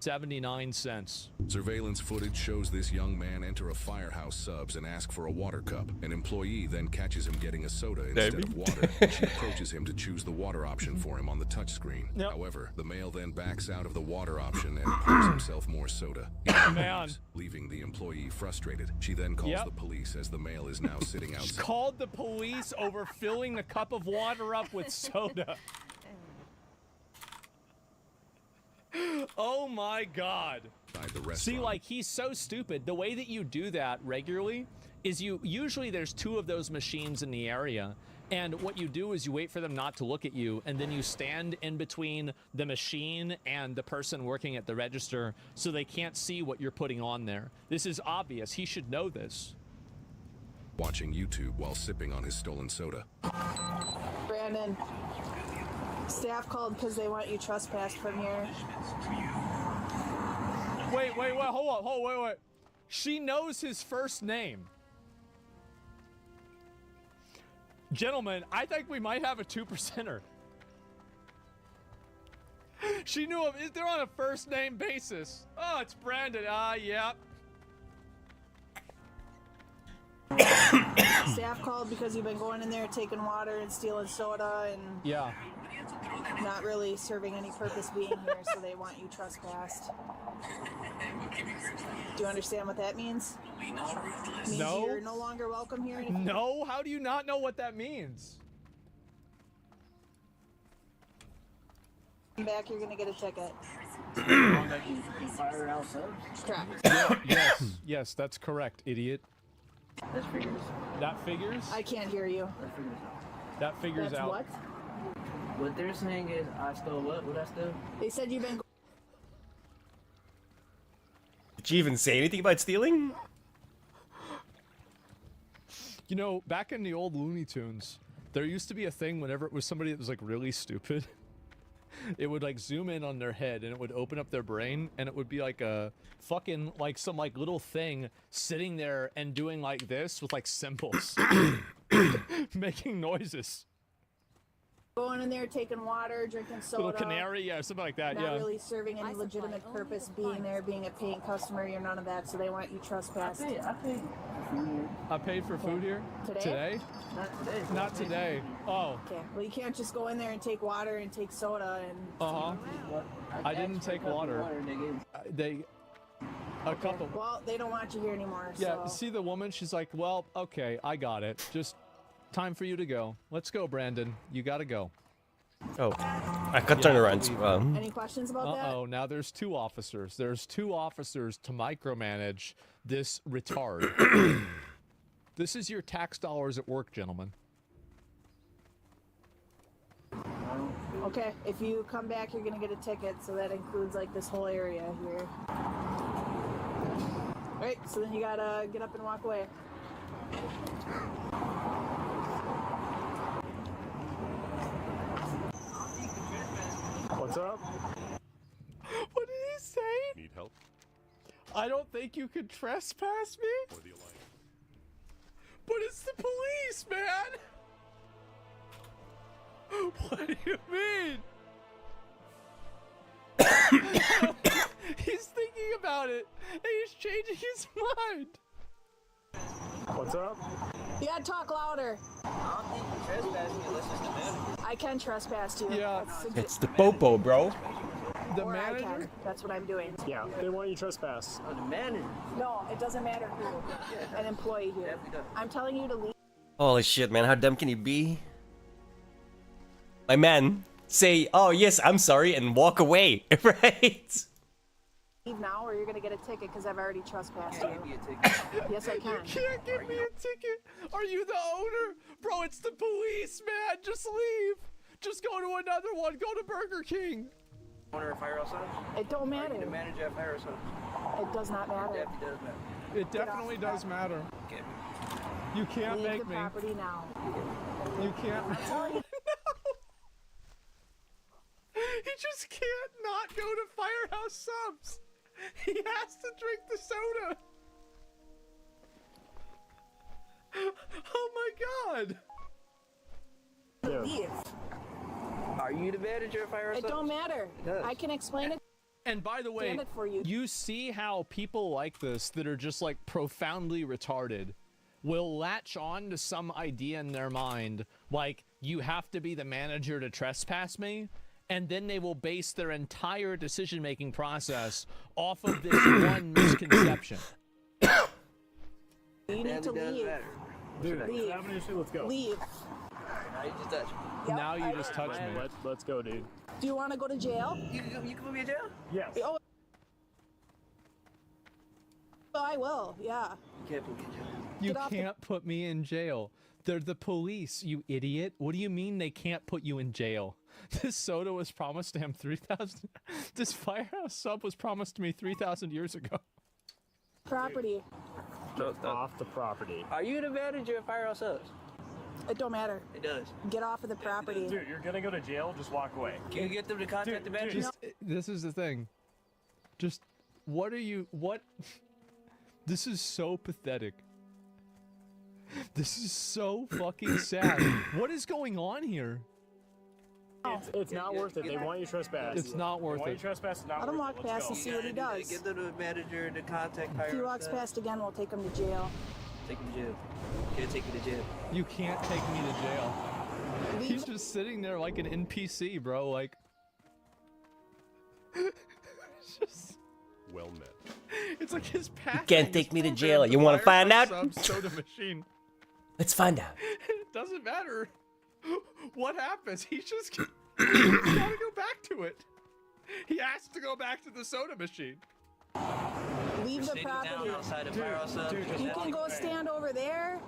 $2.79. Surveillance footage shows this young man enter a Firehouse Subs and ask for a water cup. An employee then catches him getting a soda instead of water. She approaches him to choose the water option for him on the touchscreen. Yep. However, the male then backs out of the water option and pours himself more soda. He leaves, leaving the employee frustrated. She then calls the police as the male is now sitting outside. She called the police over filling the cup of water up with soda. Oh my god. See, like, he's so stupid. The way that you do that regularly is usually there's two of those machines in the area, and what you do is you wait for them not to look at you, and then you stand in between the machine and the person working at the register so they can't see what you're putting on there. This is obvious. He should know this. Watching YouTube while sipping on his stolen soda. Brandon, staff called because they want you trespassed from here. Wait, hold on, wait. She knows his first name. Gentlemen, I think we might have a 2%er. She knew him. They're on a first name basis. Oh, it's Brandon. Yep. Staff called because you've been going in there taking water and stealing soda and not really serving any purpose being here, so they want you trespassed. Do you understand what that means? It means No. you're no longer welcome here. No? How do you not know what that means? Come back, you're gonna get a ticket. Correct. Yes, that's correct, idiot. That figures. That figures? I can't hear you. That figures That's out. what? What they're saying is, I stole what? What I stole? They said you've been. Did you even say anything about stealing? You know, back in the old Looney Tunes, there used to be a thing whenever it was somebody that was like really stupid. It would like zoom in on their head and it would open up their brain and it would be like a fucking like some like little thing sitting there and doing like this with like symbols. Making noises. Going in there, taking water, drinking soda. Little canary, yeah, something like that, not really serving any legitimate purpose being there, being a paying customer. You're none of that, so they want you trespassed. I paid for food here? Today? Not today. Not today. Oh. Okay. Well, you can't just go in there and take water and take soda and. I didn't take water. A couple. Well, they don't want you here anymore. Yeah. So. See the woman? She's like, well, okay, I got it. Just time for you to go. Let's go, Brandon. You gotta go. Oh, I could turn around. Any questions about that? Uh-oh, now there's two officers. There's two officers to micromanage this retard. This is your tax dollars at work, gentlemen. Okay, if you come back, you're gonna get a ticket, so that includes like this whole area here. Alright, so then you gotta get up and walk away. What's up? What did he say? Need help? I don't think you could trespass me? Or the Alliance? But it's the police, man! What do you mean? He's thinking about it, and he's changing his mind. What's up? You gotta talk louder. I don't think you trespass me unless it's the manager. I can trespass you. Yeah. It's the popo, bro. The or I manager? can. That's what I'm doing. Yeah, they want you trespass. Oh, the manager. No, it doesn't matter who. An employee here. Definitely does. I'm telling you to leave. Holy shit, man. How dumb can you be? My man, say, oh yes, I'm sorry, and walk away, right? Leave now, or you're gonna get a ticket because I've already trespassed Give you. me a ticket. Yes, I can. You can't give me a ticket. Are you the owner? Bro, it's the police, man. Just leave. Just go to another one. Go to Burger King. Owner of Firehouse Subs? It don't Are you the matter. manager at Firehouse Subs? It does not matter. Definitely does matter. It definitely does matter. Okay. You can't Leave make the me. property now. You can't. No. He just can't not go to Firehouse Subs. He has to drink the soda. Oh my god. Leave. Are you the manager of Firehouse It Subs? don't matter. It does. I can explain it. And by the way, you see how people like this that are just like profoundly retarded will latch on to some idea in their mind, like you have to be the manager to trespass me, and then they will base their entire decision-making process off of this one misconception. You need to leave. Dude, Leave. have an issue, let's go. Leave. Now you just touched me. Yep, Now you just touched me. Let's go, dude. Do you want to go to jail? You can put me in jail? Yes. Oh, I will. Yeah. You can't put me in jail. You Get off the- can't put me in jail. They're the police, you idiot. What do you mean they can't put you in jail? This soda was promised to him 3,000. This firehouse sub was promised to me 3,000 years ago. Property. Off the property. Are you the manager of Firehouse Subs? It don't matter. It does. Get off of the property. Dude, you're gonna go to jail, just walk away. Can you get them to contact the manager? Just, this is the thing. Just, what? This is so pathetic. This is so fucking sad. What is going on here? It's not worth it. They want you to trespass. It's not worth They want you it. to trespass. It's not Let him worth walk it. Let's past go. and see what he does. Get them to the manager to contact Firehouse If he walks Subs. past again, we'll take him to jail. Take him to jail. Can't take you to jail. You can't take me to jail. He's just sitting there like an NPC, bro. Like, it's just, Well met. it's like his path. can't take me to jail. You wanna find out? Soda machine. Let's find out. It doesn't matter what happens. He's just he's gotta go back to it. He has to go back to the soda machine. Leave the Sit down property. outside of Firehouse Subs. You can go stand over there.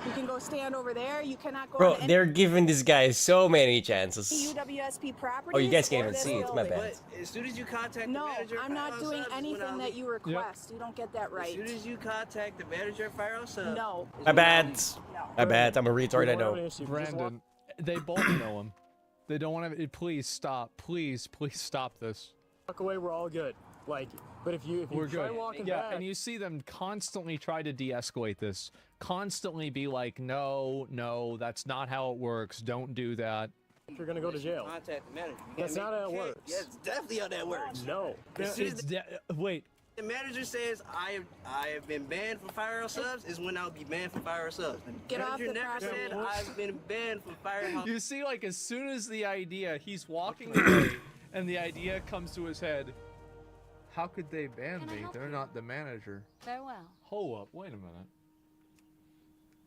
You can go stand over there. You cannot go Bro, on they're giving this guy so many chances. any UWSP property. Oh, you guys can't even see. It's my bad. But as soon as you contact No, the manager of I'm not Firehouse doing Subs is when anything I'll that leave. you request. You don't get that As right. soon as you contact the manager of Firehouse Subs. No. is My when I'll bad. leave. My bad. I'm a retard, I We don't have know. an issue. Just walk- Brandon, they both know him. They don't want to. Please stop. Please stop this. Walk away. We're all good. Like, but if you We're try good. walking Yeah, back, and you see them constantly try to de-escalate this. Constantly be like, no, that's not how it works. Don't do that. you're gonna go to jail. Contact the manager. You That's can't not how it you can't- works. Yeah, it's definitely how that works. No. As soon as Wait. the manager says I have been banned from Firehouse Subs is when I'll be banned from Firehouse Subs. The Get off manager the never property. said I've been banned from Firehouse. You see, like, as soon as the idea, he's walking away, and the idea comes to his head. How could they ban Can I me? help They're you? not the manager. Farewell. Hold up, wait a minute.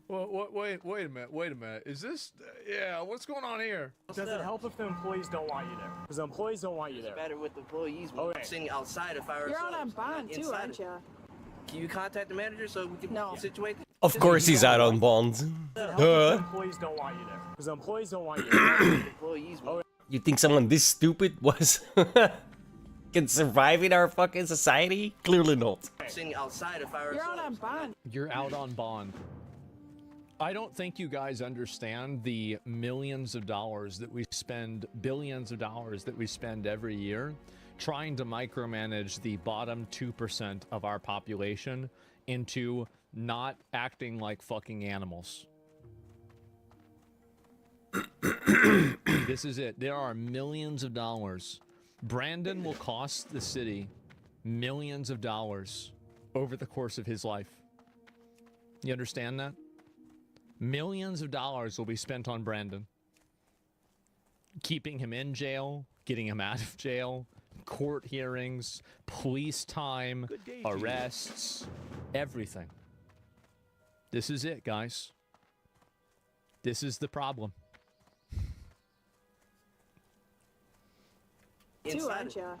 Wait a minute. Is this? Yeah, what's going on here? Does it help if the employees don't want you there? Because the employees don't want you It's there. better with employees. Okay. I'm sitting outside of Firehouse You're Subs. out on not bond too, inside aren't of- you? Can you contact the manager so we can No. situate this? Of course he's out on bond. Does it help if the Duh. employees don't want you there? Because the employees don't want you there. Employees. You think someone this stupid was can survive in our fucking society? Clearly not. Sitting outside of Firehouse You're out on Subs. bond. You're out on bond. I don't think you guys understand the millions of dollars that we spend, billions of dollars that we spend every year trying to micromanage the bottom 2% of our population into not acting like fucking animals. This is it. There are millions of dollars. Brandon will cost the city millions of dollars over the course of his life. You understand that? Millions of dollars will be spent on Brandon. Keeping him in jail, getting him out of jail, court hearings, police time, arrests, everything. This is it, guys. This is the problem. Too, Inside aren't of- you?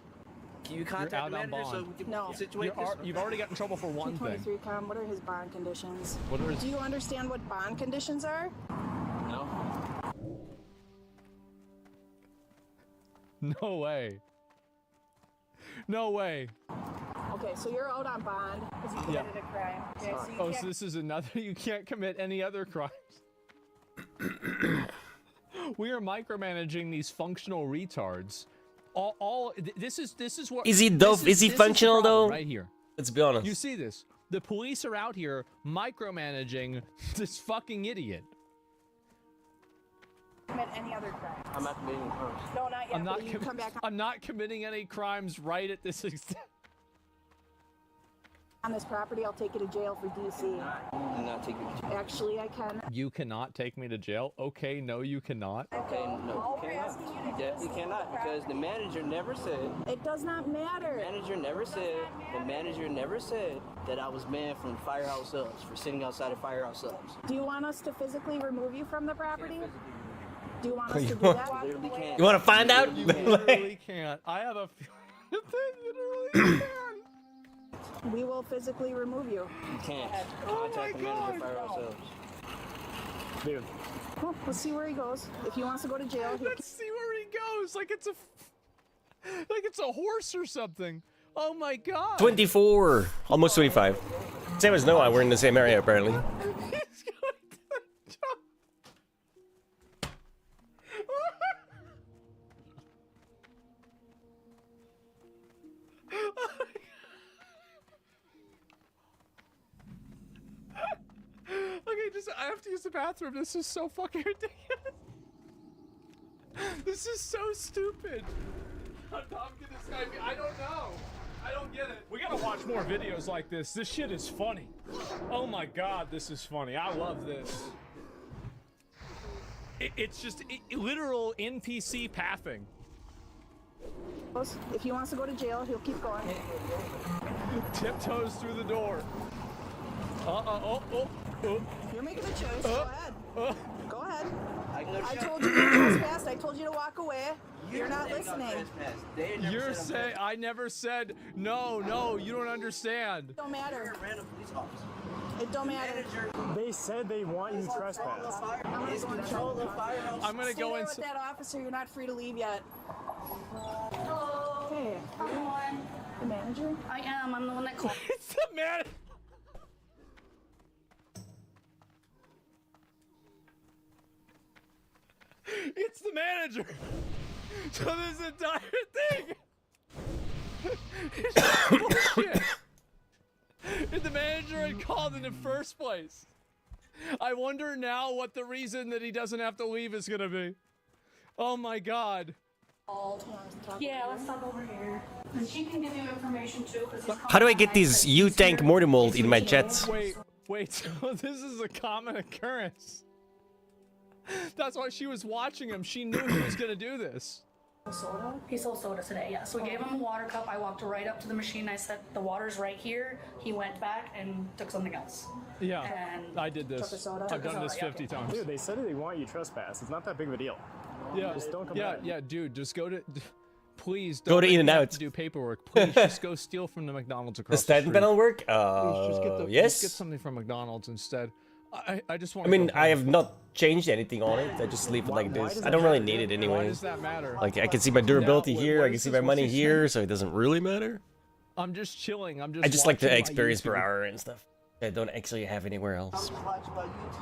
Can you contact out the on manager so bond. we can No. situate this? You've already got in trouble for one thing. 23 com. What are his bond conditions? What are his- Do you understand what bond conditions are? No. No way. No way. Okay, so you're out on bond because you Yeah. committed a crime. Okay, so you Oh, can't- so this is another. You can't commit any other crimes. We are micromanaging these functional retards. This is what. Is he this dope? Is he the functional, problem though? Right here. Let's be honest. You see this? The police are out here micromanaging this fucking idiot. commit any other crimes. I'm not committing crimes. No, not yet. but you come back I'm not committing any crimes right at this extent. on this property, I'll take you to jail for DC. Do not take me to jail. Actually, I can. You cannot take me to jail? Okay, no, you cannot. Okay, no, you cannot. You definitely cannot because the manager never said. It does not matter. The manager never said that I was banned from Firehouse Subs for sitting outside of Firehouse Subs. Do you want us to physically remove you from the property? Do you want us to do want- that? Literally can't. You want to find out? You literally can't. I have a feeling they literally can. We will physically remove you. You can't. Oh Contact the manager of Firehouse Subs. Dude. Well, let's see where he goes. If he wants to go to jail, he'll Let's see where he goes. Like it's a horse or something. Oh my god. 24, almost 25. Same as Noah, we're in the same area apparently. He's going to the job. Okay, I have to use the bathroom. This is so fucking ridiculous. This is so stupid. How dumb can this guy be? I don't know. I don't get it. We gotta watch more videos like this. This shit is funny. Oh my god, this is funny. I love this. It's just literal NPC pathing. If he wants to go to jail, he'll keep going. Tiptoes through the door. Oh. You're making a choice. Go ahead. Go ahead. I can go to I jail. told you to trespass. I told you to walk away. You're not saying I'm listening. trespassed. They never You're said I'm saying I never said no, you don't understand. It don't You're matter. a random police officer. It don't matter. Manager They said they want you trespass. is control the firehouse. I'm gonna Stay go there in. with that officer. You're not free to leave yet. Hello. Hey, Come on. the manager? I am. I'm the one that called. It's the man. It's the manager. So this entire thing. It's just bullshit. If the manager had called in the first place. I wonder now what the reason that he doesn't have to leave is gonna be. Oh my god. Yeah, let's talk over here. And she can give you information too. How do I get these U-Tank mortar mold in my jets? Wait, so this is a common occurrence. That's why she was watching him. She knew he was gonna do this. Soda? He sold soda today, yeah. So we gave him a water cup. I walked right up to the machine. I said, the water's right here. He went back and took something else. Yeah, And I did this. Took a soda? I've done this Took a soda, 50 yeah. times. Dude, they said they want you trespass. It's not that big of a deal. Yeah, Just don't come back. yeah, dude, just go to. Please Go don't to make me In-N-Out. have to do paperwork. Please just go steal from the McDonald's across Does the stand street. panel work? Please just get Yes. Just get something from McDonald's instead. I just want. I mean, I have not changed anything on it. I just leave it like Why this. does I it don't really matter? need it Why anyway. does that matter? Like, I can see my durability Now, here, what I can is see this? my What's money he here, saying? so it doesn't really matter. I'm just chilling. I'm just. I just like the watching my experience per YouTube. hour and stuff. I don't actually have anywhere else.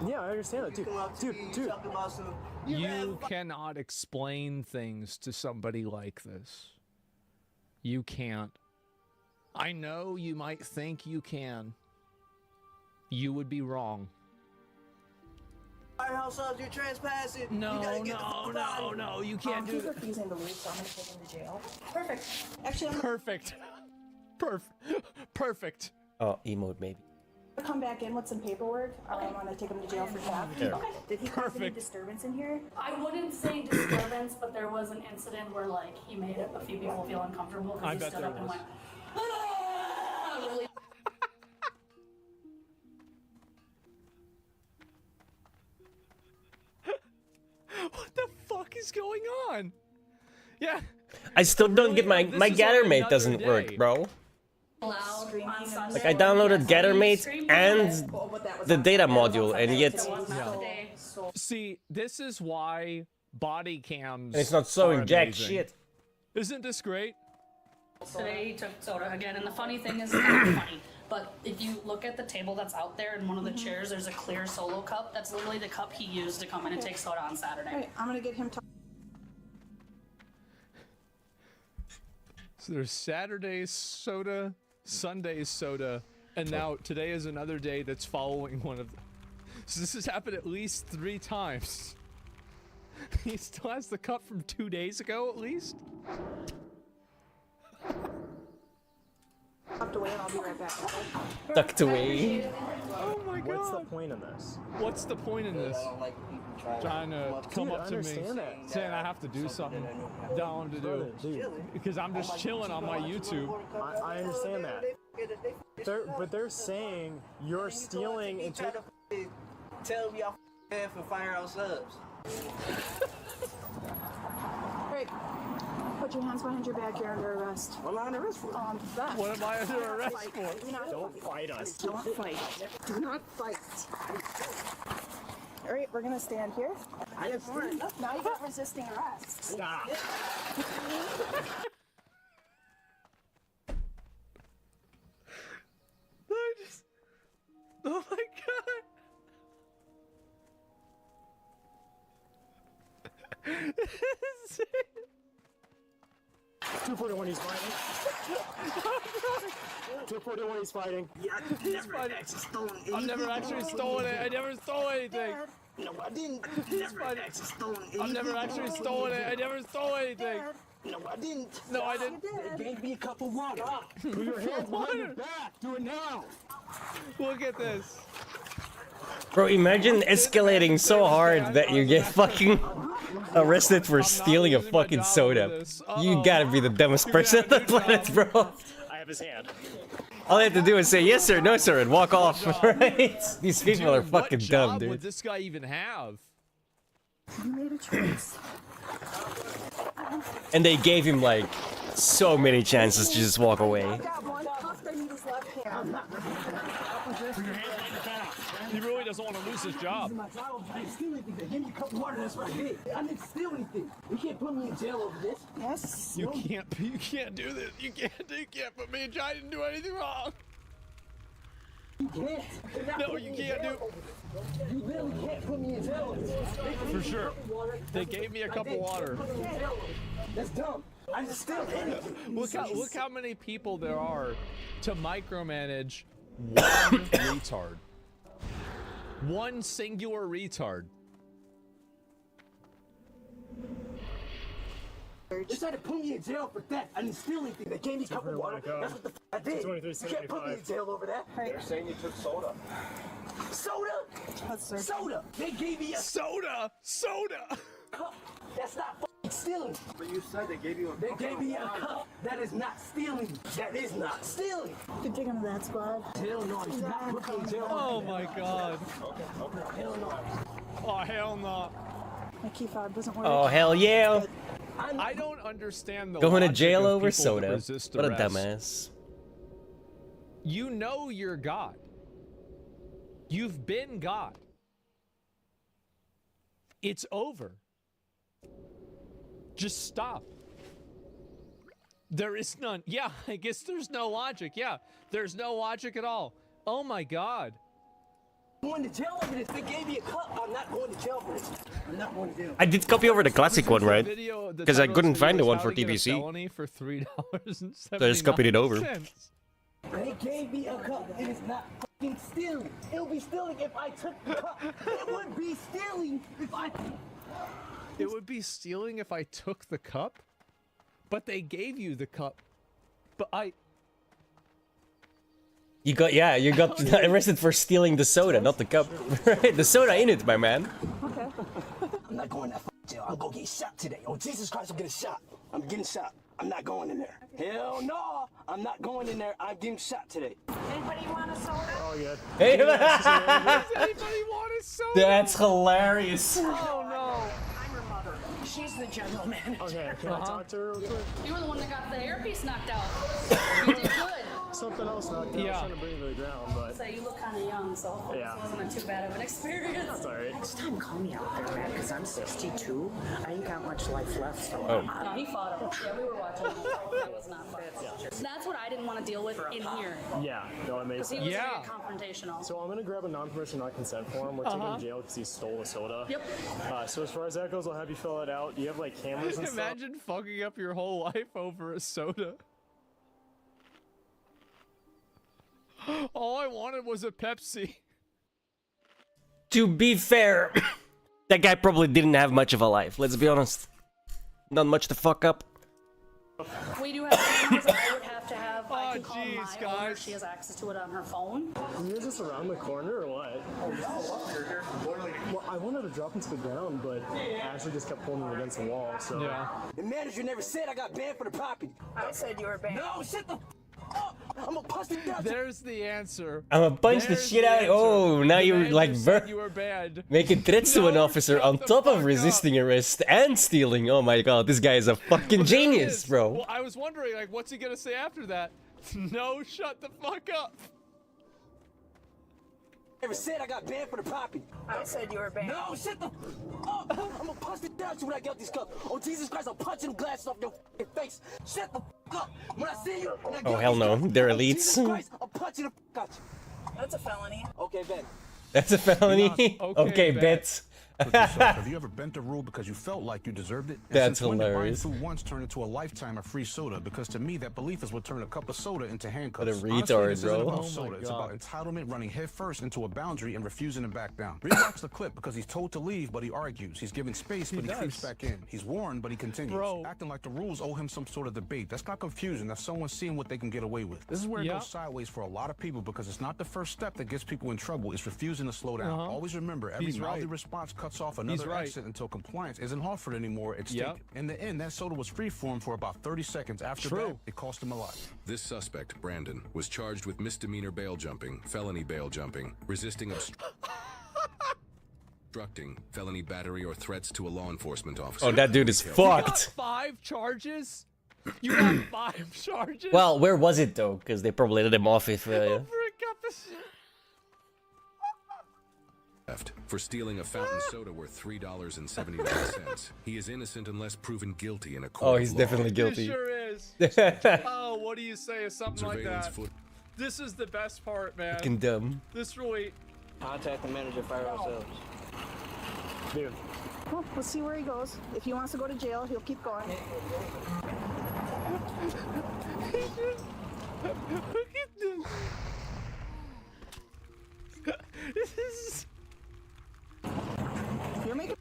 Yeah, I understand that, dude. Dude. You cannot explain things to somebody like this. You can't. I know you might think you can. You would be wrong. Firehouse Subs, you're trespassing. No, You gotta get the fuck out of here. no, you can't do He's that. refusing to leave, so I'm gonna take him to jail. Perfect. Actually, I'm Perfect. Perfect. Oh, emote maybe. gonna come back in with some paperwork. I'm gonna take him to jail for theft. Sure. Okay. Did he cause any Perfect. disturbance in here? I wouldn't say disturbance, but there was an incident where, like, he made a few people feel uncomfortable I because he bet stood there up and was. went, "Ah!" really. What the fuck is going on? Yeah. I still don't Really? get my This my is on Gattermate another doesn't day. work, bro. Loud on Sunday. Like I downloaded Yes, Gattermate stream and Well, but that was the on data Sunday. That was on module, and Sunday. yet It was not Yeah. today. So See, this is why body cams. it's not are showing jack amazing. shit. Isn't this great? Today he took soda again, and the funny thing is, it's not funny, but if you look at the table that's out there in one of the chairs, there's a clear solo cup. That's literally the cup he used to come in and take soda on Saturday. Alright, I'm gonna get him So there's Saturday's soda, Sunday's soda, and now today is another day that's following one of them. So this has happened at least 3 times. He still has the cup from 2 days ago, at least. Tucked away, and I'll be right back. Okay? Tucked away. Oh my god. What's the point in this? What's the point in this? I don't like people Trying to come Dude, up I to me, understand that. saying I have to do something down to do Dude, because I'm just chilling on my YouTube. I understand that. But they're saying you're stealing and trying taking. to tell me I'm bad for Firehouse Subs. Great. Put your hands behind your back. You're under arrest. I'm not under arrest for. That. What am I under arrest for? Do not Don't fight us. Don't fight. Do not fight. All right, we're gonna stand here. I didn't stand up. Now you got resisting arrest. Stop. Oh my god. 241, he's fighting. 241, he's fighting. Yeah, I never actually stolen anything. I've never actually stolen it. I never stole anything. No, I didn't. Never actually stolen anything. I've never actually stolen it. I never stole anything. No, I didn't. No, I didn't. They gave me a cup of water. Put your hands behind your back. Do it now. Look at this. Bro, imagine escalating so hard that you get fucking arrested for stealing a fucking soda. You gotta be the dumbest person on the planet, bro. I have his hand. All I have to do is say yes sir, no sir, and walk off, right? These people Dude, are fucking what dumb, job dude. would this guy even have? You made a choice. And they gave him like so many chances to just walk away. I got one cuffed. I need his left hand. He really doesn't want to lose his job. I didn't steal anything. They gave me a cup of water. That's what I did. I didn't steal anything. You can't put me in jail over this. Yes. You can't do this. You can't put me in jail. I didn't do anything wrong. You can't. No, you can't do. You literally can't put me in jail over this. For sure. They gave me a cup of water. That's dumb. I didn't steal anything. Look how many people there are to micromanage one retard. One singular retard. They tried to put me in jail for that. I didn't steal anything. They gave me a cup of water. That's what the I did. You can't put me in jail over that. They're saying you took soda. Soda? Let's search. Soda. They gave me a Soda! cup. That's not fucking stealing. But you said they gave you a cup. They gave me a cup. That is not stealing. That is not stealing. You can take him to that squad. Hell no. He's not putting me in jail. Oh my god. Okay. Hell no. Oh hell no. My key fob doesn't work. Oh hell yeah! I don't understand the Going to logic jail of over people that soda. resist What a arrest. dumbass. You know you're God. You've been God. It's over. Just stop. There is none. Yeah, I guess there's no logic. Yeah, there's no logic at all. Oh my god. I'm going to jail over this. They gave me a cup. I'm not going to jail for this. I'm not going to jail. I did copy over the classic one, right? Because I couldn't find the one for TBC. For $3.79. So I just copied it over. They gave me a cup. It is not fucking stealing. It would be stealing if I took the cup. It would be stealing if I... It would be stealing if I took the cup? But they gave you the cup. But You got arrested for stealing the soda, not the cup. Right? The soda in it, my man. Okay. I'm not going to that jail. I'm going to get shot today. Oh, Jesus Christ, I'm getting shot. I'm getting shot. I'm not going in there. Hell no. I'm not going in there. I'm getting shot today. Anybody want a soda? Oh, good. Hey, does anybody want a soda? that's hilarious. Oh no. I'm her mother. She's the gentleman. Okay, can I talk to her real quick? You were the one that got the earpiece knocked out. You did good. Something else knocked out. Yeah. I was trying to bring it to the ground, but So you look kind of young, so Yeah. this wasn't too bad of an experience. it's alright. Next time, call me out there, man, because I'm 62. I ain't got much life left, so Oh. No, he fought him. Yeah, we were watching him. It was not fun. That's what I didn't want to deal with in here. Yeah, no, it makes He sense. was Yeah. very confrontational. So I'm gonna grab a non-permission, non-consent form. We're taking him to jail because he stole a soda. Yep. So as far as that goes, I'll have you fill it out. Do you have like cameras and stuff? Imagine fucking up your whole life over a soda. All I wanted was a Pepsi. To be fair, That guy probably didn't have much of a life, let's be honest. Not much to fuck up. We do have cameras. I would have to have. I can call jeez, my owner. guys. She has access to it on her phone. You're just around the corner or what? Well, I wanted to drop into the ground, but Ashley just kept pulling me against the wall, so... Yeah. The manager never said I got banned for the property. I said you were banned. No, shut the up. I'm gonna punch the down. There's the answer. I'm gonna punch the There's shit out of. answer. Oh, now The you're manager like said you were banned. making threats to an No, officer shut on the top fuck of up. resisting arrest and stealing. Oh my god, this guy is a fucking Well, there it genius, is. bro. Well, I was wondering, like, what's he gonna say after that? No, shut the fuck up. Never said I got banned for the property. I said you were banned. No, shut the up. I'm gonna punch the down when I get out these cups. Oh, Jesus Christ, I'm punching them glasses off your face. Shut the up. When I see you, when I get Oh out hell these no, cups, they're oh, elites. Jesus Christ, I'm punching the out you. That's a felony. Okay, Ben. That's a felony. Okay, bet. bet. Have you ever bent a rule because you felt like you deserved it? And That's since when did buying hilarious. food once turn into a lifetime of free soda? Because to me, that belief is what turned a cup of soda into handcuffs. What a Honestly, retard, this isn't bro. about Oh my soda. It's God. about entitlement running headfirst into a boundary and refusing to back down. Rewatch the clip because he's told to leave, but he argues. He's given space, but he creeps back in. He's warned, but he continues. Bro. Acting like the rules owe him some sort of debate. That's not confusion. That's someone seeing what they can get away with. This is where it Yeah. goes sideways for a lot of people because it's not the first step that gets people in trouble. It's refusing to slow down. Always remember, every He's mouthy right. response cuts off another right. exit until compliance isn't offered anymore. It's Yep. In the end, that soda was free for him for about 30 seconds. After True. that, it cost him a lot. This suspect, Brandon, was charged with misdemeanor bail jumping, felony bail jumping, resisting obstructing, felony battery, or threats to a law enforcement officer. Oh, that dude is You got fucked. 5 charges? You got 5 charges? Well, where was it though? Because they probably let him off if. For a cup of- Theft for stealing a fountain soda worth $3.79. He is innocent unless proven guilty in a court Oh, of he's law. definitely He guilty. sure is. Oh, what do you say of something like Surveillance that? foot. This is the best part, man. Fucking dumb. This really... Contact the manager fire ourselves. Dude. Well, we'll see where he goes. If he wants to go to jail, he'll keep going. Look at this. This is... You're making.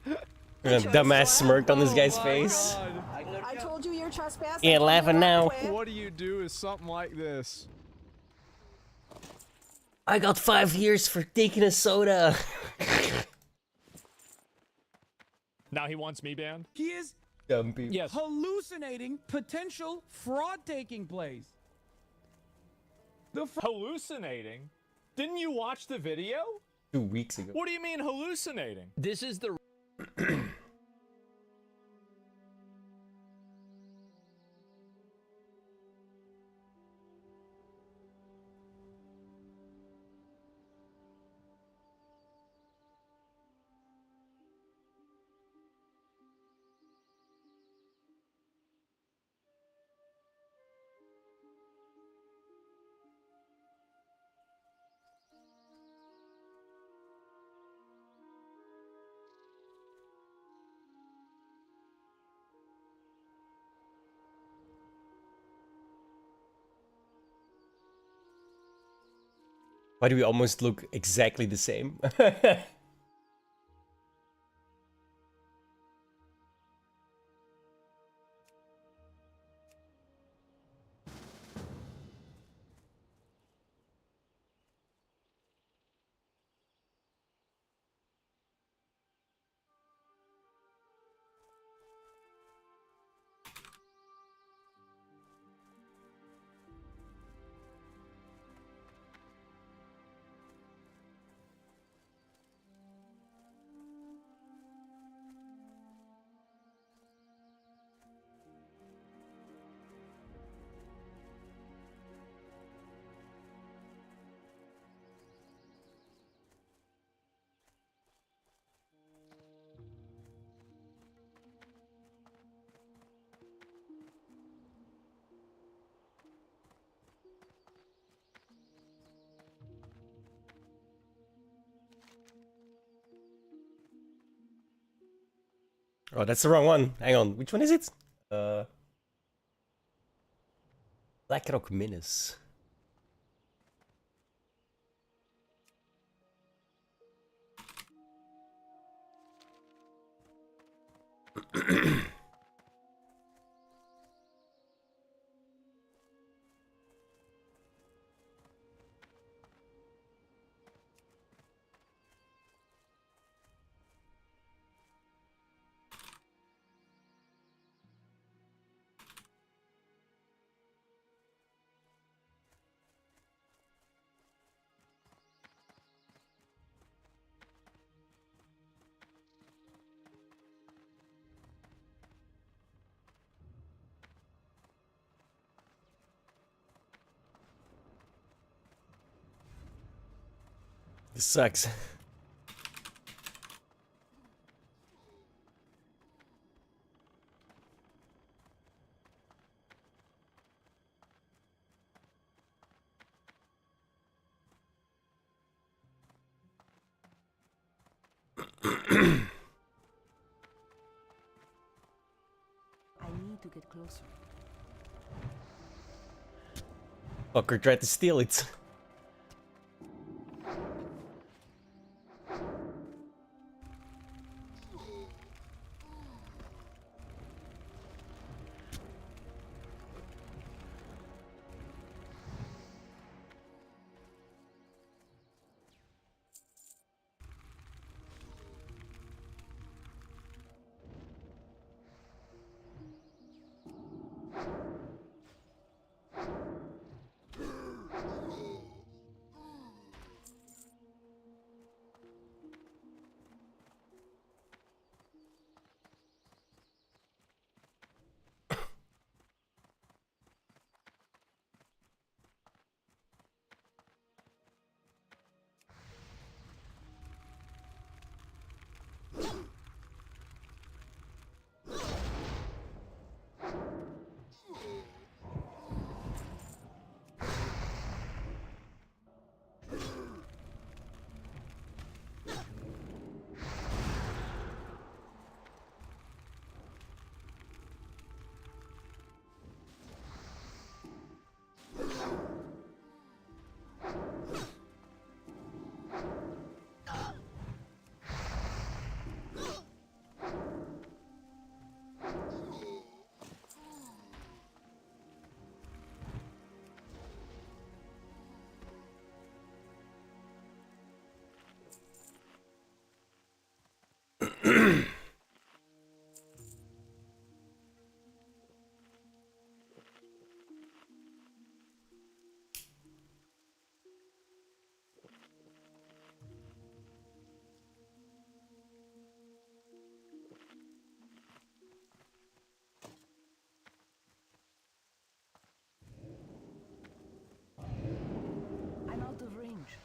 A dumbass smirk on this guy's Oh my face. God. I told you you're trespassing. Ain't laughing now. What do you do is something like this? I got 5 years for taking a soda. Now he wants me banned? He is Dumb people. Yes. hallucinating potential fraud taking place. Hallucinating? Didn't you watch the video? 2 weeks ago. What do you mean hallucinating? This is the... Why do we almost look exactly the same? Oh, that's the wrong one. Hang on. Which one is it? Blackrock Minas. This sucks. I need to get closer. Fucker tried to steal it. I'm out of range.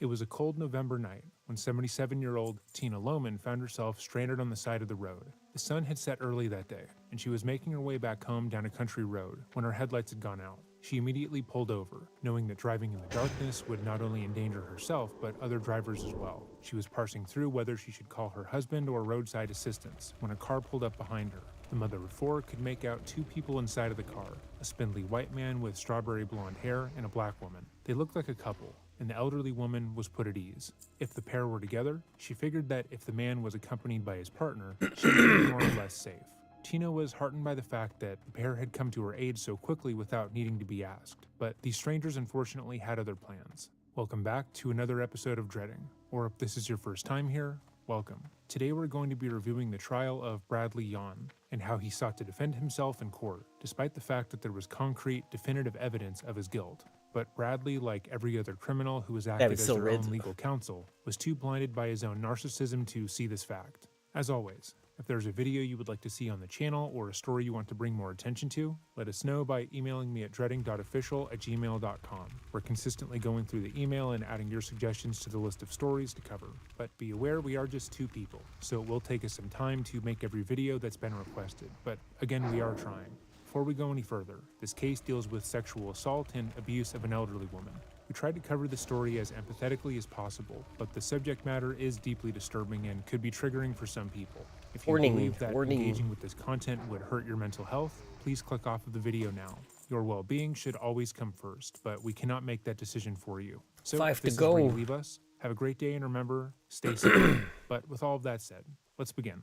It was a cold November night when 77-year-old Tina Lohman found herself stranded on the side of the road. The sun had set early that day, and she was making her way back home down a country road when her headlights had gone out. She immediately pulled over, knowing that driving in the darkness would not only endanger herself, but other drivers as well. She was parsing through whether she should call her husband or roadside assistance when a car pulled up behind her. The mother of four could make out two people inside of the car, a spindly white man with strawberry blonde hair and a black woman. They looked like a couple, and the elderly woman was put at ease. If the pair were together, she figured that if the man was accompanied by his partner, she would be more or less safe. Tina was heartened by the fact that the pair had come to her aid so quickly without needing to be asked, but these strangers unfortunately had other plans. Welcome back to another episode of Dreading, or if this is your first time here, welcome. Today we're going to be reviewing the trial of Bradley Yawn, and how he sought to defend himself in court, despite the fact that there was concrete, definitive evidence of his guilt. But Bradley, like every other criminal who was acted as their own legal counsel, was too blinded by his own narcissism to see this fact. As always, if there's a video you would like to see on the channel or a story you want to bring more attention to, let us know by emailing me at dreading.official@gmail.com. We're consistently going through the email and adding your suggestions to the list of stories to cover. But be aware we are just two people, so it will take us some time to make every video that's been requested. But again, we are trying. Before we go any further, this case deals with sexual assault and abuse of an elderly woman. We tried to cover the story as empathetically as possible, but the subject matter is deeply disturbing and could be triggering for some people. If you believe that engaging with this content would hurt your mental health, please click off of the video now. Your well-being should always come first, but we cannot make that decision for you. So 5 if this to is where you go. leave us, have a great day and remember, stay safe. But with all of that said, let's begin.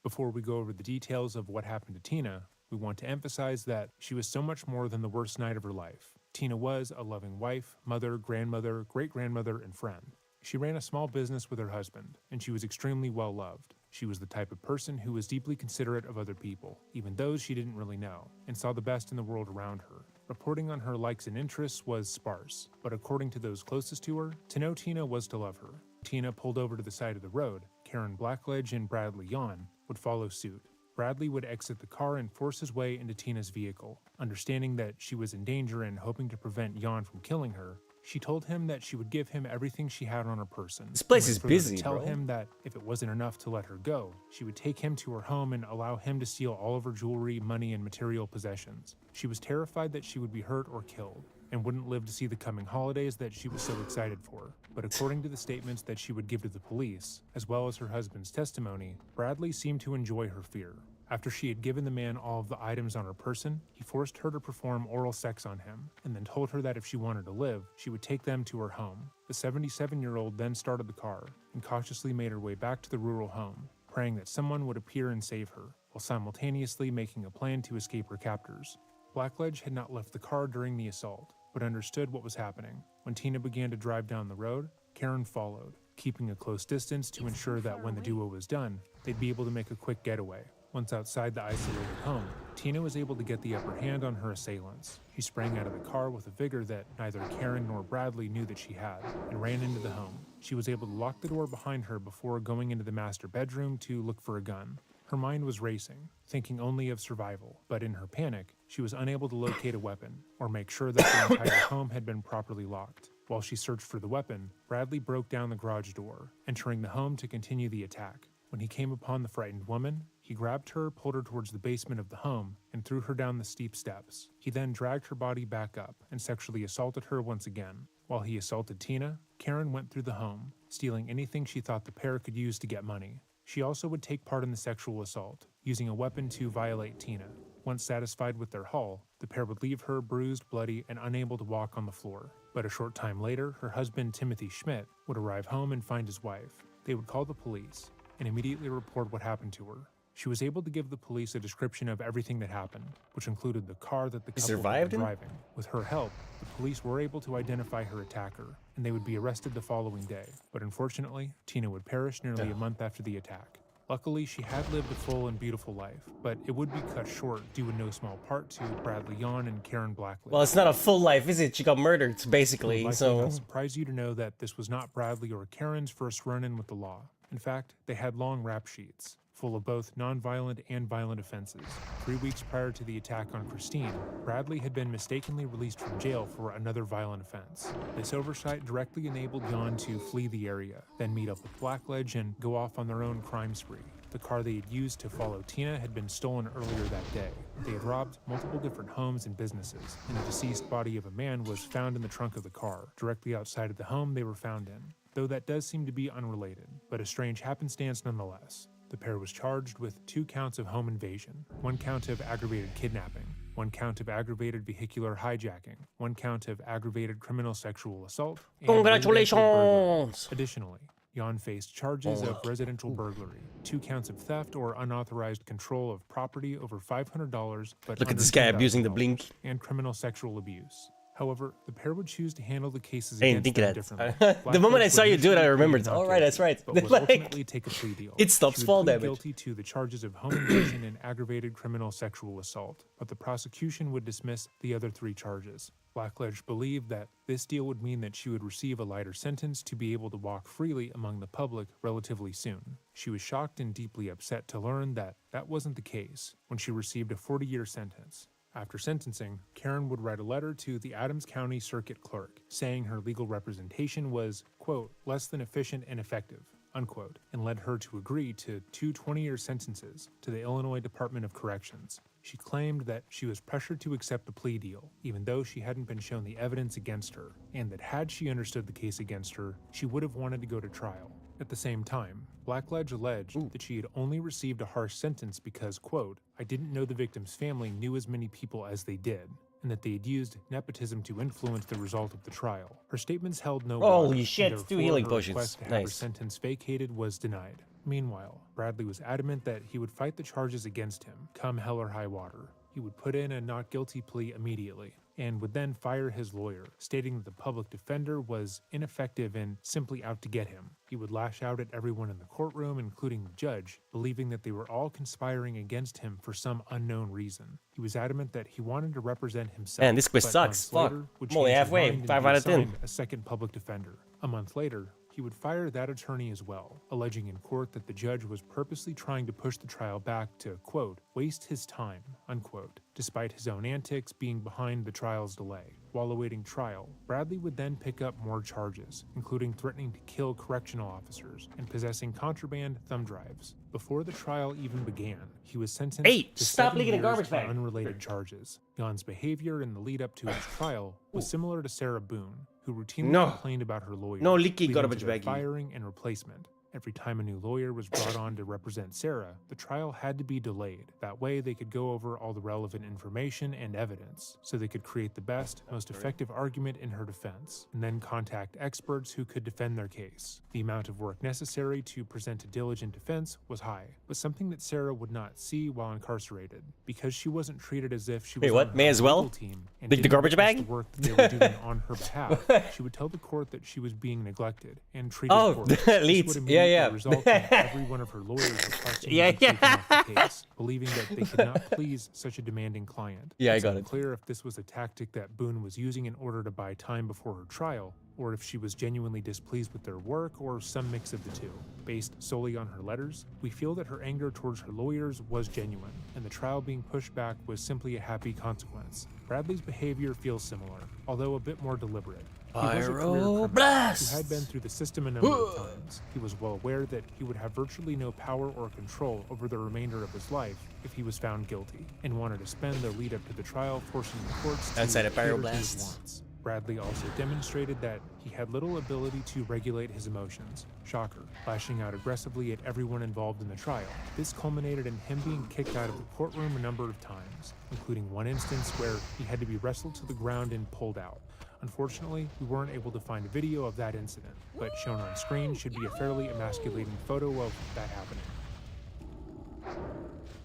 Before we go over the details of what happened to Tina, we want to emphasize that she was so much more than the worst night of her life. Tina was a loving wife, mother, grandmother, great-grandmother, and friend. She ran a small business with her husband, and she was extremely well-loved. She was the type of person who was deeply considerate of other people, even those she didn't really know, and saw the best in the world around her. Reporting on her likes and interests was sparse, but according to those closest to her, to know Tina was to love her. Tina pulled over to the side of the road. Karen Blackledge and Bradley Yawn would follow suit. Bradley would exit the car and force his way into Tina's vehicle. Understanding that she was in danger and hoping to prevent Yawn from killing her, she told him that she would give him everything she had on her person. This place and is went further busy, to tell bro. him that if it wasn't enough to let her go, she would take him to her home and allow him to steal all of her jewelry, money, and material possessions. She was terrified that she would be hurt or killed, and wouldn't live to see the coming holidays that she was so excited for. But according to the statements that she would give to the police, as well as her husband's testimony, Bradley seemed to enjoy her fear. After she had given the man all of the items on her person, he forced her to perform oral sex on him, and then told her that if she wanted to live, she would take them to her home. The 77-year-old then started the car, and cautiously made her way back to the rural home, praying that someone would appear and save her, while simultaneously making a plan to escape her captors. Blackledge had not left the car during the assault, but understood what was happening. When Tina began to drive down the road, Karen followed, keeping a close distance to ensure that when the duo was done, they'd be able to make a quick getaway. Once outside the isolated home, Tina was able to get the upper hand on her assailants. She sprang out of the car with a vigor that neither Karen nor Bradley knew that she had, and ran into the home. She was able to lock the door behind her before going into the master bedroom to look for a gun. Her mind was racing, thinking only of survival, but in her panic, she was unable to locate a weapon, or make sure that the entire home had been properly locked. While she searched for the weapon, Bradley broke down the garage door, entering the home to continue the attack. When he came upon the frightened woman, he grabbed her, pulled her towards the basement of the home, and threw her down the steep steps. He then dragged her body back up and sexually assaulted her once again. While he assaulted Tina, Karen went through the home, stealing anything she thought the pair could use to get money. She also would take part in the sexual assault, using a weapon to violate Tina. Once satisfied with their haul, the pair would leave her bruised, bloody, and unable to walk on the floor. But a short time later, her husband Timothy Schmidt would arrive home and find his wife. They would call the police and immediately report what happened to her. She was able to give the police a description of everything that happened, which included the car that the couple had been driving. With her help, the police were able to identify her attacker, and they would be arrested the following day. But unfortunately, Tina would perish nearly a month after the attack. Luckily, she had lived a full and beautiful life, but it would be cut short due in no small part to Bradley Yawn and Karen Blackledge. Well, it's not a full life, is it? She got murdered, basically, It would so... not surprise you to know that this was not Bradley or Karen's first run-in with the law. In fact, they had long rap sheets, full of both non-violent and violent offenses. 3 weeks prior to the attack on Christine, Bradley had been mistakenly released from jail for another violent offense. This oversight directly enabled Yawn to flee the area, then meet up with Blackledge and go off on their own crime spree. The car they had used to follow Tina had been stolen earlier that day. They had robbed multiple different homes and businesses, and the deceased body of a man was found in the trunk of the car, directly outside of the home they were found in. Though that does seem to be unrelated, but a strange happenstance nonetheless. The pair was charged with 2 counts of home invasion, 1 count of aggravated kidnapping, 1 count of aggravated vehicular hijacking, 1 count of aggravated criminal sexual assault, and Congratulations! Additionally, Yawn faced charges of residential burglary, 2 counts of theft or unauthorized control of property over $500, but Look at this guy abusing the blink. and criminal sexual abuse. However, the pair would choose to handle the cases I didn't against think them of that. differently. The moment I saw you do it, I Blackledge would remembered. initially Oh, plead right, not that's right. guilty, but would ultimately take a plea deal. It stops She would fall plead damage. guilty to the charges of home invasion and aggravated criminal sexual assault, but the prosecution would dismiss the other 3 charges. Blackledge believed that this deal would mean that she would receive a lighter sentence to be able to walk freely among the public relatively soon. She was shocked and deeply upset to learn that that wasn't the case when she received a 40-year sentence. After sentencing, Karen would write a letter to the Adams County Circuit Clerk saying her legal representation was, quote, less than efficient and effective, unquote, and led her to agree to 2 20-year sentences to the Illinois Department of Corrections. She claimed that she was pressured to accept the plea deal, even though she hadn't been shown the evidence against her, and that had she understood the case against her, she would have wanted to go to trial. At the same time, Blackledge alleged that she had only received a harsh sentence because, quote, I didn't know the victim's family knew as many people as they did, and that they had used nepotism to influence the result of the trial. Her statements held no Holy water, shit, and it's 2 therefore healing her potions. request to have her Nice. sentence vacated was denied. Meanwhile, Bradley was adamant that he would fight the charges against him, come hell or high water. He would put in a not guilty plea immediately, and would then fire his lawyer, stating that the public defender was ineffective and simply out to get him. He would lash out at everyone in the courtroom, including the judge, believing that they were all conspiring against him for some unknown reason. He was adamant that he wanted to represent himself. Man, this quiz but sucks. months Fuck. later would I'm only change his halfway. mind and 5 be out of 10. assigned a second public defender. A month later, he would fire that attorney as well, alleging in court that the judge was purposely trying to push the trial back to, quote, waste his time, unquote, despite his own antics being behind the trial's delay. While awaiting trial, Bradley would then pick up more charges, including threatening to kill correctional officers and possessing contraband thumb drives. Before the trial even began, he was sentenced to Stop 7 leaking a years garbage for bag. unrelated charges. Jan's behavior in the lead up to his trial was similar to Sarah Boone, who routinely complained about her lawyer, No leaky leading garbage to their baggy. firing and replacement. Every time a new lawyer was brought on to represent Sarah, the trial had to be delayed. That way they could go over all the relevant information and evidence, so they could create the best, most effective argument in her defense, and then contact experts who could defend their case. The amount of work necessary to present a diligent defense was high, but something that Sarah would not see while incarcerated, because she wasn't treated as if she was Wait, what? on her May as well? legal team and Like the didn't garbage witness bag? the work that they were doing on her behalf. She would tell the court that she was being neglected and treated Oh, poorly. that This leads. would Yeah, yeah. result in every one of her lawyers requesting Yeah, to be taken yeah. off the case, believing that they could not please such a demanding client. Yeah, I It's got it. unclear if this was a tactic that Boone was using in order to buy time before her trial, or if she was genuinely displeased with their work, or some mix of the two. Based solely on her letters, we feel that her anger towards her lawyers was genuine, and the trial being pushed back was simply a happy consequence. Bradley's behavior feels similar, although a bit more deliberate. He was a career criminal who had been through the system a number of times. He was well aware that he would have virtually no power or control over the remainder of his life if he was found guilty, and wanted to spend the lead up to the trial forcing the courts to Outside of cater to his Pyroblast. wants. Bradley also demonstrated that he had little ability to regulate his emotions. Shocker, lashing out aggressively at everyone involved in the trial. This culminated in him being kicked out of the courtroom a number of times, including one instance where he had to be wrestled to the ground and pulled out. Unfortunately, we weren't able to find a video of that incident, but shown on screen should be a fairly emasculating photo of that happening.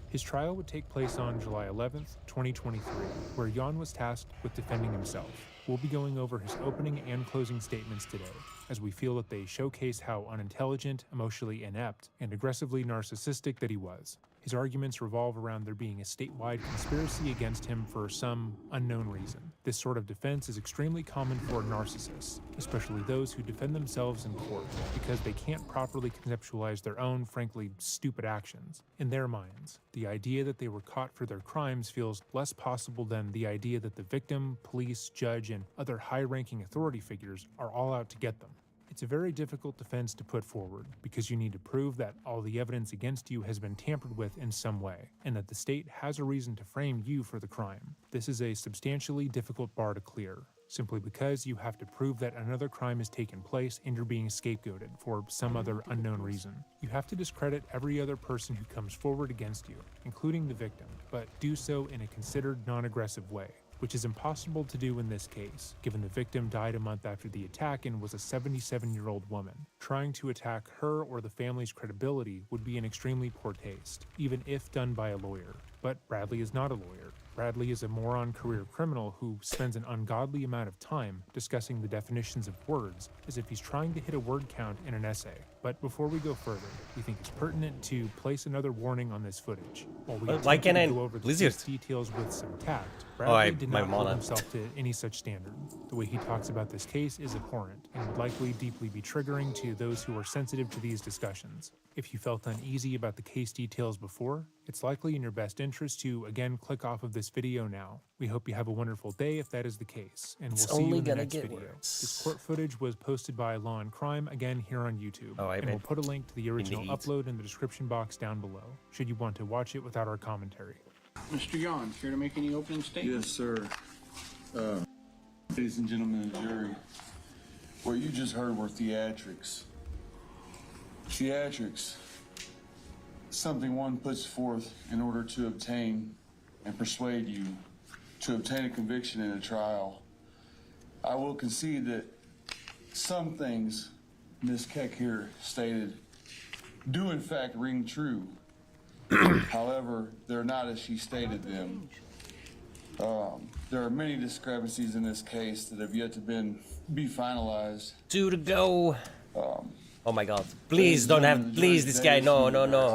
His trial would take place on July 11th, 2023, where Jan was tasked with defending himself. We'll be going over his opening and closing statements today, as we feel that they showcase how unintelligent, emotionally inept, and aggressively narcissistic that he was. His arguments revolve around there being a statewide conspiracy against him for some unknown reason. This sort of defense is extremely common for narcissists, especially those who defend themselves in court, because they can't properly conceptualize their own, frankly, stupid actions. In their minds, the idea that they were caught for their crimes feels less possible than the idea that the victim, police, judge, and other high-ranking authority figures are all out to get them. It's a very difficult defense to put forward, because you need to prove that all the evidence against you has been tampered with in some way, and that the state has a reason to frame you for the crime. This is a substantially difficult bar to clear, simply because you have to prove that another crime has taken place and you're being scapegoated for some other unknown reason. You have to discredit every other person who comes forward against you, including the victim, but do so in a considered, non-aggressive way, which is impossible to do in this case, given the victim died a month after the attack and was a 77-year-old woman. Trying to attack her or the family's credibility would be in extremely poor taste, even if done by a lawyer. But Bradley is not a lawyer. Bradley is a moron career criminal who spends an ungodly amount of time discussing the definitions of words as if he's trying to hit a word count in an essay. But before we go further, we think it's pertinent to place another warning on this footage. While we Why can't I go over the Blizzard? case details with some tact, Oh, Bradley did my not hold mana. himself to any such standard. The way he talks about this case is abhorrent and would likely deeply be triggering to those who are sensitive to these discussions. If you felt uneasy about the case details before, it's likely in your best interest to again click off of this video now. We hope you have a wonderful day if that is the case, and It's we'll see you only in the gonna next get video. worse. This court footage was posted by Law and Crime, again here on YouTube, Oh, I and bet. we'll put a link to the original eat. upload in the description box down below, should you want to watch it without our commentary. Mr. Yon, here to make any opening statements? Yes, sir. Ladies and gentlemen of the jury, what you just heard were theatrics. Theatrics. Something one puts forth in order to obtain and persuade you to obtain a conviction in a trial. I will concede that some things Ms. Keck here stated do in fact ring true. However, they're not as she stated them. There are many discrepancies in this case that have yet to be finalized. 2 to go. Oh my god. Please don't have, please, this guy, no.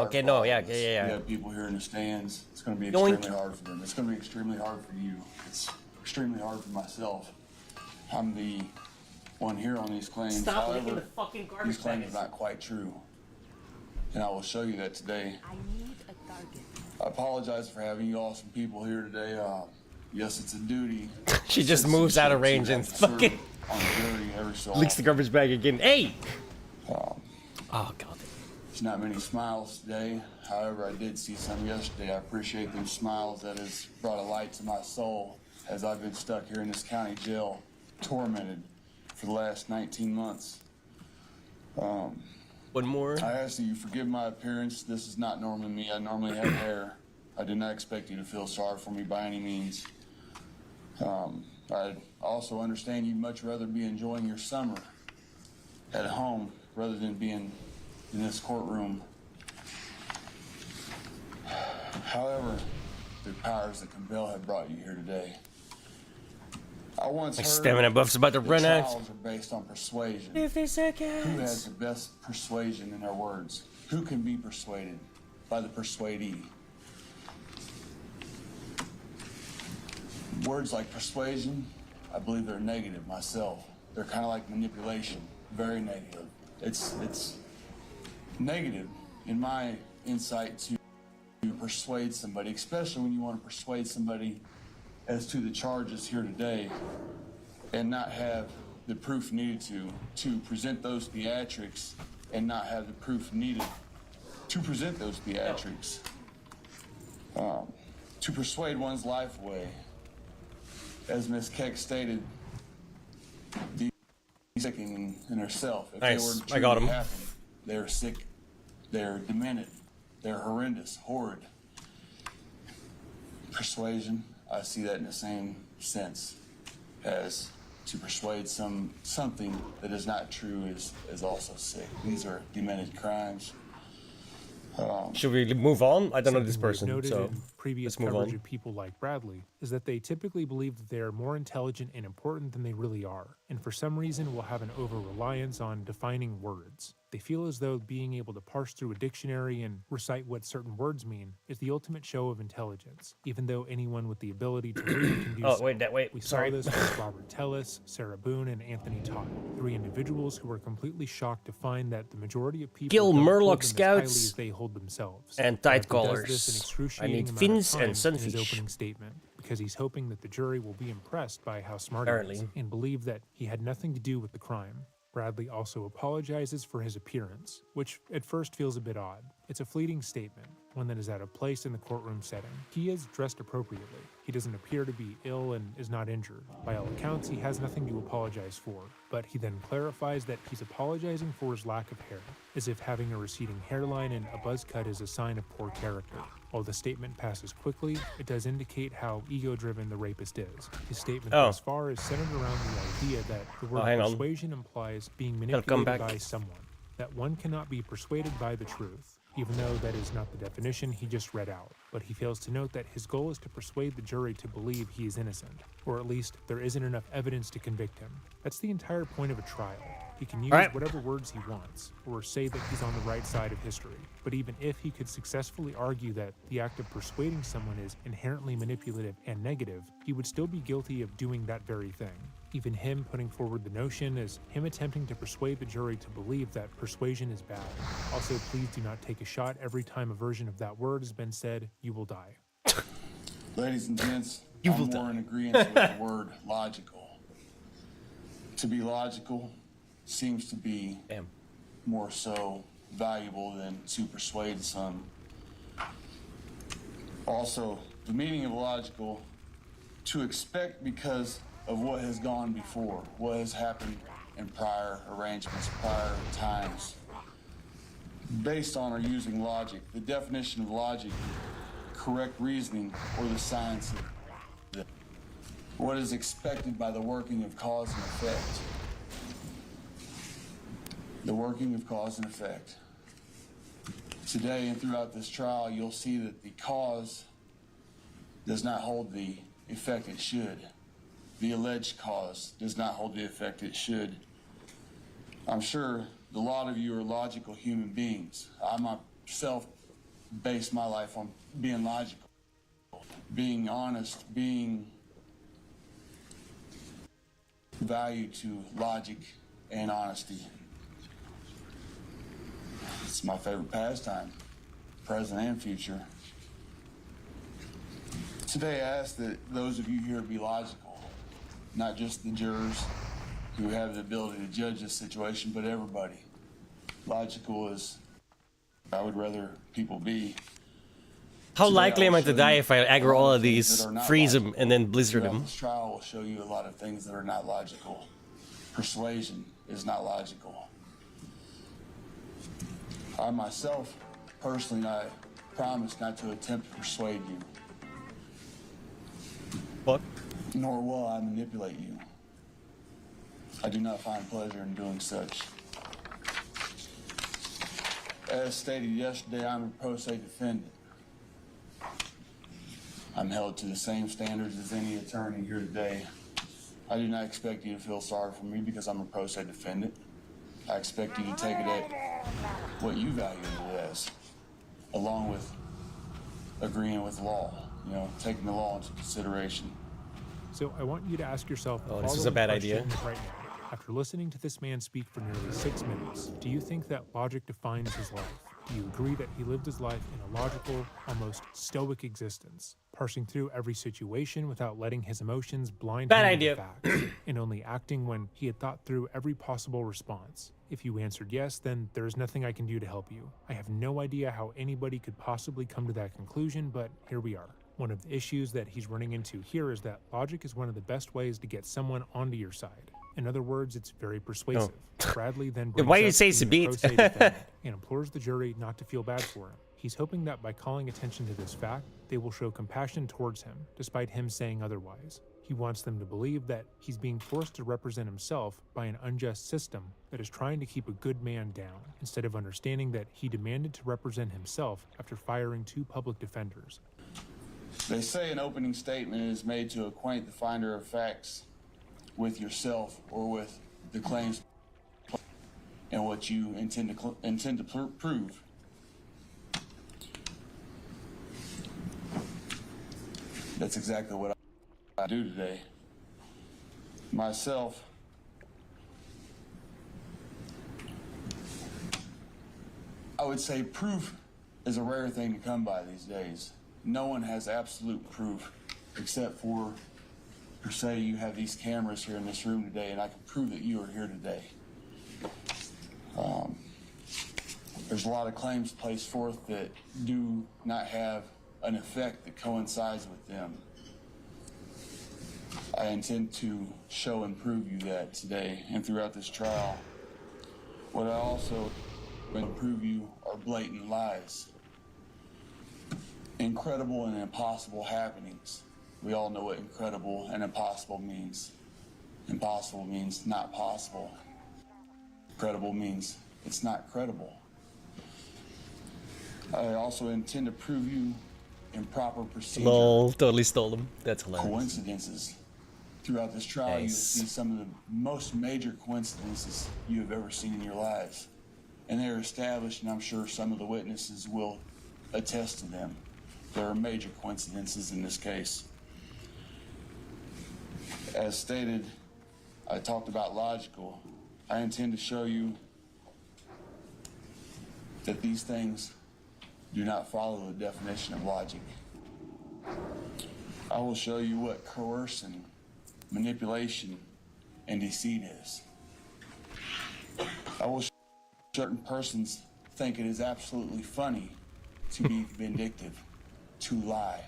Okay, no, yeah. You have people here in the stands. It's going to be extremely hard for them. It's going to be extremely hard for you. It's extremely hard for myself. I'm the one here on these claims. Stop However, licking the fucking garbage these claims bags. are not quite true. And I will show you that today. I need a target. I apologize for having you awesome people here today. Yes, it's a duty. She just moves out of range and fucking on the jury every so licks the garbage bag again. Hey! often. Oh god. There's not many smiles today. However, I did see some yesterday. I appreciate them smiles. That has brought a light to my soul as I've been stuck here in this county jail, tormented for the last 19 months. One more. I ask that you forgive my appearance. This is not normally me. I normally have hair. I did not expect you to feel sorry for me by any means. I also understand you'd much rather be enjoying your summer at home rather than being in this courtroom. However, the powers that compel have brought you here today. I once heard stamina buff's about to run out. trials are based on persuasion. 50 seconds. Who has the best persuasion in their words? Who can be persuaded by the persuadee? Words like persuasion, I believe they're negative myself. They're kind of like manipulation, very negative. It's negative in my insight to persuade somebody, especially when you want to persuade somebody as to the charges here today and not have the proof needed to present those theatrics and not have the proof needed to present those theatrics. To persuade one's life away. As Ms. Keck stated, the sick in herself. If Nice. they were I got him. happen, they're sick, they're demented, they're horrendous, horrid. Persuasion, I see that in the same sense as to persuade something that is not true is also sick. These are demented crimes. Should we move on? I don't know this Something we've person, noted so in previous let's move coverage on. of people like Bradley is that they typically believe that they are more intelligent and important than they really are, and for some reason will have an over-reliance on defining words. They feel as though being able to parse through a dictionary and recite what certain words mean is the ultimate show of intelligence, even though anyone with the ability to read can do Oh, so. wait, We sorry. saw this with Robert Tellis, Sarah Boone, and Anthony Todd, 3 individuals who were completely shocked to find that the majority of people Kill don't hold Murloc them as highly scouts as they hold themselves. and Bradley tight does this an collars. I excruciating need amount of fins and times in his sunfish. opening statement because he's hoping that the jury will be impressed by how smart Apparently. he is and believe that he had nothing to do with the crime. Bradley also apologizes for his appearance, which at first feels a bit odd. It's a fleeting statement, one that is out of place in the courtroom setting. He is dressed appropriately. He doesn't appear to be ill and is not injured. By all accounts, he has nothing to apologize for, but he then clarifies that he's apologizing for his lack of hair, as if having a receding hairline and a buzz cut is a sign of poor character. While the statement passes quickly, it does indicate how ego-driven the rapist is. His statement thus far is centered around the idea that the word hang on. persuasion implies being Gotta come manipulated back. by someone, that one cannot be persuaded by the truth, even though that is not the definition he just read out. But he fails to note that his goal is to persuade the jury to believe he is innocent, or at least there isn't enough evidence to convict him. That's the entire point of a trial. He can use whatever words he wants, or say that he's on the right side of history. But even if he could successfully argue that the act of persuading someone is inherently manipulative and negative, he would still be guilty of doing that very thing. Even him putting forward the notion is him attempting to persuade the jury to believe that persuasion is bad. Also, please do not take a shot every time a version of that word has been said. You will die. Ladies and gents, I'm more in agreement with the word logical. To be logical seems to be more so valuable than to persuade some. Also, the meaning of logical, to expect because of what has gone before, what has happened in prior arrangements, prior times. based on or using logic. The definition of logic, correct reasoning, or the science of it. What is expected by the working of cause and effect. The working of cause and effect. Today and throughout this trial, you'll see that the cause does not hold the effect it should. The alleged cause does not hold the effect it should. I'm sure a lot of you are logical human beings. I myself base my life on being logical, being honest, being value to logic and honesty. It's my favorite pastime, present and future. Today I ask that those of you here be logical, not just the jurors who have the ability to judge this situation, but everybody. Logical as I would rather people be. How likely am I to die if I aggro all of these, freeze them, and then blizzard them? This trial will show you a lot of things that are not logical. Persuasion is not logical. I myself, personally, I promise not to attempt to persuade you. What? Nor will I manipulate you. I do not find pleasure in doing such. As stated yesterday, I'm a pro se defendant. I'm held to the same standards as any attorney here today. I do not expect you to feel sorry for me because I'm a pro se defendant. I expect you to take it at what you value it as, along with agreeing with law, you know, taking the law into consideration. So I want you to ask yourself the this is a bad idea. right now. After listening to this man speak for nearly 6 minutes, do you think that logic defines his life? Do you agree that he lived his life in a logical, almost stoic existence, parsing through every situation without letting his emotions blind him to the facts, and only acting when he had thought through every possible response? If you answered yes, then there is nothing I can do to help you. I have no idea how anybody could possibly come to that conclusion, but here we are. One of the issues that he's running into here is that logic is one of the best ways to get someone onto your side. In other words, it's very persuasive. Bradley then brings Why do you up say it's a being beat? pro se defendant and implores the jury not to feel bad for him. He's hoping that by calling attention to this fact, they will show compassion towards him, despite him saying otherwise. He wants them to believe that he's being forced to represent himself by an unjust system that is trying to keep a good man down, instead of understanding that he demanded to represent himself after firing 2 public defenders. They say an opening statement is made to acquaint the finder of facts with yourself or with the claims and what you intend to prove. That's exactly what I do today. Myself, I would say proof is a rare thing to come by these days. No one has absolute proof except for, per se, you have these cameras here in this room today, and I can prove that you are here today. There's a lot of claims placed forth that do not have an effect that coincides with them. I intend to show and prove you that today and throughout this trial. What I also will prove you are blatant lies. Incredible and impossible happenings. We all know what incredible and impossible means. Impossible means not possible. Credible means it's not credible. I also intend to prove you improper procedure. Lol, totally stole them. That's hilarious. Coincidences. Throughout this trial, you'll see some of the most major coincidences you have ever seen in your lives. And they're established, and I'm sure some of the witnesses will attest to them. There are major coincidences in this case. As stated, I talked about logical. I intend to show you that these things do not follow the definition of logic. I will show you what coercion, manipulation, and deceit is. I will show certain persons think it is absolutely funny to be vindictive, to lie,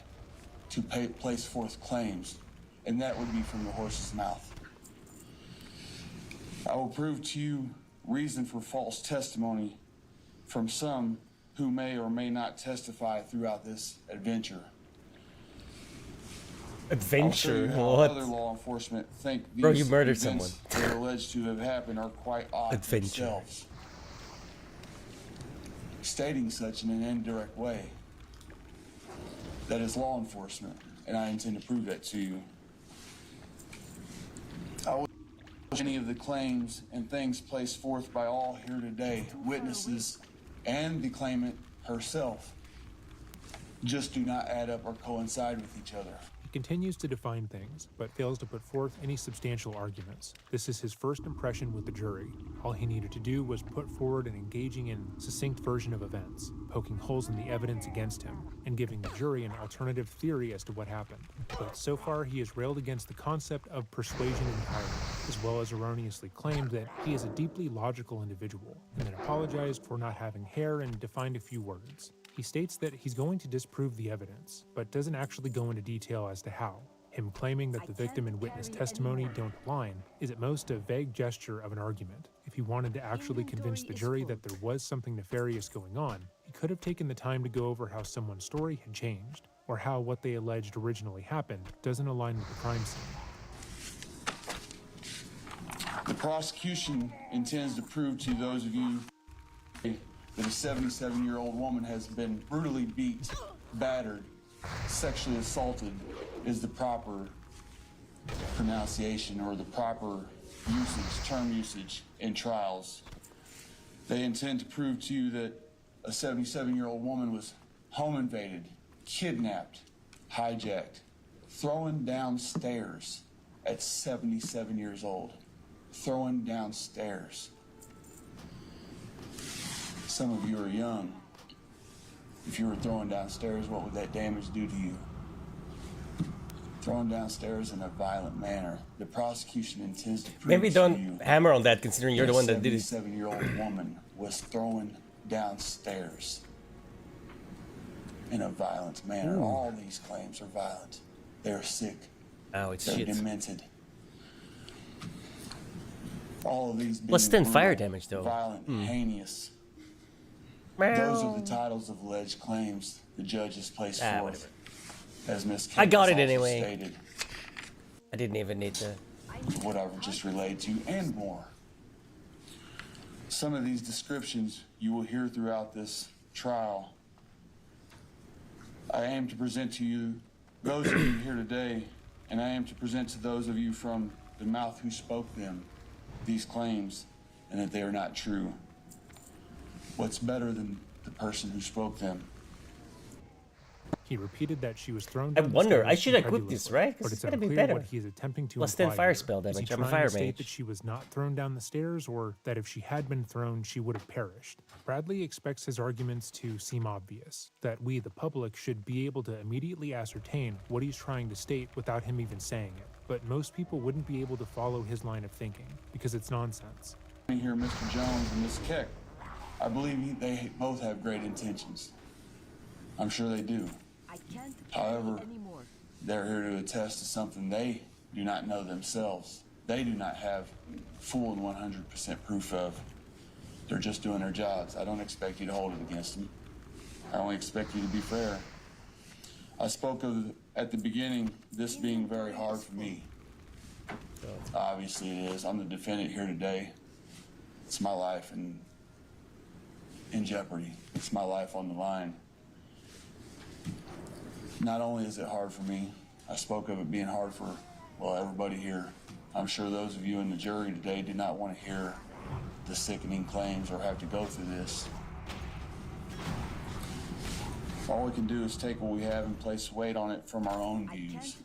to place forth claims, and that would be from the horse's mouth. I will prove to you reason for false testimony from some who may or may not testify throughout this adventure. I'll show you how What? other law enforcement think these Bro, you murdered events someone. that are alleged to have happened are quite odd themselves. Stating such in an indirect way. That is law enforcement, and I intend to prove that to you. I will any of the claims and things placed forth by all here today, witnesses and the claimant herself, just do not add up or coincide with each other. He continues to define things, but fails to put forth any substantial arguments. This is his first impression with the jury. All he needed to do was put forward an engaging and succinct version of events, poking holes in the evidence against him, and giving the jury an alternative theory as to what happened. But so far, he has railed against the concept of persuasion entirely, as well as erroneously claimed that he is a deeply logical individual, and then apologized for not having hair and defined a few words. He states that he's going to disprove the evidence, but doesn't actually go into detail as to how. Him claiming that the victim and witness testimony don't align is at most a vague gesture of an argument. If he wanted to actually convince the jury that there was something nefarious going on, he could have taken the time to go over how someone's story had changed, or how what they alleged originally happened doesn't align with the crime scene. The prosecution intends to prove to those of you that a 77-year-old woman has been brutally beat, battered, sexually assaulted is the proper pronunciation or the proper term usage in trials. They intend to prove to you that a 77-year-old woman was home invaded, kidnapped, hijacked, thrown downstairs at 77 years old. Thrown downstairs. Some of you are young. If you were thrown downstairs, what would that damage do to you? Thrown downstairs in a violent manner. The prosecution intends to prove Maybe to don't you hammer on that, considering you're the one that did it. A 77-year-old woman was thrown downstairs in a violent manner. Ooh. All these claims are violent. They're sick. Oh, it's They're shit. demented. All of these Plus 10 fire damage, though. Violent, heinous. Those are the titles of alleged claims the judge has placed forth. As Ms. I got it also anyway. Stated, I didn't even need to. what I've just relayed to you and more. Some of these descriptions you will hear throughout this trial. I aim to present to you those of you here today, and I aim to present to those of you from the mouth who spoke them these claims, and that they are not true. What's better than the person who spoke them? He repeated that she was thrown I down the wonder, stairs I should equip this, incredulously, right? 'Cause but it's it's gotta be unclear better. what he is attempting to Plus 10 imply fire here. spell Is he damage. I'm a trying fire to state mage. that she was not thrown down the stairs, or that if she had been thrown, she would have perished? Bradley expects his arguments to seem obvious, that we, the public, should be able to immediately ascertain what he's trying to state without him even saying it. But most people wouldn't be able to follow his line of thinking, because it's nonsense. Here, Mr. Jones and Ms. Keck, I believe they both have great intentions. I'm sure they do. However, they're here to attest to something they do not know themselves. They do not have full and 100% proof of. They're just doing their jobs. I don't expect you to hold it against them. I only expect you to be fair. I spoke of, at the beginning, this being very hard for me. Obviously it is. I'm the defendant here today. It's my life in jeopardy. It's my life on the line. Not only is it hard for me, I spoke of it being hard for, well, everybody here. I'm sure those of you in the jury today did not want to hear the sickening claims or have to go through this. All we can do is take what we have and place weight on it from our own views.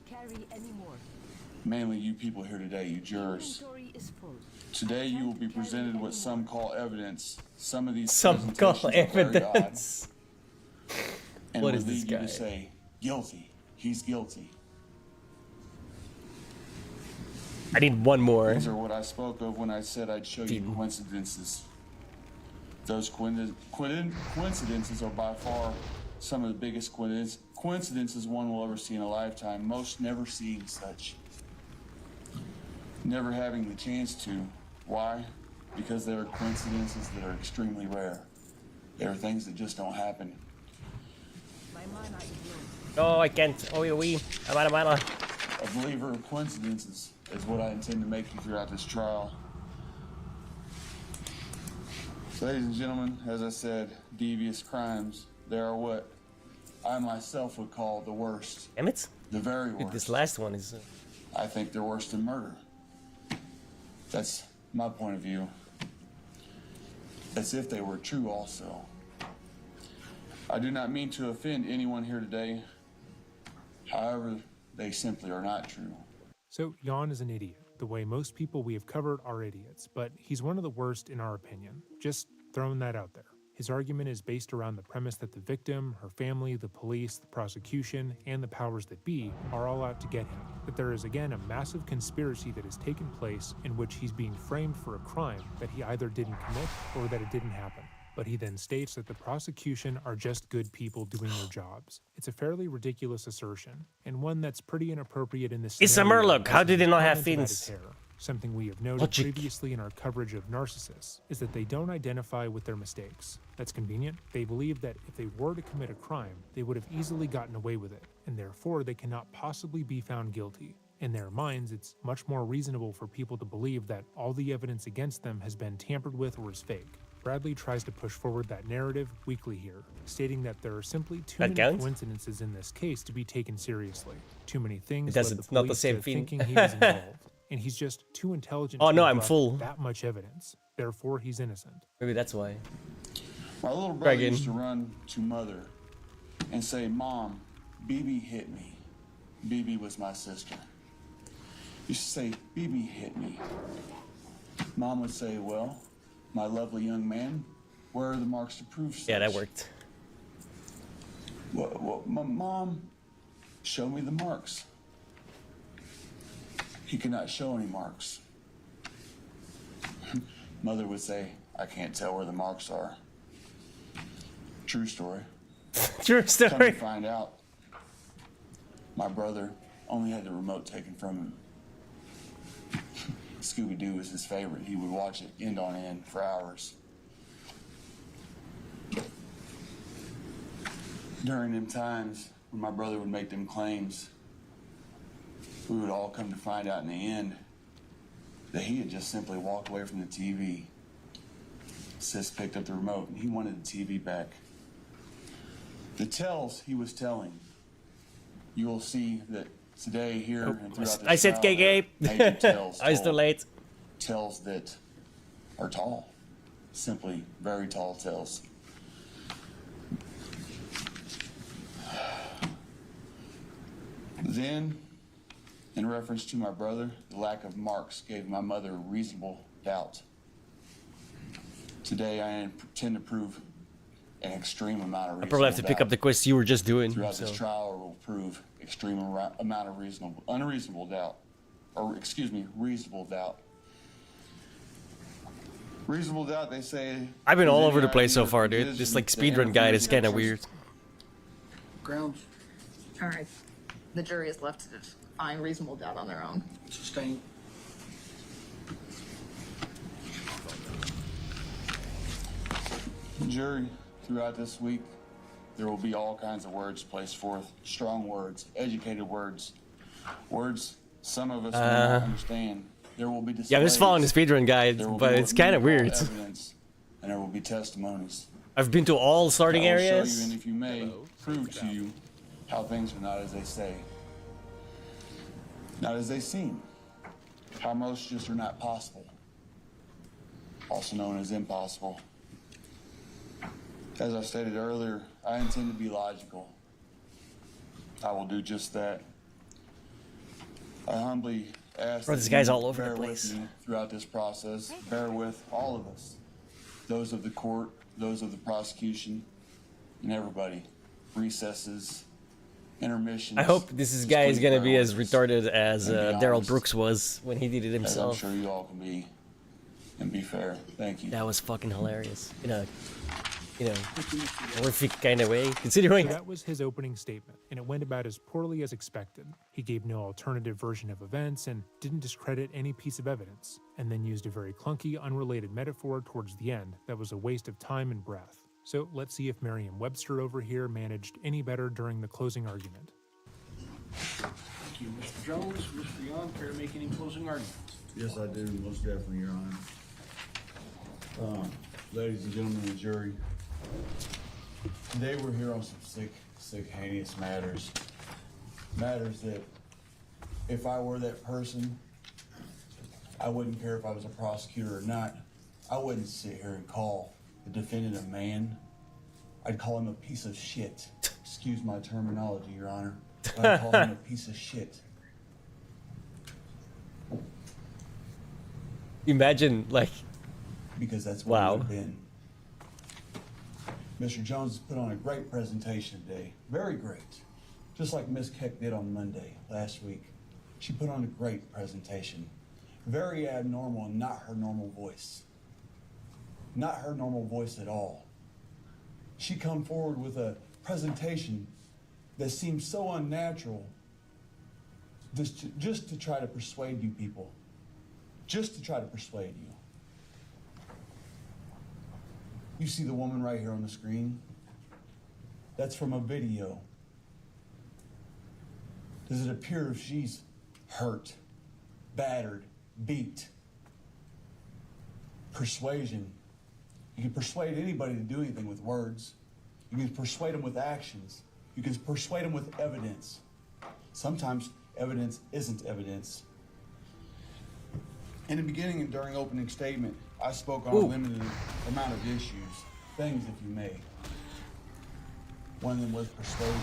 Mainly you people here today, you jurors. Today you will be presented what some call evidence. Some of these Some call presentations are very odd, evidence. and What will is this lead you guy? to say, guilty. He's guilty. I need one more. These are what I spoke of when I said I'd show you coincidences. Those coincidences are by far some of the biggest coincidences one will ever see in a lifetime. Most never seeing such. Never having the chance to. Why? Because there are coincidences that are extremely rare. There are things that just don't happen. Oh, I can't. Oh, oui. I'm out of mana. A believer of coincidences is what I intend to make you throughout this trial. Ladies and gentlemen, as I said, devious crimes, they are what I myself would call the worst. Damn it. The very worst. This last one is... I think they're worse than murder. That's my point of view. As if they were true also. I do not mean to offend anyone here today. However, they simply are not true. So, Jan is an idiot, the way most people we have covered are idiots, but he's one of the worst in our opinion. Just throwing that out there. His argument is based around the premise that the victim, her family, the police, the prosecution, and the powers that be are all out to get him. That there is again a massive conspiracy that has taken place in which he's being framed for a crime that he either didn't commit or that it didn't happen. But he then states that the prosecution are just good people doing their jobs. It's a fairly ridiculous assertion, and one that's pretty inappropriate in this It's a scenario. Murloc. How did it not have Commented about fins? his hair. Something we have noted previously in our coverage of narcissists is that they don't identify with their mistakes. That's convenient. They believe that if they were to commit a crime, they would have easily gotten away with it, and therefore they cannot possibly be found guilty. In their minds, it's much more reasonable for people to believe that all the evidence against them has been tampered with or is fake. Bradley tries to push forward that narrative weakly here, stating that there are simply too many coincidences in this case to be taken seriously. Too many things led the police to thinking he was involved, and he's just too intelligent to interrupt that much evidence. Therefore, he's innocent. Maybe that's why. My little brother used to run to mother and say, "Mom, BB hit me." BB was my sister. He used to say, "BB hit me." Mom would say, "Well, my lovely young man, where are the marks to prove such?" Yeah, that worked. Well, my mom, show me the marks. He could not show any marks. Mother would say, "I can't tell where the marks are." True story. True story. Come to find out, my brother only had the remote taken from him. Scooby-Doo was his favorite. He would watch it end on end for hours. During them times when my brother would make them claims, we would all come to find out in the end that he had just simply walked away from the TV. Sis picked up the remote and he wanted the TV back. The tales he was telling, you will see that today here and throughout this I said trial, major tales I was too late. Tales that are tall, simply very tall tales. Then, in reference to my brother, the lack of marks gave my mother reasonable doubt. Today, I intend to prove an extreme amount of reasonable doubt. I probably have to pick up the quest you were just doing. Throughout this trial, will prove extreme amount of unreasonable doubt, or excuse me, reasonable doubt. Reasonable doubt, they say. I've been all over the place so far, dude. This like speedrun guide is kind of weird. Grounds. All right. The jury is left to find reasonable doubt on their own. Sustained. Jury, throughout this week, there will be all kinds of words placed forth. Strong words, educated words, words some of us may not understand. There will be displays. Yeah, I'm just following the speedrun guide, but it's kind of weird. Evidence, and there will be testimonies. I've been to all starting I will show areas. you, and if you may, prove to you how things are not as they say, not as they seem, how most just are not possible, also known as impossible. As I stated earlier, I intend to be logical. I will do just that. I humbly ask Bro, this that guy's you all over the bear place. with me throughout this process. Bear with all of us, those of the court, those of the prosecution, and everybody. Recesses, intermissions. I hope this guy is gonna be as retarded as Daryl Brooks was when he did it himself. As I'm sure you all can be, and be fair. Thank you. That was fucking hilarious. You know, horrific kind of way, considering. So that was his opening statement, and it went about as poorly as expected. He gave no alternative version of events and didn't discredit any piece of evidence, and then used a very clunky, unrelated metaphor towards the end that was a waste of time and breath. So let's see if Merriam-Webster over here managed any better during the closing argument. Thank you, Mr. Jones. Mr. Young, care to make any closing arguments? Yes, I do, most definitely, Your Honor. Ladies and gentlemen of the jury, today we're here on some sick, heinous matters. Matters that, if I were that person, I wouldn't care if I was a prosecutor or not. I wouldn't sit here and call the defendant a man. I'd call him a piece of shit. Excuse my terminology, Your Honor. I'd call him a piece of shit. Imagine, like... Because that's what it would have been. Mr. Jones has put on a great presentation today. Very great. Just like Miss Keck did on Monday, last week. She put on a great presentation. Very abnormal and not her normal voice. Not her normal voice at all. She come forward with a presentation that seems so unnatural just to try to persuade you people. Just to try to persuade you. You see the woman right here on the screen? That's from a video. Does it appear if she's hurt, battered, beat? Persuasion. You can persuade anybody to do anything with words. You can persuade them with actions. You can persuade them with evidence. Sometimes evidence isn't evidence. In the beginning and during opening statement, I spoke on a limited amount of issues, things if you may. One of them was persuasion.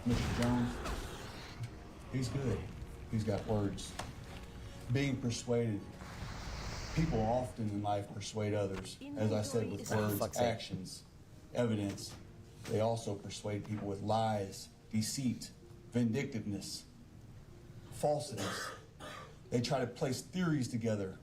Mr. Jones, he's good. He's got words. Being persuaded. People often in life persuade others, as I said, with words, actions, evidence. They also persuade people with lies, deceit, vindictiveness, falsities. They try to place theories together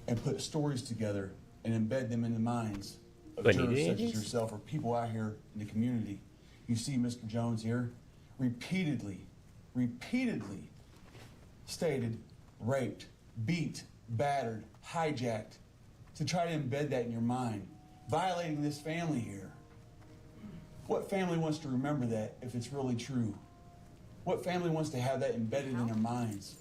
and put stories together and embed them in the minds of jurors such as yourself or people out here in the community. You see Mr. Jones here repeatedly stated, raped, beat, battered, hijacked, to try to embed that in your mind, violating this family here. What family wants to remember that if it's really true? What family wants to have that embedded in their minds?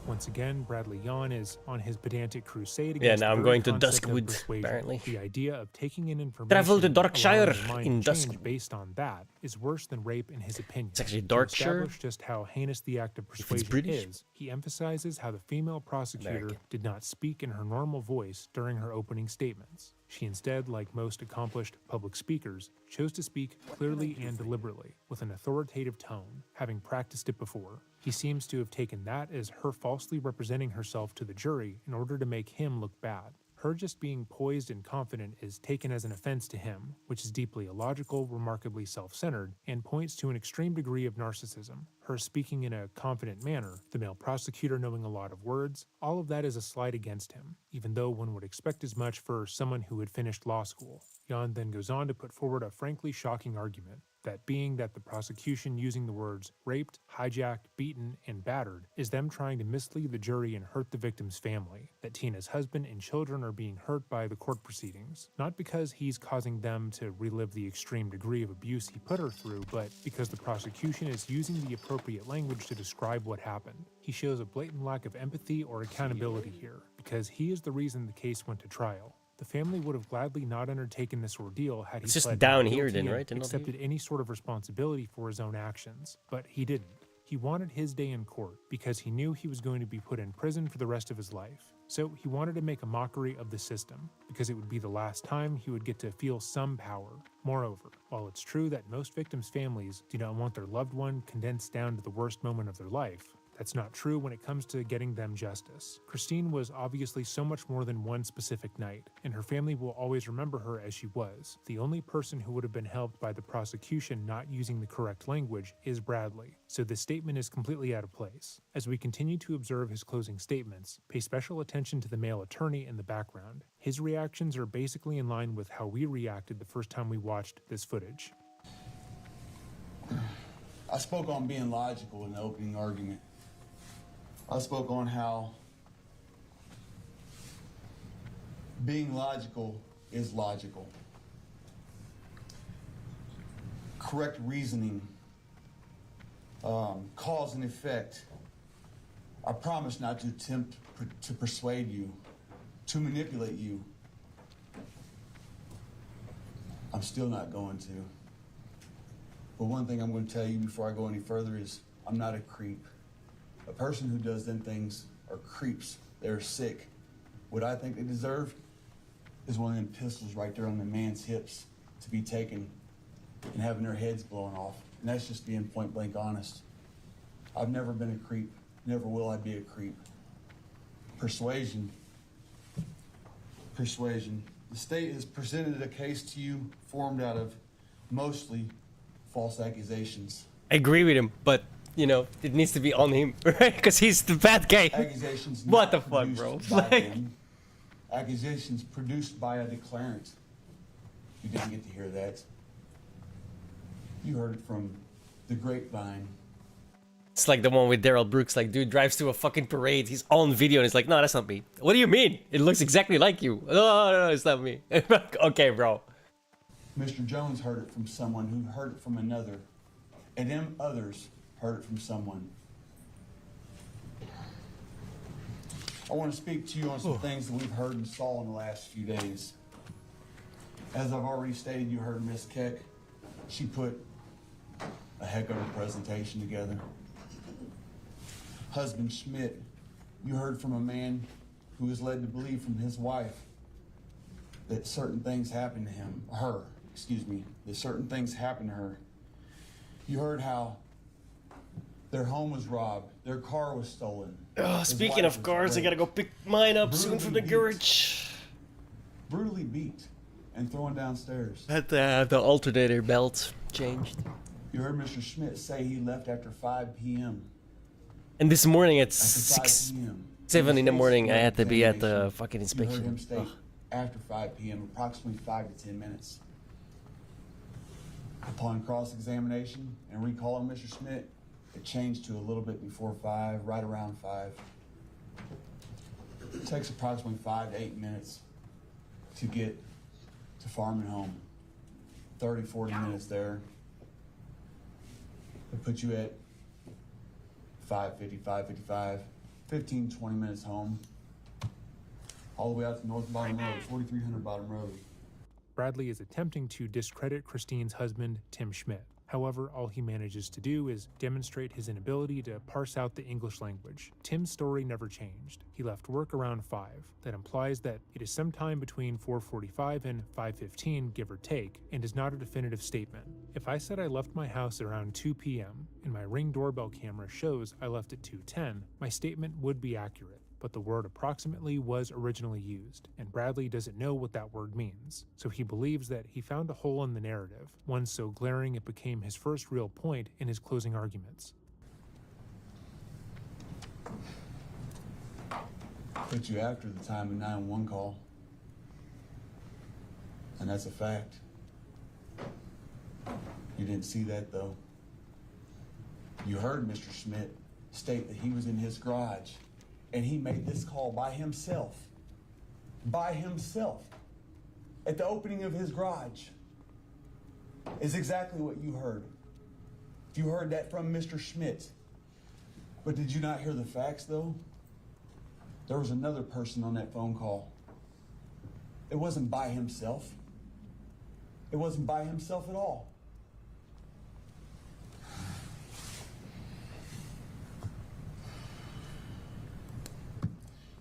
Once again, Bradley Yawn is on his pedantic crusade Yeah, against now the I'm very going to concept of Duskwood, persuasion. apparently. The idea of taking in information, Travel to Darkshire allowing your mind in to change Dusk. based on that is worse than rape in his opinion. It's actually To Darkshire. establish just how heinous the act of persuasion British. is, he emphasizes how the female prosecutor American. did not speak in her normal voice during her opening statements. She instead, like most accomplished public speakers, chose to speak clearly and deliberately, with an authoritative tone, having practiced it before. He seems to have taken that as her falsely representing herself to the jury in order to make him look bad. Her just being poised and confident is taken as an offense to him, which is deeply illogical, remarkably self-centered, and points to an extreme degree of narcissism. Her speaking in a confident manner, the male prosecutor knowing a lot of words, all of that is a slight against him, even though one would expect as much for someone who had finished law school. Jan then goes on to put forward a frankly shocking argument, that being that the prosecution using the words raped, hijacked, beaten, and battered is them trying to mislead the jury and hurt the victim's family, that Tina's husband and children are being hurt by the court proceedings, not because he's causing them to relive the extreme degree of abuse he put her through, but because the prosecution is using the appropriate language to describe what happened. He shows a blatant lack of empathy or accountability here, because he is the reason the case went to trial. The family would have gladly not undertaken this ordeal had he It's just pled down not here guilty then, and right? And not accepted any sort of responsibility for his own actions, but he didn't. He wanted his day in court because he knew he was going to be put in prison for the rest of his life. So he wanted to make a mockery of the system because it would be the last time he would get to feel some power. Moreover, while it's true that most victims' families do not want their loved one condensed down to the worst moment of their life, that's not true when it comes to getting them justice. Christine was obviously so much more than one specific night, and her family will always remember her as she was. The only person who would have been helped by the prosecution not using the correct language is Bradley, so this statement is completely out of place. As we continue to observe his closing statements, pay special attention to the male attorney in the background. His reactions are basically in line with how we reacted the first time we watched this footage. I spoke on being logical in the opening argument. I spoke on how being logical is logical. Correct reasoning, cause and effect. I promise not to attempt to persuade you, to manipulate you. I'm still not going to. But one thing I'm going to tell you before I go any further is I'm not a creep. A person who does them things are creeps. They're sick. What I think they deserve is one of them pistols right there on the man's hips to be taken and having their heads blown off. And that's just being point blank honest. I've never been a creep. Never will I be a creep. Persuasion. Persuasion. The state has presented a case to you formed out of mostly false accusations. I agree with him, but you know, it needs to be on him, right? Because he's the bad guy. Accusations. What the fuck, bro? Like, accusations produced by a declarant. You didn't get to hear that. You heard it from the grapevine. it's like the one with Daryl Brooks. Like, dude drives to a fucking parade. He's on video and he's like, no, that's not me. What do you mean? It looks exactly like you. No, it's not me. Okay, bro. Mr. Jones heard it from someone who heard it from another. And them others heard it from someone. I want to speak to you on some things that we've heard and saw in the last few days. As I've already stated, you heard Miss Keck. She put a heck of a presentation together. Husband Schmidt, you heard from a man who was led to believe from his wife that certain things happened to that certain things happened to her. You heard how their home was robbed, their car was stolen. Speaking of cars, I gotta go pick mine up soon from the garage. Brutally beat and thrown downstairs. Had to have the alternator belt changed. You heard Mr. Schmidt say he left after 5 p.m. And this morning at After 5 p.m. 7 in the morning, I had to be at the Examination. fucking You heard him inspection. state after 5 p.m., approximately 5 to 10 minutes. Upon cross-examination and recall on Mr. Schmidt, it changed to a little bit before 5, right around 5. It takes approximately 5 to 8 minutes to get to farm and home. 30, 40 minutes there. It puts you at 5:50, 5:55, 15, 20 minutes home. All the way out to North Bottom Road, 4300 Bottom Road. Bradley is attempting to discredit Christine's husband, Tim Schmidt. However, all he manages to do is demonstrate his inability to parse out the English language. Tim's story never changed. He left work around 5. That implies that it is sometime between 4:45 and 5:15, give or take, and is not a definitive statement. If I said I left my house around 2 p.m. and my Ring doorbell camera shows I left at 2:10, my statement would be accurate. But the word approximately was originally used, and Bradley doesn't know what that word means, so he believes that he found a hole in the narrative, one so glaring it became his first real point in his closing arguments. Put you after the time of 911 call. And that's a fact. You didn't see that though. You heard Mr. Schmidt state that he was in his garage and he made this call by himself. By himself. At the opening of his garage. Is exactly what you heard. You heard that from Mr. Schmidt. But did you not hear the facts though? There was another person on that phone call. It wasn't by himself. It wasn't by himself at all.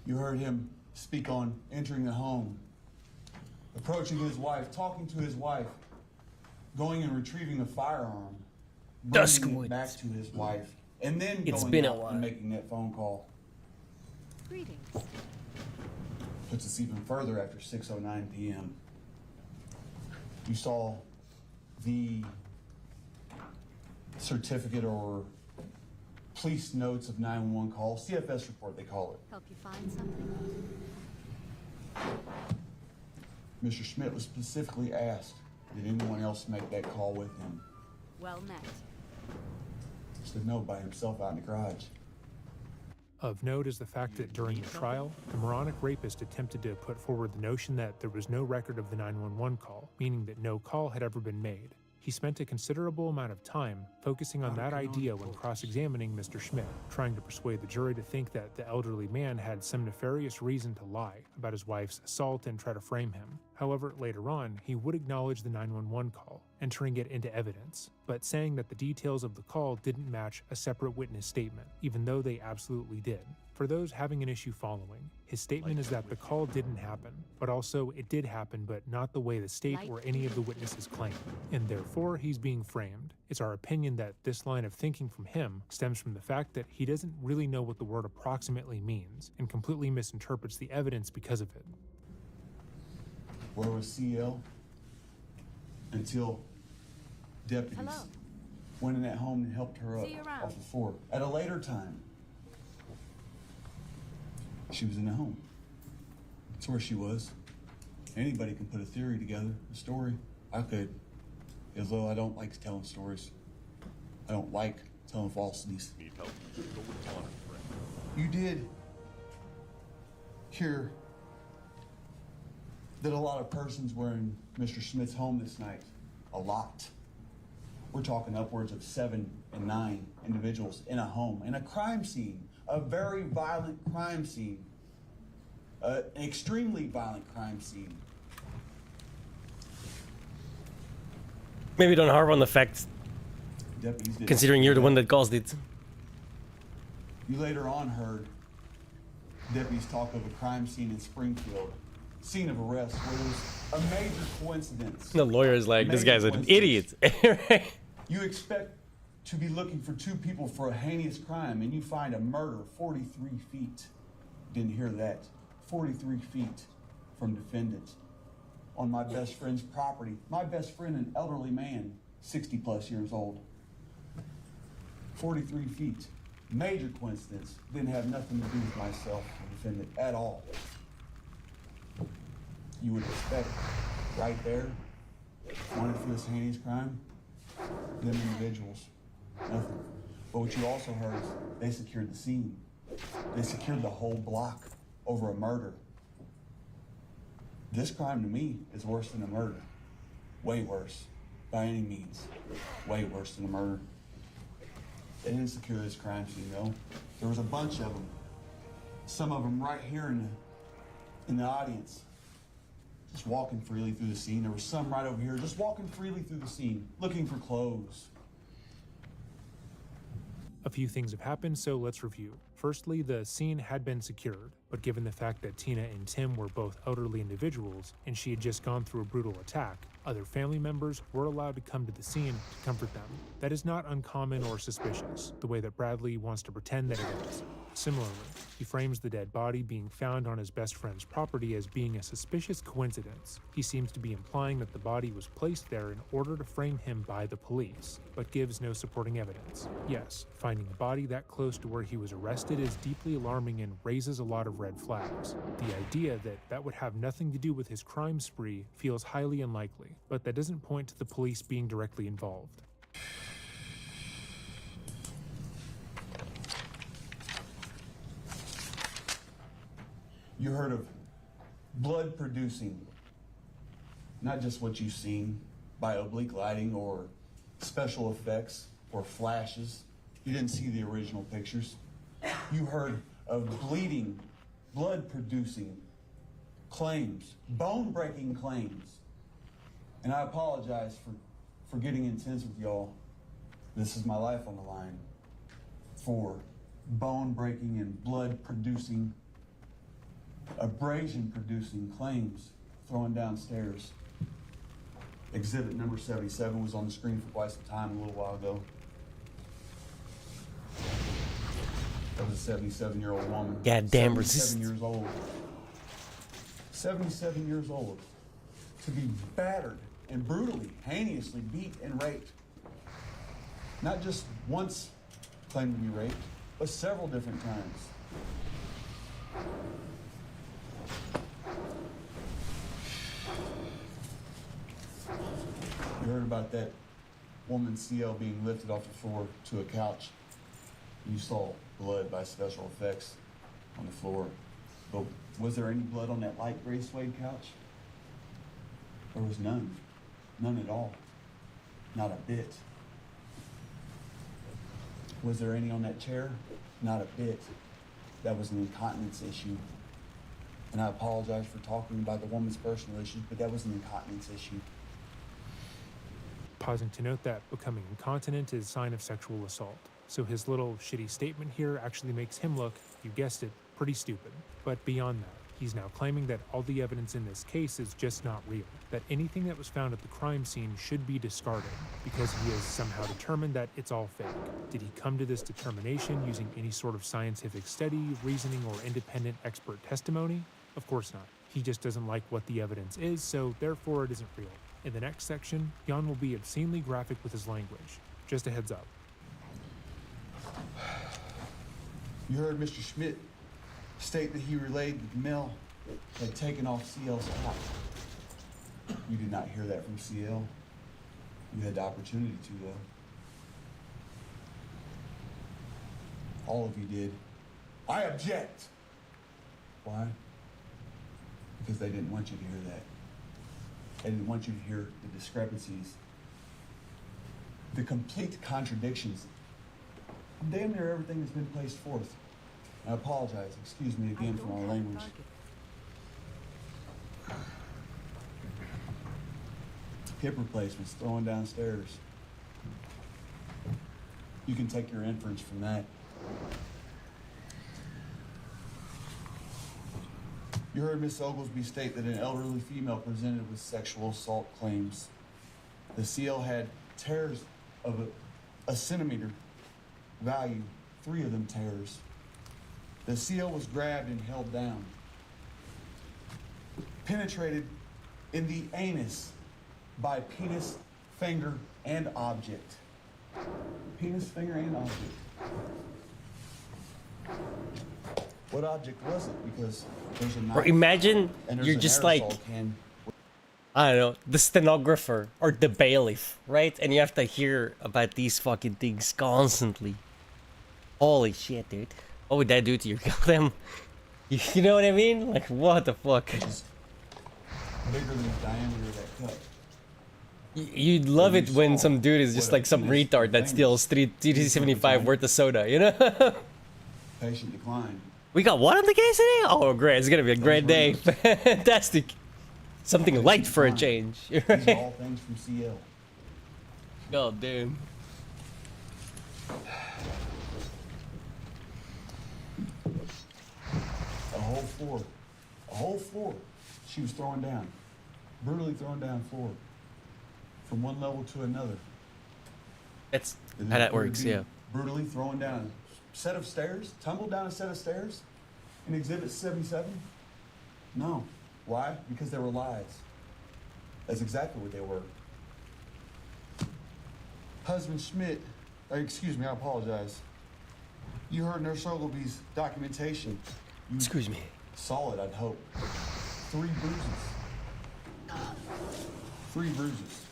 You heard him speak on entering the home, approaching his wife, talking to his wife, going and retrieving a firearm, bringing it back to his wife, and then going out and making that phone call. Greetings. Puts us even further after 6:09 p.m. You saw the certificate or police notes of 911 call, CFS report they call it. Help you find something? Mr. Schmidt was specifically asked, did anyone else make that call with him? Well met. He said no, by himself out in the garage. Of note is the fact that during the trial, the moronic rapist attempted to put forward the notion that there was no record of the 911 call, meaning that no call had ever been made. He spent a considerable amount of time focusing on that idea when cross-examining Mr. Schmidt, trying to persuade the jury to think that the elderly man had some nefarious reason to lie about his wife's assault and try to frame him. However, later on, he would acknowledge the 911 call, entering it into evidence, but saying that the details of the call didn't match a separate witness statement, even though they absolutely did. For those having an issue following, his statement is that the call didn't happen, but also it did happen, but not the way the state or any of the witnesses claim, and therefore he's being framed. It's our opinion that this line of thinking from him stems from the fact that he doesn't really know what the word approximately means, and completely misinterprets the evidence because of it. Where was CL? Until deputies went in that home and helped her up off the floor. At a later time, she was in the home. That's where she was. Anybody can put a theory together, a story. I could, although I don't like telling stories. I don't like telling falsities. You did hear that a lot of persons were in Mr. Smith's home this night. A lot. We're talking upwards of 7 and 9 individuals in a home, in a crime scene, a very violent crime scene, an extremely violent crime scene. Maybe don't harp on the fact, considering you're the one that caused it. You later on heard deputies talk of a crime scene in Springfield, scene of arrest, where there was a major coincidence. The lawyer is like, this guy's an idiot. You expect to be looking for 2 people for a heinous crime, and you find a murder 43 feet. Didn't hear that. 43 feet from defendant on my best friend's property. My best friend, an elderly man, 60 plus years old. 43 feet. Major coincidence. Didn't have nothing to do with myself, the defendant, at all. You would expect right there, wanted for this heinous crime, them individuals, nothing. But what you also heard is they secured the scene. They secured the whole block over a murder. This crime to me is worse than a murder. Way worse, by any means. Way worse than a murder. They didn't secure this crime scene though. There was a bunch of them. Some of them right here in the audience. Just walking freely through the scene. There was some right over here, just walking freely through the scene, looking for clothes. A few things have happened, so let's review. Firstly, the scene had been secured, but given the fact that Tina and Tim were both elderly individuals and she had just gone through a brutal attack, other family members were allowed to come to the scene to comfort them. That is not uncommon or suspicious, the way that Bradley wants to pretend that it is. Similarly, he frames the dead body being found on his best friend's property as being a suspicious coincidence. He seems to be implying that the body was placed there in order to frame him by the police, but gives no supporting evidence. Yes, finding a body that close to where he was arrested is deeply alarming and raises a lot of red flags. The idea that that would have nothing to do with his crime spree feels highly unlikely, but that doesn't point to the police being directly involved. You heard of blood producing, not just what you've seen by oblique lighting or special effects or flashes. You didn't see the original pictures. You heard of bleeding, blood producing claims, bone-breaking claims. And I apologize for getting intense with y'all. This is my life on the line. For bone-breaking and blood-producing, abrasion-producing claims thrown downstairs. Exhibit number 77 was on the screen for quite some time a little while ago. That was a 77-year-old woman. Goddamn 77 years old. 77 years old. To be battered and brutally, heinously beat and raped. Not just once claimed to be raped, but several different times. You heard about that woman CL being lifted off the floor to a couch. You saw blood by special effects on the floor. But was there any blood on that light gray suede couch? There was none. None at all. Not a bit. Was there any on that chair? Not a bit. That was an incontinence issue. And I apologize for talking about the woman's personal issues, but that was an incontinence issue. Pausing to note that becoming incontinent is a sign of sexual assault. So his little shitty statement here actually makes him look, you guessed it, pretty stupid. But beyond that, he's now claiming that all the evidence in this case is just not real, that anything that was found at the crime scene should be discarded because he has somehow determined that it's all fake. Did he come to this determination using any sort of scientific study, reasoning, or independent expert testimony? Of course not. He just doesn't like what the evidence is, so therefore it isn't real. In the next section, Jan will be obscenely graphic with his language. Just a heads up. You heard Mr. Schmidt state that he relayed that the male had taken off CL's top. You did not hear that from CL. You had the opportunity to, though. All of you did. I object! Why? Because they didn't want you to hear that. They didn't want you to hear the discrepancies, the complete contradictions. Damn near everything that's been placed forth. I apologize. Excuse me again for my language. Hip replacements, throwing downstairs. You can take your inference from that. You heard Miss Oglesby state that an elderly female presented with sexual assault claims. The CL had tears of a centimeter value, 3 of them tears. The CL was grabbed and held down. Penetrated in the anus by penis, finger, and object. Penis, finger, and object. What object was it? Because there's a knife. Or imagine and you're an just aerosol like, can. I don't know, the stenographer or the bailiff, right? And you have to hear about these fucking things constantly. Holy shit, dude. What would that do to your goddamn... You know what I mean? Like, what the fuck? Bigger than the diameter of that cut. You'd love it when some dude is just like some retard that steals 375 worth of soda, you know? Patient decline. We got what on the case today? Oh, great. It's gonna be a great day. Fantastic. Something light for a change. These are all things from CL. God damn. A whole floor. She was throwing down. Brutally throwing down floor. From one level to another. That's how that works, yeah. Brutally throwing down a set of stairs, tumbled down a set of stairs in Exhibit 77? No. Why? Because they were lies. That's exactly what they were. Husband Schmidt, excuse me, I apologize. You heard Nurse Ogilvy's documentation. You excuse me. Saw it, I'd hope. 3 bruises. 3 bruises.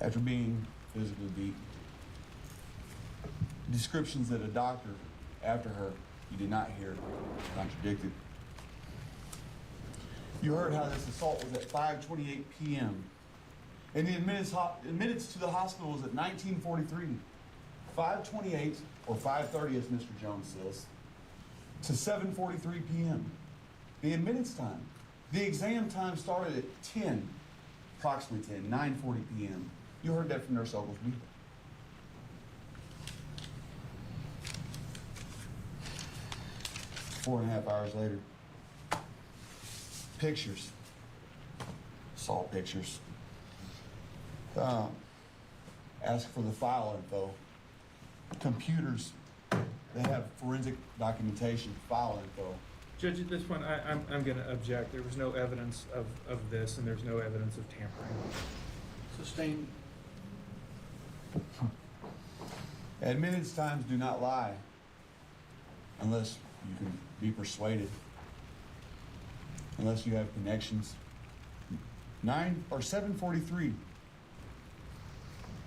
After being physically beat. Descriptions that a doctor, after her, you did not hear, contradicted. You heard how this assault was at 5:28 p.m. And the admittance to the hospital was at 19:43. 5:28, or 5:30 as Mr. Jones says, to 7:43 p.m. The admittance time. The exam time started at 10, approximately 10, 9:40 p.m. You heard that from Nurse Oglesby. Four and a half hours later. Pictures. Saw pictures. Ask for the file info. Computers. They have forensic documentation, file info. Judge, at this point, I'm going to object. There was no evidence of this, and there's no evidence of tampering. Sustained. Admittance times do not lie, unless you can be persuaded, unless you have connections. 7:43.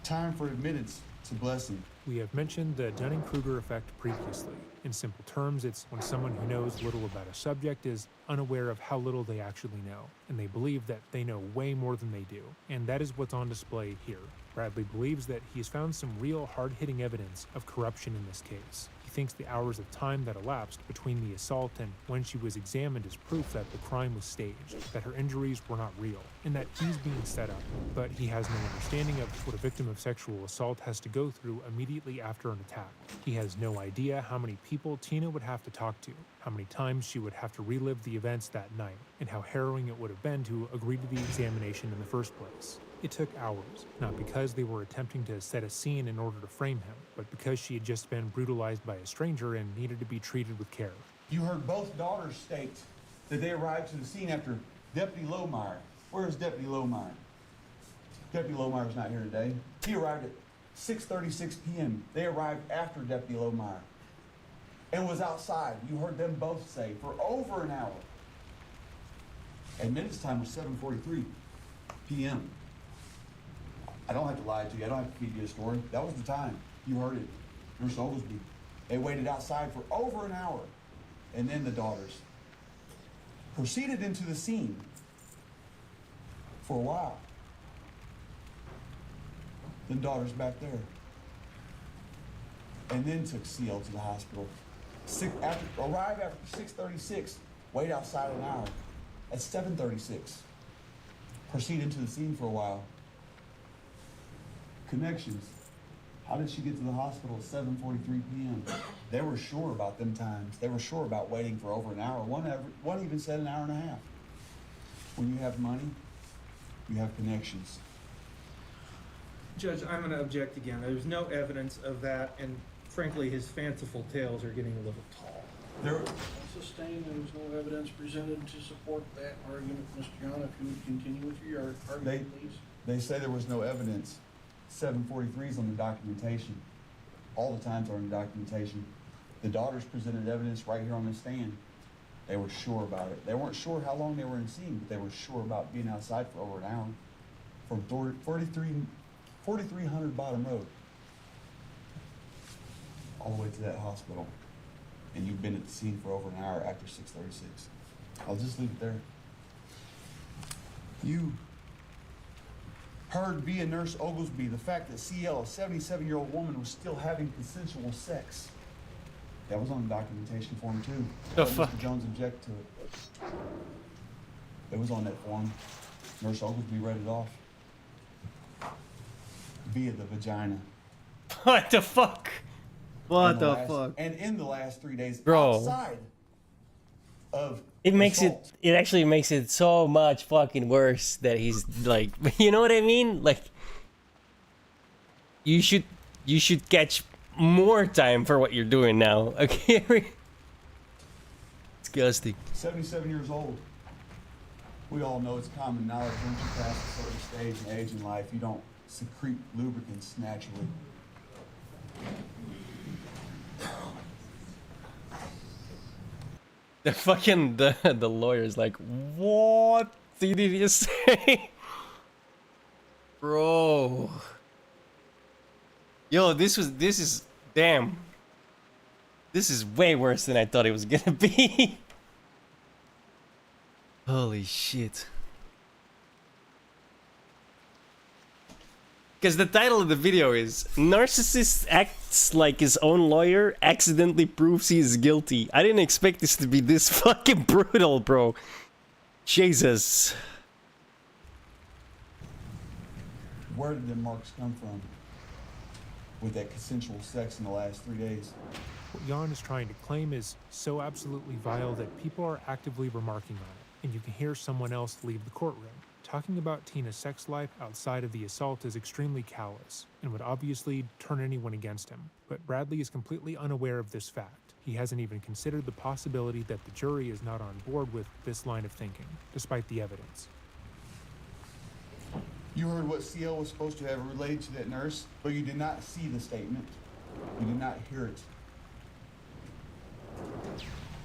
Time for admittance to Blessing. We have mentioned the Dunning-Kruger effect previously. In simple terms, it's when someone who knows little about a subject is unaware of how little they actually know, and they believe that they know way more than they do. And that is what's on display here. Bradley believes that he has found some real hard-hitting evidence of corruption in this case. He thinks the hours of time that elapsed between the assault and when she was examined is proof that the crime was staged, that her injuries were not real, and that he's being set up. But he has no understanding of what a victim of sexual assault has to go through immediately after an attack. He has no idea how many people Tina would have to talk to, how many times she would have to relive the events that night, and how harrowing it would have been to agree to the examination in the first place. It took hours, not because they were attempting to set a scene in order to frame him, but because she had just been brutalized by a stranger and needed to be treated with care. You heard both daughters state that they arrived to the scene after Deputy Lohmeyer. Where is Deputy Lohmeyer? Deputy Lohmeyer's not here today. He arrived at 6:36 p.m. They arrived after Deputy Lohmeyer and was outside. You heard them both say for over an hour. And minutes time was 7:43 p.m. I don't have to lie to you. I don't have to feed you a story. That was the time. You heard it. Nurse Oglesby. They waited outside for over an hour. And then the daughters proceeded into the scene for a while. Then daughters back there. And then took CL to the hospital. Arrived after 6:36. Wait outside an hour. At 7:36. Proceed into the scene for a while. Connections. How did she get to the hospital at 7:43 p.m.? They were sure about them times. They were sure about waiting for over an hour. One even said an hour and a half. When you have money, you have connections. Judge, I'm going to object again. There's no evidence of that, and frankly, his fanciful tales are getting a little tall. Sustained, there was no evidence presented to support that argument, Mr. Young. If you would continue with your argument, please. They say there was no evidence. 743 is on the documentation. All the times are in the documentation. The daughters presented evidence right here on the stand. They were sure about it. They weren't sure how long they were in the scene, but they were sure about being outside for over an hour. From 4300 Bottom Road all the way to that hospital. And you've been at the scene for over an hour after 6:36. I'll just leave it there. You heard via Nurse Oglesby the fact that CL, a 77-year-old woman, was still having consensual sex. That was on the documentation form too. The fuck? Mr. Jones object to it. It was on that form. Nurse Oglesby read it off. Via the vagina. What the fuck? What the fuck? And in the last 3 days, Bro. outside of It makes assault. it actually makes it so much fucking worse that he's like, you know what I mean? Like, you should catch more time for what you're doing now. Okay. Disgusting. 77 years old. We all know it's common knowledge once you pass a certain stage and age in life, you don't secrete lubricants naturally. The fucking the lawyer's like, what did you say? Bro. Yo, this is damn. This is way worse than I thought it was gonna be. Holy shit. Because the title of the video is Narcissist Acts Like His Own Lawyer Accidentally Proves He Is Guilty. I didn't expect this to be this fucking brutal, bro. Jesus. Where did the marks come from with that consensual sex in the last 3 days? What Jan is trying to claim is so absolutely vile that people are actively remarking on it, and you can hear someone else leave the courtroom. Talking about Tina's sex life outside of the assault is extremely callous, and would obviously turn anyone against him. But Bradley is completely unaware of this fact. He hasn't even considered the possibility that the jury is not on board with this line of thinking, despite the evidence. You heard what CL was supposed to have relayed to that nurse, but you did not see the statement. You did not hear it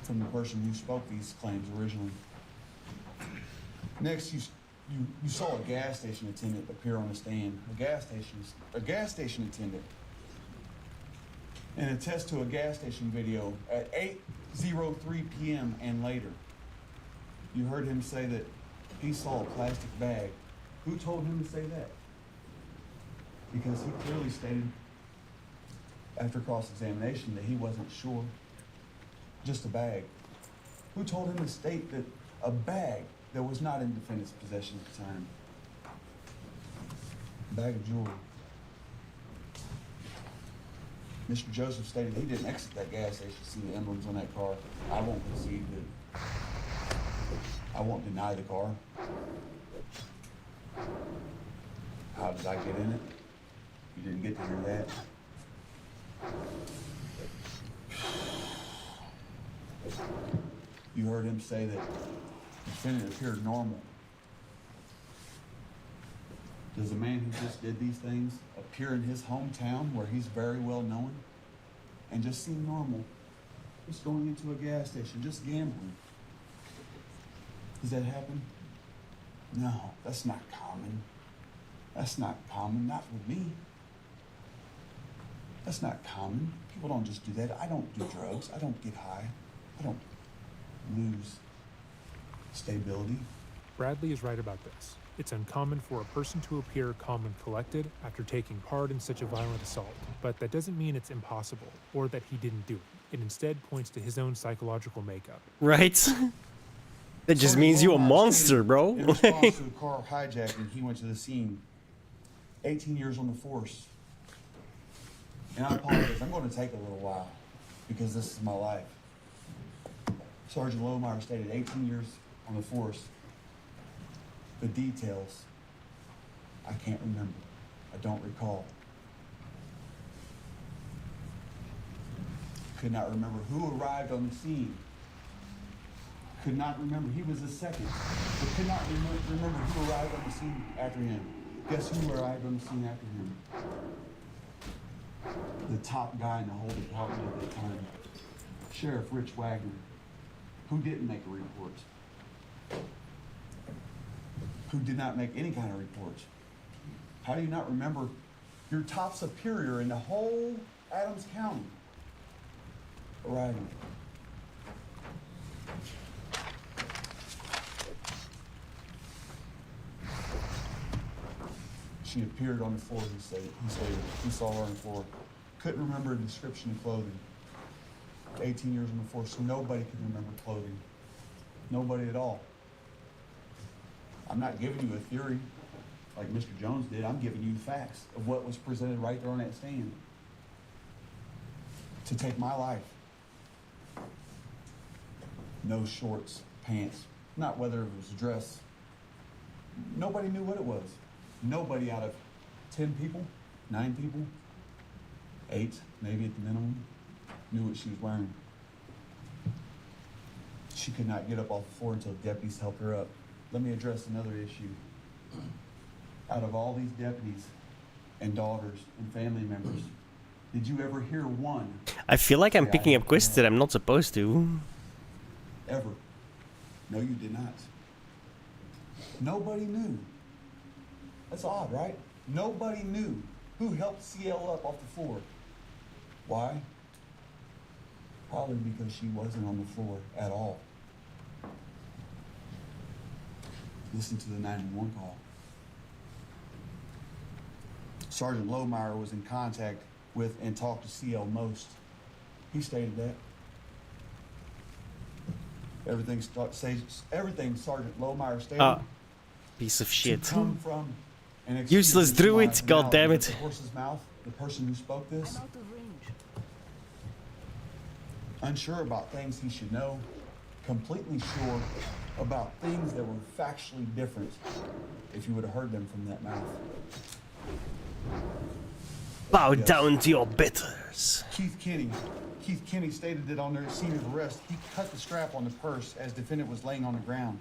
from the person who spoke these claims originally. Next, you saw a gas station attendant appear on the stand. A gas station attendant. and attest to a gas station video at 8:03 p.m. and later. You heard him say that he saw a plastic bag. Who told him to say that? Because he clearly stated after cross-examination that he wasn't sure. Just a bag. Who told him to state that a bag that was not in defendant's possession at the time? A bag of jewelry. Mr. Joseph stated he didn't exit that gas station to see the emblems on that car. I won't concede that. I won't deny the car. How did I get in it? You didn't get to hear that. You heard him say that the defendant appeared normal. Does a man who just did these things appear in his hometown where he's very well known and just seem normal? Just going into a gas station, just gambling. Does that happen? No, that's not common. That's not common, not with me. That's not common. People don't just do that. I don't do drugs. I don't get high. I don't lose stability. Bradley is right about this. It's uncommon for a person to appear calm and collected after taking part in such a violent assault, but that doesn't mean it's impossible or that he didn't do it. It instead points to his own psychological makeup. Right? That just means you're a monster, bro. In response to a car hijacking, he went to the scene. 18 years on the force. And I apologize, I'm going to take a little while because this is my life. Sergeant Lohmeyer stated 18 years on the force. The details, I can't remember. I don't recall. Could not remember who arrived on the scene. Could not remember. He was the second. But could not remember who arrived on the scene after him. Guess who arrived on the scene after him? The top guy in the whole department at that time. Sheriff Rich Wagner, who didn't make a report. Who did not make any kind of report. How do you not remember your top superior in the whole Adams County arriving? She appeared on the floor, he stated. He saw her on the floor. Couldn't remember a description of clothing. 18 years on the force, nobody could remember clothing. Nobody at all. I'm not giving you a theory like Mr. Jones did. I'm giving you the facts of what was presented right there on that stand. To take my life. No shorts, pants, not whether it was a dress. Nobody knew what it was. Nobody out of 10 people, 9 people, 8 maybe at the minimum, knew what she was wearing. She could not get up off the floor until deputies helped her up. Let me address another issue. Out of all these deputies and daughters and family members, did you ever hear one? I feel like I'm picking up quests that I'm not supposed to. Ever. No, you did not. Nobody knew. That's odd, right? Nobody knew who helped CL up off the floor. Why? Probably because she wasn't on the floor at all. Listen to the 911 call. Sergeant Lohmeyer was in contact with and talked to CL most. He stated that. Everything Sergeant Lohmeyer stated. Piece of shit. Come from an Useless druid, goddammit. The horse's mouth, the person who spoke this. I'm out of range. Unsure about things he should know, completely sure about things that were factually different if you would have heard them from that mouth. Bow down to your betters. Keith Kinney stated that on their scene of arrest, he cut the strap on the purse as defendant was laying on the ground.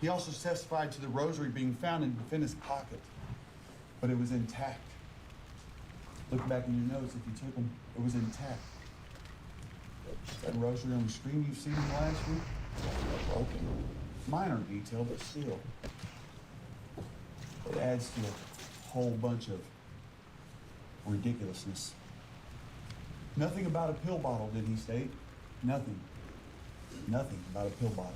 He also testified to the rosary being found in the defendant's pocket, but it was intact. Look back in your notes if you took them, it was intact. That rosary on the screen you've seen in the last week, broken. Minor detail, but still. It adds to a whole bunch of ridiculousness. Nothing about a pill bottle, did he state? Nothing. Nothing about a pill bottle.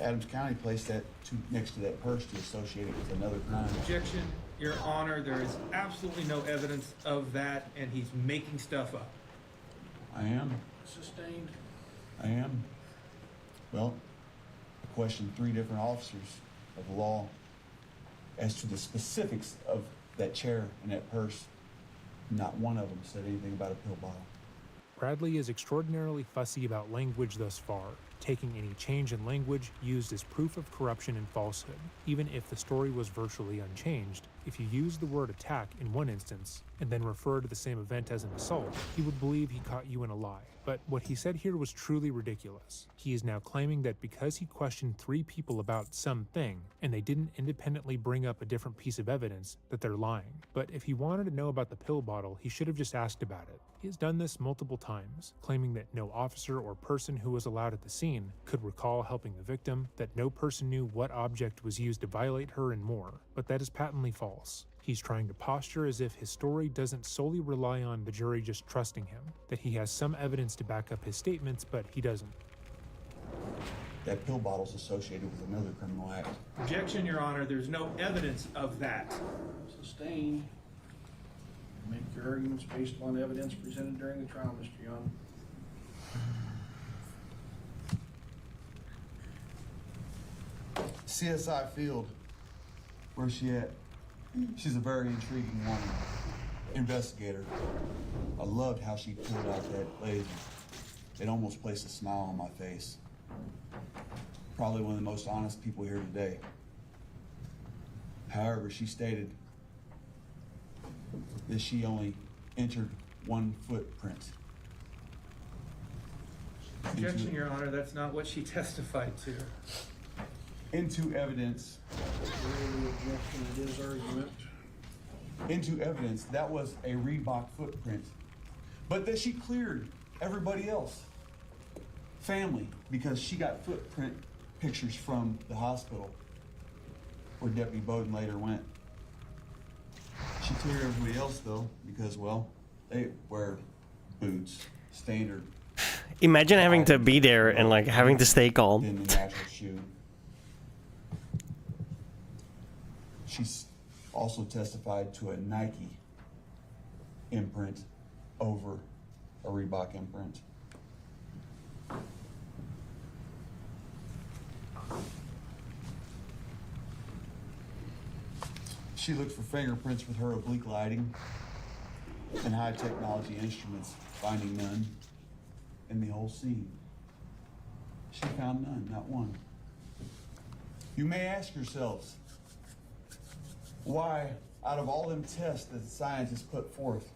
Adams County placed that next to that purse to associate it with another crime. Objection, Your Honor. There is absolutely no evidence of that, and he's making stuff up. I am. Sustained. I am. Well, I questioned 3 different officers of the law as to the specifics of that chair and that purse. Not one of them said anything about a pill bottle. Bradley is extraordinarily fussy about language thus far, taking any change in language used as proof of corruption and falsehood. Even if the story was virtually unchanged, if you use the word attack in one instance and then refer to the same event as an assault, he would believe he caught you in a lie. But what he said here was truly ridiculous. He is now claiming that because he questioned 3 people about something and they didn't independently bring up a different piece of evidence, that they're lying. But if he wanted to know about the pill bottle, he should have just asked about it. He has done this multiple times, claiming that no officer or person who was allowed at the scene could recall helping the victim, that no person knew what object was used to violate her, and more. But that is patently false. He's trying to posture as if his story doesn't solely rely on the jury just trusting him, that he has some evidence to back up his statements, but he doesn't. That pill bottle's associated with another criminal act. Objection, Your Honor. There's no evidence of that. Sustained. Make your arguments based on evidence presented during the trial, Mr. Young. CSI Field. Where's she at? She's a very intriguing woman. Investigator. I loved how she pulled out that laser. It almost placed a smile on my face. Probably one of the most honest people here today. However, she stated that she only entered 1 footprint. Objection, Your Honor. That's not what she testified to. Into evidence. Objection to his argument. Into evidence, that was a Reebok footprint. But that she cleared everybody else. Family, because she got footprint pictures from the hospital where Deputy Bowden later went. She cleared everybody else though, because well, they wear boots, standard. Imagine having to be there and like having to stay calm. In the natural shoe. She's also testified to a Nike imprint over a Reebok imprint. She looked for fingerprints with her oblique lighting and high technology instruments, finding none in the whole scene. She found none, not one. You may ask yourselves, why, out of all them tests that scientists put forth,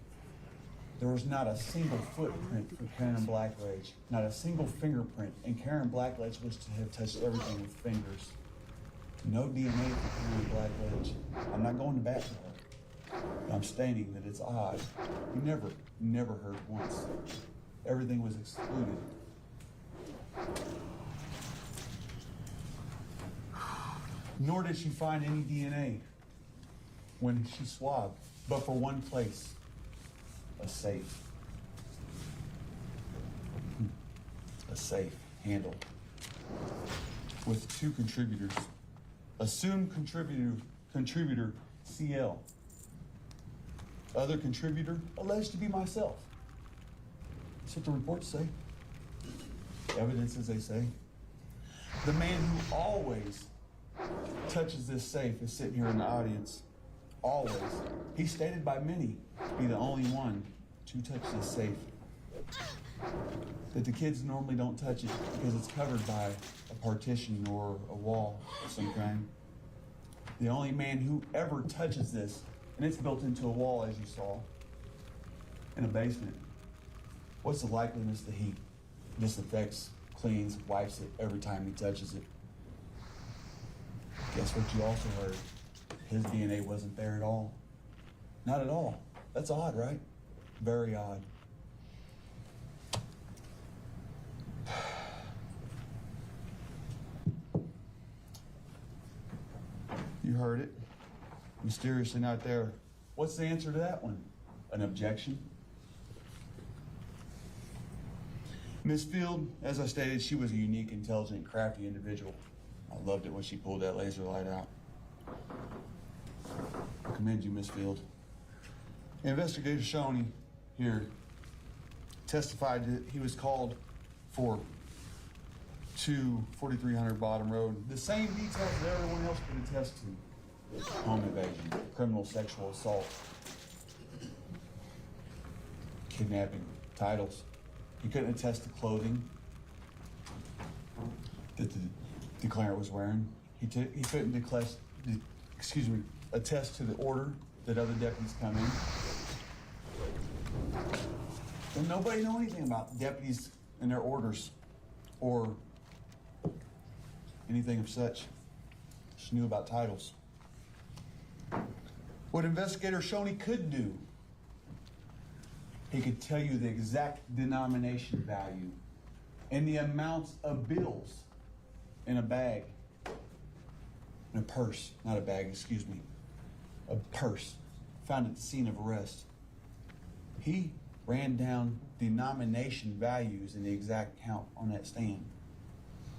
there was not a single footprint for Karen Blackledge, not a single fingerprint, and Karen Blackledge was to have touched everything with fingers. No DNA for Karen Blackledge. I'm not going to bat for her. I'm stating that it's odd. You never heard once. Everything was excluded. Nor did she find any DNA when she swabbed, but for one place, a safe. A safe handle with 2 contributors. Assumed contributor CL. Other contributor alleged to be myself. That's what the reports say. Evidence, as they say. The man who always touches this safe is sitting here in the audience. Always. He's stated by many to be the only one to touch this safe. That the kids normally don't touch it because it's covered by a partition or a wall of some kind. The only man who ever touches this, and it's built into a wall as you saw, in a basement. What's the likeliness that he disinfects, cleans, wipes it every time he touches it? Guess what you also heard? His DNA wasn't there at all. Not at all. That's odd, right? Very odd. You heard it. Mysteriously not there. What's the answer to that one? an objection? Miss Field, as I stated, she was a unique, intelligent, crafty individual. I loved it when she pulled that laser light out. I commend you, Miss Field. Investigator Shoney here testified that he was called for 4300 Bottom Road. The same details that everyone else could attest to. Home invasion, criminal sexual assault, kidnapping, titles. He couldn't attest to clothing that the declarant was wearing. He couldn't attest to the order that other deputies come in. And nobody knew anything about deputies and their orders or anything of such. She knew about titles. What Investigator Shoney could do, he could tell you the exact denomination value and the amounts of bills in a bag, in a purse, not a bag, excuse me, a purse found at the scene of arrest. He ran down denomination values and the exact count on that stand,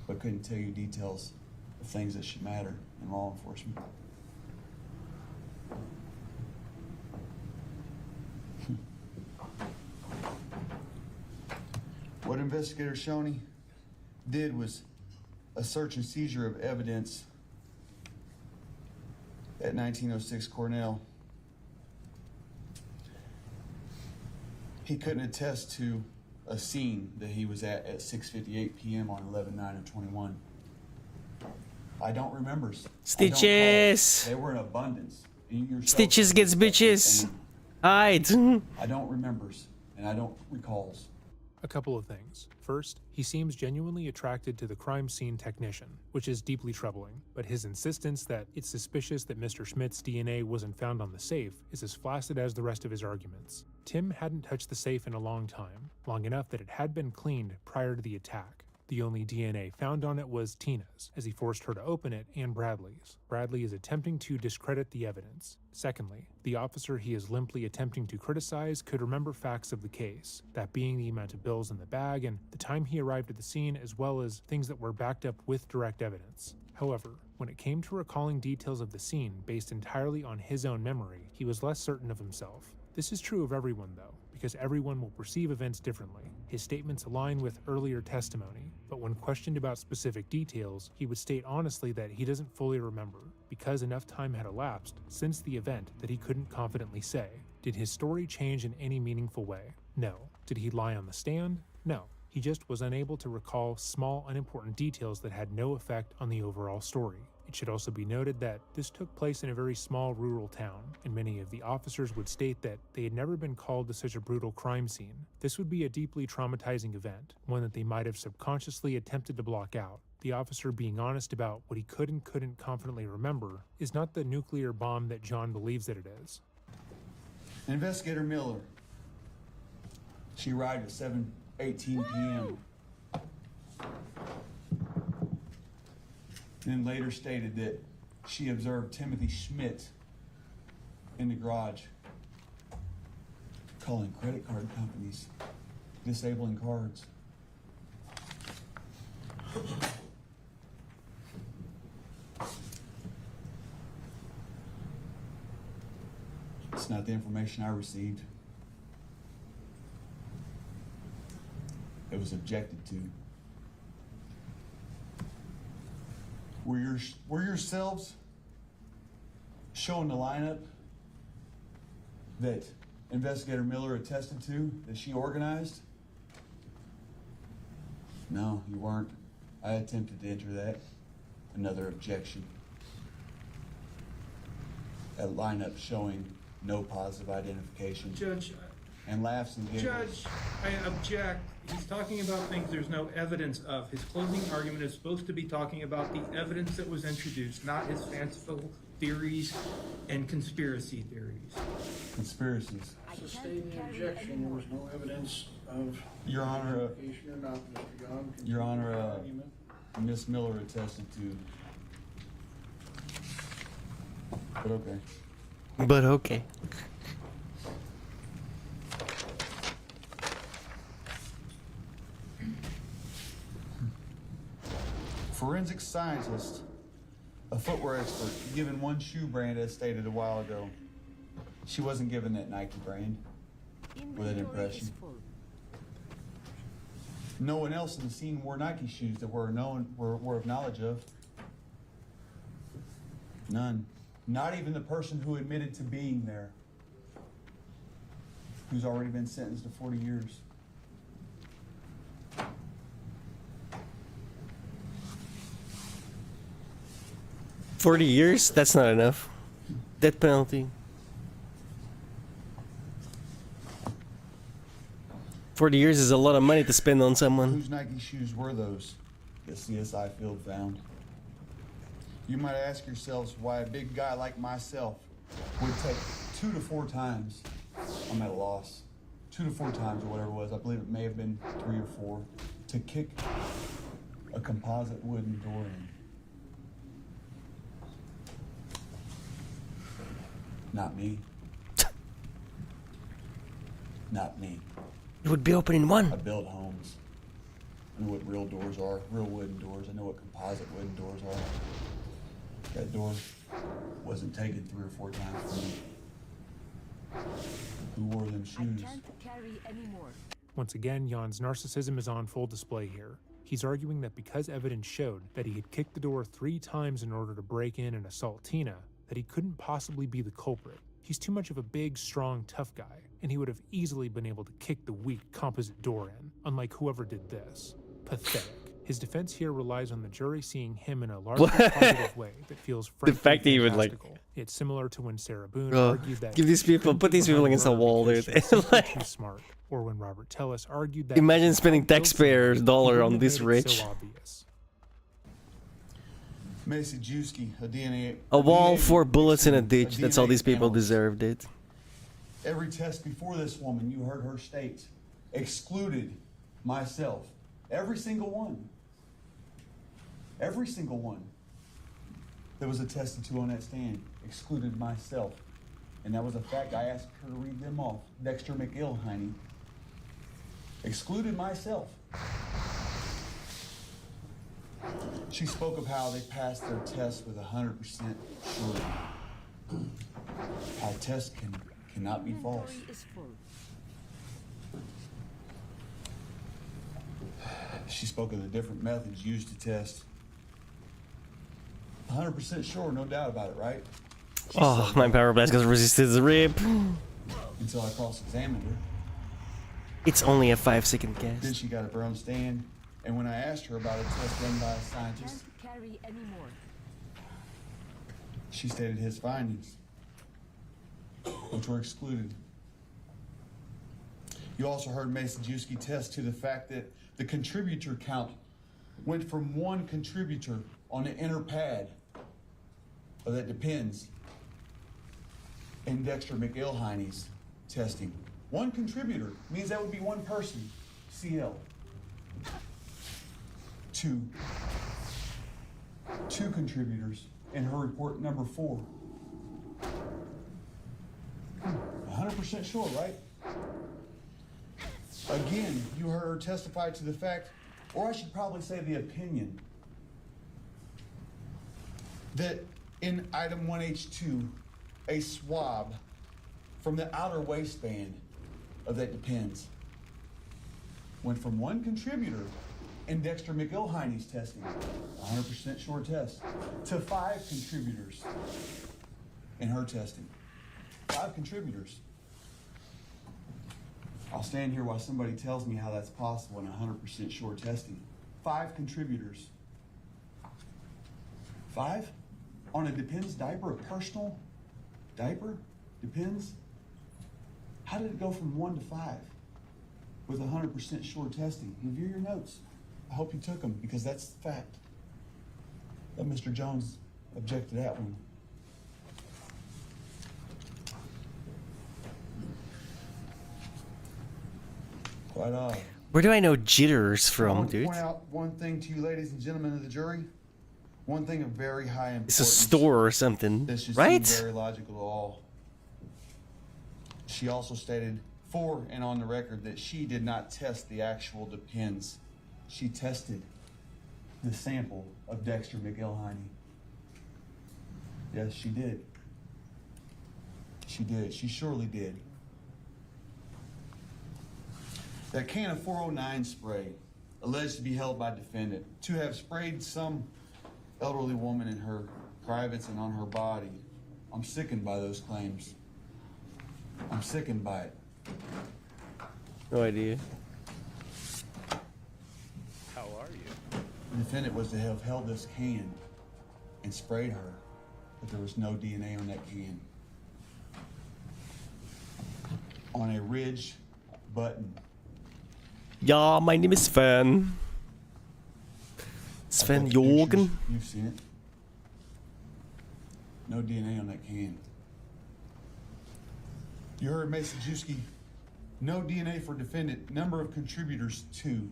but couldn't tell you details of things that should matter in law enforcement. What Investigator Shoney did was a search and seizure of evidence at 1906 Cornell. He couldn't attest to a scene that he was at 6:58 p.m. on 11/9/21. I don't remember. Stitches. They were in abundance. Stitches gets bitches. Hide. I don't remember, and I don't recalls. A couple of things. First, he seems genuinely attracted to the crime scene technician, which is deeply troubling, but his insistence that it's suspicious that Mr. Schmidt's DNA wasn't found on the safe is as flaccid as the rest of his arguments. Tim hadn't touched the safe in a long time, long enough that it had been cleaned prior to the attack. The only DNA found on it was Tina's, as he forced her to open it, and Bradley's. Bradley is attempting to discredit the evidence. Secondly, the officer he is limply attempting to criticize could remember facts of the case, that being the amount of bills in the bag and the time he arrived at the scene, as well as things that were backed up with direct evidence. However, when it came to recalling details of the scene based entirely on his own memory, he was less certain of himself. This is true of everyone, though, because everyone will perceive events differently. His statements align with earlier testimony, but when questioned about specific details, he would state honestly that he doesn't fully remember, because enough time had elapsed since the event that he couldn't confidently say. Did his story change in any meaningful way? No. Did he lie on the stand? No. He just was unable to recall small, unimportant details that had no effect on the overall story. It should also be noted that this took place in a very small rural town, and many of the officers would state that they had never been called to such a brutal crime scene. This would be a deeply traumatizing event, one that they might have subconsciously attempted to block out. The officer being honest about what he could and couldn't confidently remember is not the nuclear bomb that John believes that it is. Investigator Miller. She arrived at 7:18 p.m. Then later stated that she observed Timothy Schmidt in the garage calling credit card companies, disabling cards. It's not the information I received. It was objected to. Were yourselves showing the lineup that Investigator Miller attested to, that she organized? No, you weren't. I attempted to enter that. Another objection. A lineup showing no positive identification. Judge, and laughs and giggles. Judge, I object. He's talking about things there's no evidence of. His closing argument is supposed to be talking about the evidence that was introduced, not his fanciful theories and conspiracy theories. Conspiracies. Sustain the objection. There was no evidence of Your Honor, identification or not, Mr. Young. Your Honor, Miss Miller attested to. But okay. But okay. forensic scientist, a footwear expert, given one shoe brand as stated a while ago. She wasn't given that Nike brand with an impression. No one else in the scene wore Nike shoes that were of knowledge of. None. Not even the person who admitted to being there, who's already been sentenced to 40 years. $40 years? That's not enough. Death penalty. 40 years is a lot of money to spend on someone. Whose Nike shoes were those that CSI Field found? You might ask yourselves why a big guy like myself would take 2 to 4 times. I'm at a loss. 2 to 4 times or whatever it was. I believe it may have been 3 or 4 to kick a composite wooden door in. Not me. Not me. It would be opening one. I build homes. I know what real doors are, real wooden doors. I know what composite wooden doors are. That door wasn't taken 3 or 4 times for me. Who wore them shoes? I can't carry anymore. Once again, Jan's narcissism is on full display here. He's arguing that because evidence showed that he had kicked the door 3 times in order to break in and assault Tina, that he couldn't possibly be the culprit. He's too much of a big, strong, tough guy, and he would have easily been able to kick the weak, composite door in, unlike whoever did this. Pathetic. His defense here relies on the jury seeing him in a largely positive way that feels frankly The fact that he would like... It's similar to when Sarah Boone argued that... Give these people, put these people against a wall, dude. Like, too smart. Or when Robert Tellis argued that... Imagine spending taxpayers' dollar on this rich. So obvious. Macy Juski, a DNA... A wall, 4 bullets in a ditch. That's all these people deserved, dude. Every test before this woman, you heard her state, excluded myself. Every single one. Every single one that was attested to on that stand excluded myself. And that was a fact. I asked her to read them off. Dexter McIlhenny excluded myself. She spoke of how they passed their test with 100% surety. How tests cannot be false. She spoke of the different methods used to test. 100% sure, no doubt about it, right? Oh, my power blast got resisted the rip. Until I cross-examined her. It's only a 5-second guess. Then she got up her own stand, and when I asked her about a test done by a scientist, Can't carry anymore. she stated his findings, which were excluded. You also heard Mason Juski test to the fact that the contributor count went from 1 contributor on the inner pad of that depends in Dexter McIlhenny's testing. 1 contributor means that would be 1 person, CL. 2 contributors in her report number 4. 100% sure, right? Again, you heard her testify to the fact, or I should probably say the opinion, that in item 1H2, a swab from the outer waistband of that depends went from 1 contributor in Dexter McIlhenny's testing, 100% sure test, to 5 contributors in her testing. 5 contributors. I'll stand here while somebody tells me how that's possible in 100% sure testing. 5 contributors. 5? On a Depends diaper, a personal diaper? Depends? How did it go from 1 to 5 with 100% sure testing? Review your notes. I hope you took them because that's the fact. Let Mr. Jones object to that one. Quite odd. Where do I know jitters from, I want to dude? point out one thing to you, ladies and gentlemen of the jury. One thing of very high importance. It's a store or something, This just right? seems very logical at all. She also stated for and on the record that she did not test the actual Depends. She tested the sample of Dexter McIlhiney. Yes, she did. She did. She surely did. That can of 409 spray, alleged to be held by defendant, to have sprayed some elderly woman in her privates and on her body. I'm sickened by those claims. I'm sickened by it. No idea. How are you? The defendant was to have held this can and sprayed her, but there was no DNA on that can. On a ridge button. Yeah, my name is Sven. Sven Jorgen. You've seen it. No DNA on that can. You heard Masajewski. No DNA for defendant. Number of contributors, 2.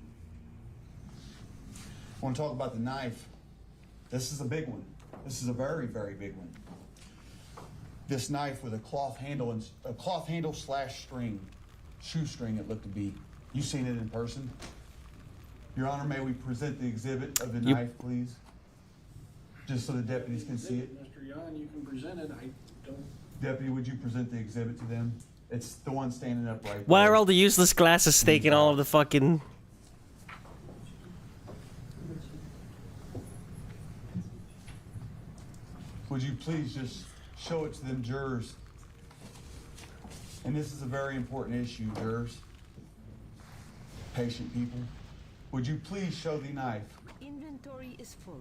I want to talk about the knife. This is a big one. This is a very, very big one. This knife with a cloth handle and a cloth handle slash string, shoestring it looked to be. You've seen it in person. Your Honor, may we present the exhibit of the knife, please? Just so the deputies can see it. Mr. Yan, you can present it. I don't. Deputy, would you present the exhibit to them? It's the one standing up right Why there. are all the useless glasses taking all of the fucking... Would you please just show it to them jurors? And this is a very important issue, jurors. Patient people. Would you please show the knife? Inventory is full.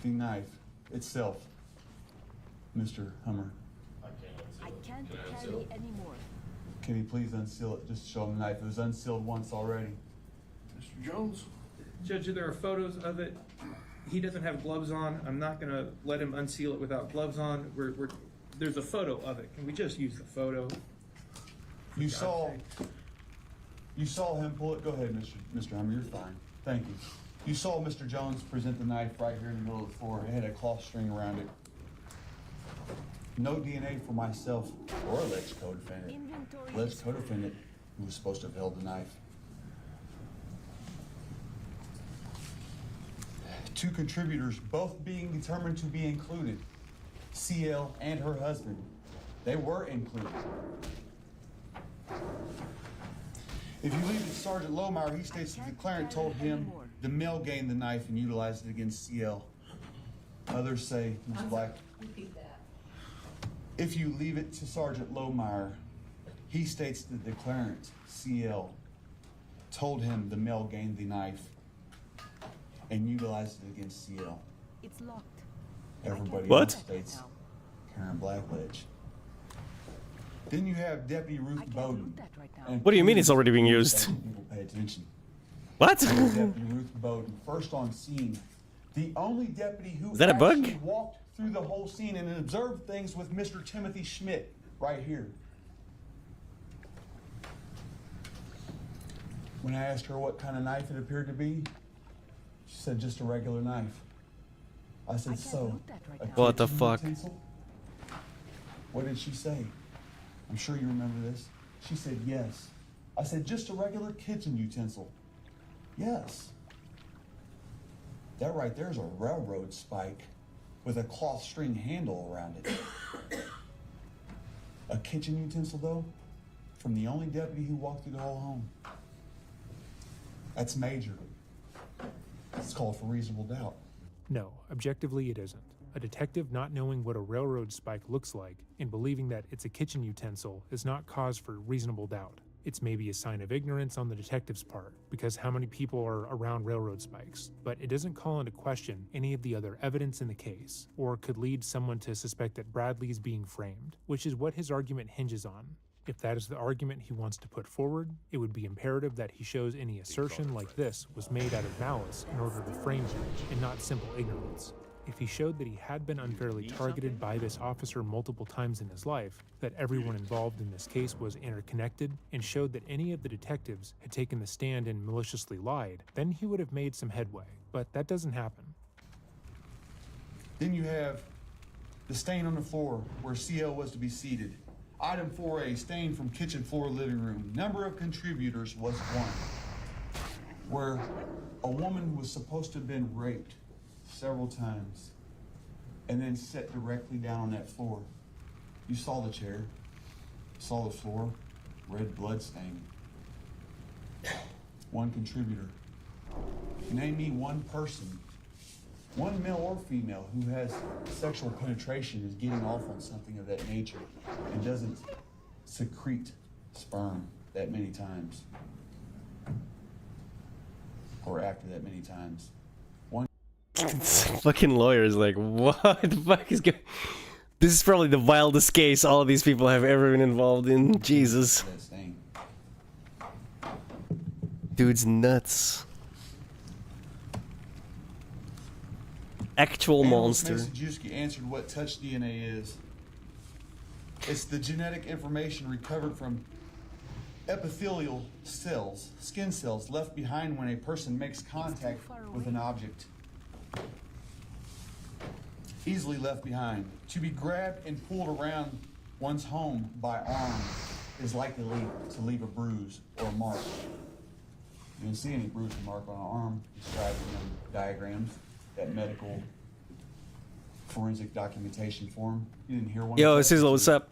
The knife itself, Mr. Hummer. I can't carry anymore. Can you please unseal it? Just show him the knife. It was unsealed once already. Mr. Jones? Judge, there are photos of it. He doesn't have gloves on. I'm not gonna let him unseal it without gloves on. There's a photo of it. Can we just use the photo? You saw him pull it. Go ahead, Mr. Hummer. You're fine. Thank you. You saw Mr. Jones present the knife right here in the middle of the floor. It had a cloth string around it. No DNA for myself or alleged co-defendant. Alleged co-defendant who was supposed to have held the knife. 2 contributors, both being determined to be included. CL and her husband. They were included. If you leave it to Sergeant Lohmeyer, he states that the declarant told him the male gained the knife and utilized it against CL. Others say, Ms. Black. Repeat that. If you leave it to Sergeant Lohmeyer, he states that the declarant, CL, told him the male gained the knife and utilized it against CL. It's locked. Everybody What? else states Karen Blackledge. Then you have Deputy Ruth Bowden. What do you mean it's already being used? People pay attention. What? Deputy Ruth Bowden, first on scene. The only deputy who Is that a bug? actually walked through the whole scene and observed things with Mr. Timothy Schmidt right here. When I asked her what kind of knife it appeared to be, she said just a regular knife. I said, so, a What the kitchen fuck? utensil? What did she say? I'm sure you remember this. She said, yes. I said, just a regular kitchen utensil. Yes. That right there is a railroad spike with a cloth string handle around it. A kitchen utensil, though, from the only deputy who walked through the whole home. That's major. It's called for reasonable doubt. No, objectively it isn't. A detective not knowing what a railroad spike looks like and believing that it's a kitchen utensil is not cause for reasonable doubt. It's maybe a sign of ignorance on the detective's part, because how many people are around railroad spikes, but it doesn't call into question any of the other evidence in the case, or could lead someone to suspect that Bradley is being framed, which is what his argument hinges on. If that is the argument he wants to put forward, it would be imperative that he shows any assertion like this was made out of malice in order to frame him, and not simple ignorance. If he showed that he had been unfairly targeted by this officer multiple times in his life, that everyone involved in this case was interconnected, and showed that any of the detectives had taken the stand and maliciously lied, then he would have made some headway. But that doesn't happen. Then you have the stain on the floor where CL was to be seated. Item 4A, stain from kitchen floor living room. Number of contributors was 1. where a woman was supposed to have been raped several times and then set directly down on that floor. You saw the chair, saw the floor, red blood stain. One contributor. Name me one person, one male or female, who has sexual penetration, is getting off on something of that nature and doesn't secrete sperm that many times. Or after that many times. One Fucking lawyers like, what the fuck is going? This is probably the wildest case all of these people have ever been involved in. Jesus. Dude's nuts. Actual monster. Majewski answered what touch DNA is. It's the genetic information recovered from epithelial cells, skin cells, left behind when a person makes contact with an object. Easily left behind. To be grabbed and pulled around one's home by arm is likely to leave a bruise or a mark. You didn't see any bruise or mark on an arm described in them diagrams, that medical forensic documentation form. You didn't hear one? Yo, Sizzle, what's up?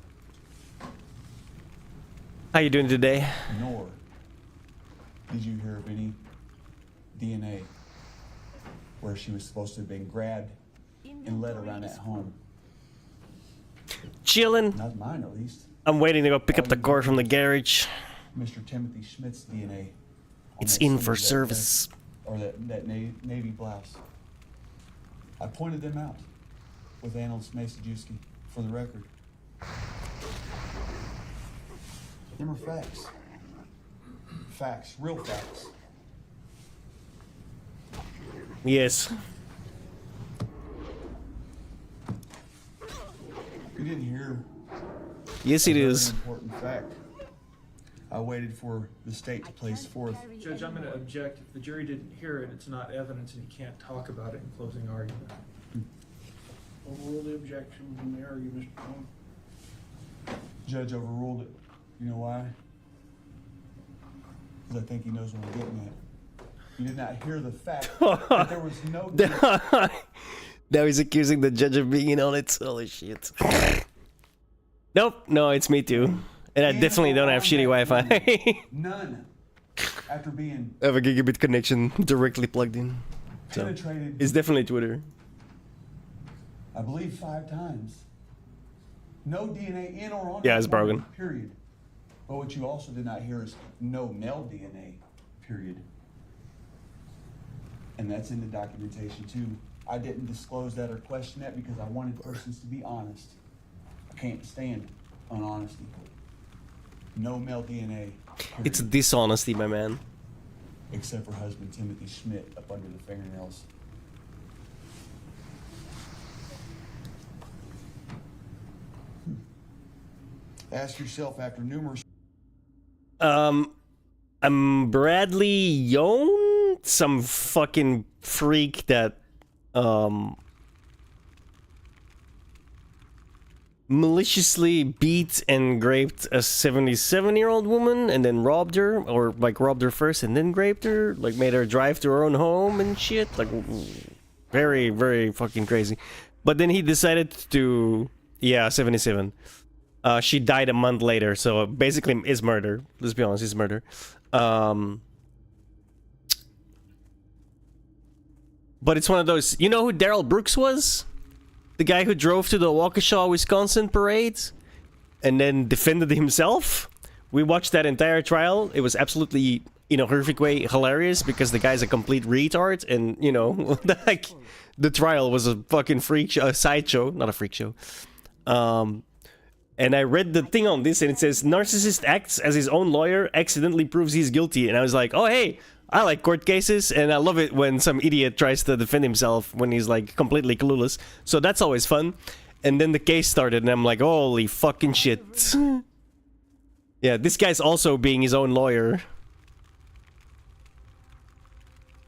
How you doing today? Nor did you hear of any DNA where she was supposed to have been grabbed and led around at home. Chillin'. Not mine, at least. I'm waiting to go pick up the car from the garage. Mr. Timothy Schmidt's DNA. It's in for service. Or that navy blouse. I pointed them out with Analyst Majewski for the record. Them are facts. Facts, real facts. Yes. You didn't hear. Yes, it is. Important fact. I waited for the state to place forth. Judge, I'm going to object. If the jury didn't hear it, it's not evidence and you can't talk about it in closing argument. Overrule the objection and the argument, Mr. Cohen. Judge overruled it. You know why? Because I think he knows what I'm getting at. You did not hear the fact that there was no... Now he's accusing the judge of being in on it. Holy shit. Nope, no, it's me too. And I definitely don't have shitty Wi-Fi. None. After being... I have a gigabit connection directly plugged in. So penetrated... it's definitely Twitter. I believe 5 times. No DNA in or on... Yeah, it's broken. Period. But what you also did not hear is no male DNA. Period. And that's in the documentation too. I didn't disclose that or question that because I wanted persons to be honest. I can't stand unhonesty. No male DNA. Period. It's dishonesty, my man. Except for husband Timothy Schmidt up under the fingernails. Ask yourself after numerous... I'm Bradley Young, some fucking freak that maliciously beat and raped a 77-year-old woman and then robbed her, or like robbed her first and then raped her, like made her drive to her own home and shit, like very, very fucking crazy. But then he decided to, yeah, 77. She died a month later, so basically it's murder. Let's be honest, it's murder. But it's one of those... You know who Daryl Brooks was? The guy who drove to the Waukesha, Wisconsin parade and then defended himself? We watched that entire trial. It was absolutely, in a horrific way, hilarious because the guy's a complete retard and, you know, like, the trial was a fucking freak show, a sideshow, not a freak show. And I read the thing on this and it says, narcissist acts as his own lawyer, accidentally proves he's guilty. And I was like, oh, hey, I like court cases and I love it when some idiot tries to defend himself when he's like completely clueless. So that's always fun. And then the case started and I'm like, holy fucking shit. Yeah, this guy's also being his own lawyer.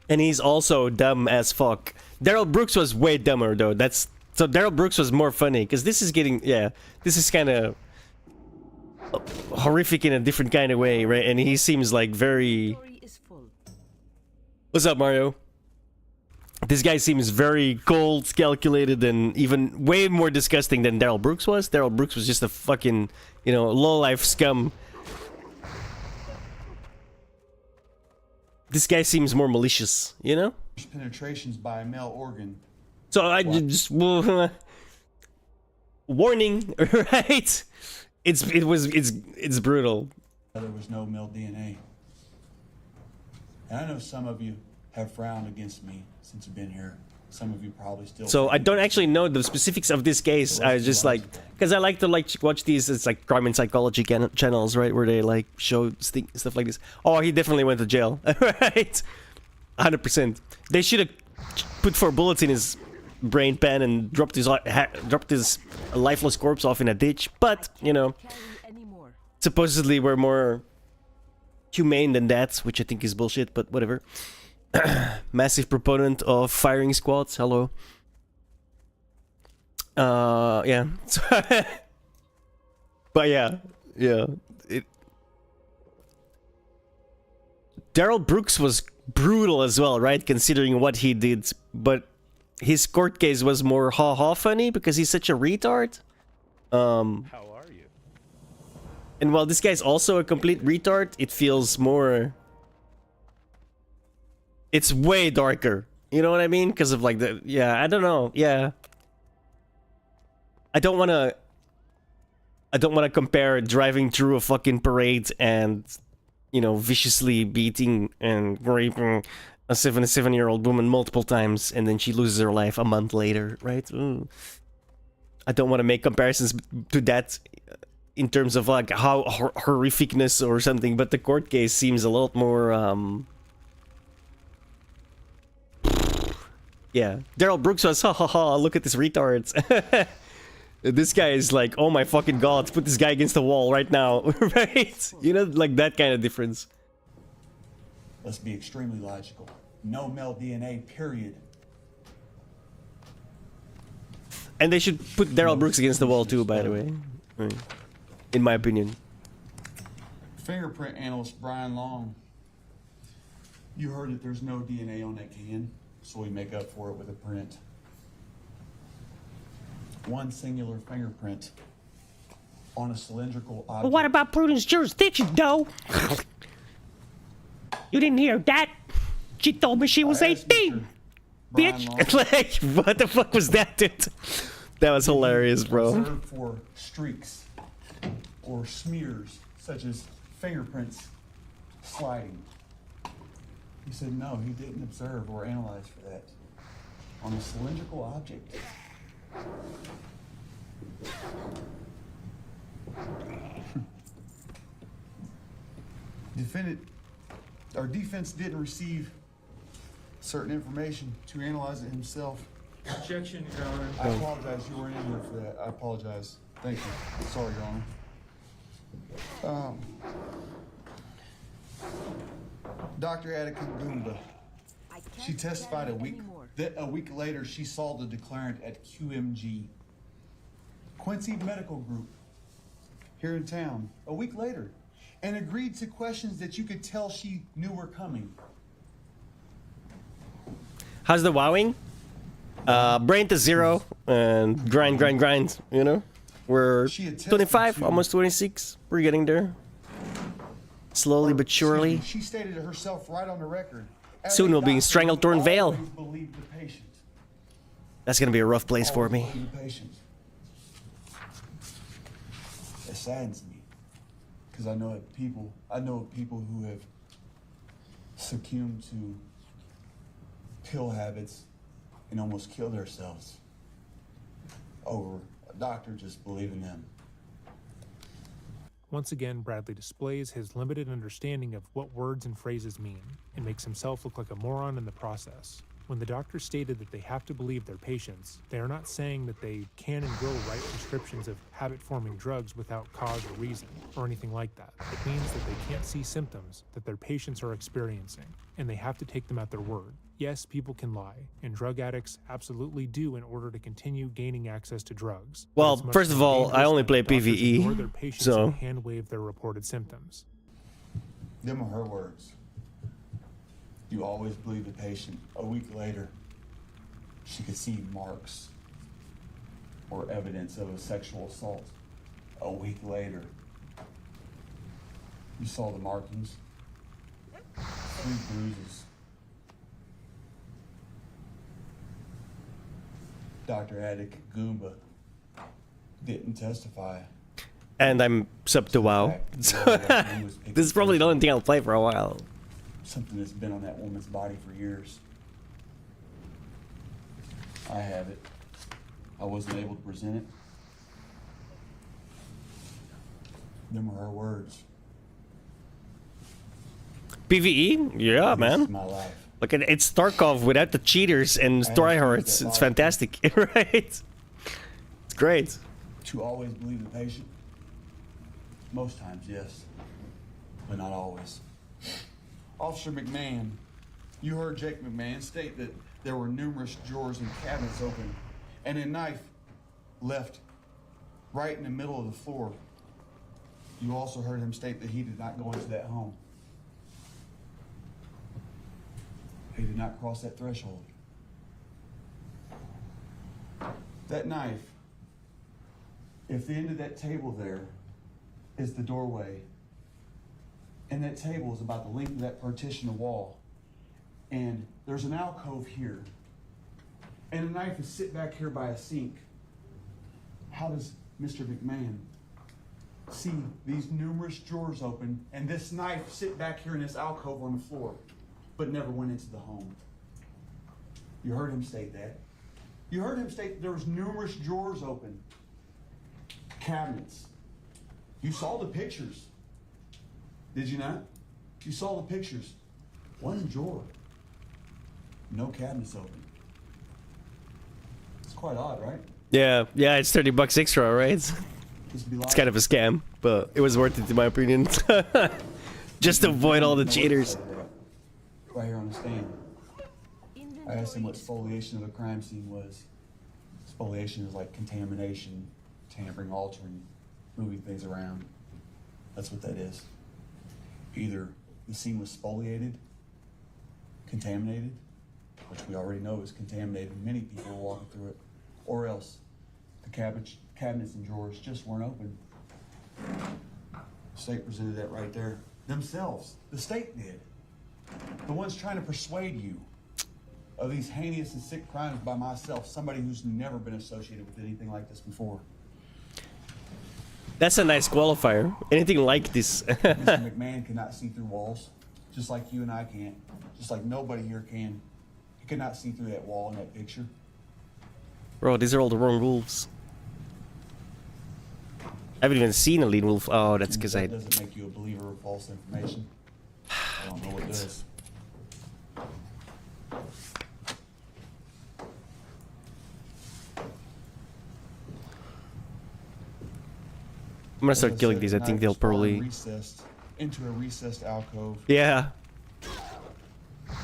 And he's also dumb as fuck. Daryl Brooks was way dumber though. So Daryl Brooks was more funny, because this is getting, yeah, this is kind of horrific in a different kind of way, right? And he seems like very What's up, Mario? This guy seems very cold, calculated, and even way more disgusting than Daryl Brooks was. Daryl Brooks was just a fucking, you know, low-life scum. This guy seems more malicious, you know? Penetrations by a male organ. So I just warning, right? It's brutal. There was no male DNA. And I know some of you have frowned against me since you've been here. Some of you probably still. So I don't actually know the specifics of this case. I was just like, because I like to watch these. It's like crime and psychology channels, right, where they like show stuff like this. Oh, he definitely went to jail, right? 100%. They should have put 4 bullets in his brain pan and dropped his lifeless corpse off in a ditch. But you know, supposedly we're more humane than that, which I think is bullshit. But whatever. Massive proponent of firing squads. Hello. Yeah. But yeah. Daryl Brooks was brutal as well, right? Considering what he did, but his court case was more ha-ha funny because he's such a retard. How are you? And while this guy's also a complete retard, it feels more. It's way darker. You know what I mean? Because of like the... Yeah, I don't know. Yeah. I don't want to compare driving through a fucking parade and, you know, viciously beating and raping a 77-year-old woman multiple times and then she loses her life a month later, right? I don't want to make comparisons to that in terms of like how horrificness or something, but the court case seems a lot more... Yeah, Daryl Brooks was ha ha ha, look at this retards. This guy is like, oh my fucking god, put this guy against the wall right now, right? You know, like that kind of difference. Let's be extremely logical. No male DNA, period. And they should put Daryl Brooks against the wall too, by the way. In my opinion. Fingerprint analyst Brian Long. You heard that there's no DNA on that can. So we make up for it with a print. One singular fingerprint on a cylindrical object. But what about Prudence jurisdiction, though? You didn't hear that? She told me she was 18. Bitch. Like, what the fuck was that, dude? That was hilarious, bro. Observed for streaks or smears, such as fingerprints sliding. He said no, he didn't observe or analyze for that. On a cylindrical object. Defense didn't receive certain information to analyze it himself. Objection, Your Honor. I apologize, you weren't in here for that. I apologize. Thank you. Sorry, Your Honor. Dr. Attica Goomba. She testified a week later she saw the declarant at QMG. Quincy Medical Group here in town a week later and agreed to questions that you could tell she knew were coming. How's the wowing? Brain to 0 and grind, you know? We're 25, almost 26. We're getting there. Slowly but surely. She stated it herself right on the record. Soon we'll be in Stranglethorn Vale. That's gonna be a rough place for me. It saddens me because I know people who have succumbed to pill habits and almost killed themselves over a doctor just believing them. Once again, Bradley displays his limited understanding of what words and phrases mean, and makes himself look like a moron in the process. When the doctors stated that they have to believe their patients, they are not saying that they can and will write prescriptions of habit-forming drugs without cause or reason, or anything like that. It means that they can't see symptoms that their patients are experiencing, and they have to take them at their word. Yes, people can lie, and drug addicts absolutely do in order to continue gaining access to drugs. Well, first of all, I only play PvE, so... hand wave their reported symptoms. Them are her words. You always believe the patient. A week later, she could see marks or evidence of a sexual assault. A week later, you saw the markings. 3 bruises. Dr. Attic Goomba didn't testify. And I'm sub to WoW. So this is probably the only thing I'll play for a while. Something that's been on that woman's body for years. I have it. I wasn't able to present it. Them are her words. PvE? Yeah, man. Look at it's Tarkov without the cheaters and tryhards. It's fantastic, right? It's great. To always believe the patient? Most times, yes. But not always. Officer McMahon, you heard Jake McMahon state that there were numerous drawers and cabinets open and a knife left right in the middle of the floor. You also heard him state that he did not go into that home. He did not cross that threshold. That knife, if the end of that table there is the doorway, and that table is about the length of that partition of wall, and there's an alcove here, and a knife is sit back here by a sink, how does Mr. McMahon see these numerous drawers open and this knife sit back here in this alcove on the floor, but never went into the home? You heard him state that. You heard him state that there was numerous drawers open, cabinets. You saw the pictures. Did you not? You saw the pictures. One drawer. No cabinets open. It's quite odd, right? Yeah, it's $30 extra, right? It's kind of a scam, but it was worth it in my opinion. Just to avoid all the cheaters. Right here on the stand. I asked him what spoliation of the crime scene was. Spoliation is like contamination, tampering, altering, moving things around. That's what that is. Either the scene was spoliated, contaminated, which we already know is contaminated, many people were walking through it, or else the cabinets and drawers just weren't open. The state presented that right there. Themselves, the state did. The ones trying to persuade you of these heinous and sick crimes by myself, somebody who's never been associated with anything like this before. That's a nice qualifier. Anything like this. Mr. McMahon cannot see through walls, just like you and I can't, just like nobody here can. He could not see through that wall in that picture. Bro, these are all the wrong wolves. I haven't even seen a lead wolf. Oh, that's because I... That doesn't make you a believer of false information. I don't know what does. I'm gonna start killing these. I think they'll probably... Recessed into a recessed alcove. Yeah.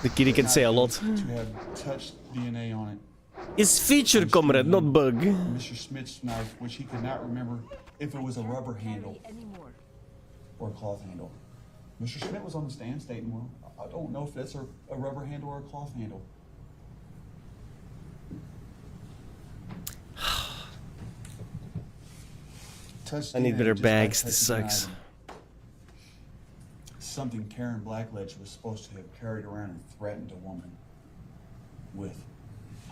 The kitty can say a lot. To have touched DNA on it. It's feature, comrade, not bug. Mr. Smith's knife, which he could not remember if it was a rubber handle or a cloth handle. Mr. Smith was on the stand stating, well, I don't know if that's a rubber handle or a cloth handle. I need better bags. This sucks. Something Karen Blackledge was supposed to have carried around and threatened a woman with.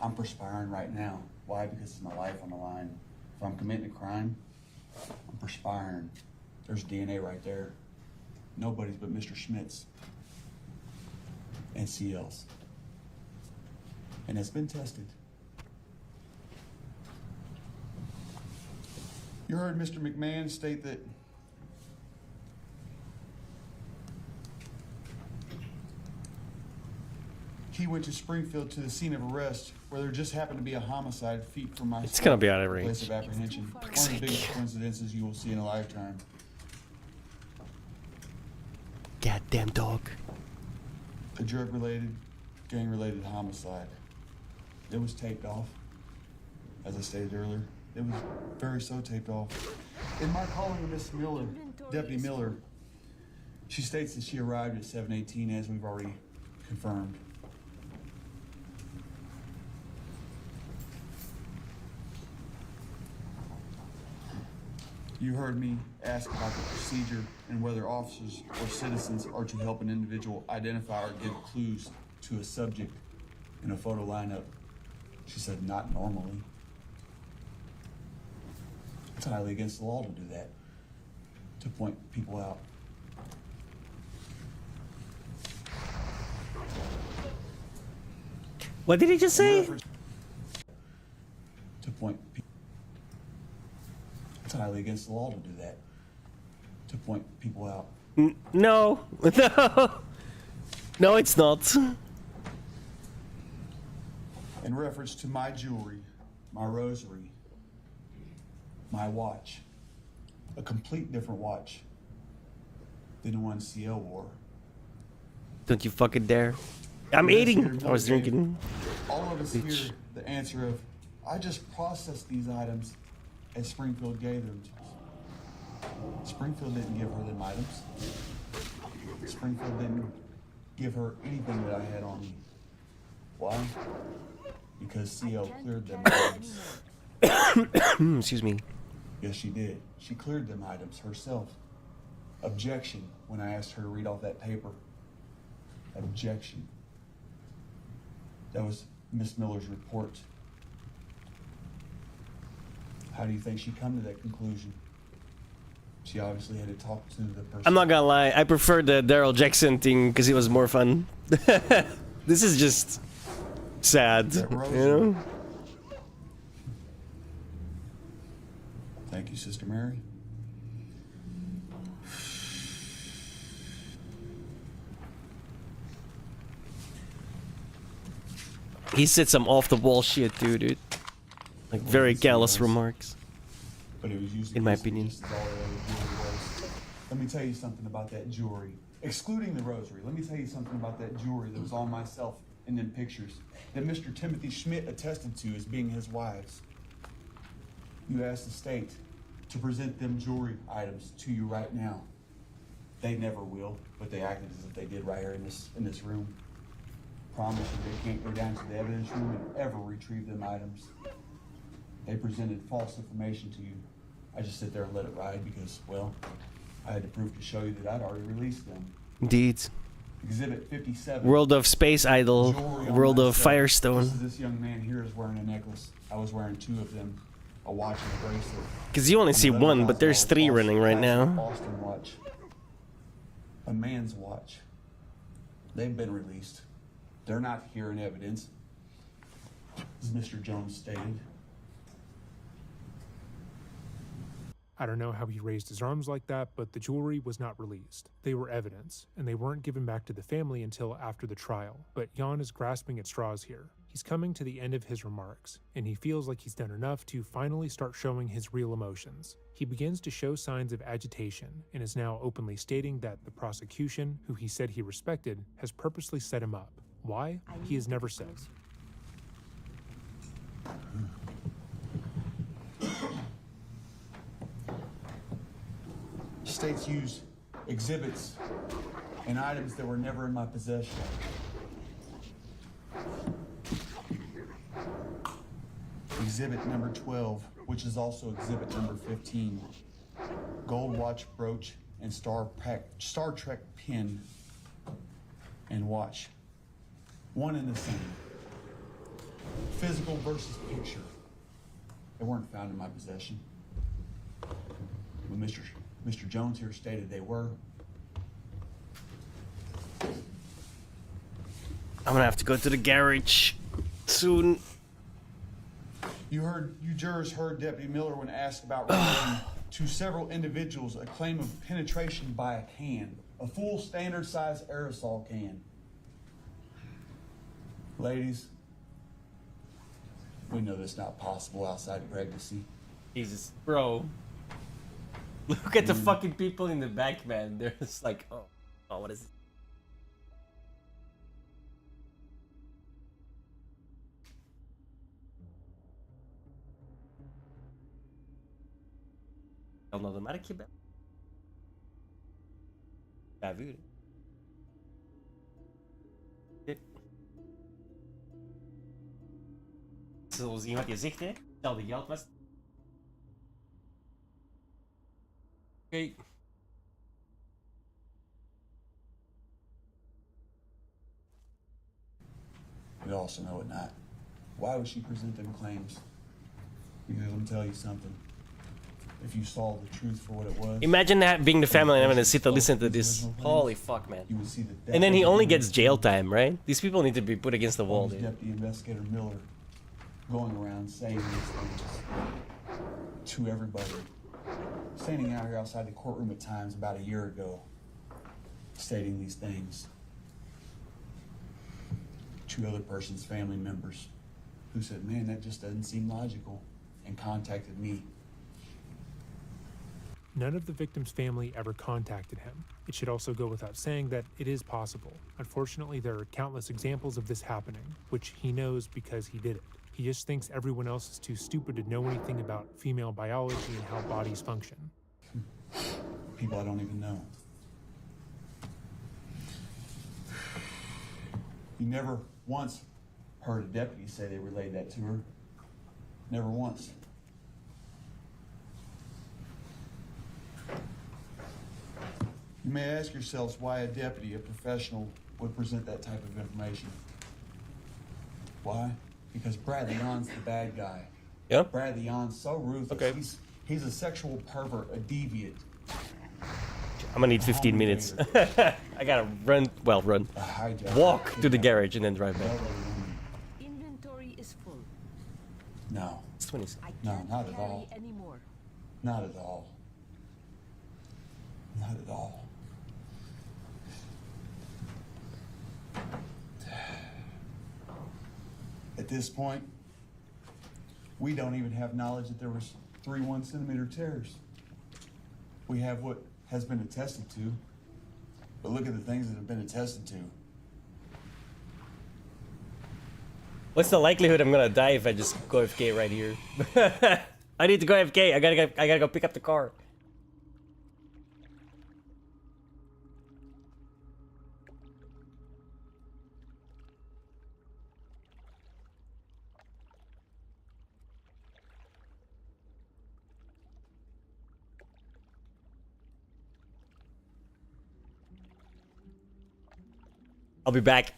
I'm perspiring right now. Why? Because it's my life on the line. If I'm committing a crime, I'm perspiring. There's DNA right there. Nobody's but Mr. Schmitz and CL's. And it's been tested. You heard Mr. McMahon state that he went to Springfield to the scene of arrest where there just happened to be a homicide feet from my It's gonna be out of range. place of apprehension. One of the biggest coincidences you will see in a lifetime. Goddamn dog. A drug-related, gang-related homicide. It was taped off, as I stated earlier. It was very so taped off. In my calling of Miss Miller, Deputy Miller, she states that she arrived at 7:18, as we've already Confirmed. You heard me ask about the procedure and whether officers or citizens are to help an individual identify or give clues to a subject in a photo lineup. She said, not normally. It's highly against the law to do that, to point people out. What did he just say? To point people. It's highly against the law to do that, to point people out. No. No. No, it's not. In reference to my jewelry, my rosary, my watch, a complete different watch than the one CL wore. Don't you fucking dare. I'm eating. I was drinking. All of us hear the answer of, I just processed these items as Springfield gave them to us. Springfield didn't give her them items. Springfield didn't give her anything that I had on me. Why? Because CL cleared them items. Excuse me. Yes, she did. She cleared them items herself. Objection when I asked her to read off that paper. Objection. That was Miss Miller's report. How do you think she come to that conclusion? She obviously had to talk to the person. I'm not gonna lie, I prefer the Daryl Jackson thing because it was more fun. This is just sad, you know? Thank you, Sister Mary. He said some off-the-wall shit, dude. Like, very callous remarks. But it was used in my opinion. Let me tell you something about that jewelry. Excluding the rosary, let me tell you something about that jewelry that was on myself in them pictures that Mr. Timothy Schmidt attested to as being his wives. You asked the state to present them jewelry items to you right now. They never will, but they acted as if they did right here in this room. Promise you they can't go down to the evidence room and ever retrieve them items. They presented false information to you. I just sit there and let it ride because, well, I had the proof to show you that I'd already released them. Indeed. Exhibit 57. World of Space Idol, World of Firestone. This young man here is wearing a necklace. I was wearing two of them, a watch and a bracelet. Because you only see one, but there's three running right now. Boston watch. A man's watch. They've been released. They're not here in evidence, as Mr. Jones stated. I don't know how he raised his arms like that, but the jewelry was not released. They were evidence, and they weren't given back to the family until after the trial. But Jan is grasping at straws here. He's coming to the end of his remarks, and he feels like he's done enough to finally start showing his real emotions. He begins to show signs of agitation, and is now openly stating that the prosecution, who he said he respected, has purposely set him up. Why? He has never said. States use exhibits and items that were never in my possession. Exhibit number 12, which is also exhibit number 15. Gold watch brooch and Star Trek pin and watch. One and the same. Physical versus picture. They weren't found in my possession. But Mr. Jones here stated they were. I'm gonna have to go to the garage soon. You jurors heard Deputy Miller when asked about relaying to several individuals a claim of penetration by a can, a full standard size aerosol can. Ladies, we know that's not possible outside of pregnancy. Jesus, bro. Look at the fucking people in the back, man. They're just like, oh, what is it? Não, tomara que... Já viu? Zullen we zien wat je zegt, hè? Stel de geld was. Oké. We also know it not. Why would she present them claims? Because let me tell you something. If you saw the truth for what it was. Imagine that being the family and having to sit to listen to this. Holy fuck, man. You would see that And then he only gets jail time, right? These people need to be put against the wall, dude. Deputy Investigator Miller going around saying these things to everybody. Standing out here outside the courtroom at times about a year ago, stating these things to other person's family members who said, man, that just doesn't seem logical, and contacted me. None of the victim's family ever contacted him. It should also go without saying that it is possible. Unfortunately, there are countless examples of this happening, which he knows because he did it. He just thinks everyone else is too stupid to know anything about female biology and how bodies function. People I don't even know. You never once heard a deputy say they relayed that to her. Never once. You may ask yourselves why a deputy, a professional, would present that type of information. Why? Because Bradley On's the bad guy. Yep. Bradley On's so ruthless. Okay. He's a sexual pervert, a deviant. I'm gonna need 15 minutes. I gotta run. Well, run. Walk to the garage and then drive back. Inventory is full. No. It's 26. No, not at all. Anymore. Not at all. Not at all. At this point, we don't even have knowledge that there was 3 1-centimeter tears. We have what has been attested to, but look at the things that have been attested to. What's the likelihood I'm gonna die if I just go AFK right here? I need to go AFK. I gotta go pick up the car. I'll be back.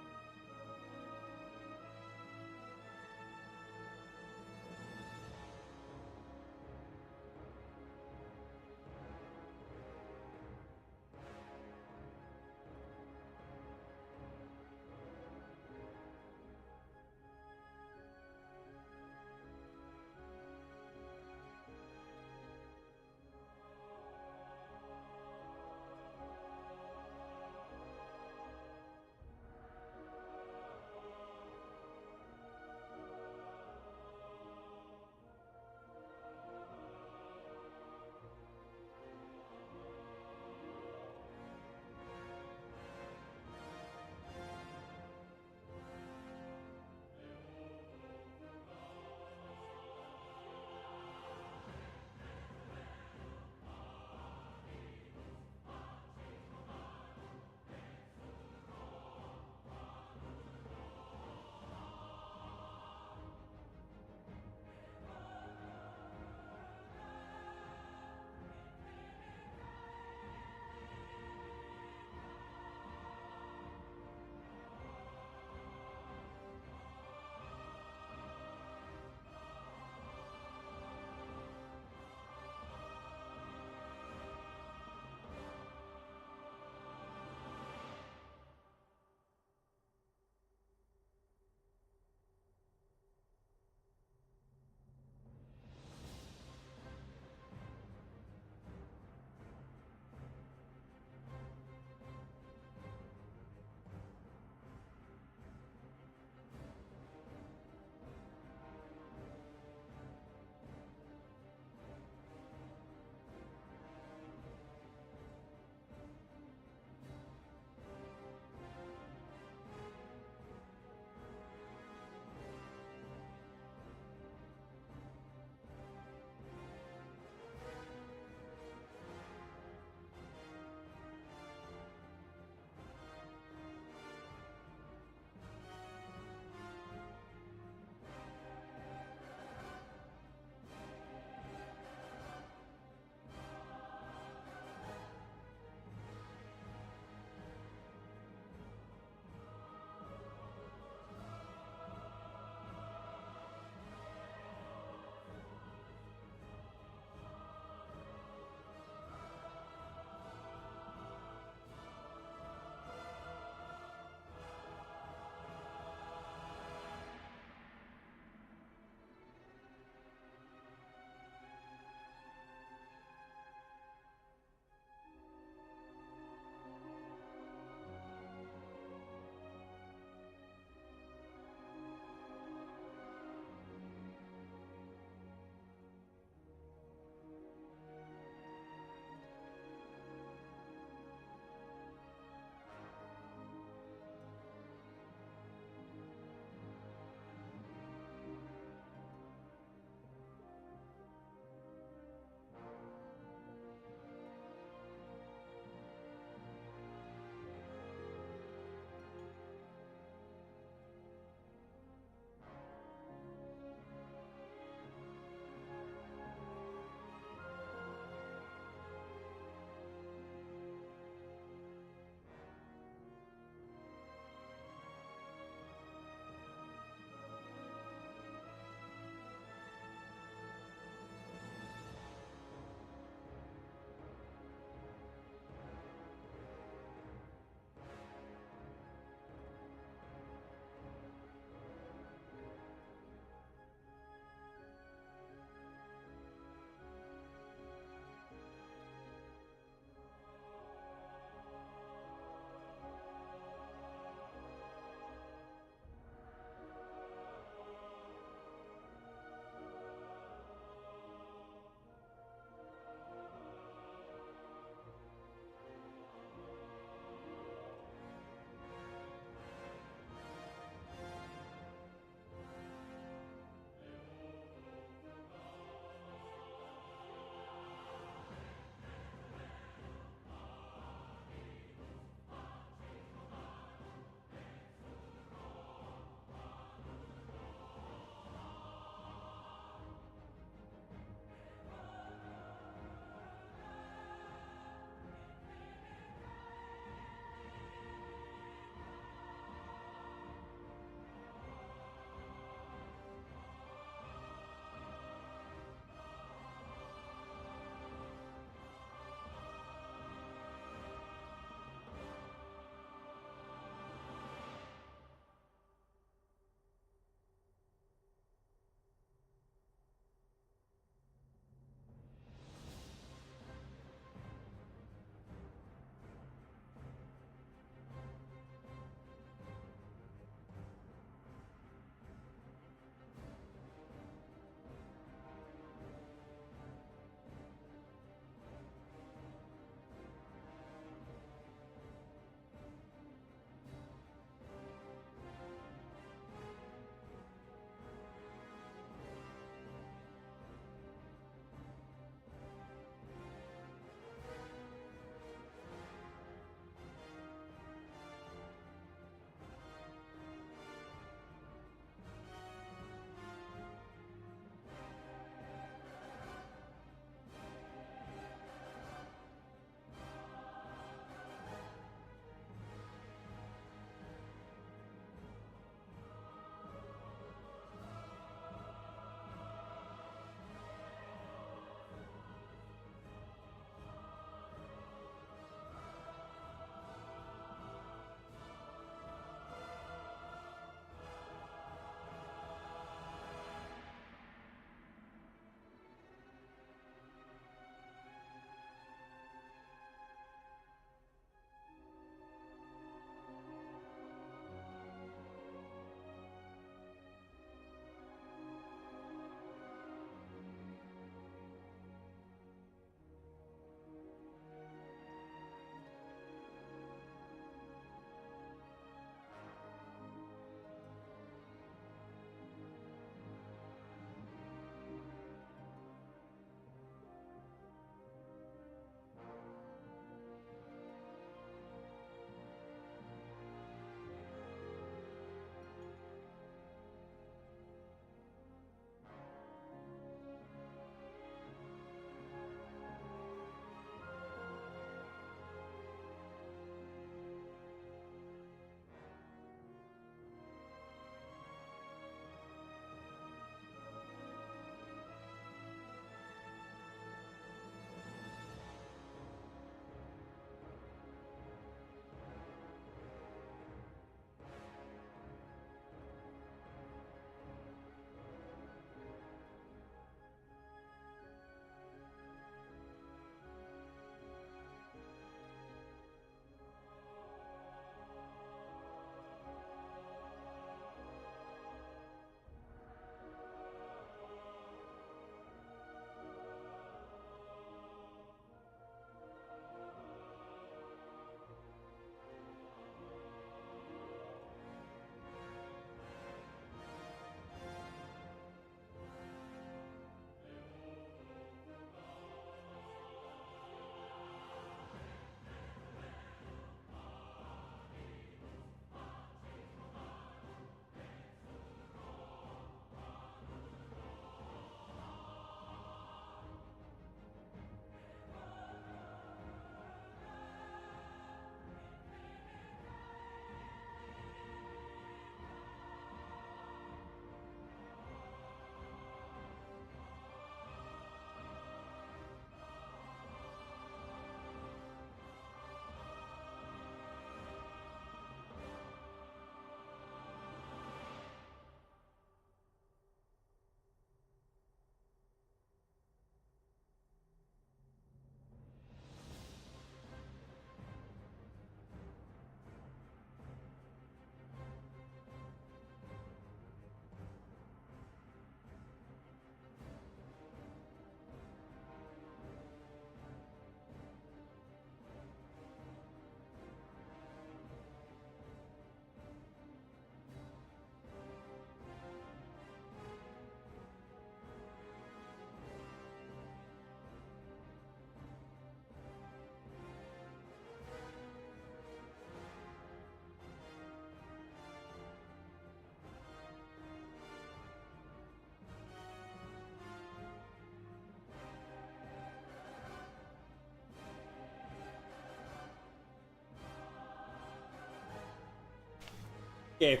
Okay.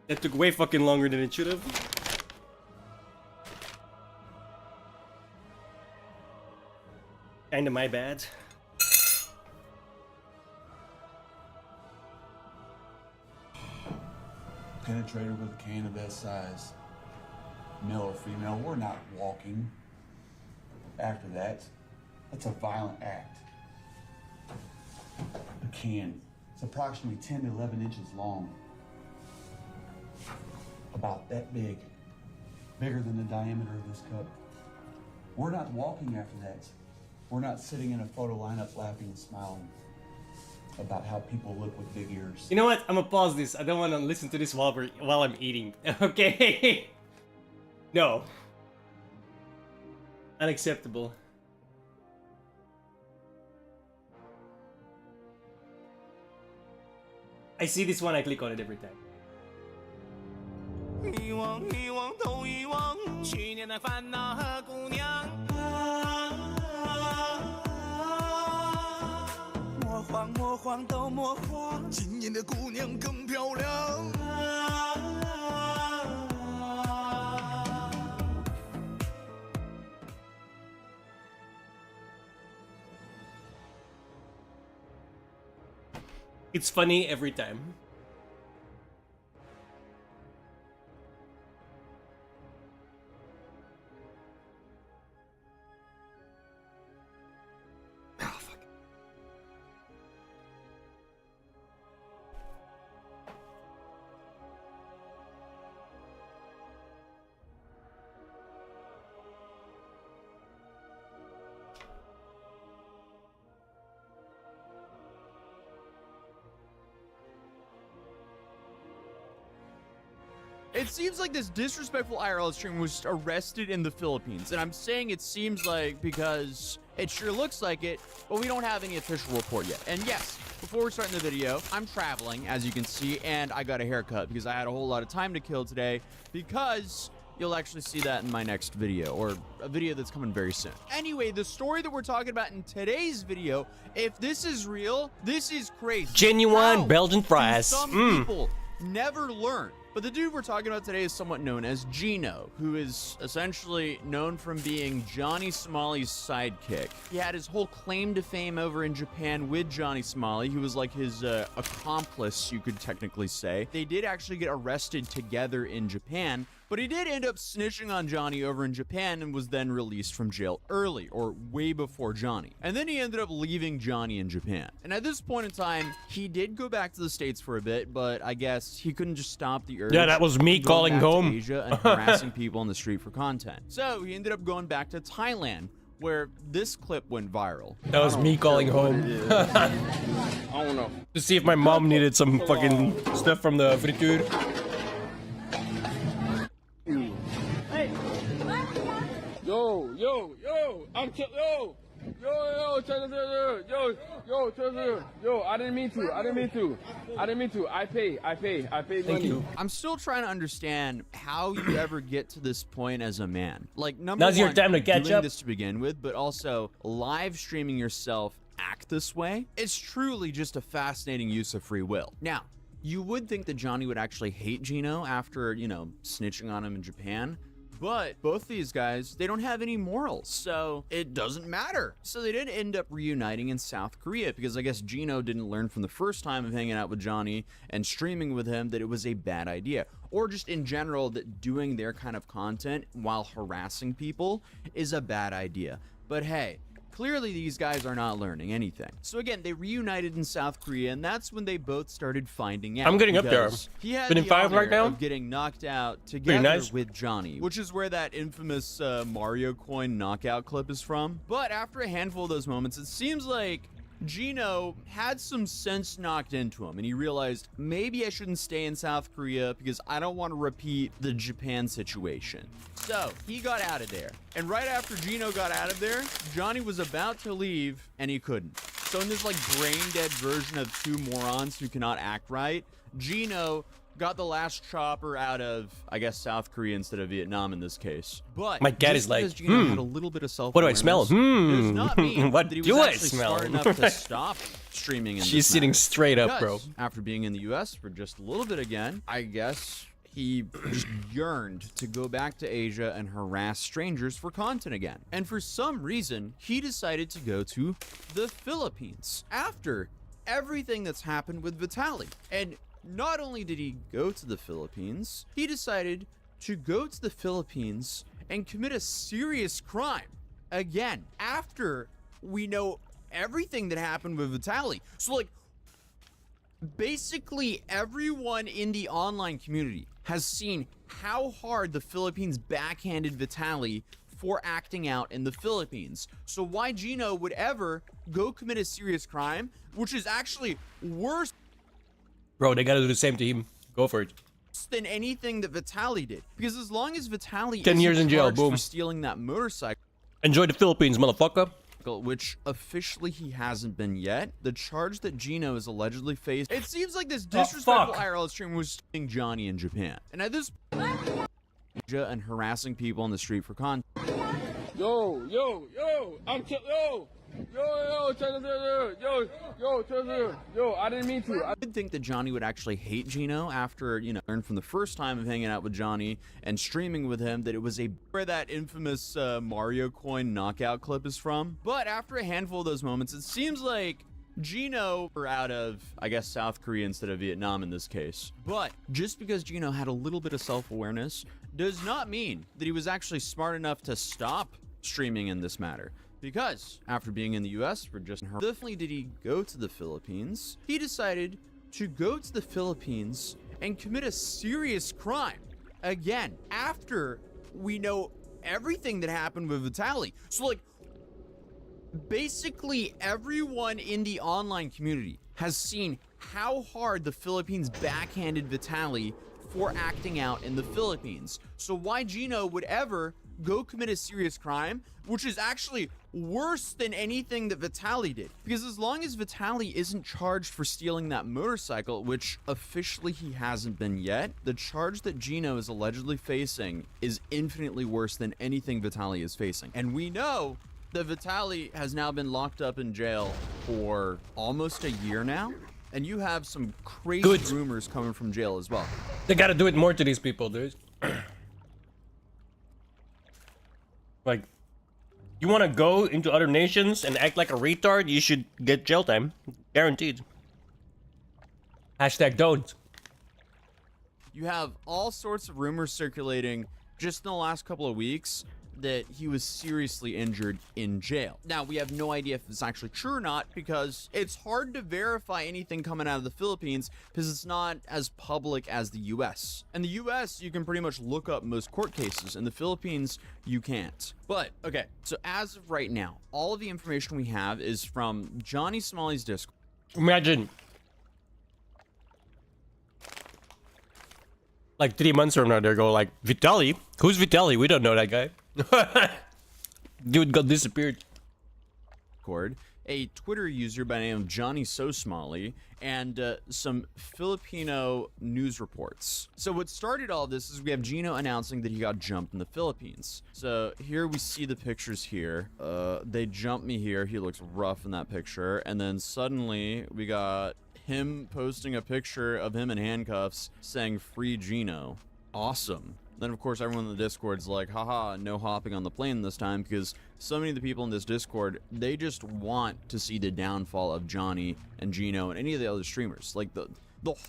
That took way fucking longer than it should have. Kinda my bad. Penetrator with a can of that size, male or female, we're not walking. After that, that's a violent act. The can, it's approximately 10 to 11 inches long. About that big, bigger than the diameter of this cup. We're not walking after that. We're not sitting in a photo lineup laughing and smiling about how people look with big ears. You know what? I'm gonna pause this. I don't want to listen to this while I'm eating. Okay? No. Unacceptable. I see this one, I click on it every time. 遗忘，遗忘，都遗忘，去年的烦恼和姑娘。魔幻，魔幻，都魔幻，今年的姑娘更漂亮。It's funny every time. It seems like this disrespectful IRL streamer was arrested in the Philippines. And I'm saying it seems like because it sure looks like it, but we don't have any official report yet. And yes, before we're starting the video, I'm traveling, as you can see, and I got a haircut because I had a whole lot of time to kill today, because you'll actually see that in my next video, or a video that's coming very soon. Anyway, the story that we're talking about in today's video, if this is real, this is crazy. Genuine Belgian fries. Some people never learn. But the dude we're talking about today is somewhat known as Gino, who is essentially known from being Johnny Somaly's sidekick. He had his whole claim to fame over in Japan with Johnny Somaly. He was like his accomplice, you could technically say. They did actually get arrested together in Japan, but he did end up snitching on Johnny over in Japan and was then released from jail early, or way before Johnny. And then he ended up leaving Johnny in Japan. And at this point in time, he did go back to the States for a bit, but I guess he couldn't just stop the urge. Yeah, that was me calling home. To Asia and harassing people on the street for content. So he ended up going back to Thailand, where this clip went viral. That was me calling home. I don't know. To see if my mom needed some fucking stuff from the friture. Hey. Yo, I'm yo, check this out, yo, I didn't mean to. I pay money. I'm still trying to understand how you ever get to this point as a man. Like, number Now's one, your time to catch doing up. this to begin with, but also live streaming yourself act this way. It's truly just a fascinating use of free will. Now, you would think that Johnny would actually hate Gino after, you know, snitching on him in Japan. But both these guys, they don't have any morals, so it doesn't matter. So they did end up reuniting in South Korea because I guess Gino didn't learn from the first time of hanging out with Johnny and streaming with him that it was a bad idea. Or just in general that doing their kind of content while harassing people is a bad idea. But hey, clearly these guys are not learning anything. So again, they reunited in South Korea, and that's when they both started finding out. I'm getting up there. He had Been in the 5 honor right now? of getting knocked out together nice. with Johnny, which is where that infamous Mario coin knockout clip is from. But after a handful of those moments, it seems like Gino had some sense knocked into him, and he realized maybe I shouldn't stay in South Korea because I don't want to repeat the Japan situation. So he got out of there, and right after Gino got out of there, Johnny was about to leave and he couldn't. So in this like brain dead version of two morons who cannot act right, Gino got the last chopper out of, I guess, South Korea instead of Vietnam in this case. But my cat is like, had a little bit of what do I smell? does not mean What that he do was I actually smell? smart enough to stop streaming in She's this sitting matter. straight up, bro. Because after being in the US for just a little bit again, I guess he just yearned to go back to Asia and harass strangers for content again. And for some reason, he decided to go to the Philippines after everything that's happened with Vitaly. And not only did he go to the Philippines, he decided to go to the Philippines and commit a serious crime again after we know everything that happened with Vitaly. So like, basically everyone in the online community has seen how hard the Philippines backhanded Vitaly for acting out in the Philippines. So why Gino would ever go commit a serious crime, which is actually worse, Bro, they gotta do the same to him. Go for it. than anything that Vitaly did. Because as long as Vitaly 10 years isn't in jail, charged boom. for stealing that motorcycle, Enjoy the Philippines, motherfucker. which officially he hasn't been yet, the charge that Gino is allegedly faced, it seems like this disrespectful IRL streamer was stealing Johnny in Japan. And at this and harassing people on the street for content. Yo, I'm yo, I didn't mean to. I did think that Johnny would actually hate Gino after, learned from the first time of hanging out with Johnny and streaming with him that it was where that infamous Mario coin knockout clip is from. But after a handful of those moments, it seems like Gino are out of, I guess, South Korea instead of Vietnam in this case. But just because Gino had a little bit of self-awareness does not mean that he was actually smart enough to stop streaming in this matter. Because after being in the US for just definitely did he go to the Philippines, he decided to go to the Philippines and commit a serious crime again after we know everything that happened with Vitaly. So like, basically everyone in the online community has seen how hard the Philippines backhanded Vitaly for acting out in the Philippines. So why Gino would ever go commit a serious crime, which is actually worse than anything that Vitaly did. Because as long as Vitaly isn't charged for stealing that motorcycle, which officially he hasn't been yet, the charge that Gino is allegedly facing is infinitely worse than anything Vitaly is facing. And we know that Vitaly has now been locked up in jail for almost a year now. And you have some crazy rumors coming from jail as well. They gotta do it more to these people, dude. Like, you wanna go into other nations and act like a retard, you should get jail time. Guaranteed. Hashtag don't. You have all sorts of rumors circulating just in the last couple of weeks that he was seriously injured in jail. Now, we have no idea if it's actually true or not because it's hard to verify anything coming out of the Philippines because it's not as public as the US. In the US, you can pretty much look up most court cases. In the Philippines, you can't. But, okay, so as of right now, all of the information we have is from Johnny Smalley's Discord. Imagine. Like 3 months from now, they go like, Vitaly? Who's Vitaly? We don't know that guy. Dude got disappeared. A Twitter user by the name of Johnny So Smalley and some Filipino news reports. So what started all this is we have Gino announcing that he got jumped in the Philippines. So here we see the pictures here. They jumped me here. He looks rough in that picture. And then suddenly we got him posting a picture of him in handcuffs saying free Gino. Awesome. Then, of course, everyone in the Discord's like, haha, no hopping on the plane this time, because so many of the people in this Discord, they just want to see the downfall of Johnny and Gino and any of the other streamers. Like, the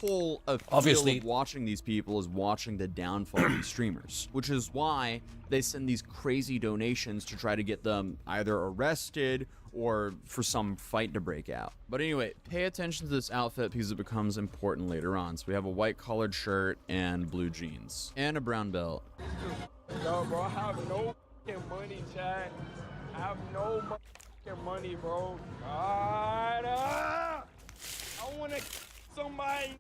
whole appeal of watching these people is watching the downfall of these streamers, which is why they send these crazy donations to try to get them either arrested or for some fight to break out. But anyway, pay attention to this outfit because it becomes important later on. So we have a white collared shirt and blue jeans and a brown belt. Yo, bro, I have no money, Chad. I have no money, bro. God, I want to somebody.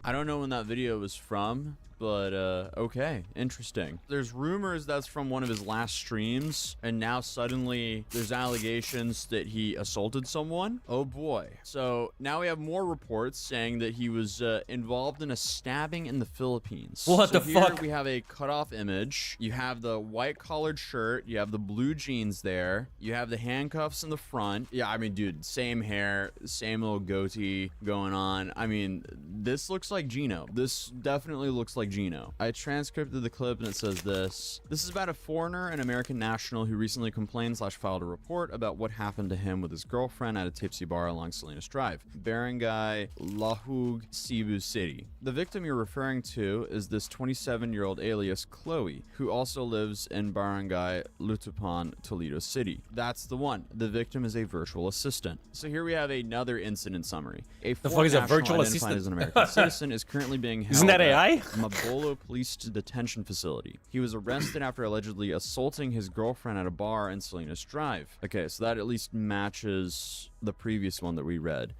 I don't know when that video was from, but okay, interesting. There's rumors that's from one of his last streams, and now suddenly there's allegations that he assaulted someone. Oh boy. So now we have more reports saying that he was involved in a stabbing in the Philippines. What so the here fuck? We have a cutoff image. You have the white collared shirt. You have the blue jeans there. You have the handcuffs in the front. Yeah, I mean, dude, same hair, same little goatee going on. I mean, this looks like Gino. This definitely looks like Gino. I transcribed the clip and it says this. This is about a foreigner, an American national who recently complained / filed a report about what happened to him with his girlfriend at a tipsy bar along Salinas Drive, Barangay Lahug, Cebu City. The victim you're referring to is this 27-year-old alias Chloe, who also lives in Barangay Lutupan, Toledo City. That's the one. The victim is a virtual assistant. So here we have another incident summary. A The fuck is a national virtual identified assistant? as an American citizen is currently being held Isn't that AI? at Mabolo Police Detention Facility. He was arrested after allegedly assaulting his girlfriend at a bar in Salinas Drive. Okay, so that at least matches the previous one that we read.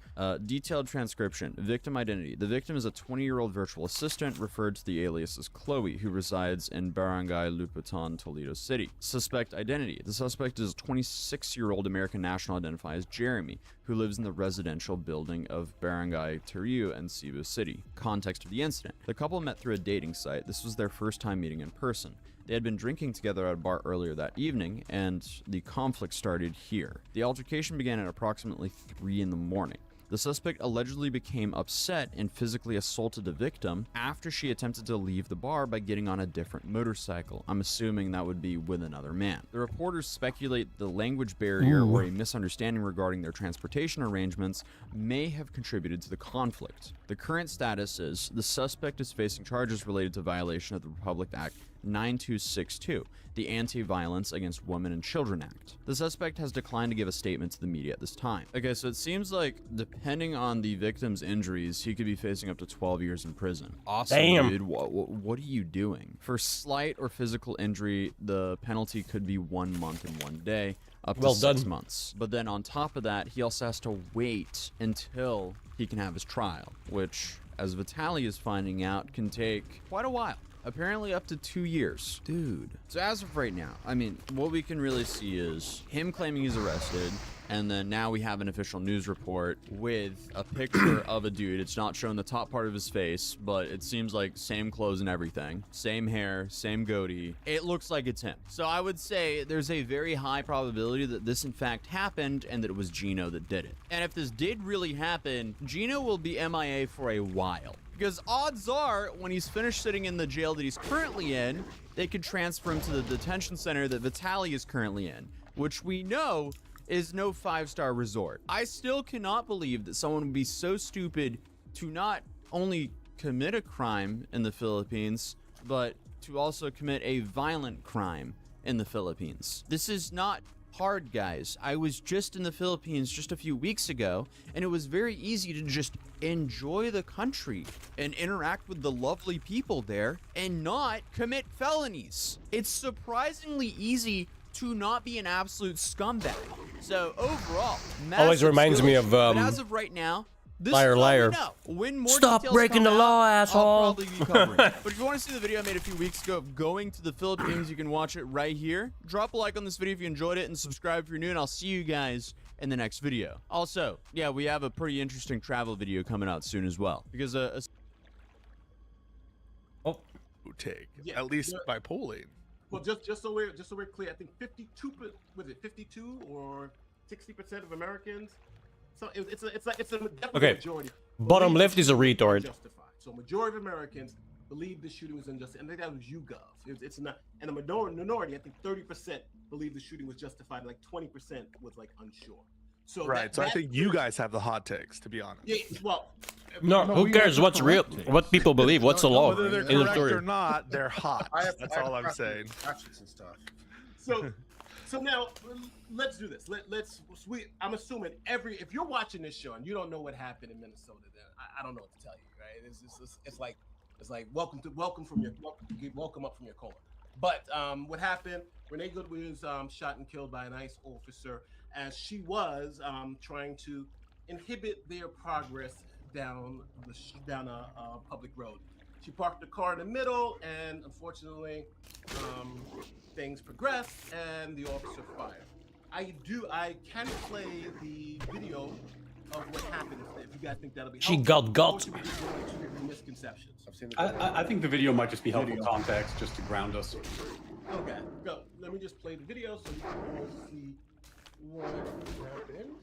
Detailed transcription. Victim identity. The victim is a 20-year-old virtual assistant referred to the alias as Chloe, who resides in Barangay Luputan, Toledo City. Suspect identity. The suspect is a 26-year-old American national identified as Jeremy, who lives in the residential building of Barangay Teriu and Cebu City. Context of the incident. The couple met through a dating site. This was their first time meeting in person. They had been drinking together at a bar earlier that evening, and the conflict started here. The altercation began at approximately 3 in the morning. The suspect allegedly became upset and physically assaulted the victim after she attempted to leave the bar by getting on a different motorcycle. I'm assuming that would be with another man. The reporters speculate the language barrier or a misunderstanding regarding their transportation arrangements may have contributed to the conflict. The current status is the suspect is facing charges related to violation of the Republic Act 9262, the Anti-Violence Against Women and Children Act. The suspect has declined to give a statement to the media at this time. Okay, so it seems like depending on the victim's injuries, he could be facing up to 12 years in prison. Awesome, Damn. dude. What are you doing? For slight or physical injury, the penalty could be 1 month and 1 day, up to 6 months. But then on top of that, he also has to wait until he can have his trial, which, as Vitaly is finding out, can take quite a while. Apparently up to 2 years. Dude. So as of right now, I mean, what we can really see is him claiming he's arrested, and then now we have an official news report with a picture of a dude. It's not showing the top part of his face, but it seems like same clothes and everything. Same hair, same goatee. It looks like it's him. So I would say there's a very high probability that this in fact happened and that it was Gino that did it. And if this did really happen, Gino will be MIA for a while. Because odds are, when he's finished sitting in the jail that he's currently in, they could transfer him to the detention center that Vitaly is currently in, which we know is no 5-star resort. I still cannot believe that someone would be so stupid to not only commit a crime in the Philippines, but to also commit a violent crime in the Philippines. This is not hard, guys. I was just in the Philippines just a few weeks ago, and it was very easy to just enjoy the country and interact with the lovely people there and not commit felonies. It's surprisingly easy to not be an absolute scumbag. So overall, always reminds me of but as of right now, this Liar, is liar. when more Stop details breaking come the law, out, asshole. I'll probably be covering it. But if you want to see the video I made a few weeks ago of going to the Philippines, you can watch it right here. Drop a like on this video if you enjoyed it, and subscribe if you're new, and I'll see you guys in the next video. Also, yeah, we have a pretty interesting travel video coming out soon as well, because take at least by polling. Well, just so we're clear, I think 52 or 60% of Americans. So it's a Okay. majority. Bottom left is a retard. Justified. So majority of Americans believe the shooting was unjustified. And I think that was YouGov. It's not, and the minority, I think 30% believe the shooting was justified. Like 20% was like unsure. So Right. So I think you guys have the hot takes, to be honest. Yeah, well, No, who cares what's real? What people believe? What's the law? Whether they're In the correct story. or not, they're hot. That's all I'm saying. And stuff. So now let's do this. I'm assuming if you're watching this show and you don't know what happened in Minnesota, then I don't know what to tell you, right? It's like welcome up from your coma. But what happened? Renee Goodwin was shot and killed by an ICE officer as she was trying to inhibit their progress down a public road. She parked the car in the middle, and unfortunately, things progressed, and the officer fired. I can play the video of what happened if you guys think that'll be helpful. She got. Or should we just go into the misconceptions? I've seen I think the video might just be helpful context, just to ground us. Okay, go. Let me just play the video so you can all see what happened.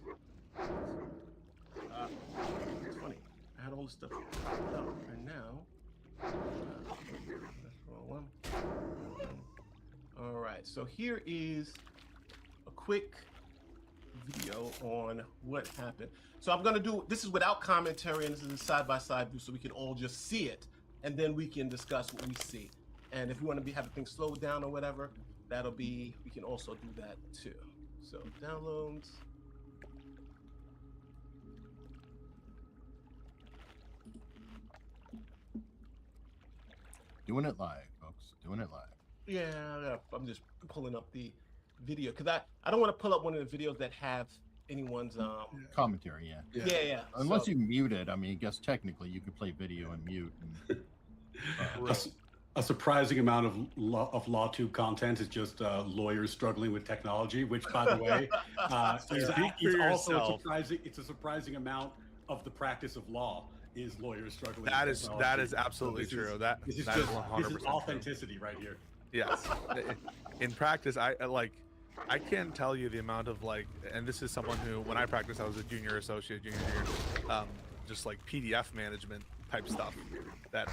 It's funny. I had all this stuff up, and now that's the wrong one. All right, so here is a quick video on what happened. So I'm gonna do this is without commentary, and this is a side-by-side view, so we can all just see it, and then we can discuss what we see. And if you want to have things slowed down or whatever, we can also do that too. So downloads. Doing it live, folks. Doing it live. Yeah, I'm just pulling up the video because I don't want to pull up one of the videos that have anyone's commentary. Yeah. Unless you mute it. I mean, I guess technically you could play video and mute. And, a surprising amount of LawTube content is just lawyers struggling with technology, which, by the way, is also a surprising amount of the practice of law is lawyers struggling. That with is technology. that is absolutely true. This is 100% authenticity right here. Yes. In practice, I can't tell you the amount of and this is someone who, when I practiced, I was a junior associate, just like PDF management type stuff that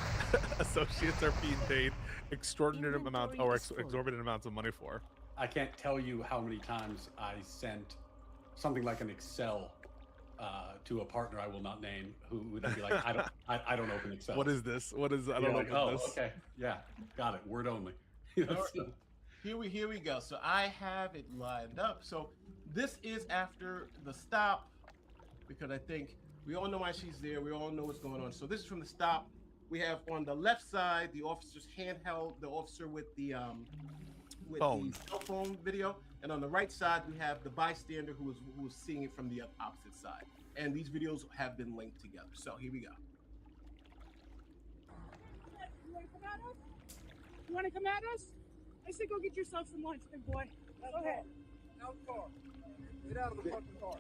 associates are being paid extraordinary amounts or exorbitant amounts of money for. I can't tell you how many times I sent something like an Excel to a partner I will not name, who would be like, I don't open Excel. What is this? What is? I don't open this. Okay, yeah, got it. Word only. Here we go. So I have it lined up. So this is after the stop, because I think we all know why she's there. We all know what's going on. So this is from the stop. We have on the left side the officer's handheld, the officer with the the cell phone video, and on the right side we have the bystander who was seeing it from the opposite side. And these videos have been linked together. So here we go. You want to come at us? I say go get yourself some lunch, big boy. Go ahead. Out of the car. Get out of the fucking car.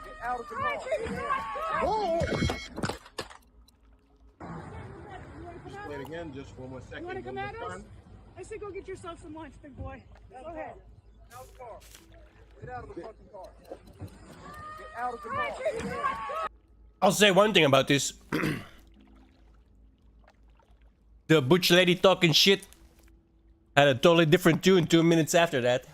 Get out of the car. Whoa! Just play it again, just one more second. You want to come at us? I say go get yourself some lunch, big boy. Go ahead. Out of the car. Get out of the fucking car. Get out of the car. I'll say one thing about this. The butch lady talking shit had a totally different tune 2 minutes after that.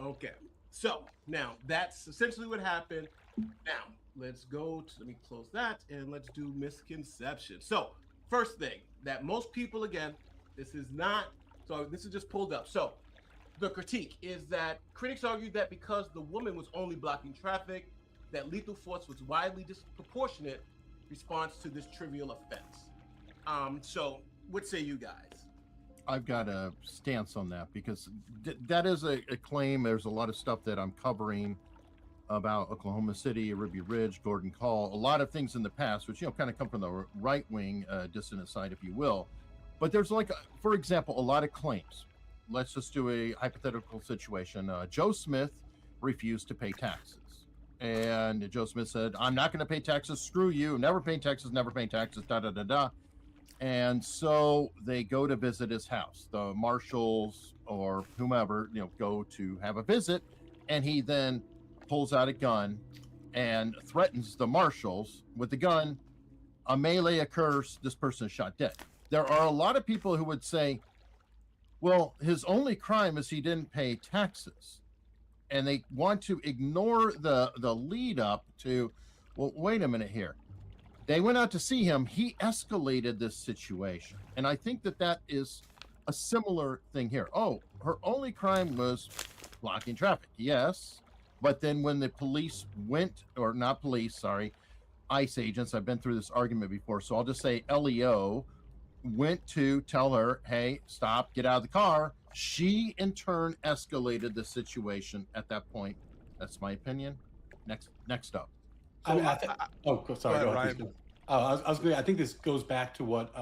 Okay, so now that's essentially what happened. Now let's let me close that and let's do misconception. So first thing that most people, again, this is just pulled up. So the critique is that critics argued that because the woman was only blocking traffic, that lethal force was widely disproportionate response to this trivial offense. So what say you guys? I've got a stance on that because that is a claim. There's a lot of stuff that I'm covering about Oklahoma City, Ruby Ridge, Gordon Call, a lot of things in the past, which, kind of come from the right wing dissident side, if you will. But there's for example, a lot of claims. Let's just do a hypothetical situation. Joe Smith refused to pay taxes. And Joe Smith said, I'm not going to pay taxes. Screw you. Never pay taxes, never pay taxes, da-da-da-da. And so they go to visit his house. The marshals or whomever, go to have a visit. And he then pulls out a gun and threatens the marshals with the gun. A melee occurs. This person is shot dead. There are a lot of people who would say, well, his only crime is he didn't pay taxes. And they want to ignore the lead up to, well, wait a minute here. They went out to see him. He escalated this situation. And I think that is a similar thing here. Oh, her only crime was blocking traffic. Yes. But then when the police went, or not police, sorry, ICE agents, I've been through this argument before. So I'll just say LEO went to tell her, hey, stop, get out of the car. She, in turn, escalated the situation at that point. That's my opinion. Next up. I mean, sorry. ahead, Go ahead, Ryan. please. I think this goes back to what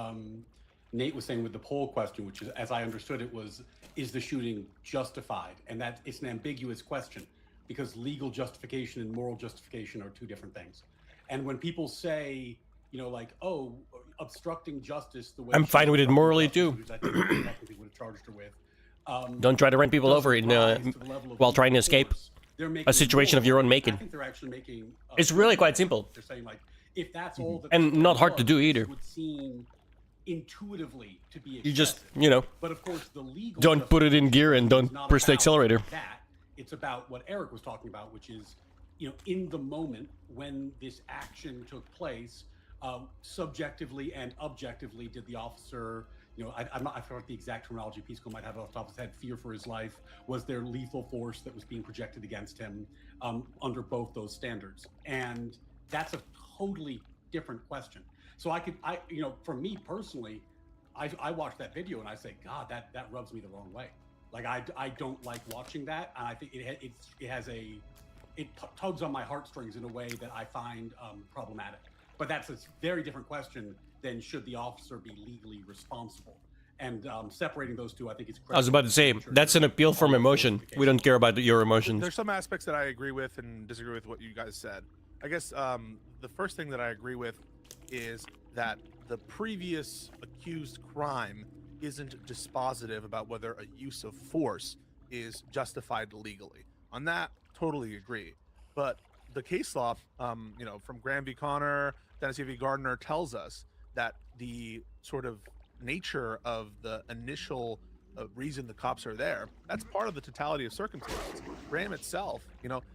Nate was saying with the poll question, which is, as I understood it, is the shooting justified? And that it's an ambiguous question because legal justification and moral justification are two different things. And when people say, like, oh, obstructing justice the way I'm fine with it morally too. which I think technically would have charged her with. Don't try to run people over while trying to escape a situation of your own making. I think they're actually making. It's really quite simple. They're saying, like, if that's all that And not hard to do either. would seem intuitively to be You just, but of course the legal don't put it in gear and don't not press the about accelerator. that. It's about what Eric was talking about, which is, in the moment when this action took place, subjectively and objectively, did the officer, I forgot the exact terminology Pisco might have off the top of his head, fear for his life? Was there lethal force that was being projected against him under both those standards? And that's a totally different question. So for me personally, I watch that video and I say, God, that rubs me the wrong way. Like I don't like watching that, and I think it tugs on my heartstrings in a way that I find problematic. But that's a very different question than should the officer be legally responsible. And separating those two, I think, is critical. I was about to say, that's an appeal from emotion. We don't care about your emotions. There's some aspects that I agree with and disagree with what you guys said. I guess the first thing that I agree with is that the previous accused crime isn't dispositive about whether a use of force is justified legally. On that, totally agree. But the case law, from Graham v. Connor, Tennessee v. Gardner, tells us that the sort of nature of the initial reason the cops are there, that's part of the totality of circumstances. Graham itself,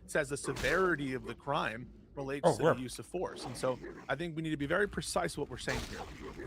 says the severity of the crime relates to the use of force. And so I think we need to be very precise what we're saying here.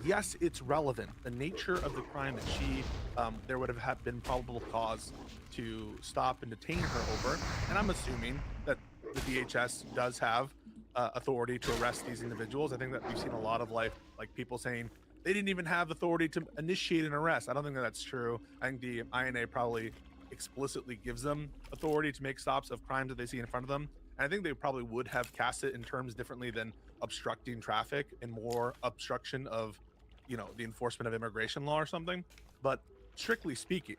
Yes, it's relevant. The nature of the crime that there would have been probable cause to stop and detain her over. And I'm assuming that the DHS does have authority to arrest these individuals. I think that we've seen a lot of like people saying they didn't even have authority to initiate an arrest. I don't think that that's true. I think the INA probably explicitly gives them authority to make stops of crimes that they see in front of them. And I think they probably would have cast it in terms differently than obstructing traffic and more obstruction of, the enforcement of immigration law or something. But strictly speaking,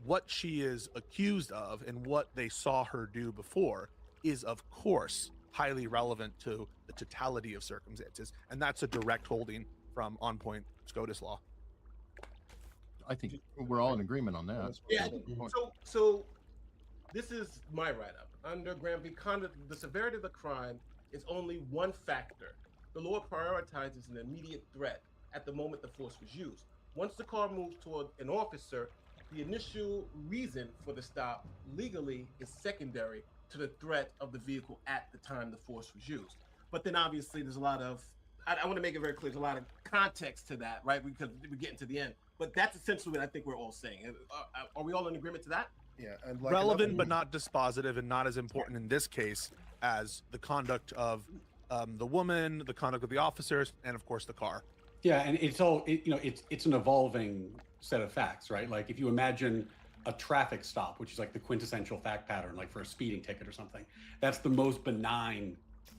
what she is accused of and what they saw her do before is, of course, highly relevant to the totality of circumstances. And that's a direct holding from On Point SCOTUS law. I think we're all in agreement on that. Yeah. So this is my write-up. Under Graham v. Condon, the severity of the crime is only one factor. The law prioritizes an immediate threat at the moment the force was used. Once the car moves toward an officer, the initial reason for the stop legally is secondary to the threat of the vehicle at the time the force was used. But then obviously there's a lot of, I want to make it very clear, there's a lot of context to that, right? Because we're getting to the end. But that's essentially what I think we're all saying. Are we all in agreement to that? Yeah, and like relevant but not dispositive, and not as important in this case as the conduct of the woman, the conduct of the officers, and of course the car. Yeah, and it's all it's an evolving set of facts, right? Like if you imagine a traffic stop, which is like the quintessential fact pattern, like for a speeding ticket or something, that's the most benign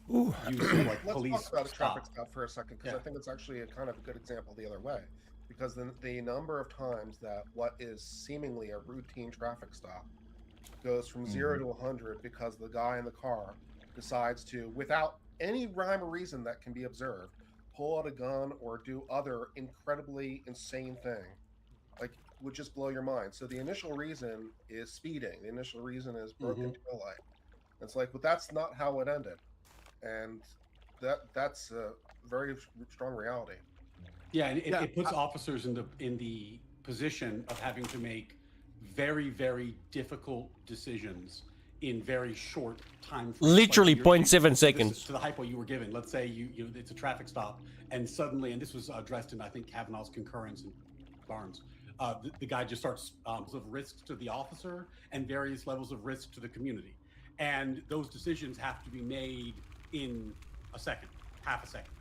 use of like police. Let's talk about a traffic stop for a second, because I think it's actually a kind of a good example the other way. Because the number of times that what is seemingly a routine traffic stop goes from 0 to 100 because the guy in the car decides to, without any rhyme or reason that can be observed, pull out a gun or do other incredibly insane thing, like would just blow your mind. So the initial reason is speeding. The initial reason is broken tail light. It's like, but that's not how it ended, and that's a very strong reality. Yeah, and it puts officers in the position of having to make very, very difficult decisions in very short time frames. Literally 0.7 seconds. To the hypo you were given, let's say you it's a traffic stop, and suddenly, and this was addressed in I think Kavanaugh's concurrence in Barnes, the guy just starts of risks to the officer and various levels of risk to the community, and those decisions have to be made in a second, half a second.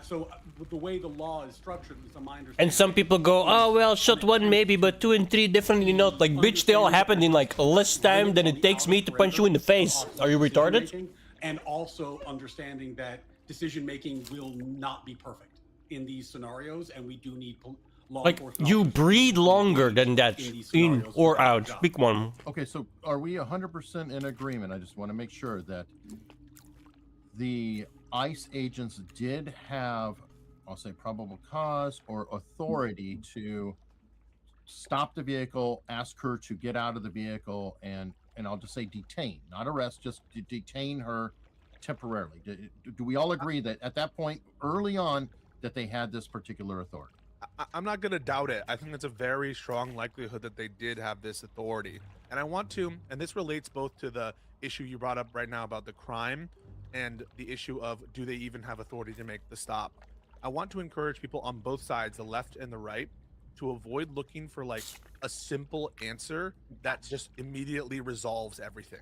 So with the way the law is structured, at least on my understanding. And some people go, oh well, shot one maybe, but 2 and 3 definitely not. Like, bitch, they all happened in like less time than it takes me to punch you in the face. Are you retarded? and also understanding that decision making will not be perfect in these scenarios, and we do need law Like, enforcement you officers breathe longer than that, in these in scenarios or to do their out. job. Pick one. Okay, so are we 100% in agreement? I just want to make sure that the ICE agents did have, I'll say, probable cause or authority to stop the vehicle, ask her to get out of the vehicle, and I'll just say detain, not arrest, just to detain her temporarily. Do we all agree that at that point, early on, that they had this particular authority? I'm not going to doubt it. I think it's a very strong likelihood that they did have this authority. And I want to, and this relates both to the issue you brought up right now about the crime and the issue of do they even have authority to make the stop. I want to encourage people on both sides, the left and the right, to avoid looking for like a simple answer that just immediately resolves everything.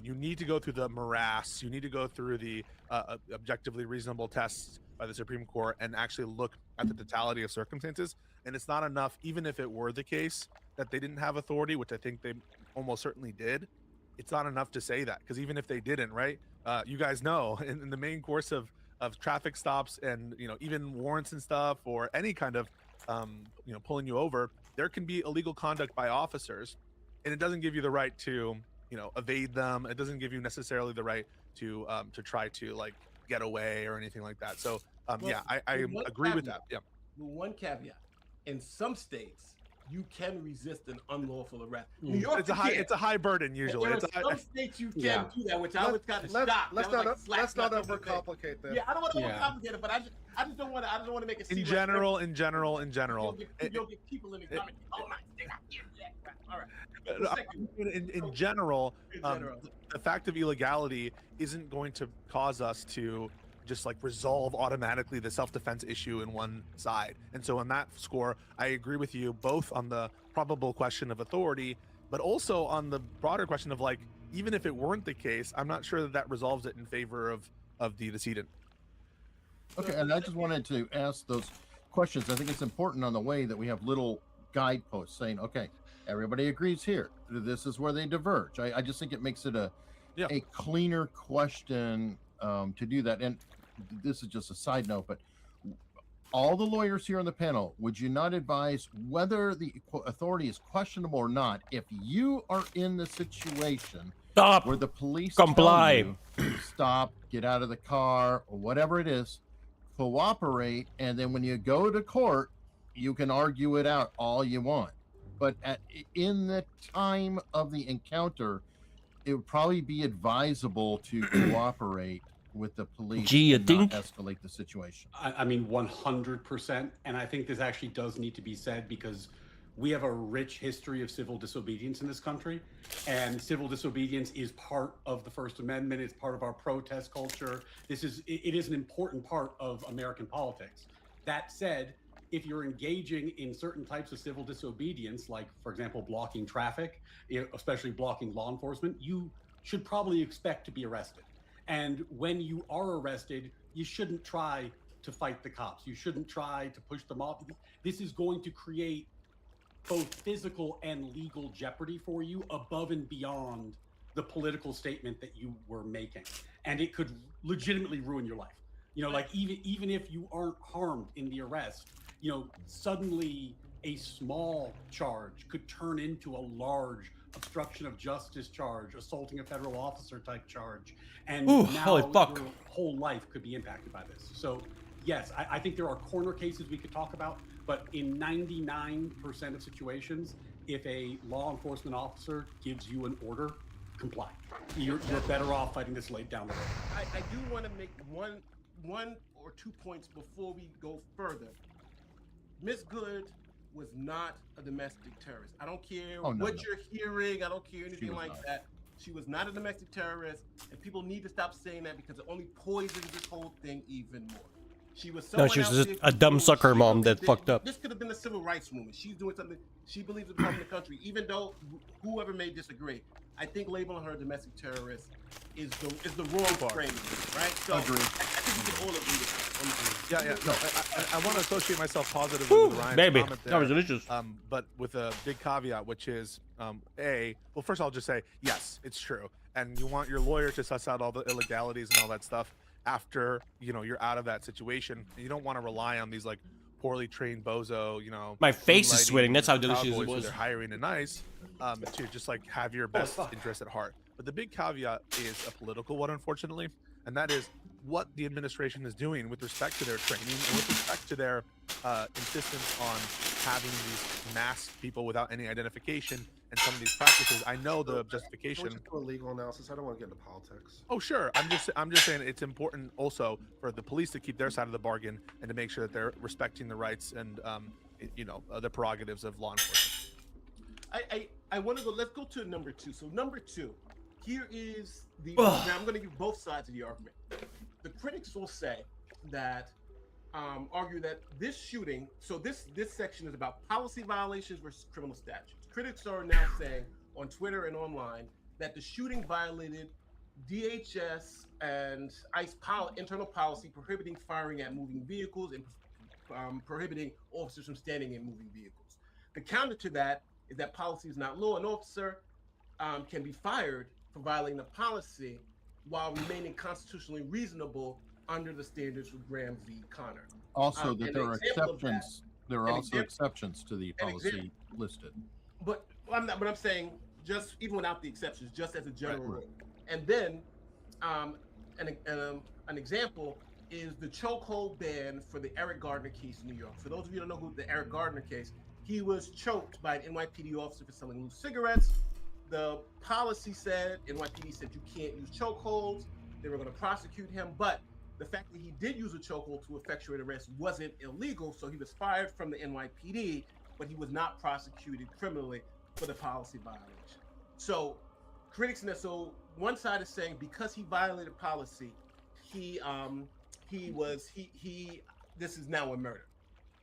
You need to go through the morass. You need to go through the objectively reasonable tests by the Supreme Court and actually look at the totality of circumstances. And it's not enough, even if it were the case that they didn't have authority, which I think they almost certainly did. It's not enough to say that, because even if they didn't, right? You guys know in the main course of traffic stops and even warrants and stuff, or any kind of pulling you over, there can be illegal conduct by officers, and it doesn't give you the right to evade them. It doesn't give you necessarily the right to try to like get away or anything like that. So yeah, I agree with that. Yeah. With one caveat: in some states, you can resist an unlawful arrest. New York, it's a high burden usually. There are some states you can do that, which I was kind of shocked. Let's not overcomplicate this. Yeah, I don't want to overcomplicate it, but I just don't want to. I don't want to make it seem in general. You'll get people in the comments. Oh my, they're not here yet. All right. In general, the fact of illegality isn't going to cause us to just like resolve automatically the self-defense issue in one side. And so on that score, I agree with you both on the probable question of authority, but also on the broader question of like, even if it weren't the case, I'm not sure that resolves it in favor of the decedent. Okay, and I just wanted to ask those questions. I think it's important on the way that we have little guideposts saying, okay, everybody agrees here. This is where they diverge. I just think it makes it a cleaner question to do that. And this is just a side note, but all the lawyers here on the panel, would you not advise, whether the authority is questionable or not, if you are in the situation where the police comply, tell you, stop, get out of the car, or whatever it is, cooperate, and then when you go to court, you can argue it out all you want. But in the time of the encounter, it would probably be advisable to cooperate with the police. Gee, you and think? not escalate the situation. I mean, 100%. And I think this actually does need to be said, because we have a rich history of civil disobedience in this country. And civil disobedience is part of the First Amendment. It's part of our protest culture. It is an important part of American politics. That said, if you're engaging in certain types of civil disobedience, like, for example, blocking traffic, especially blocking law enforcement, you should probably expect to be arrested. And when you are arrested, you shouldn't try to fight the cops. You shouldn't try to push them off. This is going to create both physical and legal jeopardy for you above and beyond the political statement that you were making. And it could legitimately ruin your life. Like even if you aren't harmed in the arrest, suddenly a small charge could turn into a large obstruction of justice charge, assaulting a federal officer type charge, and now holy fuck. your whole life could be impacted by this. So yes, I think there are corner cases we could talk about, but in 99% of situations, if a law enforcement officer gives you an order, comply. You're better off fighting this late down the road. I do want to make one or 2 points before we go further. Miss Good was not a domestic terrorist. I don't care what you're hearing. I don't care anything like that. She was not a domestic terrorist, and people need to stop saying that, because it only poisons this whole thing even more. She was No, she was just a dumb sucker mom that fucked up. This could have been a civil rights movement. She's doing something she believes is helping the country, even though whoever may disagree. I think labeling her a domestic terrorist is the wrong framing, right? So I think we can all agree with that. Yeah. No, I want to associate myself positively with Ryan's baby, comment there. that was delicious. But with a big caveat, which is, well, first I'll just say, yes, it's true. And you want your lawyer to suss out all the illegalities and all that stuff after, you're out of that situation. And you don't want to rely on these, like, poorly trained bozo, My face is moonlighting sweating. That's how Proud delicious Boys it who was. they're hiring and nice, to just, like, have your best interest at heart. But the big caveat is a political one, unfortunately, and that is what the administration is doing with respect to their training and with respect to their insistence on having these masked people without any identification and some of these practices. I know the justification. Can we just do a legal analysis? I don't want to get into politics. Oh, sure. I'm just saying it's important also for the police to keep their side of the bargain and to make sure that they're respecting the rights and the prerogatives of law enforcement. I want to go. Let's go to number 2. So number 2, here is the. Now I'm going to give both sides of the argument. The critics will say that, argue that this shooting. So this section is about policy violations versus criminal statutes. Critics are now saying on Twitter and online that the shooting violated DHS and ICE internal policy prohibiting firing at moving vehicles and prohibiting officers from standing in moving vehicles. The counter to that is that policy is not law. An officer can be fired for violating the policy while remaining constitutionally reasonable under the standards of Graham v. Connor. Also, that there are exceptions. There are also exceptions to the policy listed. But I'm saying, just even without the exceptions, just as a general rule. And then, an example is the chokehold ban for the Eric Gardner case in New York. For those of you who don't know who the Eric Gardner case, he was choked by an NYPD officer for selling loose cigarettes. The policy said, NYPD said you can't use chokeholds. They were going to prosecute him, but the fact that he did use a chokehold to effectuate arrest wasn't illegal, so he was fired from the NYPD, but he was not prosecuted criminally for the policy violation. So critics, so one side is saying because he violated policy, this is now a murder.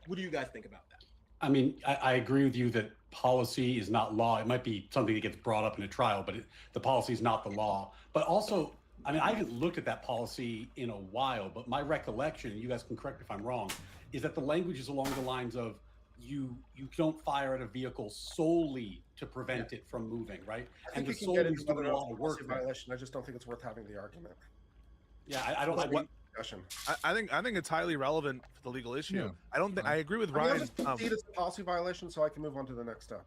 What do you guys think about that? I mean, I agree with you that policy is not law. It might be something that gets brought up in a trial, but the policy is not the law. But also, I mean, I haven't looked at that policy in a while, but my recollection, you guys can correct me if I'm wrong, is that the language is along the lines of you don't fire at a vehicle solely to prevent it from moving, right? I think you can get into a lot of work violation. I just don't think it's worth having the argument. Yeah, I don't. I think it's highly relevant for the legal issue. Yeah. I don't think I agree with Ryan. I just concede it's a policy violation, so I can move on to the next step.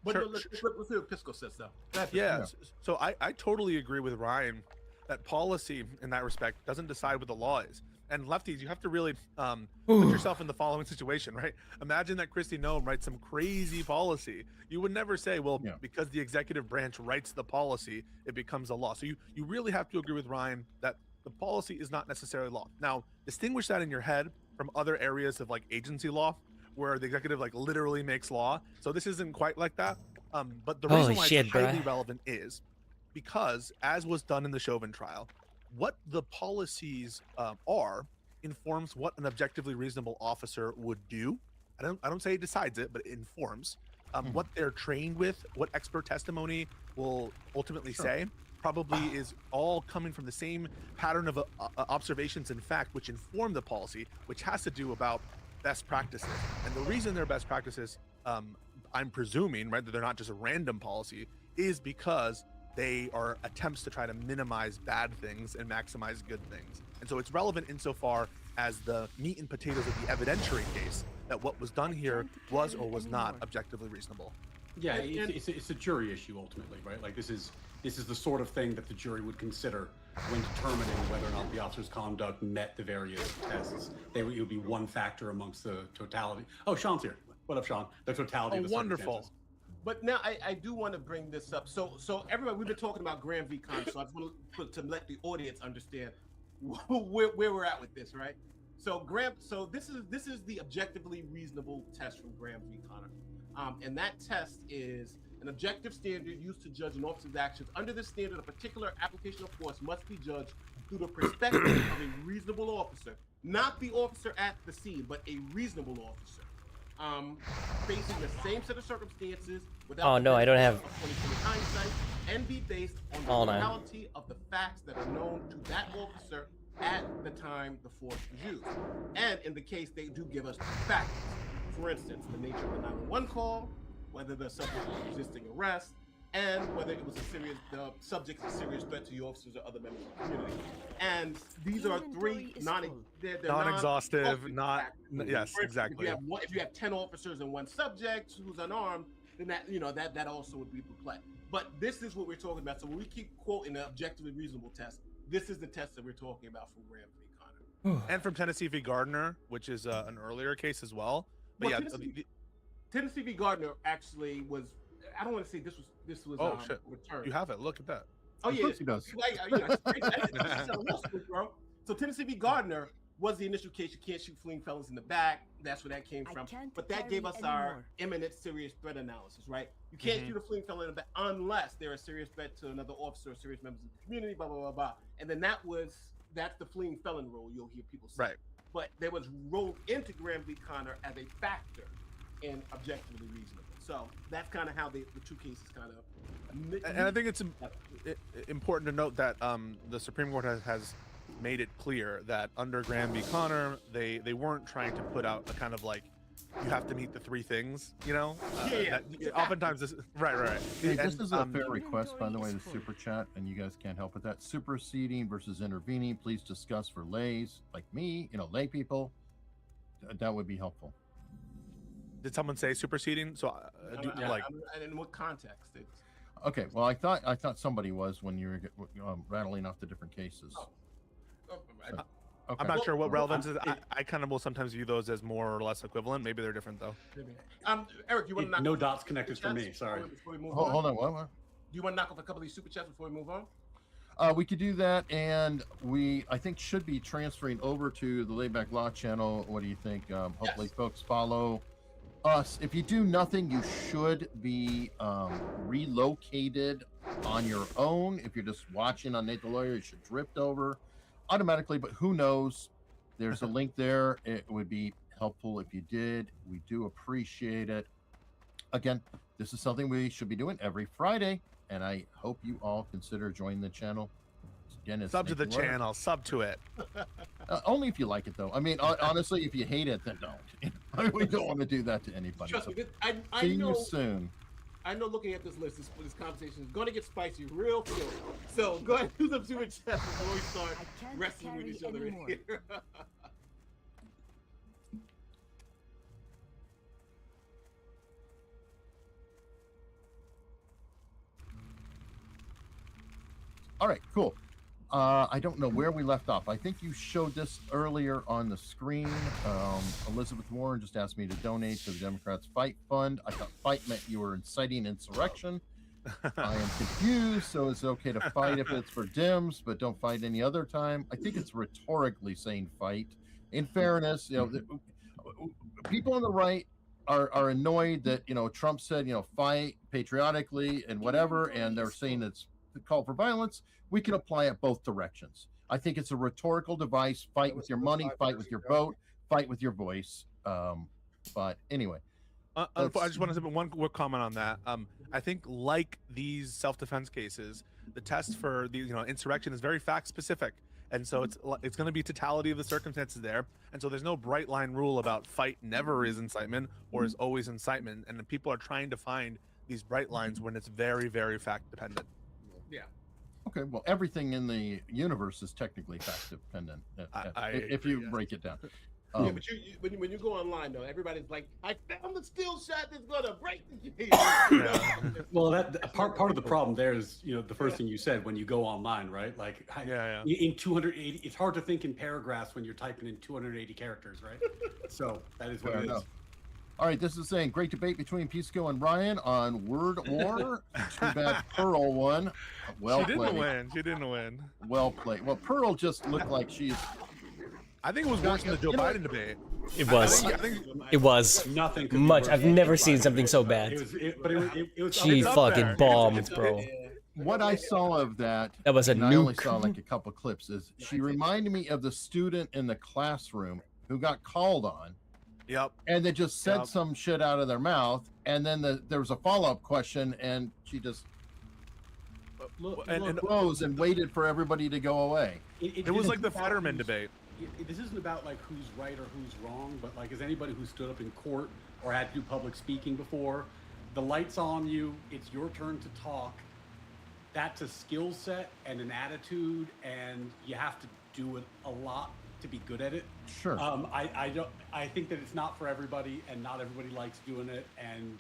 But let's see what Pisco says, though. Yeah. So I totally agree with Ryan that policy in that respect doesn't decide what the law is. And lefties, you have to really put yourself in the following situation, right? Imagine that Kristi Noem writes some crazy policy. You would never say, well, because the executive branch writes the policy, it becomes a law. So you really have to agree with Ryan that the policy is not necessarily law. Now, distinguish that in your head from other areas of like agency law, where the executive like literally makes law. So this isn't quite like that. But the reason why it's highly relevant is because, as was done in the Chauvin trial, what the policies are informs what an objectively reasonable officer would do. I don't say it decides it, but it informs what they're trained with, what expert testimony will ultimately say. Probably is all coming from the same pattern of observations and fact, which inform the policy, which has to do about best practices. And the reason they're best practices, I'm presuming, right, that they're not just a random policy, is because they are attempts to try to minimize bad things and maximize good things. And so it's relevant insofar as the meat and potatoes of the evidentiary case, that what was done here was or was not objectively reasonable. Yeah, it's a jury issue ultimately, right? Like this is the sort of thing that the jury would consider when determining whether or not the officer's conduct met the various tests. It would be one factor amongst the totality. Oh, Sean's here. What up, Sean? The totality of the circumstances. But now I do want to bring this up. So everybody, we've been talking about Graham v. Connor, so I just want to let the audience understand where we're at with this, right? So this is the objectively reasonable test from Graham v. Connor. And that test is an objective standard used to judge an officer's actions. Under this standard, a particular application of force must be judged through the perspective of a reasonable officer, not the officer at the scene, but a reasonable officer. Facing the same set of circumstances without I don't have 20/20 hindsight, and be based on the totality of the facts that are known to that officer at the time the force was used. And in the case, they do give us factors. For instance, the nature of the 911 call, whether the subject was resisting arrest, and whether it was the subject is a serious threat to the officers or other members of the community. And these are three non-exhaustive, yes, For instance, exactly. If you have 10 officers and one subject who's unarmed, then that also would be the play. But this is what we're talking about. So when we keep quoting the objectively reasonable test, this is the test that we're talking about from Graham v. Connor. And from Tennessee v. Gardner, which is an earlier case as well. But well, Tennessee v. Gardner actually was. I don't want to say this was. Oh shit! Returned. You have it. Look at that. Oh yeah, he does. So Tennessee v. Gardner was the initial case. You can't shoot fleeing felons in the back. That's where that came from. But that gave us our imminent serious threat analysis, right? You can't shoot a fleeing felon in the back unless they're a serious threat to another officer or serious members of the community. Blah blah blah blah. And then that's the fleeing felon rule. You'll hear people say. Right. But there was rolled into Graham v. Connor as a factor in objectively reasonable. So that's kind of how the two cases kind of. And I think it's important to note that the Supreme Court has made it clear that under Graham v. Connor, they weren't trying to put out a kind of like, you have to meet the three things, you know? Oftentimes, right. Hey, this is a fair request, by the way, the super chat, and you guys can't help with that. Superseding versus intervening, please discuss for lays like me, lay people. That would be helpful. Did someone say superseding? So, and in what context? Okay, well, I thought somebody was when you were rattling off the different cases. Okay. I'm not sure what relevance is. I kind of will sometimes view those as more or less equivalent. Maybe they're different though. Eric, you want to knock no dots connected for me. Sorry. Hold on. What? Do you want to knock off a couple of these super chats before we move on? We could do that, and I think should be transferring over to the Layback Law channel. What do you think? Hopefully, folks follow us. If you do nothing, you should be relocated on your own. If you're just watching on Nate the Lawyer, you should drift over automatically, but who knows? There's a link there. It would be helpful if you did. We do appreciate it. Again, this is something we should be doing every Friday, and I hope you all consider joining the channel. Again, it's sub to the channel, sub to it. Only if you like it, though. I mean, honestly, if you hate it, then don't. We don't want to do that to anybody. Trust me, I see know, you soon. I know looking at this list, this conversation is going to get spicy real quick. So go ahead and do some super chats before we start wrestling with each other in here. All right, cool. I don't know where we left off. I think you showed this earlier on the screen. Elizabeth Warren just asked me to donate to the Democrats' Fight Fund. I thought fight meant you were inciting insurrection. I am confused, so it's okay to fight if it's for Dems, but don't fight any other time. I think it's rhetorically saying fight. In fairness, people on the right are annoyed that, Trump said, fight patriotically and whatever, and they're saying it's the call for violence. We can apply it both directions. I think it's a rhetorical device. Fight with your money, fight with your vote, fight with your voice. But anyway, I just want to say one quick comment on that. I think like these self-defense cases, the test for the insurrection is very fact specific, and so it's going to be totality of the circumstances there. And so there's no bright line rule about fight never is incitement or is always incitement. And people are trying to find these bright lines when it's very, very fact dependent. Yeah. Okay, well, everything in the universe is technically fact dependent, if you break it down. Yeah, but when you go online, though, everybody's like, "I found the steel shot that's gonna break the game." Well, that part of the problem there is, the first thing you said when you go online, right? Like, in 280, it's hard to think in paragraphs when you're typing in 280 characters, right? So that is what it is. All right, this is saying great debate between Pisco and Ryan on word war. Too bad Pearl won. Well played. She didn't win. Well played. Well, Pearl just looked like she's. I think it was worse than the Joe Biden debate. It was. It was. Nothing. Much. I've never seen something so bad. It was She fucking bombed, bro. What I saw of that. That was a nuke. I only saw like a couple clips. Is she reminded me of the student in the classroom who got called on. Yep. And they just said some shit out of their mouth, and then there was a follow-up question, and she just. closed and waited for everybody to go away. It was like the Fetterman debate. This isn't about like who's right or who's wrong, but like as anybody who stood up in court or had to do public speaking before, the light's on you, it's your turn to talk. That's a skill set and an attitude, and you have to do it a lot to be good at it. Sure. I think that it's not for everybody, and not everybody likes doing it. And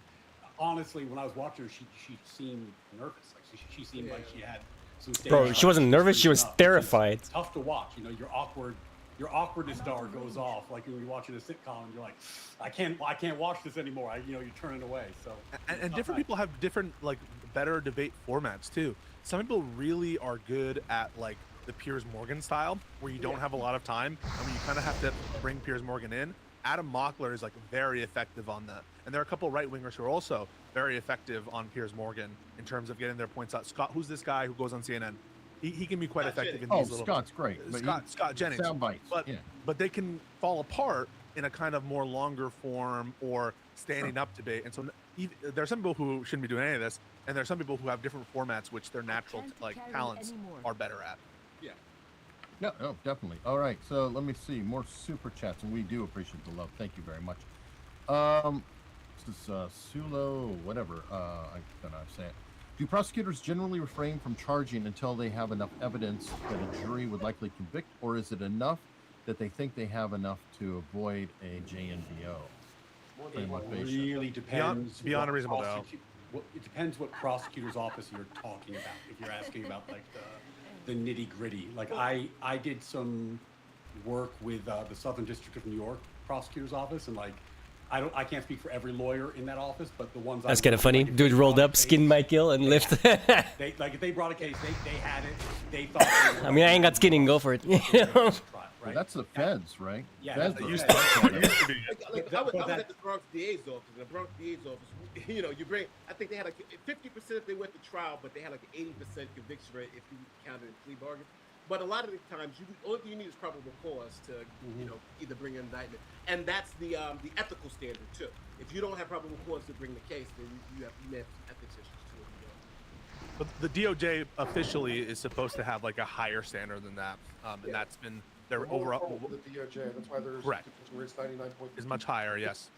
honestly, when I was watching her, she seemed nervous. Like she seemed like she had some stage Bro, fright. she wasn't nervous. She was It's terrified. It's tough to watch. You know, your awkwardness star goes off. Like when you're watching a sitcom, and you're like, I can't watch this anymore. You're turning away. So And different people have different like better debate formats too. Some people really are good at like the Piers Morgan style, where you don't have a lot of time and where you kind of have to bring Piers Morgan in. Adam Mockler is like very effective on that, and there are a couple right wingers who are also very effective on Piers Morgan in terms of getting their points out. Scott, who's this guy who goes on CNN? He can be quite effective in these little. Scott's great. Scott Jennings. Sound bites. But they can fall apart in a kind of more longer form or standing up debate. And so there are some people who shouldn't be doing any of this, and there are some people who have different formats which their natural talents are better at. Yeah. No, definitely. All right, so let me see more super chats, and we do appreciate the love. Thank you very much. This is Sulo, whatever. I don't know how to say it. Do prosecutors generally refrain from charging until they have enough evidence that a jury would likely convict, or is it enough that they think they have enough to avoid a JNBO? It really depends. Beyond a reasonable doubt. It depends what prosecutor's office you're talking about. If you're asking about like the nitty gritty, like I did some work with the Southern District of New York prosecutor's office, and like I can't speak for every lawyer in that office, but the ones That's kind of funny. Dude rolled up, skin my kill, and lift. They like if they brought a case, they had it. They thought. I mean, I ain't got skin and go for it. Well, that's the feds, right? Yeah, Feds that's are used feds. I was at the Bronx DA's office. The Bronx DA's office, you bring. I think they had like 50% if they went to trial, but they had like an 80% conviction rate if you counted in plea bargains. But a lot of the times, only thing you need is probable cause to, either bring an indictment, and that's the ethical standard too. If you don't have probable cause to bring the case, then you may have some ethics issues too. But the DOJ officially is supposed to have like a higher standard than that, and that's been their overall. The DOJ. That's why there's correct. It's 99. Is much higher, yes.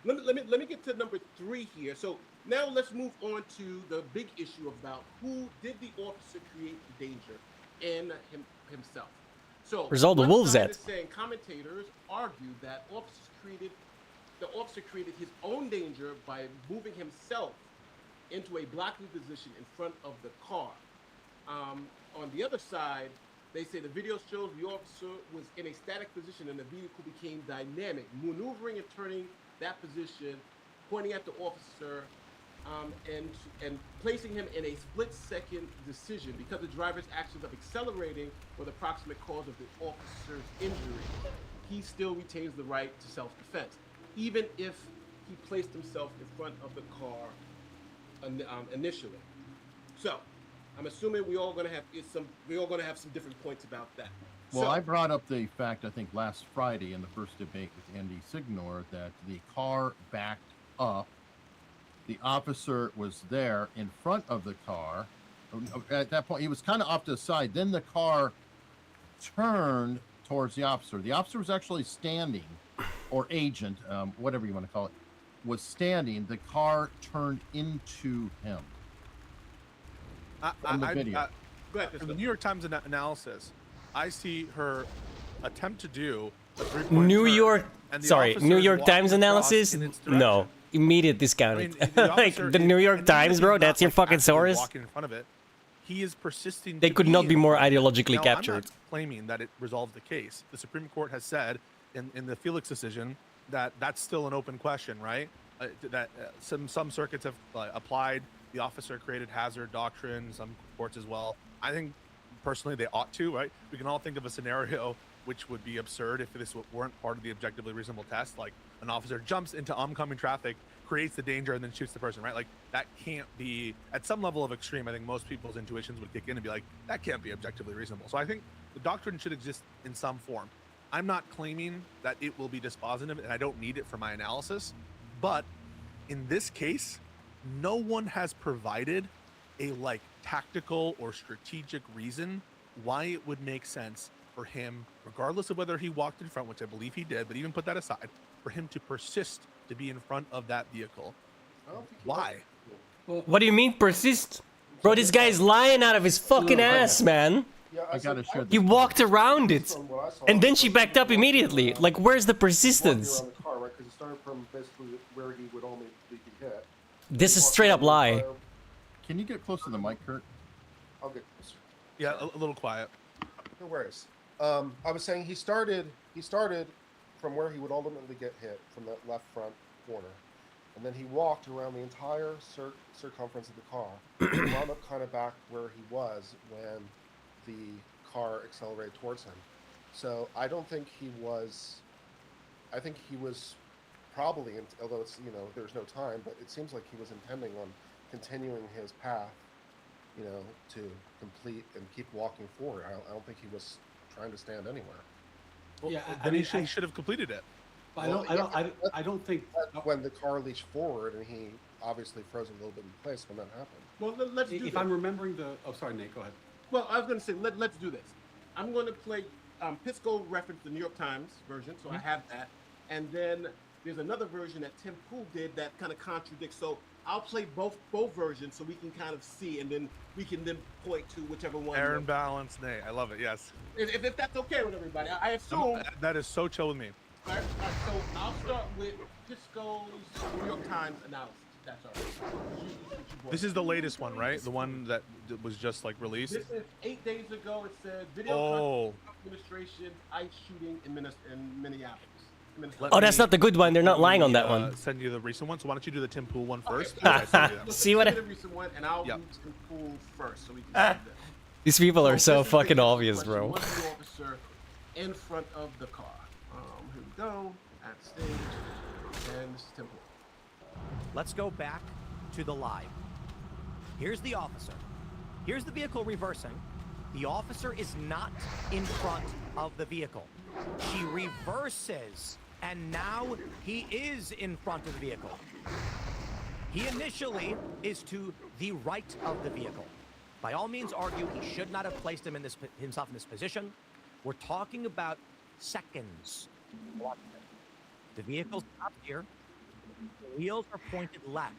Let me get to number 3 here. So now let's move on to the big issue about who did the officer create the danger in himself. So where's all the wolves at? Saying commentators argue that the officer created his own danger by moving himself into a blocking position in front of the car. On the other side, they say the video shows the officer was in a static position and the vehicle became dynamic, maneuvering and turning that position, pointing at the officer, and placing him in a split-second decision because the driver's actions of accelerating were the proximate cause of the officer's injury. He still retains the right to self-defense, even if he placed himself in front of the car initially. So, I'm assuming we're all gonna have some different points about that. Well, I brought up the fact, I think, last Friday in the first debate with Andy Signor, that the car backed up. The officer was there in front of the car. At that point, he was kind of off to the side. Then the car turned towards the officer. The officer was actually standing, or agent, whatever you want to call it, was standing. The car turned into him. From the video. In the New York Times analysis, I see her attempt to do a New York, sorry, New York Times analysis? No, immediate discounted. Like the New York Times, bro, that's your fucking source. Walking in front of it, he is persisting. They could not be more ideologically now, captured. I'm not claiming that it resolves the case. The Supreme Court has said in the Felix decision that that's still an open question, right? That some circuits have applied the officer created hazard doctrine, some courts as well. I think personally they ought to, right? We can all think of a scenario which would be absurd if this weren't part of the objectively reasonable test, like an officer jumps into oncoming traffic, creates the danger, and then shoots the person, right? Like that can't be, at some level of extreme, I think most people's intuitions would kick in and be like, that can't be objectively reasonable. So I think the doctrine should exist in some form. I'm not claiming that it will be dispositive, and I don't need it for my analysis, but in this case, no one has provided a like tactical or strategic reason why it would make sense for him, regardless of whether he walked in front, which I believe he did, but even put that aside, for him to persist to be in front of that vehicle. Why? What do you mean persist? Bro, this guy's lying out of his fucking ass, man. I gotta share this. He walked around it, and then she backed up immediately. Like, where's the persistence? Around the car, right? Because he started from basically where he would only be hit. This is straight up lie. Can you get close to the mic, Kurt? I'll get closer. Yeah, a little quiet. No worries. I was saying he started from where he would ultimately get hit, from that left front corner. And then he walked around the entire circumference of the car, and wound up kind of back where he was when the car accelerated towards him. So I don't think he was. I think he was probably, although it's there's no time, but it seems like he was intending on continuing his path, to complete and keep walking forward. I don't think he was trying to stand anywhere. Well, yeah, then he should have completed it. I don't think when the car leached forward and he obviously froze a little bit in place when that happened. Well, let's do if I'm remembering the. Oh, sorry, Nate. Go ahead. Well, I was going to say let's do this. I'm going to play. Pisco referenced the New York Times version, so I have that, and then there's another version that Tim Pool did that kind of contradicts. So I'll play both versions so we can kind of see, and then we can then point to whichever one. Fair and balanced, Nate. I love it. Yes. If that's okay with everybody, I assume that is so chill with me. All right, so I'll start with Pisco's New York Times analysis. That's all right. This is the latest one, right? The one that was just like released. This is 8 days ago. It said video administration ICE shooting in Minneapolis. Oh, that's not the good one. They're not lying on that one. Send you the recent one. So why don't you do the Tim Pool one first? See what? The recent one, and I'll do Tim Pool first, so we can see this. These people are so fucking obvious, bro. Was the officer in front of the car? Here we go. At stage, and this is Tim Pool. Let's go back to the live. Here's the officer. Here's the vehicle reversing. The officer is not in front of the vehicle. She reverses, and now he is in front of the vehicle. He initially is to the right of the vehicle. By all means argue he should not have placed himself in this position. We're talking about seconds. The vehicle's up here. The wheels are pointed left.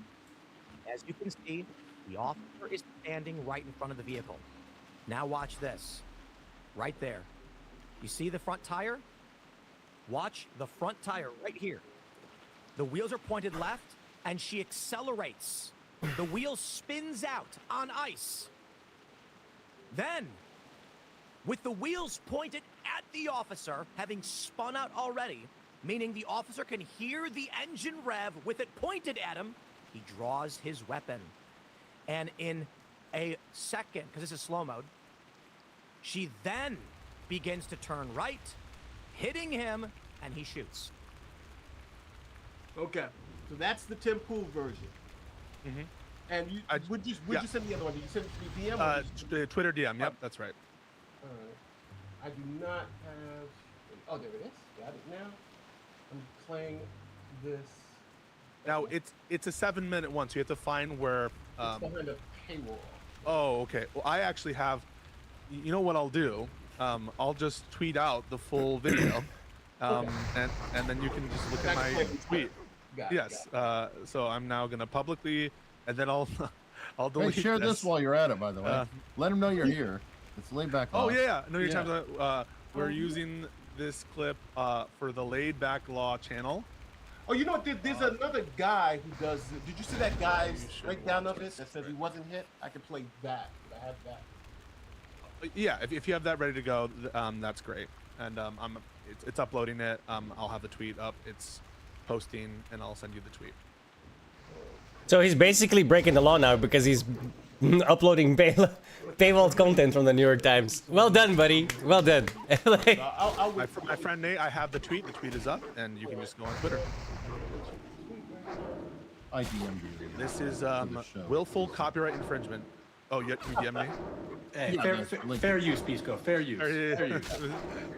As you can see, the officer is standing right in front of the vehicle. Now watch this. Right there. You see the front tire? Watch the front tire right here. The wheels are pointed left, and she accelerates. The wheel spins out on ice. Then, with the wheels pointed at the officer, having spun out already, meaning the officer can hear the engine rev with it pointed at him, he draws his weapon. And in a second, because this is slow mode, she then begins to turn right, hitting him, and he shoots. Okay, so that's the Tim Pool version. Mm-hmm. And would you send the other one? Did you send it to the DM? Twitter DM. Yep, that's right. All right. I do not have. Oh, there it is. Got it now. I'm playing this. Now it's a 7-minute one, so you have to find where. It's behind a paywall. Oh, okay. Well, I actually have. You know what I'll do? I'll just tweet out the full video, and then you can just look at my tweet. Yes. So I'm now gonna publicly, and then I'll delete. Hey, share this while you're at it, by the way. Let them know you're here. It's laid back. Oh yeah, Know Your Times. We're using this clip for the Laid Back Law channel. Oh, you know what? There's another guy who does. Did you see that guy's breakdown of it that says he wasn't hit? I can play that. I have that. Yeah, if you have that ready to go, that's great. And it's uploading it. I'll have the tweet up. It's posting, and I'll send you the tweet. So he's basically breaking the law now because he's uploading paywall content from the New York Times. Well done, buddy. Well done. My friend Nate, I have the tweet. The tweet is up, and you can just go on Twitter. I DM'd you. This is willful copyright infringement. Oh, you DM me? Hey, fair use, Pisco. Fair use. Fair use.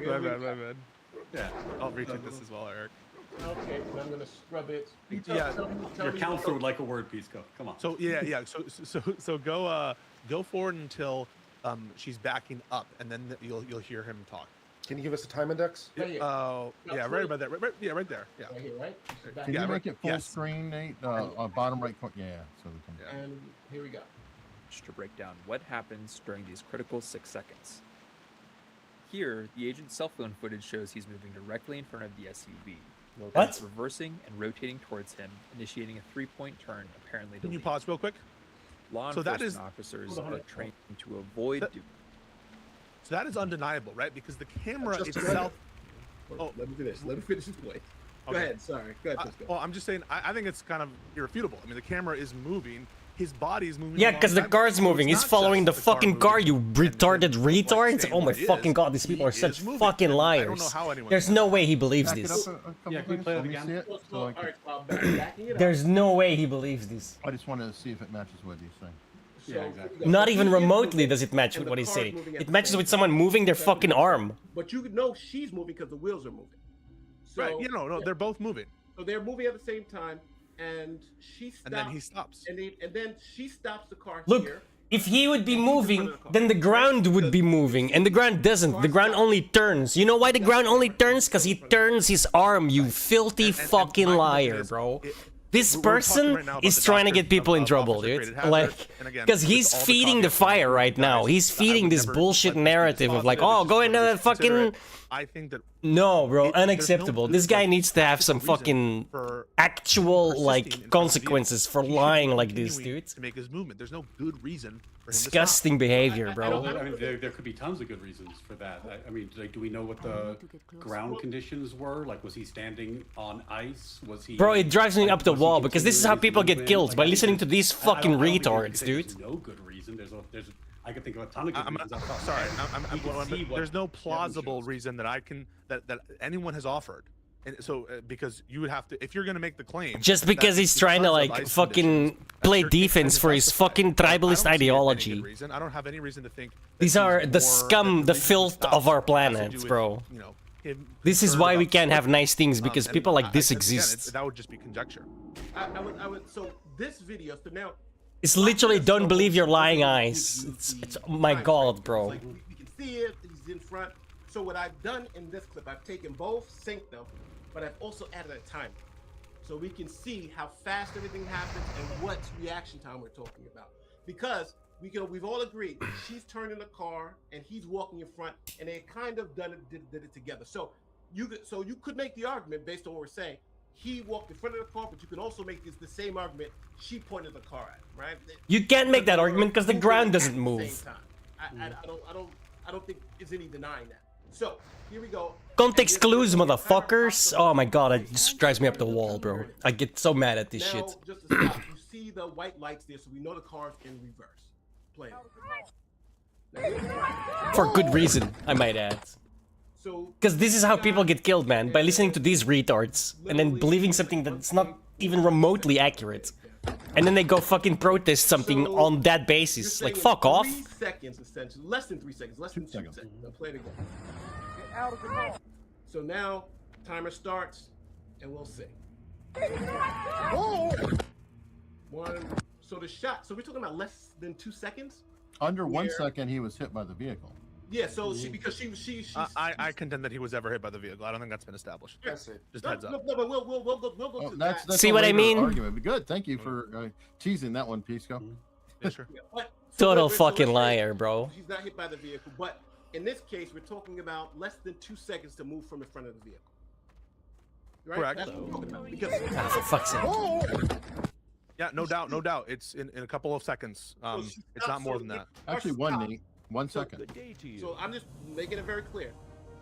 My bad. Yeah, I'll retweet this as well, Eric. Okay, and I'm gonna scrub it. Yeah, Your counselor would like a word, Pisco. Come on. So yeah. So go forward until she's backing up, and then you'll hear him talk. Can you give us a time index? Oh, yeah, right about there. Yeah, right there. Yeah. Right here, right? Can you make it full screen, Nate? Bottom right corner. Yeah. So we can. And here we go. Just to break down what happens during these critical 6 seconds. Here, the agent's cell phone footage shows he's moving directly in front of the SUV. What? It's reversing and rotating towards him, initiating a 3-point turn, apparently to Can you leave. pause real quick? Law So that enforcement is- officers are trained to avoid... So that is undeniable, right? Because the camera Just itself. Oh, let me finish. Let me finish this point. Go ahead. Sorry. Go ahead. Pisco. Well, I'm just saying. I think it's kind of irrefutable. I mean, the camera is moving. His body is moving. Yeah, because the car's moving. He's following the fucking car, you retarded retards. Oh my fucking god, these people are such fucking liars. There's no way he believes this. Yeah, can we play it again? There's no way he believes this. I just want to see if it matches what he's saying. Yeah, exactly. Not even remotely does it match with what he's saying. It matches with someone moving their fucking arm. But you know she's moving because the wheels are moving. So, Right. No, they're both moving. So they're moving at the same time, and she stops. And then he stops. And then she stops the car Look, here. if he would be moving, then the ground would be moving, and the ground doesn't. The ground only turns. You know why the ground only turns? Because he turns his arm, you filthy fucking liar, bro. This person is trying to get people in trouble, dude. Like, because he's feeding the fire right now. He's feeding this bullshit narrative of like, oh, go into that fucking... I think that No, bro, unacceptable. This guy needs to have some fucking actual, like, consequences for lying like this, dude. To make his movement, there's no good reason for him Disgusting behavior, bro. I mean, there could be tons of good reasons for that. I mean, like, do we know what the ground conditions were? Like, was he standing on ice? Was he? Bro, it drives me up the wall because this is how people get killed, by listening to these fucking retards, dude. There's no good reason. I can think of a ton of good reasons. There's no plausible reason that that anyone has offered. And so, because you would have to, if you're gonna make the claim, Just because he's trying to, like, fucking play defense for his fucking tribalist ideology. I don't have any reason to think These are the scum, the filth of our planet, bro. This is why we can't have nice things, because people like this exist. That would just be conjecture. I would. So this video. So now. It's literally don't believe your lying eyes. It's oh my god, bro. Like we can see it. He's in front. So what I've done in this clip, I've taken both, synced them, but I've also added a timer, so we can see how fast everything happens and what reaction time we're talking about. Because we've all agreed she's turning the car and he's walking in front, and they kind of did it together. So you could make the argument based on what we're saying. He walked in front of the car, but you can also make the same argument. She pointed the car at him, right? You can't make that argument because the ground doesn't move. I don't think there's any denying that. So here we go. Context clues, motherfuckers. Oh my god, it just drives me up the wall, bro. I get so mad at this shit. Just to stop, you see the white lights there, so we know the car's in reverse. Play it. For good reason, I might add. Because this is how people get killed, man, by listening to these retards and then believing something that's not even remotely accurate. And then they go fucking protest something on that basis. Like, fuck off. 3 seconds, essentially. Less than 3 seconds. Less than 2 seconds. Now play it again. Get out of the car. So now, timer starts, and we'll see. One. So the shot. So we're talking about less than 2 seconds? Under 1 second, he was hit by the vehicle. Yeah, so she I contend that he was ever hit by the vehicle. I don't think that's been established. Just heads up. No, but we'll go to That's See what I mean? Argument. But good, thank you for teasing that one, Pisco. Yeah, sure. Total fucking liar, bro. She's not hit by the vehicle, but in this case, we're talking about less than 2 seconds to move from in front of the vehicle. Right? Correct. That's what we're talking about. Because for fuck's sake. Yeah, no doubt. It's in a couple of seconds. It's not more than that. Actually, 1 second. So I'm just making it very clear.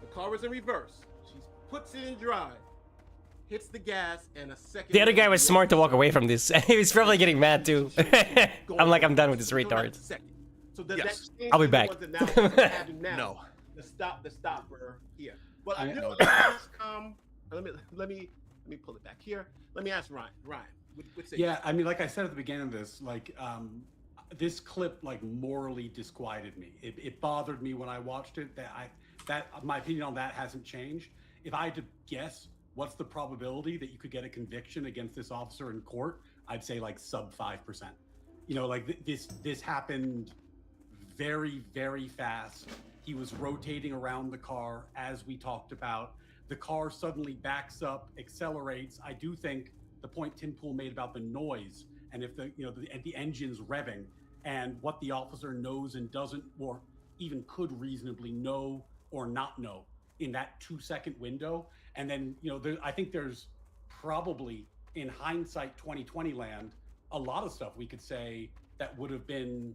The car was in reverse. She puts it in drive, hits the gas, and a second. The other guy was smart to walk away from this. He was probably getting mad too. I'm like, I'm done with this retard. So does that change I'll be the back. ones that now we're having now? No. The stopper here. Well, I know. Let me pull it back here. Let me ask Ryan. Yeah, I mean, like I said at the beginning of this, like this clip like morally disquieted me. It bothered me when I watched it. That my opinion on that hasn't changed. If I had to guess, what's the probability that you could get a conviction against this officer in court? I'd say like sub 5%. You know, like this happened very, very fast. He was rotating around the car as we talked about. The car suddenly backs up, accelerates. I do think the point Tim Pool made about the noise and if the engine's revving and what the officer knows and doesn't, or even could reasonably know or not know in that 2-second window. And then, I think there's probably in hindsight 2020 land, a lot of stuff we could say that would have been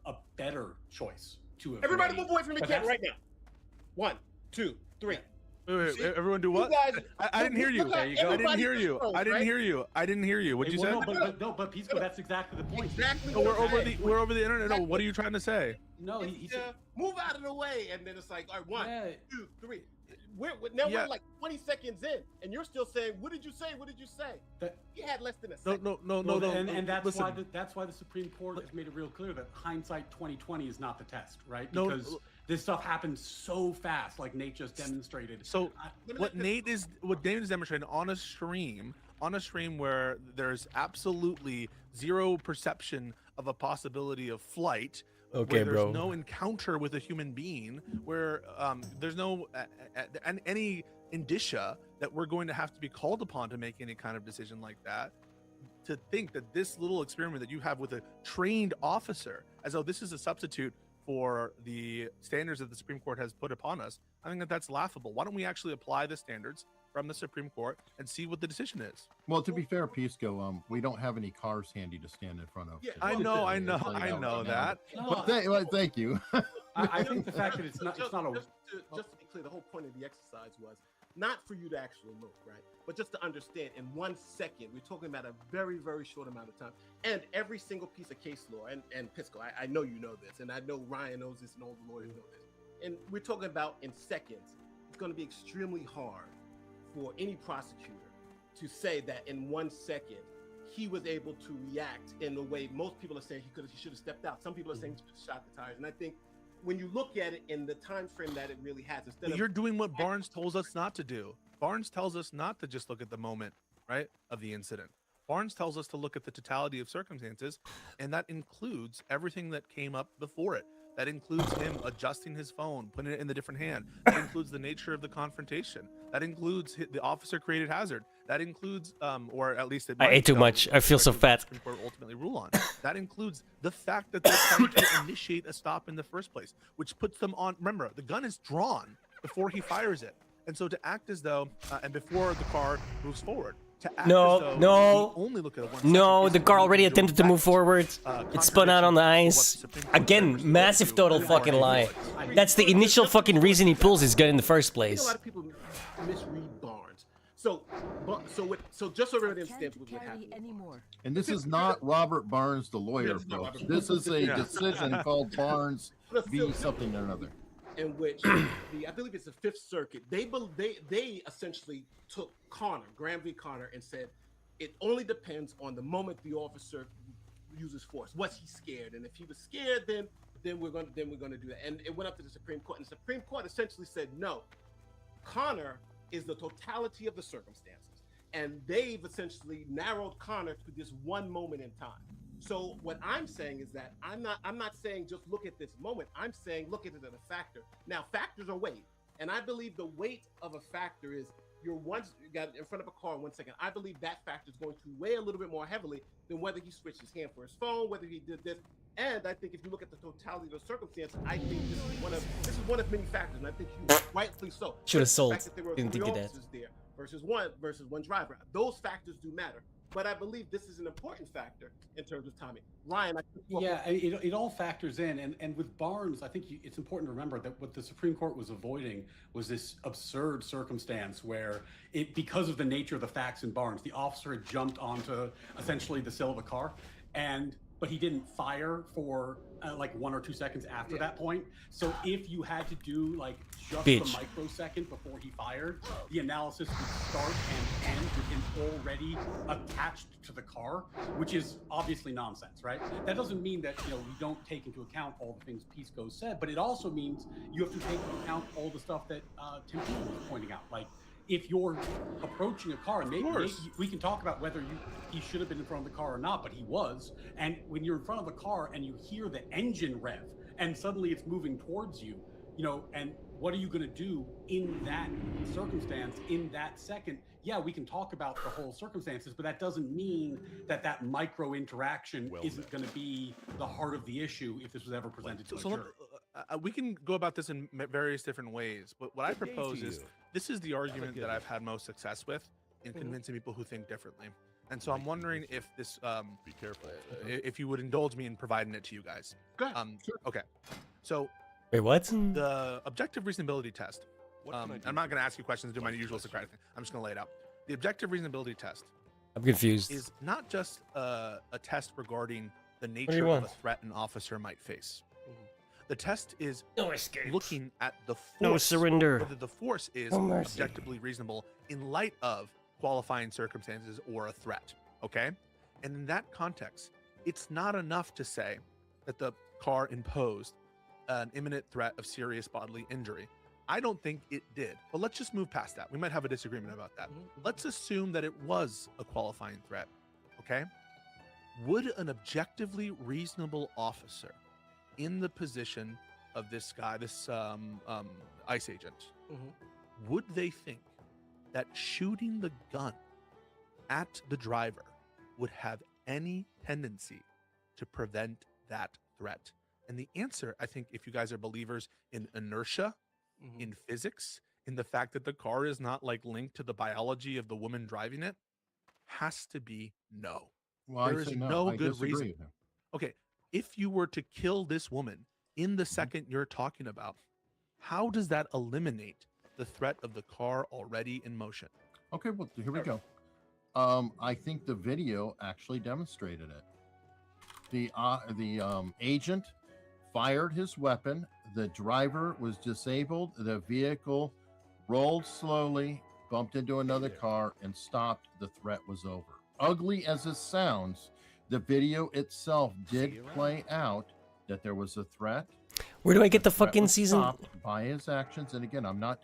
a better choice to have Everybody made. move away from the camera right now. 1, 2, 3. Wait, everyone do what? I didn't hear you. There you go. I didn't hear you. I didn't hear you. I didn't hear you. What'd you say? But Pisco, that's exactly the point. Exactly. No, we're over the internet. No, what are you trying to say? No, he said, move out of the way, and then it's like, all right, 1, 2, 3. We're like 20 seconds in, and you're still saying, "What did you say? What did you say?" He had less than a second. No. And that's listen. that's why the Supreme Court has made it real clear that hindsight 2020 is not the test, right? No, Because this stuff happens so fast, like Nate just demonstrated. So what Nate is demonstrating on a stream where there's absolutely zero perception of a possibility of flight. Okay, where there's bro. no encounter with a human being, where there's no any indicia that we're going to have to be called upon to make any kind of decision like that. To think that this little experiment that you have with a trained officer, as though this is a substitute for the standards that the Supreme Court has put upon us, I think that that's laughable. Why don't we actually apply the standards from the Supreme Court and see what the decision is? Well, to be fair, Pisco, we don't have any cars handy to stand in front of. Yeah, I know that. But thank you. I think the fact that it's not a Just to be clear, the whole point of the exercise was not for you to actually look, right? But just to understand, in 1 second, we're talking about a very, very short amount of time. And every single piece of case law, and Pisco, I know you know this, and I know Ryan knows this, and all the lawyers know this. And we're talking about in seconds. It's going to be extremely hard for any prosecutor to say that in 1 second, he was able to react in the way most people are saying he should have stepped out. Some people are saying he should have shot the tires. And I think when you look at it in the time frame that it really has, You're doing what Barnes tells us not to do. Barnes tells us not to just look at the moment, right, of the incident. Barnes tells us to look at the totality of circumstances, and that includes everything that came up before it. That includes him adjusting his phone, putting it in the different hand. That includes the nature of the confrontation. That includes the officer created hazard. That includes, or at least I ate too much. I feel so fat. The Supreme Court ultimately rule on. That includes the fact that they're trying to initiate a stop in the first place, which puts them on. Remember, the gun is drawn before he fires it, and so to act as though, and before the car moves forward. No, the car already attempted to move forward. It spun out on the ice. Again, massive total fucking lie. That's the initial fucking reason he pulls his gun in the first I think place. a lot of people misread Barnes. So just so everybody understands what happened. And this is not Robert Barnes, the lawyer, folks. This is a decision called Barnes v. something or another. In which I believe it's the Fifth Circuit, they essentially took Graham v. Connor, and said it only depends on the moment the officer uses force. Was he scared? And if he was scared, then we're going to do that. And it went up to the Supreme Court, and the Supreme Court essentially said no. Connor is the totality of the circumstances, and they've essentially narrowed Connor to this one moment in time. So what I'm saying is that I'm not saying just look at this moment. I'm saying look at it as a factor. Now, factors are weight, and I believe the weight of a factor is you got in front of a car in 1 second. I believe that factor is going to weigh a little bit more heavily than whether he switched his hand for his phone, whether he did this. And I think if you look at the totality of the circumstances, I think this is one of many factors, and I think you rightfully so. Should have sold. The fact that there were Didn't three think of that. officers there versus one driver. Those factors do matter. But I believe this is an important factor in terms of timing. Ryan, it all factors in, and with Barnes, I think it's important to remember that what the Supreme Court was avoiding was this absurd circumstance where, because of the nature of the facts in Barnes, the officer had jumped onto essentially the sill of a car, but he didn't fire for like 1 or 2 seconds after that point. So if you had to do like just the microsecond before he fired, the analysis would start and end with him already attached to the car, which is obviously nonsense, right? That doesn't mean that we don't take into account all the things Pisco said, but it also means you have to take into account all the stuff that Tim Pool was pointing out, like if you're approaching a car, maybe we can talk about whether he should have been in front of the car or not, but he was. And when you're in front of a car and you hear the engine rev and suddenly it's moving towards you, you know, and what are you going to do in that circumstance, in that second? Yeah, we can talk about the whole circumstances, but that doesn't mean that that micro interaction isn't going to be the heart of the issue if this was ever presented to a jury. We can go about this in various different ways, but what I propose is this is the argument that I've had most success with in convincing people who think differently. And so I'm wondering if this, be careful, if you would indulge me in providing it to you guys. Go ahead. Sure. Okay. So, wait, what? The objective reasonability test. I'm not going to ask you questions, do my usual Socratic thing. I'm just going to lay it out. The objective reasonability test. I'm confused. Is not just a test regarding the nature of a threat an officer might face. The test is looking at the force, no surrender, whether the force is objectively reasonable in light of qualifying circumstances or a threat. Okay, and in that context, it's not enough to say that the car imposed an imminent threat of serious bodily injury. I don't think it did, but let's just move past that. We might have a disagreement about that. Let's assume that it was a qualifying threat. Okay, would an objectively reasonable officer in the position of this guy, this ICE agent, would they think that shooting the gun at the driver would have any tendency to prevent that threat? And the answer, I think, if you guys are believers in inertia, in physics, in the fact that the car is not like linked to the biology of the woman driving it, has to be no. Well, there is no good reason. Okay, if you were to kill this woman in the second you're talking about, how does that eliminate the threat of the car already in motion? Okay, well, here we go. I think the video actually demonstrated it. The agent fired his weapon. The driver was disabled. The vehicle rolled slowly, bumped into another car, and stopped. The threat was over. Ugly as it sounds, the video itself did play out that there was a threat. Where do I get the fucking season? Stopped by his actions, and again, I'm not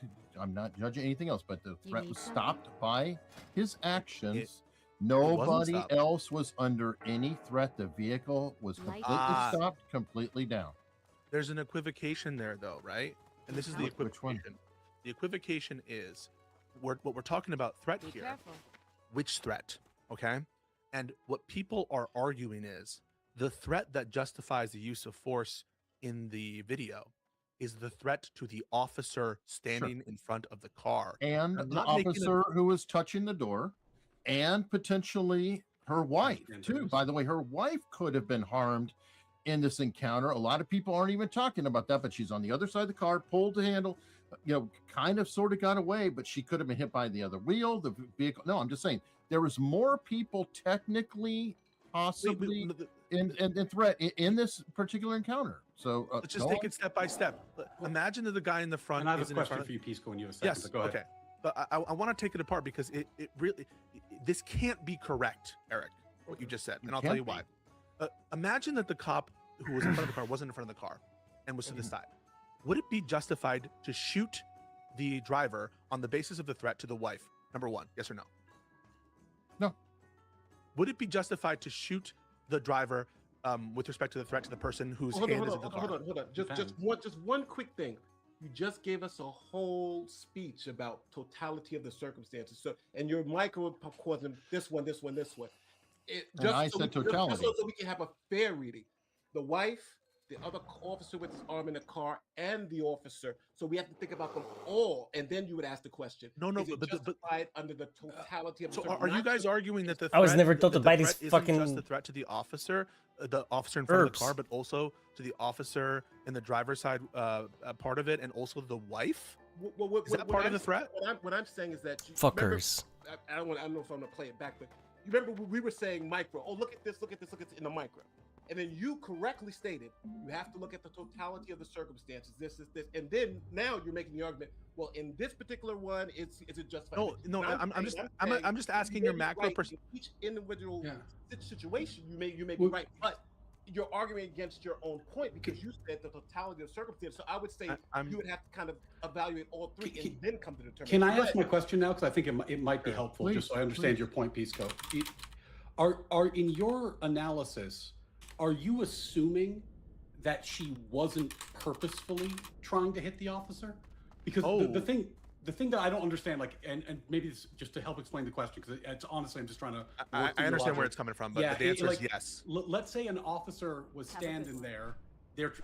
judging anything else, but the threat was stopped by his actions. Nobody else was under any threat. The vehicle was completely stopped, completely down. There's an equivocation there, though, right? And this is the equivocation. Which one? The equivocation is what we're talking about threat here. Careful. Which threat? Okay. And what people are arguing is the threat that justifies the use of force in the video is the threat to the officer standing in front of the car. And the officer who was touching the door, and potentially her wife, too. By the way, her wife could have been harmed in this encounter. A lot of people aren't even talking about that, but she's on the other side of the car, pulled the handle, you know, kind of sort of got away, but she could have been hit by the other wheel, the vehicle. No, I'm just saying there was more people technically possibly in threat in this particular encounter. So let's just take it step by step. Imagine that the guy in the front. And I have a question for you, Pisco, when you have a second. Yes. Go ahead. Okay. But I want to take it apart because it really, this can't be correct, Eric, what you just said, and I'll tell you why. Imagine that the cop who was in front of the car wasn't in front of the car and was to the side. Would it be justified to shoot the driver on the basis of the threat to the wife? Number one, yes or no? No. Would it be justified to shoot the driver with respect to the threat to the person whose hand is in the car? Hold on. Just one quick thing. You just gave us a whole speech about totality of the circumstances. So, and your microcosm, this one. I said totality. Just so we can have a fair reading. The wife, the other officer with his arm in the car, and the officer. So we have to think about them all, and then you would ask the question. No, is it justified under the totality of the So circumstances? are you guys arguing that the threat, I was never told to bite his isn't fucking just the threat to the officer in front of the car, but also to the officer in the driver's side part of it, and also the wife? Is that part of the threat? What I'm saying is that fuckers. Remember, I don't know if I'm gonna play it back, but you remember we were saying micro. Oh, look at this in the micro. And then you correctly stated you have to look at the totality of the circumstances. This, and then now you're making the argument. Well, in this particular one, is it justified? No. I'm just asking your macro person. Each individual situation, you may be right, but you're arguing against your own point because you said the totality of circumstance. So I would say you would have to kind of evaluate all three and then come to determine. Can I ask my question now? Because I think it might be helpful, Please, just so I understand your point, Pisco. Are in your analysis, are you assuming that she wasn't purposefully trying to hit the officer? Because the thing that I don't understand, like, and maybe it's just to help explain the question, because it's honestly, I'm just trying to. I understand where it's coming from, but the answer is yes. Let's say an officer was standing there,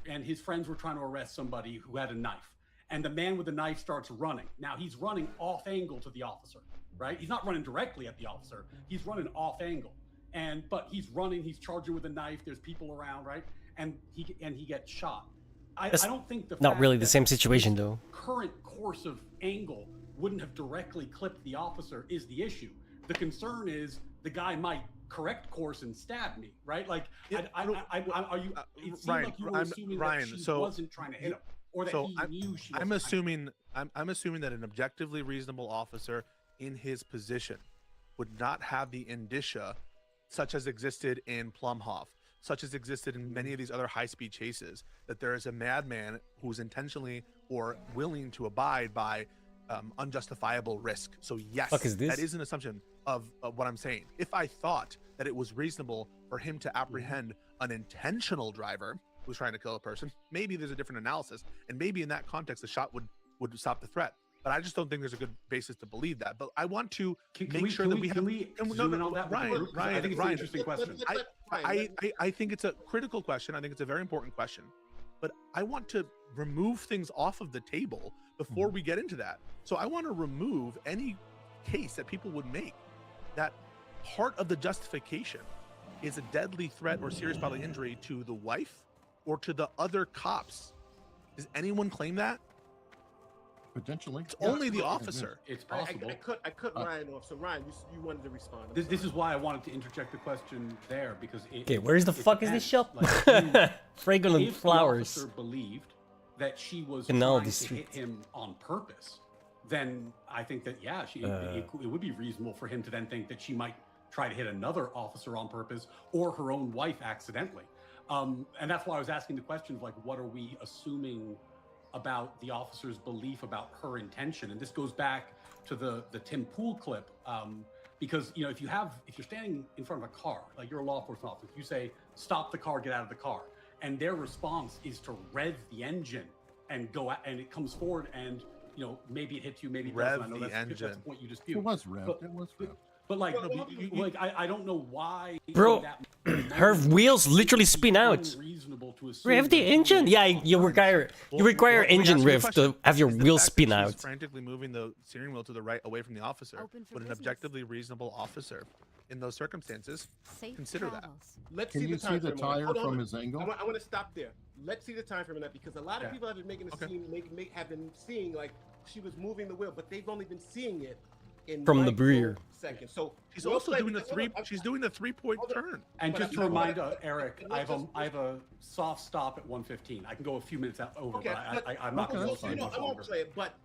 and his friends were trying to arrest somebody who had a knife, and the man with the knife starts running. Now he's running off angle to the officer, right? He's not running directly at the officer. He's running off angle, but he's running. He's charging with a knife. There's people around, right? And he gets shot. I don't think not really the same situation though. Current course of angle wouldn't have directly clipped the officer is the issue. The concern is the guy might correct course and stab me, right? Like, are you? It seemed Ryan, like you were assuming Ryan, that she wasn't trying to hit him, or that he knew she wasn't. I'm assuming that an objectively reasonable officer in his position would not have the indicia, such as existed in Plumhoff, such as existed in many of these other high-speed chases, that there is a madman who's intentionally or willing to abide by unjustifiable risk. So yes, Fuck is this? that is an assumption of what I'm saying. If I thought that it was reasonable for him to apprehend an intentional driver who's trying to kill a person, maybe there's a different analysis, and maybe in that context, the shot would stop the threat. But I just don't think there's a good basis to believe that. But I want to make sure that we have. Ryan, I think it's an interesting question. I think it's a critical question. I think it's a very important question. But I want to remove things off of the table before we get into that. So I want to remove any case that people would make that part of the justification is a deadly threat or serious bodily injury to the wife or to the other cops. Does anyone claim that? Potentially. It's only the officer. It's possible. I cut Ryan off. So Ryan, you wanted to respond. This is why I wanted to interject the question there, because Okay, where's the fuck is this shop? Fragrant flowers. If the officer believed that she was And now trying this to street. hit him on purpose, then I think that it would be reasonable for him to then think that she might try to hit another officer on purpose or her own wife accidentally. And that's why I was asking the question of, like, what are we assuming about the officer's belief about her intention? And this goes back to the Tim Pool clip, because if you're standing in front of a car, like you're a law enforcement officer, you say stop the car, get out of the car, and their response is to rev the engine and go out, and it comes forward, and maybe it hits you, maybe it doesn't. I know that's the point you dispute. It was revved. But like, I don't know why. Bro, her wheels literally spin out. Rev the engine? Yeah, you require engine rev to have your wheels spin out. She's frantically moving the steering wheel to the right, away from the officer. Would an objectively reasonable officer, in those circumstances, consider that? Let's Can see you the time see the frame. tire from his angle? I want to stop there. Let's see the time frame on that, because a lot of people have been making a scene, have been seeing like she was moving the wheel, but they've only been seeing it in From the rear. Seconds. So she's also doing the three-point turn. And just to remind Eric, I have a soft stop at 1:15. I can go a few minutes over, but I'm not going to play it. I won't play it, but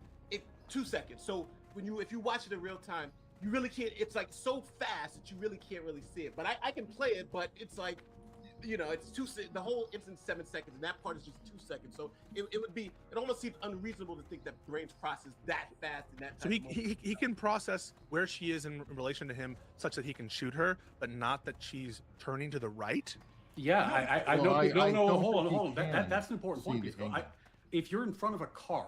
2 seconds. So if you watch it in real time, you really can't. It's like so fast that you really can't really see it. But I can play it, but it's like, it's the whole instance 7 seconds, and that part is just 2 seconds. So it almost seems unreasonable to think that brains process that fast in that. So he can process where she is in relation to him, such that he can shoot her, but not that she's turning to the right. Yeah, I know. Hold on. That's an important point. If you're in front of a car,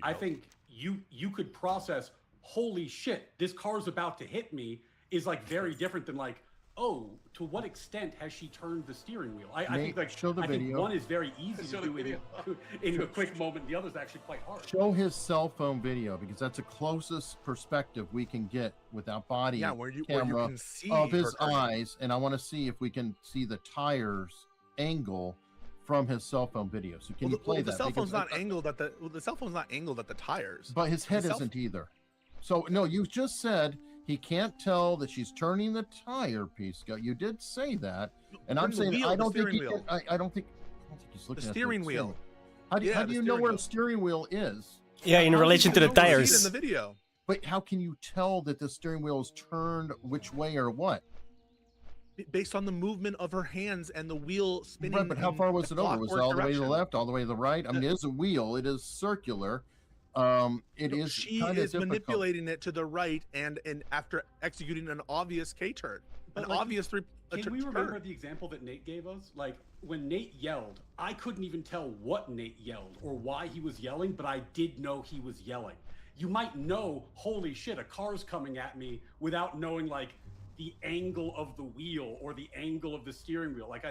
I think you could process, holy shit, this car's about to hit me, is like very different than like, oh, to what extent has she turned the steering wheel? I think like show the I video. think one is very easy to do in a quick moment. The other is actually quite hard. Show his cell phone video, because that's the closest perspective we can get without body where you camera can see of his her eyes, and I want to see if we can see the tires angle from his cell phone video. So can you play that? The cell phone's not angled at the cell phone's not angled at the tires. But his head isn't either. So no, you just said he can't tell that she's turning the tire piece. You did say that, and I'm saying I don't think he's looking at the steering wheel. How do you know where the steering wheel is? Yeah, in relation to the tires. In the video. But how can you tell that the steering wheel is turned which way or what? based on the movement of her hands and the wheel spinning. Right, but how far was it over? Was it all the way to the left, all the way to the right? I mean, it is a wheel. It is circular. She is manipulating it to the right and after executing an obvious K-turn. An obvious three. Can we remember the example that Nate gave us? Like, when Nate yelled, I couldn't even tell what Nate yelled or why he was yelling, but I did know he was yelling. You might know, holy shit, a car's coming at me, without knowing, like, the angle of the wheel or the angle of the steering wheel. Like,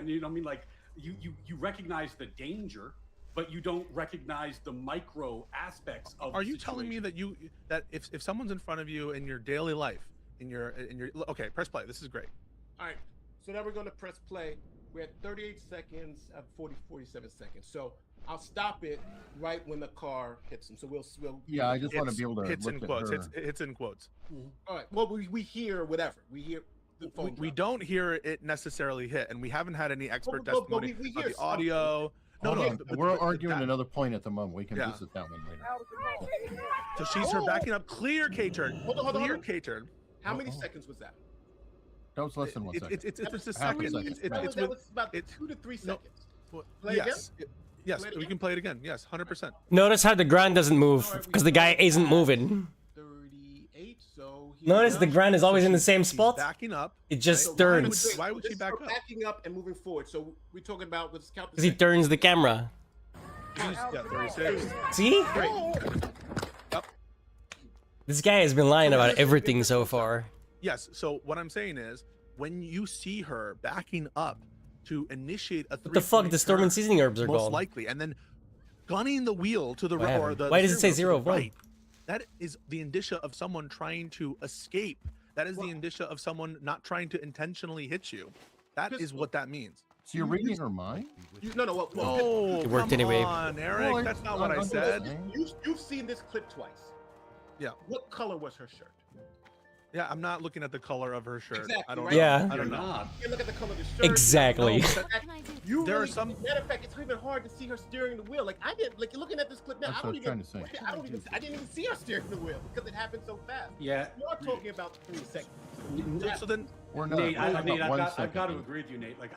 you recognize the danger, but you don't recognize the micro aspects of. Are you telling me that if someone's in front of you in your daily life, in your okay, press play. This is great. All right, so now we're going to press play. We're at 38 seconds, 47 seconds. So I'll stop it right when the car hits him. So we'll yeah, I just want to be able to hits look in at quotes. her. It's in quotes. All right. Well, we hear whatever. We hear the phone. We don't hear it necessarily hit, and we haven't had any expert But testimony we of hear the audio. Hold on. but We're arguing another point at the moment. We can Yeah. visit that one later. So she's her backing up, clear K-turn, Hold on. clear K-turn. How many seconds was that? That was less than 1 second. It's a Half a second. second. That was about 2 to 3 seconds. Play Yes, again? yes, Play it we again? can play it again. Yes, 100%. Notice how the ground doesn't move because the guy isn't moving. 38. So Notice the ground is always in the same spot. Backing up. It just So turns Why would she back up? Backing up and moving forward. So we're talking about let's count the because he turns the camera. Yeah, 36. See? This guy has been lying about everything so far. Yes. So what I'm saying is, when you see her backing up to initiate a What the fuck? The storm and seasoning herbs are most gone. likely, and then gunning the wheel to the What right, or happened? the Why does it say steering wheel 0 to of the 1? right, that is the indicia of someone trying to escape. That is the indicia of someone not trying to intentionally hit you. That is what that means. So you're reading her mind? No. No, It worked come anyway. on, Eric. That's not what I said. You've seen this clip twice. Yeah. What color was her shirt? Yeah, I'm not looking at the color of her shirt. Exactly, I don't right? know. Yeah. I don't know. You look at the color of the shirt. Exactly. There are some. Matter of fact, it's even hard to see her steering the wheel. Like I didn't. Like looking at this clip now, That's I what don't I was even. trying to say. I didn't even see her steering the wheel because it happened so fast. Yeah. You're talking about 3 seconds. So then, We're not. Nate, We're talking about 1 I've got to second. agree with you, Nate. Like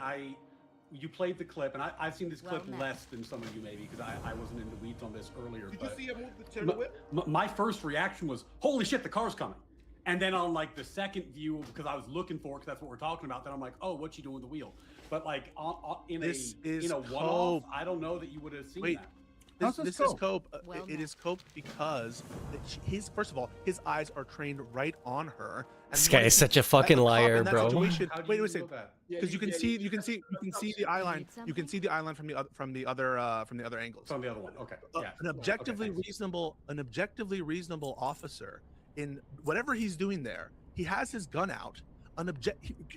you played the clip, and I've seen this clip less than some of you maybe because I wasn't in the weeds on this earlier. Did but you see her move the turn the wheel? my first reaction was, "Holy shit, the car's coming!" And then on like the second view, because I was looking for, because that's what we're talking about, then I'm like, "Oh, what's she doing with the wheel?" But like in a one-off, I don't know that you would have seen that. This is Cope. It is Cope because his first of all, his eyes are trained right on her. And This guy is such a fucking liar, bro. Wait a second. Because you can see the eye line. You can see the eye line from the other angles. From the other one. Okay. Yeah. An objectively reasonable officer in whatever he's doing there, he has his gun out.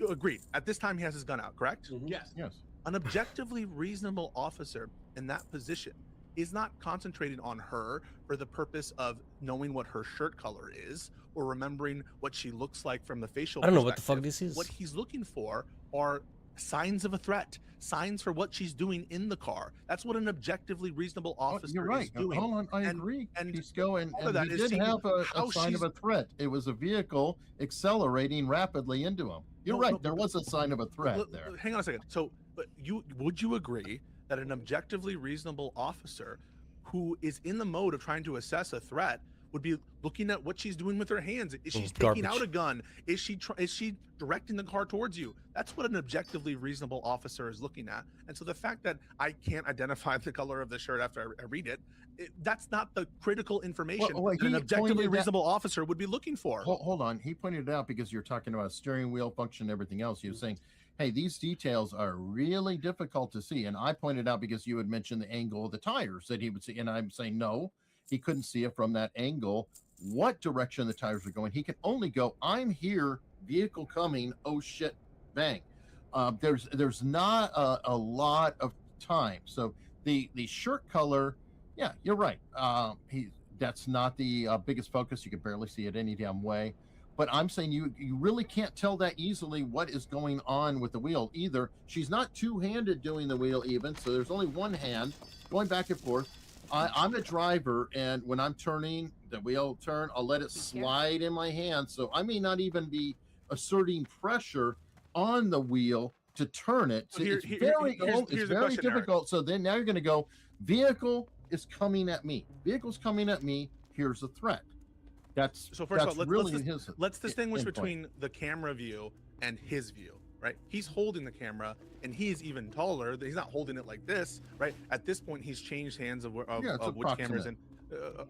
Agreed. At this time, he has his gun out. Correct? Yes. Yes. An objectively reasonable officer in that position is not concentrating on her for the purpose of knowing what her shirt color is or remembering what she looks like from the facial I don't know what the fuck perspective. this is. What he's looking for are signs of a threat, signs for what she's doing in the car. That's what an objectively reasonable officer You're right. is doing. Hold on, I agree. He's going, part of and that he is did seeing have a how sign of she's- a threat. It was a vehicle accelerating rapidly into him. You're right. There was a sign of a threat there. Hang on a second. So, but would you agree that an objectively reasonable officer who is in the mode of trying to assess a threat would be looking at what she's doing with her hands? Is she taking out a gun? Is she directing the car towards you? That's what an objectively reasonable officer is looking at. And so the fact that I can't identify the color of the shirt after I read it, that's not the critical information that an objectively reasonable officer would be looking for. Hold on. He pointed it out because you're talking about steering wheel function and everything else. He was saying, hey, these details are really difficult to see. And I pointed out because you had mentioned the angle of the tires that he would see. And I'm saying, no, he couldn't see it from that angle. What direction the tires are going. He can only go, I'm here, vehicle coming, oh shit, bang. There's not a lot of time. So the shirt color, yeah, you're right. That's not the biggest focus. You can barely see it any damn way. But I'm saying you really can't tell that easily what is going on with the wheel either. She's not two-handed doing the wheel even, so there's only one hand going back and forth. I'm a driver, and when I'm turning, the wheel turn, I'll let it slide in my hand. So I may not even be asserting pressure, on the wheel to turn it. So it's here's very the question, Eric. difficult. So then now you're going to go, vehicle is coming at me. Vehicle's coming at me. Here's a threat. That's so first that's of all, really let's distinguish endpoint. between the camera view and his view, right? He's holding the camera, and he's even taller. He's not holding it like this, right? At this point, he's changed hands of which camera's in.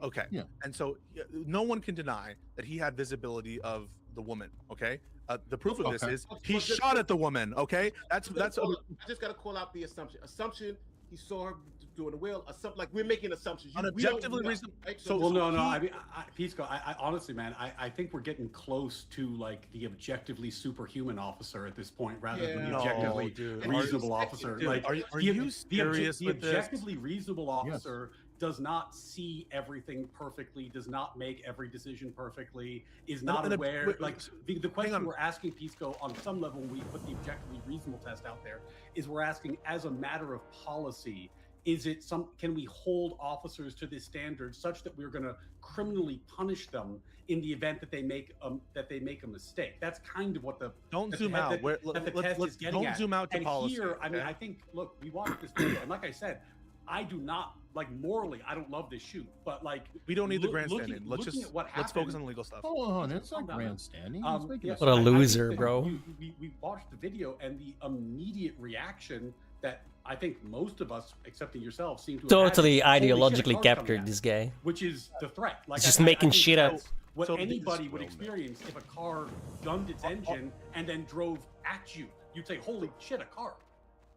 Okay. Yeah. And so no one can deny that he had visibility of the woman. Okay. The proof of this is he shot at the woman. Okay. That's. I just gotta call out the assumption. Assumption. He saw her doing the wheel. Like we're making assumptions. On objectively reasonable. So well, no. I mean, Pisco, I honestly, man, I think we're getting close to like the objectively superhuman officer at this point, rather than the objectively reasonable officer. Dude, like, are you serious with the objectively reasonable officer does not see everything perfectly, does not make every decision perfectly, is not aware. Like the question we're asking Pisco on some level, when we put the objectively reasonable test out there, is we're asking as a matter of policy. Is it can we hold officers to this standard such that we're going to criminally punish them in the event that they make a mistake? That's kind of what the zoom out. Don't zoom out to policy. Here, I mean, I think look, we watched this video, and like I said, I do not like morally. I don't love this shoot, but like we don't need the grandstanding. Let's focus on legal stuff. Hold on, it's not grandstanding. What a loser, bro. We watched the video, and the immediate reaction that I think most of us, excepting yourself, seem to totally have ideologically captured this guy. Which is the threat. Like, He's just making shit up. What anybody would experience if a car gunned its engine and then drove at you. You'd say, holy shit, a car.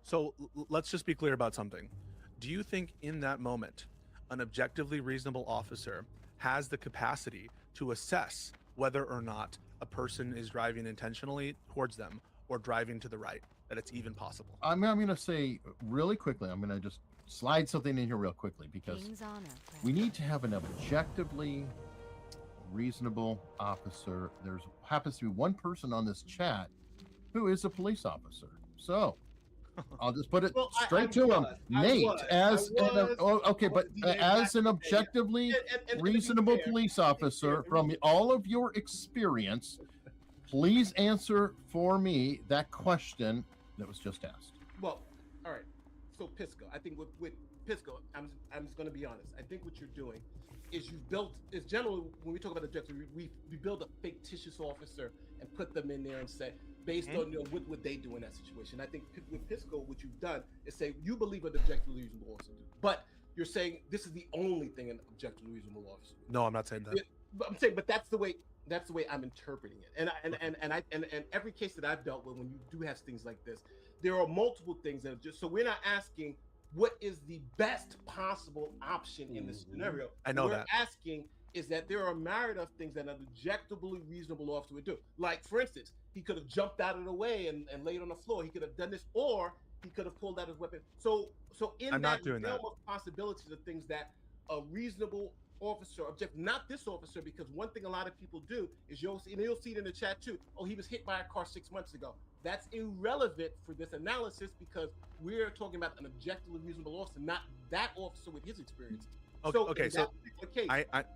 So let's just be clear about something. Do you think in that moment, an objectively reasonable officer has the capacity to assess whether or not a person is driving intentionally towards them or driving to the right? That it's even possible. I'm going to say really quickly, I'm going to just slide something in here real quickly, because we need to have an objectively reasonable officer. There's happens to be one person on this chat who is a police officer. So I'll just put it straight to him. Nate, as an objectively reasonable police officer, from all of your experience, please answer for me that question that was just asked. Well, all right. So Pisco, I think with Pisco, I'm just going to be honest. I think what you're doing is is generally when we talk about objective, we build a fictitious officer and put them in there and say, based on what would they do in that situation. I think with Pisco, what you've done is say you believe an objectively reasonable officer, but you're saying this is the only thing an objectively reasonable officer. No, I'm not saying that. I'm saying, but that's the way I'm interpreting it. And every case that I've dealt with, when you do have things like this, there are multiple things that are just, so we're not asking what is the best possible option in this scenario. I know that. We're asking is that there are a myriad of things that an objectively reasonable officer would do. Like, for instance, he could have jumped out of the way and laid on the floor. He could have done this, or he could have pulled out his weapon. So in that realm of possibilities of things that a reasonable officer object, not this officer, because one thing a lot of people do is you'll see it in the chat too. Oh, he was hit by a car 6 months ago. That's irrelevant for this analysis because we're talking about an objectively reasonable officer, not that officer with his experience. Okay, so case,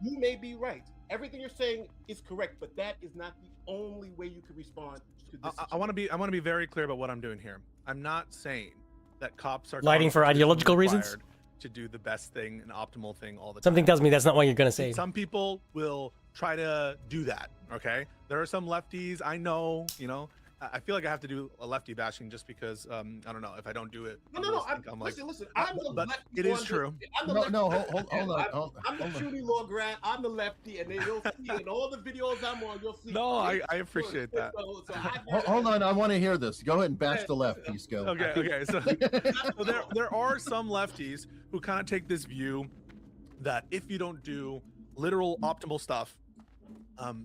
you may be right. Everything you're saying is correct, but that is not the only way you can respond to this. I want to be very clear about what I'm doing here. I'm not saying that cops are lighting for ideological reasons to do the best thing and optimal thing all the time. Something tells me that's not what you're gonna say. Some people will try to do that. Okay, there are some lefties I know. I feel like I have to do a lefty bashing just because I don't know if I don't do it. No. Listen. I'm the lefty. It is true. Hold on. I'm the Judy Law grad. I'm the lefty, and then you'll see in all the videos I'm on, you'll see. No, I appreciate that. Hold on, I want to hear this. Go ahead and bash the left, Pisco. Okay. So there are some lefties who kind of take this view that if you don't do literal optimal stuff,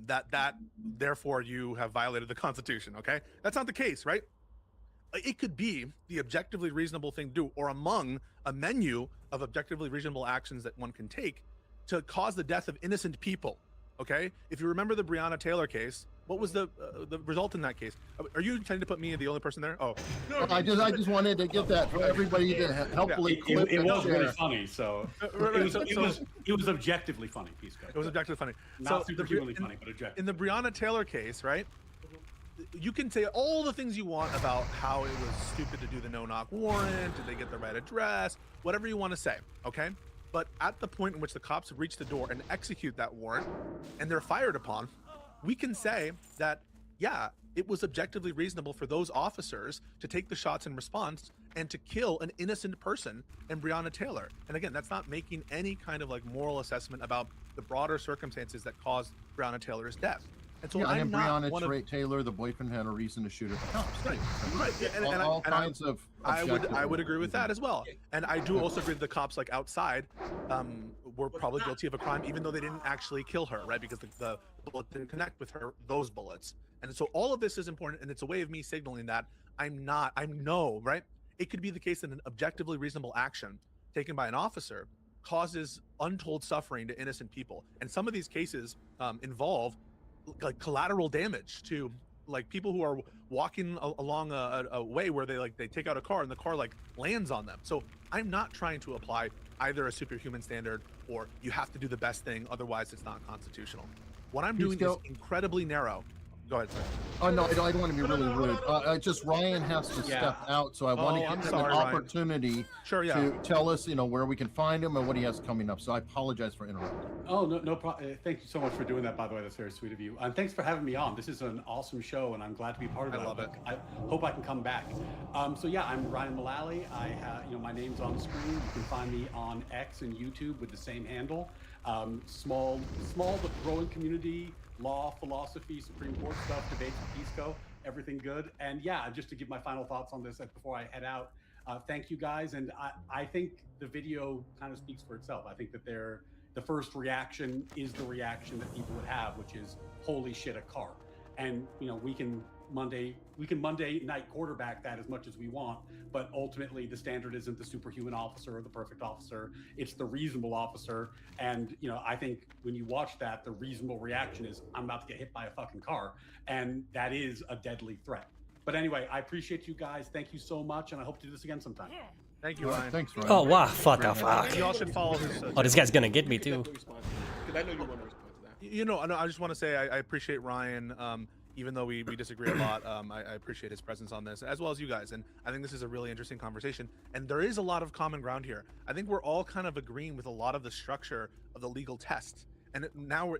that therefore you have violated the Constitution. Okay, that's not the case, right? It could be the objectively reasonable thing to do, or among a menu of objectively reasonable actions that one can take to cause the death of innocent people. Okay, if you remember the Breonna Taylor case, what was the result in that case? Are you intending to put me the only person there? Oh, no, I just wanted to get that for everybody to helpfully. It was really funny, so it was objectively funny, Pisco. It was objectively funny. Not superhumanly funny, but objective. In the Breonna Taylor case, right? you can say all the things you want about how it was stupid to do the no-knock warrant, did they get the right address, whatever you want to say, okay? But at the point in which the cops reach the door and execute that warrant, and they're fired upon, we can say that, yeah, it was objectively reasonable for those officers to take the shots in response and to kill an innocent person in Breonna Taylor. And again, that's not making any kind of like moral assessment about the broader circumstances that caused Breonna Taylor's death. And so I'm not one of Breonna Taylor, the boyfriend had a reason to shoot at the cops. Right. All kinds of. I would agree with that as well. And I do also agree that the cops like outside were probably guilty of a crime, even though they didn't actually kill her, right? Because the bullet didn't connect with her, those bullets. And so all of this is important, and it's a way of me signaling that I know, right? It could be the case that an objectively reasonable action taken by an officer causes untold suffering to innocent people. And some of these cases involve like collateral damage to like people who are walking along a way where they take out a car and the car like lands on them. So I'm not trying to apply either a superhuman standard or you have to do the best thing, otherwise it's not constitutional. What I'm doing is incredibly narrow. Go ahead, sir. Oh no, I don't want to be really rude. Just Ryan has to step out, so I want to give him an opportunity to tell us, where we can find him and what he has coming up. So I apologize for interrupting. Oh, no problem. Thank you so much for doing that, by the way. That's very sweet of you. And thanks for having me on. This is an awesome show, and I'm glad to be part of it. I love it. I hope I can come back. So yeah, I'm Ryan Mullally. I have, my name's on the screen. You can find me on X and YouTube with the same handle. Small but growing community. Law, philosophy, Supreme Court stuff, debates with Pisco, everything good. And yeah, just to give my final thoughts on this before I head out, thank you guys. And I think the video kind of speaks for itself. I think that the first reaction is the reaction that people would have, which is, holy shit, a car. And we can Monday night quarterback that as much as we want, but ultimately the standard isn't the superhuman officer or the perfect officer, it's the reasonable officer. And I think when you watch that, the reasonable reaction is, I'm about to get hit by a fucking car, and that is a deadly threat. But anyway, I appreciate you guys. Thank you so much, and I hope to do this again sometime. Thank you, Ryan. Thanks, Ryan. Oh wow, what the fuck? You all should follow his. Oh, this guy's gonna get me too. Because I know you want to respond to that. I just want to say I appreciate Ryan. Even though we disagree a lot, I appreciate his presence on this, as well as you guys. And I think this is a really interesting conversation. And there is a lot of common ground here. I think we're all kind of agreeing with a lot of the structure of the legal test. And now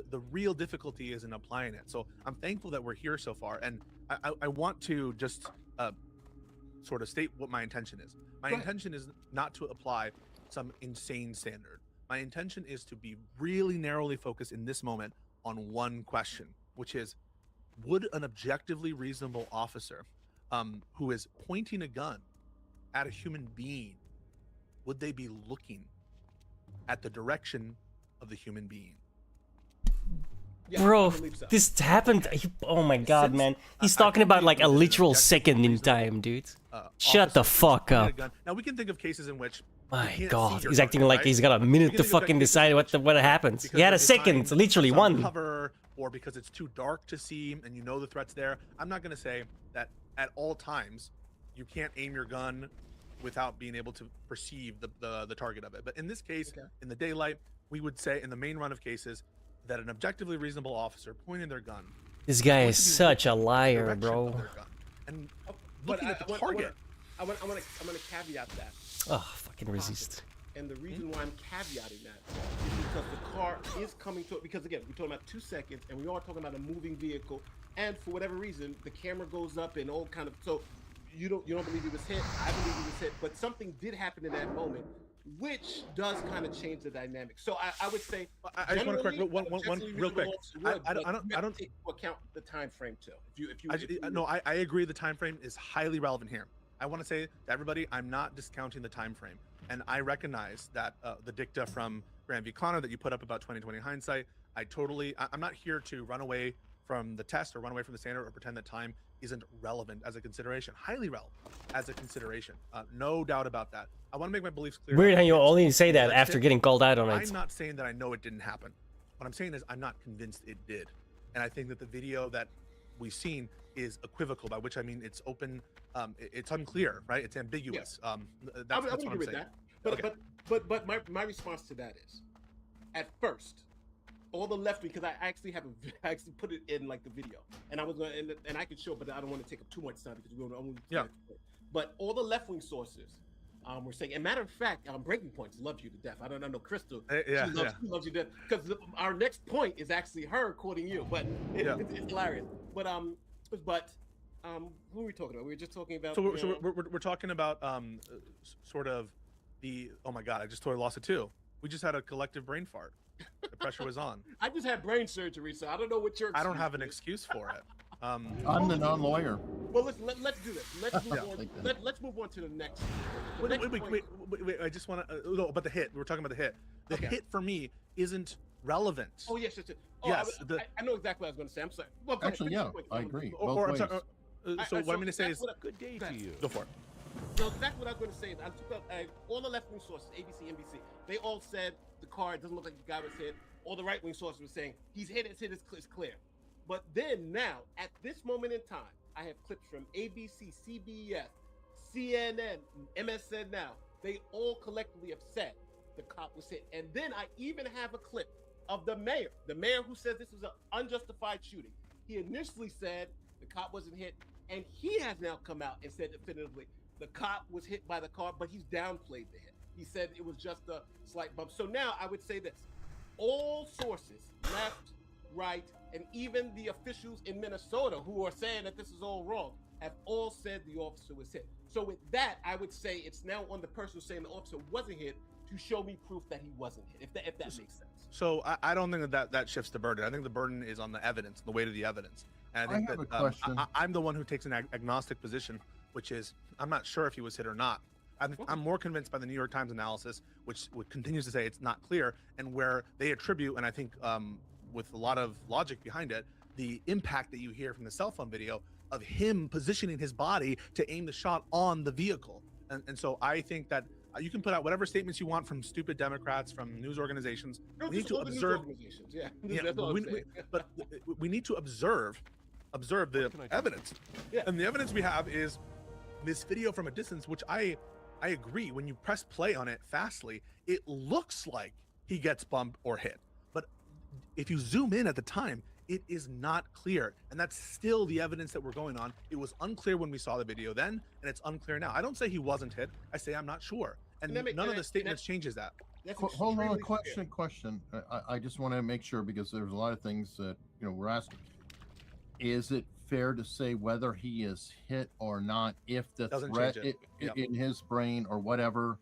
the real difficulty is in applying it. So I'm thankful that we're here so far. And I want to just sort of state what my intention is. My intention is not to apply some insane standard. My intention is to be really narrowly focused in this moment on one question, which is, would an objectively reasonable officer who is pointing a gun at a human being, would they be looking at the direction of the human being? Yeah, bro, this happened. Oh my god, man. He's talking about like a literal second in time, dude. Shut the fuck up. Now we can think of cases in which my god, he's acting like he's got a minute to fucking decide what happens. He had a second, literally one. Cover, or because it's too dark to see and the threat's there. I'm not going to say that at all times you can't aim your gun without being able to perceive the target of it. But in this case, in the daylight, we would say in the main run of cases that an objectively reasonable officer pointing their gun. This guy is such a liar, bro. And looking at the target. I'm gonna caveat that. Oh, fucking resist. And the reason why I'm caveating that is because the car is coming to it. Because again, we're talking about 2 seconds, and we are talking about a moving vehicle. And for whatever reason, the camera goes up and all kind of. So you don't believe he was hit. I believe he was hit. But something did happen in that moment, which does kind of change the dynamic. So I would say. I just want to correct one real quick. I don't take into account the time frame too. No, I agree. The time frame is highly relevant here. I want to say to everybody, I'm not discounting the time frame. And I recognize that the dicta from Graham v. Connor that you put up about 2020 hindsight, I'm not here to run away from the test or run away from the standard or pretend that time isn't relevant as a consideration. Highly relevant as a consideration. No doubt about that. I want to make my beliefs clear. Weird how you only say that after getting called out on it. I'm not saying that I know it didn't happen. What I'm saying is I'm not convinced it did. And I think that the video that we've seen is equivocal, by which I mean it's open, it's unclear, right? It's ambiguous. I would agree with that. But my response to that is, at first, all the left wing, because I actually I actually put it in like the video, and I was going to, and I could show, but I don't want to take up too much time because we're only But all the left wing sources were saying, and matter of fact, Breaking Points loves you to death. I don't know Crystal. She loves you to death because our next point is actually her quoting you, but it's hilarious. But who are we talking about? We were just talking about. So we're talking about sort of the. Oh my God! I just totally lost it too. We just had a collective brain fart. The pressure was on. I just had brain surgery, so I don't know what your. I don't have an excuse for it. I'm the non-lawyer. Well, let's do this. Let's move on. Let's move on to the next. Wait! I just want to. No, but the hit. We were talking about the hit. The hit for me isn't relevant. Oh yes. Oh, yes. I know exactly what I was going to say. I'm sorry. Well, actually, yeah, I agree. I'm sorry, so what I'm going to say is, good day to you. Go for it. No, exactly what I was going to say. I took up all the left-wing sources, ABC, NBC. They all said the car doesn't look like the guy was hit. All the right-wing sources were saying he's hit. It's hit. It's clear. But then now, at this moment in time, I have clips from ABC, CBS, CNN, MSN. Now they all collectively have said the cop was hit. And then I even have a clip of the mayor who says this was an unjustified shooting. He initially said the cop wasn't hit, and he has now come out and said definitively the cop was hit by the car, but he's downplayed the hit. He said it was just a slight bump. So now I would say this: all sources, left, right, and even the officials in Minnesota who are saying that this is all wrong, have all said the officer was hit. So with that, I would say it's now on the person saying the officer wasn't hit to show me proof that he wasn't hit, if that makes sense. So I don't think that shifts the burden. I think the burden is on the evidence, the weight of the evidence. And I think have a question. I'm the one who takes an agnostic position, which is I'm not sure if he was hit or not. I'm more convinced by the New York Times analysis, which continues to say it's not clear, and where they attribute, and I think with a lot of logic behind it, the impact that you hear from the cell phone video of him positioning his body to aim the shot on the vehicle. And so I think that you can put out whatever statements you want from stupid Democrats, from news organizations. No, we need to observe. But we need to observe the evidence. Yeah. And the evidence we have is this video from a distance, which I agree. When you press play on it fastly, it looks like he gets bumped or hit. But if you zoom in at the time, it is not clear. And that's still the evidence that we're going on. It was unclear when we saw the video then, and it's unclear now. I don't say he wasn't hit. I say I'm not sure. And none of the statements changes that. Hold on, question. I just want to make sure, because there's a lot of things that we're asking. Is it fair to say whether he is hit or not if the threat in his brain or whatever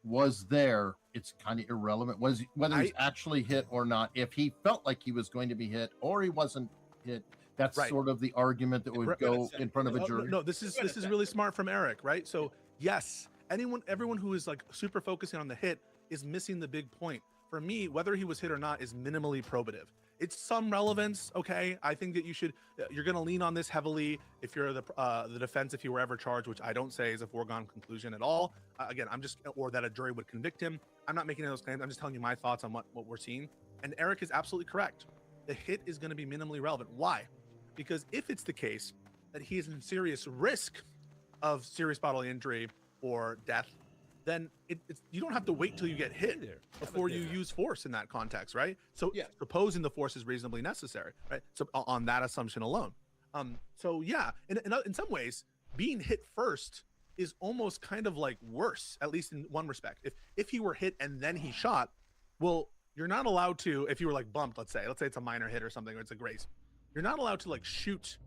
was there? It's kind of irrelevant. Whether he's actually hit or not. If he felt like he was going to be hit or he wasn't hit, that's sort of the argument that would go in front of a jury. No, this is really smart from Eric, right? So yes, everyone who is like super focusing on the hit is missing the big point. For me, whether he was hit or not is minimally probative. It's some relevance, okay? I think that you're going to lean on this heavily if you're the defense, if you were ever charged, which I don't say is a foregone conclusion at all. Again, or that a jury would convict him. I'm not making those claims. I'm just telling you my thoughts on what we're seeing. And Eric is absolutely correct. The hit is going to be minimally relevant. Why? Because if it's the case that he is in serious risk of serious bodily injury or death, then you don't have to wait till you get hit before you use force in that context, right? So supposing the force is reasonably necessary, right? So on that assumption alone. So yeah, in some ways, being hit first is almost kind of like worse, at least in one respect. If he were hit and then he shot, well, you're not allowed to, if you were like bumped, let's say it's a minor hit or something, or it's a grace, you're not allowed to like shoot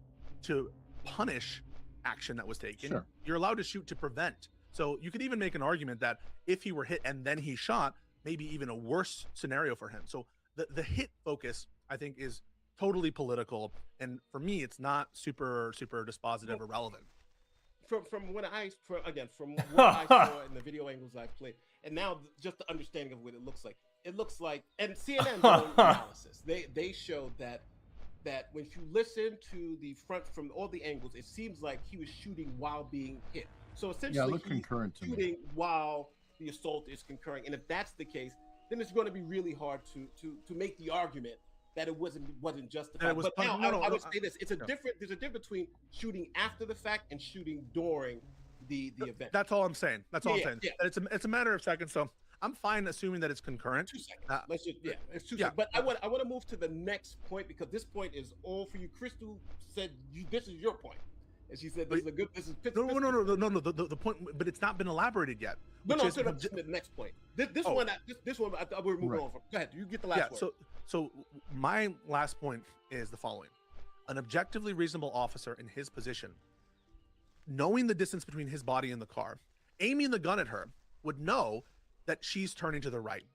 to punish action that was taken. Sure. You're allowed to shoot to prevent. So you could even make an argument that if he were hit and then he shot, maybe even a worse scenario for him. So the hit focus, I think, is totally political. And for me, it's not super dispositive or relevant. From what I saw in the video angles I played, and now just the understanding of what it looks like, and CNN doing analysis, they showed that when you listen to the front from all the angles, it seems like he was shooting while being hit. So essentially, he's shooting while the assault is concurring, and if that's the case, then it's going to be really hard to make the argument that it wasn't justified. But now I would say this: there's a difference between shooting after the fact and shooting during the event. That's all I'm saying. That's all I'm saying. Yeah. It's a matter of seconds. So I'm fine assuming that it's concurrent. 2 seconds. Let's just it's 2 yeah. seconds. But I want to move to the next point because this point is all for you. Crystal said this is your point, and she said this is a good. This is no. The point, but it's not been elaborated yet. No, the next point. This one I thought we were moving on from. Go ahead, you get the last word. So my last point is the following: an objectively reasonable officer in his position, knowing the distance between his body and the car, aiming the gun at her, would know that she's turning to the right.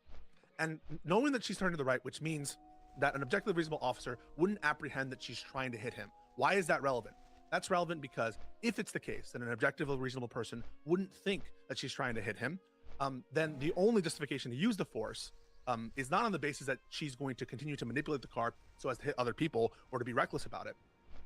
And knowing that she's turning to the right, which means that an objectively reasonable officer wouldn't apprehend that she's trying to hit him. Why is that relevant? That's relevant because if it's the case that an objectively reasonable person wouldn't think that she's trying to hit him, then the only justification to use the force is not on the basis that she's going to continue to manipulate the car so as to hit other people or to be reckless about it.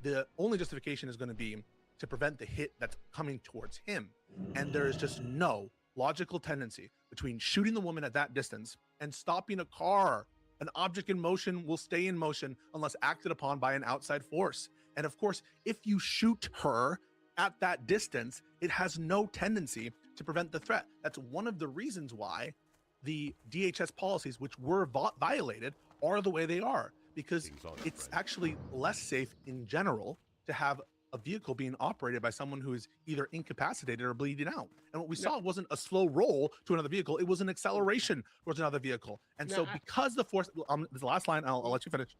The only justification is going to be to prevent the hit that's coming towards him. And there is just no logical tendency between shooting the woman at that distance and stopping a car. An object in motion will stay in motion unless acted upon by an outside force. And of course, if you shoot her at that distance, it has no tendency to prevent the threat. That's one of the reasons why the DHS policies, which were violated, are the way they are, because it's actually less safe in general to have a vehicle being operated by someone who is either incapacitated or bleeding out. And what we saw wasn't a slow roll to another vehicle, it was an acceleration towards another vehicle. And so because the force, the last line, I'll let you finish.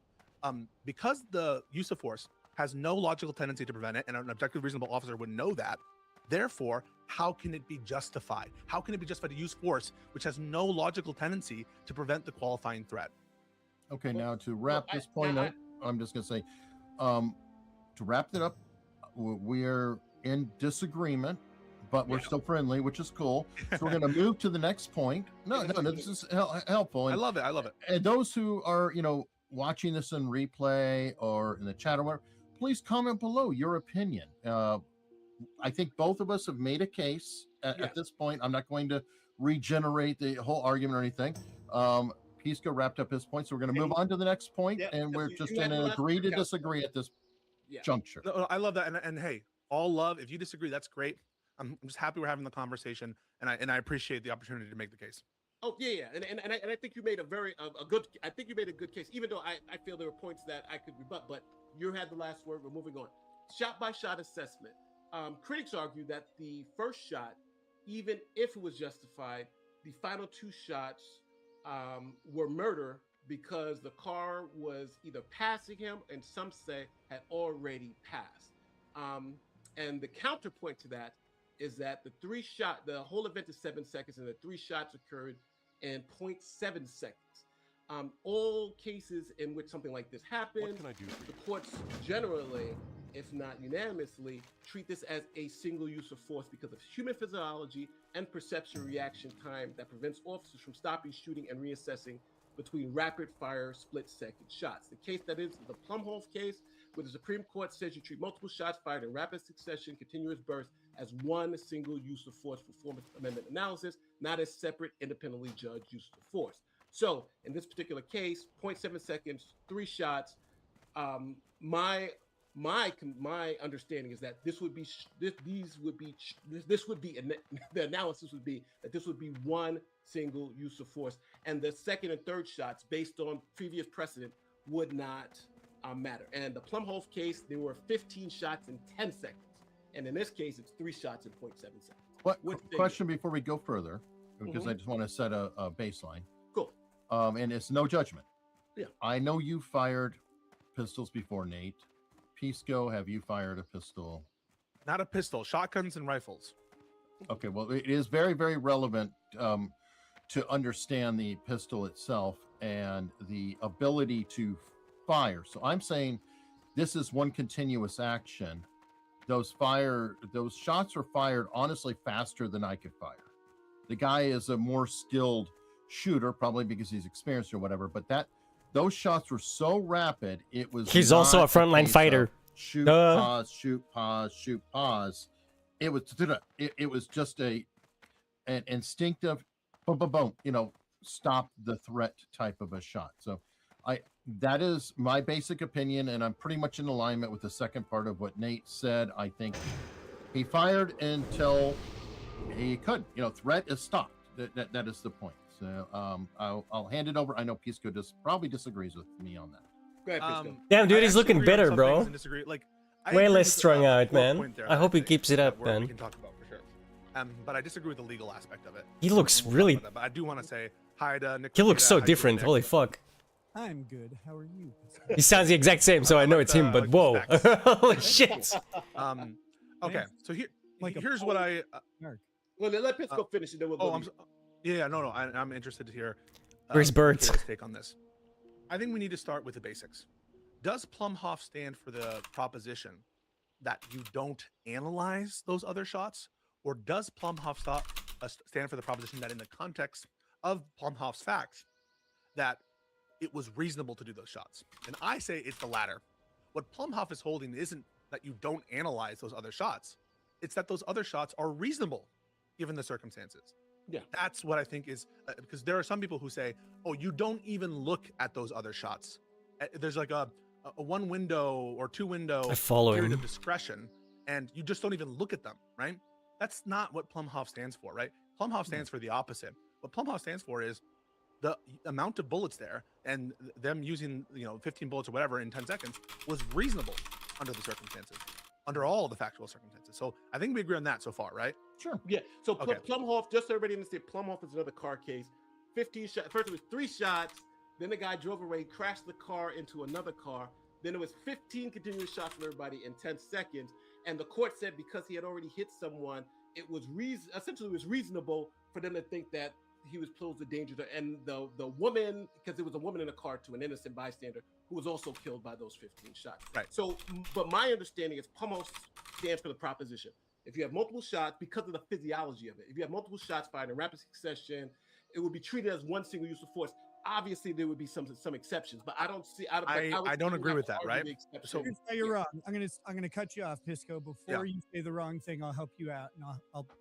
Because the use of force has no logical tendency to prevent it, and an objectively reasonable officer would know that, therefore, how can it be justified? How can it be justified to use force, which has no logical tendency to prevent the qualifying threat? Okay, now to wrap this point up, I'm just going to say, to wrap it up, we're in disagreement, but we're still friendly, which is cool. So we're going to move to the next point. No, this is helpful. And, I love it. And those who are, watching this in replay or in the chat or whatever, please comment below your opinion. I think both of us have made a case at this point. I'm not going to regenerate the whole argument or anything. Pisco wrapped up his point, so we're going to move on to the next point, and we're just going to agree to disagree at this juncture. No, I love that, and hey, all love. If you disagree, that's great. I'm just happy we're having the conversation, and I appreciate the opportunity to make the case. Oh yeah, and I think you made a very good. I think you made a good case, even though I feel there were points that I could rebut. But you had the last word. We're moving on. Shot by shot assessment. Critics argue that the first shot, even if it was justified, the final two shots were murder because the car was either passing him, and some say had already passed. And the counterpoint to that is that the whole event is 7 seconds, and the 3 shots occurred in 0.7 seconds. All cases in which something like this happened, the courts generally, if not unanimously, treat this as a single use of force because of human physiology and perception reaction time that prevents officers from stopping shooting and reassessing between rapid fire split-second shots. The case that is the Plumhoff case, where the Supreme Court says you treat multiple shots fired in rapid succession, continuous bursts, as one single use of force for Fourth Amendment analysis, not as separate, independently judged use of force. So in this particular case, 0.7 seconds, 3 shots. My understanding is that the analysis would be that this would be one single use of force, and the second and third shots, based on previous precedent, would not matter. And the Plumhoff case, there were 15 shots in 10 seconds, and in this case, it's 3 shots in 0.7 seconds. What question before we go further, because I just want to set a baseline. Cool. And it's no judgment. Yeah. I know you fired pistols before, Nate. Pisco, have you fired a pistol? Not a pistol, shotguns and rifles. Okay, well, it is very, very relevant to understand the pistol itself and the ability to fire. So I'm saying this is one continuous action. Those shots are fired honestly faster than I could fire. The guy is a more skilled shooter, probably because he's experienced or whatever, but those shots were so rapid, it was. He's also a frontline fighter. Shoot, pause, shoot, pause, shoot, pause. It was just an instinctive, boom, boom, boom. Stop the threat type of a shot. So, that is my basic opinion, and I'm pretty much in alignment with the second part of what Nate said. I think he fired until he could. Threat is stopped. That is the point. So I'll hand it over. I know Pisco probably disagrees with me on that. Go ahead, Pisco. Damn, dude, I he's actually looking agree on better, some bro. things and disagree. Like, I Way agree less with strung out, core man. point there I that hope he think keeps it that up, we man. can talk about for sure. But I disagree with the legal aspect of it. He looks We'll talk really. about that, but I do want to say hi to Nick. He looks Rosita, so hi to different. Nick. Holy fuck. I'm good. How are you? He sounds the exact same, so I know it's him. But whoa, holy shit. Okay, so Like a here's what I. Well, let Pisco finish it. Then we'll go. Yeah, no. I'm interested to hear. Where's Bert? Kira's take on this. I think we need to start with the basics. Does Plumhoff stand for the proposition that you don't analyze those other shots, or does Plumhoff stand for the proposition that in the context of Plumhoff's facts, that it was reasonable to do those shots? And I say it's the latter. What Plumhoff is holding isn't that you don't analyze those other shots. It's that those other shots are reasonable given the circumstances. Yeah. That's what I think is, because there are some people who say, oh, you don't even look at those other shots. There's like a one window or two window I follow period him. of discretion, and you just don't even look at them, right? That's not what Plumhoff stands for, right? Plumhoff stands for the opposite. What Plumhoff stands for is the amount of bullets there, and them using 15 bullets or whatever in 10 seconds was reasonable under the circumstances, under all the factual circumstances. So I think we agree on that so far, right? Sure. Yeah. So Okay. Plumhoff, just so everybody understands, Plumhoff is another car case. 15 shots. First it was 3 shots. Then the guy drove away, crashed the car into another car. Then it was 15 continuous shots from everybody in 10 seconds. And the court said because he had already hit someone, it was essentially it was reasonable for them to think that he was posed a danger to, and the woman, because there was a woman in the car too, an innocent bystander who was also killed by those 15 shots. Right. So, but my understanding is Plumhoff stands for the proposition. If you have multiple shots, because of the physiology of it, if you have multiple shots fired in rapid succession, it would be treated as one single use of force. Obviously, there would be some exceptions, but I don't see. I don't agree with that, right? So You're wrong. I'm gonna cut you off, Pisco. Before you say the wrong thing, I'll help you out, and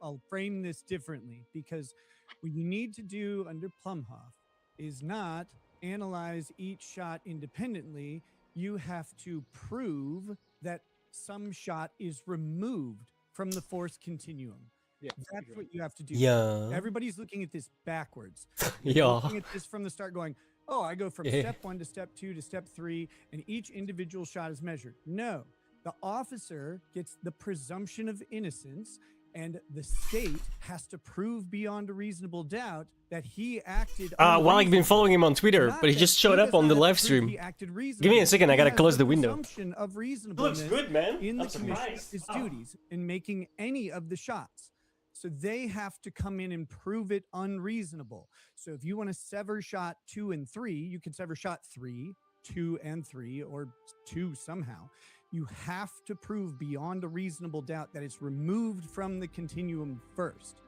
I'll frame this differently, because what you need to do under Plumhoff is not analyze each shot independently. You have to prove that some shot is removed from the force continuum. Yeah, that's what you have to do. Yeah. Everybody's looking at this backwards. Yeah. Looking at this from the start, going, "Oh, I go from Yeah. step 1 to step 2 to step 3, and each individual shot is measured." No, the officer gets the presumption of innocence, and the state has to prove beyond a reasonable doubt that he acted. Well, I've been following him on Twitter, Not but he that just showed up does on the not have live to prove stream. he acted Give me a reasonably. second, I He gotta has close the window. presumption of reasonableness good, man. in the I'm commission of surprised. his Oh. duties in making any of the shots. So they have to come in and prove it unreasonable. So if you want to sever shot 2 and 3, you can sever shot 3, 2, and 3, or 2 somehow. You have to prove beyond a reasonable doubt that it's removed from the continuum first.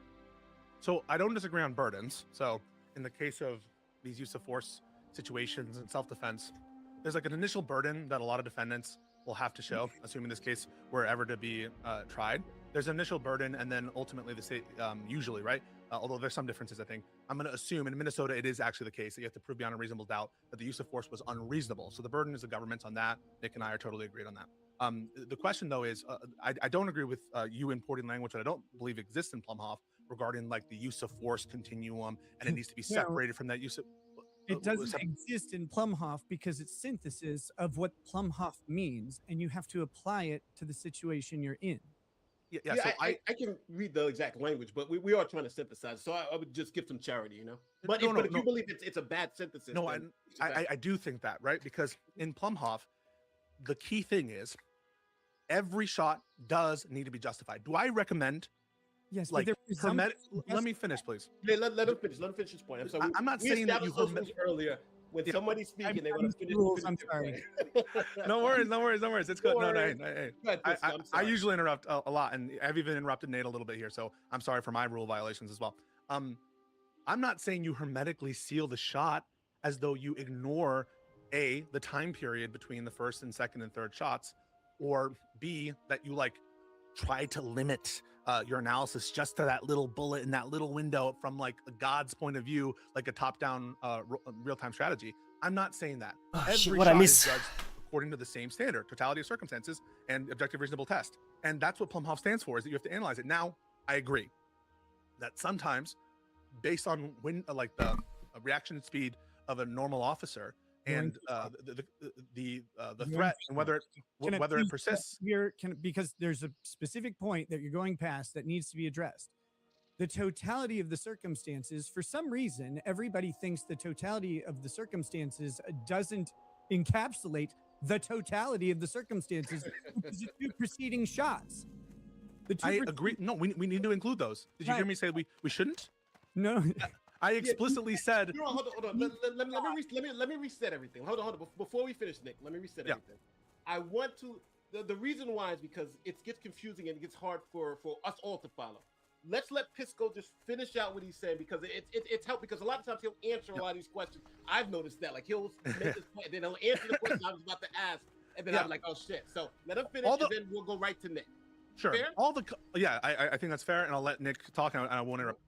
So I don't disagree on burdens. So in the case of these use of force situations and self-defense, there's like an initial burden that a lot of defendants will have to show, assuming this case were ever to be tried. There's an initial burden, and then ultimately the state, usually, right? Although there's some differences, I think. I'm going to assume in Minnesota it is actually the case that you have to prove beyond a reasonable doubt that the use of force was unreasonable. So the burden is the government's on that. Nick and I are totally agreed on that. The question, though, is I don't agree with you importing language that I don't believe exists in Plumhoff regarding like the use of force continuum, and it needs to be No. separated from that use of. It doesn't exist in Plumhoff because it's synthesis of what Plumhoff means, and you have to apply it to the situation you're in. Yeah, so I can read the exact language, but we are trying to synthesize. So I would just give some charity, you know. But if you believe it's a bad synthesis, No, then I do think that, right? Because in Plumhoff, the key thing is every shot does need to be justified. Do I recommend? Yes, like but let me finish, please. Let him finish. Let him finish his point. I'm sorry. I'm not we saying that you established those rules earlier. When somebody's speaking, they want to finish. I'm sorry. No worries. It's good. No, worries. hey. Go ahead, Chris, I'm I sorry. usually interrupt a lot, and I've even interrupted Nate a little bit here, so I'm sorry for my rule violations as well. I'm not saying you hermetically seal the shot as though you ignore A, the time period between the first and second and third shots, or B, that you like try to limit your analysis just to that little bullet in that little window from like a God's point of view, like a top-down real-time strategy. I'm not saying that. Every shit, shot what I is miss? judged according to the same standard, totality of circumstances and objective reasonable test. And that's what Plumhoff stands for, is that you have to analyze it. Now, I agree that sometimes based on when like the reaction speed of a normal officer and the threat and whether it persists. Because there's a specific point that you're going past that needs to be addressed. The totality of the circumstances, for some reason, everybody thinks the totality of the circumstances doesn't encapsulate the totality of the circumstances, which is the two preceding shots. I agree. No, we need to include those. Did you hear me say we shouldn't? No. I explicitly said. No, hold on. Let me reset everything. Hold on. Before we finish, Nick, let me reset everything. I want to. The reason why is because it gets confusing and it gets hard for us all to follow. Let's let Pisco just finish out what he's saying because it's helped, because a lot of times he'll answer a lot of these questions. I've noticed that, like, he'll make this point, and then he'll answer the question I was about to ask, and then I'm like, oh shit. So let him finish, and then we'll go right to Nick. Sure. Fair? I think that's fair, and I'll let Nick talk, and I won't interrupt.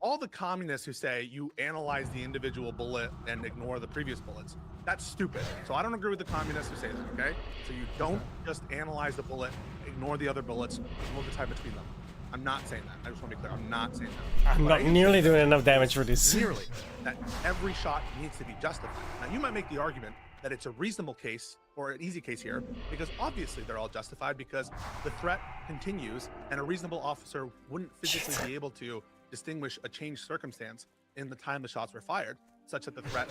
All the communists who say you analyze the individual bullet and ignore the previous bullets, that's stupid. So I don't agree with the communists who say that, okay? So you don't just analyze the bullet, ignore the other bullets, look the time between them. I'm not saying that. I just want to be clear. I'm not saying that. I'm not nearly doing enough damage for this. Nearly. That every shot needs to be justified. Now, you might make the argument that it's a reasonable case or an easy case here, because obviously they're all justified because the threat continues and a reasonable officer wouldn't physically be able to distinguish a changed circumstance in the time the shots were fired, such that the threat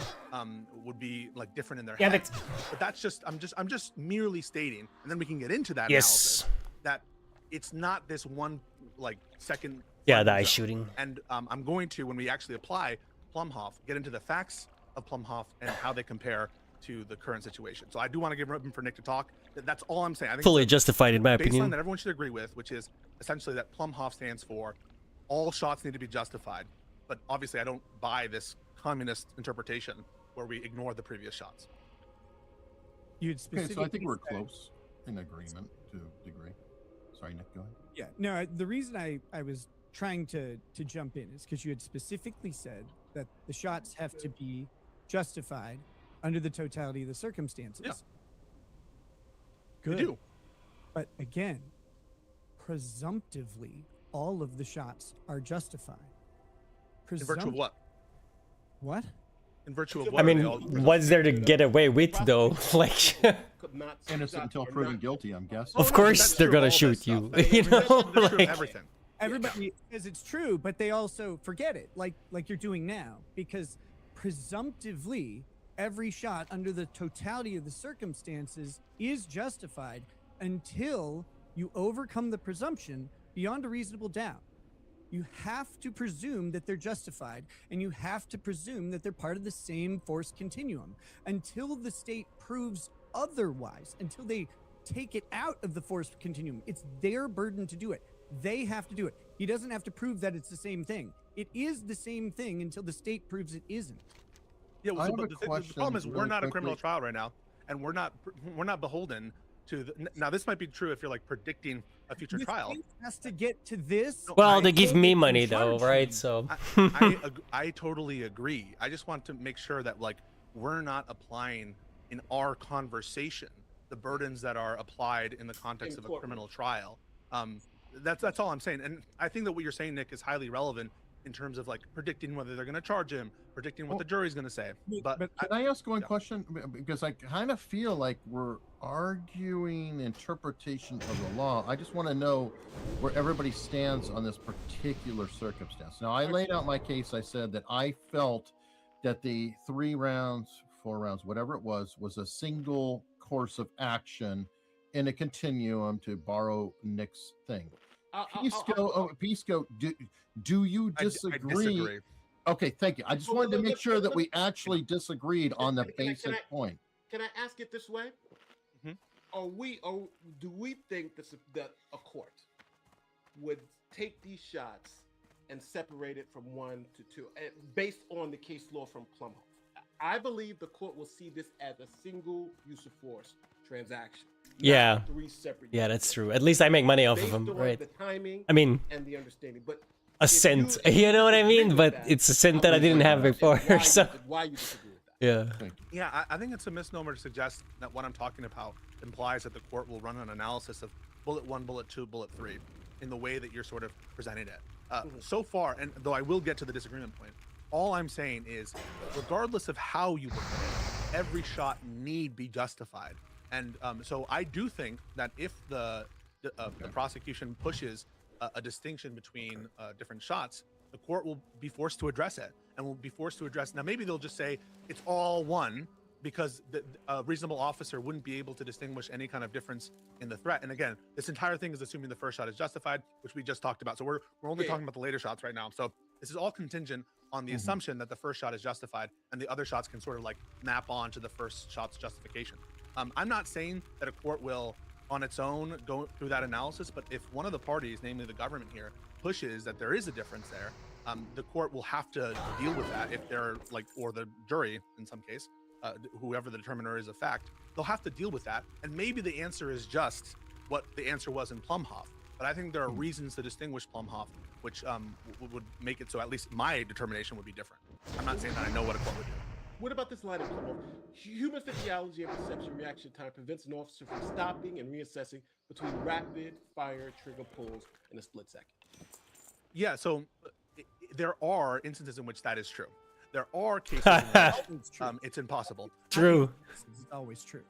would be like different in their head. But that's just I'm just merely stating, and then we can get into that analysis, that it's not this one like second. Yeah, the eye shooting. And I'm going to, when we actually apply Plumhoff, get into the facts of Plumhoff and how they compare to the current situation. So I do want to give room for Nick to talk. That's all I'm saying. I think Fully justified in my opinion. Baseline that everyone should agree with, which is essentially that Plumhoff stands for all shots need to be justified. But obviously I don't buy this communist interpretation where we ignore the previous shots. Okay, so I think we're close in agreement to a degree. Sorry, Nick, go ahead. Yeah, no, the reason I was trying to jump in is because you had specifically said that the shots have to be justified under the totality of the circumstances. Yeah. Good. You do. But again, presumptively, all of the shots are justified. In virtue of what? What? In virtue of what? I mean, what's there to get away with though? Like, innocent until proven guilty, I'm guessing. of course they're gonna shoot you. You know, like everything. Everybody says it's true, but they also forget it, like you're doing now, because presumptively every shot under the totality of the circumstances is justified until you overcome the presumption beyond a reasonable doubt. You have to presume that they're justified, and you have to presume that they're part of the same force continuum until the state proves otherwise, until they take it out of the force continuum. It's their burden to do it. They have to do it. He doesn't have to prove that it's the same thing. It is the same thing until the state proves it isn't. Yeah, well, so, the problem is we're not a criminal trial right now, and we're not beholden to now this might be true if you're like predicting a future trial. State has to get to this. Well, they give me money though, right? So I totally agree. I just want to make sure that like we're not applying in our conversation the burdens that are applied in the context of a criminal trial. That's all I'm saying. And I think that what you're saying, Nick, is highly relevant in terms of like predicting whether they're going to charge him, predicting what the jury's going to say. But can I ask one question? Because I kind of feel like we're arguing interpretation of the law. I just want to know where everybody stands on this particular circumstance. Now, I laid out my case. I said that I felt that the 3 rounds, 4 rounds, whatever it was a single course of action in a continuum, to borrow Nick's thing. Pisco, do you disagree? I disagree. Okay, thank you. I just wanted to make sure that we actually disagreed on the basic point. Can I ask it this way? Do we think that a court would take these shots and separate it from 1 to 2 based on the case law from Plumhoff? I believe the court will see this as a single use of force transaction. yeah, 3 separate. Yeah, that's true. At least I make money off of them, right? The timing I mean, and the understanding, but a cent. You know what I mean? But it's a cent that I didn't have before. So why you disagree with that? yeah. Yeah, I think it's a misnomer to suggest that what I'm talking about implies that the court will run an analysis of bullet 1, bullet 2, bullet 3. in the way that you're sort of presenting it. So far, and though I will get to the disagreement point, all I'm saying is, regardless of how you look at it, every shot need be justified. And so I do think that if the prosecution pushes a distinction between different shots, the court will be forced to address it, and will be forced to address. Now, maybe they'll just say it's all one, because a reasonable officer wouldn't be able to distinguish any kind of difference in the threat. And again, this entire thing is assuming the first shot is justified, which we just talked about. So we're only talking about the later shots right now. So this is all contingent on the assumption that the first shot is justified, and the other shots can sort of like map on to the first shot's justification. I'm not saying that a court will, on its own, go through that analysis, but if one of the parties, namely the government here, pushes that there is a difference there, the court will have to deal with that if they're like, or the jury in some case, whoever the determiner is of fact, they'll have to deal with that. And maybe the answer is just what the answer was in Plumhoff. But I think there are reasons to distinguish Plumhoff, which would make it so at least my determination would be different. I'm not saying that I know what a court would do. What about this line of Plumhoff? Human physiology and perception reaction time prevents an officer from stopping and reassessing between rapid fire trigger pulls in a split second. Yeah, so there are instances in which that is true. There are cases in which it's impossible. True. It's always true.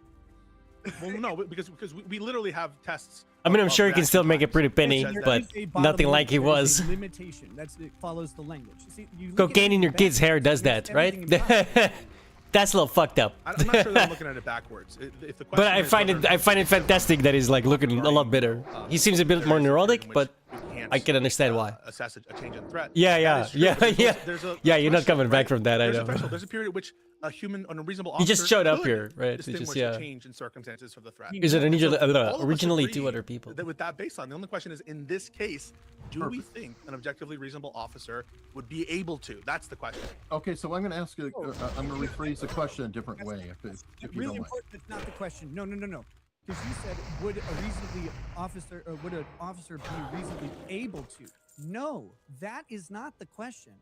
Well, no, because we literally have tests. I mean, I'm sure you can still make a pretty penny, but nothing like he was. Limitation. It follows the language. See, Cocaine in your kid's hair does that, right? That's a little fucked up. I'm not sure that I'm looking at it backwards. If the But I find it fantastic that he's like looking a lot better. He seems a bit more neurotic, but I can understand why. Assess a change in threat. Yeah. You're not coming back from that. I know. There's a period at which a reasonable He officer just showed up could here, right? distinguish a change in circumstances for the threat. Is it So originally two other people? With that baseline, the only question is, in this case, do we think an objectively reasonable officer would be able to? That's the question. Okay, so I'm going to ask you. I'm going to rephrase the question a different way, if you really don't mind. important. That's not the question. No. Because you said, would an officer be reasonably able to? No, that is not the question.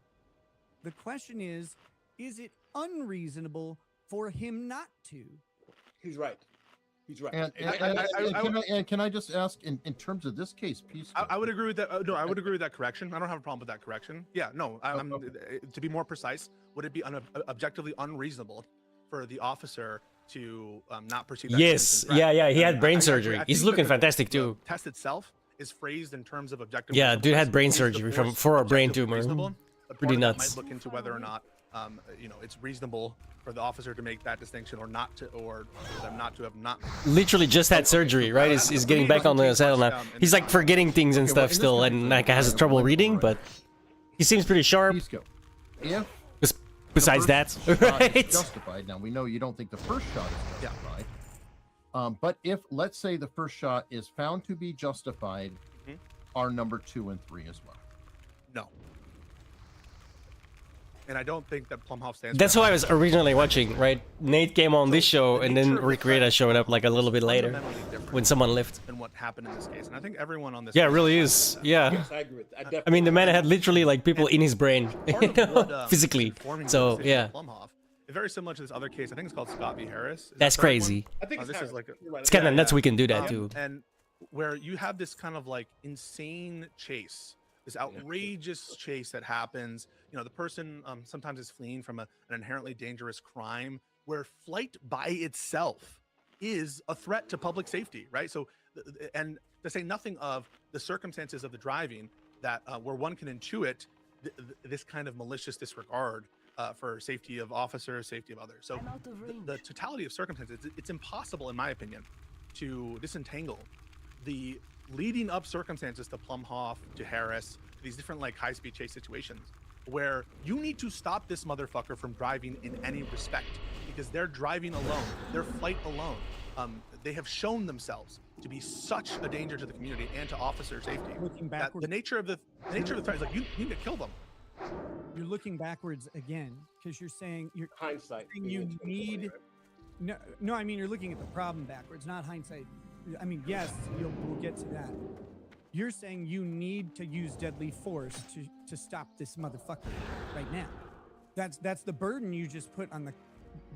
The question is it unreasonable for him not to? He's right. He's right. And can I just ask, in terms of this case, I would agree with that. No, I would agree with that correction. I don't have a problem with that correction. Yeah, no. To be more precise, would it be objectively unreasonable for the officer to not perceive that? Yes. Yeah. He had brain surgery. He's looking fantastic too. The test itself is phrased in terms of objective. Yeah, dude had brain surgery for a brain tumor. Pretty nuts. Might look into whether or not it's reasonable for the officer to make that distinction or not to, or for them not to have not. Literally just had surgery, right? He's getting back on the saddle now. He's like forgetting things and stuff still, and like has trouble reading, but he seems pretty sharp. Yeah. Besides that, right? Justified. Now we know you don't think the first shot is justified. But if, let's say, the first shot is found to be justified, are number 2 and 3 as well? No. And I don't think that Plumhoff stands. That's who I was originally watching, right? Nate came on this show, and then Rick Rita showed up like a little bit later when someone left. And what happened in this case, and I think everyone on this. Yeah, it really is. Yeah. Yes, I agree with that. I mean, the man had literally like people in his brain, physically. So yeah. Plumhoff, very similar to this other case. I think it's called Scott v. Harris. That's crazy. I think this is like it's kind of nuts. We can do that too. And where you have this kind of like insane chase. This outrageous chase that happens. The person sometimes is fleeing from an inherently dangerous crime, where flight by itself is a threat to public safety, right? So, and to say nothing of the circumstances of the driving that where one can intuit this kind of malicious disregard for safety of officers, safety of others. So the totality of circumstances, it's impossible, in my opinion, to disentangle the leading up circumstances to Plumhoff, to Harris, to these different like high-speed chase situations where you need to stop this motherfucker from driving in any respect, because they're driving alone, their flight alone. They have shown themselves to be such a danger to the community and to officer safety. That the nature of the threat is like you need to kill them. You're looking backwards again because you're saying hindsight. You need no. I mean, you're looking at the problem backwards, not hindsight. I mean, yes, we'll get to that. You're saying you need to use deadly force to stop this motherfucker right now. That's the burden you just put on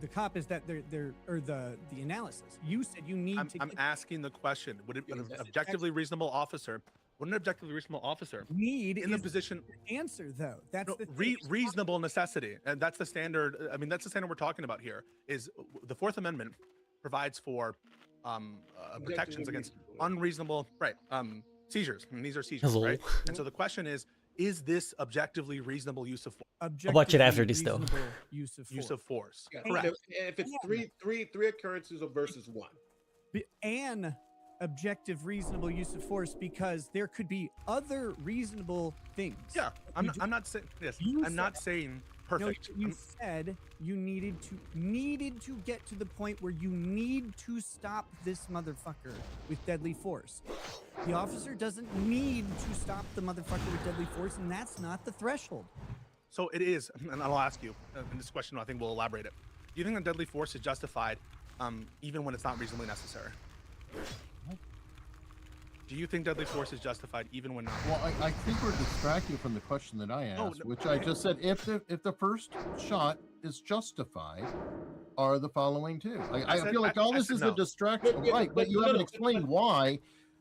the cop, is that they're or the analysis. You said you need to. I'm asking the question: would it an objectively reasonable officer Wouldn't an objectively reasonable officer need in the position answer though? That's no, the thing. reasonable necessity, and that's the standard. I mean, that's the standard we're talking about here. Is the Fourth Amendment provides for protections against unreasonable seizures, and these are seizures, Hello. right? And so the question is this objectively reasonable use of force? I'll watch it after this though. Use of force. Yeah, Correct. if it's three occurrences versus one. An objective reasonable use of force, because there could be other reasonable things. Yeah, I'm not saying yes. I'm not saying perfect. No, you said you needed to get to the point where you need to stop this motherfucker with deadly force. The officer doesn't need to stop the motherfucker with deadly force, and that's not the threshold. So it is, and I'll ask you, in this question I think we'll elaborate it. Do you think that deadly force is justified even when it's not reasonably necessary? Do you think deadly force is justified even when not? Well, I think we're distracting from the question that I asked, which I just said, if the first shot is justified, are the following two? I feel like all this is a distraction, right? But you haven't explained why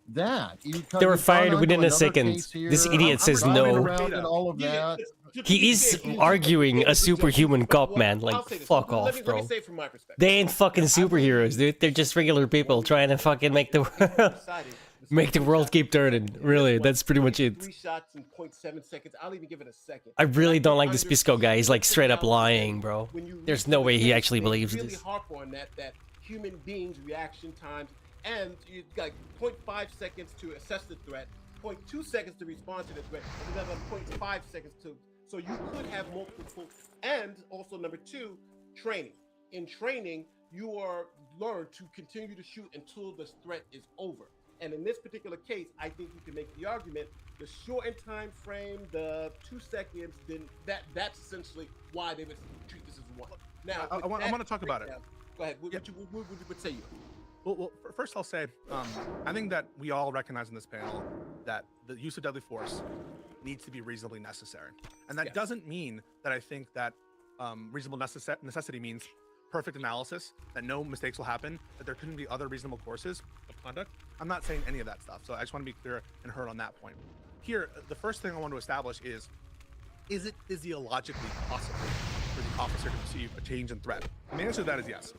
that. They were fired within a second. This idiot says no. All of that. He is arguing a superhuman cop, man. Like, fuck off, bro. Let me say from my perspective. They ain't fucking superheroes, dude. They're just regular people trying to fucking make the world keep turning. Really, that's pretty much it. 3 shots in 0.7 seconds. I'll even give it a second. I really don't like this Pisco guy. He's like straight up lying, bro. There's no way he actually believes really this. harp on that human beings' reaction times, and you got 0.5 seconds to assess the threat, 0.2 seconds to respond to the threat, and another 0.5 seconds to. So you could have multiple. And also number 2, training. In training, you are learned to continue to shoot until the threat is over. And in this particular case, I think you can make the argument, the shortened time frame, the 2 seconds, then that's essentially why they would treat this as one. Now, I want to talk about it. Go ahead. What say you? Well, first I'll say, I think that we all recognize in this panel that the use of deadly force needs to be reasonably necessary. And that doesn't mean that I think that reasonable necessity means perfect analysis, that no mistakes will happen, that there couldn't be other reasonable courses of conduct. I'm not saying any of that stuff. So I just want to be clear and heard on that point. Here, the first thing I want to establish is it physiologically possible for the officer to perceive a change in threat? And the answer to that is yes.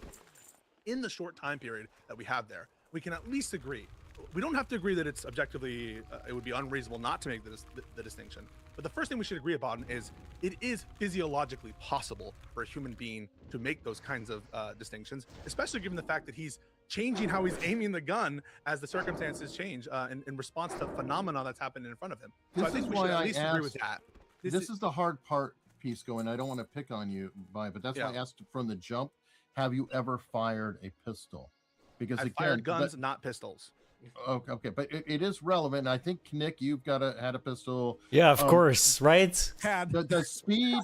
In the short time period that we have there, we can at least agree. We don't have to agree that it's objectively, it would be unreasonable not to make the distinction. But the first thing we should agree upon is it is physiologically possible for a human being to make those kinds of distinctions, especially given the fact that he's changing how he's aiming the gun as the circumstances change in response to phenomena that's happening in front of him. So I think we should at least agree with that. This is the hard part, Pisco, and I don't want to pick on you, Vi, but that's why I asked from the jump, have you ever fired a pistol? Because I've again, fired guns, not pistols. Okay, but it is relevant. I think Nick, you've had a pistol. Yeah, of course, right? The speed.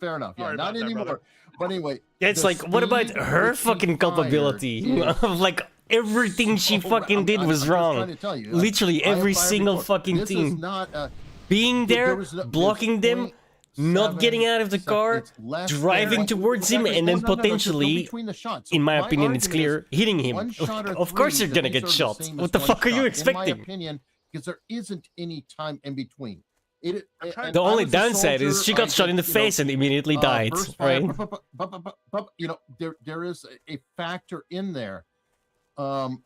Fair enough. Yeah, not anymore. But anyway, It's like, what about her fucking culpability? Like everything she fucking did was wrong. Literally every single fucking thing. Being there, blocking them, not getting out of the car, driving towards him, and then potentially, in my opinion, it's clear, hitting him. Of course you're gonna get shot. What the fuck are you expecting? In my opinion, because there isn't any time in between. The only downside is she got shot in the face and immediately died, right? You know, there is a factor in there, and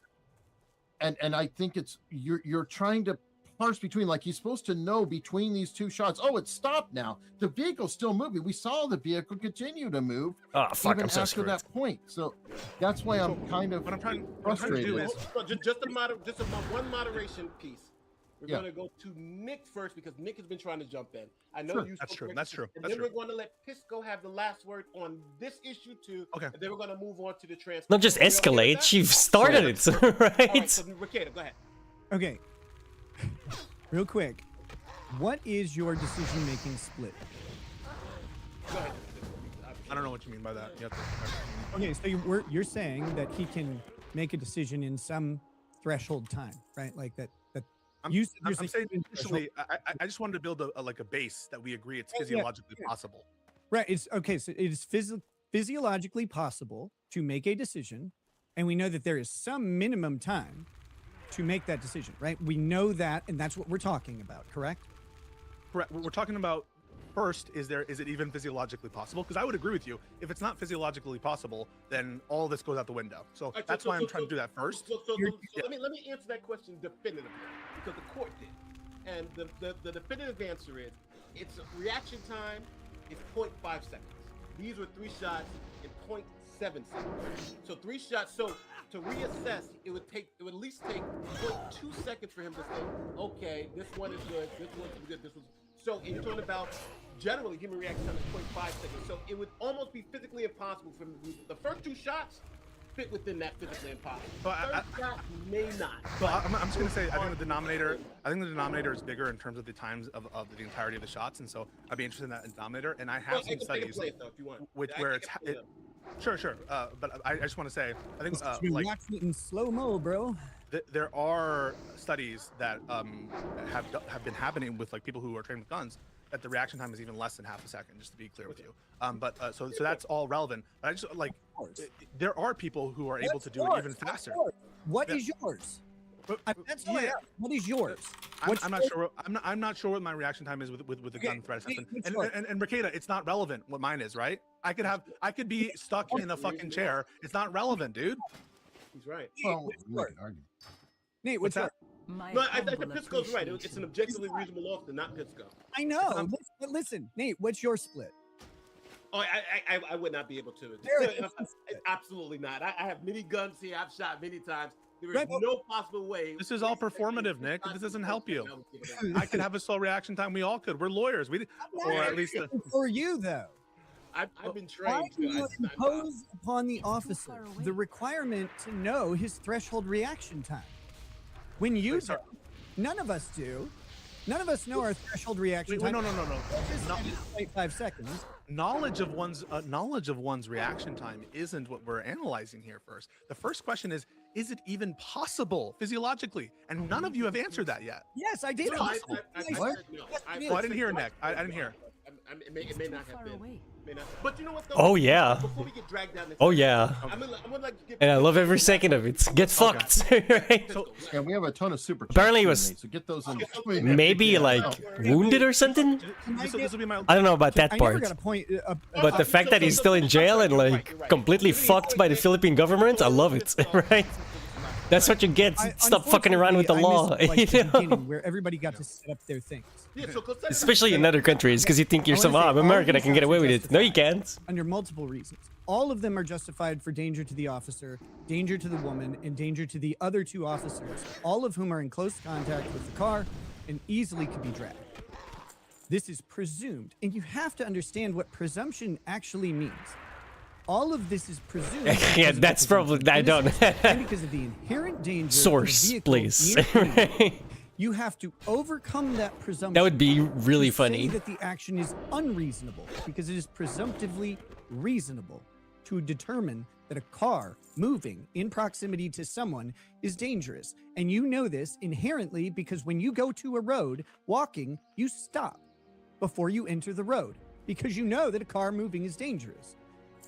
I think it's you're trying to parse between, like, he's supposed to know between these two shots. Oh, it stopped now. The vehicle's still moving. We saw the vehicle continue to move. Oh, fuck, even I'm so after screwed. that point. So that's why I'm kind of frustrated. Just one moderation piece. We're going to go to Nick first because Nick has been trying to jump in. I know you. That's true. That's true. And then we're going to let Pisco have the last word on this issue too. Okay. And then we're going to move on to the transfer. Not just escalate, she started it, right? All right, so Ricardo, go ahead. Okay. Real quick, what is your decision-making split? Go ahead. I don't know what you mean by that. You have to... Okay, so you're saying that he can make a decision in some threshold time, right? Like that. I'm saying initially, I just wanted to build a base that we agree it's physiologically possible. Right. It's okay. So it is physiologically possible to make a decision, and we know that there is some minimum time to make that decision, right? We know that, and that's what we're talking about, correct? Correct. We're talking about first, is it even physiologically possible? Because I would agree with you. If it's not physiologically possible, then all this goes out the window. So Right, that's why I'm trying to do that first. So let me answer that question definitively, because the court did, and the definitive answer is it's reaction time is 0.5 seconds. These were 3 shots in 0.7 seconds. So 3 shots. So to reassess, it would at least take 0.2 seconds for him to say, okay, this one is good, this one's good, this one's. So and you're talking about generally human reaction time is 0.5 seconds. So it would almost be physically impossible for him to do the first 2 shots. Fit within that physically impossible. Third shot may not. So I'm just gonna say I think the denominator is bigger in terms of the times of the entirety of the shots, and so I'd be interested in that denominator. And I have some studies where it's sure. But I just want to say I think like watching it in slow mo, bro. There are studies that have been happening with like people who are trained with guns, that the reaction time is even less than half a second, just to be clear with you. So that's all relevant. But I just like there are people who are able to do it even faster. What is yours? That's all I ask. What is yours? I'm not sure. I'm not sure what my reaction time is with the gun threat assessment. And Mercada, it's not relevant what mine is, right? I could be stuck in a fucking chair. It's not relevant, dude. He's right. Well, Nate, what's that? No, I think Pisco's right. It's an objectively reasonable officer, not Pisco. I know. But listen, Nate, what's your split? Oh, I would not be able to. Absolutely not. I have many guns here. I've shot many times. There is no possible way. This is all performative, Nick. This doesn't help you. I could have a slow reaction time. We all could. We're lawyers. Or at least for you, though. I've been trained. Why do you impose upon the officer the requirement to know his threshold reaction time? When you do, none of us do. None of us know our threshold reaction time. No. 5 seconds. Knowledge of one's reaction time isn't what we're analyzing here first. The first question is it even possible physiologically? And none of you have answered that yet. Yes, I did. I didn't hear, Nick. I didn't hear. It may not have been. But you know what, though? Oh yeah. Before we get dragged down this I'm gonna like to give and I love every second of it. Get fucked. Right? And we have a ton of super chats. Apparently he was so get those in. maybe like wounded or something. I don't know about that part. But the fact that he's still in jail and like completely fucked by the Philippine government, I love it. Right? That's what you get. Stop fucking around with the law. Missed, like, the beginning, where everybody got to set up their things. Especially in other countries, because you think yourself, oh, I'm American, I can get away with it. No, you can't. Under multiple reasons. All of them are justified for danger to the officer, danger to the woman, and danger to the other 2 officers, all of whom are in close contact with the car and easily could be dragged. This is presumed, and you have to understand what presumption actually means. All of this is presumed. Yeah, that's probably I don't. And because of the inherent danger. Source, please. You have to overcome that presumption. That would be really funny. Say that the action is unreasonable because it is presumptively reasonable to determine that a car moving in proximity to someone is dangerous. And you know this inherently because when you go to a road walking, you stop before you enter the road because you know that a car moving is dangerous.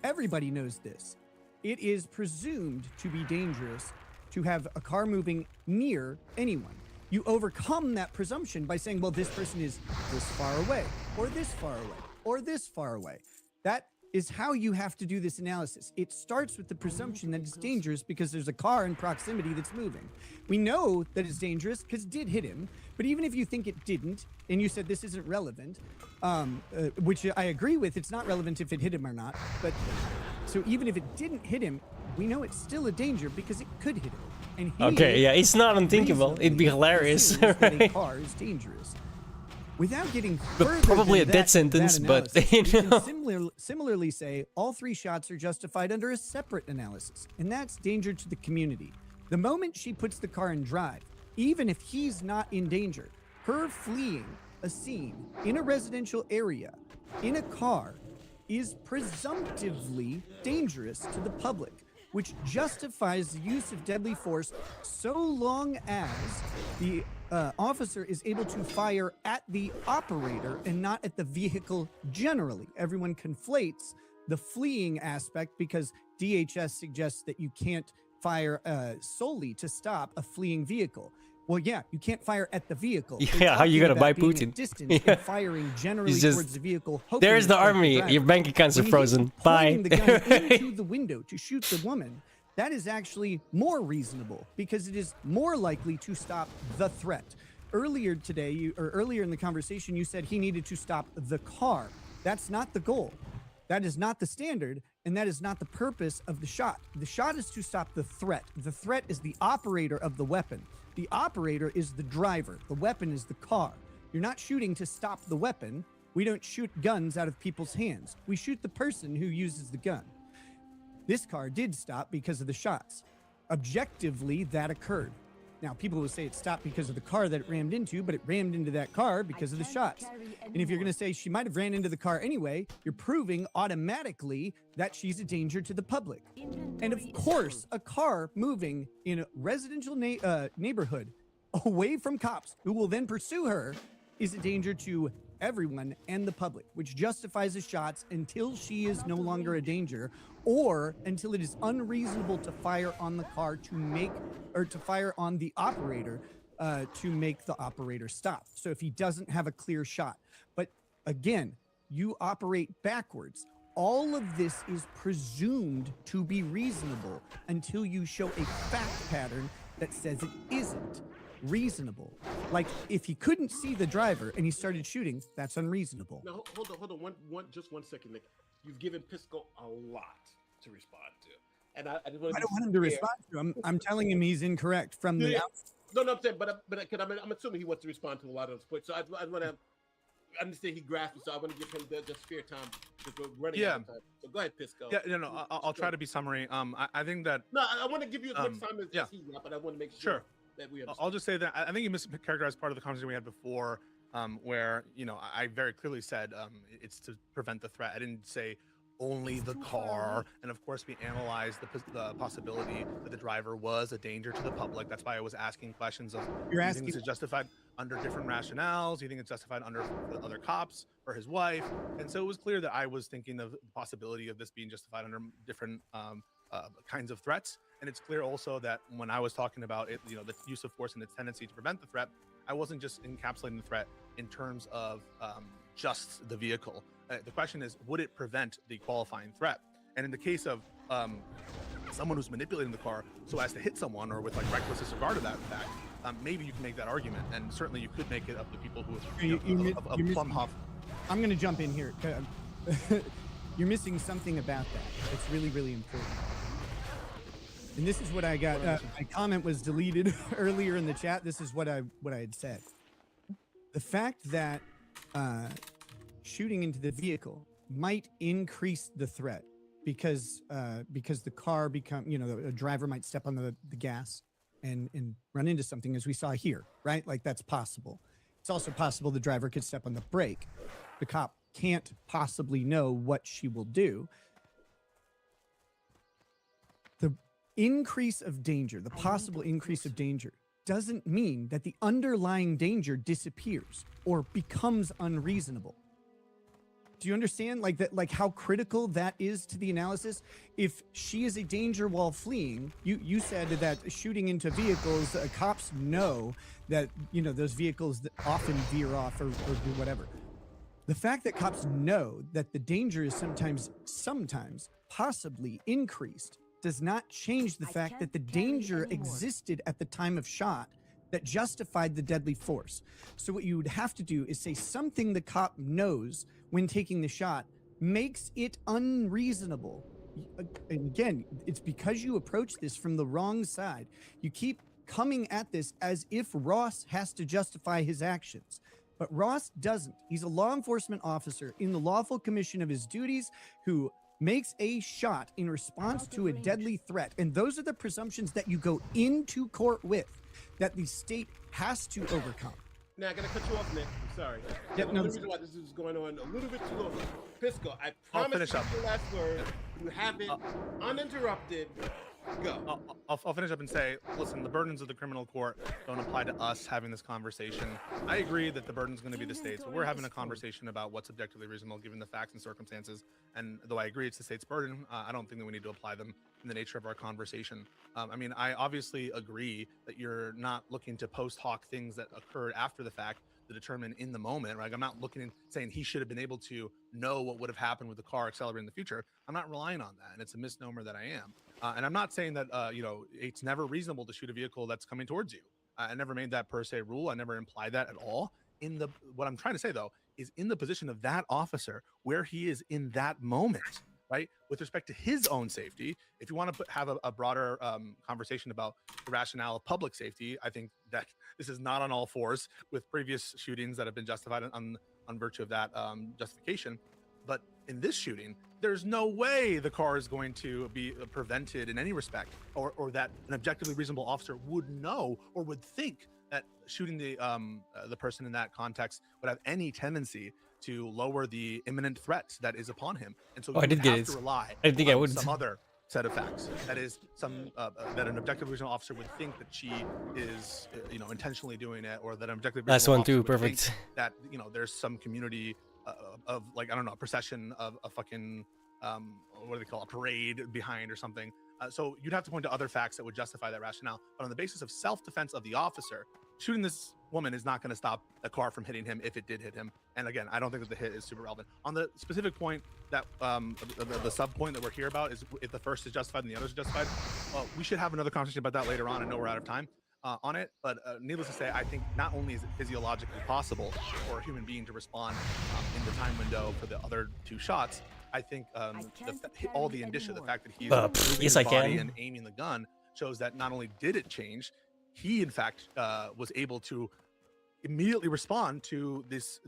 Everybody knows this. It is presumed to be dangerous to have a car moving near anyone. You overcome that presumption by saying, well, this person is this far away, or this far away, or this far away. That is how you have to do this analysis. It starts with the presumption that it's dangerous because there's a car in proximity that's moving. We know that it's dangerous because it did hit him, but even if you think it didn't, and you said this isn't relevant, which I agree with, it's not relevant if it hit him or not, but so even if it didn't hit him, we know it's still a danger because it could hit him. And okay, yeah, it's not unthinkable. It'd be hilarious. Right? A car is dangerous. Without getting further probably a than death sentence, but you can similarly say all 3 shots are justified under a separate analysis, and that's danger to the community. The moment she puts the car in drive, even if he's not in danger, her fleeing a scene in a residential area in a car is presumptively dangerous to the public, which justifies the use of deadly force so long as the officer is able to fire at the operator and not at the vehicle generally. Everyone conflates the fleeing aspect because DHS suggests that you can't fire solely to stop a fleeing vehicle. Well, yeah, you can't fire at the vehicle. Yeah, how you gonna buy Being Putin? at distance and firing generally He's just, towards the vehicle. hoping there's to the strike army. driver. Your bank accounts are When he frozen. is Bye. pointing the gun into the window to shoot the woman, that is actually more reasonable because it is more likely to stop the threat. Earlier today, or earlier in the conversation, you said he needed to stop the car. That's not the goal. That is not the standard, and that is not the purpose of the shot. The shot is to stop the threat. The threat is the operator of the weapon. The operator is the driver. The weapon is the car. You're not shooting to stop the weapon. We don't shoot guns out of people's hands. We shoot the person who uses the gun. This car did stop because of the shots. Objectively, that occurred. Now, people will say it stopped because of the car that it rammed into, but it rammed into that car because of the shots. And if you're going to say she might have ran into the car anyway, you're proving automatically that she's a danger to the public. And of course, a car moving in a residential neighborhood away from cops who will then pursue her is a danger to everyone and the public, which justifies the shots until she is no longer a danger, or until it is unreasonable to fire on the car to fire on the operator to make the operator stop. So if he doesn't have a clear shot. But again, you operate backwards. All of this is presumed to be reasonable until you show a fact pattern that says it isn't reasonable. Like if he couldn't see the driver and he started shooting, that's unreasonable. Now hold on, just one second, Nick. You've given Pisco a lot to respond to, and I just want I don't want him to respond to. I'm telling him he's incorrect from the outset. No, I'm saying, but I'm assuming he wants to respond to a lot of those points. So I want to understand he grasped it, so I want to give him the spare time because we're running out of time. So go ahead, Pisco. Yeah, no, I'll try to be summary. I think that I want to give you as much time as he got, but I want to make sure that we understand. I'll just say that I think you mischaracterized part of the conversation we had before, where I very clearly said it's to prevent the threat. I didn't say only the car, and of course we analyzed the possibility that the driver was a danger to the public. That's why I was asking questions of, do you think it's justified under different rationales? Do you think it's justified under the other cops or his wife? And so it was clear that I was thinking of the possibility of this being justified under different kinds of threats. And it's clear also that when I was talking about it, the use of force and its tendency to prevent the threat, I wasn't just encapsulating the threat in terms of just the vehicle. The question is, would it prevent the qualifying threat? And in the case of someone who's manipulating the car so as to hit someone, or with like reckless disregard of that fact, maybe you can make that argument, and certainly you could make it of the people who Plumhoff. I'm going to jump in here. You're missing something about that. It's really, really important. And this is what I got. My comment was deleted earlier in the chat. This is what I had said. The fact that shooting into the vehicle might increase the threat because the car a driver might step on the gas and run into something, as we saw here, right? Like that's possible. It's also possible the driver could step on the brake. The cop can't possibly know what she will do. The increase of danger, the possible increase of danger, doesn't mean that the underlying danger disappears or becomes unreasonable. Do you understand like how critical that is to the analysis? If she is a danger while fleeing, you said that shooting into vehicles, cops know that, those vehicles that often veer off or do whatever. The fact that cops know that the danger is sometimes possibly increased does not change the fact that the danger existed at the time of shot that justified the deadly force. So what you would have to do is say something the cop knows when taking the shot makes it unreasonable. And again, it's because you approach this from the wrong side. You keep coming at this as if Ross has to justify his actions. But Ross doesn't. He's a law enforcement officer in the lawful commission of his duties who makes a shot in response to a deadly threat. And those are the presumptions that you go into court with, that the state has to overcome. Now, I gotta cut you off, Nick. I'm sorry. Yep, The reason why this is going on a little bit too long. Pisco, I promise you the last word. You have it uninterrupted. Go. I'll finish up and say, listen, the burdens of the criminal court don't apply to us having this conversation. I agree that the burden's going to be the state's, but we're having a conversation about what's objectively reasonable given the facts and circumstances. And though I agree it's the state's burden, I don't think that we need to apply them in the nature of our conversation. I mean, I obviously agree that you're not looking to post hoc things that occurred after the fact to determine in the moment, right? I'm not looking and saying he should have been able to know what would have happened with the car accelerating in the future. I'm not relying on that, and it's a misnomer that I am. And I'm not saying that it's never reasonable to shoot a vehicle that's coming towards you. I never made that per se rule. I never implied that at all. What I'm trying to say though is in the position of that officer where he is in that moment, right? With respect to his own safety, if you want to have a broader conversation about the rationale of public safety, I think that this is not on all fours with previous shootings that have been justified on virtue of that justification. But in this shooting, there's no way the car is going to be prevented in any respect, or that an objectively reasonable officer would know or would think that shooting the person in that context would have any tendency to lower the imminent threat that is upon him. And so I you did would get have it. to rely I think I on would. some other set of facts. That is some that an objectively reasonable officer would think that she is intentionally doing it, or that an objectively Last reasonable one too, officer would perfect. think that there's some community of like, I don't know, a procession of a fucking what do they call it, a parade behind or something. So you'd have to point to other facts that would justify that rationale. But on the basis of self-defense of the officer, shooting this woman is not going to stop the car from hitting him if it did hit him. And again, I don't think that the hit is super relevant. On the specific point that the sub point that we're here about is if the first is justified and the others are justified. We should have another conversation about that later on. I know we're out of time on it, but needless to say, I think not only is it physiologically possible for a human being to respond in the time window for the other two shots, I think all the indicia, the fact that he's moving yes, his I body can. and aiming the gun, shows that not only did it change, he in fact was able to immediately respond to this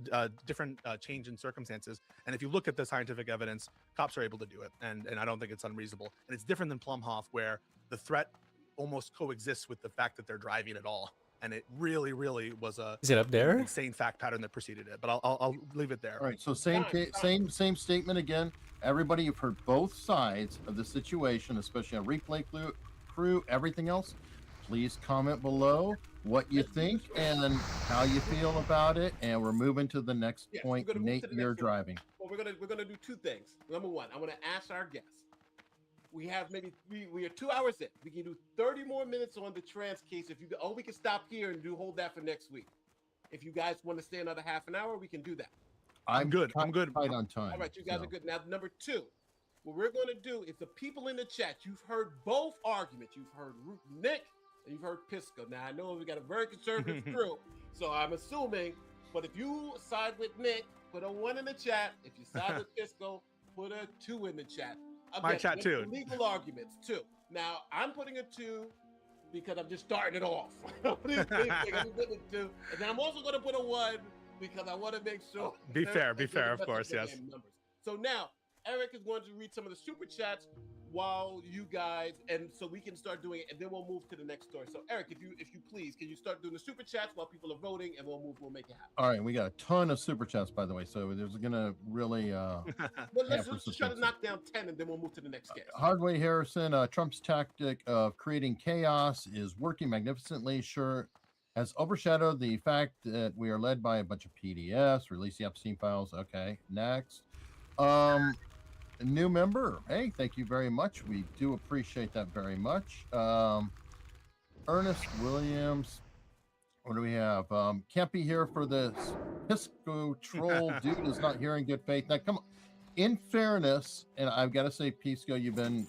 different change in circumstances. And if you look at the scientific evidence, cops are able to do it, and I don't think it's unreasonable. And it's different than Plumhoff, where the threat almost coexists with the fact that they're driving at all. And it really, really was Is it up there? insane fact pattern that preceded it. But I'll leave it there. All right, so same statement again. Everybody, you've heard both sides of the situation, especially on replay crew, everything else. Please comment below what you think and how you feel about it, and we're moving to the next point. Nate, you're driving. Well, we're gonna do two things. Number one, I want to ask our guests. We have maybe we are 2 hours in. We can do 30 more minutes on the trans case. If you we can stop here and hold that for next week. If you guys want to stay another half an hour, we can do that. I'm good. I'm tight on time. All right, you guys are good. Now, number two, what we're going to do is the people in the chat. You've heard both arguments. You've heard Nick and you've heard Pisco. Now I know we got a very conservative crew, so I'm assuming. But if you side with Nick, put a 1 in the chat. If you side with Pisco, put a 2 in the chat. Again, my chat too. Legal arguments too. Now I'm putting a 2 because I'm just starting it off. I'm putting a 2, and then I'm also going to put a 1 because I want to make sure. Be fair, of course, yes. So now Eric is going to read some of the super chats while you guys, and so we can start doing it, and then we'll move to the next story. So Eric, if you please, can you start doing the super chats while people are voting, and we'll make it happen. All right, we got a ton of super chats, by the way, so there's gonna really well, let's just try to knock down 10, and then we'll move to the next case. Hardway Harrison, Trump's tactic of creating chaos is working magnificently. Sure, has overshadowed the fact that we are led by a bunch of PDFs. Release the Epstein files. Okay, next. A new member. Hey, thank you very much. We do appreciate that very much. Ernest Williams. What do we have? Can't be here for this. Pisco troll dude is not here in good faith. Now, come on. In fairness, and I've got to say, Pisco, you've been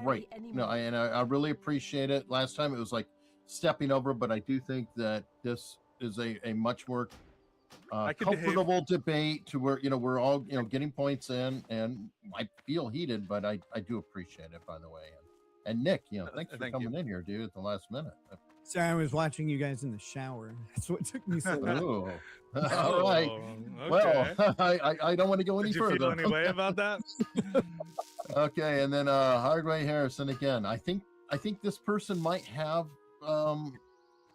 great. No, I really appreciate it. Last time it was like stepping over, but I do think that this is a much more comfortable debate to where we're all getting points in, and I feel heated, but I do appreciate it, by the way. And Nick, thanks for coming in here, dude, at the last minute. Sorry, I was watching you guys in the shower. That's what took me so long. All right. Okay. Well, I don't want to go any further. Did you feel any way about that? Okay, and then Hardway Harrison again. I think this person might have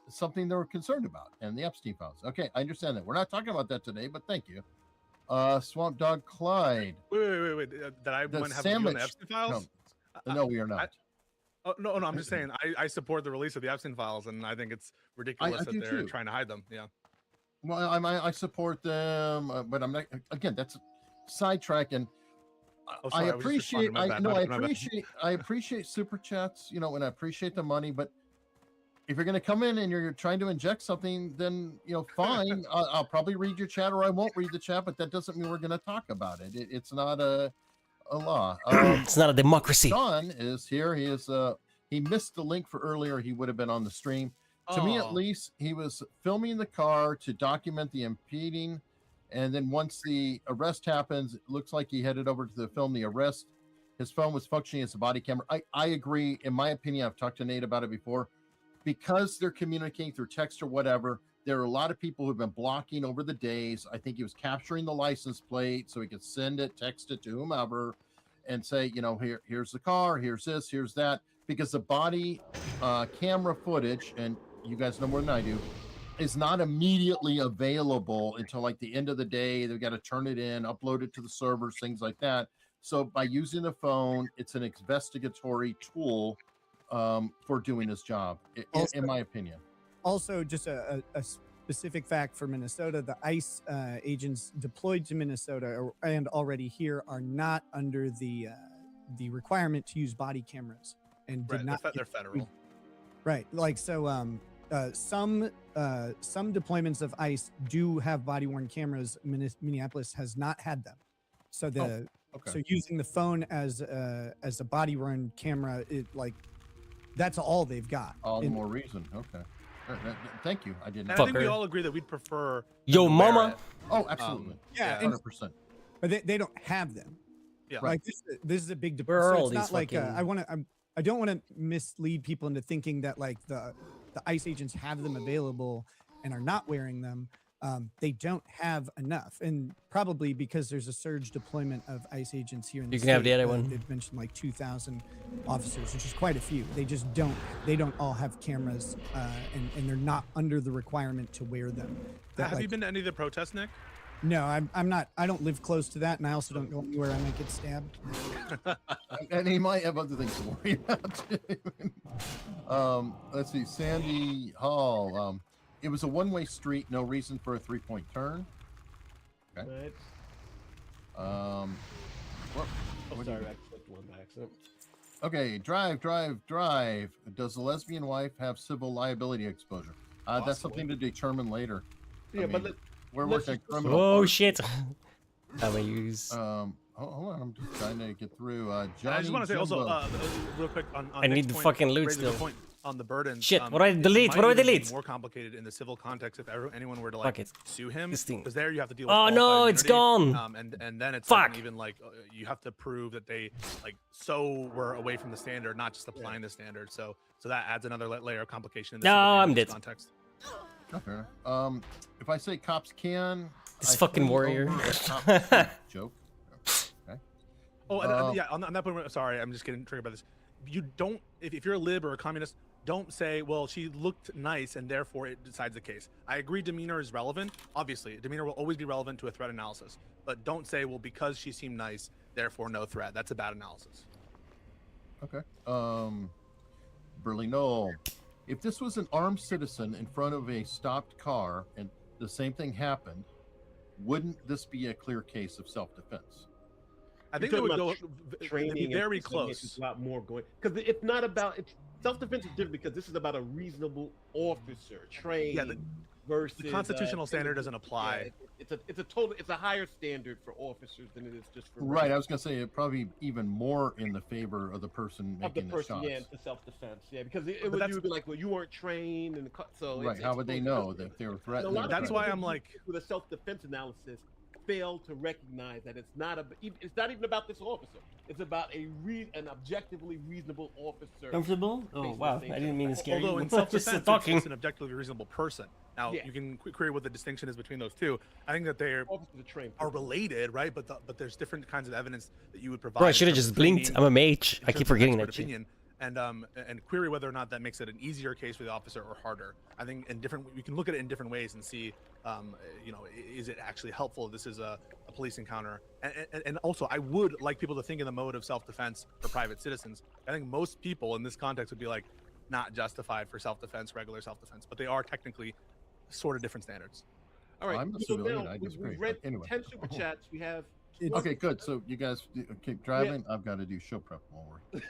something they were concerned about, and the Epstein files. Okay, I understand that. We're not talking about that today, but thank you. Swamp Dog Clyde. Wait. Did I want to have you on the Epstein files? No, we are not. No, I'm just saying I support the release of the Epstein files, and I think it's ridiculous that they're trying to hide them. Yeah. Well, I support them, but I'm not. Again, that's sidetrack, and Oh, I sorry, was just appreciate, responding. My bad, my bad. I appreciate super chats, you know, and I appreciate the money, but if you're going to come in and you're trying to inject something, then, you know, fine. I'll probably read your chat or I won't read the chat, but that doesn't mean we're going to talk about it. It's not a law. It's not a democracy. Sean is here. He missed the link for earlier. He would have been on the stream. To me, at least, he was filming the car to document the impeding. And then once the arrest happens, it looks like he headed over to film the arrest. His phone was functioning as a body camera. I agree. In my opinion, I've talked to Nate about it before. Because they're communicating through text or whatever, there are a lot of people who've been blocking over the days. I think he was capturing the license plate so he could send it, text it to whomever, and say, you know, here's the car, here's this, here's that. Because the body camera footage, and you guys know more than I do, is not immediately available until like the end of the day. They've got to turn it in, upload it to the servers, things like that. So by using the phone, it's an investigatory tool for doing his job, in my opinion. Also, just a specific fact for Minnesota, the ICE agents deployed to Minnesota and already here are not under the requirement to use body cameras and did not. They're federal. Right. Like, so some deployments of ICE do have body worn cameras. Minneapolis has not had them. So so using the phone as a body worn camera, that's all they've got. All the more reason. Okay. Thank you. I didn't. And I think we all agree that we'd prefer. Yo, mama. Oh, absolutely. Yeah, 100%. But they don't have them. Yeah. Like this is a big debate. Where are So all it's not these like fucking- I don't want to mislead people into thinking that like the ICE agents have them available and are not wearing them. They don't have enough, and probably because there's a surge deployment of ICE agents here in the You can have the state. other one. They've mentioned like 2,000 officers, which is quite a few. They just don't all have cameras, and they're not under the requirement to wear them. Have you been to any of the protests, Nick? No, I'm not. I don't live close to that, and I also don't go anywhere I might get stabbed. And he might have other things to worry about too. Let's see, Sandy Hall. It was a one-way street, no reason for a three-point turn. Okay. Right. What Sorry, I clicked one by accident. Okay, drive. Does the lesbian wife have civil liability exposure? That's something to determine later. Yeah, but we're let's working just- criminal. Oh part. shit. How I use. Hold on, I'm just trying to get through. Johnny I just want to say also, Jumbo. real quick on I need Nick's the point, fucking loot raises the still. point on the burdens. Shit, what do I delete? It What do I might even be delete? More complicated in the civil context if anyone were to Fuck like it. sue him, This thing. because there you have to deal with. Oh, no, qualified it's immunity, gone. And then it's Fuck. like even like you have to prove that they like so were away from the standard, not just applying the standard. So that adds another layer of complication in the No, civil I'm damages dead. context. Okay. If I say cops can, This I fucking put warrior. over a cops can't joke. Okay. Oh, and yeah, on that point, sorry, I'm just getting triggered by this. You don't, if you're a lib or a communist, don't say, well, she looked nice and therefore it decides the case. I agree demeanor is relevant. Obviously, demeanor will always be relevant to a threat analysis. But don't say, well, because she seemed nice, therefore no threat. That's a bad analysis. Okay. Burley Knoll. If this was an armed citizen in front of a stopped car and the same thing happened, wouldn't this be a clear case of self-defense? I think You're they would talking go about training be and very things like this. close. It's a lot more going because it's not about self-defense is different because this is about a reasonable officer trained Yeah, versus the constitutional standard doesn't apply. Yeah, it's a higher standard for officers than it is just for Right. I was going to say it probably even more in the favor of the person of the making person, the shots. yeah, into self-defense, yeah, because But you that's- would be like, well, you weren't trained, and so Right. How would they know that they were threatened? That's why I'm like, with a self-defense analysis, fail to recognize that it's not even about this officer. It's about an objectively reasonable officer. Comfortable? Oh wow, I didn't mean to scare although you. in Just self-defense, talking. it's an objectively reasonable person. Now Yeah. you can query what the distinction is between those two. I think that they Officers are trained. are related, right? But there's different kinds of evidence that you would provide. Bro, I in should have terms just of blinked. training, I'm a mage. in I terms keep of forgetting expert that shit. opinion, and query whether or not that makes it an easier case for the officer or harder. I think we can look at it in different ways and see, is it actually helpful? This is a police encounter, and also I would like people to think in the mode of self-defense for private citizens. I think most people in this context would be like not justified for self-defense, regular self-defense, but they are technically sort of different standards. All right, I'm a so civilian, now I disagree, we've read but anyway. 10 super chats. We have Okay, good. So you guys keep driving. I've got to do show prep while we're.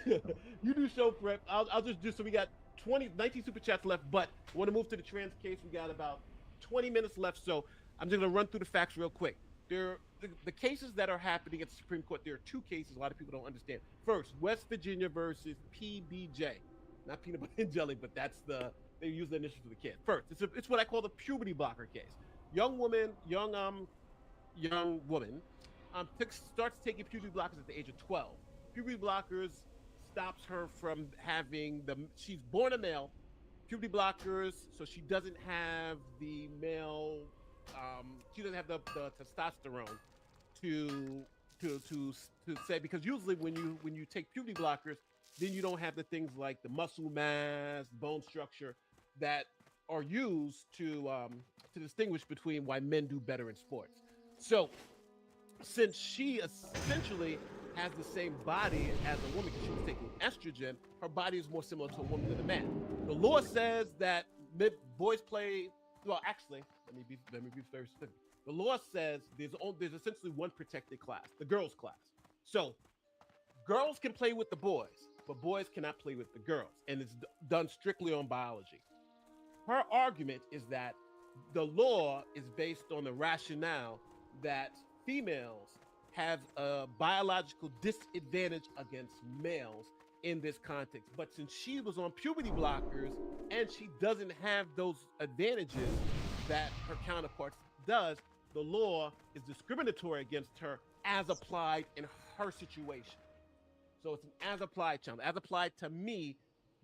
You do show prep. I'll just do so. We got 19 super chats left, but I want to move to the trans case. We got about 20 minutes left, so I'm just gonna run through the facts real quick. The cases that are happening at the Supreme Court. There are two cases a lot of people don't understand. First, West Virginia versus PBJ, not peanut butter and jelly, but they use the initials for the kid. First, it's what I call the puberty blocker case. Young woman starts taking puberty blockers at the age of 12. Puberty blockers stops her from having she's born a male. Puberty blockers, so she doesn't have the male, she doesn't have the testosterone to say, because usually when you take puberty blockers, then you don't have the things like the muscle mass, bone structure that are used to distinguish between why men do better in sports. So since she essentially has the same body as a woman because she was taking estrogen, her body is more similar to a woman than a man. The law says that boys play. Well, actually, let me be very specific. The law says there's essentially one protected class, the girls' class. So girls can play with the boys, but boys cannot play with the girls, and it's done strictly on biology. Her argument is that the law is based on the rationale that females have a biological disadvantage against males in this context. But since she was on puberty blockers and she doesn't have those advantages that her counterparts does, the law is discriminatory against her as applied in her situation. So it's an as applied challenge, as applied to me,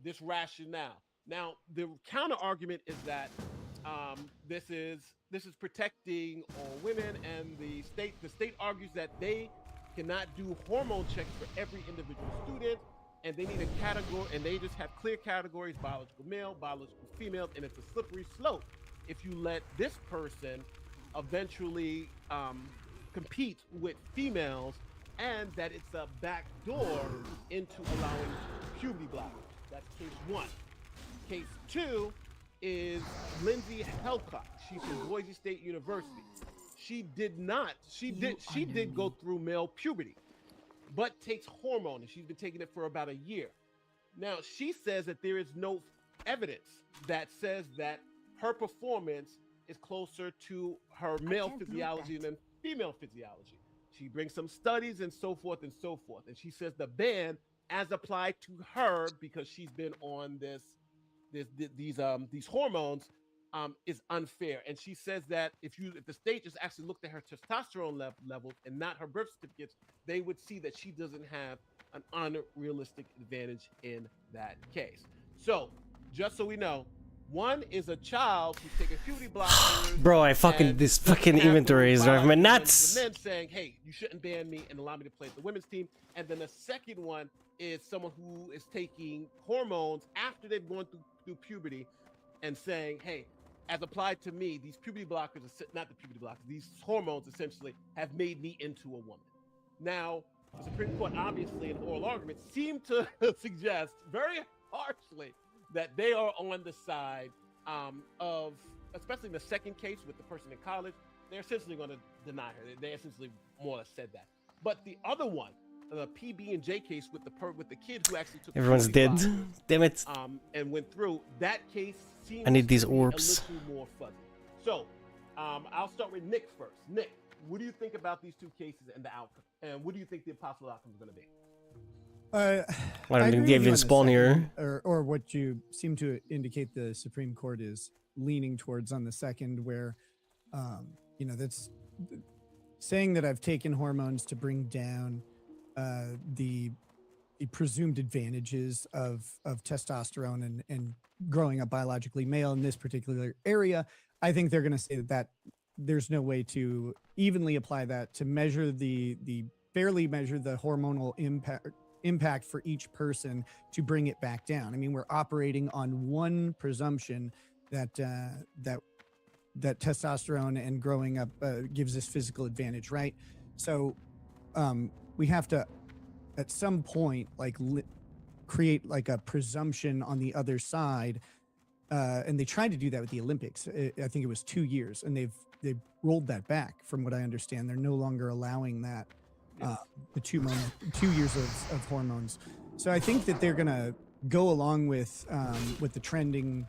this rationale. Now, the counter argument is that this is protecting all women, and the state argues that they cannot do hormone checks for every individual student, and they need a category, and they just have clear categories: biological male, biological female, and it's a slippery slope if you let this person eventually compete with females, and that it's a backdoor into allowing puberty blockers. That's case one. Case two is Lindsay Helcock. She's from Boise State University. She did go through male puberty, but takes hormone, and she's been taking it for about a year. Now, she says that there is no evidence that says that her performance is closer to her male physiology than female physiology. She brings some studies and so forth and so forth. And she says the ban as applied to her, because she's been on these hormones, is unfair. And she says that if the state just actually looked at her testosterone levels and not her birth certificates, they would see that she doesn't have an unrealistic advantage in that case. So just so we know, one is a child who's taking puberty blockers. Bro, this fucking inventory is driving me nuts. The men saying, "Hey, you shouldn't ban me and allow me to play the women's team." And then the second one is someone who is taking hormones after they've gone through puberty, and saying, "Hey, as applied to me, these puberty blockers, these hormones essentially have made me into a woman." Now, the Supreme Court, obviously, in oral arguments, seem to suggest very harshly that they are on the side of, especially in the second case with the person in college, they're essentially going to deny her. They essentially more or less said that. But the other one, the PB&J case with the kid who actually took Everyone's dead. blockers, Damn it. and went through, that case seems I need these to be orbs. a little more fuzzy. So I'll start with Nick first. Nick, what do you think about these two cases and the outcome? And what do you think the possible outcome is going to be? I don't think they even spawn here. Or what you seem to indicate the Supreme Court is leaning towards on the second, where, that's saying that I've taken hormones to bring down the presumed advantages of testosterone and growing up biologically male in this particular area. I think they're going to say that there's no way to evenly apply that to measure fairly measure the hormonal impact for each person to bring it back down. I mean, we're operating on one presumption that testosterone and growing up gives us physical advantage, right? So we have to, at some point, create like a presumption on the other side and they tried to do that with the Olympics. I think it was 2 years, and they've rolled that back. From what I understand, they're no longer allowing that the 2 years of hormones. So I think that they're gonna go along with the trending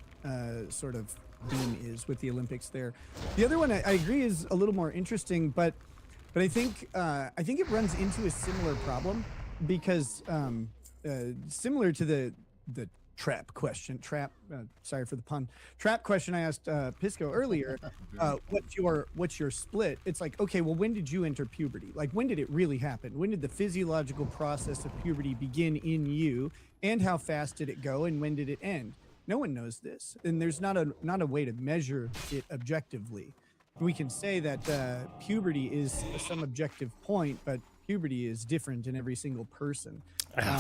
sort of theme is with the Olympics there. The other one I agree is a little more interesting, but I think it runs into a similar problem because similar to the trap question, sorry for the pun, trap question I asked Pisco earlier, what's your split? It's like, okay, well, when did you enter puberty? Like, when did it really happen? When did the physiological process of puberty begin in you, and how fast did it go, and when did it end? No one knows this, and there's not a way to measure it objectively. We can say that puberty is some objective point, but puberty is different in every single person.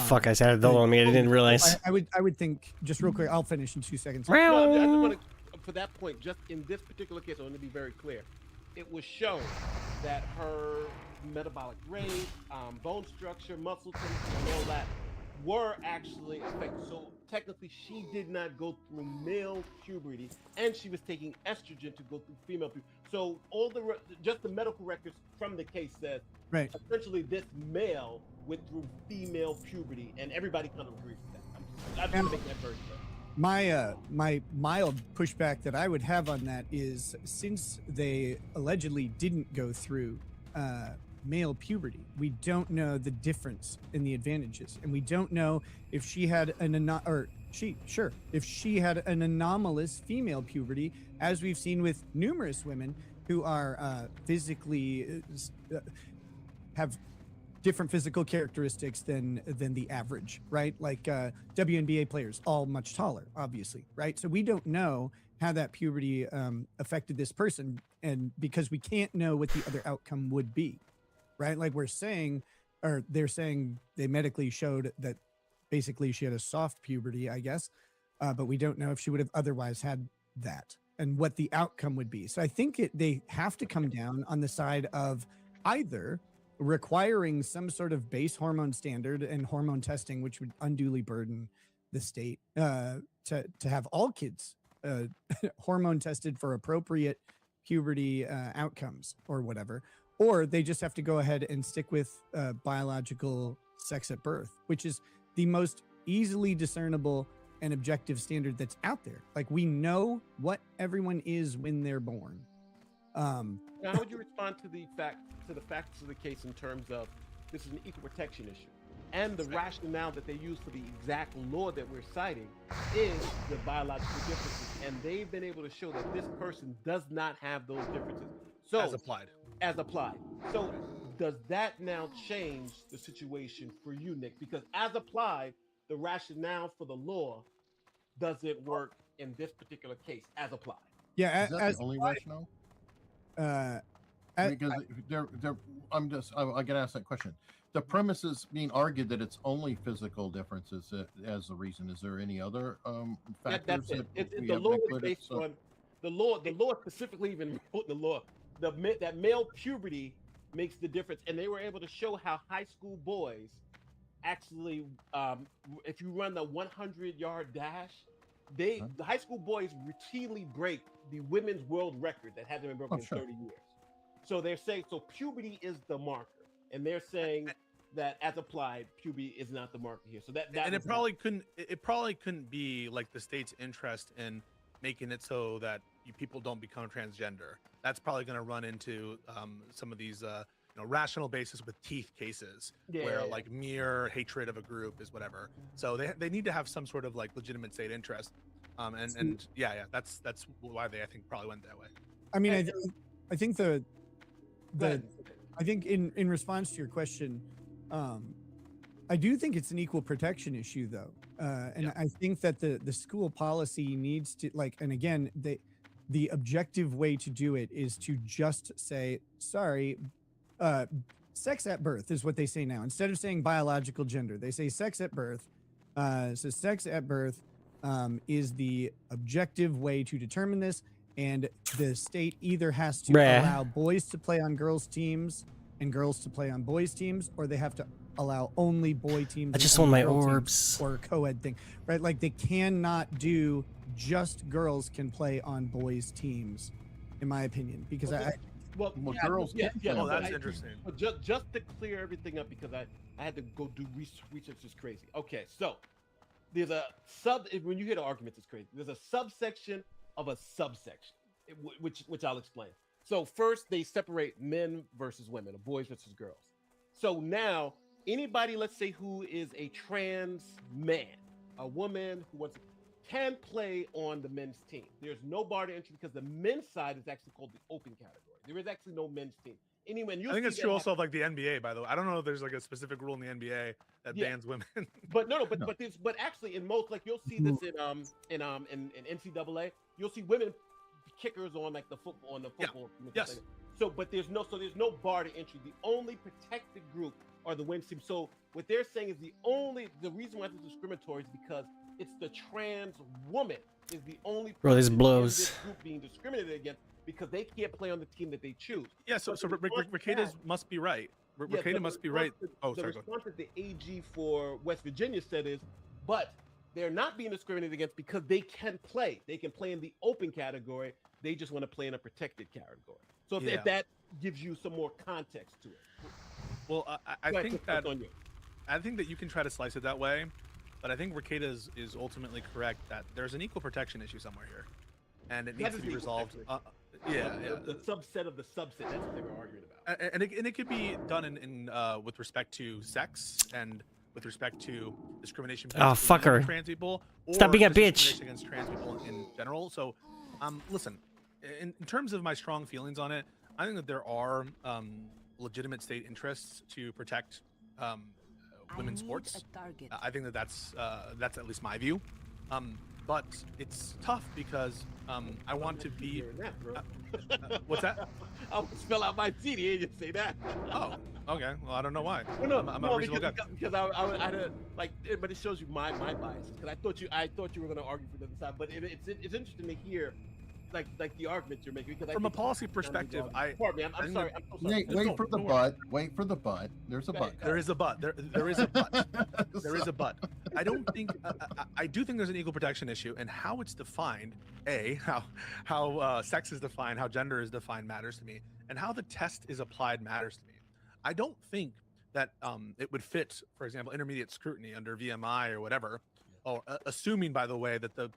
Fuck, I said it all on me. I didn't realize. I would think, just real quick, I'll finish in 2 seconds. No, I just want to, for that point, just in this particular case, I want to be very clear. It was shown that her metabolic rate, bone structure, muscle tension, and all that were actually affected. So technically, she did not go through male puberty, and she was taking estrogen to go through female puberty. So all just the medical records from the case says, right, essentially this male went through female puberty, and everybody kind of agrees with that. I'm just gonna make that very clear. My mild pushback that I would have on that is, since they allegedly didn't go through male puberty, we don't know the difference in the advantages, and we don't know if she had if she had an anomalous female puberty, as we've seen with numerous women who are physically have different physical characteristics than the average, right? Like WNBA players, all much taller, obviously, right? So we don't know how that puberty affected this person, and because we can't know what the other outcome would be, right? Like we're saying, or they're saying they medically showed that basically she had a soft puberty, I guess, but we don't know if she would have otherwise had that and what the outcome would be. So I think they have to come down on the side of either requiring some sort of base hormone standard and hormone testing, which would unduly burden the state, to have all kids hormone tested for appropriate puberty outcomes or whatever, or they just have to go ahead and stick with biological sex at birth, which is the most easily discernible and objective standard that's out there. Like, we know what everyone is when they're born. Now, how would you respond to the facts of the case in terms of this is an equal protection issue, and the rationale that they use for the exact law that we're citing is the biological differences, and they've been able to show that this person does not have those differences. So as applied. So does that now change the situation for you, Nick? Because as applied, the rationale for the law doesn't work in this particular case as applied. Yeah, is that the only rationale? Because I get asked that question. The premise is being argued that it's only physical differences as the reason. Is there any other factors? That's it. The law is based on the law. The law specifically even wrote the law. That male puberty makes the difference, and they were able to show how high school boys actually, if you run the 100-yard dash, the high school boys routinely break the women's world record that hasn't been broken in 30 years. So they're saying, puberty is the marker, and they're saying that as applied, puberty is not the marker here. So it probably couldn't be like the state's interest in making it so that people don't become transgender. That's probably going to run into some of these rational basis with teeth cases where like mere hatred of a group is whatever. So they need to have some sort of like legitimate state interest. That's why they, I think, probably went that way. I mean, I think I think in response to your question, I do think it's an equal protection issue, though, and I think that the school policy needs to, like, and again, the objective way to do it is to just say, sorry, sex at birth is what they say now. Instead of saying biological gender, they say sex at birth. So sex at birth is the objective way to determine this. And the state either has to allow boys to play on girls' teams and girls to play on boys' teams, or they have to allow only boy teams. I and just only want my girl teams, orbs. or a co-ed thing, right? Like they cannot do just girls can play on boys teams, in my opinion, because Well, girls yeah, can yeah. play Oh, that's I- interesting. But just to clear everything up, because I had to go do research. Is crazy. Okay, so there's a when you hear the arguments, it's crazy. There's a subsection of a subsection, which I'll explain. So first, they separate men versus women, or boys versus girls. So now, anybody, let's say, who is a trans man, a woman who wants to, can play on the men's team. There's no bar to entry because the men's side is actually called the open category. There is actually no men's team. Anyway, I think it's true also of like the NBA, by the way. I don't know if there's like a specific rule in the NBA that bans women. But but actually in most, like you'll see this in NCAA, you'll see women kickers on like the football Yes. So there's no bar to entry. The only protected group are the women's team. So what they're saying is the reason why it's discriminatory is because it's the trans woman is the only Bro, this person in blows. this group being discriminated against because they can't play on the team that they choose. Yeah, so Riquetas must be right. Riqueta must be right. Oh, the sorry. Go ahead. response that the AG for West Virginia said is, but they're not being discriminated against because they can play. They can play in the open category. They just want to play in a protected category. So if that gives you some more context to it. Well, I think that you can try to slice it that way, but I think Riqueta is ultimately correct that there's an equal protection issue somewhere here, and it needs to be resolved. The subset of the subset. That's what they were arguing about. And it could be done in with respect to sex and with respect to discrimination against trans people. Stop being a bitch. Discrimination against trans people in general. So, listen, in terms of my strong feelings on it, I think that there are legitimate state interests to protect women's sports. I think that that's at least my view. But it's tough because I want to be. What's that? I will spell out my T. You didn't say that. Oh, okay. Well, I don't know why. I'm a reasonable guy. Because I had like, but it shows you my bias. Because I thought you were going to argue for the other side. But it's interesting to hear. Like the arguments you're making. Because from a policy perspective, pardon me. I'm sorry. I'm so sorry. Wait for the butt. Wait for the butt. There's a butt. There is a butt. There is a butt. There is a butt. I don't think. I do think there's an equal protection issue, and how it's defined. How sex is defined, how gender is defined matters to me, and how the test is applied matters to me. I don't think that it would fit, for example, intermediate scrutiny under VMI or whatever. Or assuming, by the way, that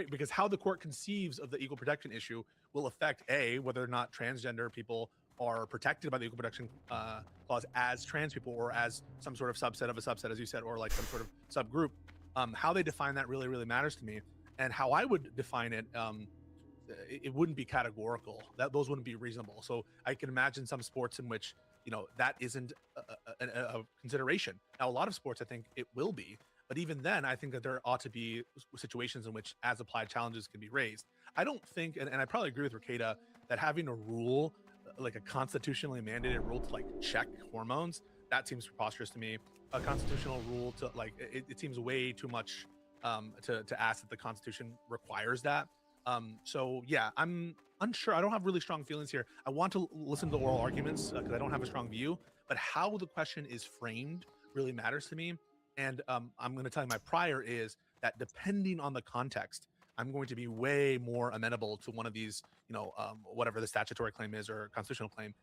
because how the court conceives of the equal protection issue will affect whether or not transgender people are protected by the equal protection clause as trans people or as some sort of subset of a subset, as you said, or like some sort of subgroup. How they define that really, really matters to me, and how I would define it. It wouldn't be categorical. Those wouldn't be reasonable. So I can imagine some sports in which that isn't a consideration. Now, a lot of sports, I think it will be. But even then, I think that there ought to be situations in which as applied challenges can be raised. I don't think, and I probably agree with Riqueta, that having a rule, like a constitutionally mandated rule to like check hormones, that seems preposterous to me. A constitutional rule to like, it seems way too much to ask that the Constitution requires that. So yeah, I'm unsure. I don't have really strong feelings here. I want to listen to the oral arguments because I don't have a strong view, but how the question is framed really matters to me. And I'm going to tell you my prior is that depending on the context, I'm going to be way more amenable to one of these, whatever the statutory claim is or constitutional claim,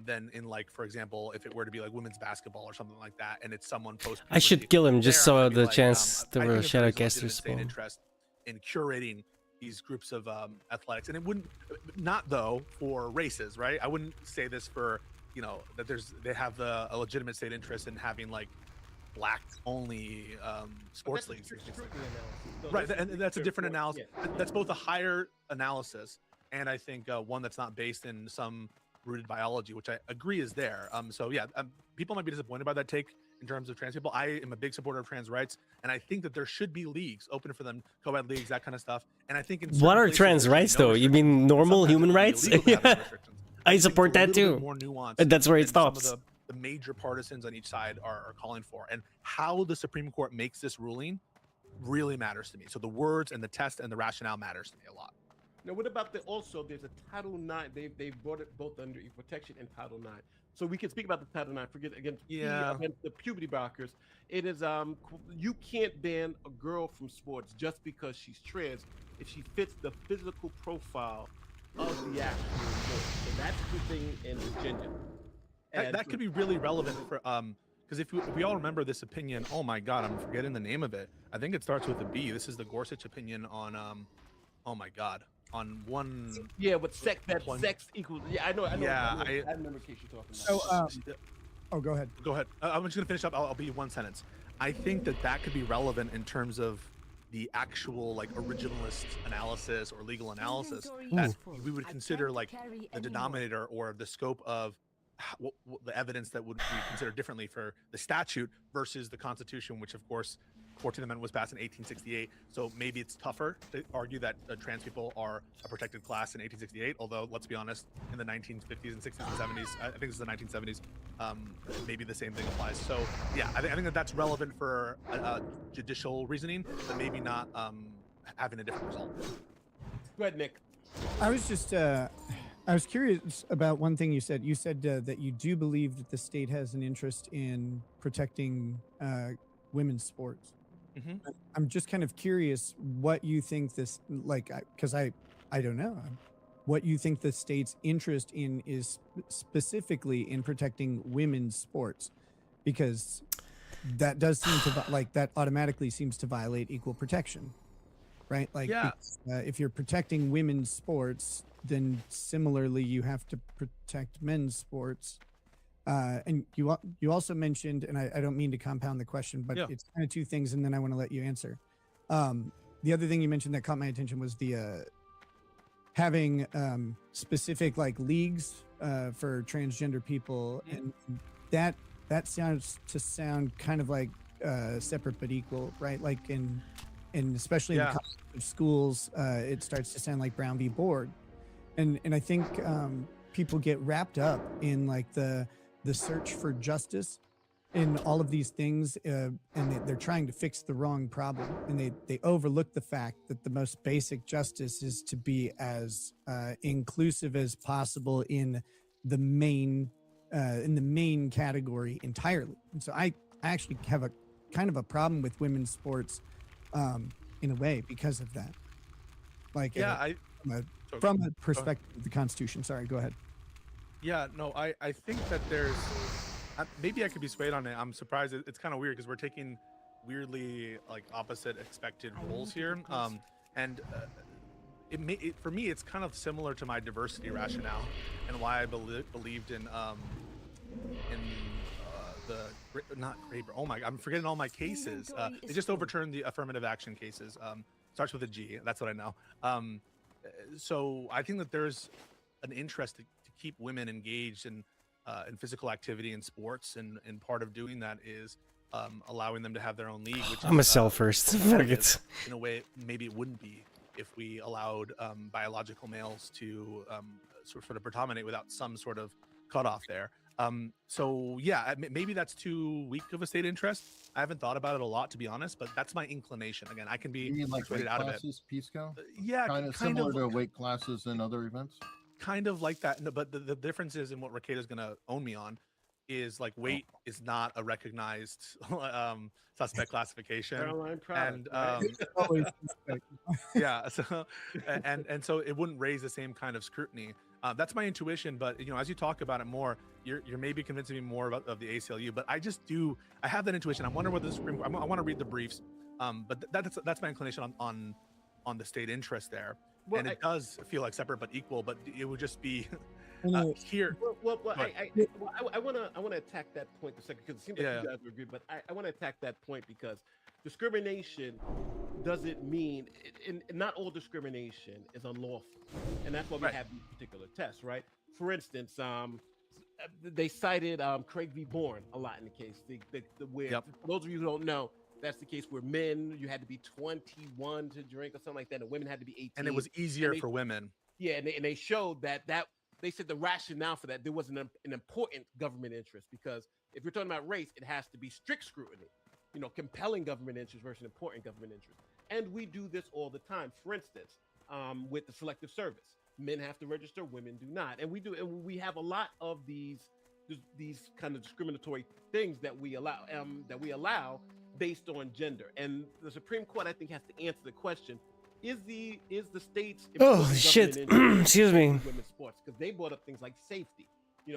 than in like, for example, if it were to be like women's basketball or something like that, and it's someone post. I should kill him just so the like, chance I the think shadow there's a casters legitimate state spawn. interest in curating these groups of athletics, and it wouldn't, not though for races, right? I wouldn't say this for that they have a legitimate state interest in having like black only sports leagues, right? And that's a different analysis. That's both a higher analysis and I think one that's not based in some rooted biology, which I agree is there. So yeah, people might be disappointed by that take in terms of trans people. I am a big supporter of trans rights, and I think that there should be leagues open for them, co-ed leagues, that kind of stuff. And I think in What are trans rights though? You mean normal human rights? I support that too. More nuance, and that's where it stops. Some of the major partisans on each side are calling for, and how the Supreme Court makes this ruling really matters to me. So the words and the test and the rationale matters to me a lot. Now, what about also? There's a Title IX. They've brought it both under equal protection and Title IX. So we can speak about the Title IX. Forget against the puberty blockers. It is you can't ban a girl from sports just because she's trans if she fits the physical profile of the actual sport. So that's the thing in Virginia. That could be really relevant for because if we all remember this opinion, oh my god, I'm forgetting the name of it. I think it starts with a B. This is the Gorsuch opinion on oh my god, on one. Yeah, but sex equals. Yeah, I know. Yeah, I remember the case you're talking about. So, oh, go ahead. Go ahead. I'm just gonna finish up. I'll be one sentence. I think that could be relevant in terms of the actual like originalist analysis or legal analysis that we would consider like the denominator or the scope of the evidence that would be considered differently for the statute versus the Constitution, which of course 14th Amendment was passed in 1868. So maybe it's tougher to argue that trans people are a protected class in 1868. Although let's be honest, in the 1950s and 60s and 70s, I think this is the 1970s, maybe the same thing applies. So yeah, I think that's relevant for judicial reasoning, but maybe not having a different result. Go ahead, Nick. I was just I was curious about one thing you said. You said that you do believe that the state has an interest in protecting women's sports. Mm-hmm. I'm just kind of curious what you think this, like, because I don't know what you think the state's interest in is specifically in protecting women's sports, because that does seem to like that automatically seems to violate equal protection, right? Like, yeah. If you're protecting women's sports, then similarly you have to protect men's sports. And you also mentioned, and I don't mean to compound the question, but it's kind of two things, and then I want to let you answer. The other thing you mentioned that caught my attention was the having specific like leagues for transgender people, and that sounds kind of like separate but equal, right? Like and especially in the schools, it starts to sound like Brown v. Board, and I think people get wrapped up in like the search for justice in all of these things, and they're trying to fix the wrong problem, and they overlook the fact that the most basic justice is to be as inclusive as possible in the main category entirely. And so I actually have a kind of a problem with women's sports in a way because of that. Like, from a perspective of the Constitution. Sorry, go ahead. Yeah, no, I think that there's maybe I could be swayed on it. I'm surprised. It's kind of weird because we're taking weirdly like opposite expected roles here. And for me, it's kind of similar to my diversity rationale and why I believed in not Graber. Oh my, I'm forgetting all my cases. They just overturned the affirmative action cases. Starts with a G. That's what I know. So I think that there's an interest to keep women engaged in physical activity and sports, and part of doing that is allowing them to have their own league. Which I'm a sell first. Fuck it. In a way, maybe it wouldn't be if we allowed biological males to sort of predominate without some sort of cutoff there. So yeah, maybe that's too weak of a state interest. I haven't thought about it a lot, to be honest, but that's my inclination. Again, I can be like weight out classes, of it. Pisco? Yeah, kind of similar to weight classes and other events. Kind of like that, no, but the difference is, in what Rekida's gonna own me on, is like weight is not a recognized suspect classification. Caroline product, and yeah, so and so it wouldn't raise the same kind of scrutiny. That's my intuition, but as you talk about it more, you're maybe convincing me more of the ACLU. But I have that intuition. I'm wondering what the Supreme Court. I want to read the briefs, but that's my inclination on the state interest there. Well, and it does feel like separate but equal, but it would just be here. Well, I want to attack that point a second, because it seems like you guys agree, but I want to attack that point because discrimination doesn't mean, and not all discrimination is unlawful, and that's why we have these particular tests, right? For instance, they cited Craig v. Bourne a lot in the case. For those of you who don't know, that's the case where men, you had to be 21 to drink or something like that, and women had to be 18. And it was easier for women. Yeah, and they showed that they said the rationale for that, there wasn't an important government interest, because if you're talking about race, it has to be strict scrutiny, compelling government interest versus important government interest. And we do this all the time. For instance, with the selective service. Men have to register, women do not, and we have a lot of these kind of discriminatory things that we allow based on gender. And the Supreme Court, I think, has to answer the question: is the state's Oh shit! Excuse me. Women's sports, because they brought up things like safety,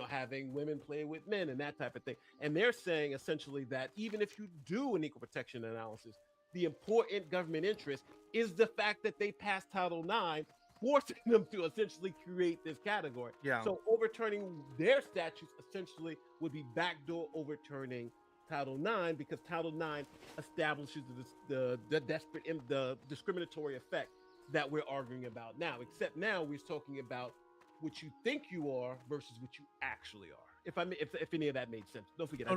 having women play with men and that type of thing. And they're saying essentially that even if you do an equal protection analysis, the important government interest is the fact that they passed Title IX, forcing them to essentially create this category. Yeah. So overturning their statutes essentially would be backdoor overturning Title IX, because Title IX establishes the discriminatory effect that we're arguing about now. Except now we're talking about what you think you are versus what you actually are. If any of that made sense. Don't forget.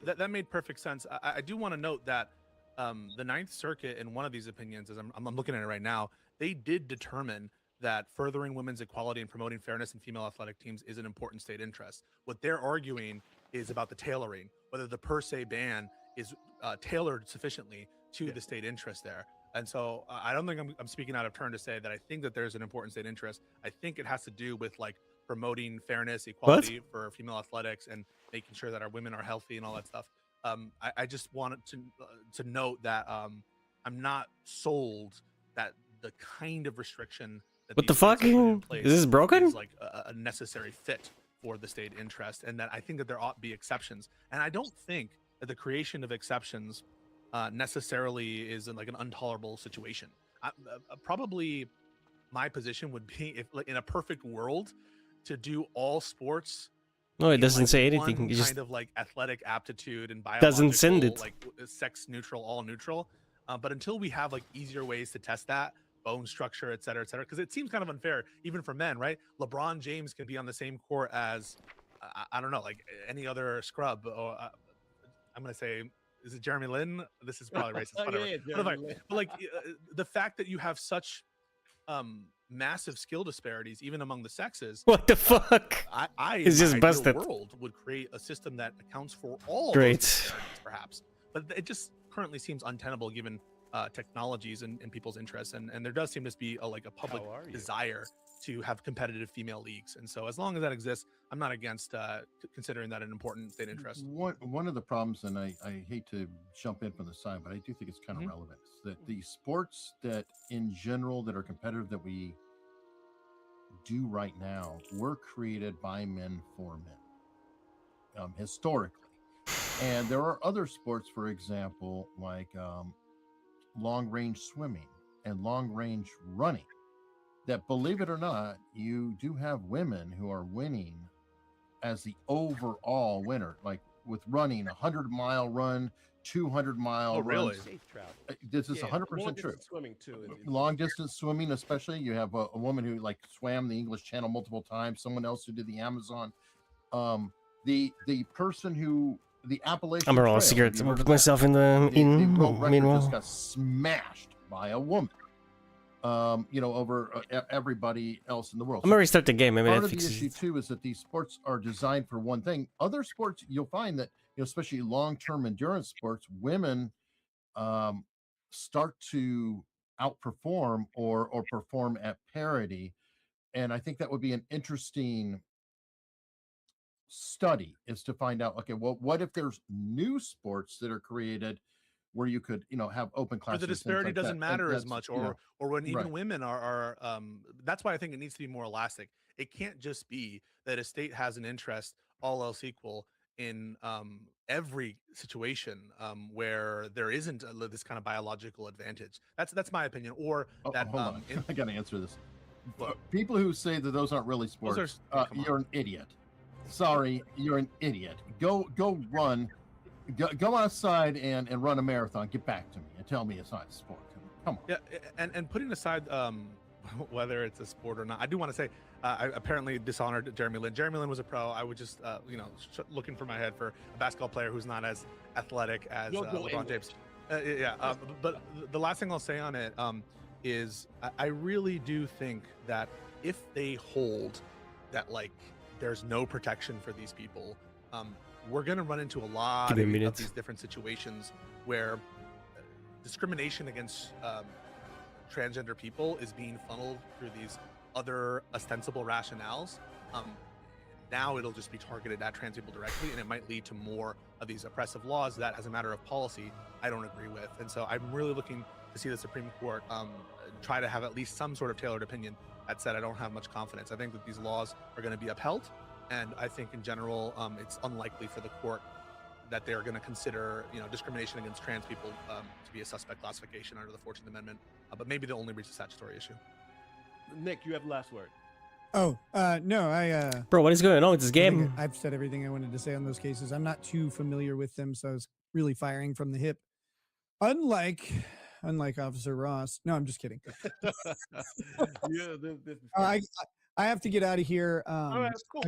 That made perfect sense. I do want to note that the Ninth Circuit, in one of these opinions, as I'm looking at it right now, they did determine that furthering women's equality and promoting fairness in female athletic teams is an important state interest. What they're arguing is about the tailoring, whether the per se ban is tailored sufficiently to the state interest there. And so I don't think I'm speaking out of turn to say that I think that there's an important state interest. I think it has to do with like promoting fairness, equality for female athletics, and making sure that our women are healthy and all that stuff. I just wanted to note that I'm not sold that the kind of restriction that What the fuck? Is this broken? is like a necessary fit for the state interest, and that I think that there ought to be exceptions. And I don't think that the creation of exceptions necessarily is like an intolerable situation. Probably my position would be, if like in a perfect world, to do all sports. No, it doesn't like say one anything. It just kind of like athletic aptitude and doesn't send biological, it. like sex neutral, all neutral. But until we have like easier ways to test that, bone structure, et cetera, because it seems kind of unfair even for men, right? LeBron James can be on the same court as I don't know, like any other scrub. Or I'm gonna say, is it Jeremy Lin? This is probably racist. Whatever. But like the fact that you have such massive skill disparities even among the sexes. What the fuck? I It's just in my ideal busted. world would create a system that accounts for all Great. those disparities, perhaps, but it just currently seems untenable given technologies and people's interests, and there does seem to be a public desire to have competitive female leagues. And so as long as that exists, I'm not against considering that an important state interest. One of the problems, and I hate to jump in from the side, but I do think it's kind of relevant, is that the sports that in general that are competitive that we do right now were created by men for men, historically. And there are other sports, for example, like long range swimming and long range running, that, believe it or not, you do have women who are winning as the overall winner, like with running 100-mile run, 200-mile really? run. This is 100% true. Swimming too. Long distance swimming, especially, you have a woman who like swam the English Channel multiple times, someone else who did the Amazon. The person who the Appalachian I'm gonna roll a Trail, cigarette have to you heard of put myself in the the world record meanwhile. just got smashed by a woman, over everybody else in the world. I'm gonna restart the game. Maybe part that of the fixes issue it. too is that these sports are designed for one thing. Other sports, you'll find that, especially long-term endurance sports, women start to outperform or perform at parity, and I think that would be an interesting study, is to find out, okay, well, what if there's new sports that are created where you could have open Or classes, the things disparity like that. doesn't And matter as that's, much, or when even right. women are that's why I think it needs to be more elastic. It can't just be that a state has an interest, all else equal, in every situation where there isn't this kind of biological advantage. That's my opinion. Or that Hold on. I gotta answer this. People who say that those aren't really sports, you're an idiot. Sorry, you're an idiot. Go run. Go outside and run a marathon. Get back to me and tell me it's not a sport. Come on. Yeah, and putting aside whether it's a sport or not, I do want to say I apparently dishonored Jeremy Lin. Jeremy Lin was a pro. I would just looking for my head for a basketball player who's not as athletic as LeBron James. But the last thing I'll say on it is I really do think that if they hold that there's no protection for these people, we're going to run into a lot of these different situations where discrimination against transgender people is being funneled through these other ostensible rationales, now it'll just be targeted at trans people directly, and it might lead to more of these oppressive laws that, as a matter of policy, I don't agree with. And so I'm really looking to see the Supreme Court try to have at least some sort of tailored opinion. That said, I don't have much confidence. I think that these laws are going to be upheld, and I think in general, it's unlikely for the court that they're going to consider, discrimination against trans people to be a suspect classification under the 14th Amendment. But maybe they'll only reach a statutory issue. Nick, you have the last word. Oh, no, Bro, what is going on with this game? I've said everything I wanted to say on those cases. I'm not too familiar with them, so I was really firing from the hip. Unlike Officer Ross. No, I'm just kidding. I have to get out of here. All right, cool.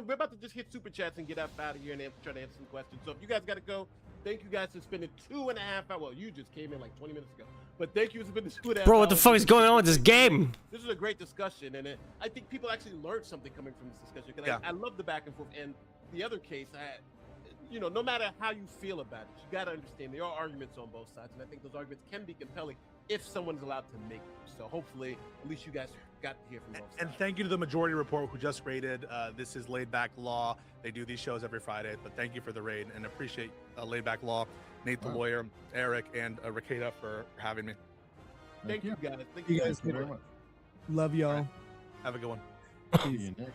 We're about to just hit super chats and get out of here and try to answer some questions. So if you guys got to go, thank you guys for spending 2.5 hours. Well, you just came in like 20 minutes ago, but thank you for spending 2.5 hours. Bro, what the fuck is going on with this game? This is a great discussion, and I think people actually learned something coming from this discussion. Because I love the back and forth. And the other case, no matter how you feel about it, you got to understand there are arguments on both sides, and I think those arguments can be compelling if someone's allowed to make them. So hopefully, at least you guys got to hear from both sides. And thank you to the Majority Report who just rated. This is Laid Back Law. They do these shows every Friday, but thank you for the raid and appreciate Laid Back Law, Nate the lawyer, Eric, and Rakeda for having me. Thank you guys. Thank You you guys very much. Love y'all. Right. Have a good one. See you, Nick.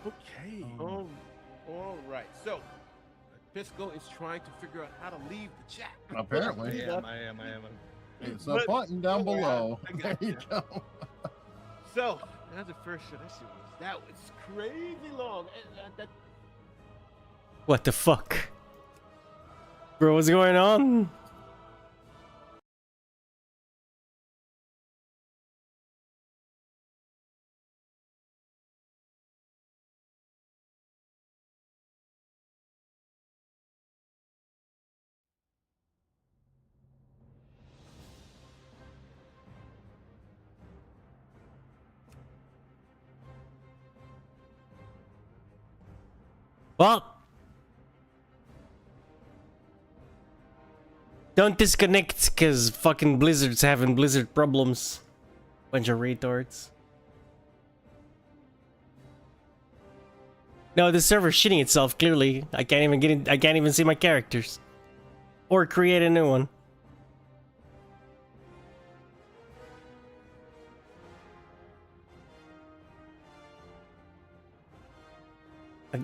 Okay. All right. So, Pisco is trying to figure out how to leave the chat. Apparently. I am. It's a button down below. There you go. So, that's the first show. That was crazy long. What the fuck? Bro, what's going on? Well, don't disconnect, cause fucking Blizzard's having Blizzard problems. Bunch of retards. No, the server's shitting itself. Clearly, I can't even get in. I can't even see my characters, or create a new one.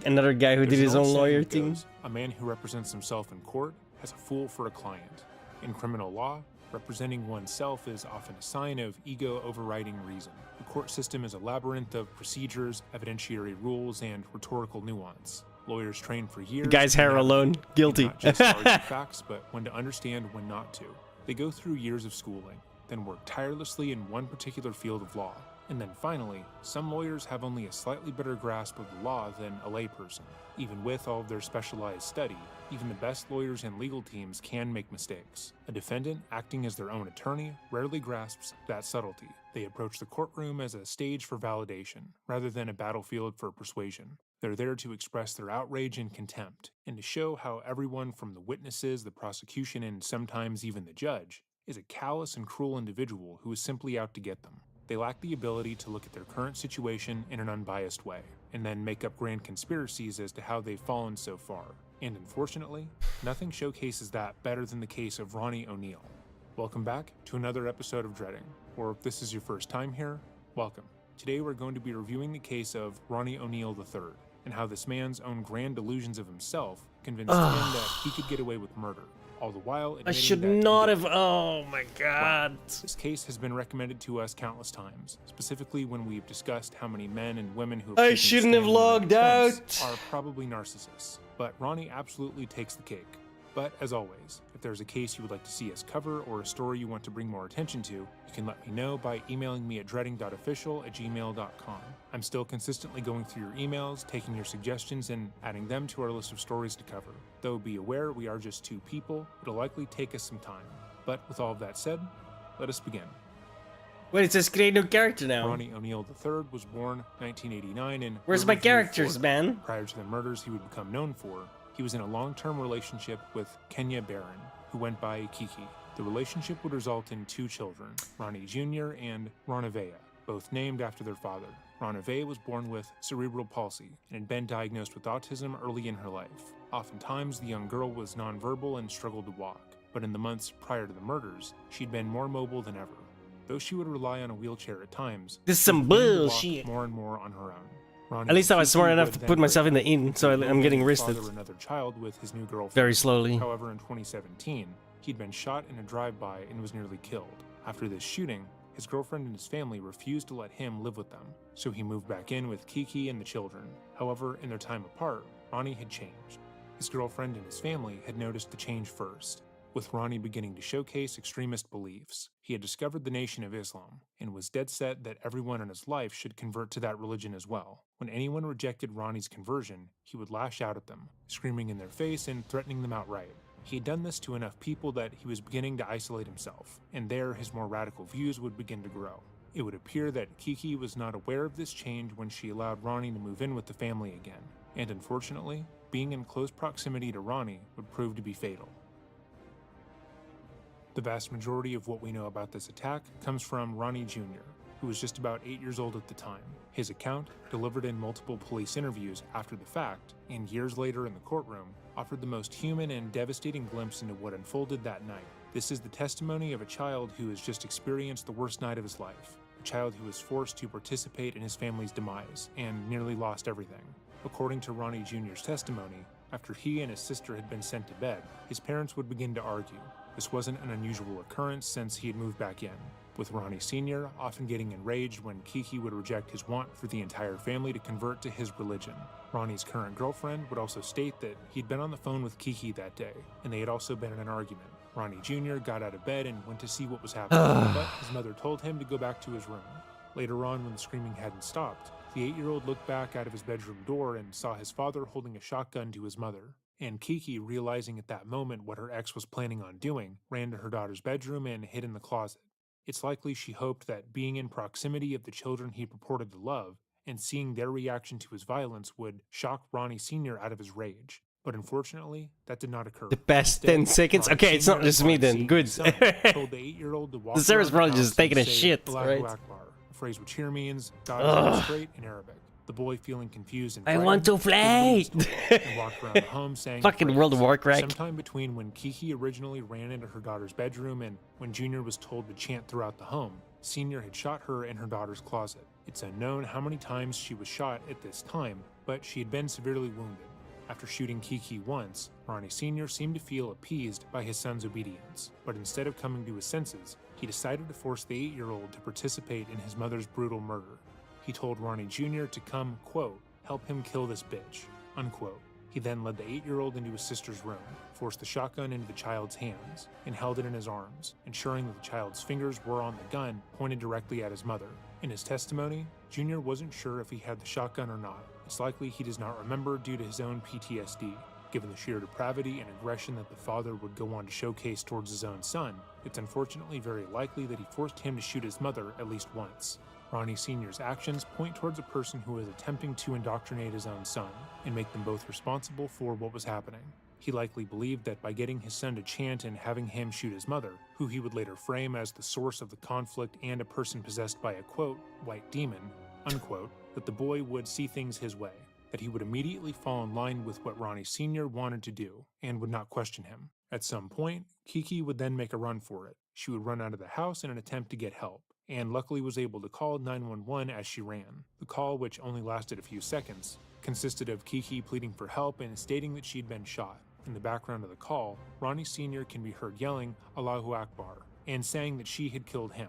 Another guy who did his own lawyer team. A man who represents himself in court has a fool for a client. In criminal law, representing oneself is often a sign of ego overriding reason. The court system is a labyrinth of procedures, evidentiary rules, and rhetorical nuance. Lawyers train for years. The guy's hair alone, guilty. Not just argue facts, but when to understand when not to. They go through years of schooling, then work tirelessly in one particular field of law. And then finally, some lawyers have only a slightly better grasp of the law than a layperson. Even with all of their specialized study, even the best lawyers and legal teams can make mistakes. A defendant acting as their own attorney rarely grasps that subtlety. They approach the courtroom as a stage for validation, rather than a battlefield for persuasion. They're there to express their outrage and contempt, and to show how everyone from the witnesses, the prosecution, and sometimes even the judge is a callous and cruel individual who is simply out to get them. They lack the ability to look at their current situation in an unbiased way, and then make up grand conspiracies as to how they've fallen so far. And unfortunately, nothing showcases that better than the case of Ronnie O'Neill. Welcome back to another episode of Dreading, or if this is your first time here, welcome. Today we're going to be reviewing the case of Ronnie O'Neill III, and how this man's own grand delusions of himself convinced him that he could get away with murder. All the while, I should not have. Oh my god. This case has been recommended to us countless times, specifically when we've discussed how many men and women who I shouldn't have logged out are probably narcissists. But Ronnie absolutely takes the cake. But as always, if there's a case you would like to see us cover or a story you want to bring more attention to, you can let me know by emailing me at dreading.official@gmail.com. I'm still consistently going through your emails, taking your suggestions, and adding them to our list of stories to cover. Though be aware we are just two people, it'll likely take us some time. But with all of that said, let us begin. Wait, it says create new character now. Ronnie O'Neill III was born 1989 in Where's my Riverview, characters, Florida. man? Prior to the murders he would become known for, he was in a long-term relationship with Kenya Barron, who went by Kiki. The relationship would result in 2 children, Ronnie Jr. and Ronavea, both named after their father. Ronavea was born with cerebral palsy and had been diagnosed with autism early in her life. Oftentimes, the young girl was nonverbal and struggled to walk, but in the months prior to the murders, she'd been more mobile than ever. Though she would rely on a wheelchair at times, This is she some began to walk bullshit. more and more on her own. Ronnie At least I was Kiki smart enough would to then put myself in break the inn, so and I'm getting father wristed. another child with his new girlfriend. Very slowly. However, in 2017, he'd been shot in a drive-by and was nearly killed. After this shooting, his girlfriend and his family refused to let him live with them, so he moved back in with Kiki and the children. However, in their time apart, Ronnie had changed. His girlfriend and his family had noticed the change first, with Ronnie beginning to showcase extremist beliefs. He had discovered the Nation of Islam and was dead set that everyone in his life should convert to that religion as well. When anyone rejected Ronnie's conversion, he would lash out at them, screaming in their face and threatening them outright. He had done this to enough people that he was beginning to isolate himself, and there his more radical views would begin to grow. It would appear that Kiki was not aware of this change when she allowed Ronnie to move in with the family again, and unfortunately, being in close proximity to Ronnie would prove to be fatal. The vast majority of what we know about this attack comes from Ronnie Jr., who was just about 8 years old at the time. His account, delivered in multiple police interviews after the fact, and years later in the courtroom, offered the most human and devastating glimpse into what unfolded that night. This is the testimony of a child who has just experienced the worst night of his life, a child who was forced to participate in his family's demise and nearly lost everything. According to Ronnie Jr.'s testimony, after he and his sister had been sent to bed, his parents would begin to argue. This wasn't an unusual occurrence since he had moved back in, with Ronnie Sr. often getting enraged when Kiki would reject his want for the entire family to convert to his religion. Ronnie's current girlfriend would also state that he'd been on the phone with Kiki that day, and they had also been in an argument. Ronnie Jr. got out of bed and went to see what was happening, but his mother told him to go back to his room. Later on, when the screaming hadn't stopped, the 8-year-old looked back out of his bedroom door and saw his father holding a shotgun to his mother. And Kiki, realizing at that moment what her ex was planning on doing, ran to her daughter's bedroom and hid in the closet. It's likely she hoped that being in proximity of the children he purported to love and seeing their reaction to his violence would shock Ronnie Sr. out of his rage. But unfortunately, that did not occur. The best Instead, 10 seconds? Ronnie Okay, it's not Sr. just me upon then. seeing Good. his son, told the 8-year-old to walk The server's around probably house just taking and a say, shit, "Allahu right? Akbar," a phrase which here means God Ugh. is straight in Arabic. The boy, feeling confused and I want to frightened, fly! and walked around the home saying Fucking the World of phrase. Warcraft. Sometime between when Kiki originally ran into her daughter's bedroom and when Junior was told to chant throughout the home, Senior had shot her in her daughter's closet. It's unknown how many times she was shot at this time, but she had been severely wounded. After shooting Kiki once, Ronnie Sr. seemed to feel appeased by his son's obedience, but instead of coming to his senses, he decided to force the 8-year-old to participate in his mother's brutal murder. He told Ronnie Jr. to come, quote, help him kill this bitch, unquote. He then led the 8-year-old into his sister's room, forced the shotgun into the child's hands, and held it in his arms, ensuring that the child's fingers were on the gun pointed directly at his mother. In his testimony, Junior wasn't sure if he had the shotgun or not. It's likely he does not remember due to his own PTSD. Given the sheer depravity and aggression that the father would go on to showcase towards his own son, it's unfortunately very likely that he forced him to shoot his mother at least once. Ronnie Sr.'s actions point towards a person who is attempting to indoctrinate his own son and make them both responsible for what was happening. He likely believed that by getting his son to chant and having him shoot his mother, who he would later frame as the source of the conflict and a person possessed by a, quote, white demon, unquote, that the boy would see things his way, that he would immediately fall in line with what Ronnie Sr. wanted to do and would not question him. At some point, Kiki would then make a run for it. She would run out of the house in an attempt to get help, and luckily was able to call 911 as she ran. The call, which only lasted a few seconds, consisted of Kiki pleading for help and stating that she'd been shot. In the background of the call, Ronnie Sr. can be heard yelling Allahu Akbar and saying that she had killed him.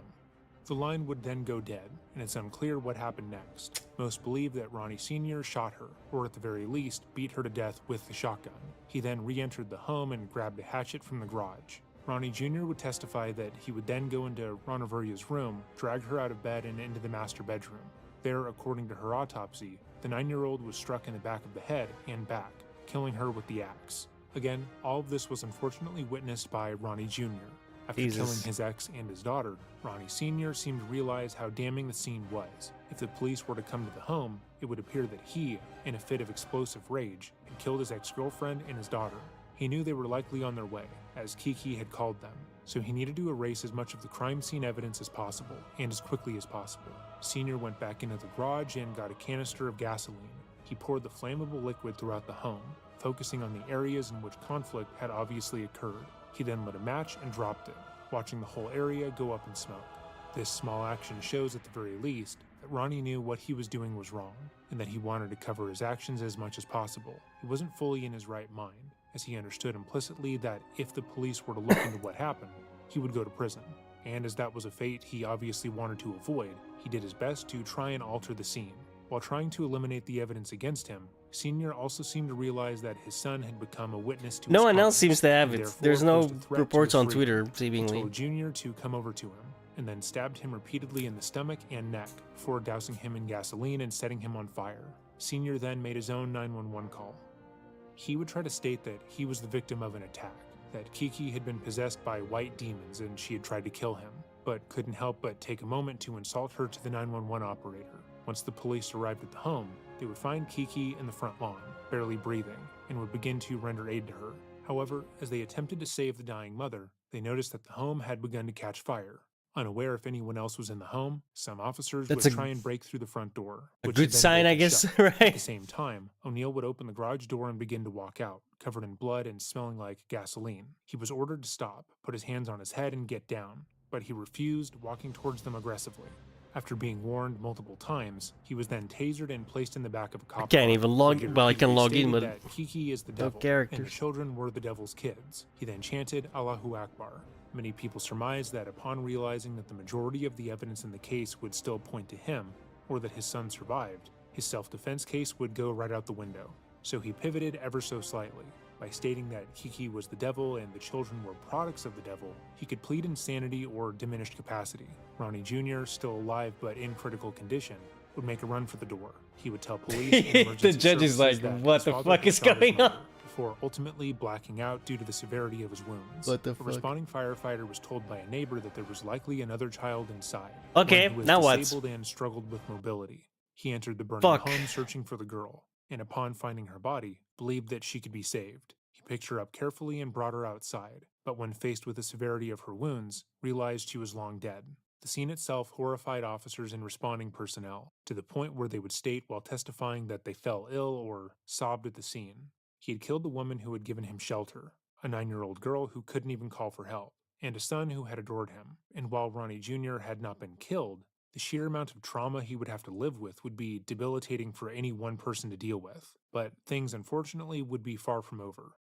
The line would then go dead, and it's unclear what happened next. Most believe that Ronnie Sr. shot her, or at the very least, beat her to death with the shotgun. He then re-entered the home and grabbed a hatchet from the garage. Ronnie Jr. would testify that he would then go into Ronaveria's room, drag her out of bed and into the master bedroom. There, according to her autopsy, the 9-year-old was struck in the back of the head and back, killing her with the axe. Again, all of this was unfortunately witnessed by Ronnie Jr. After killing his ex and his daughter, Ronnie Sr. seemed to realize how damning the scene was. If the police were to come to the home, it would appear that he, in a fit of explosive rage, had killed his ex-girlfriend and his daughter. He knew they were likely on their way, as Kiki had called them, so he needed to erase as much of the crime scene evidence as possible, and as quickly as possible. Senior went back into the garage and got a canister of gasoline. He poured the flammable liquid throughout the home, focusing on the areas in which conflict had obviously occurred. He then lit a match and dropped it, watching the whole area go up in smoke. This small action shows at the very least that Ronnie knew what he was doing was wrong, and that he wanted to cover his actions as much as possible. He wasn't fully in his right mind, as he understood implicitly that if the police were to look into what happened, he would go to prison. And as that was a fate he obviously wanted to avoid, he did his best to try and alter the scene. While trying to eliminate the evidence against him, Senior also seemed to realize that his son had become a witness to No his one else crimes, seems to have and it. therefore There's no posed a threat to reports his on freedom. Twitter, He seemingly. told Junior to come over to him, and then stabbed him repeatedly in the stomach and neck before dousing him in gasoline and setting him on fire. Senior then made his own 911 call. He would try to state that he was the victim of an attack, that Kiki had been possessed by white demons and she had tried to kill him, but couldn't help but take a moment to insult her to the 911 operator. Once the police arrived at the home, they would find Kiki in the front lawn, barely breathing, and would begin to render aid to her. However, as they attempted to save the dying mother, they noticed that the home had begun to catch fire. Unaware if anyone else was in the home, some officers That's would a- try and break through the front door. a which good had then sign, I bolted guess, shut. right? At the same time, O'Neill would open the garage door and begin to walk out, covered in blood and smelling like gasoline. He was ordered to stop, put his hands on his head, and get down, but he refused, walking towards them aggressively. After being warned multiple times, he was then tasered and placed in the back of a cop I can't car. even log. Later, Well, I he can log in, restated but that Kiki is the no devil, and the characters. children were the devil's kids. He then chanted Allahu Akbar. Many people surmised that upon realizing that the majority of the evidence in the case would still point to him, or that his son survived, his self-defense case would go right out the window. So he pivoted ever so slightly. By stating that Kiki was the devil and the children were products of the devil, he could plead insanity or diminished capacity. Ronnie Jr., still alive but in critical condition, would make a run for the door. He would tell police and emergency The judge is services like, that "What his the father fuck had is shot his going mother," on? before ultimately blacking out due to the severity of his wounds. What the A fuck? responding firefighter was told by a neighbor that there was likely another child inside. Okay, one who was now what? disabled and struggled with mobility. He entered the burning Fuck. home searching for the girl, and upon finding her body, believed that she could be saved. He picked her up carefully and brought her outside, but when faced with the severity of her wounds, realized she was long dead. The scene itself horrified officers and responding personnel, to the point where they would state while testifying that they fell ill or sobbed at the scene. He had killed the woman who had given him shelter, a 9-year-old girl who couldn't even call for help, and a son who had adored him. And while Ronnie Jr. had not been killed, the sheer amount of trauma he would have to live with would be debilitating for any one person to deal with. But things, unfortunately, would be far from over.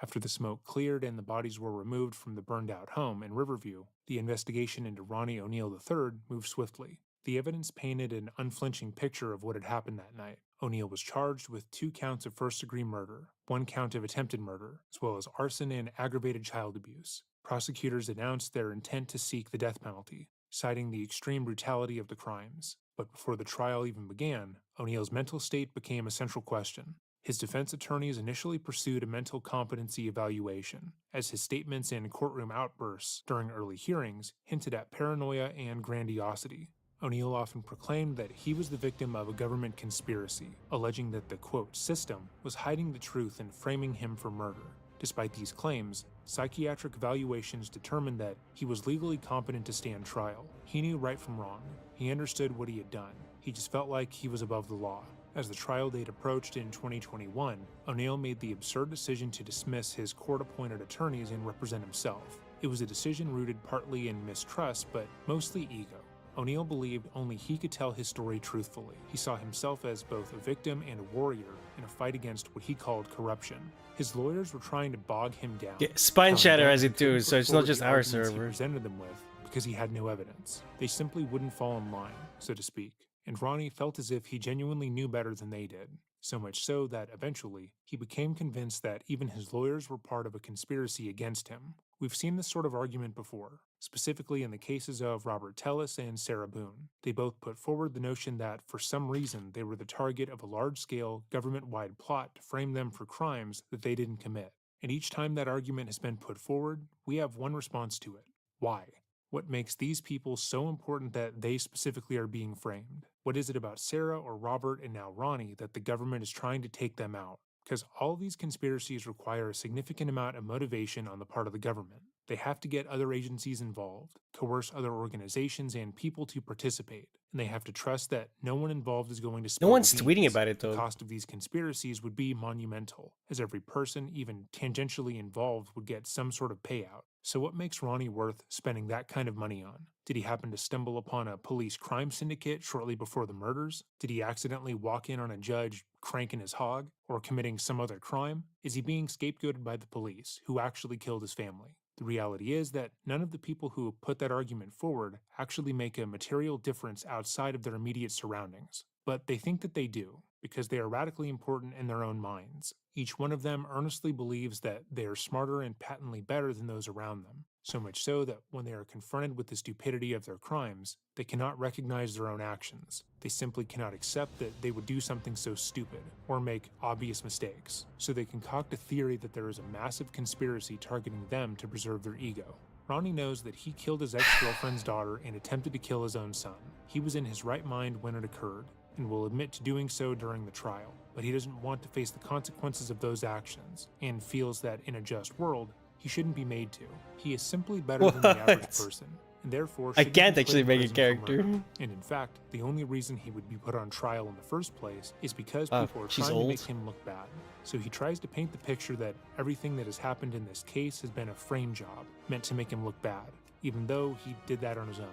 After the smoke cleared and the bodies were removed from the burned-out home in Riverview, the investigation into Ronnie O'Neill III moved swiftly. The evidence painted an unflinching picture of what had happened that night. O'Neill was charged with 2 counts of first-degree murder, 1 count of attempted murder, as well as arson and aggravated child abuse. Prosecutors announced their intent to seek the death penalty, citing the extreme brutality of the crimes. But before the trial even began, O'Neill's mental state became a central question. His defense attorneys initially pursued a mental competency evaluation, as his statements and courtroom outbursts during early hearings hinted at paranoia and grandiosity. O'Neill often proclaimed that he was the victim of a government conspiracy, alleging that the, quote, system was hiding the truth and framing him for murder. Despite these claims, psychiatric evaluations determined that he was legally competent to stand trial. He knew right from wrong. He understood what he had done. He just felt like he was above the law. As the trial date approached in 2021, O'Neill made the absurd decision to dismiss his court-appointed attorneys and represent himself. It was a decision rooted partly in mistrust, but mostly ego. O'Neill believed only he could tell his story truthfully. He saw himself as both a victim and a warrior in a fight against what he called corruption. His lawyers were trying to bog him down. Yeah, Spine Shatter telling has them it he couldn't too, put so it's not forward just the our arguments he server. presented them with because he had no evidence. They simply wouldn't fall in line, so to speak. And Ronnie felt as if he genuinely knew better than they did. So much so that eventually, he became convinced that even his lawyers were part of a conspiracy against him. We've seen this sort of argument before, specifically in the cases of Robert Tellis and Sarah Boone. They both put forward the notion that, for some reason, they were the target of a large-scale, government-wide plot to frame them for crimes that they didn't commit. And each time that argument has been put forward, we have one response to it. Why? What makes these people so important that they specifically are being framed? What is it about Sarah or Robert and now Ronnie that the government is trying to take them out? because all these conspiracies require a significant amount of motivation on the part of the government. They have to get other agencies involved, coerce other organizations and people to participate, and they have to trust that no one involved is going to spill No one's the tweeting beans. about it, The though. cost of these conspiracies would be monumental, as every person, even tangentially involved, would get some sort of payout. So what makes Ronnie worth spending that kind of money on? Did he happen to stumble upon a police crime syndicate shortly before the murders? Did he accidentally walk in on a judge cranking his hog, or committing some other crime? Is he being scapegoated by the police, who actually killed his family? The reality is that none of the people who put that argument forward actually make a material difference outside of their immediate surroundings. But they think that they do, because they are radically important in their own minds. Each one of them earnestly believes that they are smarter and patently better than those around them, so much so that when they are confronted with the stupidity of their crimes, they cannot recognize their own actions. They simply cannot accept that they would do something so stupid, or make obvious mistakes, so they concoct a theory that there is a massive conspiracy targeting them to preserve their ego. Ronnie knows that he killed his ex-girlfriend's daughter and attempted to kill his own son. He was in his right mind when it occurred, and will admit to doing so during the trial, but he doesn't want to face the consequences of those actions, and feels that in a just world, he shouldn't be made to. He is simply better than the average person, and therefore I shouldn't can't be put actually in make a prison for character. murder. And in fact, the only reason he would be put on trial in the first place is because Wow, people are she's trying to old. make him look bad. So he tries to paint the picture that everything that has happened in this case has been a frame job, meant to make him look bad, even though he did that on his own.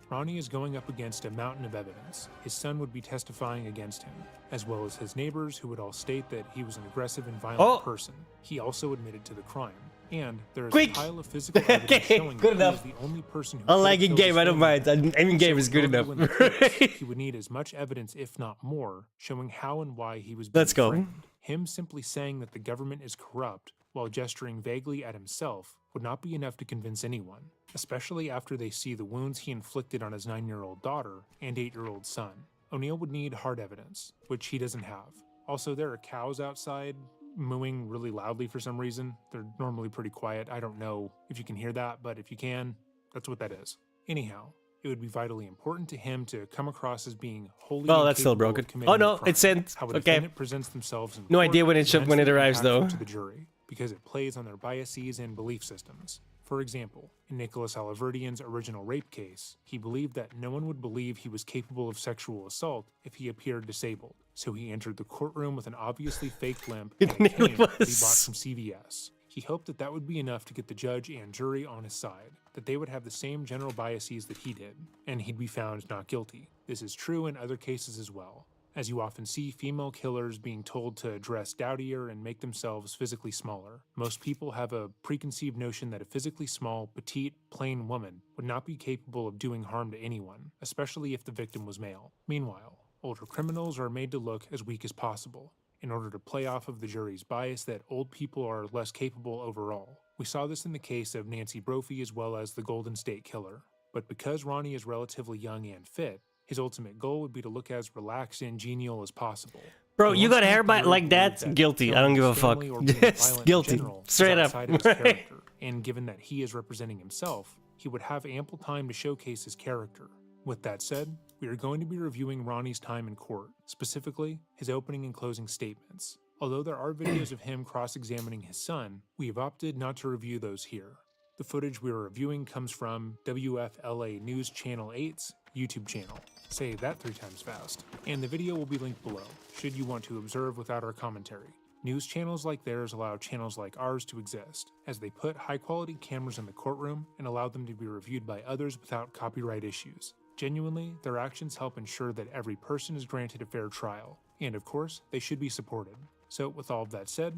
Ronnie is going up against a mountain of evidence. His son would be testifying against him, as well as his neighbors who would all state that he was an aggressive and violent person. He also admitted to the crime. And there is a pile of physical evidence showing that he is the only person who Unlike in killed his game, I don't family mind. member. I mean, game So is in good order to enough. win the case, he would need as much evidence, if not more, showing how and why he was being Let's go. framed. Him simply saying that the government is corrupt while gesturing vaguely at himself would not be enough to convince anyone, especially after they see the wounds he inflicted on his 9-year-old daughter and 8-year-old son. O'Neill would need hard evidence, which he doesn't have. Also, there are cows outside mooing really loudly for some reason. They're normally pretty quiet. I don't know if you can hear that, but if you can, that's what that is. Anyhow, it would be vitally important to him to come across as being wholly Well, that's still incapable of broken. committing Oh no, a crime. it's sent. How a Okay. defendant presents themselves in No court idea when it is when it immensely arrives impactful though. to the jury, because it plays on their biases and belief systems. For example, in Nicholas Alaverdian's original rape case, he believed that no one would believe he was capable of sexual assault if he appeared disabled, so he entered the courtroom with an obviously fake limp and a cane that he bought from CVS. He hoped that that would be enough to get the judge and jury on his side, that they would have the same general biases that he did, and he'd be found not guilty. This is true in other cases as well, as you often see female killers being told to dress dowdier and make themselves physically smaller. Most people have a preconceived notion that a physically small, petite, plain woman would not be capable of doing harm to anyone, especially if the victim was male. Meanwhile, older criminals are made to look as weak as possible, in order to play off of the jury's bias that old people are less capable overall. We saw this in the case of Nancy Brophy as well as the Golden State Killer. But because Ronnie is relatively young and fit, his ultimate goal would be to look as relaxed and genial as possible. Bro, He you wants got to a make the haircut jury like believe that? Guilty. I killing don't give a his fuck. family or being Yes, violent in guilty. general is Straight up. outside of his character. And given that he is representing himself, he would have ample time to showcase his character. With that said, we are going to be reviewing Ronnie's time in court, specifically his opening and closing statements. Although there are videos of him cross-examining his son, we have opted not to review those here. The footage we are reviewing comes from WFLA News Channel 8's YouTube channel. Say that 3 times fast. And the video will be linked below, should you want to observe without our commentary. News channels like theirs allow channels like ours to exist, as they put high-quality cameras in the courtroom and allow them to be reviewed by others without copyright issues. Genuinely, their actions help ensure that every person is granted a fair trial, and of course, they should be supported. So with all of that said,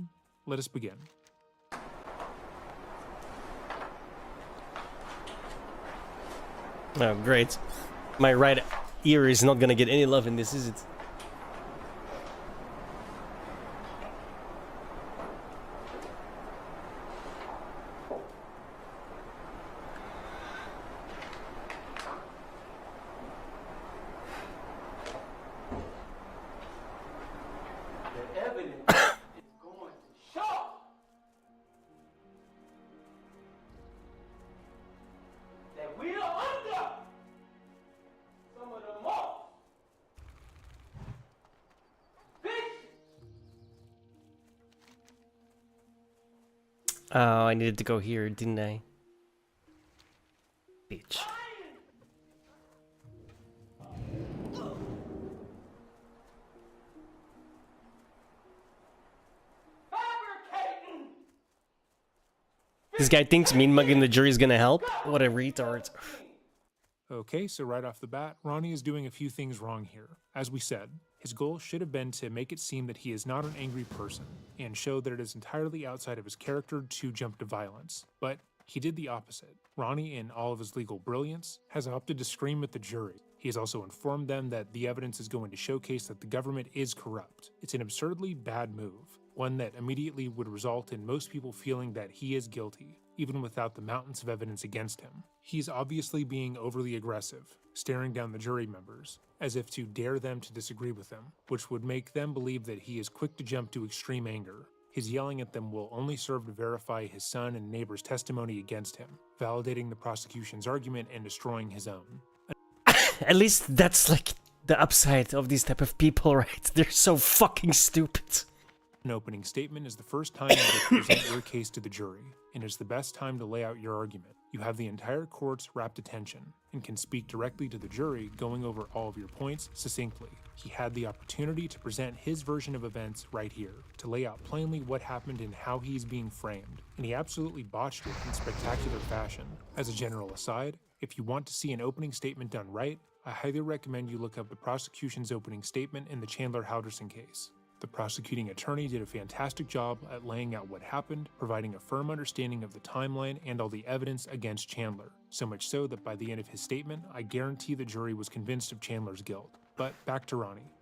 let us begin. Oh, great. My right ear is not gonna get any love in this, is it? The evidence is going to show that we are under some of the most vicious Oh, I needed to go here, didn't I? Bitch. This guy thinks mean mugging the jury is gonna help? What a retard. Okay, so right off the bat, Ronnie is doing a few things wrong here. As we said, his goal should have been to make it seem that he is not an angry person, and show that it is entirely outside of his character to jump to violence. But he did the opposite. Ronnie, in all of his legal brilliance, has opted to scream at the jury. He has also informed them that the evidence is going to showcase that the government is corrupt. It's an absurdly bad move, one that immediately would result in most people feeling that he is guilty, even without the mountains of evidence against him. He's obviously being overly aggressive, staring down the jury members, as if to dare them to disagree with him, which would make them believe that he is quick to jump to extreme anger. His yelling at them will only serve to verify his son and neighbor's testimony against him, validating the prosecution's argument and destroying his own. At least that's like the upside of these type of people, right? They're so fucking stupid. An opening statement is the first time you get to present your case to the jury, and is the best time to lay out your argument. You have the entire court's rapt attention, and can speak directly to the jury, going over all of your points succinctly. He had the opportunity to present his version of events right here, to lay out plainly what happened and how he is being framed, and he absolutely botched it in spectacular fashion. As a general aside, if you want to see an opening statement done right, I highly recommend you look up the prosecution's opening statement in the Chandler Halderson case. The prosecuting attorney did a fantastic job at laying out what happened, providing a firm understanding of the timeline and all the evidence against Chandler, so much so that by the end of his statement, I guarantee the jury was convinced of Chandler's guilt. But back to Ronnie.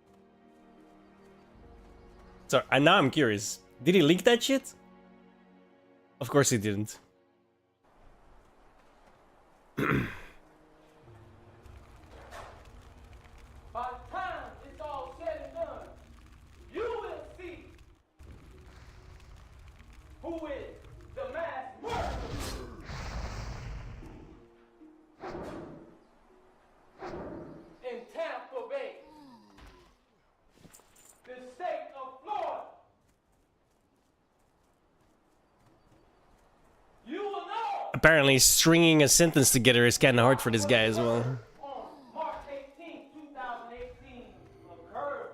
So, and now I'm curious. Did he leak that shit? Of course he didn't. By the time it's all said and done, you will see who is the mass murderer. In Tampa Bay, the state of Florida. You will know. Apparently, stringing a sentence together is kind of hard for this guy as well. On March 18, 2018 occurred.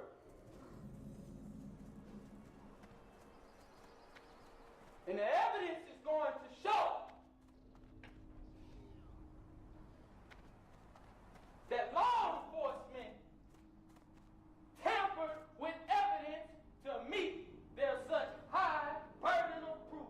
And the evidence is going to show that law enforcement tampered with evidence to meet their such high burden of proof.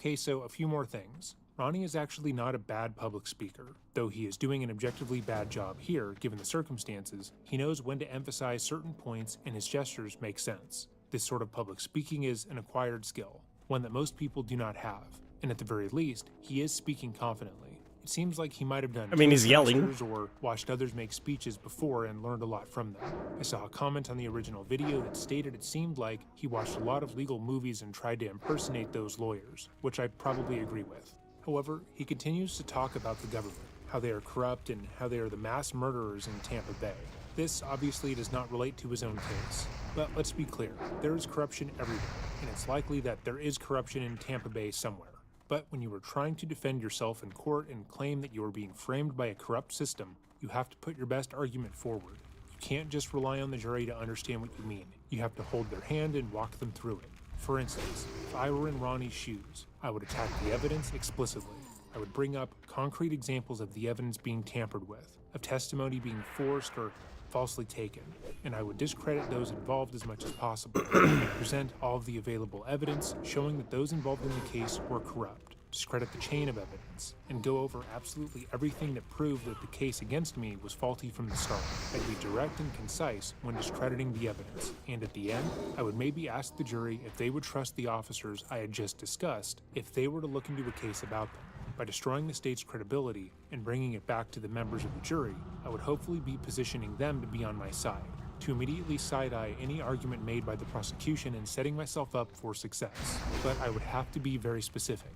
Okay, so a few more things. Ronnie is actually not a bad public speaker. Though he is doing an objectively bad job here, given the circumstances, he knows when to emphasize certain points and his gestures make sense. This sort of public speaking is an acquired skill, one that most people do not have, and at the very least, he is speaking confidently. It seems like he might have done he's yelling. or watched others make speeches before and learned a lot from them. I saw a comment on the original video that stated it seemed like he watched a lot of legal movies and tried to impersonate those lawyers, which I probably agree with. However, he continues to talk about the government, how they are corrupt and how they are the mass murderers in Tampa Bay. This obviously does not relate to his own case, but let's be clear, there is corruption everywhere, and it's likely that there is corruption in Tampa Bay somewhere. But when you are trying to defend yourself in court and claim that you are being framed by a corrupt system, you have to put your best argument forward. You can't just rely on the jury to understand what you mean. You have to hold their hand and walk them through it. For instance, if I were in Ronnie's shoes, I would attack the evidence explicitly. I would bring up concrete examples of the evidence being tampered with, of testimony being forced or falsely taken, and I would discredit those involved as much as possible, and present all of the available evidence showing that those involved in the case were corrupt, discredit the chain of evidence, and go over absolutely everything that proved that the case against me was faulty from the start. I'd be direct and concise when discrediting the evidence, and at the end, I would maybe ask the jury if they would trust the officers I had just discussed if they were to look into a case about them. By destroying the state's credibility and bringing it back to the members of the jury, I would hopefully be positioning them to be on my side, to immediately side-eye any argument made by the prosecution and setting myself up for success. But I would have to be very specific.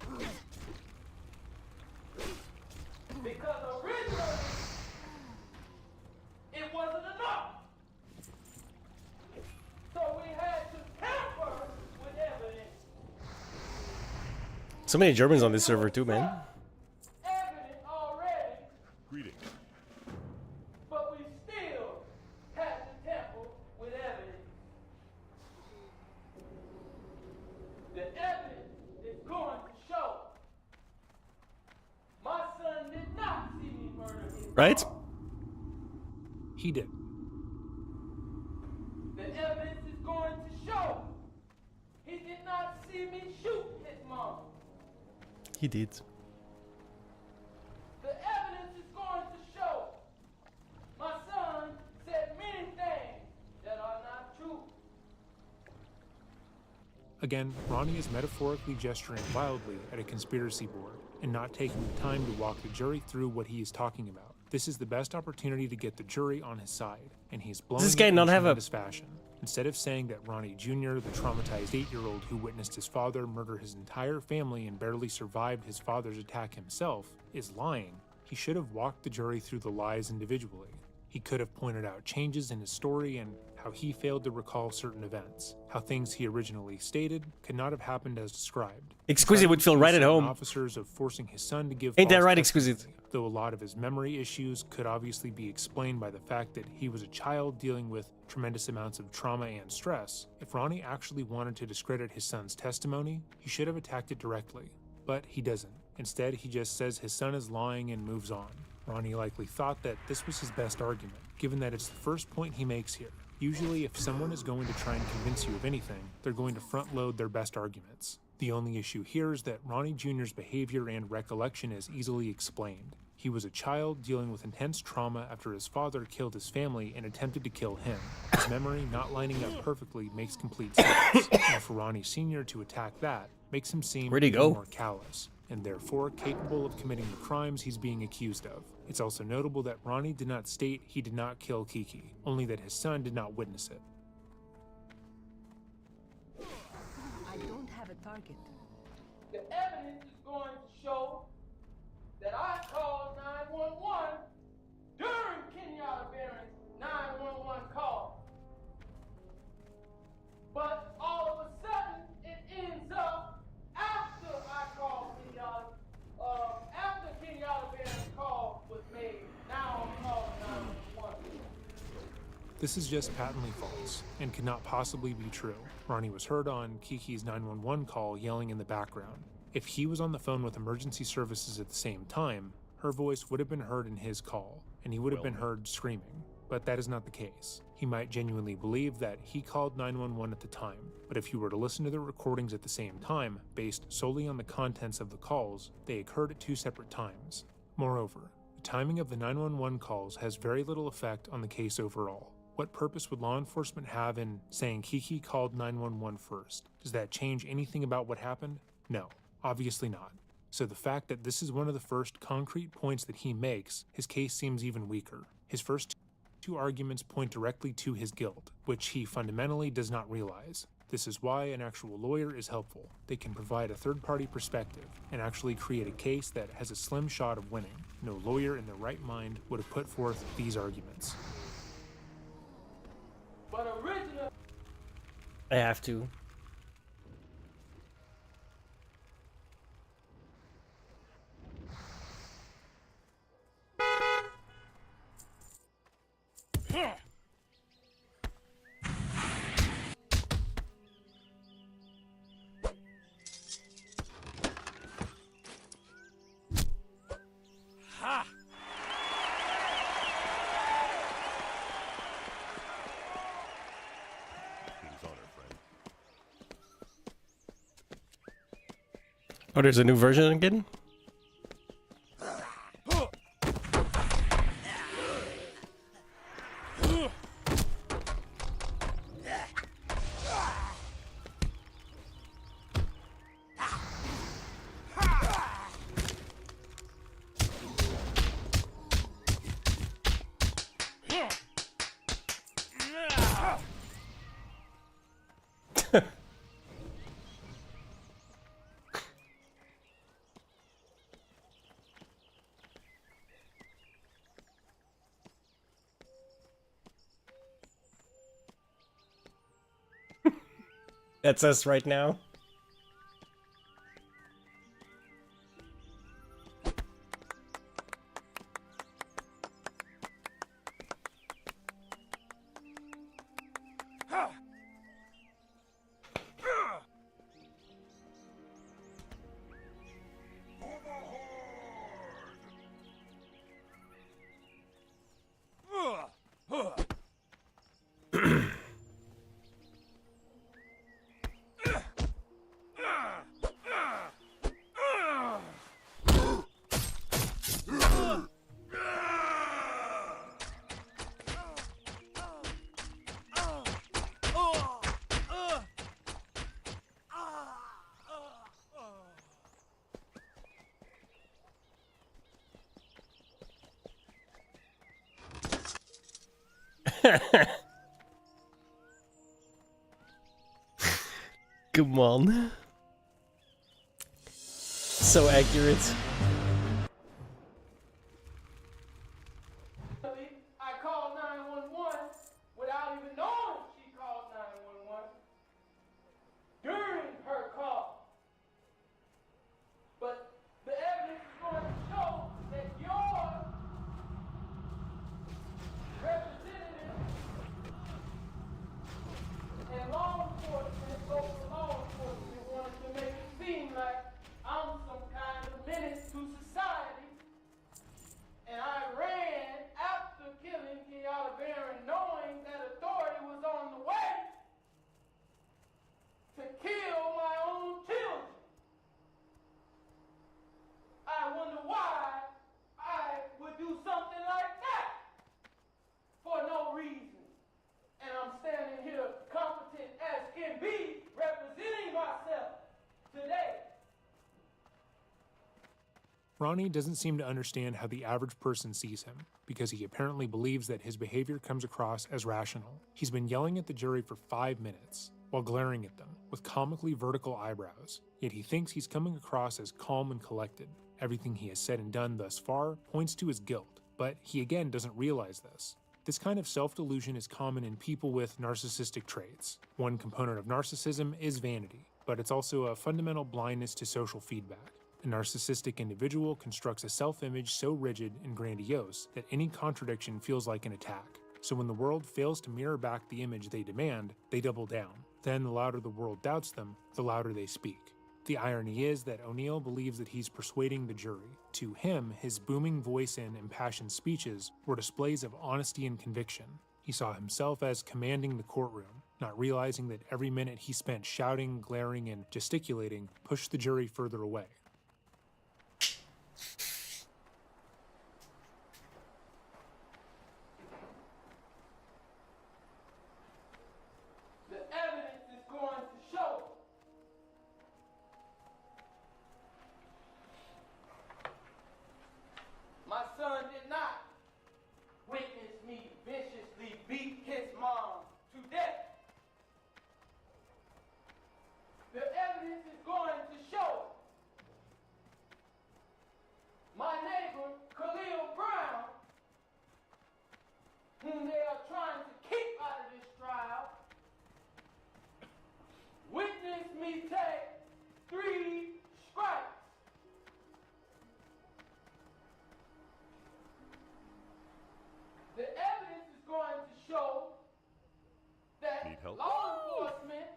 Because originally, it wasn't enough. So we had to tamper with evidence. So many Germans on this server too, man. evident already. Greetings. But we still have to tamper with evidence. The evidence is going to show my son did not see me murder his Right? mom. He did. The evidence is going to show he did not see me shoot his mom. He did. The evidence is going to show my son said many things that are not true. Again, Ronnie is metaphorically gesturing wildly at a conspiracy board and not taking the time to walk the jury through what he is talking about. This is the best opportunity to get the jury on his side, and he's blowing Does this guy it in not have a- tremendous fashion. Instead of saying that Ronnie Jr., the traumatized 8-year-old who witnessed his father murder his entire family and barely survived his father's attack himself, is lying, he should have walked the jury through the lies individually. He could have pointed out changes in his story and how he failed to recall certain events, how things he originally stated could not have happened as described. Exquisite would feel Accused right at certain home. Officers of forcing his son to give Ain't that false right, testimony, Exquisite? though a lot of his memory issues could obviously be explained by the fact that he was a child dealing with tremendous amounts of trauma and stress. If Ronnie actually wanted to discredit his son's testimony, he should have attacked it directly. But he doesn't. Instead, he just says his son is lying and moves on. Ronnie likely thought that this was his best argument, given that it's the first point he makes here. Usually, if someone is going to try and convince you of anything, they're going to front load their best arguments. The only issue here is that Ronnie Jr.'s behavior and recollection is easily explained. He was a child dealing with intense trauma after his father killed his family and attempted to kill him. His memory not lining up perfectly makes complete sense. And for Ronnie Sr. to attack that makes him seem Where'd he even go? more callous, and therefore capable of committing the crimes he's being accused of. It's also notable that Ronnie did not state he did not kill Kiki, only that his son did not witness it. I don't have a target. The evidence is going to show that I called 911 during Kenyatta Barron's 911 call. But all of a sudden, it ends up after I called Kenyatta, after Kenyatta Barron's call was made. Now I'm calling 911. This is just patently false, and cannot possibly be true. Ronnie was heard on Kiki's 911 call yelling in the background. If he was on the phone with emergency services at the same time, her voice would have been heard in his call, and he would have been heard screaming. But that is not the case. He might genuinely believe that he called 911 at the time, but if you were to listen to the recordings at the same time, based solely on the contents of the calls, they occurred at 2 separate times. Moreover, the timing of the 911 calls has very little effect on the case overall. What purpose would law enforcement have in saying Kiki called 911 first? Does that change anything about what happened? No, obviously not. So the fact that this is one of the first concrete points that he makes, his case seems even weaker. His first two arguments point directly to his guilt, which he fundamentally does not realize. This is why an actual lawyer is helpful. They can provide a third-party perspective and actually create a case that has a slim shot of winning. No lawyer in their right mind would have put forth these arguments. But originally, I have to. ha! Oh, there's a new version again? That's us right now. Come on. So accurate. I called 911 without even knowing she called 911 during her call. But the evidence is going to show that your representative and law enforcement, local law enforcement, wanted to make it seem like I'm some kind of menace to society. And I ran after killing Kenyatta Barron knowing that authority was on the way to kill my own children. I wonder why I would do something like that for no reason. And I'm standing here competent as can be, representing myself today. Ronnie doesn't seem to understand how the average person sees him, because he apparently believes that his behavior comes across as rational. He's been yelling at the jury for 5 minutes, while glaring at them, with comically vertical eyebrows, yet he thinks he's coming across as calm and collected. Everything he has said and done thus far points to his guilt, but he again doesn't realize this. This kind of self-delusion is common in people with narcissistic traits. One component of narcissism is vanity, but it's also a fundamental blindness to social feedback. A narcissistic individual constructs a self-image so rigid and grandiose that any contradiction feels like an attack. So when the world fails to mirror back the image they demand, they double down. Then the louder the world doubts them, the louder they speak. The irony is that O'Neill believes that he's persuading the jury. To him, his booming voice and impassioned speeches were displays of honesty and conviction. He saw himself as commanding the courtroom, not realizing that every minute he spent shouting, glaring, and gesticulating pushed the jury further away. The evidence is going to show my son did not witness me viciously beat his mom to death. The evidence is going to show my neighbor, Khalil Brown, whom they are trying to keep out of this trial, witnessed me take 3 strikes. The evidence is going to show that law enforcement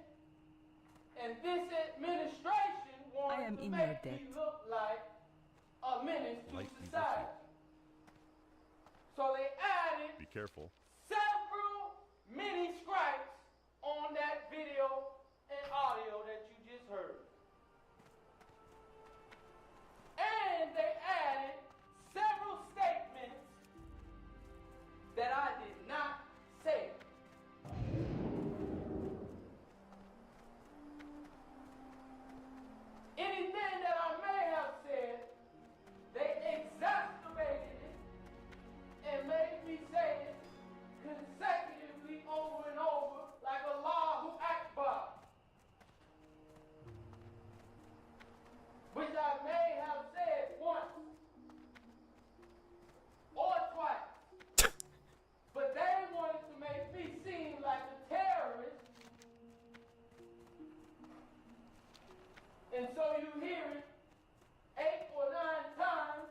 and this administration wanted to make me look like a menace to society. So they added several mini strikes on that video and audio that you just heard. And they added several statements that I did not say. Anything that I may have said, they exacerbated it and made me say it consecutively over and over like Allahu Akbar. Which I may have said once or twice. But they wanted to make me seem like a terrorist. And so you hear it 8 or 9 times.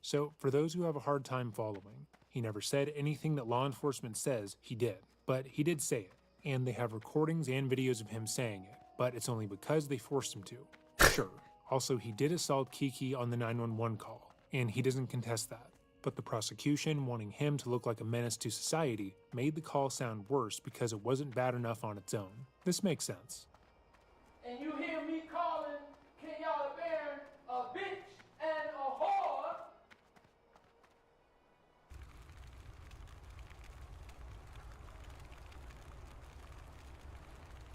So, for those who have a hard time following, he never said anything that law enforcement says he did. But he did say it, and they have recordings and videos of him saying it, but it's only because they forced him to. Sure. Also, he did assault Kiki on the 911 call, and he doesn't contest that. But the prosecution, wanting him to look like a menace to society, made the call sound worse because it wasn't bad enough on its own. This makes sense. And you hear me calling Kenyatta Barron a bitch and a whore.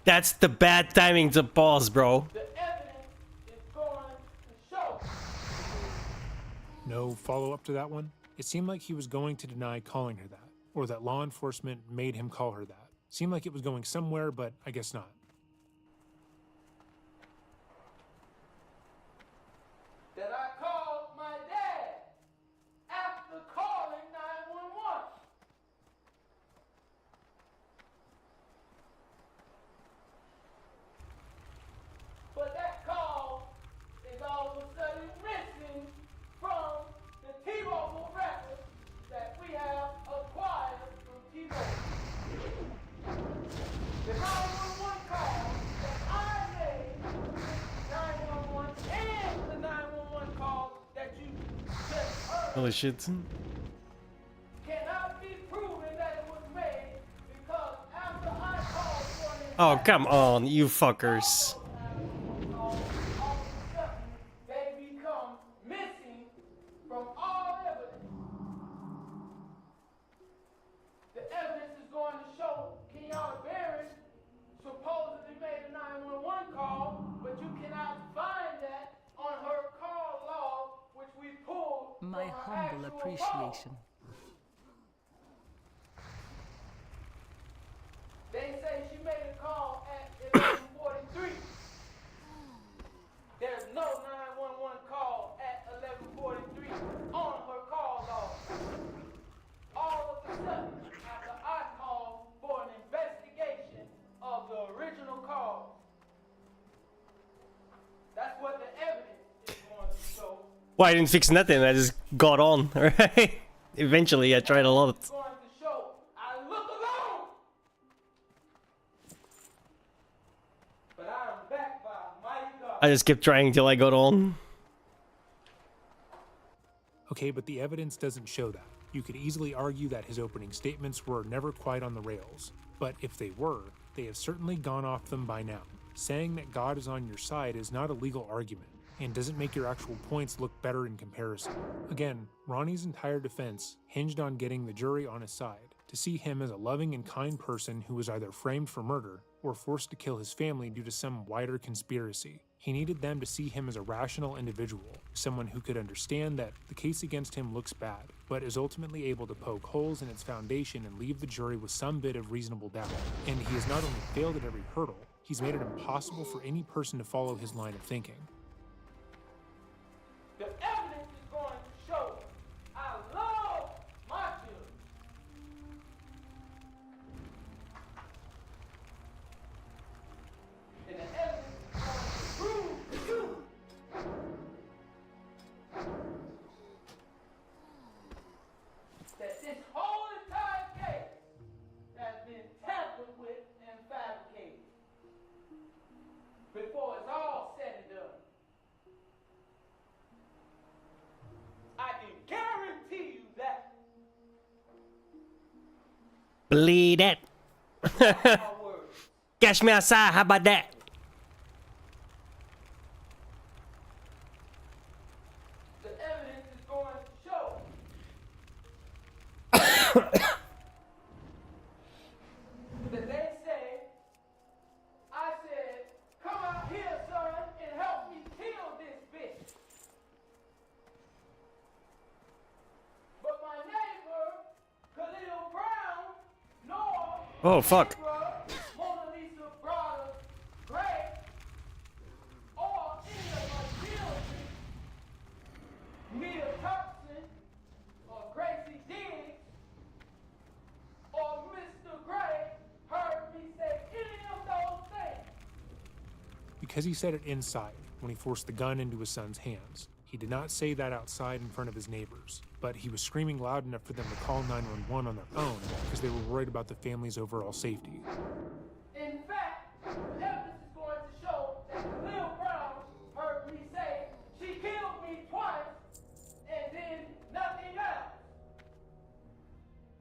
That's the bad timing to pause, bro. The evidence is going to show. No follow-up to that one? It seemed like he was going to deny calling her that. or that law enforcement made him call her that. Seemed like it was going somewhere, but I guess not. That I called my dad after calling 911. But that call is all of a sudden missing from the T-Mobile records that we have acquired from T-Mobile. The 911 call that I made, 911, and the 911 call that you just heard Holy shit. cannot be proven that it was made because after I called for an Oh, come on, you fuckers. they become missing from all evidence. The evidence is going to show Kenyatta Barron supposedly made a 911 call, but you cannot find that on her call log, which we pulled My from her humble actual appreciation. call. They say she made a call at 11:43. There's no 911 call at 11:43 on her call log. All of a sudden, after I called for an investigation of the original call, that's what the evidence is going to show. Well, I didn't fix nothing, I just got on, alright? Eventually, I tried a lot. It's going to show I look alone, but I am backed by mighty God. I just kept trying till I got on. Okay, but the evidence doesn't show that. You could easily argue that his opening statements were never quite on the rails. But if they were, they have certainly gone off them by now. Saying that God is on your side is not a legal argument, and doesn't make your actual points look better in comparison. Again, Ronnie's entire defense hinged on getting the jury on his side, to see him as a loving and kind person who was either framed for murder or forced to kill his family due to some wider conspiracy. He needed them to see him as a rational individual, someone who could understand that the case against him looks bad, but is ultimately able to poke holes in its foundation and leave the jury with some bit of reasonable doubt. And he has not only failed at every hurdle, he's made it impossible for any person to follow his line of thinking. The evidence is going to show I love my children. And the evidence is going to prove to you that this whole entire case has been tampered with and fabricated before it's all said and done. I can guarantee you that. Believe that. Catch me outside, how about that? The evidence is going to show that they say, I said, come out here, son, and help me kill this bitch. But my neighbor, Khalil Brown, nor Oh, fuck. Mona Lisa Brother, Gray, or any of my children, Mia Thompson, or Gracie Diggs, or Mr. Gray, heard me say any of those things. Because he said it inside, when he forced the gun into his son's hands. He did not say that outside in front of his neighbors, but he was screaming loud enough for them to call 911 on their own because they were worried about the family's overall safety. In fact, the evidence is going to show that Khalil Brown heard me say she killed me twice and then nothing else.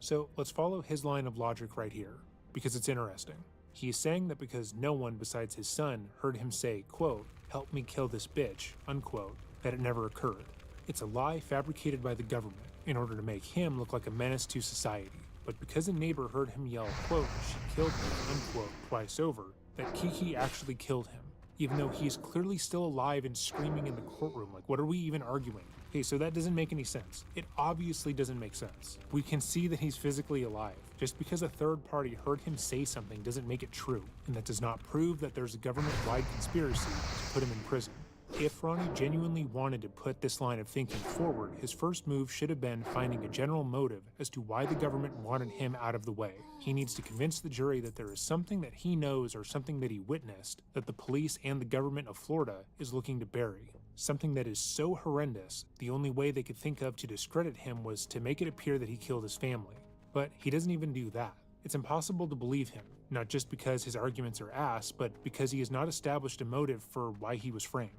So let's follow his line of logic right here, because it's interesting. He is saying that because no one besides his son heard him say, quote, "Help me kill this bitch," unquote, that it never occurred. It's a lie fabricated by the government in order to make him look like a menace to society. But because a neighbor heard him yell, quote, "She killed me," unquote, twice over, that Kiki actually killed him, even though he is clearly still alive and screaming in the courtroom. Like, what are we even arguing? Okay, so that doesn't make any sense. It obviously doesn't make sense. We can see that he's physically alive. Just because a third party heard him say something doesn't make it true, and that does not prove that there's a government-wide conspiracy to put him in prison. If Ronnie genuinely wanted to put this line of thinking forward, his first move should have been finding a general motive as to why the government wanted him out of the way. He needs to convince the jury that there is something that he knows or something that he witnessed that the police and the government of Florida is looking to bury. Something that is so horrendous, the only way they could think of to discredit him was to make it appear that he killed his family. But he doesn't even do that. It's impossible to believe him, not just because his arguments are ass, but because he has not established a motive for why he was framed.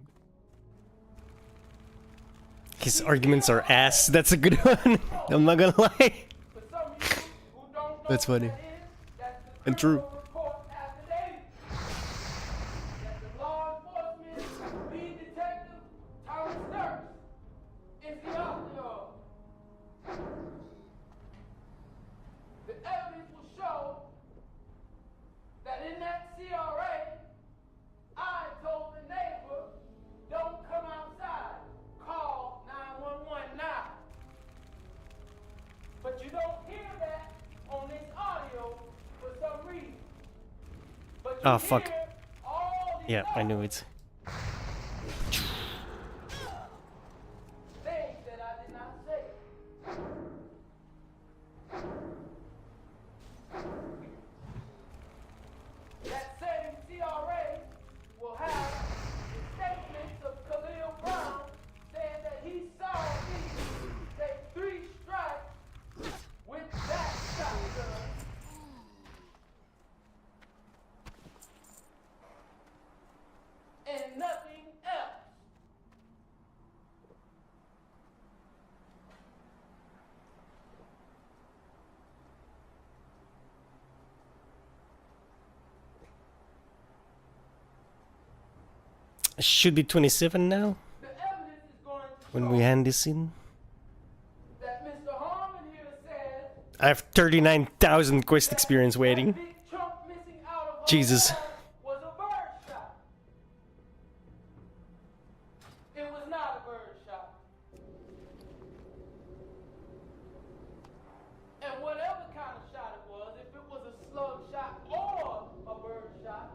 His arguments are ass. That's a good one. I'm not gonna lie. That's funny. And true. The evidence will show that in that CRA, I told the neighbor, don't come outside, call 911 now. But you don't hear that on this audio for some reason. But you Oh, fuck. hear all these Yeah, I knew it. things that I did not say. That same CRA will have statements of Khalil Brown saying that he saw me take 3 strikes with that shotgun. And nothing else. Should be 27 now. When we hand this in. That Mr. Harmon here said I have 39,000 quest experience waiting. Jesus. was a bird shot. It was not a bird shot. And whatever kind of shot it was, if it was a slug shot or a bird shot,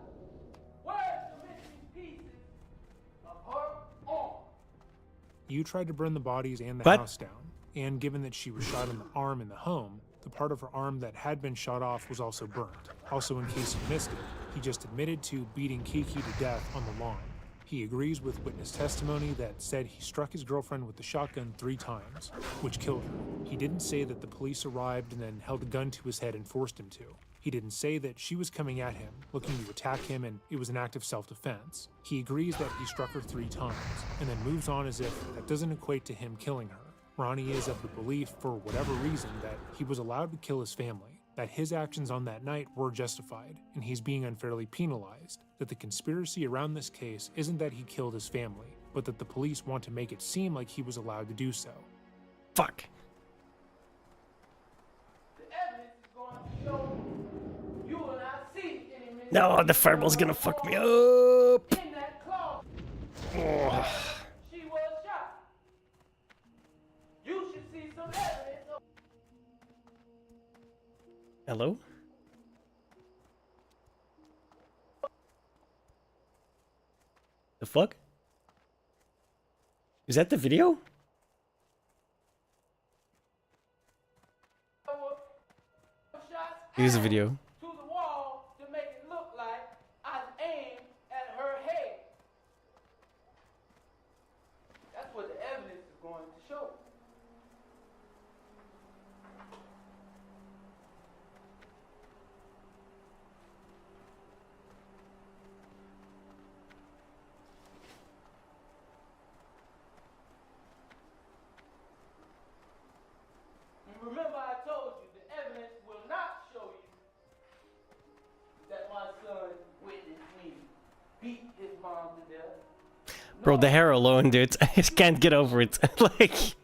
where's the missing pieces of her arm? You tried to burn the bodies and the What? house down, and given that she was shot in the arm in the home, the part of her arm that had been shot off was also burnt. Also, in case you missed it, he just admitted to beating Kiki to death on the lawn. He agrees with witness testimony that said he struck his girlfriend with the shotgun 3 times, which killed her. He didn't say that the police arrived and then held a gun to his head and forced him to. He didn't say that she was coming at him, looking to attack him, and it was an act of self-defense. He agrees that he struck her 3 times, and then moves on as if that doesn't equate to him killing her. Ronnie is of the belief, for whatever reason, that he was allowed to kill his family, that his actions on that night were justified, and he's being unfairly penalized, that the conspiracy around this case isn't that he killed his family, but that the police want to make it seem like he was allowed to do so. Fuck. The evidence is going to show you will not see any missing No, the fireball's gonna fuck me up. in that closet. Oh. She was shot. You should see some evidence of Hello? The fuck? Is that the video? shots Here's the video. to the wall to make it look like I aimed at her head. That's what the evidence is going to show. And remember I told you the evidence will not show you that my son witnessed me beat his mom to death. Bro, the hair alone, dude. I just can't get over it. Like,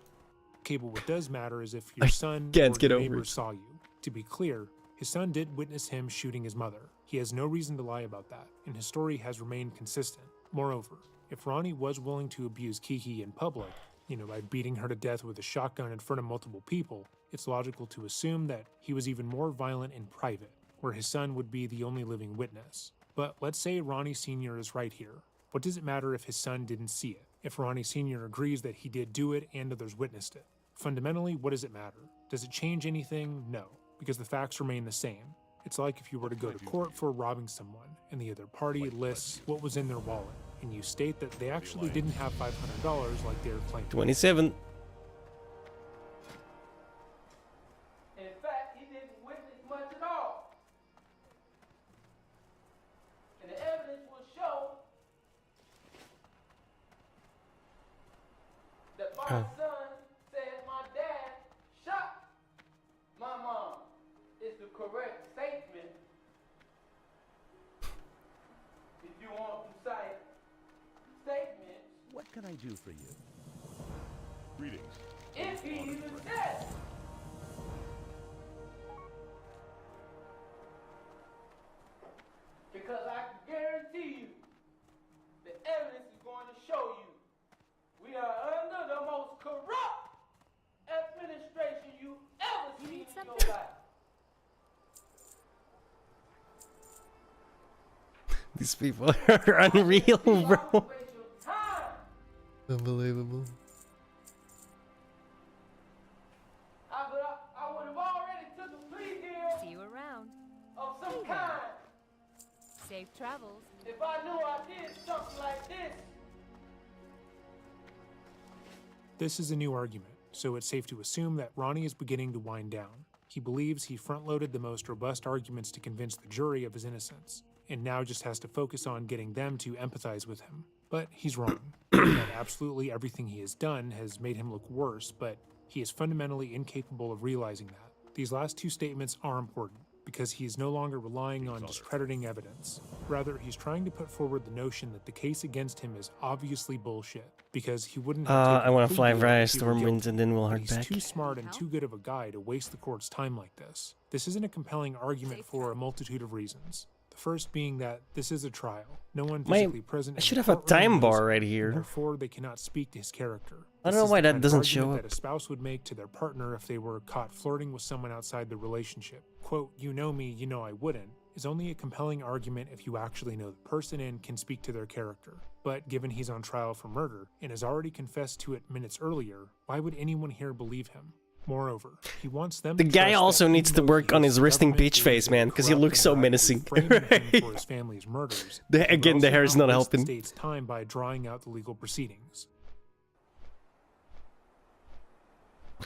Okay, but what does matter is if your son can't or get your over neighbor it. saw you. To be clear, his son did witness him shooting his mother. He has no reason to lie about that, and his story has remained consistent. Moreover, if Ronnie was willing to abuse Kiki in public, by beating her to death with a shotgun in front of multiple people, it's logical to assume that he was even more violent in private, where his son would be the only living witness. But let's say Ronnie Sr. is right here. What does it matter if his son didn't see it? If Ronnie Sr. agrees that he did do it and others witnessed it? Fundamentally, what does it matter? Does it change anything? No, because the facts remain the same. It's like if you were to go to court for robbing someone, and the other party lists what was in their wallet, and you state that they actually didn't have $500 like they're claiming. 27. In fact, he didn't witness much at all. And the evidence will show that my son said my dad shot my mom. Is the correct statement. If you want to cite statements. What can I do for you? Greetings. If he even dead. Because I can guarantee you, the evidence is going to show you we are under the most corrupt administration you ever seen in your life. These people are unreal, bro. Unbelievable. I would have already took a plea deal. See you around. Of some kind. Safe travels. If I knew I did something like this. This is a new argument, so it's safe to assume that Ronnie is beginning to wind down. He believes he front-loaded the most robust arguments to convince the jury of his innocence, and now just has to focus on getting them to empathize with him. But he's wrong. That absolutely everything he has done has made him look worse, but he is fundamentally incapable of realizing that. These last two statements are important, because he is no longer relying on discrediting evidence. Rather, he's trying to put forward the notion that the case against him is obviously bullshit, because he wouldn't have I want to fly taken via if he were guilty. Stormwinds and then we'll But head back. He's too smart and too good of a guy to waste the court's time like this. This isn't a compelling argument for a multitude of reasons. The first being that this is a trial. No one physically present. I should have a time bar right here. Therefore, they cannot speak to his character. I don't know why that doesn't show up. That a spouse would make to their partner if they were caught flirting with someone outside the relationship. Quote, "You know me, you know I wouldn't," is only a compelling argument if you actually know the person and can speak to their character. But given he's on trial for murder and has already confessed to it minutes earlier, why would anyone here believe him? Moreover, he wants them. The guy also needs to work on his resting peach face, man, because he looks so menacing. For his family's murders. Again, the hair is not helping. The state's time by drawing out the legal proceedings.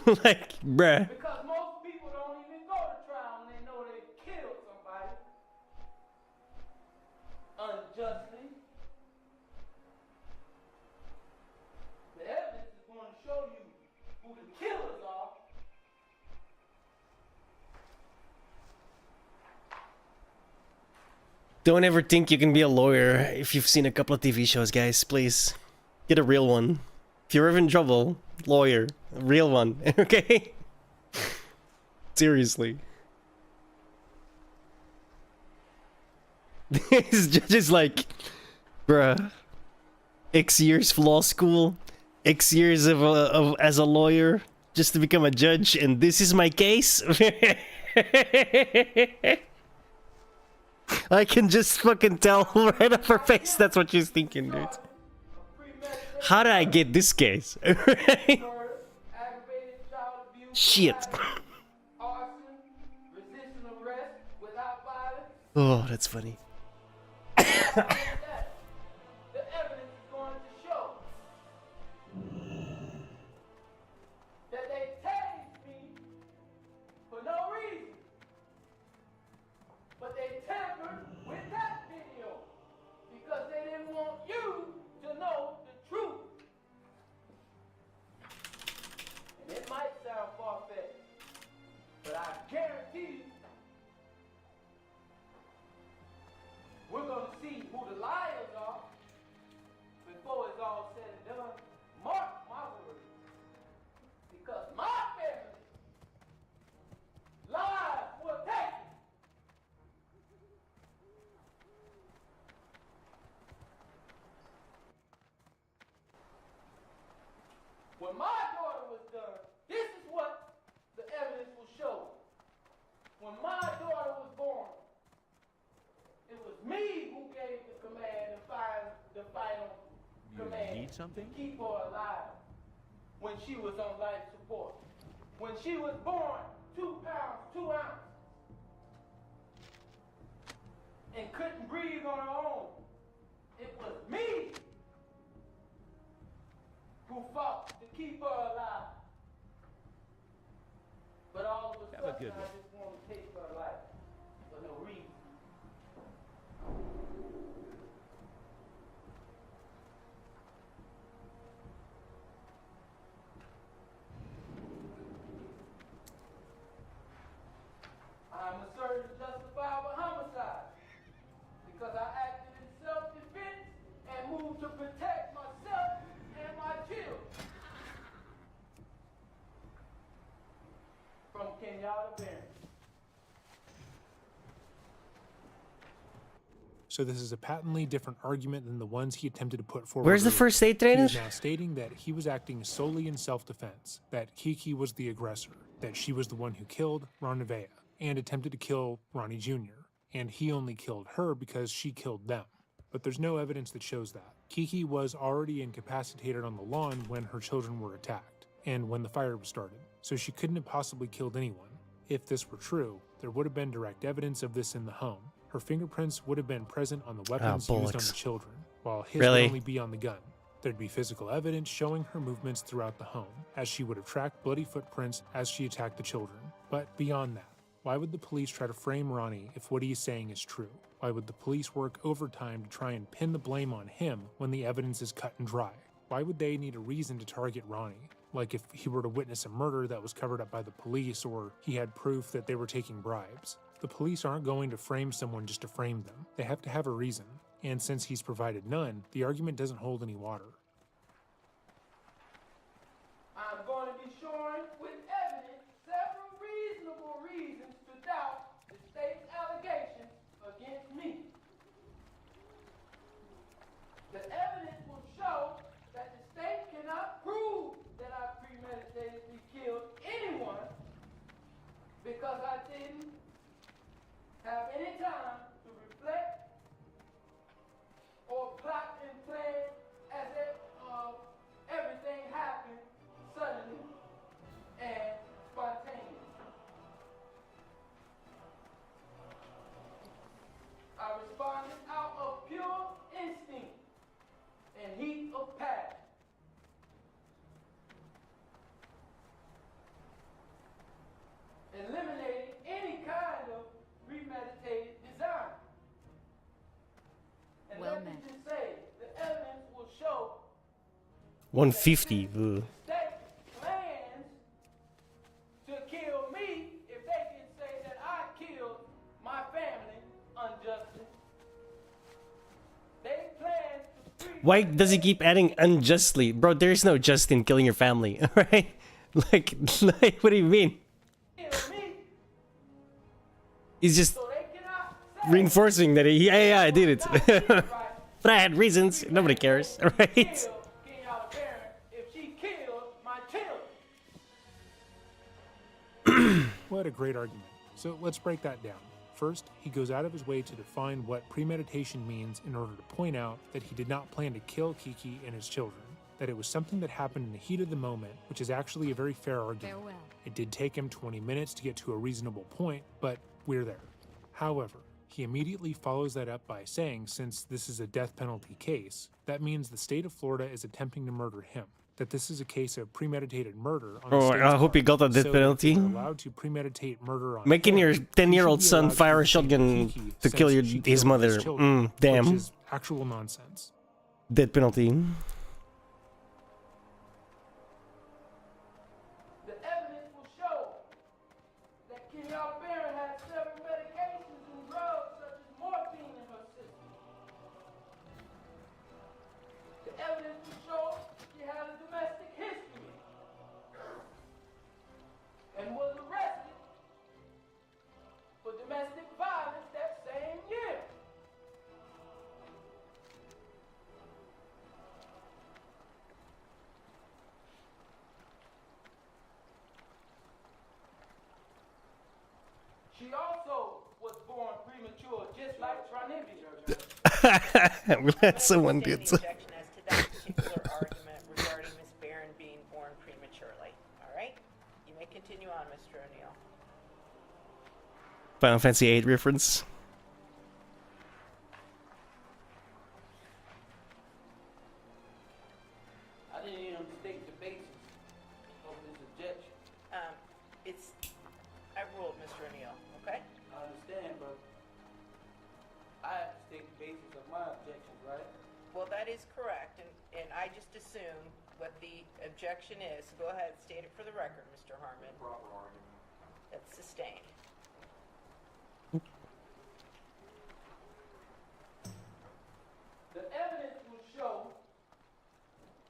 Like, bruh. Because most people don't even go to trial when they know they killed somebody unjustly. The evidence is going to show you who the killers are. Don't ever think you can be a lawyer if you've seen a couple of TV shows, guys. Please, get a real one. If you're ever in trouble, lawyer, a real one, okay? Seriously. This judge is like, bruh, X years of law school, X years of as a lawyer, just to become a judge, and this is my case? I can just fucking tell right off her face that's what she's thinking, dude. How did I get this case? Shit. Oh, that's funny. The evidence is going to show that they tased me for no reason. But they tampered with that video because they didn't want you to know the truth. And it might sound far-fetched, but I guarantee you, we're going to see who the liars are before it's all said and done. Mark my words. Because my family lives were taken. When my daughter was done, this is what the evidence will show. When my daughter was born, it was me who gave the command, the final command. Need something? To keep her alive when she was on life support. When she was born, 2 pounds, 2 ounces, and couldn't breathe on her own. It was me who fought to keep her alive. But all of a Have a sudden, good I one. just want to take her life for no reason. I'm asserting justifiable homicide because I acted in self-defense and moved to protect myself and my children from Kenyatta Barron. So this is a patently different argument than the ones he attempted to put forward. Where's the earlier. first aid He trainer? is now stating that he was acting solely in self-defense, that Kiki was the aggressor, that she was the one who killed Ron Nevaeh and attempted to kill Ronnie Jr., and he only killed her because she killed them. But there's no evidence that shows that. Kiki was already incapacitated on the lawn when her children were attacked, and when the fire was started, so she couldn't have possibly killed anyone. If this were true, there would have been direct evidence of this in the home. Her fingerprints would have been present on the weapons used on bollocks. the children, while his Really? would only be on the gun. There'd be physical evidence showing her movements throughout the home, as she would have tracked bloody footprints as she attacked the children. But beyond that, why would the police try to frame Ronnie if what he is saying is true? Why would the police work overtime to try and pin the blame on him when the evidence is cut and dry? Why would they need a reason to target Ronnie? Like if he were to witness a murder that was covered up by the police, or he had proof that they were taking bribes. The police aren't going to frame someone just to frame them. They have to have a reason. And since he's provided none, the argument doesn't hold any water. I'm going to be showing with evidence several reasonable reasons to doubt the state's allegations against me. The evidence will show that the state cannot prove that I premeditatedly killed anyone because I didn't have any time to reflect or plot and plan as if everything happened suddenly and spontaneous. I responded out of pure instinct and heat of passion. Eliminating any kind of premeditated design. And Well let me met. just say, the evidence will show 150. Ugh. the state plans to kill me if they can say that I killed my family unjustly. They plan to free Why does he keep adding unjustly? Bro, there's no just in killing your family, alright? Like, what do you mean? kill me He's just so they cannot say reinforcing that yeah, I did it. But I had reasons. Nobody cares, alright? Kenyatta Barron if she killed my children. What a great argument. So let's break that down. First, he goes out of his way to define what premeditation means in order to point out that he did not plan to kill Kiki and his children, that it was something that happened in the heat of the moment, which is actually a very fair argument. Farewell. It did take him 20 minutes to get to a reasonable point, but we're there. However, he immediately follows that up by saying, since this is a death penalty case, that means the state of Florida is attempting to murder him, that this is a case of premeditated murder on the Oh, state's I hope he got a part. death So if penalty. you're allowed to premeditate murder on Making him, your he 10-year-old should be son allowed to fire a do the same shotgun Kiki to kill since she his killed mother. children, Damn. Which is actual nonsense. Death penalty. The evidence will show that Kenyatta Barron had several medications and drugs such as morphine in her system. The evidence will show she had a domestic history and was arrested for domestic violence that same year. I'm glad someone did so. Objection as to that particular argument regarding Miss Barron being born prematurely. All right? You may continue on, Mr. O'Neill. Final Fantasy VIII reference. I didn't even state the basis of this objection. I ruled, Mr. O'Neill, okay? I understand, but I have to state the basis of my objections, right? Well, that is correct, and I just assume what the objection is. So go ahead, state it for the record, Mr. Harmon. Proper argument. That's sustained. The evidence will show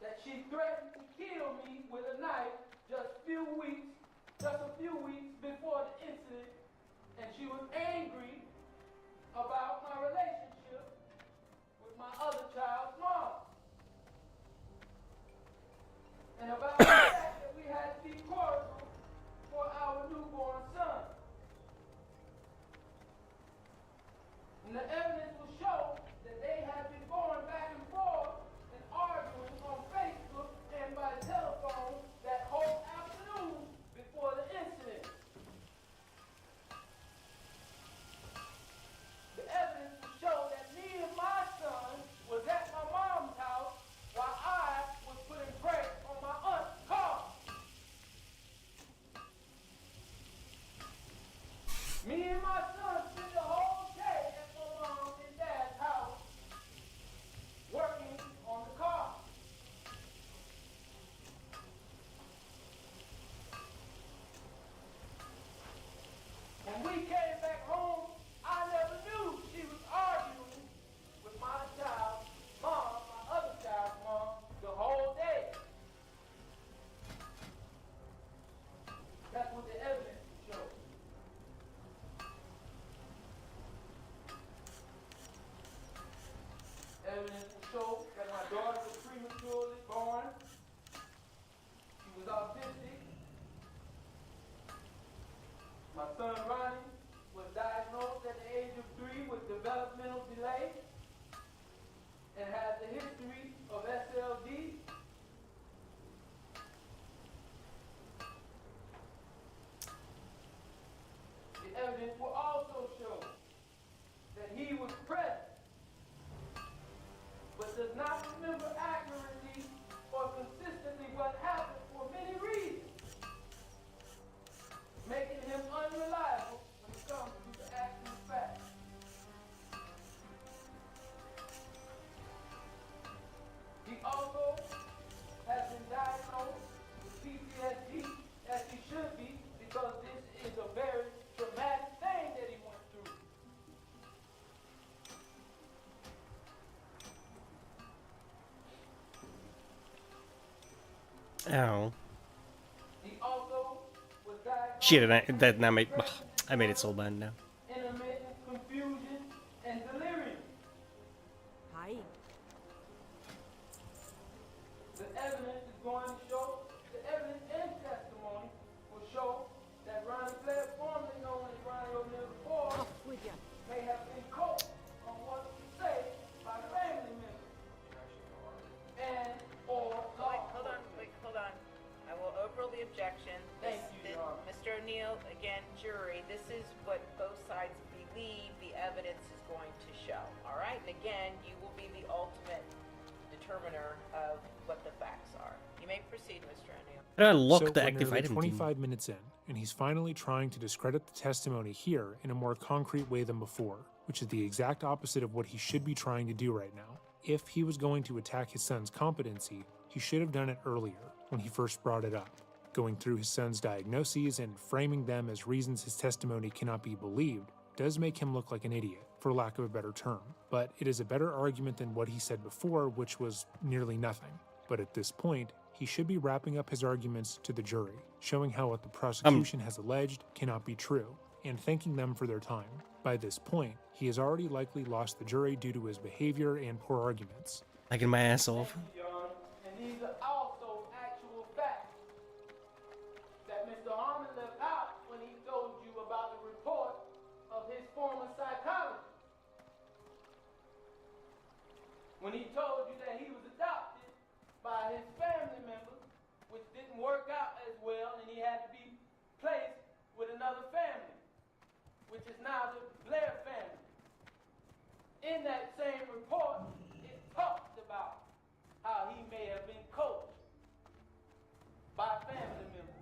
that she threatened to kill me with a knife just a few weeks before the incident, and she was angry about my relationship with my other child's mom, and about the fact that we had to be cordial for our newborn son. And the evidence will show that they have been going back and forth and arguing on Facebook and by telephone that whole afternoon before the incident. The evidence will show that me and my son was at my mom's house while I was putting brakes on my aunt's car. Me and my son spent the whole day at my mom and dad's house working on the car. When we came back home, I never knew she was arguing with my child's mom, my other child's mom, the whole day. That's what the evidence shows. Evidence will show that my daughter was prematurely born. She was autistic. My son Ronnie was diagnosed at the age of 3 with developmental delay and has a history of SLD. The evidence will also show that he was present but does not remember accurately or consistently what happened for many reasons, making him unreliable when it comes to the actual facts. He also has been diagnosed with PTSD, as he should be, because this is a very traumatic thing that he went through. Ow. He also was diagnosed Shit, that now made I made it so bad now. intermittent confusion and delirium. Hi. The evidence is going to show, the evidence and testimony will show that Ronnie Blair, formerly known as Ronnie O'Neill IV, With ya. may have been coached on what to say by family members and or Hold on. I will overrule the objection. Thank you, Your Honor. Mr. O'Neill, again, jury, this is what both sides believe the evidence is going to show. All right? And again, you will be the ultimate determiner of what the facts are. You may proceed, Mr. O'Neill. I look So the we're active nearly item 25 minutes in, and he's finally trying to discredit the testimony here in a more concrete way than before, which is the exact opposite of what he should be trying to do right now. If he was going to attack his son's competency, he should have done it earlier, when he first brought it up, going through his son's diagnoses and framing them as reasons his testimony cannot be believed does make him look like an idiot, for lack of a better term. But it is a better argument than what he said before, which was nearly nothing. But at this point, he should be wrapping up his arguments to the jury, showing how what the prosecution has alleged cannot be true, and thanking them for their time. By this point, he has already likely lost the jury due to his behavior and poor arguments. Taking my ass off. And these are also actual facts that Mr. Harmon left out when he told you about the report of his former psychologist. when he told you that he was adopted by his family members, which didn't work out as well, and he had to be placed with another family, which is now the Blair family. In that same report, it talked about how he may have been coached by family members.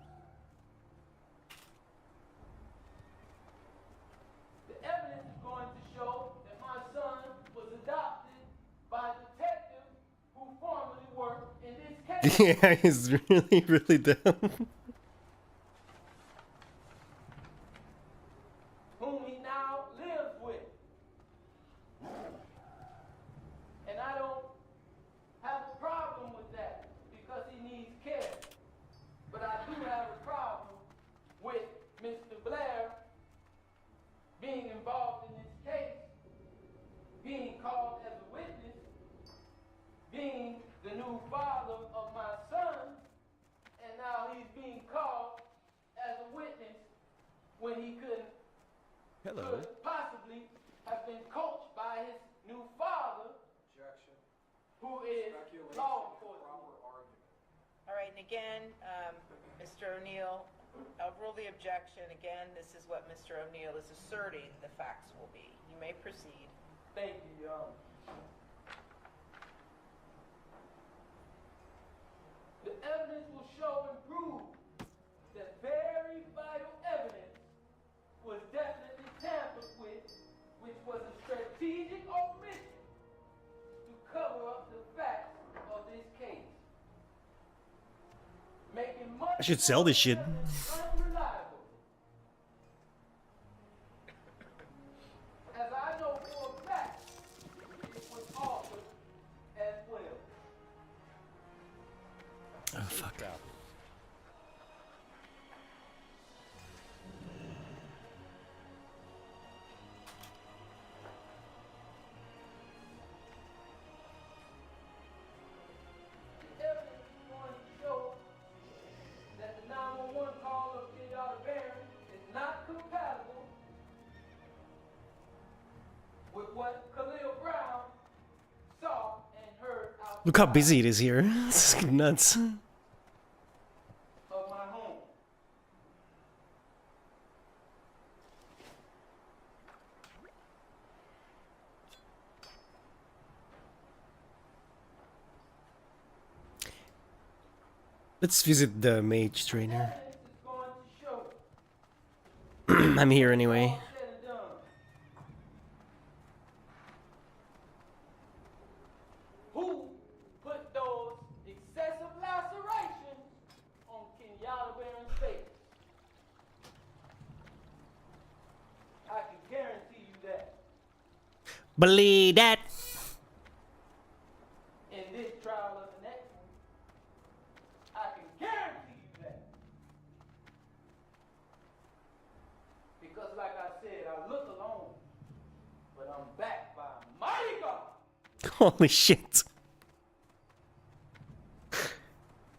The evidence is going to show that my son was adopted by a detective who formerly worked in this case. Yeah, he's really, really dumb. Whom he now lives with. And I don't have a problem with that because he needs care. But I do have a problem with Mr. Blair being involved in this case, being called as a witness, being the new father of my son, and now he's being called as a witness when he could possibly have been coached by his new father, who is law enforcement. All right, and again, Mr. O'Neill, I'll rule the objection. Again, this is what Mr. O'Neill is asserting the facts will be. You may proceed. Thank you, Your Honor. The evidence will show and prove that very vital evidence was definitely tampered with, which was a strategic omission to cover up the facts of this case. Making much I should sell this shit. unreliable. As I know for a fact, it was offered as well. Oh, fuck. The evidence is going to show that the 911 call of Kenyatta Barron is not compatible with what Khalil Brown saw and heard out Look how busy it is here. This is nuts. of my home. Let's visit the mage trainer. Evidence is going to show I'm here anyway. all said and done. Who put those excessive lacerations on Kenyatta Barron's face? I can guarantee you that Believe that. in this trial of the next one, I can guarantee you that. Because like I said, I look alone, but I'm backed by a mighty God. Holy shit.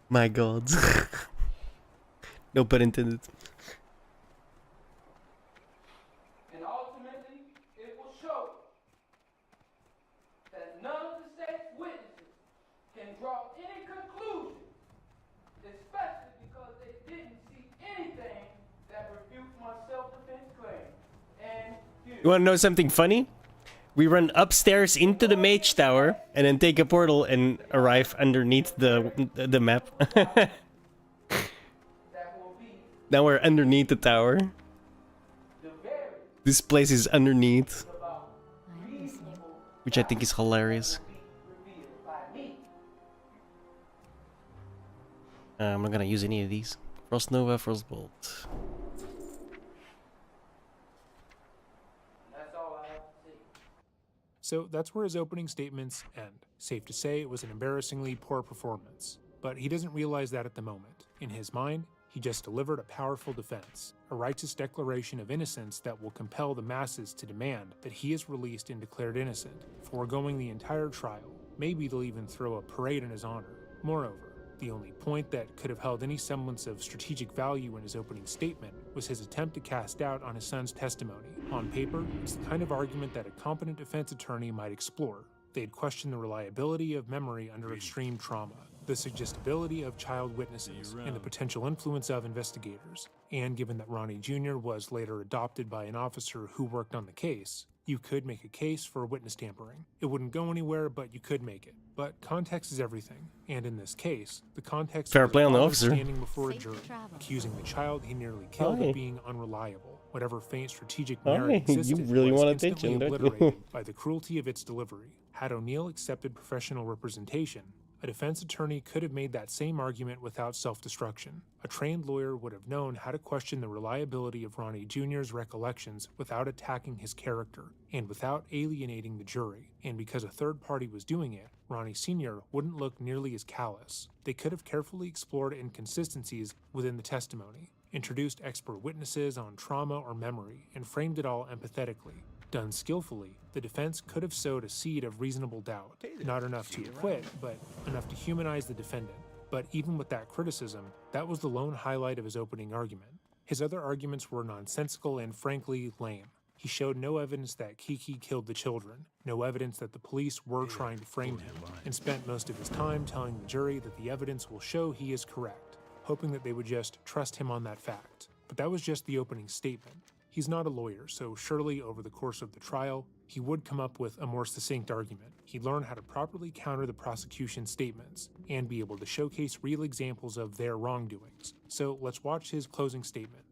My god. No pun intended. And ultimately, it will show that none of the state's witnesses can draw any conclusion, especially because they didn't see anything that refutes my self-defense claim. And You wanna know something funny? We run upstairs into the mage tower and then take a portal and arrive underneath the map. Now we're underneath the tower. This place is underneath, which I think is hilarious. I'm not gonna use any of these. Frost Nova, Frostbolt. So that's where his opening statements end. Safe to say it was an embarrassingly poor performance. But he doesn't realize that at the moment. In his mind, he just delivered a powerful defense, a righteous declaration of innocence that will compel the masses to demand that he is released and declared innocent, foregoing the entire trial. Maybe they'll even throw a parade in his honor. Moreover, the only point that could have held any semblance of strategic value in his opening statement was his attempt to cast doubt on his son's testimony. On paper, it's the kind of argument that a competent defense attorney might explore. They had questioned the reliability of memory under extreme trauma, the suggestibility of child witnesses, and the potential influence of investigators. And given that Ronnie Jr. was later adopted by an officer who worked on the case, you could make a case for witness tampering. It wouldn't go anywhere, but you could make it. But context is everything, and in this case, the context Fair was play on the father officer. standing before a jury, accusing the child he nearly killed Aye. of being unreliable. Whatever faint strategic Aye, merit you existed really was want instantly attention, don't you? obliterated by the cruelty of its delivery. Had O'Neill accepted professional representation, a defense attorney could have made that same argument without self-destruction. A trained lawyer would have known how to question the reliability of Ronnie Jr.'s recollections without attacking his character, and without alienating the jury. And because a third party was doing it, Ronnie Sr. wouldn't look nearly as callous. They could have carefully explored inconsistencies within the testimony, introduced expert witnesses on trauma or memory, and framed it all empathetically. Done skillfully, the defense could have sowed a seed of reasonable doubt, not enough to acquit, but enough to humanize the defendant. But even with that criticism, that was the lone highlight of his opening argument. His other arguments were nonsensical and frankly lame. He showed no evidence that Kiki killed the children, no evidence that the police were trying to frame him, and spent most of his time telling the jury that the evidence will show he is correct, hoping that they would just trust him on that fact. But that was just the opening statement. He's not a lawyer, so surely over the course of the trial, he would come up with a more succinct argument. He'd learn how to properly counter the prosecution's statements and be able to showcase real examples of their wrongdoings. So let's watch his closing statement.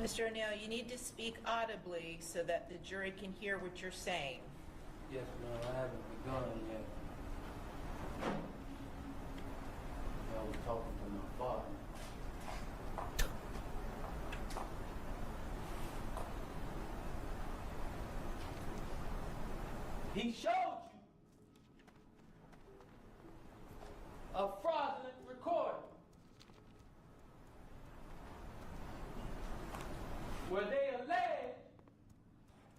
Mr. O'Neill, you need to speak audibly so that the jury can hear what you're saying. Yes, ma'am, I haven't begun yet. I was talking to my father. He showed you a fraudulent recording where they allege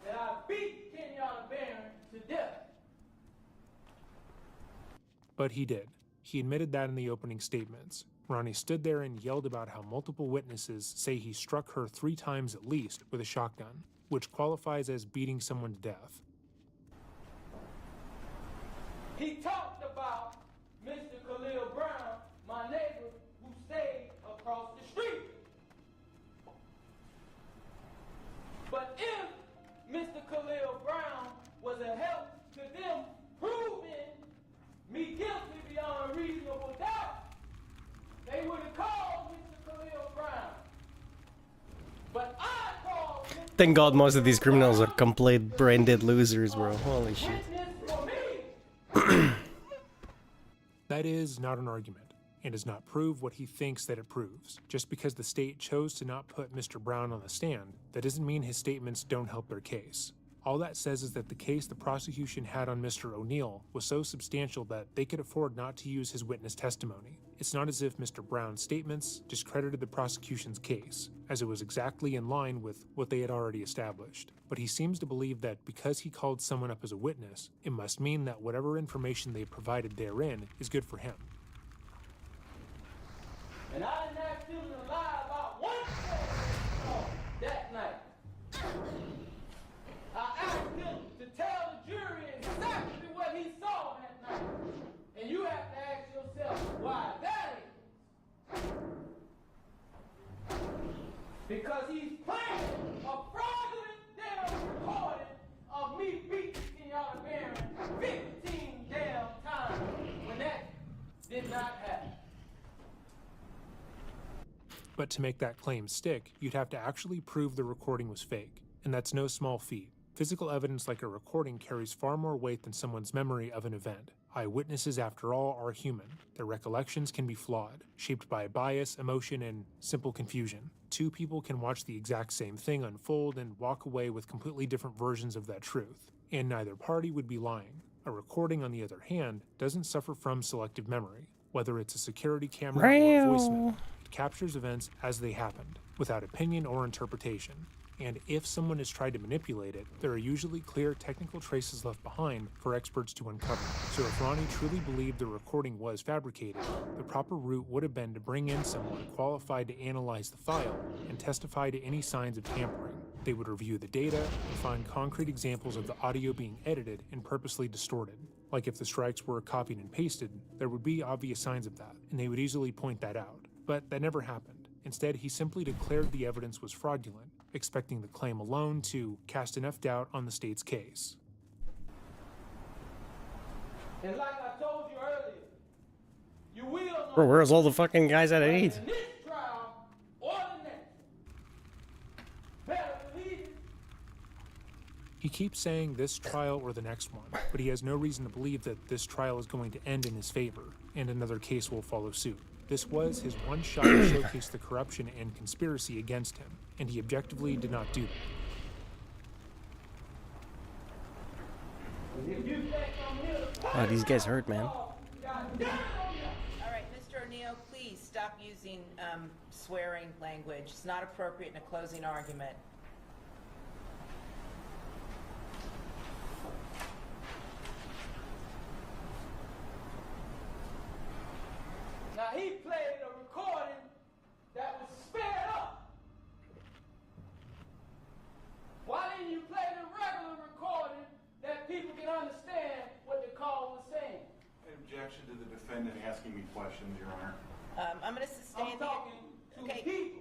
that I beat Kenyatta Barron to death. But he did. He admitted that in the opening statements. Ronnie stood there and yelled about how multiple witnesses say he struck her 3 times at least with a shotgun, which qualifies as beating someone to death. He talked about Mr. Khalil Brown, my neighbor who stayed across the street. But if Mr. Khalil Brown was a help to them proving me guilty beyond reasonable doubt, they would have called Mr. Khalil Brown. But I called Mr. Thank God most of these criminals are complete brain-dead losers, bro. Holy shit. That is not an argument, and does not prove what he thinks that it proves. Just because the state chose to not put Mr. Brown on the stand, that doesn't mean his statements don't help their case. All that says is that the case the prosecution had on Mr. O'Neill was so substantial that they could afford not to use his witness testimony. It's not as if Mr. Brown's statements discredited the prosecution's case, as it was exactly in line with what they had already established. But he seems to believe that because he called someone up as a witness, it must mean that whatever information they provided therein is good for him. And I didn't ask him to lie about one thing that night. I asked him to tell the jury exactly what he saw that night. And you have to ask yourself why that is. Because he's playing a fraudulent damn recording of me beating Kenyatta Barron 15 damn times when that did not happen. But to make that claim stick, you'd have to actually prove the recording was fake, and that's no small feat. Physical evidence like a recording carries far more weight than someone's memory of an event. Eyewitnesses, after all, are human. Their recollections can be flawed, shaped by bias, emotion, and simple confusion. 2 people can watch the exact same thing unfold and walk away with completely different versions of that truth, and neither party would be lying. A recording, on the other hand, doesn't suffer from selective memory. Whether it's a security camera or a voicemail, it captures events as they happened, without opinion or interpretation. and if someone has tried to manipulate it, there are usually clear technical traces left behind for experts to uncover. So if Ronnie truly believed the recording was fabricated, the proper route would have been to bring in someone qualified to analyze the file and testify to any signs of tampering. They would review the data and find concrete examples of the audio being edited and purposely distorted. Like if the strikes were copied and pasted, there would be obvious signs of that, and they would easily point that out. But that never happened. Instead, he simply declared the evidence was fraudulent, expecting the claim alone to cast enough doubt on the state's case. And like I told you earlier, you will know Bro, where's all the fucking guys at 8? in this trial or the next. Better believe it. He keeps saying this trial or the next one, but he has no reason to believe that this trial is going to end in his favor, and another case will follow suit. This was his one shot to showcase the corruption and conspiracy against him, and he objectively did not do that. Oh, these guys hurt, man. All right, Mr. O'Neill, please stop using swearing language. It's not appropriate in a closing argument. Now he played a recording that was sped up. Why didn't you play the regular recording that people can understand what the call was saying? Objection to the defendant asking me questions, Your Honor. I'm going to sustain I'm talking to people.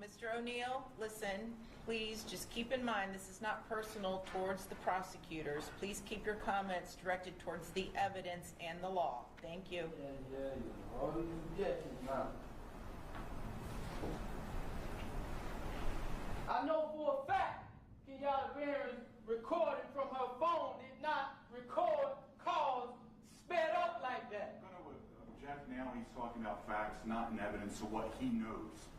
Mr. O'Neill, listen, please just keep in mind this is not personal towards the prosecutors. Please keep your comments directed towards the evidence and the law. Thank you. All these objections now. I know for a fact Kenyatta Barron's recording from her phone did not record calls sped up like that. I'm going to object now. He's talking about facts, not in evidence of what he knows.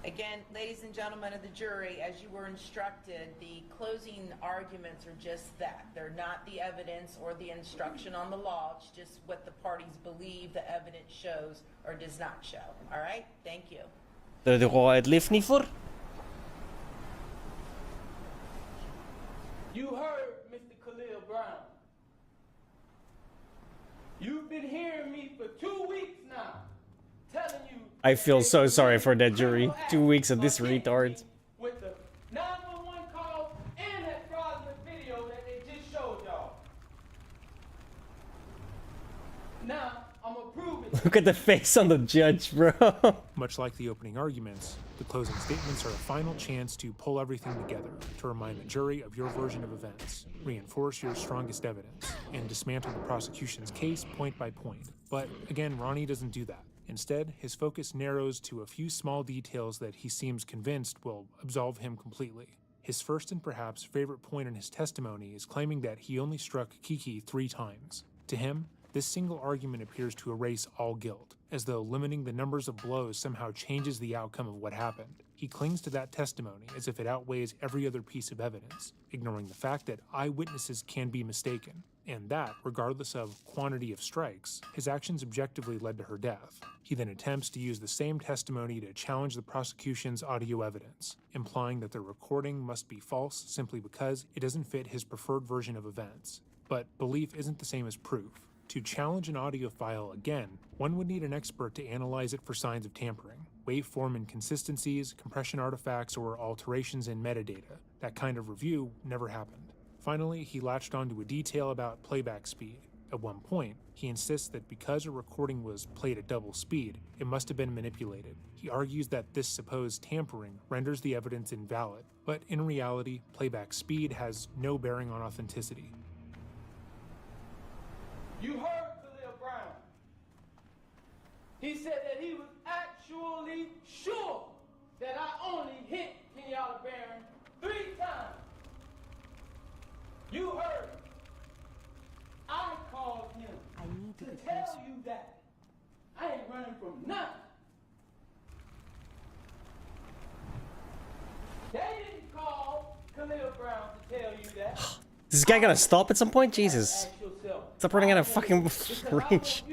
Again, ladies and gentlemen of the jury, as you were instructed, the closing arguments are just that. They're not the evidence or the instruction on the law. It's just what the parties believe the evidence shows or does not show. All right? Thank you. De roi het lief niet voor. You heard Mr. Khalil Brown. You've been hearing me for 2 weeks now, telling you I feel so sorry for that jury. 2 weeks of this retard. with the 911 call and that fraudulent video that they just showed y'all. Now, I'm gonna prove it. Look at the face on the judge, bro. Much like the opening arguments, the closing statements are a final chance to pull everything together, to remind the jury of your version of events, reinforce your strongest evidence, and dismantle the prosecution's case point by point. But again, Ronnie doesn't do that. Instead, his focus narrows to a few small details that he seems convinced will absolve him completely. His first and perhaps favorite point in his testimony is claiming that he only struck Kiki 3 times. To him, this single argument appears to erase all guilt, as though limiting the numbers of blows somehow changes the outcome of what happened. He clings to that testimony as if it outweighs every other piece of evidence, ignoring the fact that eyewitnesses can be mistaken, and that, regardless of quantity of strikes, his actions objectively led to her death. He then attempts to use the same testimony to challenge the prosecution's audio evidence, implying that the recording must be false simply because it doesn't fit his preferred version of events. But belief isn't the same as proof. To challenge an audio file again, one would need an expert to analyze it for signs of tampering, waveform inconsistencies, compression artifacts, or alterations in metadata. That kind of review never happened. Finally, he latched onto a detail about playback speed. At one point, he insists that because a recording was played at double speed, it must have been manipulated. He argues that this supposed tampering renders the evidence invalid, but in reality, playback speed has no bearing on authenticity. You heard Khalil Brown. He said that he was actually sure that I only hit Kenyatta Barron 3 times. You heard. I called him to tell you that. I ain't running from nothing. They didn't call Khalil Brown to tell you that. Is this guy gonna stop at some point? Jesus. Stop running out of fucking range.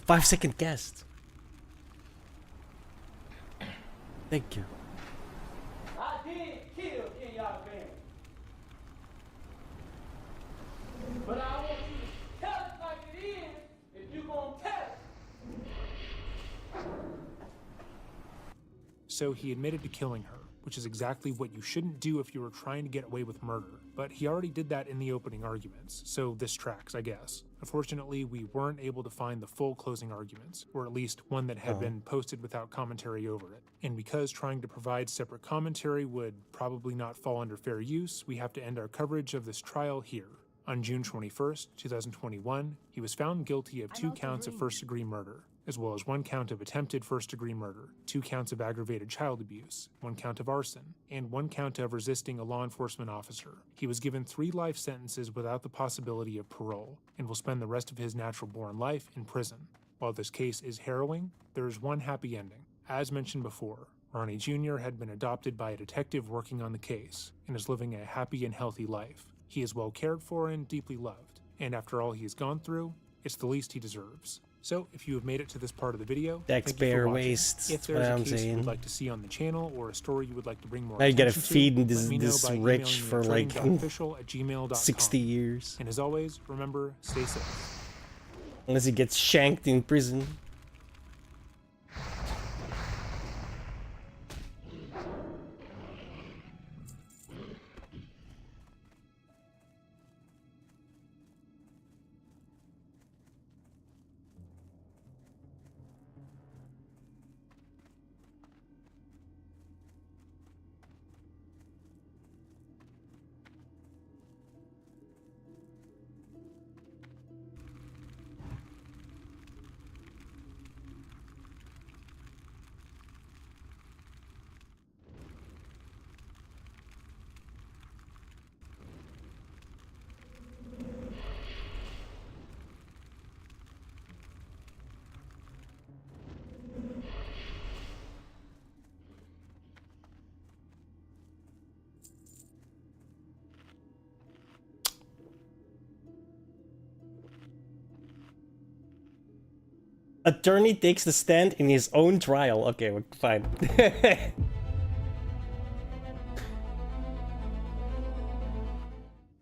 5-second guest. Thank you. I did kill Kenyatta Band. But I want you to tell it like it is if you're gonna tell it. So he admitted to killing her, which is exactly what you shouldn't do if you were trying to get away with murder. But he already did that in the opening arguments, so this tracks, I guess. Unfortunately, we weren't able to find the full closing arguments, or at least one that had been posted without commentary over it. And because trying to provide separate commentary would probably not fall under fair use, we have to end our coverage of this trial here. On June 21st, 2021, he was found guilty of 2 counts of first-degree murder, as well as 1 count of attempted first-degree murder, 2 counts of aggravated child abuse, 1 count of arson, and 1 count of resisting a law enforcement officer. He was given 3 life sentences without the possibility of parole, and will spend the rest of his natural-born life in prison. While this case is harrowing, there is one happy ending. As mentioned before, Ronnie Jr. had been adopted by a detective working on the case, and is living a happy and healthy life. He is well cared for and deeply loved, and after all he has gone through, it's the least he deserves. So, if you have made it to this part of the video, Dex thank you for bare watching. waist, If there's a case you would like to see on the channel or a story you would like to bring more Now you gotta attention feed to, this let me know by emailing rich me for at like trading.official@gmail.com. 60 years. And as always, remember, stay safe. Unless he gets shanked in prison. Attorney takes the stand in his own trial. Okay, we're fine.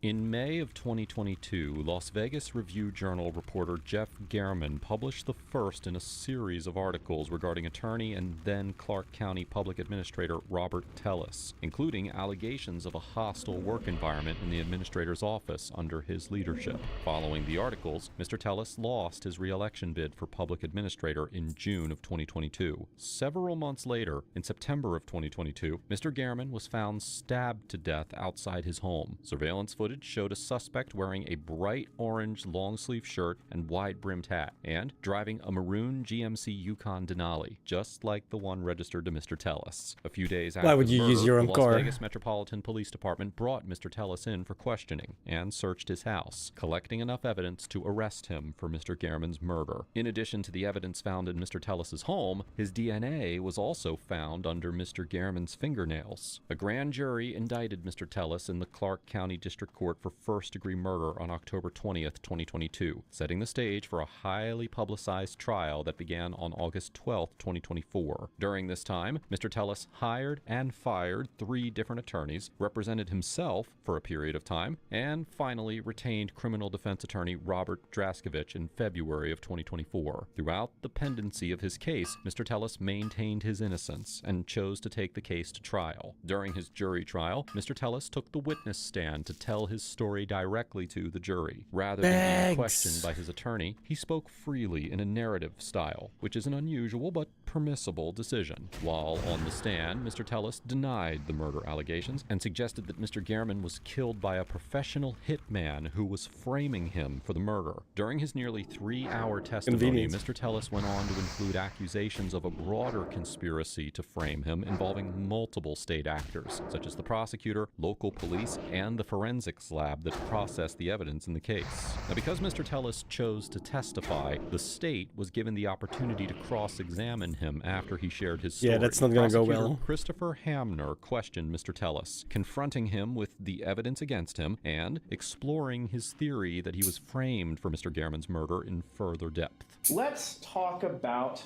In May of 2022, Las Vegas Review-Journal reporter Jeff Gehrman published the first in a series of articles regarding attorney and then Clark County Public Administrator Robert Tellis, including allegations of a hostile work environment in the administrator's office under his leadership. Following the articles, Mr. Tellis lost his re-election bid for public administrator in June of 2022. Several months later, in September of 2022, Mr. Gehrman was found stabbed to death outside his home. Surveillance footage showed a suspect wearing a bright orange long-sleeve shirt and wide-brimmed hat, and driving a maroon GMC Yukon Denali, just like the one registered to Mr. Tellis. A few days after Why would you use your own the car? Las Vegas Metropolitan Police Department brought Mr. Tellis in for questioning and searched his house, collecting enough evidence to arrest him for Mr. Gehrman's murder. In addition to the evidence found in Mr. Tellis's home, his DNA was also found under Mr. Gehrman's fingernails. A grand jury indicted Mr. Tellis in the Clark County District Court for first-degree murder on October 20th, 2022, setting the stage for a highly publicized trial that began on August 12th, 2024. During this time, Mr. Tellis hired and fired 3 different attorneys, represented himself for a period of time, and finally retained criminal defense attorney Robert Draskevich in February of 2024. Throughout the pendency of his case, Mr. Tellis maintained his innocence and chose to take the case to trial. During his jury trial, Mr. Tellis took the witness stand to tell his story directly to the jury. Rather than being questioned by his attorney, he spoke freely in a narrative style, which is an unusual but permissible decision. While on the stand, Mr. Tellis denied the murder allegations and suggested that Mr. Gehrman was killed by a professional hitman who was framing him for the murder. During his nearly 3-hour testimony, Mr. Tellis went on to include accusations of a broader conspiracy to frame him involving multiple state actors, such as the prosecutor, local police, and the forensics lab that processed the evidence in the case. Now, because Mr. Tellis chose to testify, the state was given the opportunity to cross-examine him after he shared his story. Yeah, that's not gonna go Prosecutor well. Christopher Hamner questioned Mr. Tellis, confronting him with the evidence against him and exploring his theory that he was framed for Mr. Gehrman's murder in further depth. Let's talk about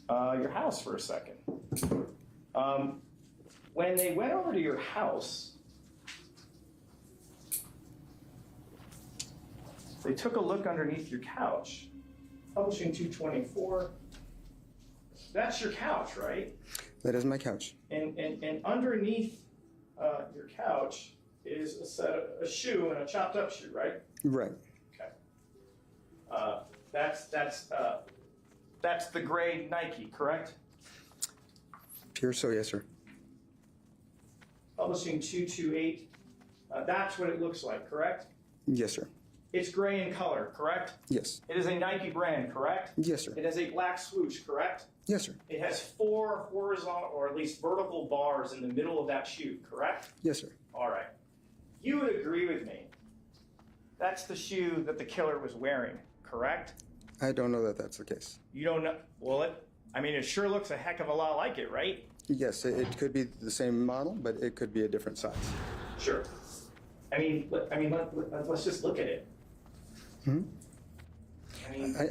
your house for a second. When they went over to your house, they took a look underneath your couch. Publishing 224. That's your couch, right? That is my couch. And underneath your couch is a shoe and a chopped up shoe, right? Right. Okay. That's the gray Nike, correct? Pure so, yes, sir. Publishing 228. That's what it looks like, correct? Yes, sir. It's gray in color, correct? Yes. It is a Nike brand, correct? Yes, sir. It has a black swoosh, correct? Yes, sir. It has 4 horizontal, or at least vertical bars in the middle of that shoe, correct? Yes, sir. All right. You would agree with me. That's the shoe that the killer was wearing, correct? I don't know that that's the case. You don't know? Well, it sure looks a heck of a lot like it, right? Yes, it could be the same model, but it could be a different size. Sure. Let's just look at it. Hmm?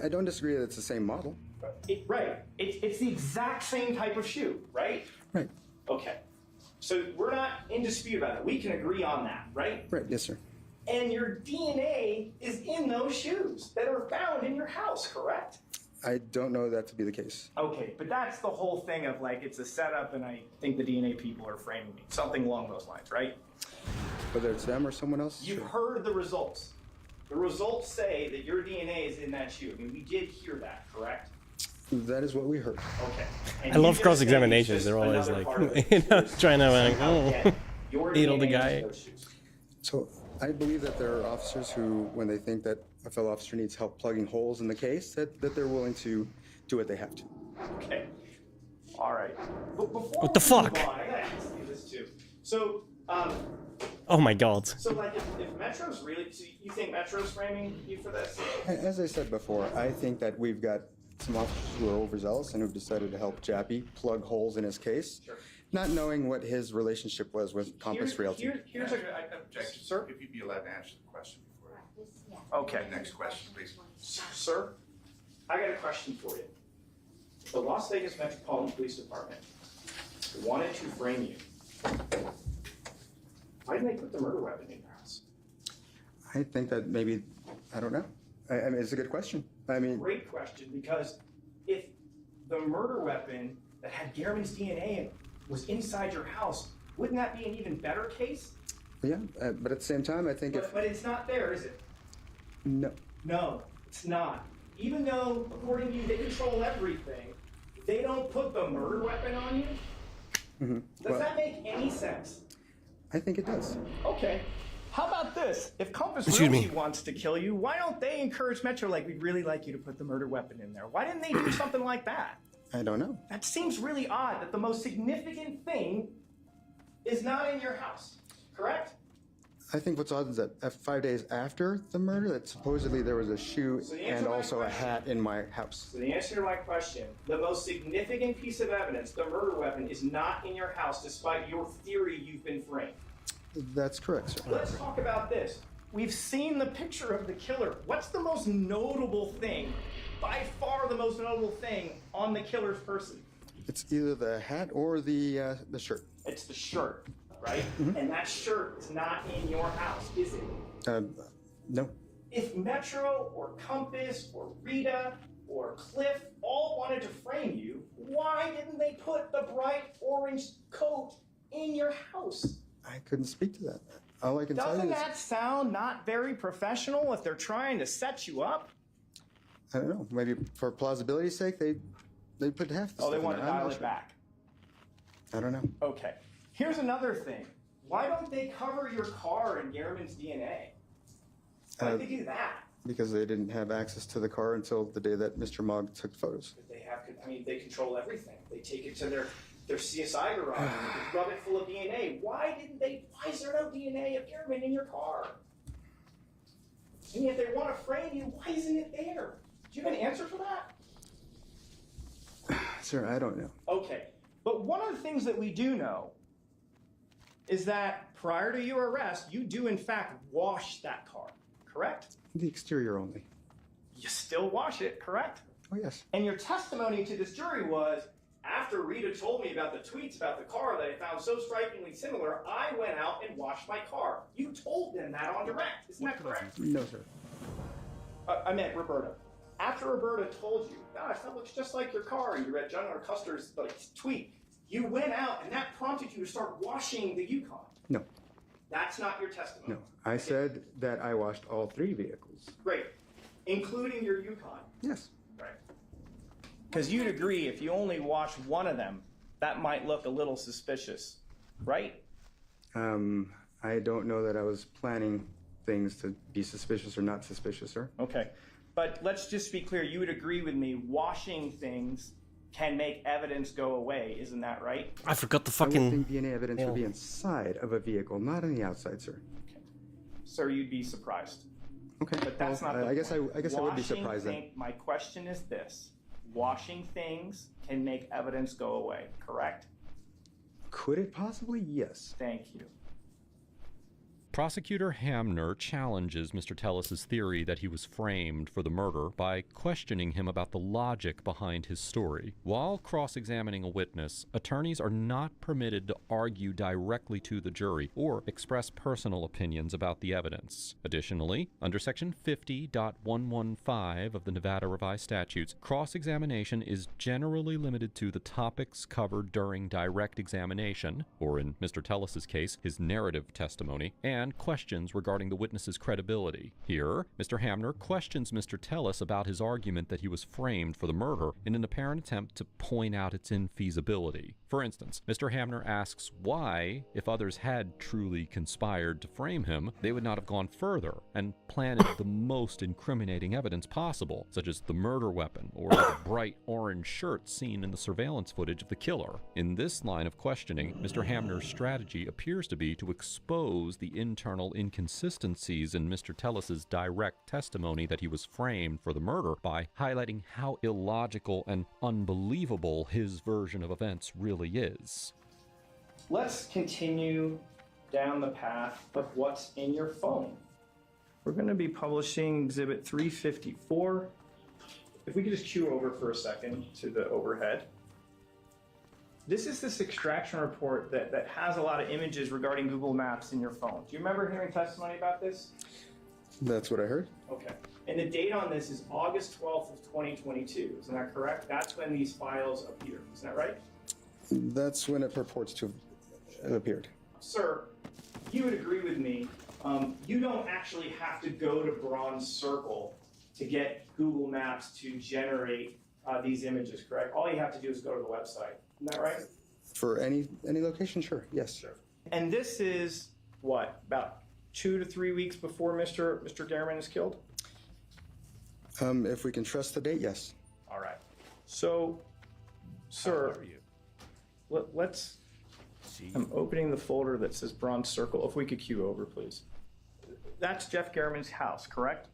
I don't disagree that it's the same model. Right. It's the exact same type of shoe, right? Right. Okay. So we're not in dispute about it. We can agree on that, right? Right, yes, sir. And your DNA is in those shoes that are found in your house, correct? I don't know that to be the case. Okay, but that's the whole thing of it's a setup and I think the DNA people are framing me. Something along those lines, right? Whether it's them or someone else? You've sure. heard the results. The results say that your DNA is in that shoe. We did hear that, correct? That is what we heard. Okay. I love cross-examinations. They're always like, trying to needle the guy. So I believe that there are officers who, when they think that a fellow officer needs help plugging holes in the case, that they're willing to do what they have to. Okay. All right. But before what the fuck? I gotta ask you this too. So, oh my god. So, if Metro's really, so you think Metro's framing you for this? As I said before, I think that we've got some officers who are overzealous and who've decided to help Jappy plug holes in his case, not knowing what his relationship was with Compass Realty. Here's a objection, sir. If you'd be allowed to answer the question before. Okay. The next question, please. Sir, I got a question for you. The Las Vegas Metropolitan Police Department wanted to frame you. Why didn't they put the murder weapon in your house? I think that maybe, I don't know. I mean, it's a good question. Great question, because if the murder weapon that had Gehrman's DNA in it was inside your house, wouldn't that be an even better case? Yeah, but at the same time, I think But it's not there, is it? No. No, it's not. Even though, according to you, they control everything, they don't put the murder weapon on you? Mm-hmm. Does that make any sense? I think it does. Okay. How about this? If Compass Excuse Realty me. wants to kill you, why don't they encourage Metro we'd really like you to put the murder weapon in there? Why didn't they do something like that? I don't know. That seems really odd that the most significant thing is not in your house, correct? I think what's odd is that 5 days after the murder, that supposedly there was a shoe So the answer and to my also a question- hat in my house. So the answer to my question, the most significant piece of evidence, the murder weapon, is not in your house despite your theory you've been framed. That's correct, sir. Let's talk about this. We've seen the picture of the killer. What's the most notable thing, by far the most notable thing, on the killer's person? It's either the hat or the shirt. It's the shirt, right? Mhm. And that shirt is not in your house, is it? No. If Metro or Compass or Rita or Cliff all wanted to frame you, why didn't they put the bright orange coat in your house? I couldn't speak to that. All I can tell Doesn't you is, that sound not very professional if they're trying to set you up? I don't know, maybe for plausibility's sake, they put half the Oh, they stuff in want to there. I'm dial not it sure. back. I don't know. Okay. Here's another thing. Why don't they cover your car in Gehrman's DNA? Why Uh, did they do that? Because they didn't have access to the car until the day that Mr. Mogg took photos. They have, they control everything. They take it to their CSI garage and they rub it full of DNA. Why is there no DNA of Gehrman in your car? And yet they want to frame you, why isn't it there? Do you have an answer for that? Sir, I don't know. Okay, but one of the things that we do know is that prior to your arrest, you do in fact wash that car, correct? The exterior only. You still wash it, correct? Oh, yes. And your testimony to this jury was, after Rita told me about the tweets about the car that I found so strikingly similar, I went out and washed my car. You told them that on direct. Isn't that correct? No, sir. I meant Roberta. After Roberta told you, gosh, that looks just like your car, and you read John R. Custer's tweet, you went out and that prompted you to start washing the Yukon. No. That's not your testimony. No. I said that I washed all 3 vehicles. Great. Including your Yukon. Yes. Right. Because you'd agree if you only wash one of them, that might look a little suspicious, right? I don't know that I was planning things to be suspicious or not suspicious, sir. Okay. But let's just be clear. You would agree with me, washing things can make evidence go away. Isn't that right? I forgot the I fucking... would think DNA evidence would be inside of a vehicle, not on the outside, sir. Okay. Sir, you'd be surprised. Okay. But that's not the I guess point. I guess I would be surprised then. My question is this. Washing things can make evidence go away, correct? Could it possibly? Yes. Thank you. Prosecutor Hamner challenges Mr. Tellis's theory that he was framed for the murder by questioning him about the logic behind his story. While cross-examining a witness, attorneys are not permitted to argue directly to the jury or express personal opinions about the evidence. Additionally, under Section 50.115 of the Nevada Revised Statutes, cross-examination is generally limited to the topics covered during direct examination, or in Mr. Tellis's case, his narrative testimony, and questions regarding the witness's credibility. Here, Mr. Hamner questions Mr. Tellis about his argument that he was framed for the murder in an apparent attempt to point out its infeasibility. For instance, Mr. Hamner asks why, if others had truly conspired to frame him, they would not have gone further and planted the most incriminating evidence possible, such as the murder weapon or the bright orange shirt seen in the surveillance footage of the killer. In this line of questioning, Mr. Hamner's strategy appears to be to expose the internal inconsistencies in Mr. Tellis's direct testimony that he was framed for the murder by highlighting how illogical and unbelievable his version of events really is. Let's continue down the path of what's in your phone. We're going to be publishing Exhibit 354. If we could just cue over for a second to the overhead. This is this extraction report that has a lot of images regarding Google Maps in your phone. Do you remember hearing testimony about this? That's what I heard. Okay. And the date on this is August 12th of 2022. Isn't that correct? That's when these files appear. Isn't that right? That's when it purports to have appeared. Sir, you would agree with me. You don't actually have to go to Bronze Circle to get Google Maps to generate these images, correct? All you have to do is go to the website. Isn't that right? For any location, sure. Yes. Sure. And this is what, about 2 to 3 weeks before Mr. Garman is killed? If we can trust the date, yes. All right. So, sir, let's. I'm opening the folder that says Bronze Circle. If we could cue over, please. That's Jeff Garman's house, correct?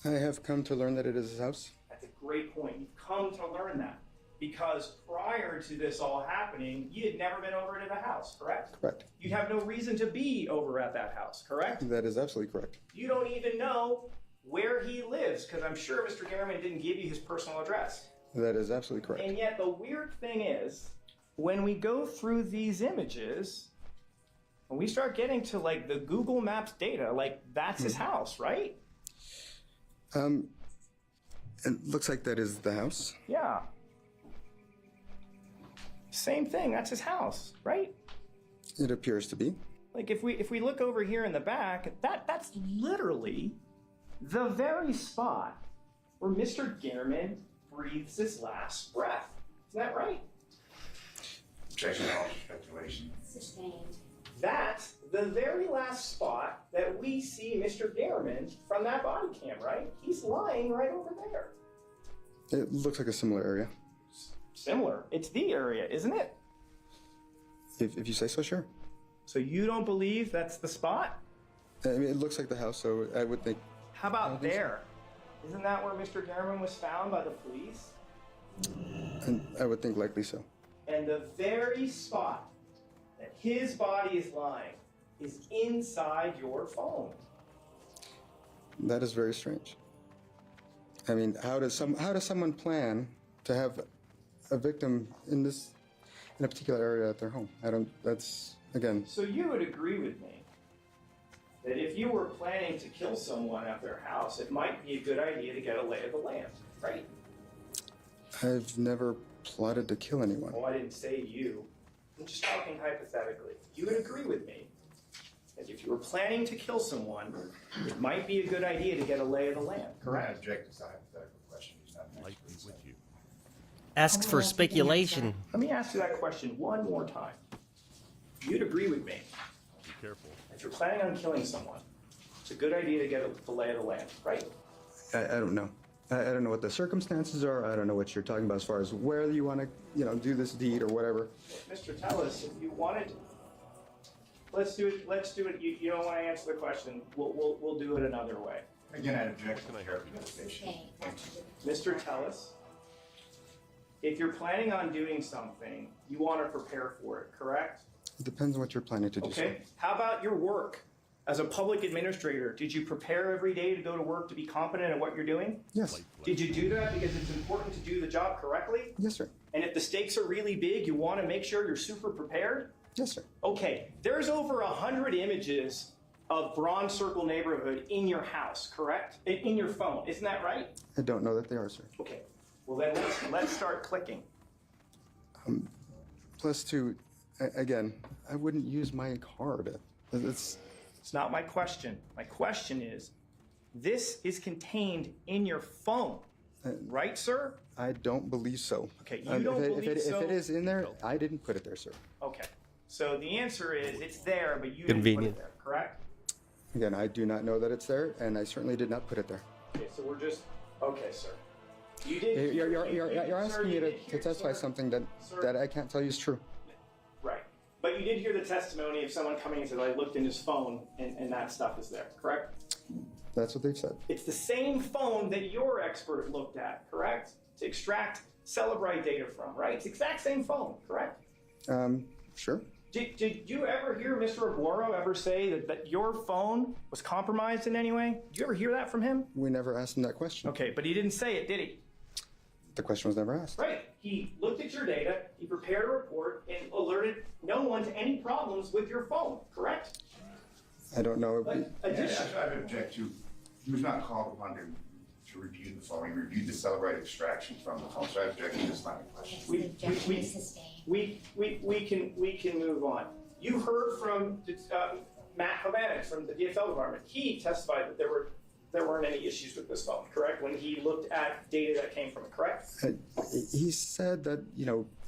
I have come to learn that it is his house. That's a great point. You've come to learn that because prior to this all happening, you had never been over to the house, correct? Correct. You'd have no reason to be over at that house, correct? That is absolutely correct. You don't even know where he lives because I'm sure Mr. Garman didn't give you his personal address. That is absolutely correct. And yet the weird thing is, when we go through these images, when we start getting to like the Google Maps data, like that's his house, right? It looks like that is the house. Yeah. Same thing, that's his house, right? It appears to be. Like if we look over here in the back, that's literally the very spot where Mr. Garman breathes his last breath. Isn't that right? Objection to all speculation. Sustained. That's the very last spot that we see Mr. Garman from that body cam, right? He's lying right over there. It looks like a similar area. Similar. It's the area, isn't it? If you say so, sure. So you don't believe that's the spot? I mean, it looks like the house, so I would think. How about there? Isn't that where Mr. Garman was found by the police? And I would think likely so. And the very spot that his body is lying is inside your phone. That is very strange. I mean, how does someone plan to have a victim in a particular area at their home. That's, again. So you would agree with me that if you were planning to kill someone at their house, it might be a good idea to get a lay of the land, right? I've never plotted to kill anyone. Oh, I didn't say you. I'm just talking hypothetically. You would agree with me that if you were planning to kill someone, it might be a good idea to get a lay of the land, correct? I object to the hypothetical question. He's not an expert, so. Ask for speculation. Let me ask you that question one more time. You'd agree with me. Be careful. If you're planning on killing someone, it's a good idea to get the lay of the land, right? I don't know. I don't know what the circumstances are. I don't know what you're talking about as far as where you want to, do this deed or whatever. Mr. Tellis, if you wanted, let's do it. You don't want to answer the question. We'll do it another way. Again, I object to the clarification. Mr. Tellis, if you're planning on doing something, you want to prepare for it, correct? It depends on what you're planning to do. Okay. How about your work? As a public administrator, did you prepare every day to go to work to be competent at what you're doing? Yes. Did you do that because it's important to do the job correctly? Yes, sir. And if the stakes are really big, you want to make sure you're super prepared? Yes, sir. Okay, there's over 100 images of Bronze Circle neighborhood in your house, correct? In your phone, isn't that right? I don't know that they are, sir. Okay, well then let's start clicking. Plus, again, I wouldn't use my card. It's not my question. My question is, this is contained in your phone, right, sir? I don't believe so. Okay, you don't believe so? If it is in there, I didn't put it there, sir. Okay, so the answer is it's there, but you didn't put it there, correct? Again, I do not know that it's there, and I certainly did not put it there. Okay, so we're just, okay, sir. You did. You're asking me to testify something that I can't tell you is true. Right. But you did hear the testimony of someone coming and said, I looked in his phone and that stuff is there, correct? That's what they've said. It's the same phone that your expert looked at, correct? To extract Celebrite data from, right? It's the exact same phone, correct? Sure. Did you ever hear Mr. Aguero ever say that your phone was compromised in any way? Did you ever hear that from him? We never asked him that question. Okay, but he didn't say it, did he? The question was never asked. Right. He looked at your data, he prepared a report, and alerted no one to any problems with your phone, correct? I don't know. I object to, he was not called upon to review the phone. He reviewed the Celebrite extraction from the phone, so I object to this line of question. We can move on. You heard from Matt Hovanek from the DFL department. He testified that there weren't any issues with this phone, correct? When he looked at data that came from it, correct? He said that,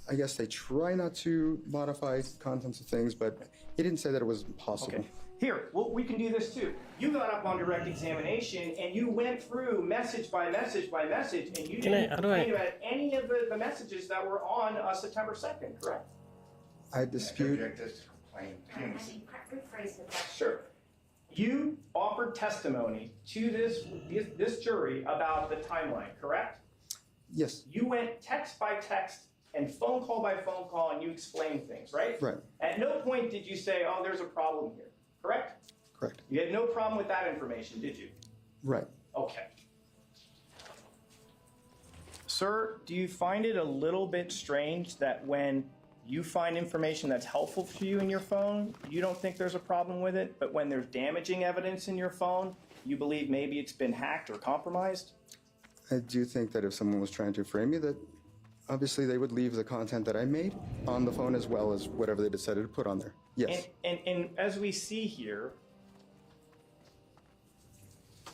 I guess they try not to modify contents of things, but he didn't say that it was impossible. Okay. Here, well, we can do this too. You got up on direct examination and you went through message by message by message, and you didn't complain about any of the messages that were on September 2nd, correct? I dispute. Sure. You offered testimony to this jury about the timeline, correct? Yes. You went text by text and phone call by phone call, and you explained things, right? Right. At no point did you say, oh, there's a problem here, correct? Correct. You had no problem with that information, did you? Right. Okay. Sir, do you find it a little bit strange that when you find information that's helpful for you in your phone, you don't think there's a problem with it, but when there's damaging evidence in your phone, you believe maybe it's been hacked or compromised? I do think that if someone was trying to frame me, that obviously they would leave the content that I made on the phone as well as whatever they decided to put on there. Yes. And as we see here,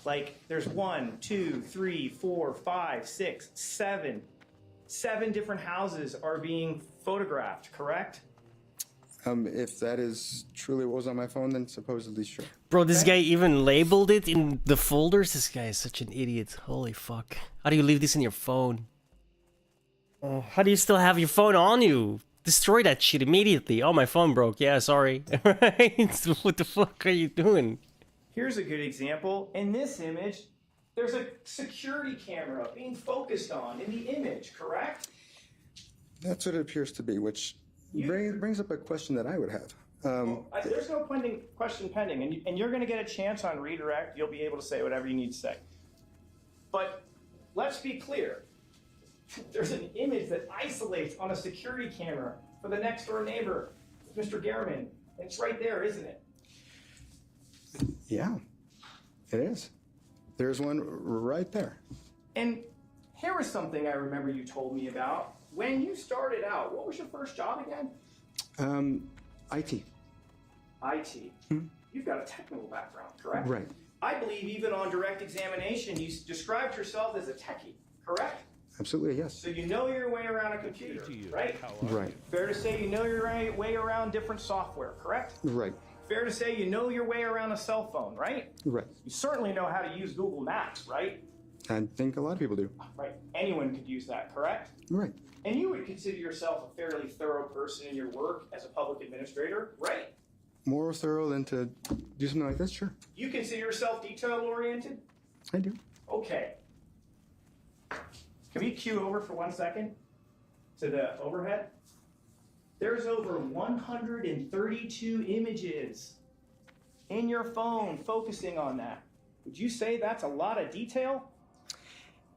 like there's 1, 2, 3, 4, 5, 6, 7 different houses are being photographed, correct? If that is truly what was on my phone, then supposedly sure. Bro, this guy even labeled it in the folders. This guy is such an idiot. Holy fuck. How do you leave this in your phone? How do you still have your phone on you? Destroy that shit immediately. Oh, my phone broke. Yeah, sorry. Right? What the fuck are you doing? Here's a good example. In this image, there's a security camera being focused on in the image, correct? That's what it appears to be, which brings up a question that I would have. There's no question pending, and you're going to get a chance on redirect. You'll be able to say whatever you need to say. But let's be clear. There's an image that isolates on a security camera for the next door neighbor, Mr. Gehrman. It's right there, isn't it? Yeah, it is. There's one right there. And here was something I remember you told me about. When you started out, what was your first job again? IT. IT. You've got a technical background, correct? Right. I believe even on direct examination, you described yourself as a techie, correct? Absolutely, yes. So you know your way around a computer, right? Right. Fair to say you know your way around different software, correct? Right. Fair to say you know your way around a cell phone, right? Right. You certainly know how to use Google Maps, right? I think a lot of people do. Right. Anyone could use that, correct? Right. And you would consider yourself a fairly thorough person in your work as a public administrator, right? More thorough than to do something like this? Sure. You consider yourself detail-oriented? I do. Okay. Can we cue over for 1 second to the overhead? There's over 132 images in your phone focusing on that. Would you say that's a lot of detail?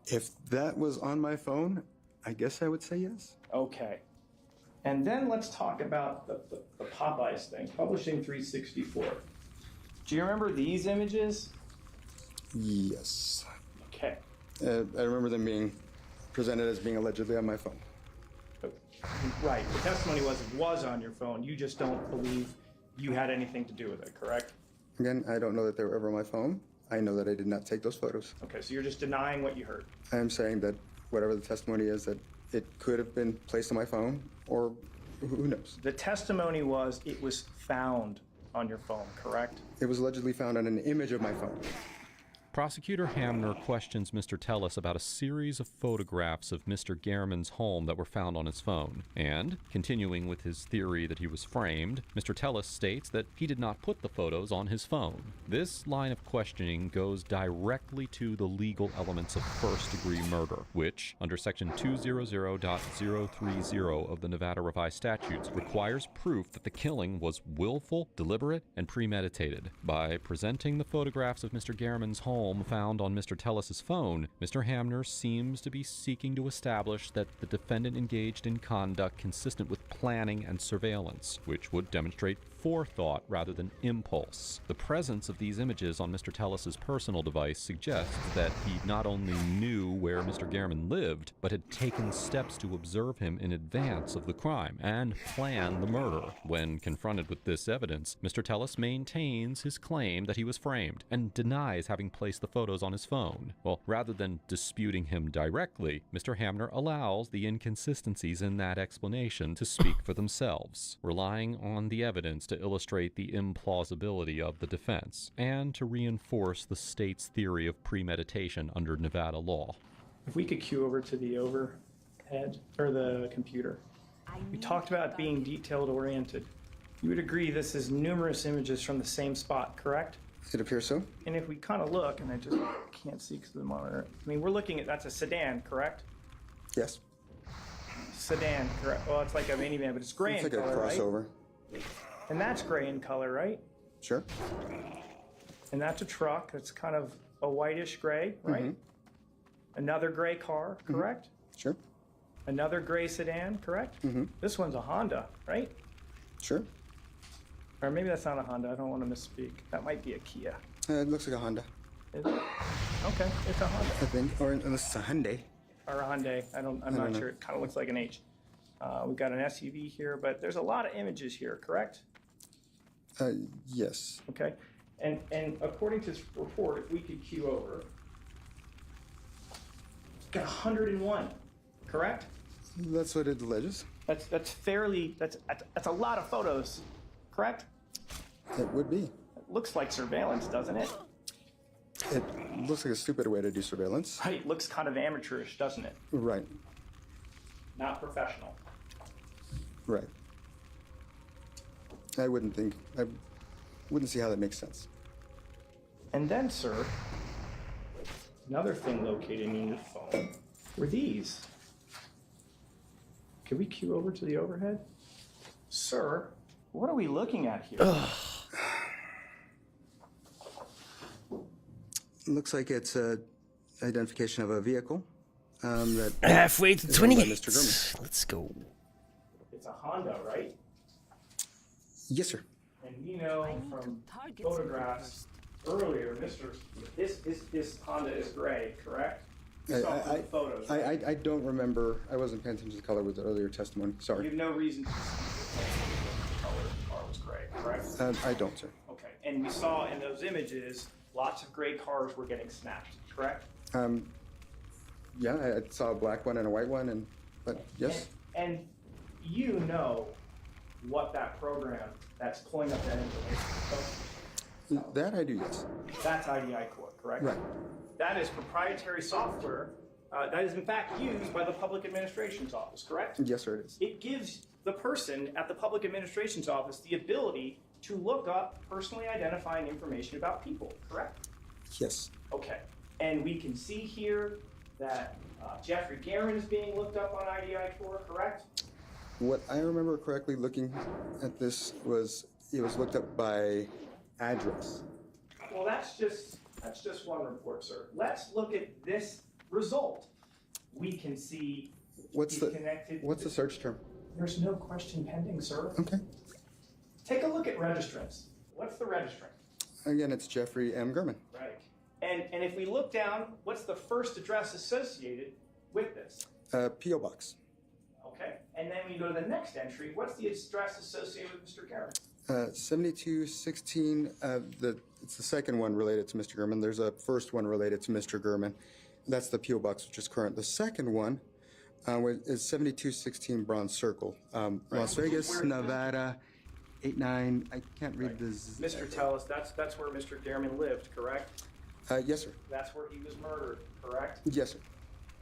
If that was on my phone, I guess I would say yes. Okay. And then let's talk about the Popeyes thing, Publishing 364. Do you remember these images? Yes. Okay. I remember them being presented as being allegedly on my phone. Right. The testimony was it was on your phone. You just don't believe you had anything to do with it, correct? Again, I don't know that they were ever on my phone. I know that I did not take those photos. Okay, so you're just denying what you heard. I am saying that whatever the testimony is, that it could have been placed on my phone, or who knows. The testimony was it was found on your phone, correct? It was allegedly found on an image of my phone. Prosecutor Hamner questions Mr. Tellis about a series of photographs of Mr. Gehrman's home that were found on his phone. And, continuing with his theory that he was framed, Mr. Tellis states that he did not put the photos on his phone. This line of questioning goes directly to the legal elements of first-degree murder, which, under Section 200.030 of the Nevada Revised Statutes, requires proof that the killing was willful, deliberate, and premeditated. By presenting the photographs of Mr. Gehrman's home found on Mr. Tellis's phone, Mr. Hamner seems to be seeking to establish that the defendant engaged in conduct consistent with planning and surveillance, which would demonstrate forethought rather than impulse. The presence of these images on Mr. Tellis's personal device suggests that he not only knew where Mr. Gehrman lived, but had taken steps to observe him in advance of the crime and plan the murder. When confronted with this evidence, Mr. Tellis maintains his claim that he was framed and denies having placed the photos on his phone. Well, rather than disputing him directly, Mr. Hamner allows the inconsistencies in that explanation to speak for themselves, relying on the evidence to illustrate the implausibility of the defense and to reinforce the state's theory of premeditation under Nevada law. If we could cue over to the overhead, or the computer. We talked about it being detailed oriented. You would agree this is numerous images from the same spot, correct? It appears so. And if we kind of look, and I just can't see because of the monitor, I mean, we're looking at, that's a sedan, correct? Yes. Sedan, correct. Well, it's like a minivan, but it's gray in It's like color, a crossover. right? And that's gray in color, right? Sure. And that's a truck that's kind of a whitish gray, right? Mhm. Another gray car, correct? Sure. Another gray sedan, correct? This one's a Honda, right? Sure. Or maybe that's not a Honda. I don't want to misspeak. That might be a Kia. It looks like a Honda. Is it? Okay, it's a Honda. I think, or unless it's a Hyundai. Or a Hyundai. I'm I not don't know. sure. It kind of looks like an H. We've got an SUV here, but there's a lot of images here, correct? Yes. Okay. And according to this report, if we could cue over, it's got 101, correct? That's what it alleges. That's a lot of photos, correct? It would be. It looks like surveillance, doesn't it? It looks like a stupid way to do surveillance. Right, looks kind of amateurish, doesn't it? Right. Not professional. Right. I wouldn't see how that makes sense. And then, sir, another thing located in your phone were these. Can we cue over to the overhead? Sir, what are we looking at here? Looks like it's a identification of a vehicle. That halfway to is owned by 28. Mr. Gurman. Let's go. It's a Honda, right? Yes, sir. And we know from photographs earlier, this Honda is gray, correct? You saw from the photos, right? I don't remember. I wasn't paying attention to the color with the earlier testimony. You Sorry. have no reason to suspect the color of the car was gray, correct? I don't, sir. Okay, and we saw in those images, lots of gray cars were getting snapped, correct? Yeah, I saw a black one and a white one, but yes. And you know what that program that's pulling up that information. That I do, yes. That's IDI Core, correct? Right. That is proprietary software that is in fact used by the Public Administration's Office, correct? Yes, sir, it is. It gives the person at the Public Administration's Office the ability to look up personally identifying information about people, correct? Yes. Okay. And we can see here that Jeffrey Guerin is being looked up on IDI Core, correct? What I remember correctly looking at this was it was looked up by address. Well, that's just one report, sir. Let's look at this result. We can see What's the search term? There's no question pending, sir. Okay. Take a look at registrants. What's the registrant? Again, it's Jeffrey M. Gurman. Right. And if we look down, what's the first address associated with this? P.O. Box. Okay. And then when you go to the next entry, what's the address associated with Mr. Guerin? 7216. It's the second one related to Mr. Gurman. There's a first one related to Mr. Gurman. That's the P.O. Box, which is current. The second one is 7216 Bronze Circle, Las Vegas, Nevada, 89. I can't read this. Mr. Tellis, that's where Mr. Guerin lived, correct? Yes, sir. That's where he was murdered, correct? Yes, sir.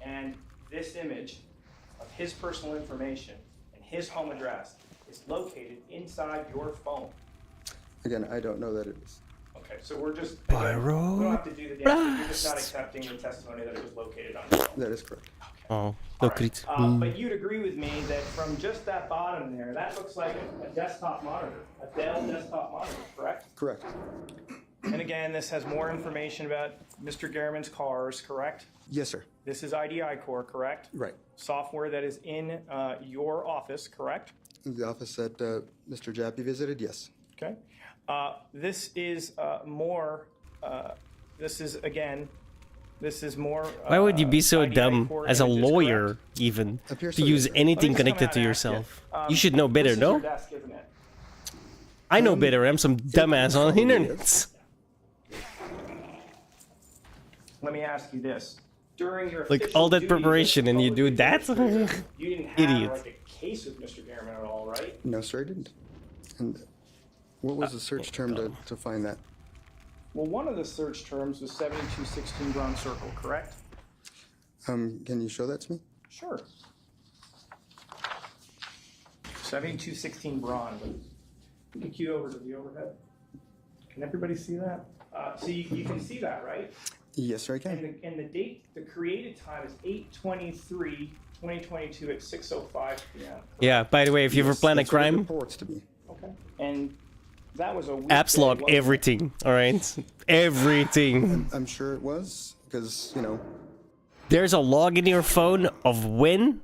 And this image of his personal information and his home address is located inside your phone. Again, I don't know that it is. Okay, so we're just, again, we don't have to do the dance. You're just not accepting the testimony that it was located on your phone. That is correct. Oh, look at it. But you'd agree with me that from just that bottom there, that looks like a desktop monitor, a Dell desktop monitor, correct? Correct. And again, this has more information about Mr. Guerin's cars, correct? Yes, sir. This is IDI Core, correct? Right. Software that is in your office, correct? The office that Mr. Jappy visited, yes. Okay. This is more, this is more. Why would you be so IDI dumb Core as a images, lawyer, correct? even, Appears to so, use yes, sir. anything Let me just connected to come out and ask yourself? you. You should know better, This is no? your desk, isn't it? I know better. I'm some dumbass on the internet. Let me ask you this. During your Like, official all that duties preparation as and you do public that? administrator, you didn't have Idiot. like a case with Mr. Guerin at all, right? No, sir, I didn't. And what was the search term to find that? Well, one of the search terms was 7216 Bronze Circle, correct? Can you show that to me? Sure. 7216 Bronze. You can cue over to the overhead. Can everybody see that? So you can see that, right? Yes, sir, I can. And the date, the created time is 8/23/2022 at 6:05 p.m. Yeah, by the way, if you ever plan a That's what it crime, reports to me. Okay. And that was a apps weekday, log wasn't it? everything, alright? Everything. I'm sure it was, because, you know. There's a log in your phone of when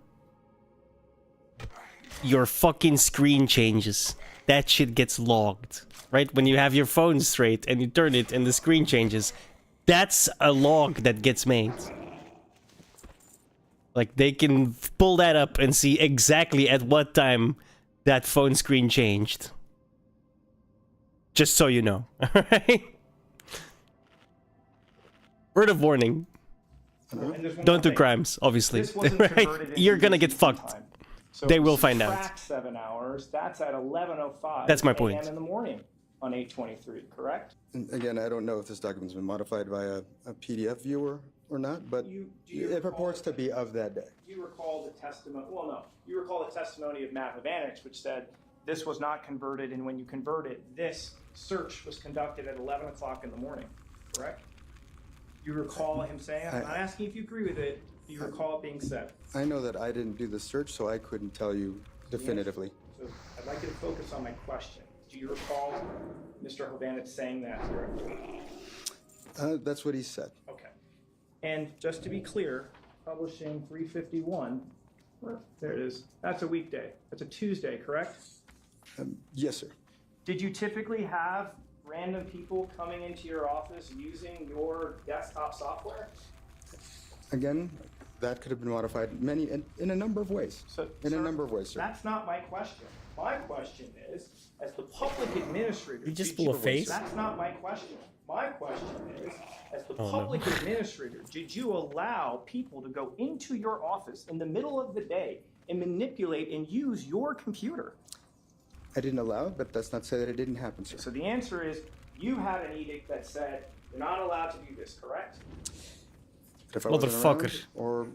your fucking screen changes. That shit gets logged, right? When you have your phone straight and you turn it and the screen changes, that's a log that gets made. Like, they can pull that up and see exactly at what time that phone screen changed. Just so you know, alright? Word of warning. And there's one Don't more do thing. crimes, obviously. This wasn't Right? converted into You're gonna get Eastern fucked. time. So They will find out. subtract 7 hours. That's at 11:05. That's my point. a.m. in the morning on 8/23, correct? And again, I don't know if this document's been modified by a PDF viewer or not, but it purports to be of that day. Do you recall the testimony? Well, no. You recall the testimony of Matt Havanich, which said this was not converted, and when you convert it, this search was conducted at 11 o'clock in the morning, correct? You recall him saying, I'm not asking if you agree with it, do you recall it being said? I know that I didn't do the search, so I couldn't tell you definitively. So I'd like you to focus on my question. Do you recall Mr. Havanich saying that here? That's what he said. Okay. And just to be clear, publishing 351. There it is. That's a weekday. That's a Tuesday, correct? Yes, sir. Did you typically have random people coming into your office using your desktop software? Again, that could have been modified in a number of ways. A number of ways, sir. That's not my question. My question is, as the public administrator, You just blew a face? That's not my question. My question is, as the Oh, no. public administrator, did you allow people to go into your office in the middle of the day and manipulate and use your computer? I didn't allow it, but that's not to say that it didn't happen, sir. So the answer is, you had an edict that said you're not allowed to do this, correct? If I wasn't Motherfucker. around or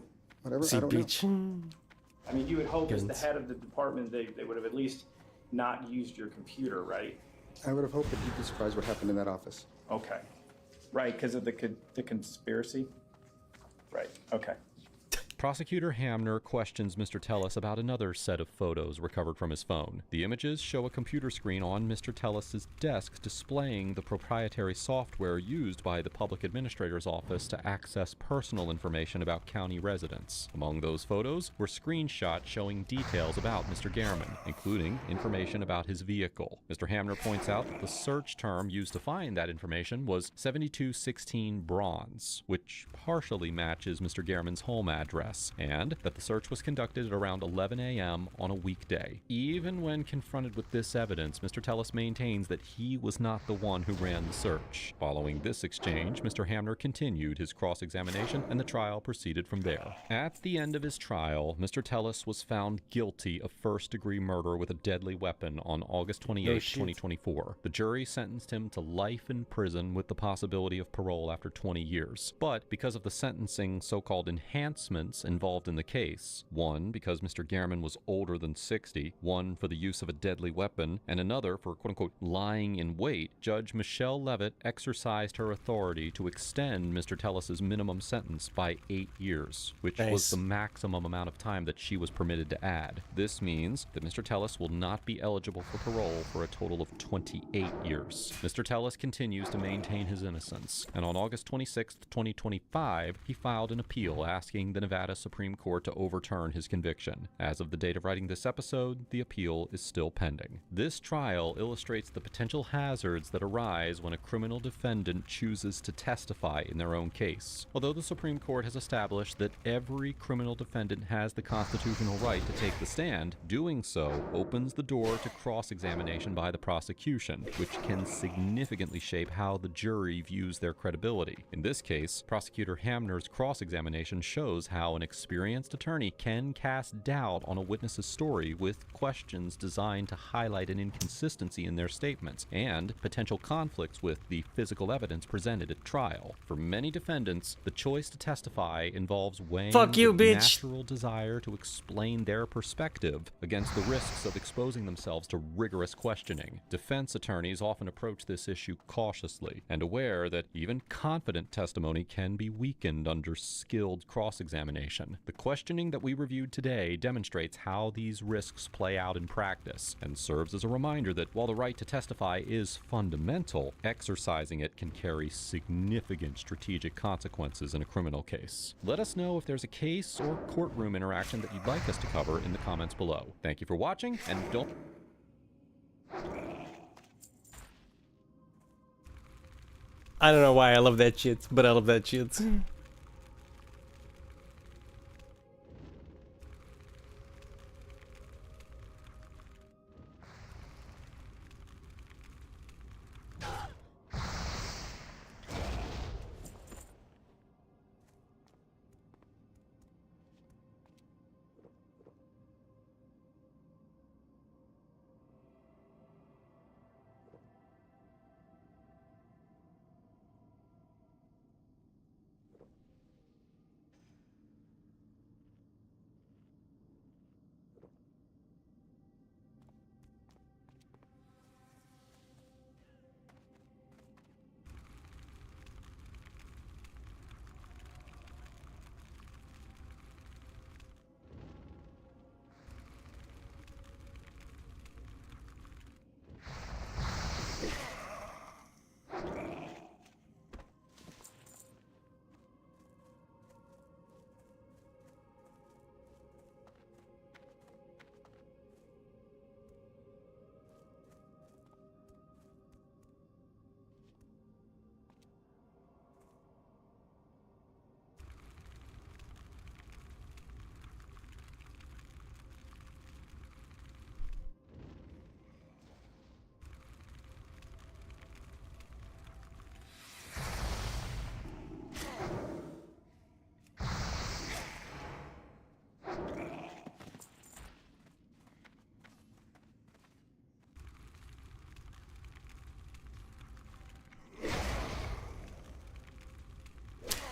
whatever, See, I don't know. bitch. I mean, you would hope as the Guns. head of the department, they would have at least not used your computer, right? I would have hoped that you'd be surprised what happened in that office. Okay. Right, because of the conspiracy? Right, okay. Prosecutor Hamner questions Mr. Tellis about another set of photos recovered from his phone. The images show a computer screen on Mr. Tellis's desk displaying the proprietary software used by the public administrator's office to access personal information about county residents. Among those photos were screenshots showing details about Mr. Gehrman, including information about his vehicle. Mr. Hamner points out that the search term used to find that information was 7216 Bronze, which partially matches Mr. Gehrman's home address, and that the search was conducted at around 11 a.m. on a weekday. Even when confronted with this evidence, Mr. Tellis maintains that he was not the one who ran the search. Following this exchange, Mr. Hamner continued his cross-examination, and the trial proceeded from there. At the end of his trial, Mr. Tellis was found guilty of first-degree murder with a deadly weapon on August 28, 2024. The jury sentenced him to life in prison with the possibility of parole after 20 years. But because of the sentencing so-called enhancements involved in the case, one because Mr. Gehrman was older than 60, one for the use of a deadly weapon, and another for quote-unquote lying in wait, Judge Michelle Levitt exercised her authority to extend Mr. Tellis's minimum sentence by 8 years, which was the maximum amount of time that she was permitted to add. This means that Mr. Tellis will not be eligible for parole for a total of 28 years. Mr. Tellis continues to maintain his innocence, and on August 26, 2025, he filed an appeal asking the Nevada Supreme Court to overturn his conviction. As of the date of writing this episode, the appeal is still pending. This trial illustrates the potential hazards that arise when a criminal defendant chooses to testify in their own case. Although the Supreme Court has established that every criminal defendant has the constitutional right to take the stand, doing so opens the door to cross-examination by the prosecution, which can significantly shape how the jury views their credibility. In this case, Prosecutor Hamner's cross-examination shows how an experienced attorney can cast doubt on a witness's story with questions designed to highlight an inconsistency in their statements and potential conflicts with the physical evidence presented at trial. For many defendants, the choice to testify involves weighing the natural desire to explain their perspective against the risks of exposing themselves to rigorous questioning. Defense attorneys often approach this issue cautiously and aware that even confident testimony can be weakened under skilled cross-examination. The questioning that we reviewed today demonstrates how these risks play out in practice and serves as a reminder that while the right to testify is fundamental, exercising it can carry significant strategic consequences in a criminal case. Let us know if there's a case or courtroom interaction that you'd like us to cover in the comments below. Thank you for watching, and don't... I don't know why I love that shit, but I love that shit.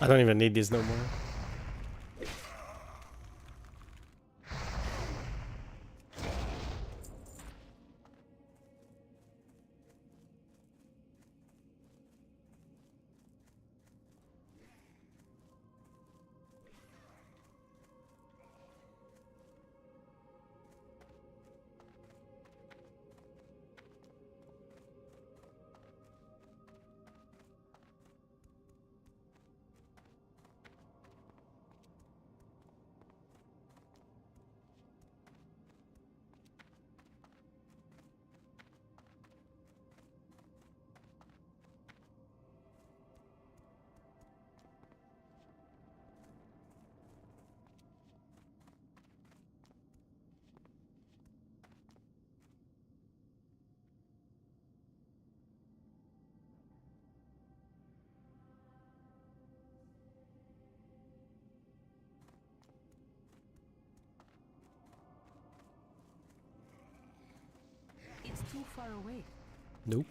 I don't even need this no more. It's too far away. Nope.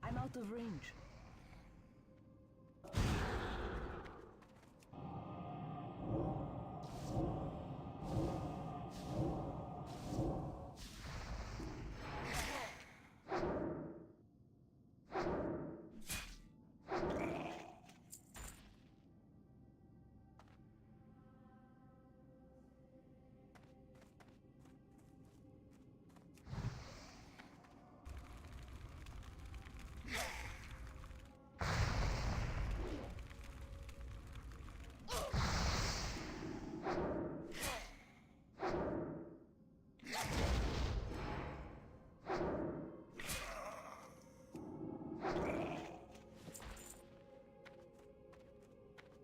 I'm out of range.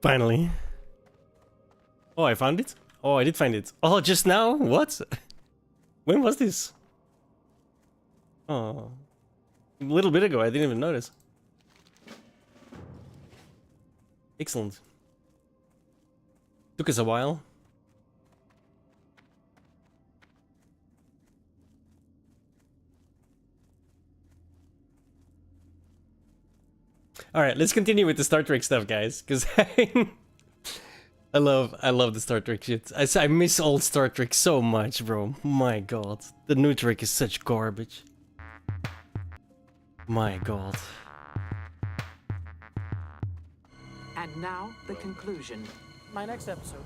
Finally. Oh, I found it? Oh, I did find it. Oh, just now? What? When was this? Oh. A little bit ago, I didn't even notice. Excellent. Took us a while. All right, let's continue with the Star Trek stuff, guys, because I love the Star Trek shit. I miss old Star Trek so much, bro. My God, the new Trek is such garbage. My God. And now the conclusion. My next episode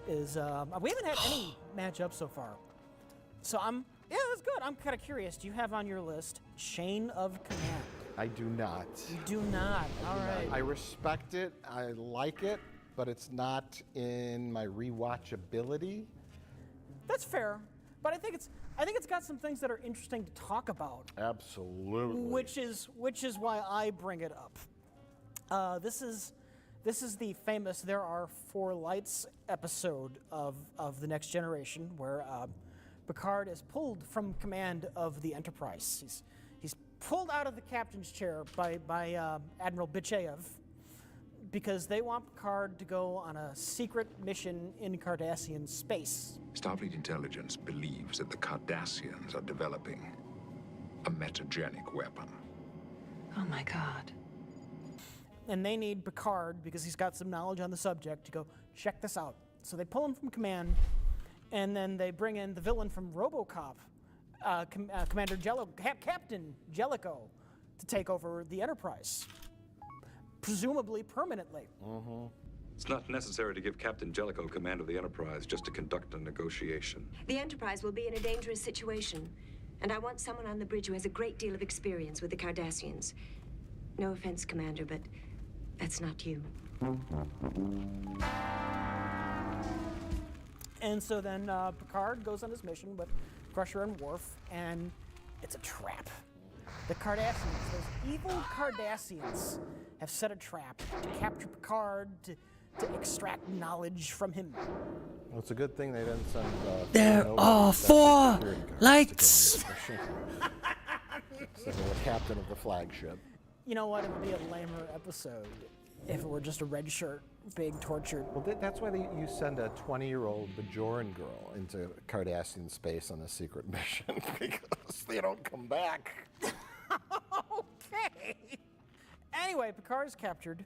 is we haven't had any matchups so far, so yeah, that's good. I'm kind of curious. Do you have on your list Chain of Command? I do not. You do not. All right. I respect it. I like it, but it's not in my rewatchability. That's fair, but I think it's got some things that are interesting to talk about. Absolutely. Which is why I bring it up. This is the famous "There Are Four Lights" episode of The Next Generation, where Picard is pulled from command of the Enterprise. He's pulled out of the captain's chair by Admiral Bicheyev because they want Picard to go on a secret mission in Cardassian space. Starfleet intelligence believes that the Cardassians are developing a metagenic weapon. Oh my God. And they need Picard, because he's got some knowledge on the subject, to go check this out. So they pull him from command, and then they bring in the villain from RoboCop, Captain Jellicoe, to take over the Enterprise, presumably permanently. It's not necessary to give Captain Jellicoe command of the Enterprise just to conduct a negotiation. The Enterprise will be in a dangerous situation, and I want someone on the bridge who has a great deal of experience with the Cardassians. No offense, Commander, but that's not you. And so then Picard goes on his mission with Crusher and Worf, and it's a trap. The Cardassians, those evil Cardassians, have set a trap to capture Picard, to extract knowledge from him. Well, it's a good thing they didn't send. There are 4 lights. So the captain of the flagship. You know what? It would be a lamer episode if it were just a red shirt being tortured. Well, that's why you send a 20-year-old Bajoran girl into Cardassian space on a secret mission, because they don't come back. Okay. Anyway, Picard is captured.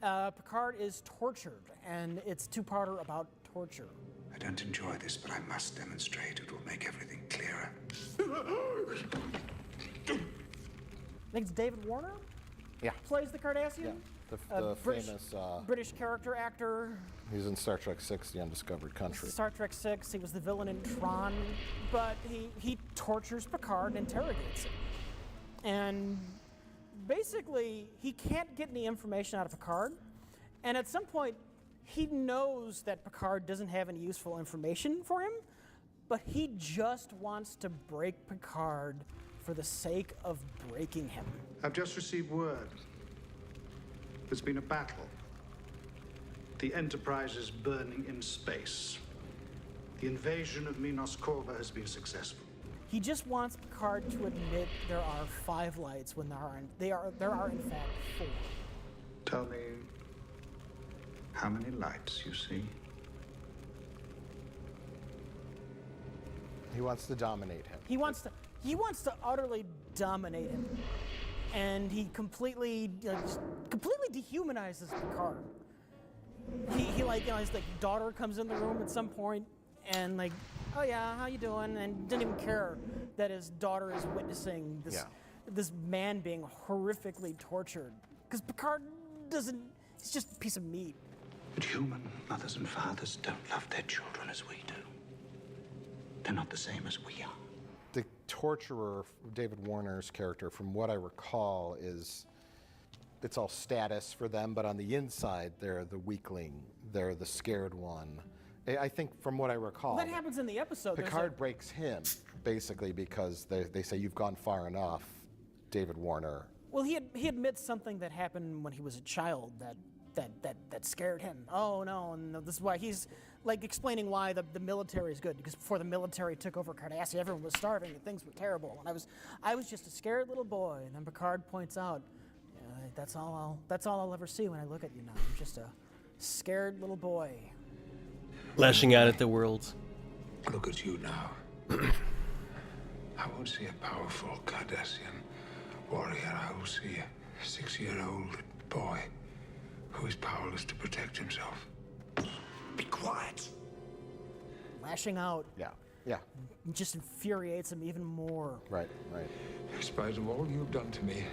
Picard is tortured, and it's two-parter about torture. I don't enjoy this, but I must demonstrate. It will make everything clearer. I think it's David Warner? Yeah. Plays the Cardassian? The famous British character actor. He's in Star Trek VI, The Undiscovered Country. Star Trek VI, he was the villain in Tron, but he tortures Picard and interrogates him. And basically, he can't get any information out of Picard, and at some point, he knows that Picard doesn't have any useful information for him, but he just wants to break Picard for the sake of breaking him. I've just received word. There's been a battle. The Enterprise is burning in space. The invasion of Minos Corva has been successful. He just wants Picard to admit there are 5 lights when there are in fact 4. Tell me how many lights you see. He wants to dominate him. He wants to utterly dominate him, and he completely dehumanizes Picard. He like, his like daughter comes in the room at some point, and like, oh yeah, how you doing? And doesn't even care that his daughter is witnessing this man being horrifically tortured, because Picard doesn't. He's just a piece of meat. But human mothers and fathers don't love their children as we do. They're not the same as we are. The torturer, David Warner's character, from what I recall, it's all status for them, but on the inside, they're the weakling, they're the scared one. I think from what I recall, That happens in the episode. Picard breaks him, basically, because they say, you've gone far enough, David Warner. Well, he admits something that happened when he was a child that scared him. Oh no, and this is why he's like explaining why the military is good, because before the military took over Cardassia, everyone was starving and things were terrible. And I was just a scared little boy. And then Picard points out, that's all I'll ever see when I look at you now. I'm just a scared little boy. Lashing out at the world. Look at you now. I won't see a powerful Cardassian warrior. I will see a 6-year-old boy who is powerless to protect himself. Be quiet. Lashing out. Yeah. Just infuriates him even more. Right. In spite of all you've done to me,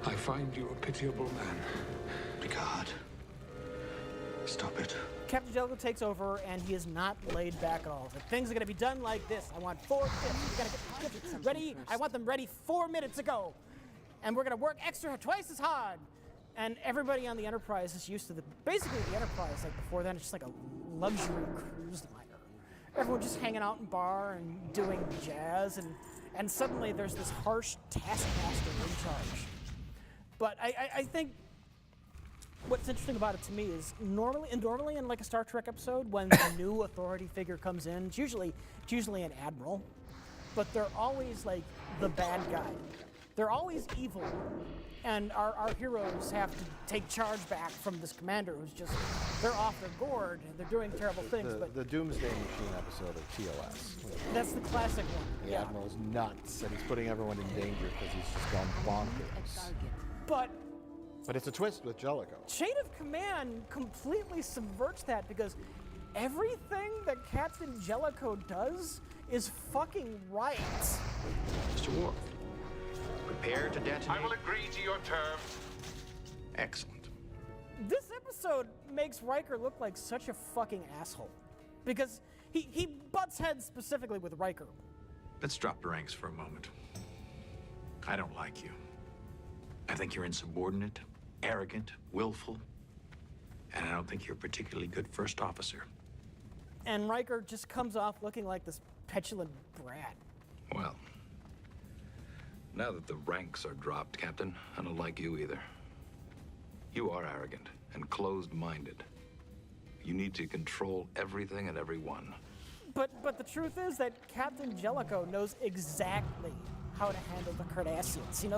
I find you a pitiable man. Picard, stop it. Captain Jellicoe takes over, and he is not laid back at all. Like, things are going to be done like this. I want 4 ships. We got to get ships ready. I want them ready 4 minutes ago. And we're going to work twice as hard. And everybody on the Enterprise is used to basically the Enterprise, like before then, it's just like a luxury cruise liner. Everyone just hanging out in bar and doing jazz, and suddenly there's this harsh taskmaster in charge. But I think what's interesting about it to me is normally in like a Star Trek episode, when the new authority figure comes in, it's usually an admiral, but they're always like the bad guy. They're always evil. And our heroes have to take charge back from this commander who's just, they're off their gourd and they're doing terrible things. The Doomsday Machine episode of TOS. That's the classic one. The Admiral's nuts, and he's putting everyone in danger because he's just gone bonkers. But it's a twist with Jellicoe. Chain of Command completely subverts that, because everything that Captain Jellicoe does is fucking right. Mr. Worf, prepare to detonate. I will agree to your terms. Excellent. This episode makes Riker look like such a fucking asshole, because he butts heads specifically with Riker. Let's drop the ranks for a moment. I don't like you. I think you're insubordinate, arrogant, willful, and I don't think you're a particularly good first officer. And Riker just comes off looking like this petulant brat. Well, now that the ranks are dropped, Captain, I don't like you either. You are arrogant and closed-minded. You need to control everything and everyone. But the truth is that Captain Jellicoe knows exactly how to handle the Cardassians. He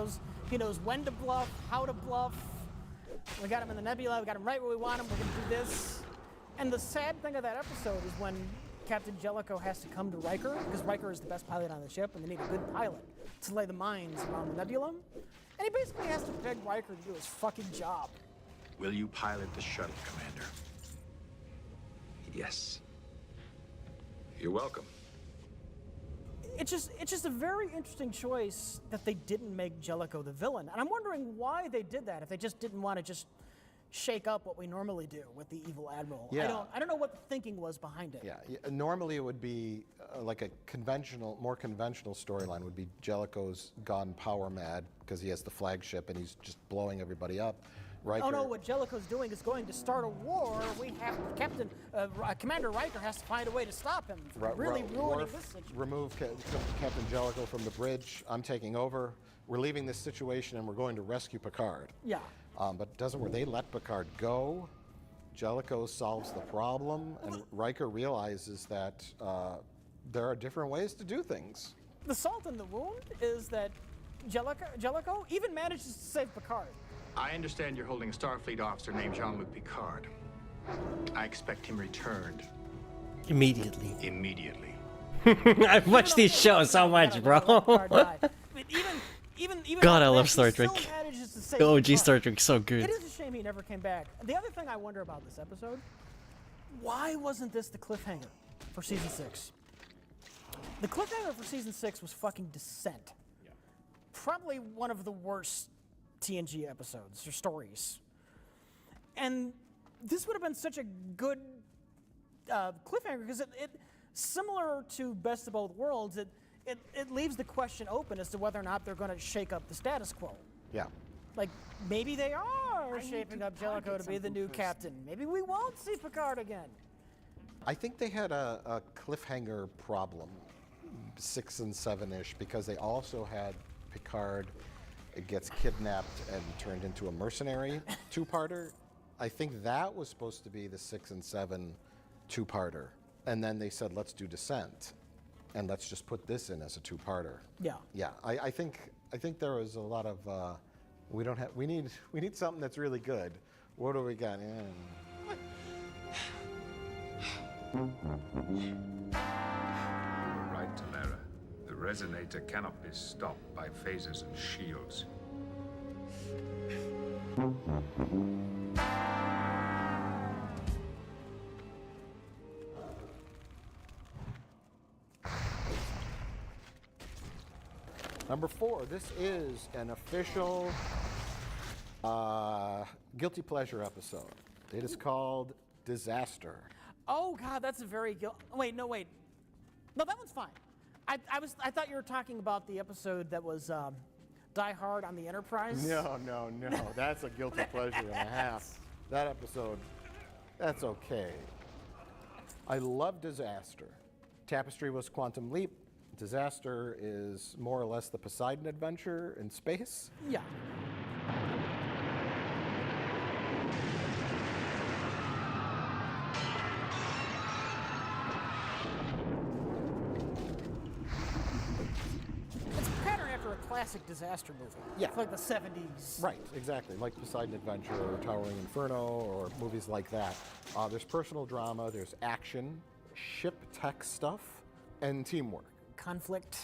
knows when to bluff, how to bluff. We got him in the nebula, we got him right where we want him, we're gonna do this. And the sad thing of that episode is when Captain Jellicoe has to come to Riker, because Riker is the best pilot on the ship, and they need a good pilot to lay the mines around the nebula. And he basically has to beg Riker to do his fucking job. Will you pilot the shuttle, Commander? Yes. You're welcome. It's just a very interesting choice that they didn't make Jellicoe the villain. And I'm wondering why they did that, if they just didn't want to just shake up what we normally do with the evil admiral. Yeah. I don't know what the thinking was behind it. Yeah, normally it would be like a more conventional storyline would be Jellicoe's gone power mad because he has the flagship and he's just blowing everybody up. Riker, Oh no, what Jellicoe's doing is going to start a war. We have Commander Riker has to find a way to stop him from really ruining this situation. Remove Captain Jellicoe from the bridge. I'm taking over. We're leaving this situation and we're going to rescue Picard. Yeah. But it doesn't work. They let Picard go. Jellicoe solves the problem, and Riker realizes that there are different ways to do things. The salt in the wound is that Jellicoe even manages to save Picard. I understand you're holding a Starfleet officer named Jean-Luc Picard. I expect him returned. Immediately. Immediately. I've watched these shows so much, bro. Even God, I after love that, Star he still Trek. manages to save The OG Picard. Star Trek, so good. It is a shame he never came back. The other thing I wonder about this episode, why wasn't this the cliffhanger for season 6? The cliffhanger for season 6 was fucking Descent. Yeah. Probably one of the worst TNG episodes or stories. And this would have been such a good cliffhanger because it similar to Best of Both Worlds, it leaves the question open as to whether or not they're going to shake up the status quo. Yeah. Like, maybe they are shaping up Jellicoe to be the new captain. Maybe we won't see Picard again. I think they had a cliffhanger problem, 6 and 7-ish, because they also had Picard gets kidnapped and turned into a mercenary two-parter. I think that was supposed to be the 6 and 7 two-parter. And then they said, let's do Descent. And let's just put this in as a two-parter. Yeah. Yeah, I think there was a lot of we need something that's really good. What do we got? Right, Tamara. The resonator cannot be stopped by phasers and shields. Number 4, this is an official guilty pleasure episode. It is called Disaster. Oh God, that's a very wait. No, that one's fine. I thought you were talking about the episode that was Die Hard on the Enterprise. No. That's a guilty pleasure and a half. That episode, that's okay. I love Disaster. Tapestry was Quantum Leap. Disaster is more or less the Poseidon adventure in space. Yeah. It's a pattern after a classic disaster movie. Yeah. Like the 70s. Right, exactly. Like Poseidon Adventure or Towering Inferno or movies like that. There's personal drama, there's action, ship tech stuff, and teamwork. Conflict,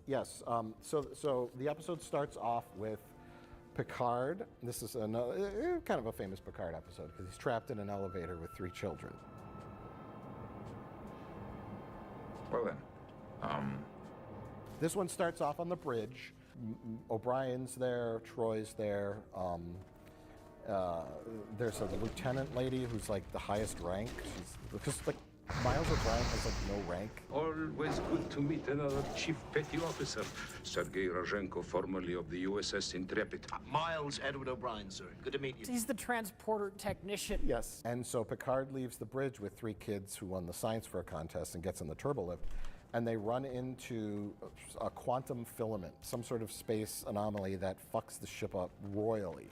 yes. So the episode starts off with Picard. This is another kind of a famous Picard episode because he's trapped in an elevator with 3 children. Well then, This one starts off on the bridge. O'Brien's there, Troy's there. There's a lieutenant lady who's like the highest rank. She's because like Miles O'Brien has like no rank. always good to meet another Chief Petty Officer. Sergei Rozhenko, formerly of the USS Intrepid. Miles Edward O'Brien, sir. Good to meet you. He's the transporter technician. Yes. And so Picard leaves the bridge with 3 kids who won the science fair contest and gets in the turbolift. And they run into a quantum filament, some sort of space anomaly that fucks the ship up royally.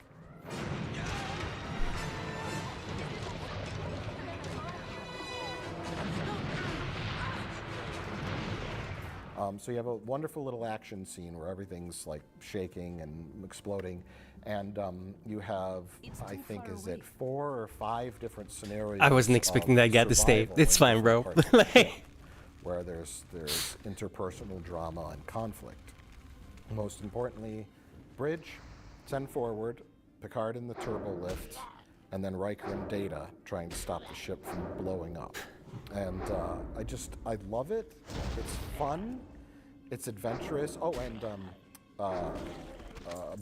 So you have a wonderful little action scene where everything's like shaking and exploding, and you have, I think, is it 4 or 5 different scenarios. I wasn't expecting that guy to stay. It's fine, bro. Where there's interpersonal drama and conflict. Most importantly, bridge, send forward, Picard in the turbo lift, and then Riker and Data trying to stop the ship from blowing up. And I love it. It's fun. It's adventurous. Oh, and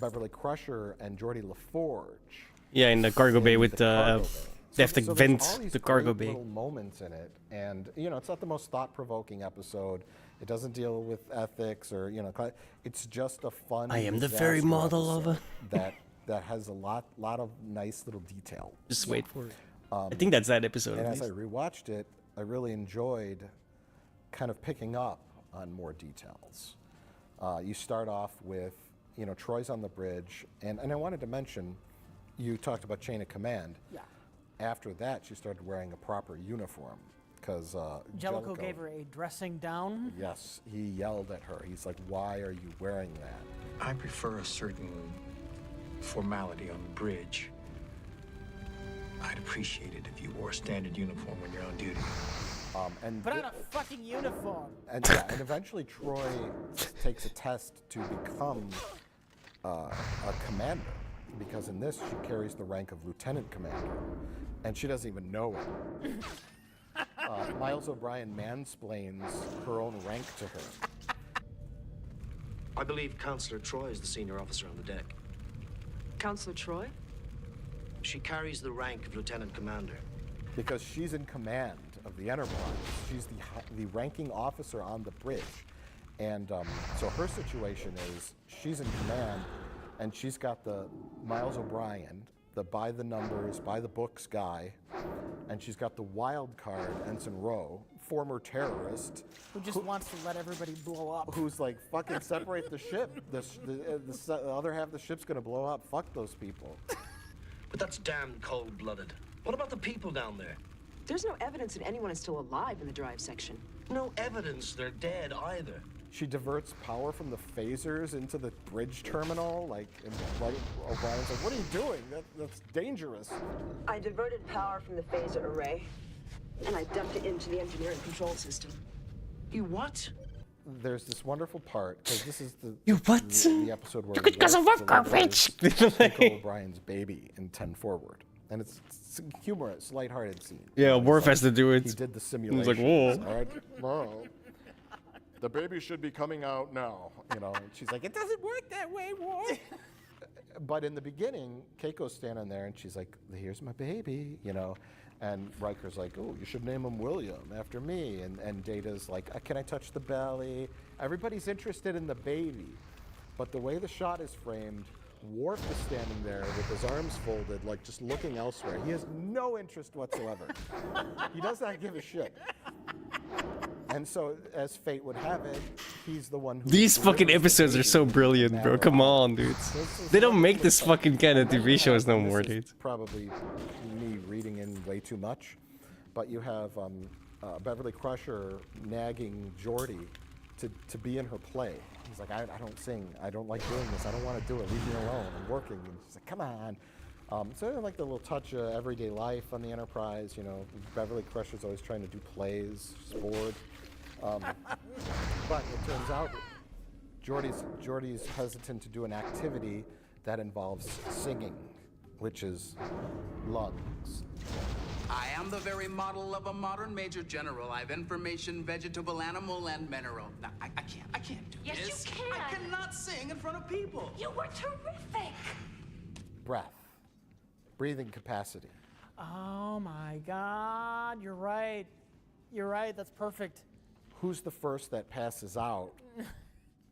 Beverly Crusher and Geordie LaForge. Yeah, in the cargo bay with the they have to so vent there's all these the cargo great bay. little moments in it, and it's not the most thought-provoking episode. It doesn't deal with ethics or it's just a fun. I am the very disaster model of episode that has a lot of nice little detail. Just wait for it. I think that's that episode. And at as I least. rewatched it, I really enjoyed kind of picking up on more details. You start off with, Troy's on the bridge, and I wanted to mention, you talked about chain of command. Yeah. After that, she started wearing a proper uniform, because Jellicoe gave her a dressing down. Yes, he yelled at her. He's like, "Why are you wearing that?" I prefer a certain formality on the bridge. I'd appreciate it if you wore a standard uniform when you're on duty. And Put on a fucking uniform. And eventually Troy takes a test to become a commander, because in this she carries the rank of lieutenant commander, and she doesn't even know it. Miles O'Brien mansplains her own rank to her. I believe Counselor Troy is the senior officer on the deck. Counselor Troy? She carries the rank of lieutenant commander. Because she's in command of the Enterprise. She's the ranking officer on the bridge. And so her situation is she's in command, and she's got the Miles O'Brien, the by the numbers, by the books guy, and she's got the wild card, Ensign Rowe, former terrorist. Who just wants to let everybody blow up. Who's like, fucking separate the ship. The other half of the ship's gonna blow up. Fuck those people. But that's damn cold-blooded. What about the people down there? There's no evidence that anyone is still alive in the drive section. No evidence they're dead either. She diverts power from the phasers into the bridge terminal. And O'Brien's like, "What are you doing? That's dangerous." I diverted power from the phaser array, and I dumped it into the engineering control system. You what? There's this wonderful part, because this is the episode where Nico O'Brien's baby in 10 Forward. And it's humorous, lighthearted scene. Yeah, Worf has to do it. He did the He's simulation. like, whoa. All right, well, the baby should be coming out now. And she's like, "It doesn't work that way, Worf." But in the beginning, Keiko's standing there, and she's like, "Here's my baby," And Riker's like, "Oh, you should name him William after me." And Data's like, "Can I touch the belly?" Everybody's interested in the baby. But the way the shot is framed, Worf is standing there with his arms folded, just looking elsewhere. He has no interest whatsoever. He does not give a shit. And so, as fate would have it, he's the one who... These fucking episodes are so brilliant, bro. Come on, dudes. They don't make this fucking kind of TV shows no more, dudes. Probably me reading in way too much. But you have Beverly Crusher nagging Geordie to be in her play. He's like, I don't sing. I don't like doing this. I don't want to do it. Leave me alone. I'm working. And she's like, "Come on." So I like the little touch of everyday life on the Enterprise. Beverly Crusher's always trying to do plays. She's bored. But it turns out Geordie's hesitant to do an activity that involves singing, which is lungs. I am the very model of a modern major general. I have information, vegetable, animal, and mineral. Now, I can't do Yes, this. you can. I cannot sing in front of people. You were terrific. Breath. Breathing capacity. Oh my God, you're right. You're right, that's perfect. Who's the first that passes out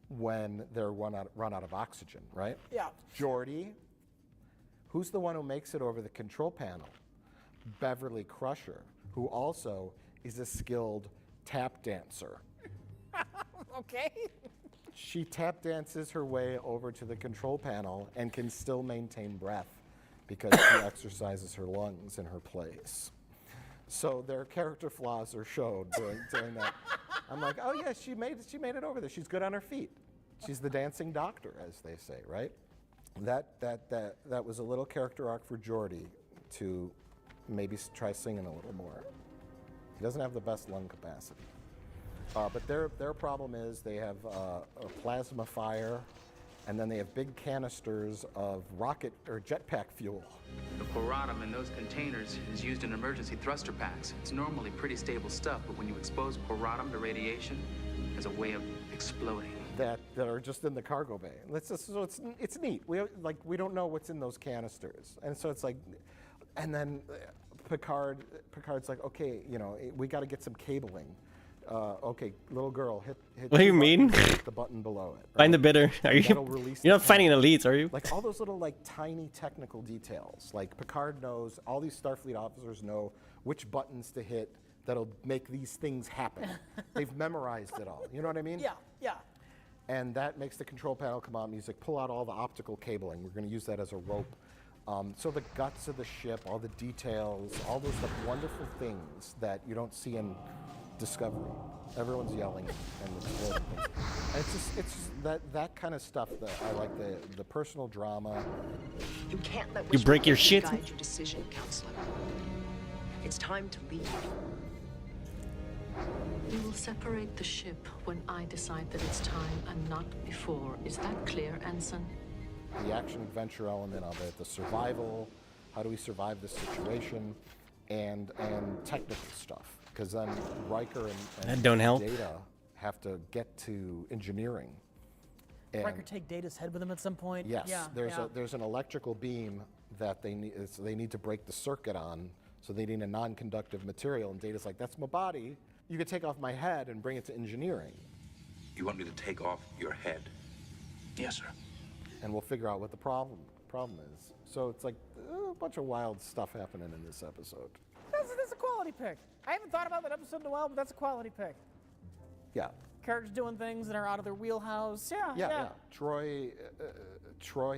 when they're run out of oxygen, right? Yeah. Geordie. Who's the one who makes it over the control panel? Beverly Crusher, who also is a skilled tap dancer. Okay. She tap dances her way over to the control panel and can still maintain breath because she exercises her lungs in her plays. So their character flaws are showed during that I'm like, oh yeah, she made it over there. She's good on her feet. She's the dancing doctor, as they say, right? That was a little character arc for Geordi to maybe try singing a little more. He doesn't have the best lung capacity. But their problem is they have a plasma fire, and then they have big canisters of rocket or jetpack fuel. The porotum in those containers is used in emergency thruster packs. It's normally pretty stable stuff, but when you expose porotum to radiation, there's a way of exploding. That are just in the cargo bay. So it's neat. We don't know what's in those canisters, and so it's like, and then Picard's like, okay, we got to get some cabling. Okay, little girl, hit. What do you mean? Hit the button below it. Right? Find the bidder. Are you? You're not finding elites, are you? Like all those little tiny technical details. Like Picard knows, all these Starfleet officers know which buttons to hit that'll make these things happen. They've memorized it all. You know what I mean? Yeah. And that makes the control panel come out music, pull out all the optical cabling. We're going to use that as a rope. So the guts of the ship, all the details, all those wonderful things that you don't see in Discovery. Everyone's yelling and exploding things. And it's just that kind of stuff that I like, the personal drama. You can't let You break your shit. guide your decision, counselor. It's time to leave. We will separate the ship when I decide that it's time and not before. Is that clear, Ensign? The action-adventure element of it, the survival, how do we survive this situation, and technical stuff. Because then Riker and don't help. Data have to get to engineering. And Riker take Data's head with him at some point. yes, there's an electrical beam that they need to break the circuit on, so they need a non-conductive material. And Data's like, that's my body. You could take off my head and bring it to engineering. You want me to take off your head? Yes, sir. And we'll figure out what the problem is. So it's like a bunch of wild stuff happening in this episode. That's a quality pick. I haven't thought about that episode in a while, but that's a quality pick. Yeah. Characters doing things that are out of their wheelhouse. Yeah. Troy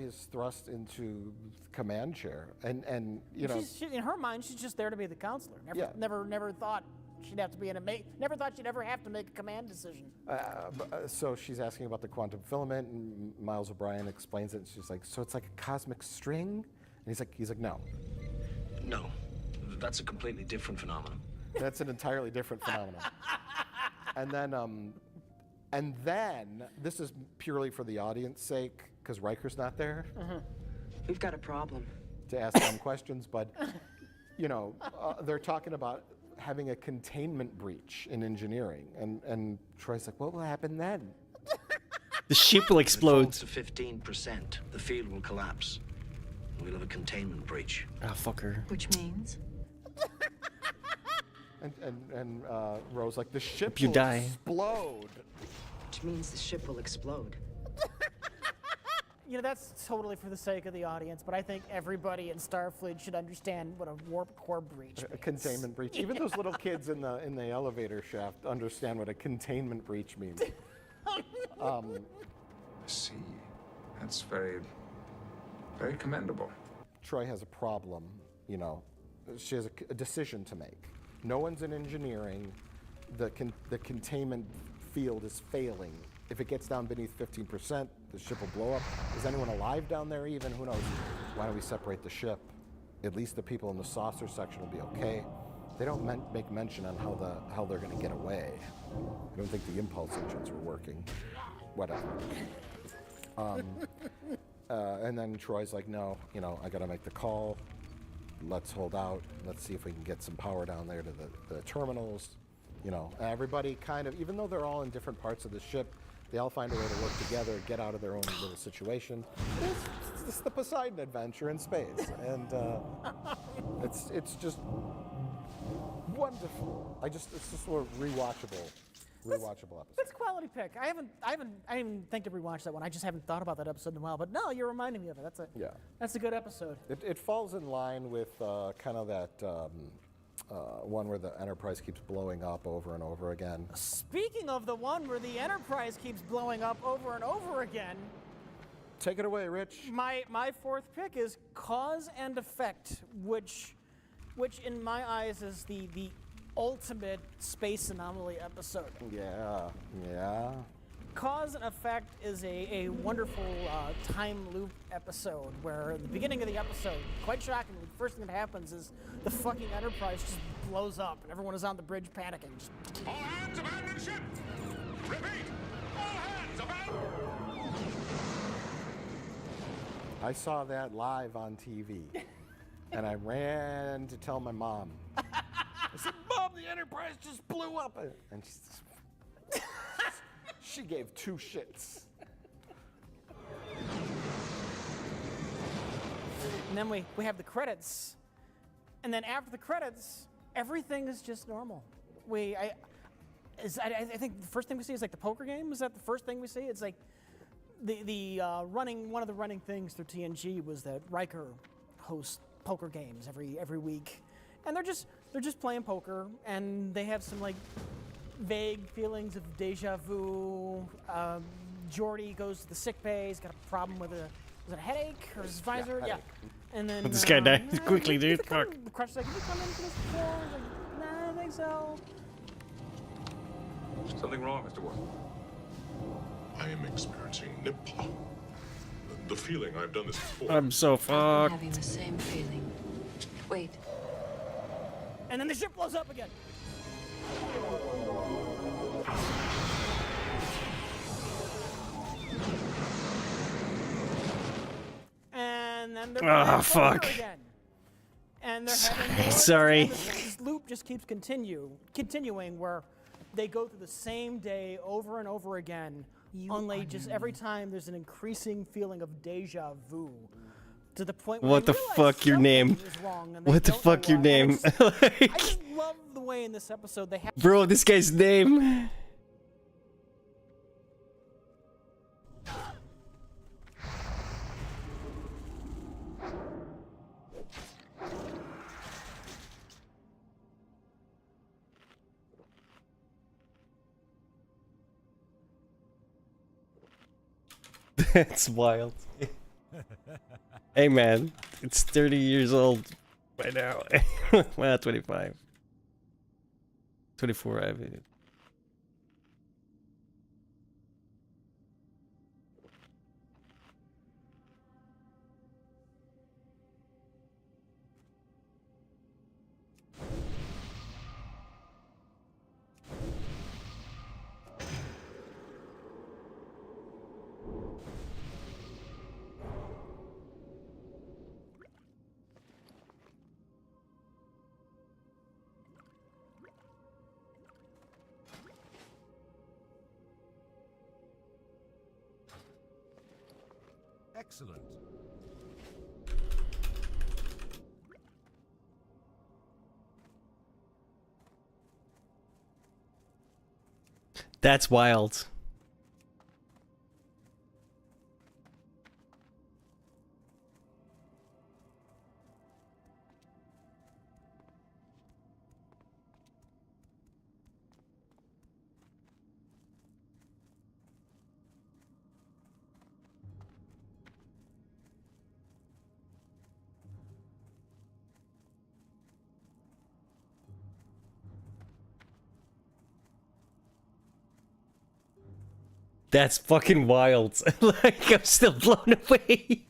is thrust into the command chair, and she, in her mind, she's just there to be the counselor. Never thought she'd have to be never thought she'd ever have to make a command decision. So she's asking about the quantum filament, and Miles O'Brien explains it. And she's like, so it's like a cosmic string, and he's like, no. No, that's a completely different phenomenon. That's an entirely different phenomenon. And then this is purely for the audience sake, because Riker's not there. We've got a problem. To ask them questions, but they're talking about having a containment breach in engineering, and Troy's like, what will happen then? The ship will explode. If it falls to 15%, the field will collapse. We'll have a containment breach. Ah, fucker. Which means? And Rose like, the ship You will die. explode. Which means the ship will explode. That's totally for the sake of the audience, but I think everybody in Starfleet should understand what a warp core breach means. A containment breach. Even those little kids in the elevator shaft understand what a containment breach means. See, that's very, very commendable. Troy has a problem, She has a decision to make. No one's in engineering. The containment field is failing. If it gets down beneath 15%, the ship will blow up. Is anyone alive down there even? Who knows? Why don't we separate the ship? At least the people in the saucer section will be okay. They don't make mention on how they're going to get away. I don't think the impulse engines were working. Whatever. And then Troy's like, no, I got to make the call. Let's hold out. Let's see if we can get some power down there to the terminals. Everybody kind of, even though they're all in different parts of the ship, they all find a way to work together, get out of their own little situation. It's the Poseidon adventure in space, and it's just wonderful. It's just sort of rewatchable episode. That's a quality pick. I didn't even think to rewatch that one. I just haven't thought about that episode in a while. But no, you're reminding me of it. That's a good episode. It falls in line with kind of that one where the Enterprise keeps blowing up over and over again. Speaking of the one where the Enterprise keeps blowing up over and over again. Take it away, Rich. My fourth pick is Cause and Effect, which in my eyes is the ultimate space anomaly episode. Yeah, yeah. Cause and Effect is a wonderful time loop episode where at the beginning of the episode, quite shockingly, the first thing that happens is the fucking Enterprise just blows up and everyone is on the bridge panicking. Just... All hands abandon ship! Repeat! All hands abandon! I saw that live on TV, and I ran to tell my mom. I said, Mom, the Enterprise just blew up! And she gave 2 shits. And then we have the credits. And then after the credits, everything is just normal. I think the first thing we see is like the poker game. Is that the first thing we see? It's like one of the running things through TNG was that Riker hosts poker games every week. And they're just playing poker, and they have some like vague feelings of deja vu. Geordi goes to the sick bay. He's got a problem with was it a headache or his visor? Yeah. And then This guy died quickly, dude. Fuck. The Crusher's like, "Can you come in for this before?" He's like, "Nah, I don't think so." Something wrong, Mr. Worf? I am experiencing NIPA. The feeling I've done this before. I'm so I'm fucked. having the same feeling. Wait. And then the ship blows up again. And then they're fuck. again. And they're having Sorry. This loop just keeps continuing where they go through the same day over and over again. Only just every time there's an increasing feeling of deja vu. To the point where What the fuck your name? What the fuck your name? I just love the way in this episode they have. Bro, this guy's name. That's wild. Hey man, it's 30 years old by now. Well, 25. 24, I mean. Excellent. That's wild. That's fucking wild. Like, I'm still blown away.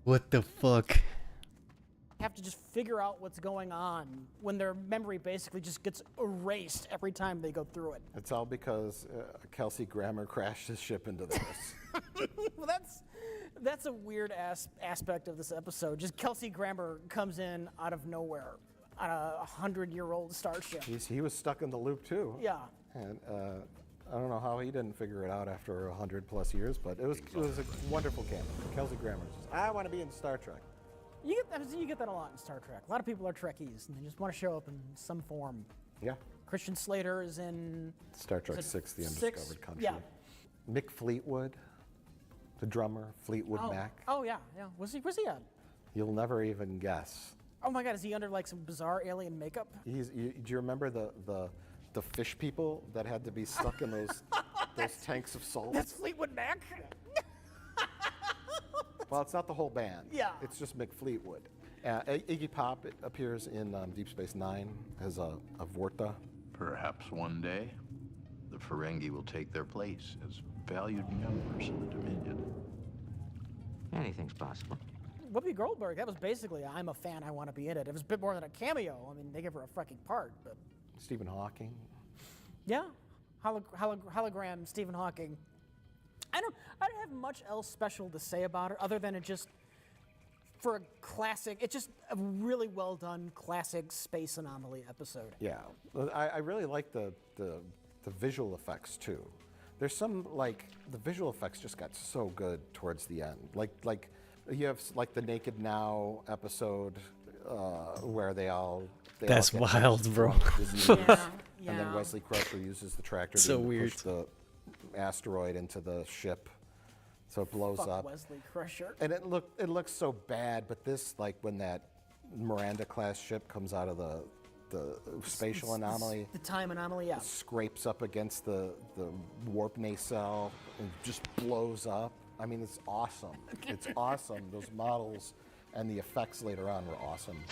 What the fuck? Have to just figure out what's going on when their memory basically just gets erased every time they go through it. It's all because Kelsey Grammer crashed his ship into this. Well, that's a weird aspect of this episode. Just Kelsey Grammer comes in out of nowhere on a 100-year-old starship. He was stuck in the loop too. Yeah. And I don't know how he didn't figure it out after 100+ years, but it was a wonderful cameo. Kelsey Grammer says, "I want to be in Star Trek." You get that a lot in Star Trek. A lot of people are Trekkies, and they just want to show up in some form. Yeah. Christian Slater is in Star Trek 6, The Undiscovered Country. Yeah. Mick Fleetwood, the drummer, Fleetwood Mac. Oh yeah, yeah. Where's he at? You'll never even guess. Oh my God, is he under like some bizarre alien makeup? Do you remember the fish people that had to be stuck in those tanks of salt? That's Fleetwood Mac? Well, it's not the whole band. Yeah. It's just Mick Fleetwood. Iggy Pop appears in Deep Space Nine as a Vorta. Perhaps one day, the Ferengi will take their place as valued members of the Dominion. Anything's possible. Whoopi Goldberg, that was basically, I'm a fan, I want to be in it. It was a bit more than a cameo. I mean, they give her a fucking part, but... Stephen Hawking. Yeah, hologram Stephen Hawking. I don't have much else special to say about it other than it just, for a classic, it's just a really well done classic space anomaly episode. Yeah, I really like the visual effects too. There's some, like, the visual effects just got so good towards the end. Like you have like the Naked Now episode where they all That's get wild, bro. And then Wesley Crusher uses the tractor So to weird. push the asteroid into the ship, so it blows Fuck up. Wesley Crusher. And it looks so bad, but this, like when that Miranda class ship comes out of the spatial anomaly, the time anomaly, yeah, scrapes up against the warp nacelle and just blows up. I mean, it's awesome. It's awesome. Those models and the effects later on were awesome.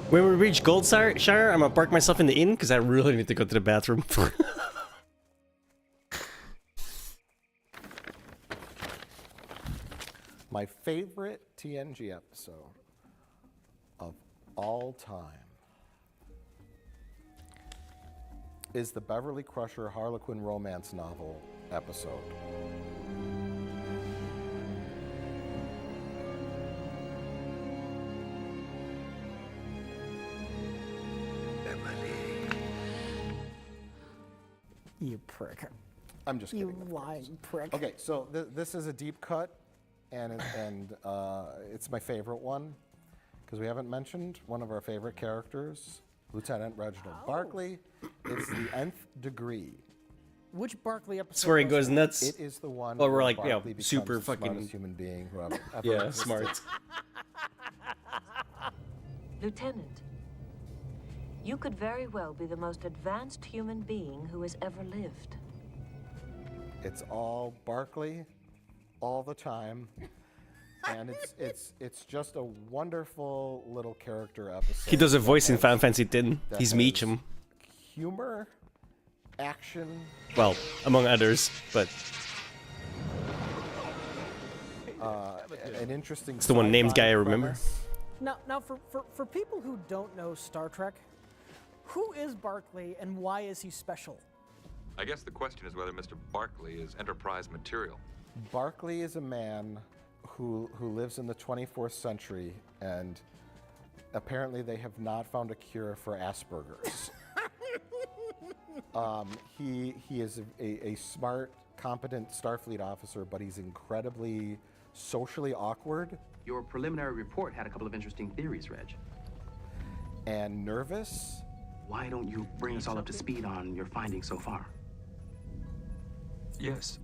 When we reach Goldshire, I'm gonna park myself in the inn because I really need to go to the bathroom. My favorite TNG episode of all time is the Beverly Crusher Harlequin romance novel episode. You prick. I'm just kidding. You lying prick. Okay, so this is a deep cut, and it's my favorite one because we haven't mentioned one of our favorite characters, Lieutenant Reginald Barclay. It's the Nth Degree. Which Barclay episode? That's where he goes nuts. It is the one. Well, we're where like, Barclay becomes super the fucking smartest human being who ever yeah, existed. smart. Lieutenant, you could very well be the most advanced human being who has ever lived. It's all Barclay, all the time, and it's just a wonderful little character episode. He does a voice in Final Fantasy X. that He's has Meacham. Humor, action. Well, among others, but an interesting. it's the one named guy I remember. premise. Now, for people who don't know Star Trek, who is Barclay and why is he special? I guess the question is whether Mr. Barclay is Enterprise material. Barclay is a man who lives in the 24th century, and apparently they have not found a cure for Asperger's. He is a smart, competent Starfleet officer, but he's incredibly socially awkward. Your preliminary report had a couple of interesting theories, Reg. And nervous. Why don't you bring us all up to speed on your findings so far? Yes.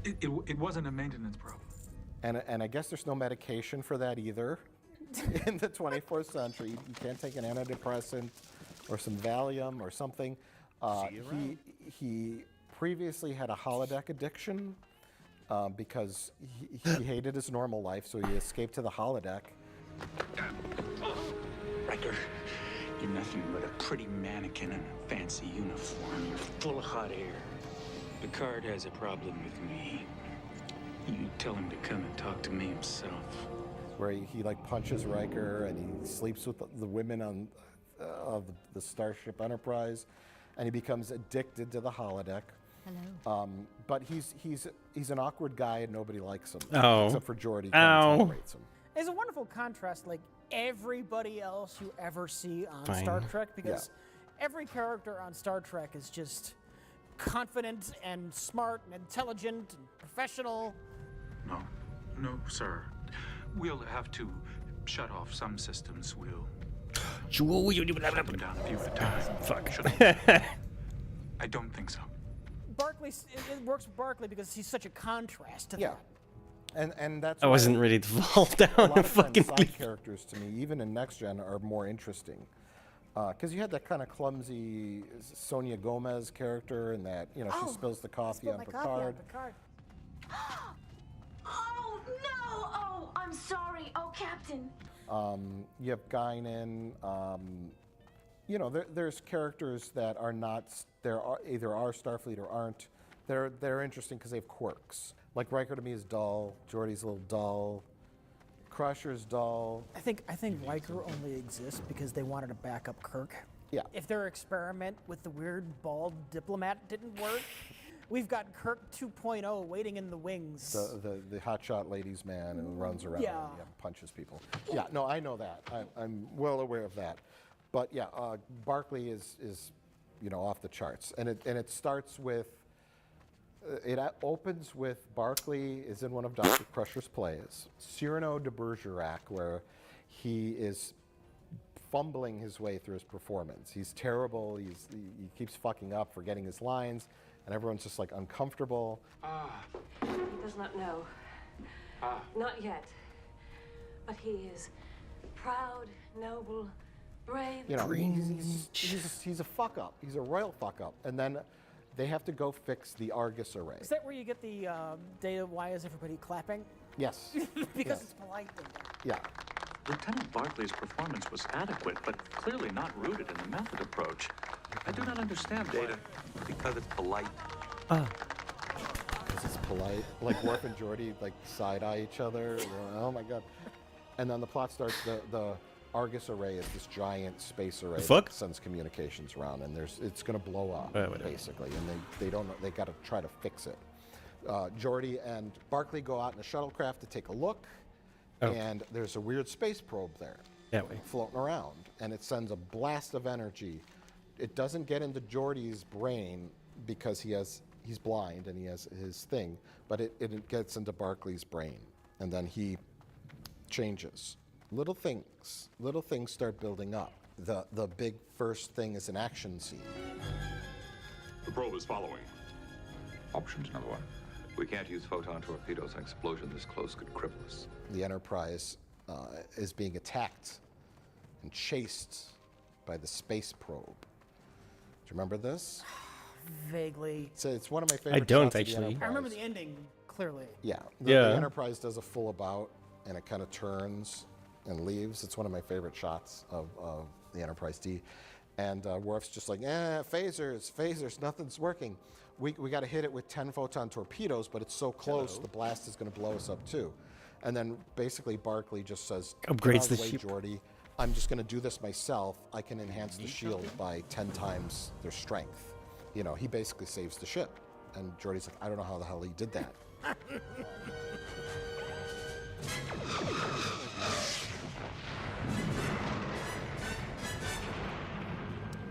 It wasn't a maintenance problem. And I guess there's no medication for that either. In the 24th century, you can't take an antidepressant or some Valium or something. He previously had a holodeck addiction because he hated his normal life, so he escaped to the holodeck. Riker, you're nothing but a pretty mannequin in a fancy uniform. You're full of hot air. Picard has a problem with me. You tell him to come and talk to me himself. Where he like punches Riker and he sleeps with the women on of the Starship Enterprise, and he becomes addicted to the holodeck. Hello. But he's an awkward guy and nobody likes him. Oh. Except for Geordi, who Ow. tolerates him. It's a wonderful contrast, like everybody else you ever see on Fine. Star Trek, because every character on Star Trek is just confident and smart and intelligent and professional. No, sir. We'll have to shut off some systems. We'll shut them down a few at a time. Fuck. I don't think so. Barclay, it works with Barclay because he's such a contrast to that. And that's I wasn't ready to fall down a lot and of times fucking side leave. characters to me, even in Next Gen, are more interesting. Because you had that kind of clumsy Sonia Gomez character, and that she spills the coffee on Picard. Oh no! Oh, I'm sorry. Oh, Captain. You have Guinan. There's characters that are not. Either are Starfleet or aren't. They're interesting because they have quirks. Like Riker to me is dull. Geordi's a little dull. Crusher's dull. I think Riker only exists because they wanted to back up Kirk. Yeah. If their experiment with the weird bald diplomat didn't work, we've got Kirk 2.0 waiting in the wings. The hotshot ladies man who runs around and punches people. Yeah, no, I know that. I'm well aware of that. But yeah, Barclay is off the charts, and it starts with. It opens with Barclay is in one of Dr. Crusher's plays, Cyrano de Bergerac, where he is fumbling his way through his performance. He's terrible. He keeps fucking up, forgetting his lines, and everyone's just like uncomfortable. He does not know. Not yet. But he is proud, noble, brave. He's a fuck up. He's a royal fuck up, and then. They have to go fix the Argus array. Is that where you get the data? Why is everybody clapping? Yes. Because it's polite. Yeah. Lieutenant Barclay's performance was adequate, but clearly not rooted in the method approach. I do not understand Data. Because it's polite. Because it's polite. Like Worf and Geordi side-eye each other. Oh my god. And then the plot starts, the Argus array is this giant space array that sends communications around, and it's going to blow up basically, and they got to try to fix it. Geordi and Barclay go out in a shuttlecraft to take a look, and there's a weird space probe there, floating around, and it sends a blast of energy. It doesn't get into Geordi's brain because he's blind and he has his thing, but it gets into Barclay's brain, and then he changes. Little things start building up. The big first thing is an action scene. The probe is following. Options number 1. We can't use photon torpedoes. An explosion this close could cripple us. The Enterprise is being attacked and chased by the space probe. Do you remember this? Vaguely. It's one of my favorite. I don't shots of the actually. Enterprise. I remember the ending clearly. Yeah. The Enterprise does a full about, and it kind of turns and leaves. It's one of my favorite shots of the Enterprise D. And Worf's just like, phasers, nothing's working. We got to hit it with 10 photon torpedoes, but it's so close, the blast is going to blow us up too. And then basically Barclay just says, upgrades the ship. Geordi, I'm just going to do this myself. I can enhance the shield by 10 times their strength. He basically saves the ship. And Geordi's like, I don't know how the hell he did that.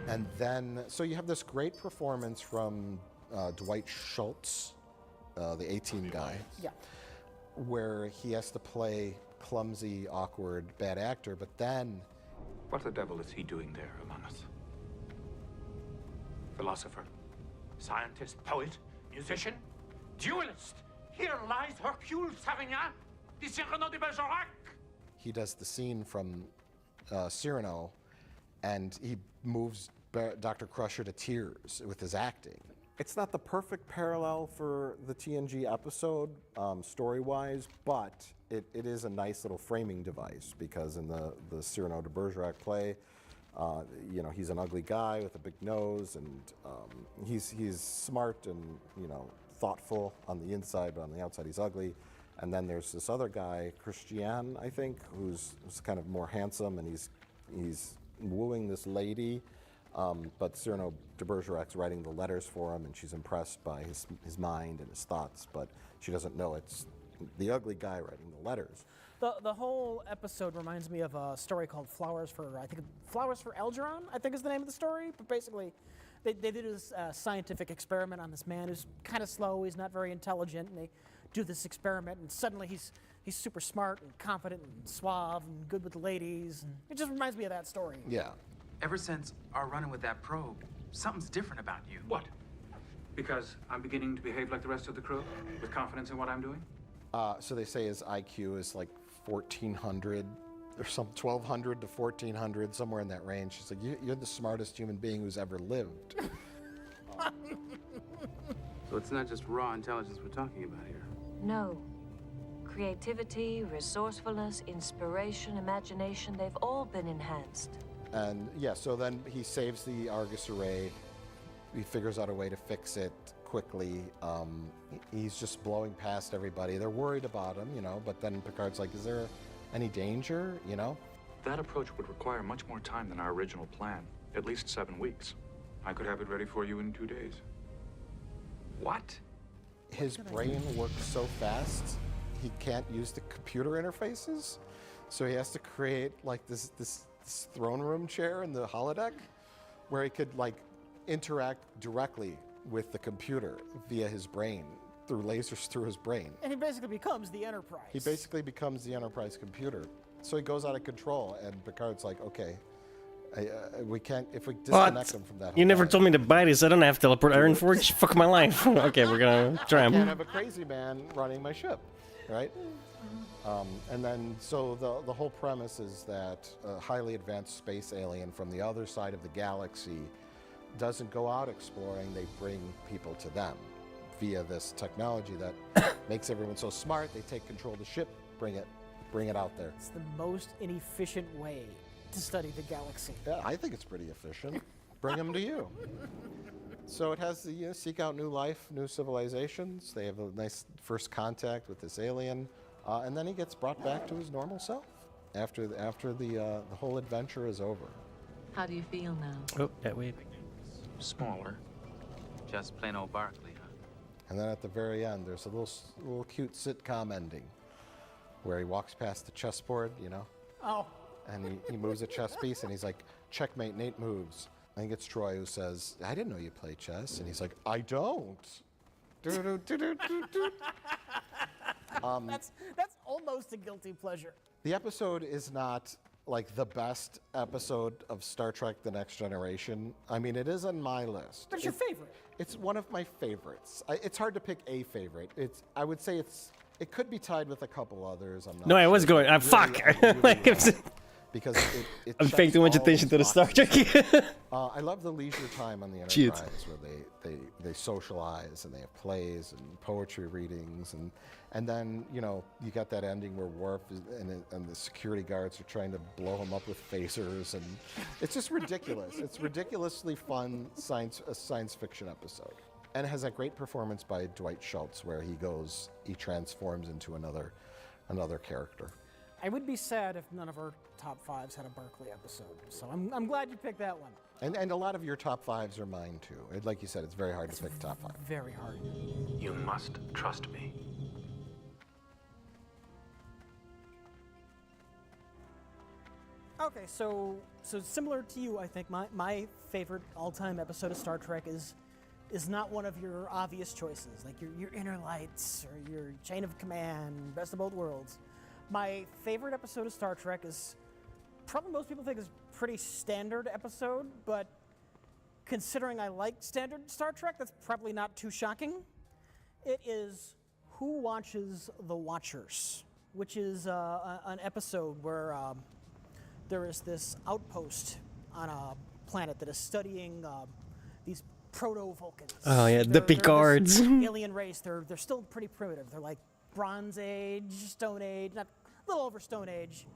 And then, so you have this great performance from Dwight Schultz, the A-Team guy, where he has to play clumsy, awkward, bad actor, but then... What the devil is he doing there among us? Philosopher, scientist, poet, musician, duelist. Here lies Hercule Savignan, the Cyrano de Bergerac. He does the scene from Cyrano, and he moves Dr. Crusher to tears with his acting. It's not the perfect parallel for the TNG episode, story-wise, but it is a nice little framing device, because in the Cyrano de Bergerac play, he's an ugly guy with a big nose, and he's smart and, thoughtful on the inside, but on the outside he's ugly. And then there's this other guy, Christian, I think, who's kind of more handsome, and he's wooing this lady. But Cyrano de Bergerac's writing the letters for him, and she's impressed by his mind and his thoughts, but she doesn't know it's the ugly guy writing the letters. The whole episode reminds me of a story called Flowers for Algernon, I think is the name of the story. But basically, they did this scientific experiment on this man who's kind of slow, he's not very intelligent, and they do this experiment, and suddenly he's super smart and confident and suave and good with the ladies. And it just reminds me of that story. Yeah. Ever since our run-in with that probe, something's different about you. What? Because I'm beginning to behave like the rest of the crew, with confidence in what I'm doing? So they say his IQ is like 1,400, there's some 1200 to 1400, somewhere in that range. She's like, you're the smartest human being who's ever lived. So it's not just raw intelligence we're talking about here. No. Creativity, resourcefulness, inspiration, imagination, they've all been enhanced. And yeah, so then he saves the Argus array. He figures out a way to fix it quickly. He's just blowing past everybody. They're worried about him, you know, but then Picard's like, is there any danger, you know? That approach would require much more time than our original plan. At least 7 weeks. I could have it ready for you in 2 days. What? His brain works so fast, he can't use the computer interfaces. So he has to create like this throne room chair in the holodeck where he could like interact directly with the computer via his brain, through lasers through his brain. And he basically becomes the Enterprise. He basically becomes the Enterprise computer. So he goes out of control, and Picard's like, okay, we can't, if we disconnect him from that. You never told me to buy this. I don't have teleport Iron Forge. Fuck my life. Okay, we're gonna try I him. can't have a crazy man running my ship, right? And then, so the whole premise is that a highly advanced space alien from the other side of the galaxy doesn't go out exploring, they bring people to them via this technology that makes everyone so smart, they take control of the ship, bring it out there. It's the most inefficient way to study the galaxy. Yeah, I think it's pretty efficient. Bring them to you. So it has the seek out new life, new civilizations. They have a nice first contact with this alien, and then he gets brought back to his normal self after the whole adventure is over. How do you feel now? Oh, that way. Smaller. Just plain old Barclay, huh? And then at the very end, there's a little cute sitcom ending where he walks past the chessboard, you know. Oh. And he moves a chess piece, and he's like, checkmate, Nate moves. I think it's Troy who says, I didn't know you play chess. And he's like, I don't. That's almost a guilty pleasure. The episode is not like the best episode of Star Trek The Next Generation. I mean, it is on my list. But it's your favorite. It's one of my favorites. It's hard to pick a favorite. I would say it could be tied with a couple others. I'm not No, I was sure. going. Fuck. Because it I'm paying too much attention to the Star Trek. I love the leisure time on the Shit. Enterprise where they socialize and they have plays and poetry readings and then you got that ending where Worf and the security guards are trying to blow him up with phasers, and it's just ridiculous. It's ridiculously fun science fiction episode, and it has that great performance by Dwight Schultz where he transforms into another character. I would be sad if none of our top fives had a Barclay episode, so I'm glad you picked that one. And a lot of your top fives are mine too. Like you said, it's very hard to pick top five. Very hard. You must trust me. Okay, so similar to you, I think my favorite all-time episode of Star Trek is not one of your obvious choices, like your Inner Lights or your Chain of Command, Best of Both Worlds. My favorite episode of Star Trek is probably most people think is a pretty standard episode, but considering I like standard Star Trek, that's probably not too shocking. It is Who Watches the Watchers, which is an episode where there is this outpost on a planet that is studying these proto-Vulcans. Oh yeah, the Picards. They're this alien race. They're still pretty primitive. They're like Bronze Age, Stone Age, not a little over Stone Age,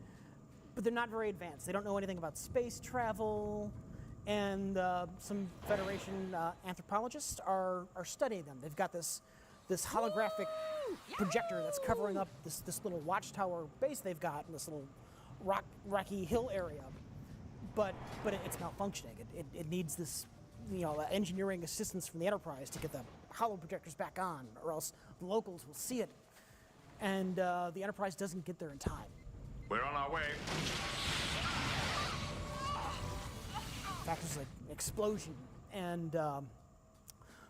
but they're not very advanced. They don't know anything about space travel, and some Federation anthropologists are studying them. They've got this holographic projector that's covering up this little watchtower base they've got in this little rocky hill area, but it's malfunctioning. It needs this engineering assistance from the Enterprise to get the holo projectors back on, or else the locals will see it. And the Enterprise doesn't get there in time. We're on our way. In fact, there's like an explosion, and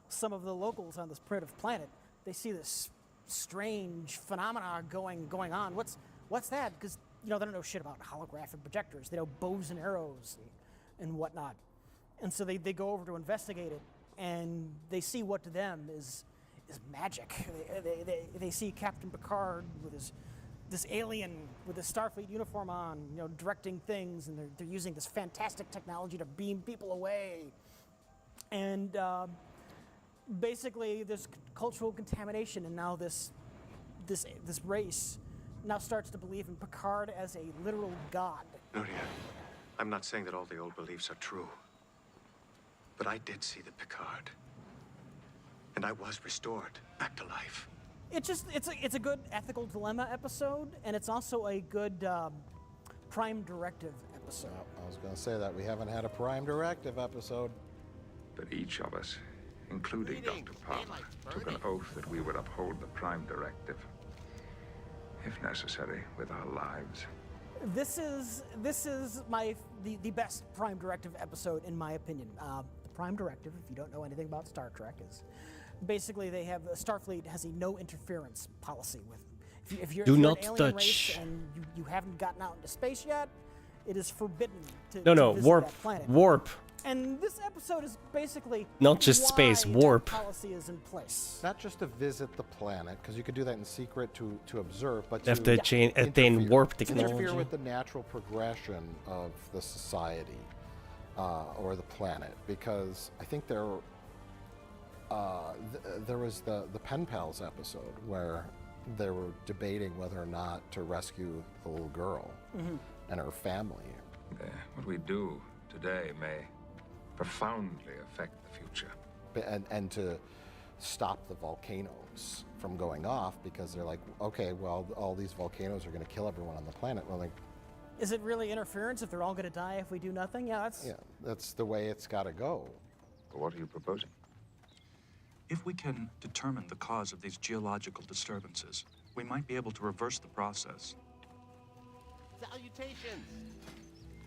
some of the locals on this primitive planet, they see this strange phenomena going on. What's that? Because they don't know shit about holographic projectors. They know bows and arrows and whatnot. And so they go over to investigate it, and they see what to them is magic. They see Captain Picard with his this alien with a Starfleet uniform on, you know, directing things, and they're using this fantastic technology to beam people away. And basically, there's cultural contamination, and now this race now starts to believe in Picard as a literal god. Nuria, I'm not saying that all the old beliefs are true, but I did see the Picard, and I was restored back to life. It's a good ethical dilemma episode, and it's also a good Prime Directive episode. I was going to say that we haven't had a Prime Directive episode. But each of us, including Dr. Palmer, took an oath that we would uphold the Prime Directive, if necessary, with our lives. This is the best Prime Directive episode, in my opinion. The Prime Directive, if you don't know anything about Star Trek, is basically Starfleet has a no interference policy with. If you're an alien race and you haven't gotten out into space yet, it is forbidden to visit that planet. Warp. And this episode is basically not just space, warp. That policy is in place. Not just to visit the planet, because you could do that in secret to observe, but to attain warp technology. Interfere with the natural progression of the society or the planet, because I think there was the Pen Pals episode where they were debating whether or not to rescue the little girl and her family. What we do today may profoundly affect the future. And to stop the volcanoes from going off, because they're like, okay, well, all these volcanoes are going to kill everyone on the planet. Well, like, is it really interference if they're all going to die if we do nothing? Yeah, that's the way it's got to go. What are you proposing? If we can determine the cause of these geological disturbances, we might be able to reverse the process. Salutations!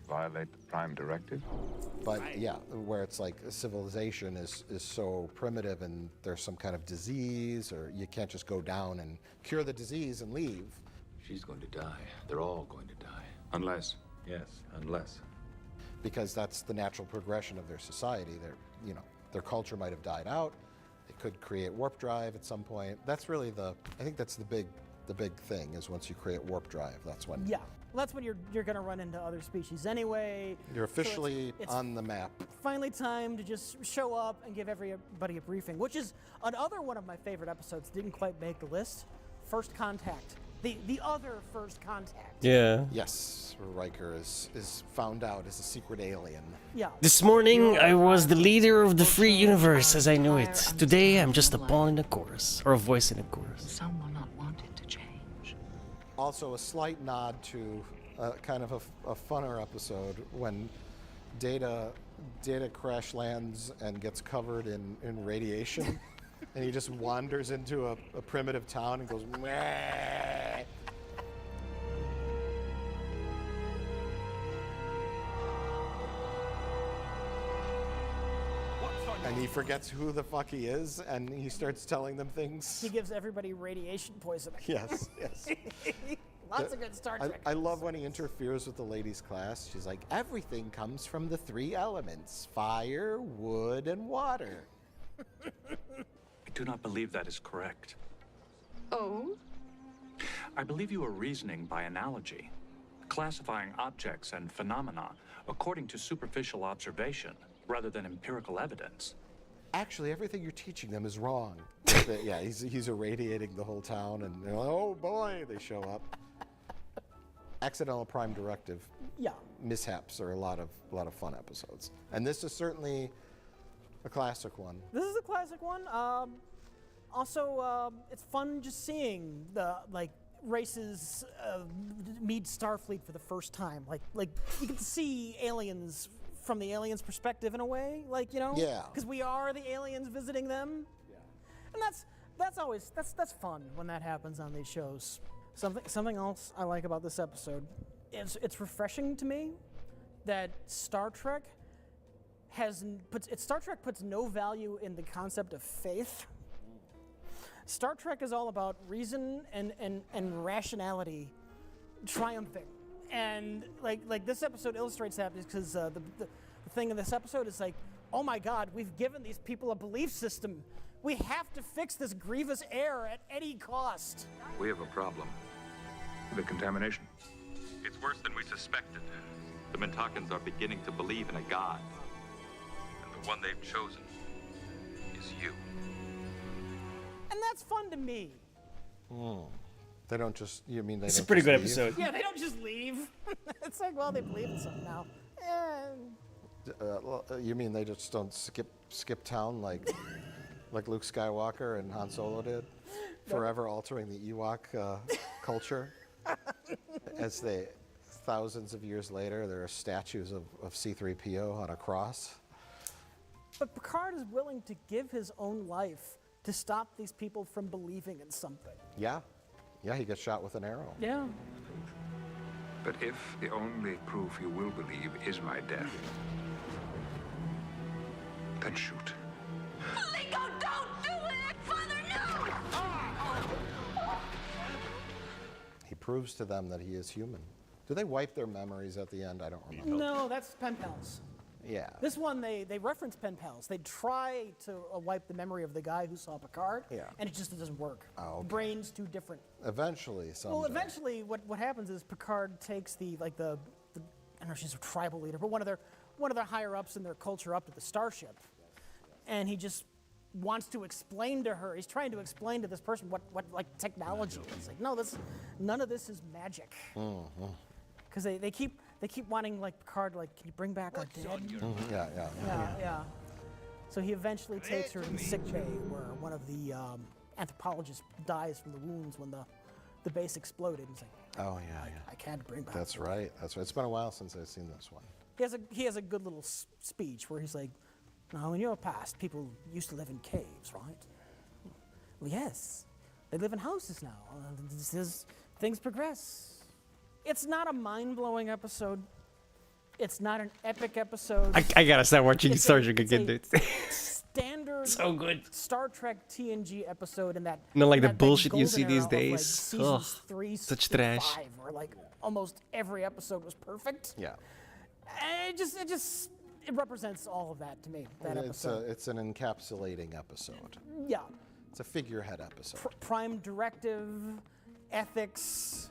Violate the Prime Directive? But yeah, where it's like civilization is so primitive and there's some kind of disease, or you can't just go down and cure the disease and leave. She's going to die. They're all going to die. Unless. Yes, unless. Because that's the natural progression of their society. Their culture might have died out. It could create warp drive at some point. That's really I think that's the big thing, is once you create warp drive, that's when. Yeah. Well, that's when you're going to run into other species anyway. You're officially it's on the map. Finally time to just show up and give everybody a briefing, which is another one of my favorite episodes. Didn't quite make the list. First Contact. The other First Contact. Yeah. Yes, Riker is found out as a secret alien. Yeah. This morning, I was the leader of the free universe as I knew it. Today, I'm just a pawn in the chorus, or a voice in the chorus. Some will not want it to change. Also, a slight nod to kind of a funner episode when Data crash lands and gets covered in radiation. And he just wanders into a primitive town and goes, meh. And he forgets who the fuck he is, and he starts telling them things. He gives everybody radiation poisoning. Yes. Lots of good Star Trek. I love when he interferes with the ladies' class. She's like, everything comes from the 3 elements: fire, wood, and water. I do not believe that is correct. Oh? I believe you are reasoning by analogy, classifying objects and phenomena according to superficial observation rather than empirical evidence. Actually, everything you're teaching them is wrong. Yeah, he's irradiating the whole town, and they're like, oh boy, they show up. Accidental Prime Directive. Yeah. Mishaps are a lot of fun episodes, and this is certainly a classic one. This is a classic one. Also, it's fun just seeing the races meet Starfleet for the first time. Like you can see aliens from the aliens' perspective in a way. Yeah. Because we are the aliens visiting them. Yeah. And that's always fun when that happens on these shows. Something else I like about this episode is it's refreshing to me that Star Trek puts no value in the concept of faith. Star Trek is all about reason and rationality triumphing. And like this episode illustrates that, because the thing in this episode is like, oh my God, we've given these people a belief system. We have to fix this grievous error at any cost. We have a problem. the contamination? It's worse than we suspected. The Mintakans are beginning to believe in a god. And the one they've chosen is you. And that's fun to me. They don't just. You mean they? It's a don't pretty just good leave? episode. Yeah, they don't just leave. It's like, well, they believe in something now. You mean they just don't skip town like Luke Skywalker and Han Solo did, forever altering the Ewok culture? As they, thousands of years later, there are statues of C-3PO on a cross. But Picard is willing to give his own life to stop these people from believing in something. Yeah, he gets shot with an arrow. Yeah. But if the only proof you will believe is my death, then shoot. Lingo, don't do it! Father, no! He proves to them that he is human. Do they wipe their memories at the end? I don't remember. No, that's pen pals. Yeah. This one, they reference pen pals. They try to wipe the memory of the guy who saw Picard, and it just doesn't work. Oh, okay. Brain's too different. Eventually, someday. Well, eventually, what happens is Picard takes the I don't know if she's a tribal leader, but one of their higher ups in their culture up to the starship, and he just wants to explain to her. He's trying to explain to this person what like technology is. Like, no, none of this is magic. Because they keep wanting, like, Picard, like, can you bring back our dead? Yeah. So he eventually takes her to the sick bay where one of the anthropologists dies from the wounds when the base exploded. He's like, oh yeah. I can't bring back. That's right. It's been a while since I've seen this one. He has a good little speech where he's like, now in your past, people used to live in caves, right? Well, yes, they live in houses now. Things progress. It's not a mind-blowing episode. It's not an epic episode. I gotta start watching Star Trek again, dude. Standard so good. Star Trek TNG episode in that. No, like the that bullshit you golden see these era of, like, days. seasons 3 such through trash. 5, where like almost every episode was perfect. Yeah. And it represents all of that to me. That episode. It's an encapsulating episode. Yeah. It's a figurehead episode. Prime directive, ethics.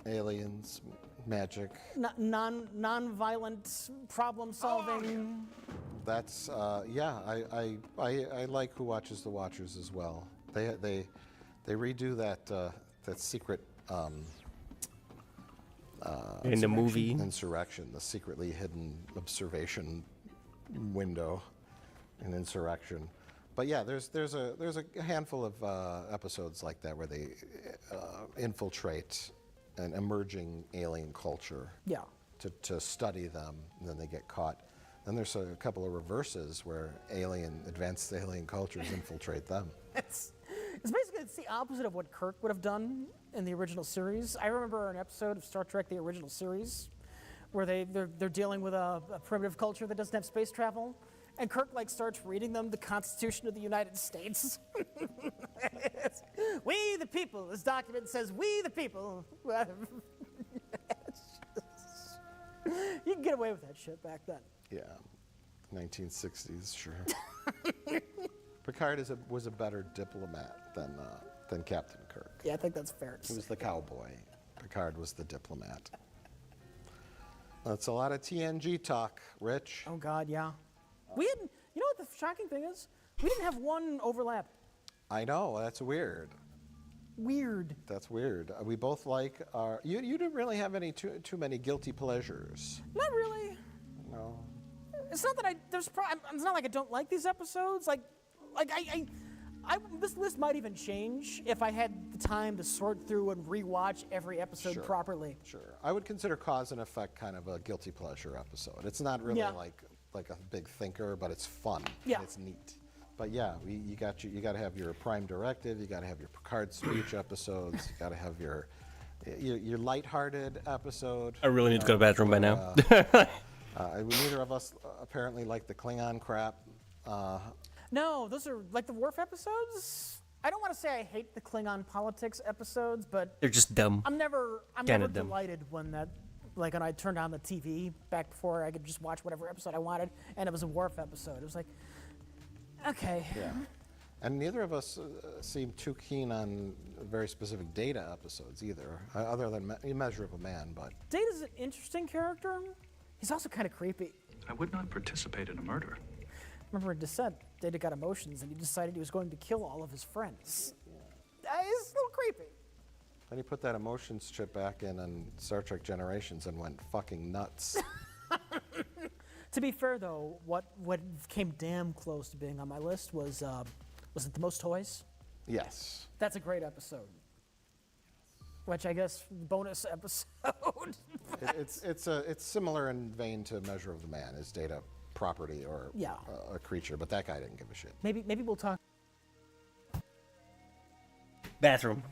Aliens, magic. Non-violent problem solving. That's I like Who Watches the Watchers as well. They redo that secret in the movie Insurrection, the secretly hidden observation window in Insurrection. But yeah, there's a handful of episodes like that where they infiltrate an emerging alien culture. Yeah. To study them, and then they get caught. Then there's a couple of reverses where advanced alien cultures infiltrate them. It's the opposite of what Kirk would have done in the original series. I remember an episode of Star Trek, the original series, where they're dealing with a primitive culture that doesn't have space travel, and Kirk starts reading them the Constitution of the United States. We the people. This document says, "We the people." You can get away with that shit back then. Yeah, 1960s, sure. Picard was a better diplomat than Captain Kirk. Yeah, I think that's fair. He was the cowboy. Picard was the diplomat. That's a lot of TNG talk, Rich. Oh God, yeah. We hadn't. You know what the shocking thing is? We didn't have one overlap. I know, that's weird. Weird. That's weird. We both like our. You didn't really have any too many guilty pleasures. Not really. No. It's not that it's not like I don't like these episodes. This list might even change if I had the time to sort through and rewatch every episode properly. Sure. I would consider Cause and Effect kind of a guilty pleasure episode. It's not really like a big thinker, but it's fun. Yeah. It's neat. But yeah, you got to have your Prime Directive. You got to have your Picard speech episodes. You got to have your lighthearted episode. I really need to go to the bathroom by now. Neither of us apparently like the Klingon crap. No, those are like the Worf episodes. I don't want to say I hate the Klingon politics episodes, but they're just dumb. I'm never delighted when when I turned on the TV back before I could just watch whatever episode I wanted, and it was a Worf episode. It was like, okay. Yeah. And neither of us seem too keen on very specific Data episodes either, other than Measure of a Man, but... Data's an interesting character. He's also kind of creepy. I would not participate in a murder. Remember in Descent, Data got emotions and he decided he was going to kill all of his friends. It's a little creepy. Then he put that emotions chip back in Star Trek Generations and went fucking nuts. To be fair, though, what came damn close to being on my list was it The Most Toys? Yes. That's a great episode. Which I guess bonus episode. It's similar in vein to Measure of the Man. Is Data property or a creature? But that guy didn't give a shit. Maybe we'll talk. Bathroom.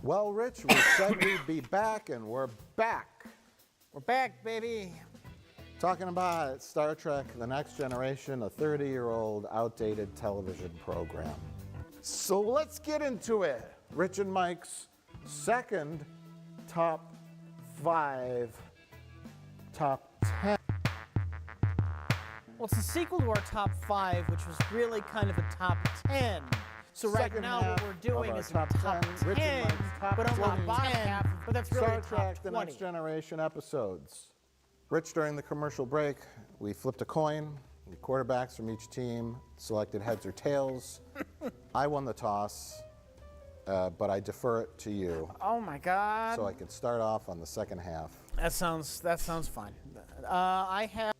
Well, Rich, we said we'd be back, and we're back. We're back, baby. Talking about Star Trek The Next Generation, a 30-year-old outdated television program. So let's get into it. Rich and Mike's second top 5, top 10. Well, it's the sequel to our top 5, which was really kind of a top 10. So right Second now half what we're doing of our is top top 10, Rich and 10, Mike's top but on 20 the bottom half, but that's really Star a top Trek The 20. Next Generation episodes. Rich, during the commercial break, we flipped a coin. The quarterbacks from each team selected heads or tails. I won the toss, but I defer it to you. Oh my God. So I can start off on the second half. That sounds fine. I have.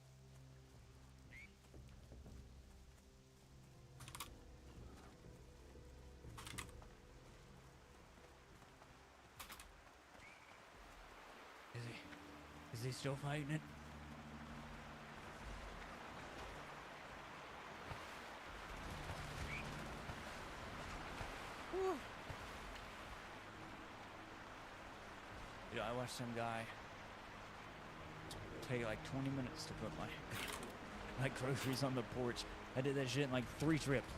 Is he still fighting it? Whew. Dude, I watched some guy take like 20 minutes to put my groceries on the porch. I did that shit in like 3 trips.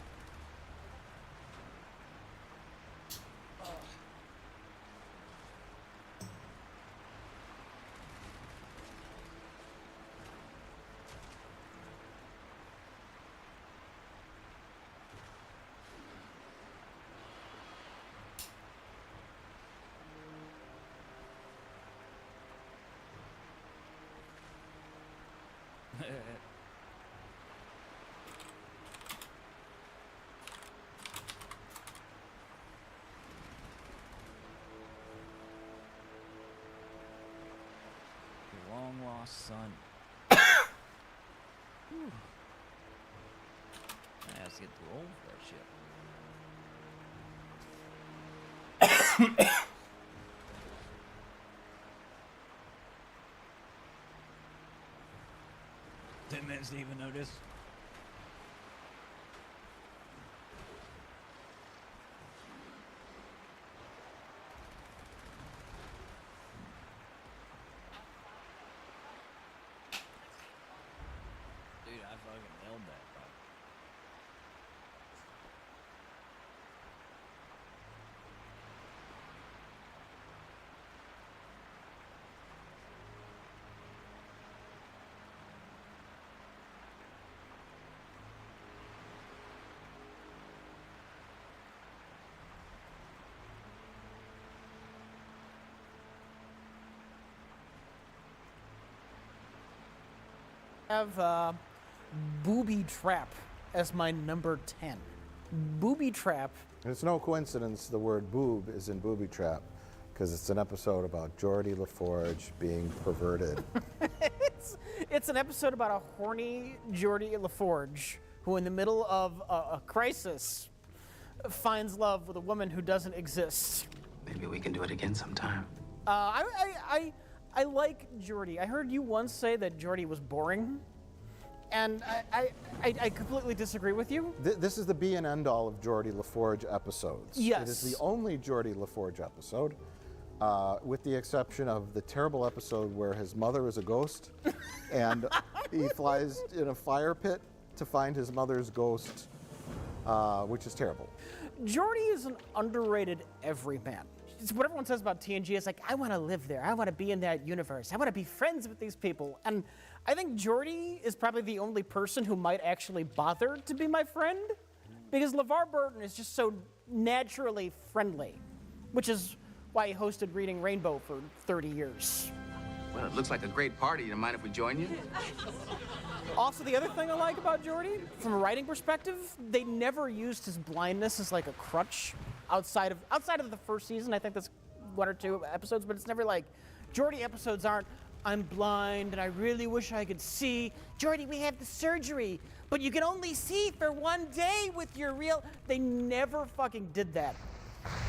Your long lost son. Whew. I have to get too old for that shit. 10 minutes to even notice. Dude, I fucking nailed that, bro. Have Booby Trap as my number 10. Booby Trap. It's no coincidence the word boob is in Booby Trap, because it's an episode about Geordi LaForge being perverted. It's an episode about a horny Geordi LaForge who, in the middle of a crisis, finds love with a woman who doesn't exist. Maybe we can do it again sometime. I like Geordi. I heard you once say that Geordi was boring, and I completely disagree with you. This is the be and end all of Geordi LaForge episodes. Yes. It is the only Geordi LaForge episode, with the exception of the terrible episode where his mother is a ghost, and he flies in a fire pit to find his mother's ghost, which is terrible. Geordi is an underrated everyman. It's what everyone says about TNG. It's like, I want to live there. I want to be in that universe. I want to be friends with these people. And I think Geordi is probably the only person who might actually bother to be my friend, because LeVar Burton is just so naturally friendly, which is why he hosted Reading Rainbow for 30 years. Well, it looks like a great party. You don't mind if we join you? Also, the other thing I like about Geordi, from a writing perspective, they never used his blindness as like a crutch. Outside of the first season, I think that's 1 or 2 episodes, but it's never like, Geordi episodes aren't, I'm blind and I really wish I could see. Geordi, we have the surgery, but you can only see for 1 day with your real. They never fucking did that.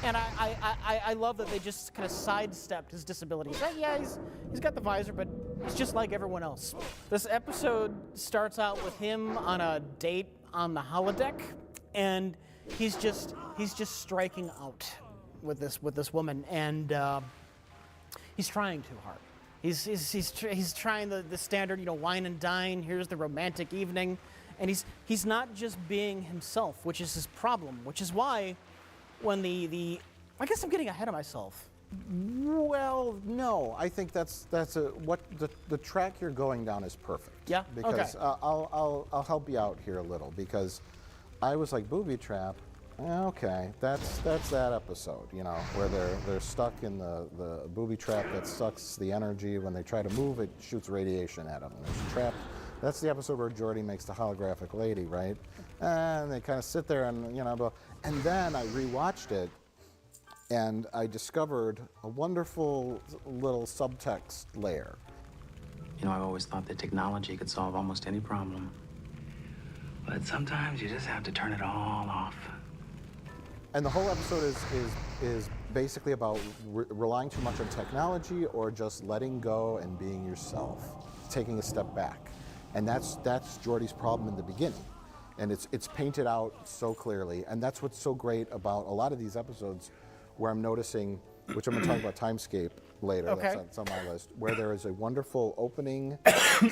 And I love that they just kind of sidestepped his disability. Like, yeah, he's got the visor, but he's just like everyone else. This episode starts out with him on a date on the holodeck, and he's just striking out. with this woman, and he's trying too hard. He's trying the standard, wine and dine. Here's the romantic evening, and he's not just being himself, which is his problem. Which is why, when I guess I'm getting ahead of myself. Well, no, I think that's what the track you're going down is perfect. Yeah. Because okay. I'll help you out here a little, because I was like, booby trap. Okay, that's that episode, where they're stuck in the booby trap that sucks the energy. When they try to move, it shoots radiation at them. There's a trap. That's the episode where Geordi makes the holographic lady, right? And they kind of sit there and and then I rewatched it, and I discovered a wonderful little subtext layer. I've always thought that technology could solve almost any problem, but sometimes you just have to turn it all off. And the whole episode is basically about relying too much on technology or just letting go and being yourself, taking a step back. And that's Geordi's problem in the beginning. And it's painted out so clearly. And that's what's so great about a lot of these episodes, where I'm noticing, which I'm going to talk about Timescape later, okay. That's on my list, where there is a wonderful opening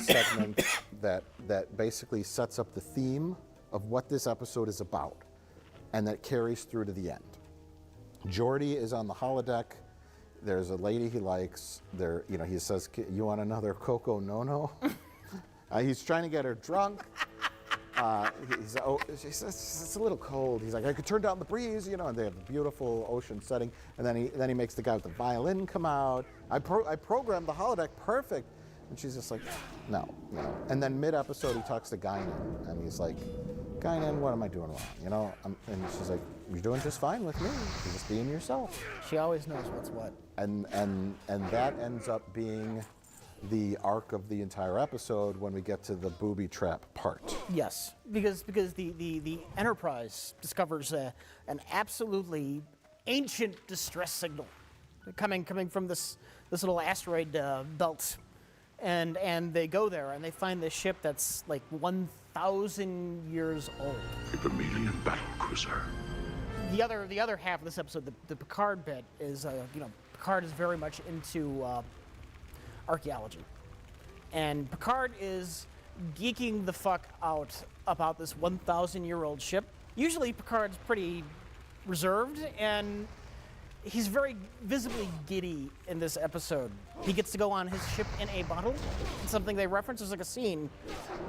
segment that basically sets up the theme of what this episode is about, and that carries through to the end. Geordi is on the holodeck. There's a lady he likes. He says, "You want another Coco No-No?" He's trying to get her drunk. She says, "It's a little cold." He's like, "I could turn down the breeze," and they have a beautiful ocean setting. And then he makes the guy with the violin come out. I programmed the holodeck perfect. And she's just like, no. And then mid-episode, he talks to Guinan, and he's like, "Guinan, what am I doing wrong?" And she's like, "You're doing just fine with me. You're just being yourself." She always knows what's what. And that ends up being the arc of the entire episode when we get to the booby trap part. Yes, because the Enterprise discovers an absolutely ancient distress signal coming from this little asteroid belt, and they go there and they find this ship that's like 1,000 years old. A Vermilion battle cruiser. The other half of this episode, the Picard bit, is Picard is very much into archaeology, and Picard is geeking the fuck out about this 1,000-year-old ship. Usually Picard's pretty reserved, and he's very visibly giddy in this episode. He gets to go on his ship in a bottle. It's something they reference. There's like a scene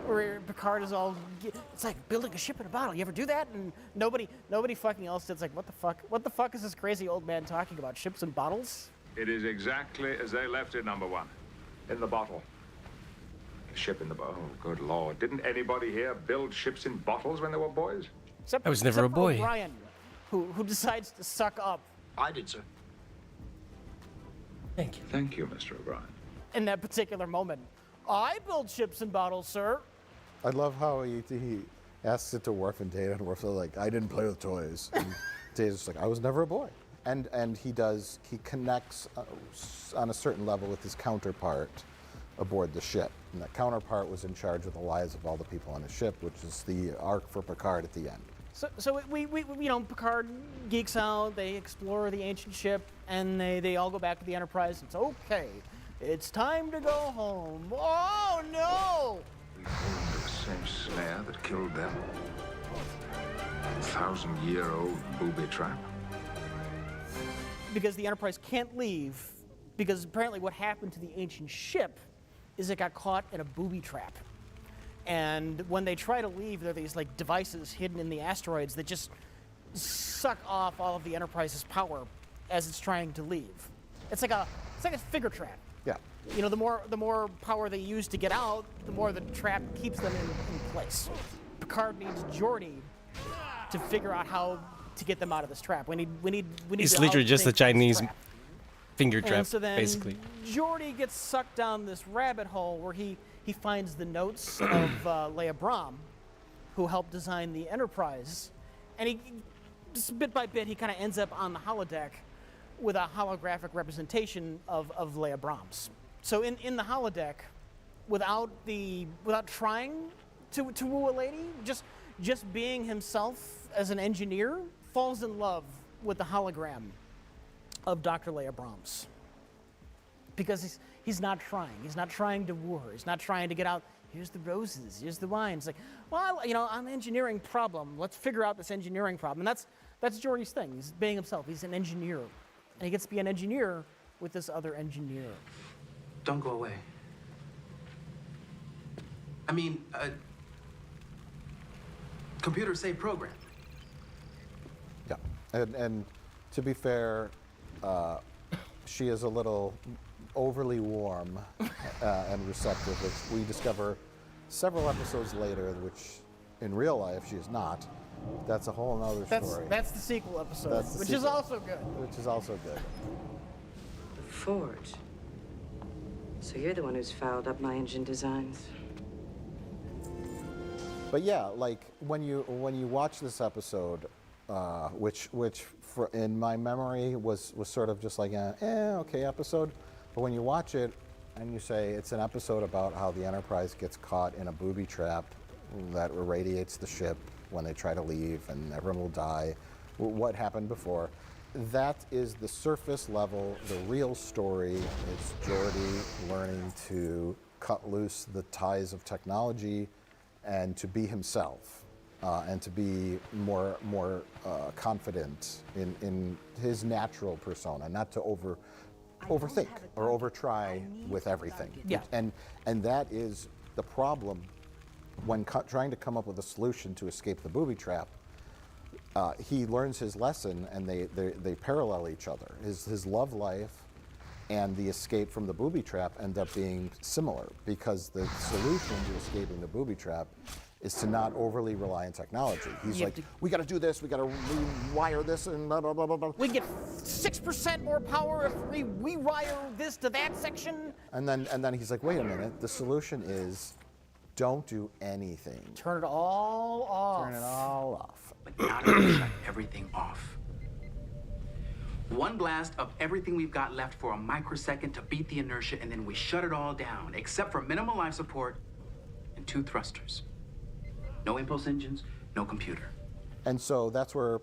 where Picard is all, it's like building a ship in a bottle. You ever do that? And nobody fucking else did. It's like, what the fuck? What the fuck is this crazy old man talking about? Ships and bottles? It is exactly as they left it, number one. In the bottle. A ship in the bottle. Oh, good Lord. Didn't anybody here build ships in bottles when they were boys? I was never a boy. Brian, who decides to suck up. I did, sir. Thank you. Thank you, Mr. O'Brien. In that particular moment, I build ships and bottles, sir. I love how he asks it to Worf and Data, and Worf's like, "I didn't play with toys." And Data's just like, "I was never a boy." And he connects on a certain level with his counterpart aboard the ship. And that counterpart was in charge of the lives of all the people on the ship, which is the arc for Picard at the end. So we Picard geeks out, they explore the ancient ship, and they all go back to the Enterprise. It's okay. It's time to go home. Oh, no! We fall into the same snare that killed them. 1,000-year-old booby trap. Because the Enterprise can't leave, because apparently what happened to the ancient ship is it got caught in a booby trap. And when they try to leave, there are these like devices hidden in the asteroids that just suck off all of the Enterprise's power as it's trying to leave. It's like a figure trap. Yeah. The more power they use to get out, the more the trap keeps them in place. Picard needs Geordi to figure out how to get them out of this trap. We need. It's literally just a Chinese finger trap, and so then basically. Geordi gets sucked down this rabbit hole where he finds the notes of Leah Brahm, who helped design the Enterprise, and he just bit by bit he kind of ends up on the holodeck with a holographic representation of Leah Brahms. So in the holodeck, without trying to woo a lady, just being himself as an engineer, falls in love with the hologram of Dr. Leia Brahms. Because he's not trying. He's not trying to woo her. He's not trying to get out, here's the roses, here's the wine. It's like, well, I'm an engineering problem. Let's figure out this engineering problem. And that's Geordi's thing. He's being himself. He's an engineer. And he gets to be an engineer with this other engineer. Don't go away. I mean, computer say program. Yeah, and to be fair, she is a little overly warm and receptive, which we discover several episodes later, which in real life she is not. That's a whole other story. That's the sequel episode, which is also good. Which is also good. The Forge. So you're the one who's fouled up my engine designs. But yeah, like when you watch this episode, which in my memory was sort of just like okay episode, but when you watch it and you say it's an episode about how the Enterprise gets caught in a booby trap that irradiates the ship when they try to leave and everyone will die, what happened before, that is the surface level. The real story is Geordi learning to cut loose the ties of technology and to be himself, and to be more confident in his natural persona, not to overthink or overtry with everything. Yeah. And that is the problem when trying to come up with a solution to escape the booby trap. He learns his lesson, and they parallel each other. His love life and the escape from the booby trap end up being similar, because the solution to escaping the booby trap is to not overly rely on technology. He's like, we got to do this, we got to rewire this, and blah, blah, blah, blah, blah. We get 6% more power if we rewire this to that section. And then he's like, wait a minute, the solution is don't do anything. Turn it all off. Turn it all off. But not if we shut everything off. One blast of everything we've got left for a microsecond to beat the inertia, and then we shut it all down, except for minimal life support and 2 thrusters. No impulse engines, no computer. And so that's where,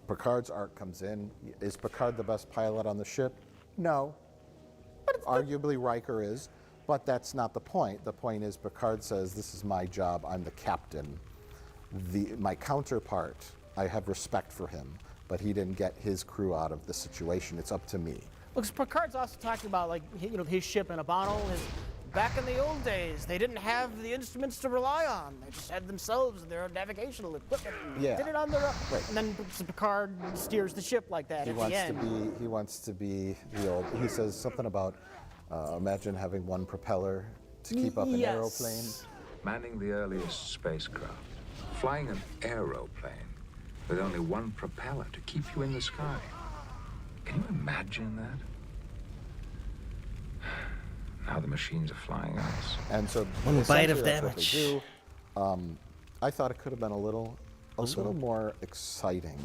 Picard's arc comes in. Is Picard the best pilot on the ship? No. Arguably Riker is, but that's not the point. The point is Picard says, this is my job, I'm the captain. My counterpart, I have respect for him, but he didn't get his crew out of the situation. It's up to me. Because Picard's also talking about, his ship in a bottle. Back in the old days, they didn't have the instruments to rely on. They just had themselves and their own navigational equipment. Yeah. Did it on their own. Right. And then Picard steers the ship like that He wants to be the old. He says something about imagine having one propeller to keep up an aeroplane. Manning the earliest spacecraft, flying an aeroplane with only one propeller to keep you in the sky. Can you imagine that? Now the machines are flying us. And so one bite of that's what they damage. do. I thought it could have been a little more exciting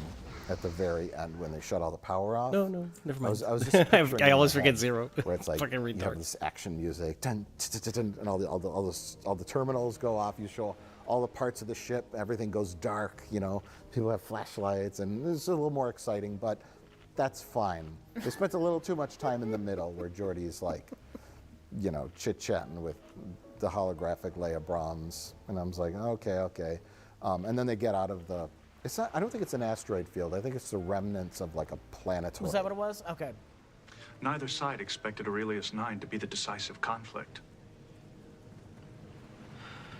at the very end when they shut all the power off. No, never mind. I was just picturing I always in my forget head Zero. Where it's like Fucking you have retard. this action music, dun, dun, dun, dun, and all the terminals go off. You show all the parts of the ship. Everything goes dark. People have flashlights, and it's a little more exciting. But that's fine. They spent a little too much time in the middle where Geordi's like, chit-chatting with the holographic Leia Brahms, and I was like, okay. And then they get out of the. It's not. I don't think it's an asteroid field. I think it's the remnants of like a planetoid. Was that what it was? Okay. Neither side expected Aurelius 9 to be the decisive conflict.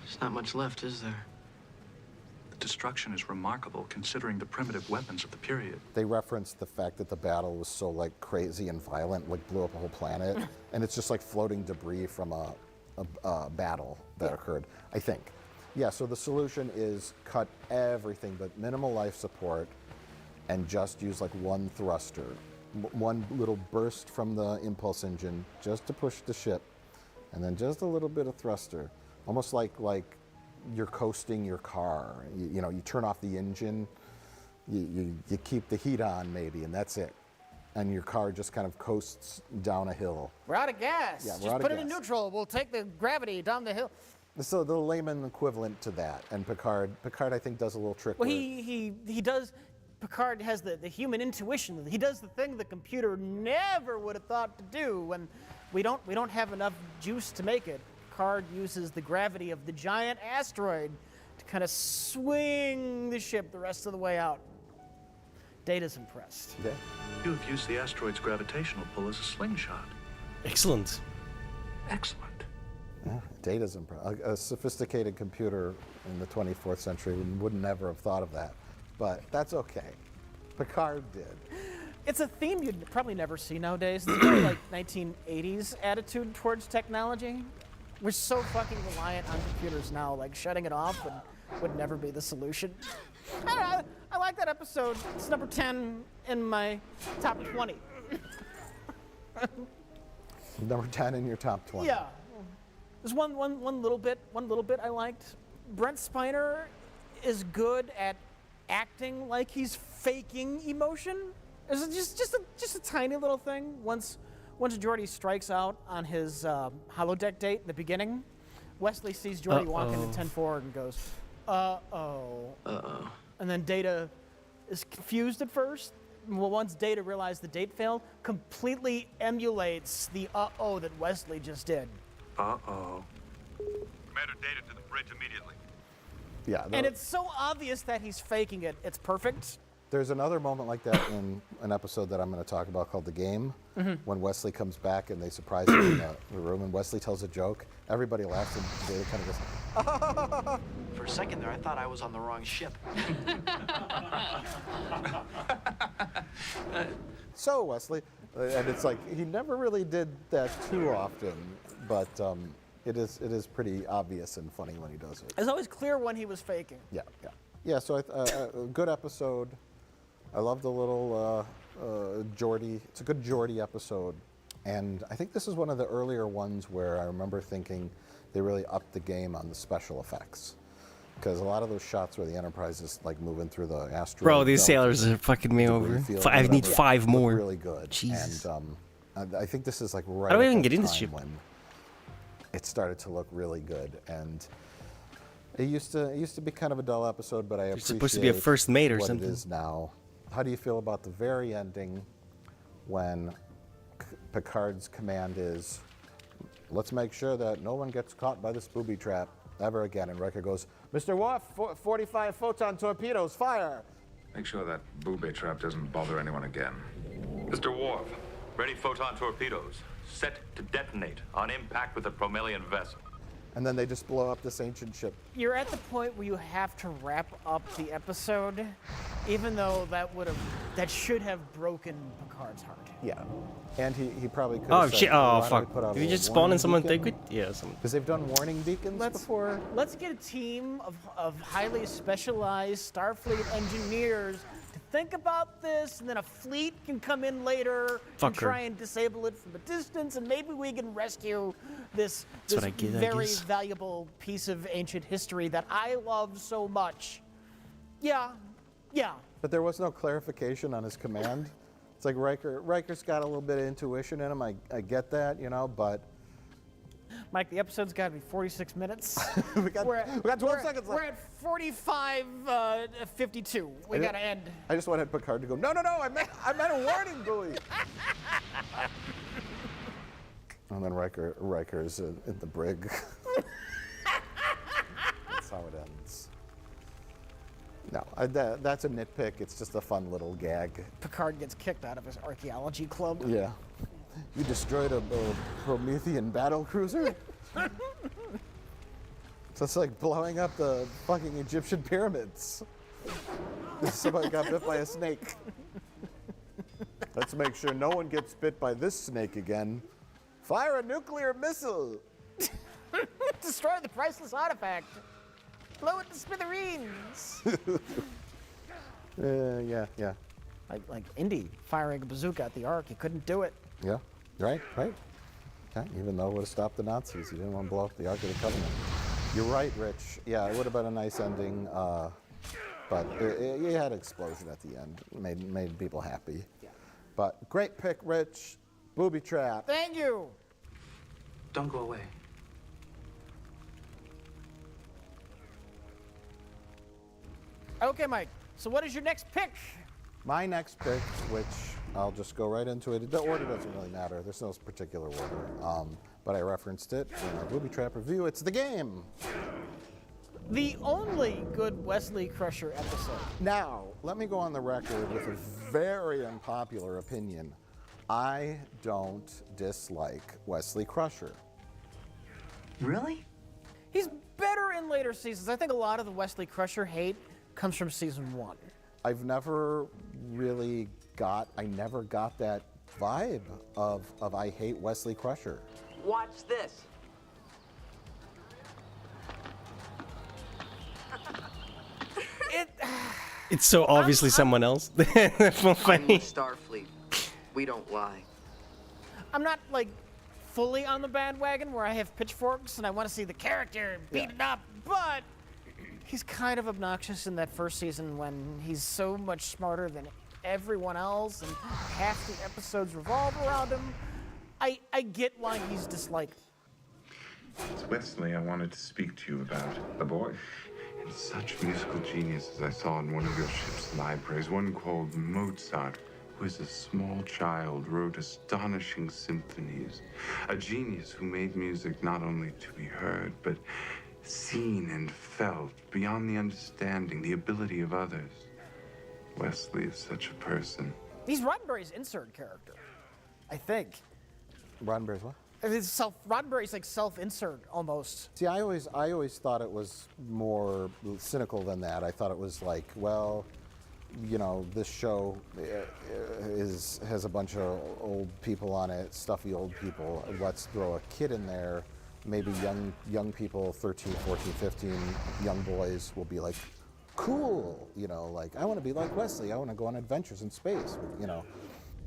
There's not much left, is there? The destruction is remarkable considering the primitive weapons of the period. They referenced the fact that the battle was so like crazy and violent, like blew up a whole planet, and it's just like floating debris from a battle that occurred, I think. Yeah, so the solution is cut everything but minimal life support and just use like one thruster, one little burst from the impulse engine just to push the ship, and then just a little bit of thruster, almost like you're coasting your car. You turn off the engine, you keep the heat on maybe, and that's it. And your car just kind of coasts down a hill. We're out of gas. Yeah, we're Just out of put it in gas. neutral. We'll take the gravity down the hill. So the layman equivalent to that. And Picard I think does a little trick. Well, where he does. Picard has the human intuition. He does the thing the computer never would have thought to do when we don't have enough juice to make it. Picard uses the gravity of the giant asteroid to kind of swing the ship the rest of the way out. Data's impressed. Yeah. You have used the asteroid's gravitational pull as a slingshot. Excellent. Excellent. Yeah, Data's impressive. A sophisticated computer in the 24th century would never have thought of that, but that's okay. Picard did. It's a theme you'd probably never see nowadays. It's very like 1980s attitude towards technology. We're so fucking reliant on computers now, like shutting it off would never be the solution. I don't know, I like that episode. It's number 10 in my top 20. Number 10 in your top 20. Yeah. There's one little bit I liked. Brent Spiner is good at acting like he's faking emotion. It's just a tiny little thing. Once Geordi strikes out on his holodeck date in the beginning, Wesley sees Geordi walk into 10-4 and goes, uh-oh. Uh-oh. And then Data is confused at first. Well, once Data realized the date failed, completely emulates the uh-oh that Wesley just did. Uh-oh. Commander, Data to the bridge immediately. Yeah. And it's so obvious that he's faking it. It's perfect. There's another moment like that in an episode that I'm going to talk about called The Game, when Wesley comes back and they surprise him in the room, and Wesley tells a joke. Everybody laughs, and Data kind of goes, For a second there, I thought I was on the wrong ship. so Wesley, and it's like he never really did that too often, but it is pretty obvious and funny when he does it. It's always clear when he was faking. Yeah. So a good episode. I love the little Geordi. It's a good Geordi episode, and I think this is one of the earlier ones where I remember thinking they really upped the game on the special effects. Because a lot of those shots where the Enterprise is like moving through the asteroid. Bro, these sailors are fucking me over. I need 5 more. Really good. Jesus. And I think this is like right. How do I even at get in the this ship? When it started to look really good, and it used to be kind of a dull episode, but I appreciate. It's supposed to be a first mate or what something. It is now. How do you feel about the very ending, when Picard's command is, "Let's make sure that no one gets caught by this booby trap ever again," and Riker goes, "Mr. Worf, 45 photon torpedoes, fire!" Make sure that booby trap doesn't bother anyone again. Mr. Worf, ready photon torpedoes. Set to detonate on impact with a Promelian vessel. And then they just blow up this ancient ship. You're at the point where you have to wrap up the episode, even though that should have broken Picard's heart. Yeah, and he probably could. Oh said, shit! "Why Oh don't fuck! we put out Did you a just spawn warning in someone beacon?" thick with? Yeah, some. Because they've done warning beacons before. Let's get a team of highly specialized Starfleet engineers to think about this, and then a fleet can come in later and try and disable it from a distance, and maybe we can rescue this very valuable piece of ancient history that I love so much. Yeah. But there was no clarification on his command. It's like Riker's got a little bit of intuition in him. I get that, but. Mike, the episode's got to be 46 minutes. we got 12 seconds left. We're at 45:52. We got to end. I just wanted Picard to go, no, I meant a warning buoy. And then Riker's in the brig. That's how it ends. No, that's a nitpick. It's just a fun little gag. Picard gets kicked out of his archaeology club. Yeah. You destroyed a Promethean battle cruiser? So it's like blowing up the fucking Egyptian pyramids. Somebody got bit by a snake. Let's make sure no one gets bit by this snake again. Fire a nuclear missile. Destroy the priceless artifact. Blow it to smithereens. Yeah. Like Indy firing a bazooka at the Ark. He couldn't do it. Yeah, right. Yeah, even though it would have stopped the Nazis. He didn't want to blow up the Ark of the Covenant. You're right, Rich. Yeah, it would have been a nice ending, but you had an explosion at the end. Made people happy. Yeah. But great pick, Rich. Booby trap. Thank you. Don't go away. Okay, Mike. So what is your next pick? My next pick, which I'll just go right into it. The order doesn't really matter. There's no particular order. But I referenced it in our Booby Trap review. It's The Game. The only good Wesley Crusher episode. Now, let me go on the record with a very unpopular opinion. I don't dislike Wesley Crusher. Really? He's better in later seasons. I think a lot of the Wesley Crusher hate comes from season 1. I've never really I never got that vibe of I hate Wesley Crusher. Watch this. It's so obviously someone else. Funny. Starfleet. We don't lie. I'm not like fully on the bandwagon where I have pitchforks and I want to see the character beat it up, but he's kind of obnoxious in that first season when he's so much smarter than everyone else and half the episodes revolve around him. I get why he's disliked. It's Wesley I wanted to speak to you about. The boy. And such musical genius as I saw in one of your ship's libraries, one called Mozart, who as a small child wrote astonishing symphonies. A genius who made music not only to be heard, but seen and felt beyond the understanding, the ability of others. Wesley is such a person. He's Roddenberry's insert character, I think. Roddenberry's what? Roddenberry's like self-insert almost. See, I always thought it was more cynical than that. I thought it was like, well, you know, this show has a bunch of old people on it, stuffy old people. Let's throw a kid in there. Maybe young people, 13, 14, 15, young boys will be like, cool, you know, like, I want to be like Wesley. I want to go on adventures in space, you know.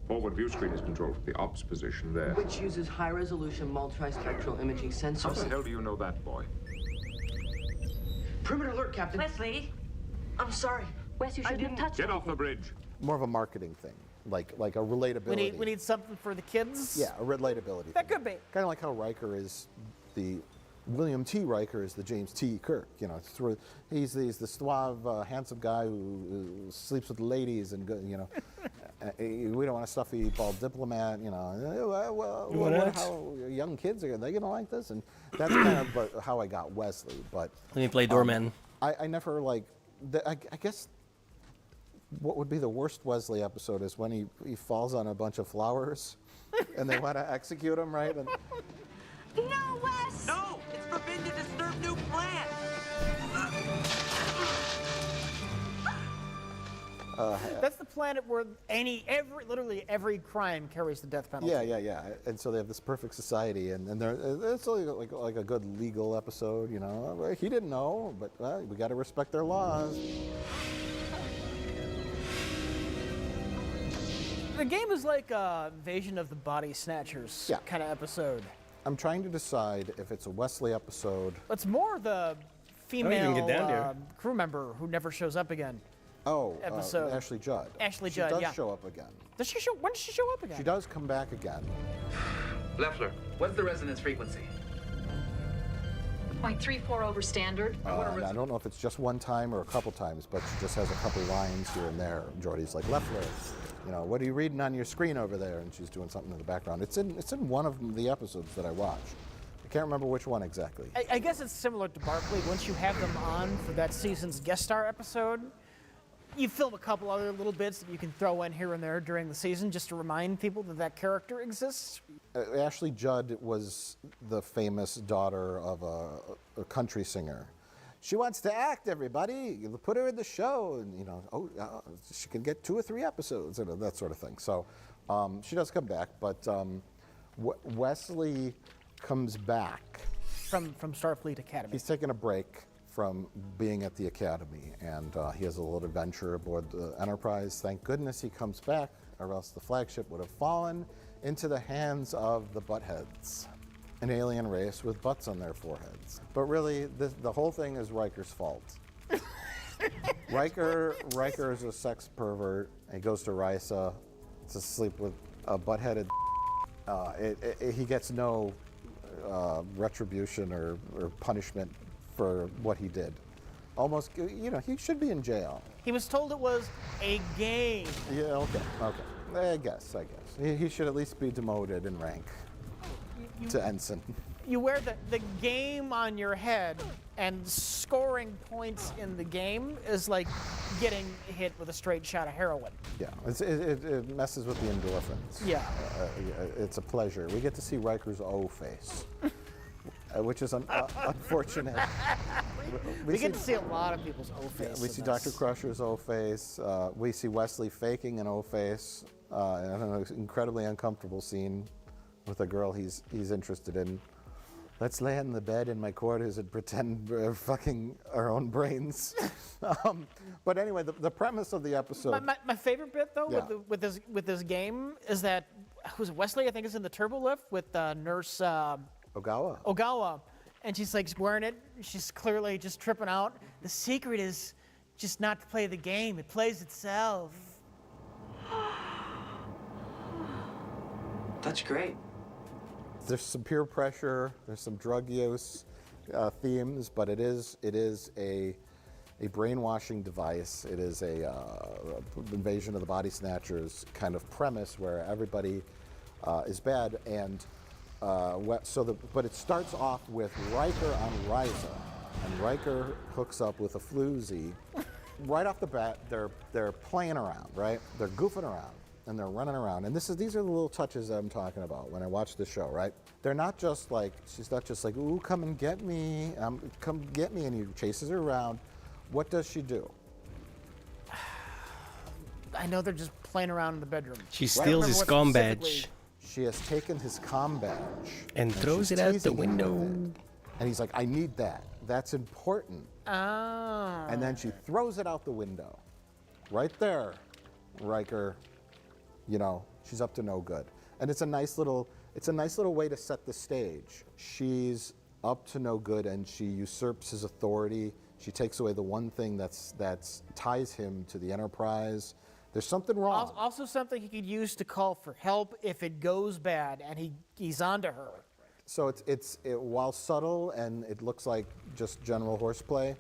Forward view screen is controlled from the ops position there. Which uses high-resolution multispectral imaging sensors. How the hell do you know that, boy? Perimeter alert, Captain. Wesley, I'm sorry. Wes, you shouldn't have touched Get off the bridge. More of a marketing thing, like a relatability. We need something for the kids. Yeah, a relatability. That could be. Kind of like how Riker is William T. Riker is the James T. Kirk. You know, he's the suave, handsome guy who sleeps with ladies and you know. We don't want a stuffy bald diplomat. You know, how young kids are they gonna like this? And that's kind of how I got Wesley. But let me play doorman. I never like. I guess what would be the worst Wesley episode is when he falls on a bunch of flowers, and they want to execute him, right? And, No, Wes! No! It's forbidden to disturb new plants! That's the planet where literally every crime carries the death penalty. Yeah. And so they have this perfect society, and it's like a good legal episode, you know. He didn't know, but we got to respect their laws. The game is like a Invasion of the Body Snatchers kind of episode. I'm trying to decide if it's a Wesley episode. It's more the female crew member who never shows up again. Episode. Ashley Judd. Ashley Judd, She does show up again. Does she show? When does she show up again? She does come back again. Leffler, what's the resonance frequency? 0.34 over standard. And I don't know if it's just one time or a couple times, but she just has a couple lines here and there. Jordy's like, Leffler, you know, what are you reading on your screen over there? And she's doing something in the background. It's in one of the episodes that I watched. I can't remember which one exactly. I guess it's similar to Barkley. Once you have them on for that season's guest star episode, you film a couple other little bits that you can throw in here and there during the season just to remind people that character exists. Ashley Judd was the famous daughter of a country singer. She wants to act, everybody. You put her in the show, and you know, she can get 2 or 3 episodes, and that sort of thing. So she does come back, but Wesley comes back from Starfleet Academy. He's taking a break from being at the Academy, and he has a little adventure aboard the Enterprise. Thank goodness he comes back, or else the flagship would have fallen into the hands of the Buttheads, an alien race with butts on their foreheads. But really, the whole thing is Riker's fault. Riker is a sex pervert. He goes to Risa to sleep with a butt-headed. He gets no retribution or punishment for what he did. almost, you know, he should be in jail. He was told it was a game. Yeah, okay. I guess. He should at least be demoted in rank to ensign. You wear the game on your head, and scoring points in the game is like getting hit with a straight shot of heroin. Yeah, it messes with the endorphins. Yeah. It's a pleasure. We get to see Riker's O face, which is unfortunate. We get to see a lot of people's O face. Yeah, we see Dr. Crusher's O face. We see Wesley faking an O face. I don't know, incredibly uncomfortable scene with a girl he's interested in. Let's lay in the bed in my quarters and pretend we're fucking our own brains. But anyway, the premise of the episode. My favorite bit though Yeah. with this game is that who's Wesley? I think is in the turbo lift with Nurse Ogawa, and she's like wearing it. She's clearly just tripping out. The secret is just not to play the game. It plays itself. That's great. There's some peer pressure, there's some drug use themes, but it is a brainwashing device. It is a invasion of the body snatchers kind of premise where everybody is bad, and but it starts off with Riker on Risa, and Riker hooks up with a floozy. Right off the bat, they're playing around, right? They're goofing around. And they're running around. And these are the little touches that I'm talking about when I watch this show, right? They're not just like, she's not just like, ooh, come and get me. Come get me. And he chases her around. What does she do? I know they're just playing around in the bedroom. She steals his comm badge. She has taken his comm badge. And throws it out the window. And he's like, I need that. That's important. Oh. And then she throws it out the window. Right there, Riker. You know, she's up to no good. And it's a nice little way to set the stage. She's up to no good and she usurps his authority. She takes away the one thing that's ties him to the Enterprise. There's something wrong. Also something he could use to call for help if it goes bad and he's onto her. So it's while subtle and it looks like just general horseplay,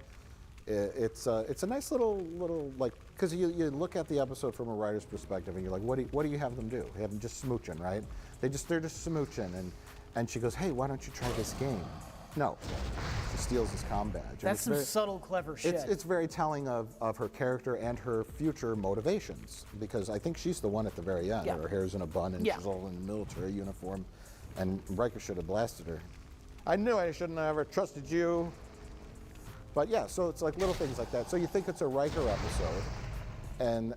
it's a nice little like, because you look at the episode from a writer's perspective and you're like, what do you have them do? You have them just smooching, right? They're just smooching, and she goes, hey, why don't you try this game? No, she steals his comm badge. That's some subtle, clever shit. It's very telling of her character and her future motivations, because I think she's the one at the very end. Yeah. Her hair's in a bun and Yeah. she's all in military uniform, and Riker should have blasted her. I knew I shouldn't have ever trusted you. But yeah, so it's like little things like that. So you think it's a Riker episode,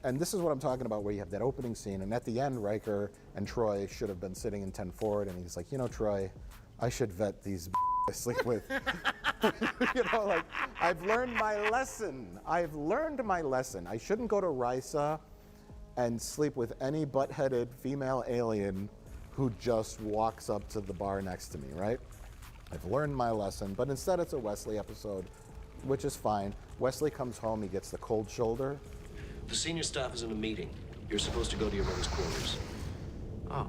and this is what I'm talking about, where you have that opening scene, and at the end, Riker and Troy should have been sitting in 10 forward, and he's like, you know, Troy, I should vet these I sleep with. You know, like, I've learned my lesson. I shouldn't go to Risa and sleep with any butt-headed female alien who just walks up to the bar next to me, right? I've learned my lesson, but instead it's a Wesley episode, which is fine. Wesley comes home, he gets the cold shoulder. The senior staff is in a meeting. You're supposed to go to your men's quarters. Oh.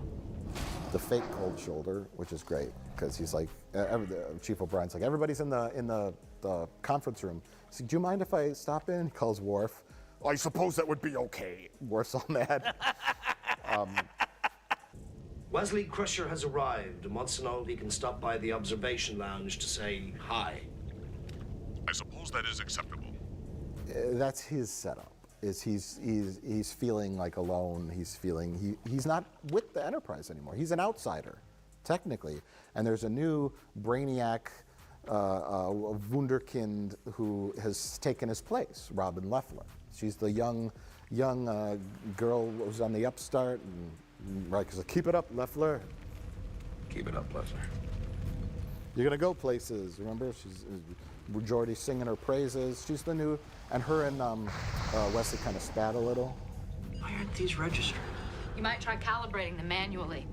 The fake cold shoulder, which is great, because he's like, Chief O'Brien's like, everybody's in the conference room. He's like, do you mind if I stop in? He calls Worf. I suppose that would be okay. Worf's all mad. Wesley Crusher has arrived and wants to know if he can stop by the observation lounge to say hi. I suppose that is acceptable. That's his setup. He's feeling like alone. He's not with the Enterprise anymore. He's an outsider, technically. And there's a new brainiac, wunderkind who has taken his place, Robin Leffler. She's the young girl who's on the upstart. And Riker's like, keep it up, Leffler. Keep it up, Leffler. You're gonna go places. Remember, she's Geordi's singing her praises. She's the new, and her and Wesley kind of spat a little. Why aren't these registered? You might try calibrating them manually.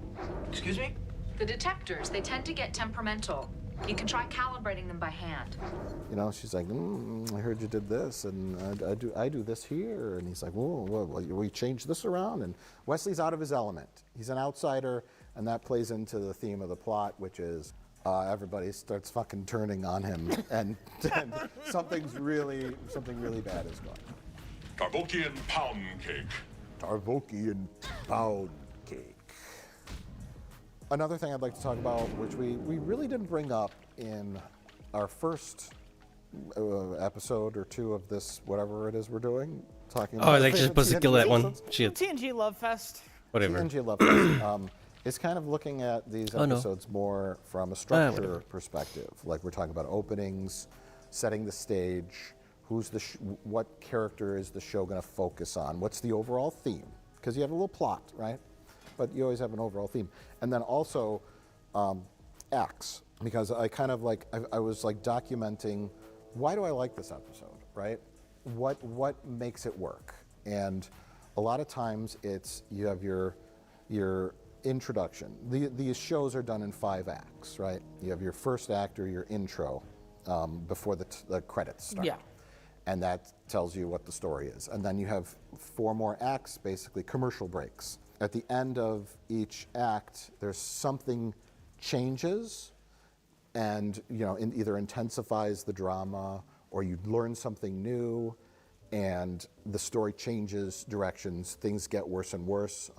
Excuse me? The detectors, they tend to get temperamental. You can try calibrating them by hand. You know, she's like, I heard you did this, and I do this here. And he's like, well, we changed this around. And Wesley's out of his element. He's an outsider, and that plays into the theme of the plot, which is everybody starts fucking turning on him, and something really bad is going on. Tarbokian pound cake. Tarbokian pound cake. Another thing I'd like to talk about, which we really didn't bring up in our first episode or two of this, whatever it is we're doing, talking about... I was actually supposed to kill that one. Shit. TNG Love Fest. Whatever. TNG Love Fest. It's kind of looking at these episodes more from a structure perspective. Like we're talking about openings, setting the stage, what character is the show going to focus on, what's the overall theme? Because you have a little plot, right? But you always have an overall theme. And then also acts, because I kind of like, I was like documenting, why do I like this episode, right? What makes it work? And a lot of times it's, you have your introduction. These shows are done in 5 acts, right? You have your first act or your intro before the credits start. Yeah. And that tells you what the story is. And then you have 4 more acts, basically commercial breaks. At the end of each act, there's something changes and either intensifies the drama or you learn something new and the story changes directions, things get worse and worse.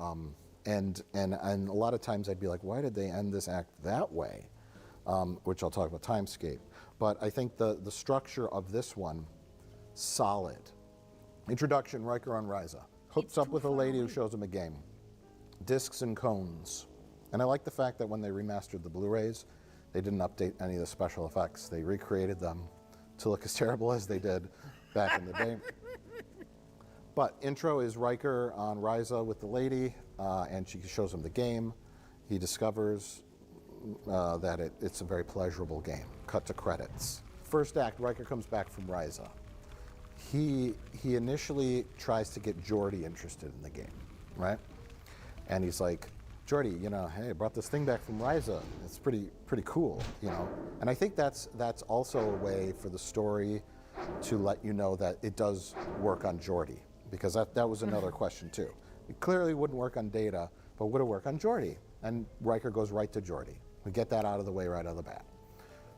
And a lot of times I'd be like, why did they end this act that way? Which I'll talk about Timescape. But I think the structure of this one, solid. Introduction, Riker on Risa. Hooks up with a lady who shows him a game. Discs and cones. And I like the fact that when they remastered the Blu-rays, they didn't update any of the special effects. They recreated them to look as terrible as they did back in the day. But intro is Riker on Risa with the lady, and she shows him the game. He discovers that it's a very pleasurable game. Cut to credits. First act, Riker comes back from Risa. He initially tries to get Geordi interested in the game, right? And he's like, Geordi, hey, I brought this thing back from Risa. It's pretty cool, And I think that's also a way for the story to let you know that it does work on Geordi, because that was another question too. It clearly wouldn't work on Data, but would it work on Geordi? And Riker goes right to Geordi. We get that out of the way right out of the bat.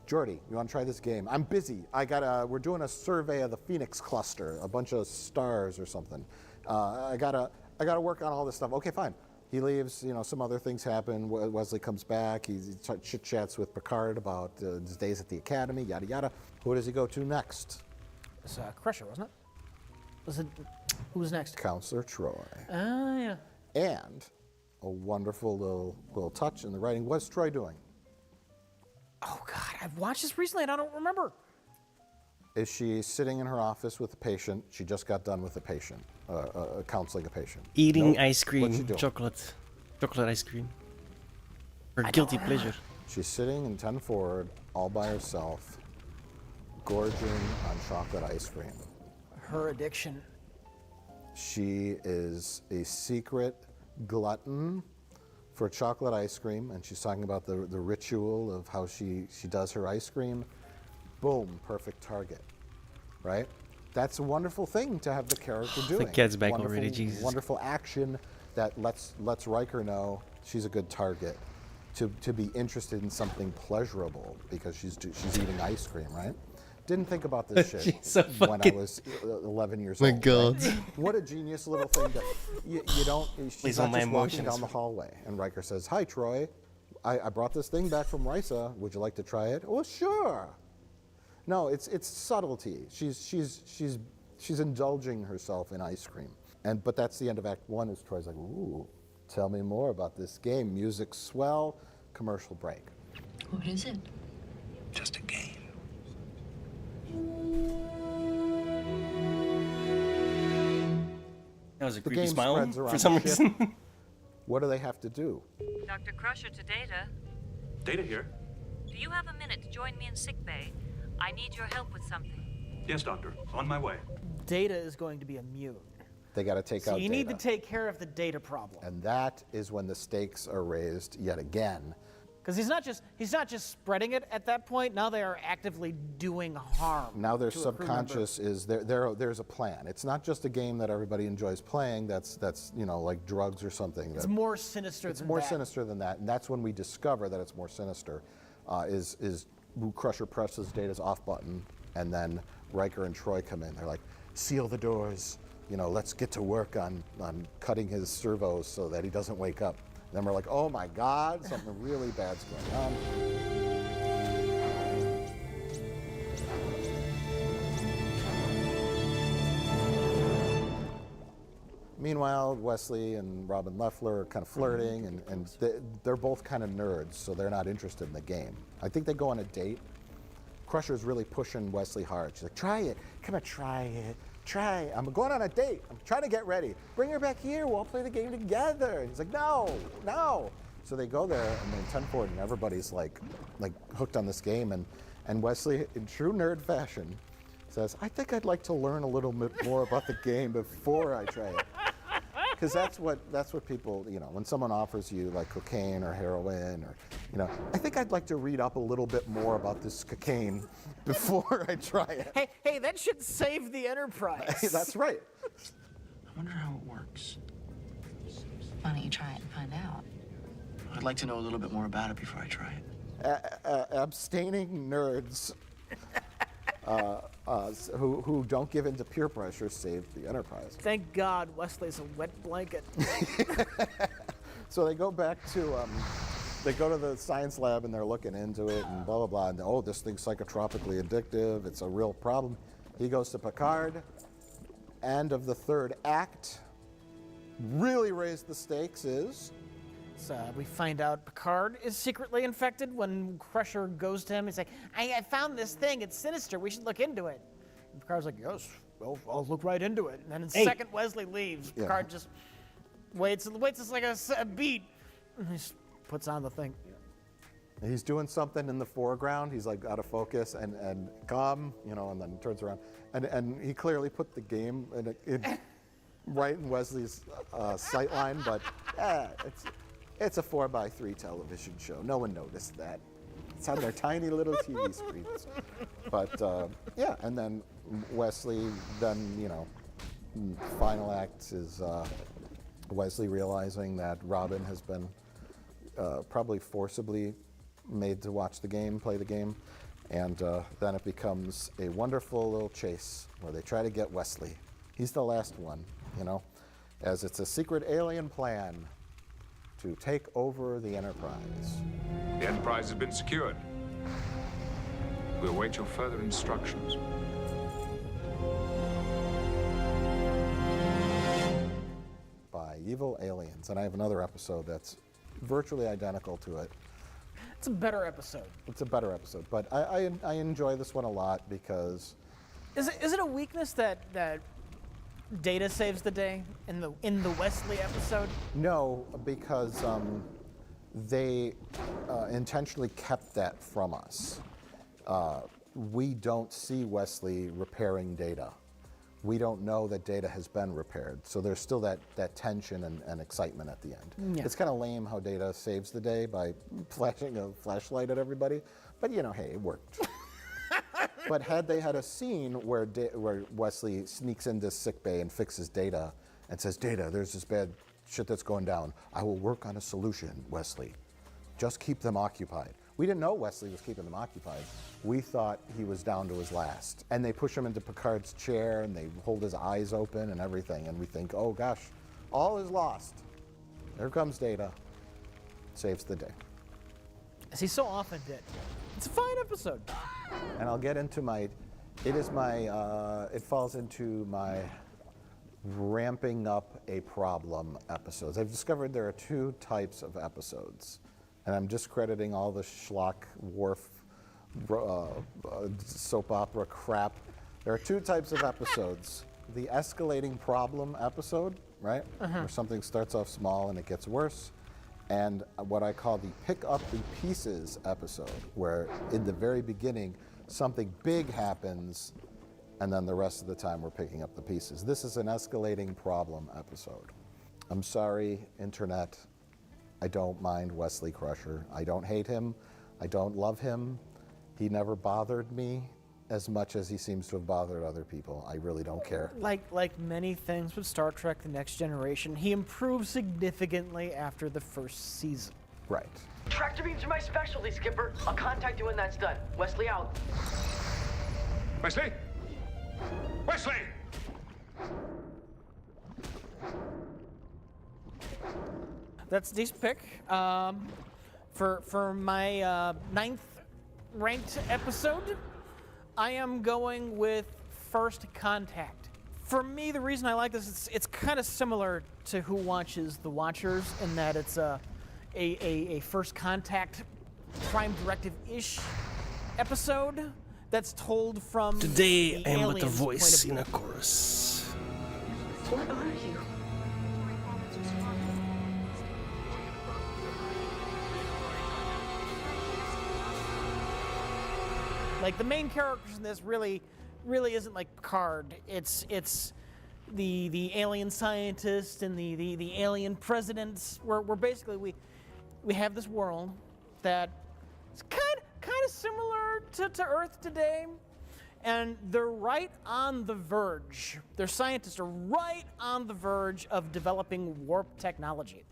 Geordi, you want to try this game? I'm busy. We're doing a survey of the Phoenix cluster, a bunch of stars or something. I gotta work on all this stuff. Okay, fine. He leaves, some other things happen. Wesley comes back. He chit-chats with Picard about his days at the academy, yada, yada. Who does he go to next? It's Crusher, wasn't it? Who was next? Counselor Troy. Ah, yeah. And a wonderful little touch in the writing. What's Troy doing? Oh, God, I've watched this recently and I don't remember. Is she sitting in her office with a patient? She just got done with a patient, counseling a patient. Eating ice cream, chocolate ice cream. Her guilty pleasure. She's sitting in 10 forward, all by herself, gorging on chocolate ice cream. Her addiction. She is a secret glutton for chocolate ice cream, and she's talking about the ritual of how she does her ice cream. Boom, perfect target, right? That's a wonderful thing to have the character doing. The cat's back already, Jesus. Wonderful action that lets Riker know she's a good target to be interested in something pleasurable because she's eating ice cream, right? Didn't think about this shit so when I was 11 years old. My God. Right? What a genius little thing that you don't, she's not just walking down the hallway and Riker says, "Hi, Troy, I brought this thing back from Risa. Would you like to try it?" "Oh, sure." No, it's subtlety. She's indulging herself in ice cream. But that's the end of Act 1 is Troy's like, "Ooh, tell me more about this game." Music swell, commercial break. What is it? Just a game. That was a The creepy game smile spreads around for some the ship. reason. What do they have to do? Dr. Crusher to Data. Data here. Do you have a minute to join me in sickbay? I need your help with something. Yes, Doctor. On my way. Data is going to be immune. They got to take out So you Data. need to take care of the Data problem. And that is when the stakes are raised yet again. Because he's not just spreading it at that point. Now they are actively doing harm. Now their to a crew member. subconscious is there's a plan. It's not just a game that everybody enjoys playing. That's like drugs or something. It's more sinister. It's more sinister than that, and that's when we discover that it's more sinister. is Crusher presses Data's off button, and then Riker and Troy come in. They're like, seal the doors. You know, let's get to work on cutting his servos so that he doesn't wake up. And then we're like, oh my God, something really bad's going on. Meanwhile, Wesley and Robin Leffler are kind of flirting, and they're both kind of nerds, so they're not interested in the game. I think they go on a date. Crusher's really pushing Wesley hard. She's like, try it. Come on, try it. Try it. I'm going on a date. I'm trying to get ready. Bring her back here. We'll play the game together. And he's like, no, no. So they go there, and then 10 forward, and everybody's like hooked on this game. And Wesley, in true nerd fashion, says, I think I'd like to learn a little bit more about the game before I try it. Because that's what people, you know, when someone offers you like cocaine or heroin or, you know, I think I'd like to read up a little bit more about this cocaine before I try it. Hey, that should save the Enterprise. That's right. I wonder how it works. Why don't you try it and find out? I'd like to know a little bit more about it before I try it. Abstaining nerds who don't give in to peer pressure save the Enterprise. Thank God Wesley's a wet blanket. So they go back to, they go to the science lab and they're looking into it and blah, blah, blah. And oh, this thing's psychotropically addictive. It's a real problem. He goes to Picard. End of the third act. Really raised the stakes is... we find out Picard is secretly infected. When Crusher goes to him, he's like, I found this thing. It's sinister. We should look into it. And Picard's like, yes, well, I'll look right into it. And then the second Wesley leaves, Picard just waits just like a beat. And he just puts on the thing. He's doing something in the foreground. He's like out of focus and calm, you know, and then turns around. And he clearly put the game right in Wesley's sight line, but it's a 4x3 television show. No one noticed that. It's on their tiny little TV screens. But yeah, and then Wesley, you know, final act is Wesley realizing that Robin has been probably forcibly made to watch the game, play the game. And then it becomes a wonderful little chase where they try to get Wesley. He's the last one, you know, as it's a secret alien plan to take over the Enterprise. The Enterprise has been secured. We await your further instructions. By evil aliens. And I have another episode that's virtually identical to it. It's a better episode. It's a better episode, but I enjoy this one a lot because... Is it a weakness that Data saves the day in the Wesley episode? No, because they intentionally kept that from us. We don't see Wesley repairing Data. We don't know that Data has been repaired, so there's still that tension and excitement at the end. Yeah. It's kind of lame how Data saves the day by flashing a flashlight at everybody, but you know, hey, it worked. But had they had a scene where Wesley sneaks into sickbay and fixes Data and says, Data, there's this bad shit that's going down. I will work on a solution, Wesley. Just keep them occupied. We didn't know Wesley was keeping them occupied. We thought he was down to his last. And they push him into Picard's chair and they hold his eyes open and everything. And we think, oh gosh, all is lost. There comes Data. Saves the day. As he so often did. It's a fine episode. And I'll get into it falls into my ramping up a problem episodes. I've discovered there are two types of episodes. And I'm discrediting all the schlock, wharf, soap opera crap. There are two types of episodes. The escalating problem episode, right? Where something starts off small and it gets worse. And what I call the pick up the pieces episode, where in the very beginning, something big happens, and then the rest of the time we're picking up the pieces. This is an escalating problem episode. I'm sorry, Internet. I don't mind Wesley Crusher. I don't hate him. I don't love him. He never bothered me as much as he seems to have bothered other people. I really don't care. Like many things with Star Trek The Next Generation, he improved significantly after the first season. Right. Tractor beams are my specialty, Skipper. I'll contact you when that's done. Wesley out. Wesley? Wesley! That's a decent pick. For my 9th ranked episode, I am going with First Contact. For me, the reason I like this, it's kind of similar to Who Watches the Watchers in that it's a First Contact Prime Directive-ish episode that's told from Today the I am but a alien's voice point in of a chorus. What are you? Like the main characters in this really isn't like Picard. It's the alien scientist and the alien presidents. We're basically we have this world that is kind of similar to Earth today, and they're right on the verge. Their scientists are right on the verge of developing warp technology.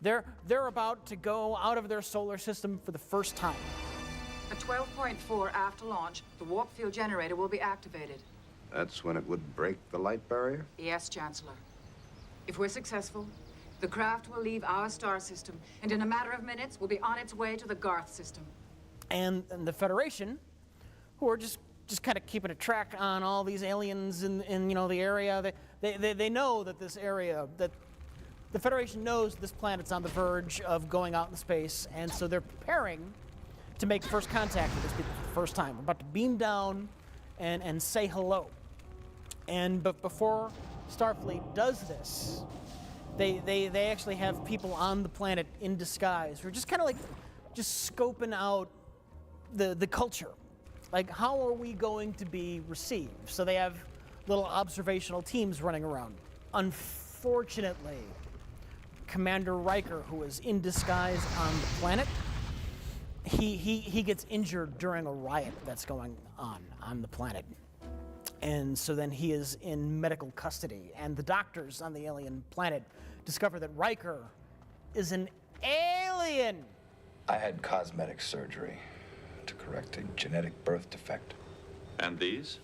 They're about to go out of their solar system for the first time. At 12.4 after launch, the warp field generator will be activated. That's when it would break the light barrier? Yes, Chancellor. If we're successful, the craft will leave our star system, and in a matter of minutes, will be on its way to the Garth system. And the Federation, who are just kind of keeping a track on all these aliens in the area, they know that this area, that the Federation knows this planet's on the verge of going out in space, and so they're preparing to make first contact with these people for the first time. We're about to beam down and say hello. But before Starfleet does this, they actually have people on the planet in disguise who are just kind of like just scoping out the culture. Like, how are we going to be received? So they have little observational teams running around. Unfortunately, Commander Riker, who is in disguise on the planet, he gets injured during a riot that's going on the planet. And so then he is in medical custody, and the doctors on the alien planet discover that Riker is an alien. I had cosmetic surgery to correct a genetic birth defect. And these?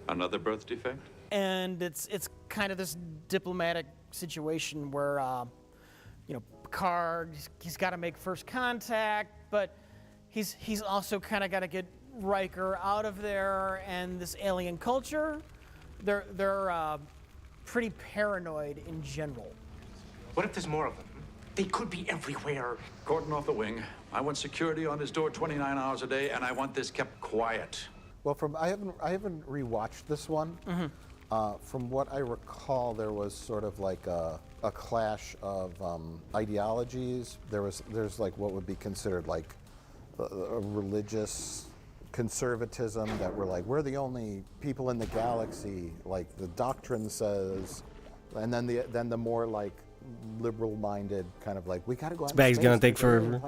Another birth defect? And it's kind of this diplomatic situation where Picard, he's got to make first contact, but he's also kind of got to get Riker out of there, and this alien culture, they're pretty paranoid in general. What if there's more of them? They could be everywhere. Gordon off the wing. I want security on his door 29 hours a day, and I want this kept quiet. Well, I haven't rewatched this one. Mm-hmm. From what I recall, there was sort of like a clash of ideologies. There's like what would be considered like a religious conservatism that we're the only people in the galaxy, like the doctrine says, and then the more like liberal-minded kind of like we got to go out. This bag's gonna take forever.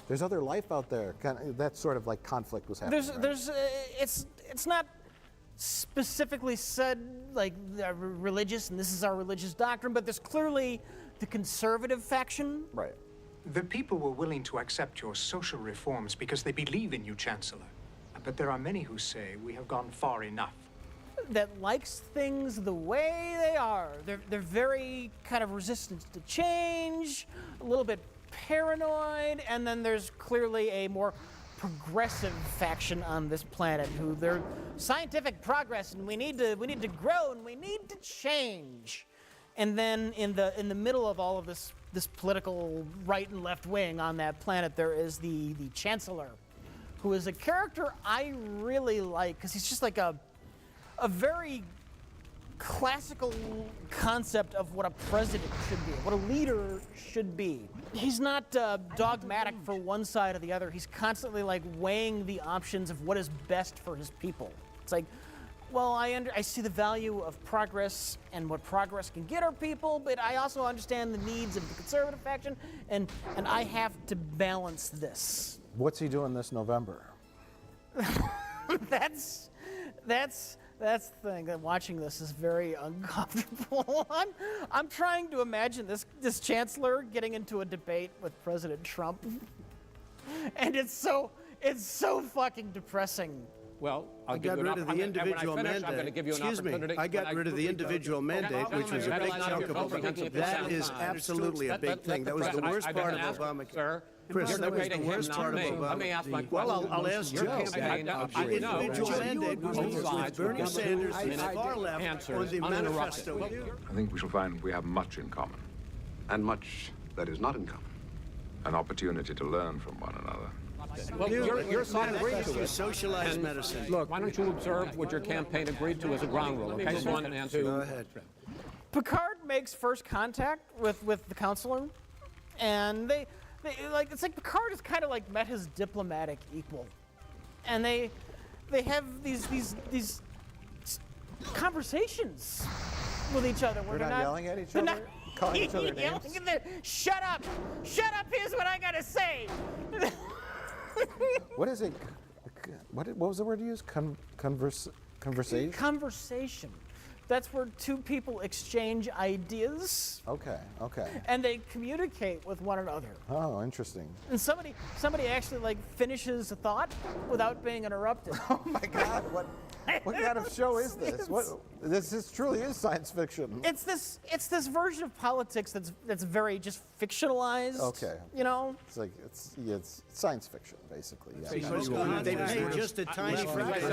There's other life out there. That sort of like conflict was happening. It's not specifically said like religious, and this is our religious doctrine, but there's clearly the conservative faction. Right. The people were willing to accept your social reforms because they believe in you, Chancellor. But there are many who say we have gone far enough. That likes things the way they are. They're very kind of resistant to change, a little bit paranoid, and then there's clearly a more progressive faction on this planet who they're scientific progress, and we need to grow, and we need to change. And then in the middle of all of this political right and left wing on that planet, there is the Chancellor, who is a character I really like because he's just like a very classical concept of what a president should be, what a leader should be. He's not dogmatic for one side or the other. He's constantly like weighing the options of what is best for his people. It's like, well, I see the value of progress and what progress can get our people, but I also understand the needs of the conservative faction, and I have to balance this. What's he doing this November? That's That's the thing. That watching this is very uncomfortable. I'm trying to imagine this chancellor getting into a debate with President Trump, and it's so fucking depressing. Well, I got rid of the individual mandate. Excuse me, I got rid of the individual mandate, which was a big chunk of it. That is absolutely a big thing. That was the worst part of Obamacare. Chris, that was the worst part of Obamacare. Well, I'll ask Joe. The individual mandate was with Bernie Sanders is far left on the manifesto. I think we shall find we have much in common. And much that is not in common. An opportunity to learn from one another. Well, your side agreed to it. Socialized medicine. Look, why don't you observe what your campaign agreed to as a ground rule, okay? So you can answer. Go ahead. Picard makes first contact with the counselor, and they it's like Picard has kind of like met his diplomatic equal, and they have these conversations with each other where They're not yelling at each other, calling each other names. Shut up! Shut up! Here's what I gotta say. What is it? What was the word you used? Conversation? Conversation. That's where two people exchange ideas. Okay. And they communicate with one another. Oh, interesting. And somebody actually like finishes a thought without being interrupted. Oh my God! What kind of show is this? This truly is science fiction. It's this version of politics that's very just fictionalized. Okay. You know. It's like it's science fiction basically. Yeah. They pay just a tiny fraction.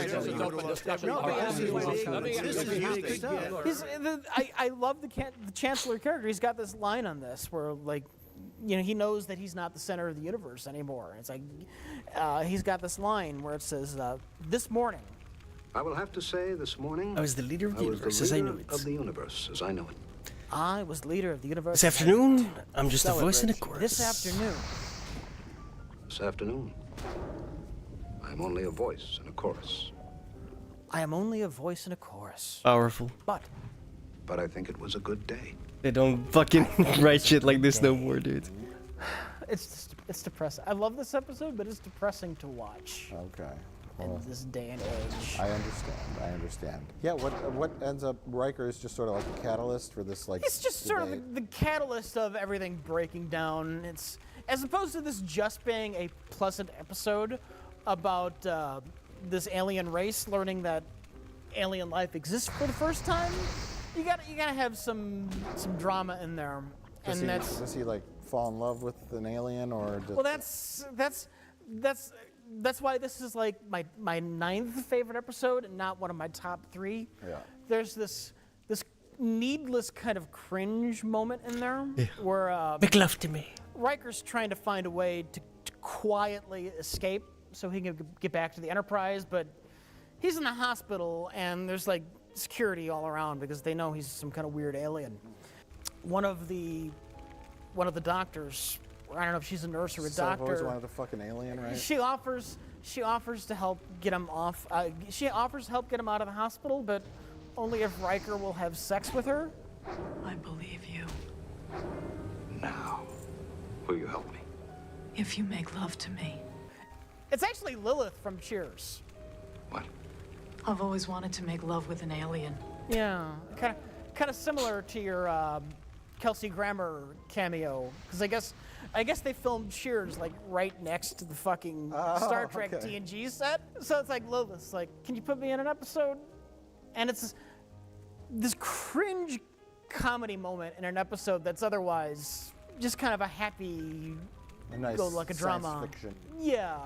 This is big stuff. I love the Chancellor character. He's got this line on this where like, he knows that he's not the center of the universe anymore. It's like he's got this line where it says, "This morning." I will have to say this morning, I was the leader of the universe as I knew it. Of the universe as I know it. I was the leader of the universe. This afternoon, I'm just a voice in a chorus. This afternoon. This afternoon, I am only a voice in a chorus. I am only a voice in a chorus. Powerful. But I think it was a good day. They don't fucking write shit like this no more, dude. It's depressing. I love this episode, but it's depressing to watch. Okay. In this day and age. I understand. Yeah, what ends up, Riker is just sort of like a catalyst for this like It's just debate. sort of the catalyst of everything breaking down. It's as opposed to this just being a pleasant episode about this alien race learning that alien life exists for the first time. You gotta have some drama in there. Does he like fall in love with an alien or? Well, that's why this is like my ninth favorite episode and not one of my top 3. Yeah. There's this needless kind of cringe moment in there where make love to me. Riker's trying to find a way to quietly escape so he can get back to the Enterprise, but he's in the hospital and there's like security all around because they know he's some kind of weird alien. One of the doctors, I don't know if she's a nurse or a doctor. I've always wanted a fucking alien, right? She offers to help get him off. She offers to help get him out of the hospital, but only if Riker will have sex with her. I believe you. Now, will you help me? If you make love to me. It's actually Lilith from Cheers. What? I've always wanted to make love with an alien. Yeah, kind of similar to your Kelsey Grammer cameo, because I guess they filmed Cheers like right next to the fucking Star Trek TNG set. So it's like Lilith's like, can you put me in an episode? And it's this cringe comedy moment in an episode that's otherwise just kind of a happy, nice go like a drama. Science fiction. Yeah.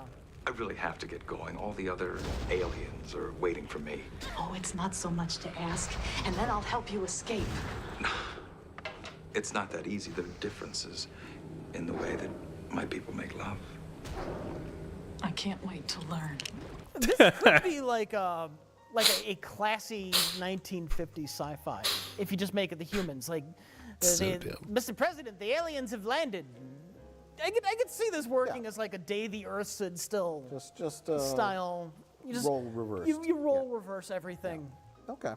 I really have to get going. All the other aliens are waiting for me. Oh, it's not so much to ask, and then I'll help you escape. It's not that easy. There are differences in the way that my people make love. I can't wait to learn. This could be like a classy 1950s sci-fi if you just make it the humans. Like, Mr. President, the aliens have landed. I could see this working as like a Day the Earth Stood Still just style. You just roll reverse. You roll reverse everything. Okay.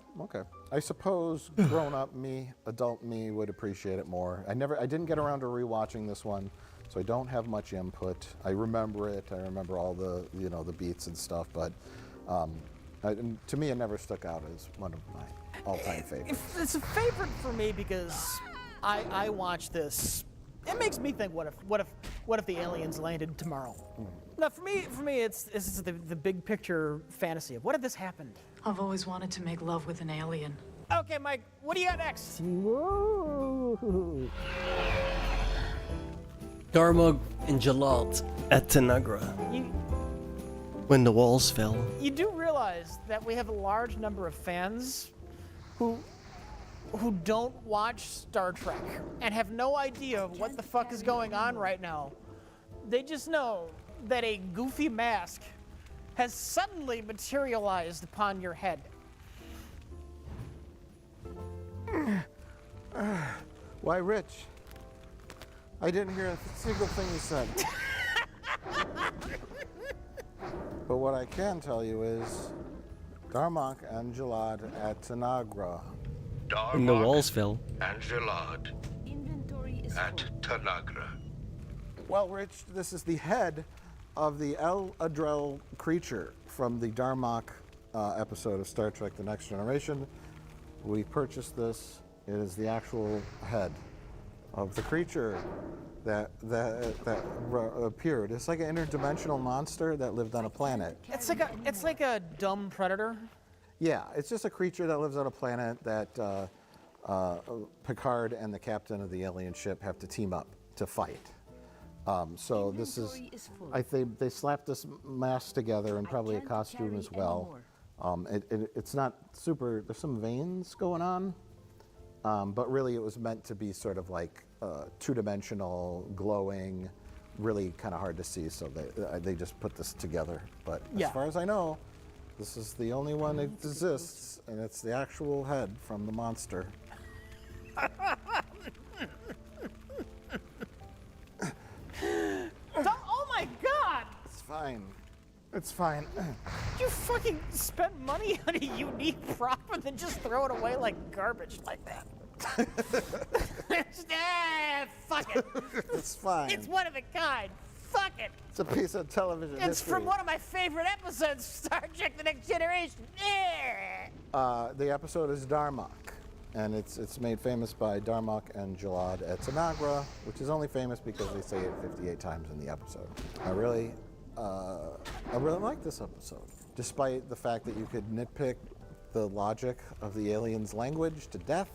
I suppose grown-up me, adult me would appreciate it more. I didn't get around to rewatching this one, so I don't have much input. I remember it. I remember all the the beats and stuff, but To me, it never stuck out as one of my all-time favorites. It's a favorite for me because I watch this. It makes me think, what if the aliens landed tomorrow? Now, for me, it's the big picture fantasy of what if this happened. I've always wanted to make love with an alien. Okay, Mike, what do you got next? Darmok and Jalad at Tanagra. When the walls fell. You do realize that we have a large number of fans who don't watch Star Trek and have no idea what the fuck is going on right now. They just know that a goofy mask has suddenly materialized upon your head. Why, Rich? I didn't hear a single thing you said. But what I can tell you is Darmok and Jalad at Tanagra. When the walls fell. And Jalad at Tanagra. Well, Rich, this is the head of the El Adrel creature from the Darmok episode of Star Trek The Next Generation. We purchased this. It is the actual head of the creature that appeared. It's like an interdimensional monster that lived on a planet. It's like a dumb predator. Yeah, it's just a creature that lives on a planet that Picard and the captain of the alien ship have to team up to fight. So this is, I think they slapped this mask together and probably a costume as well. It's not super, there's some veins going on, but really it was meant to be sort of like two-dimensional, glowing, really kind of hard to see, so they just put this together. But as far as I know, this is the only one that exists, and it's the actual head from the monster. Oh my god! It's fine. It's fine. You fucking spent money on a unique prop and then just throw it away like garbage like that. Fuck it. It's fine. It's one of a kind. Fuck it. It's a piece of television It's history. from one of my favorite episodes, Star Trek The Next Generation. The episode is Darmok, and it's made famous by Darmok and Jalad at Tanagra, which is only famous because they say it 58 times in the episode. I really like this episode, despite the fact that you could nitpick the logic of the aliens' language to death.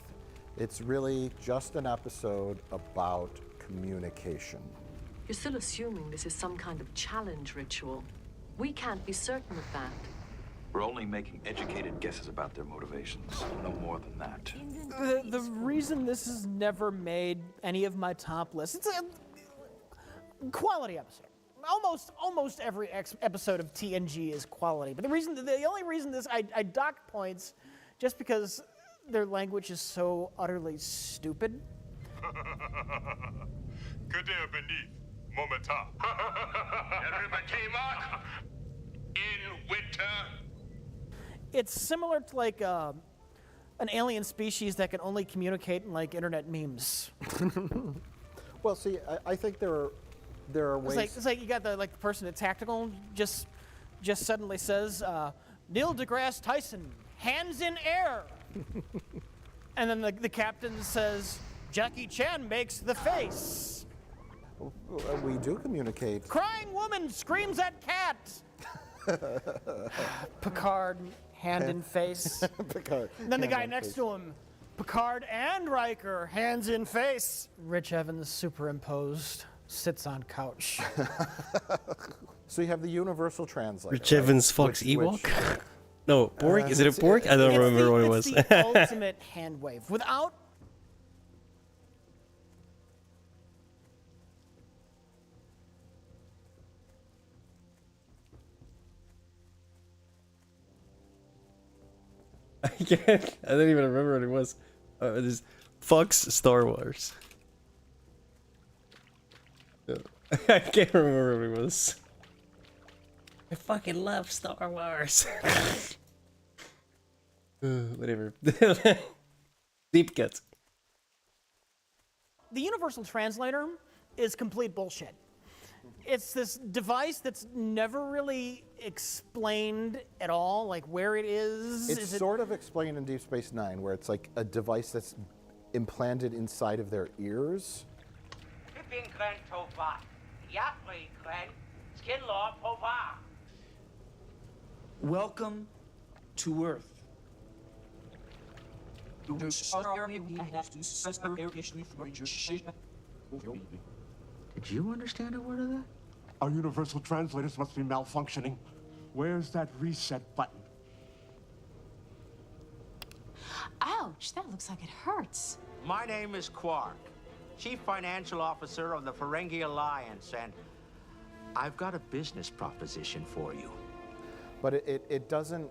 It's really just an episode about communication. You're still assuming this is some kind of challenge ritual. We can't be certain of that. We're only making educated guesses about their motivations, no more than that. The reason this has never made any of my top lists, it's a quality episode. Almost every episode of TNG is quality, but the only reason I dock points just because their language is so utterly stupid. In winter. It's similar to like an alien species that can only communicate in like internet memes. Well, see, I think there are ways. It's like you got the person at Tactical just suddenly says Neil deGrasse Tyson, hands in air, and then the captain says Jackie Chan makes the face. We do communicate. Crying woman screams at cat. Picard, hand in face. Picard. And then the guy next to him, Picard and Riker, hands in face. Rich Evans superimposed, sits on couch. So you have the universal translator. Rich Evans fucks Ewok? No, Borg? Is it a Borg? I don't remember what it was. It's the ultimate hand wave. Without... I don't even remember what it was. This fucks Star Wars. I can't remember what it was. I fucking love Star Wars. Whatever. Deep cut. The universal translator is complete bullshit. it's this device that's never really explained at all, like where it is. It's sort of explained in Deep Space Nine, where it's like a device that's implanted inside of their ears. Welcome to Earth. Did you understand a word of that? Our universal translators must be malfunctioning. Where's that reset button? Ouch, that looks like it hurts. My name is Quark, Chief Financial Officer of the Ferengi Alliance, and I've got a business proposition for you. But it doesn't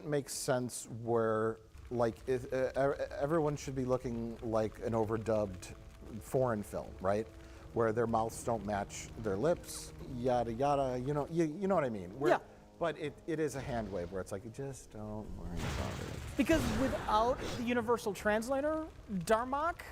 make sense where, like, everyone should be looking like an overdubbed foreign film, right? Where their mouths don't match their lips, yada yada. You know what I mean? Where, yeah. But it is a hand wave where it's like, just don't worry about it. Because without the universal translator, Darmok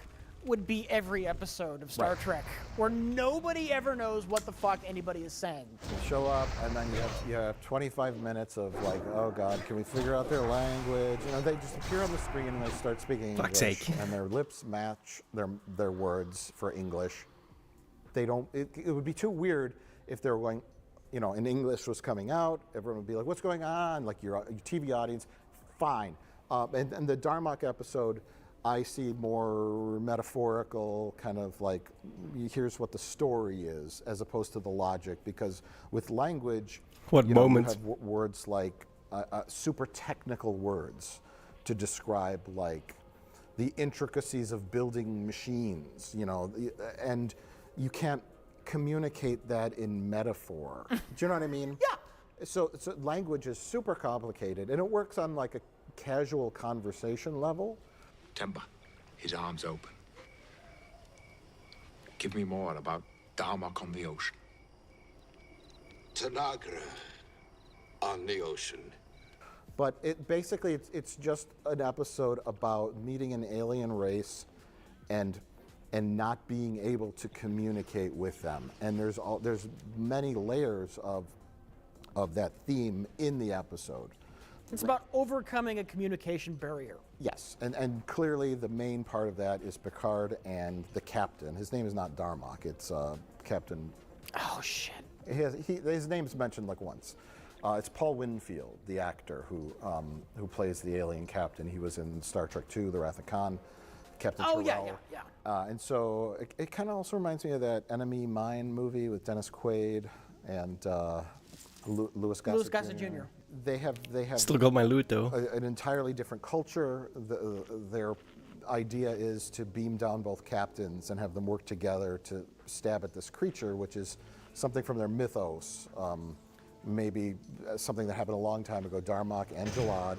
would be every episode of Star Trek, where nobody ever knows what the fuck anybody is saying. You show up, and then you have 25 minutes of like, oh God, can we figure out their language? You know, they just appear on the screen and they start speaking English, sake. and their lips match their words for English. They don't. It would be too weird if they were going, you know, and English was coming out. Everyone would be like, what's going on? Like your TV audience, fine. And the Darmok episode, I see more metaphorical, kind of like, here's what the story is, as opposed to the logic. Because with language, you have words like super technical words to describe like the intricacies of building machines, you know, and you can't communicate that in metaphor. Do you know what I mean? Yeah. So language is super complicated, and it works on like a casual conversation level. Temba, his arms open. Give me more about Darmok on the ocean. Tanagra on the ocean. But basically it's just an episode about meeting an alien race and not being able to communicate with them. And there's many layers of that theme in the episode. It's about overcoming a communication barrier. Yes, and clearly the main part of that is Picard and the captain. His name is not Darmok, it's Captain... Oh, shit. His name's mentioned like once. It's Paul Winfield, the actor who plays the alien captain. He was in Star Trek II, The Wrath of Khan. Captain Terrell. Yeah. And so it kind of also reminds me of that Enemy Mine movie with Dennis Quaid and Louis Gossett Jr. They have Still got my loot though. An entirely different culture. Their idea is to beam down both captains and have them work together to stab at this creature, which is something from their mythos. Maybe something that happened a long time ago. Darmok and Jalad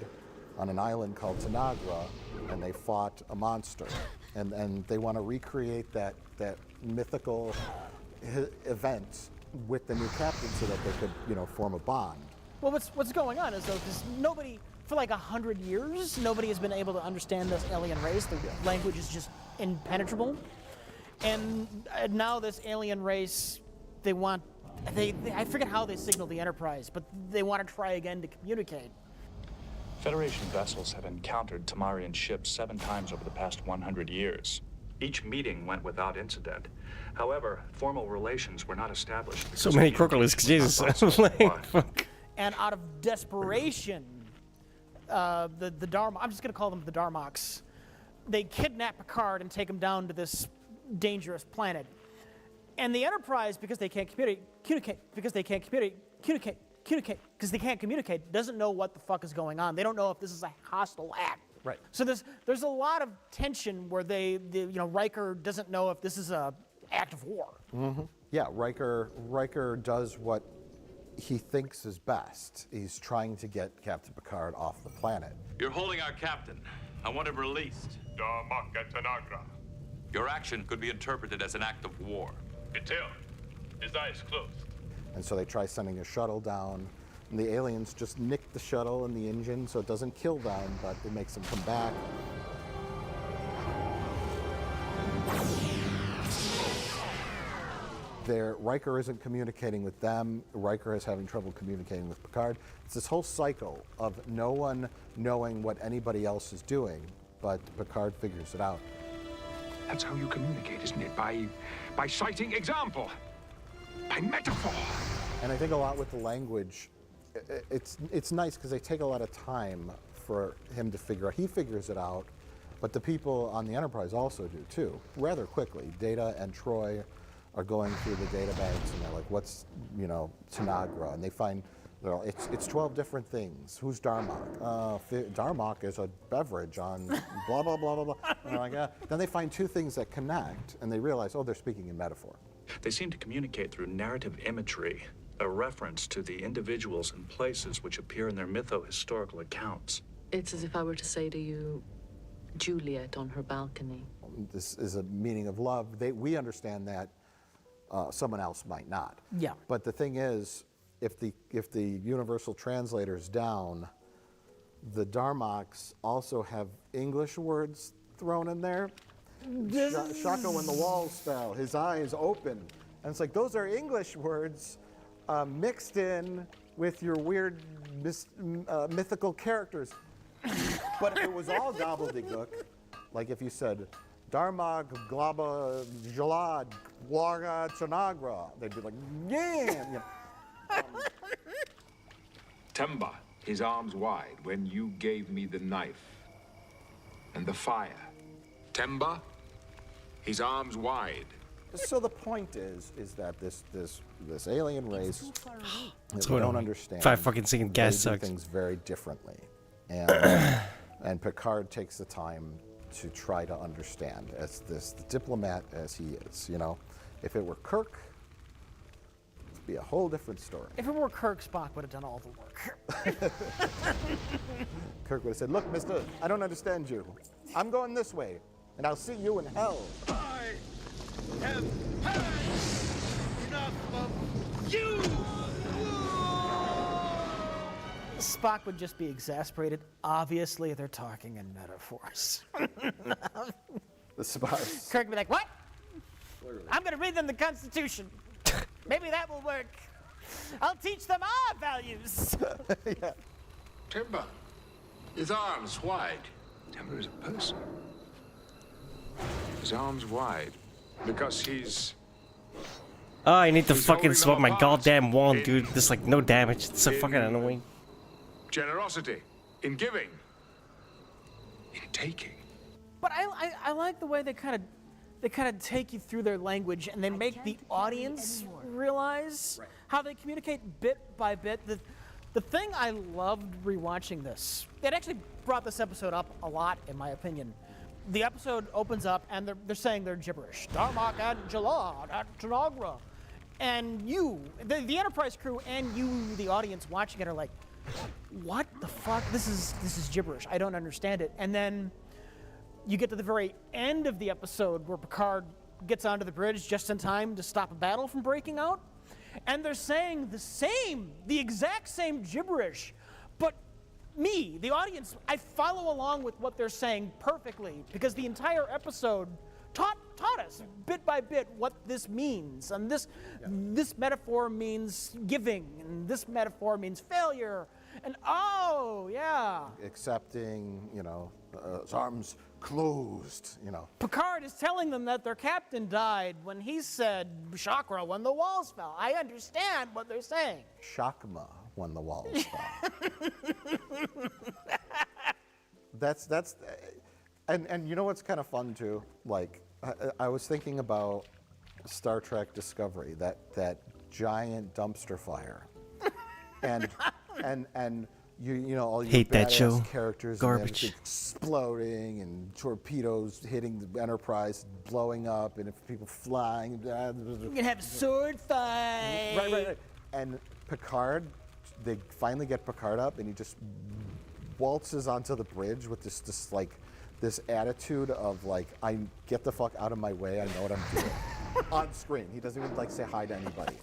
on an island called Tanagra, and they fought a monster. And they want to recreate that mythical event with the new captain so that they could, form a bond. Well, what's going on is, though, because nobody, for like 100 years, nobody has been able to understand this alien race. The language is just impenetrable. And now this alien race, I forget how they signal the Enterprise, but they want to try again to communicate. Federation vessels have encountered Tamarian ships 7 times over the past 100 years. Each meeting went without incident. However, formal relations were not established. So many crocodiles, Jesus. Fuck. And out of desperation, the I'm just going to call them the Darmoks, they kidnap Picard and take him down to this dangerous planet. And the Enterprise, because they can't communicate, doesn't know what the fuck is going on. They don't know if this is a hostile act. Right. So there's a lot of tension where Riker doesn't know if this is a act of war. Mm-hmm. Yeah, Riker does what he thinks is best. He's trying to get Captain Picard off the planet. You're holding our captain. I want him released. Darmok and Tanagra. Your action could be interpreted as an act of war. Detail. His eyes closed. And so they try sending a shuttle down, and the aliens just nick the shuttle and the engine so it doesn't kill them, but it makes them come back. Riker isn't communicating with them. Riker is having trouble communicating with Picard. It's this whole cycle of no one knowing what anybody else is doing, but Picard figures it out. That's how you communicate, isn't it? By citing example, by metaphor. And I think a lot with the language, it's nice because they take a lot of time for him to figure out. He figures it out, but the people on the Enterprise also do too, rather quickly. Data and Troy are going through the data banks and they're like, what's, Tanagra? And they find, it's 12 different things. Who's Darmok? Darmok is a beverage on blah, blah, blah, blah, blah. And they're like, Then they find two things that connect and they realize, they're speaking in metaphor. They seem to communicate through narrative imagery, a reference to the individuals and places which appear in their mytho-historical accounts. It's as if I were to say to you, Juliet on her balcony. This is a meaning of love. We understand that. Someone else might not. Yeah. But the thing is, if the universal translator's down, the Darmoks also have English words thrown in there. Shaka when the walls fell, his eyes open. And it's like, those are English words mixed in with your weird mythical characters. But if it was all gobbledygook, like if you said, Darmok, Glaba, Jalad, Warga, Tanagra, they'd be like, yeah. Temba, his arms wide when you gave me the knife and the fire. Temba, his arms wide. So the point is that this alien race that we on. don't understand. 5 fucking second gas they do sucks. things very differently, and Picard takes the time to try to understand, as the diplomat as he is. If it were Kirk, it'd be a whole different story. If it were Kirk, Spock would have done all the work. Kirk would have said, "Look, Mister, I don't understand you. I'm going this way, and I'll see you in hell." I have had enough of you! Spock would just be exasperated. Obviously, they're talking in metaphors. The Spock. Kirk would be like, what? I'm going to read them the Constitution. Maybe that will work. I'll teach them our values. Yeah. Timber, his arms wide. Temba is a person. His arms wide because he's... Oh, I need to He's fucking holding swap them my apart goddamn wand, in- dude. There's like no damage. It's so fucking in- annoying. generosity, in giving, in taking. But I like the way they kind of take you through their language and they make the audience realize how they communicate bit by bit. The thing I loved rewatching this, it actually brought this episode up a lot, in my opinion. The episode opens up and they're saying their gibberish. Darmok and Jalad at Tanagra. And you, the Enterprise crew and you, the audience watching it, are like, what the fuck? This is gibberish. I don't understand it. And then you get to the very end of the episode where Picard gets onto the bridge just in time to stop a battle from breaking out. And they're saying the exact same gibberish. But me, the audience, I follow along with what they're saying perfectly because the entire episode taught us bit by bit what this means. And this metaphor means giving, and this metaphor means failure. And oh, yeah. Accepting, his arms closed, Picard is telling them that their captain died when he said, chakra when the walls fell. I understand what they're saying. Shakma when the walls fell. That's and you know what's kind of fun too? Like I was thinking about Star Trek Discovery, that giant dumpster fire. And all your Hate that badass show. characters Garbage. and everything exploding and torpedoes hitting the Enterprise, blowing up, and if people flying. You can have a sword fight. Right. And Picard, they finally get Picard up, and he just waltzes onto the bridge with this attitude of like, I get the fuck out of my way, I know what I'm doing. On screen, he doesn't even say hi to anybody.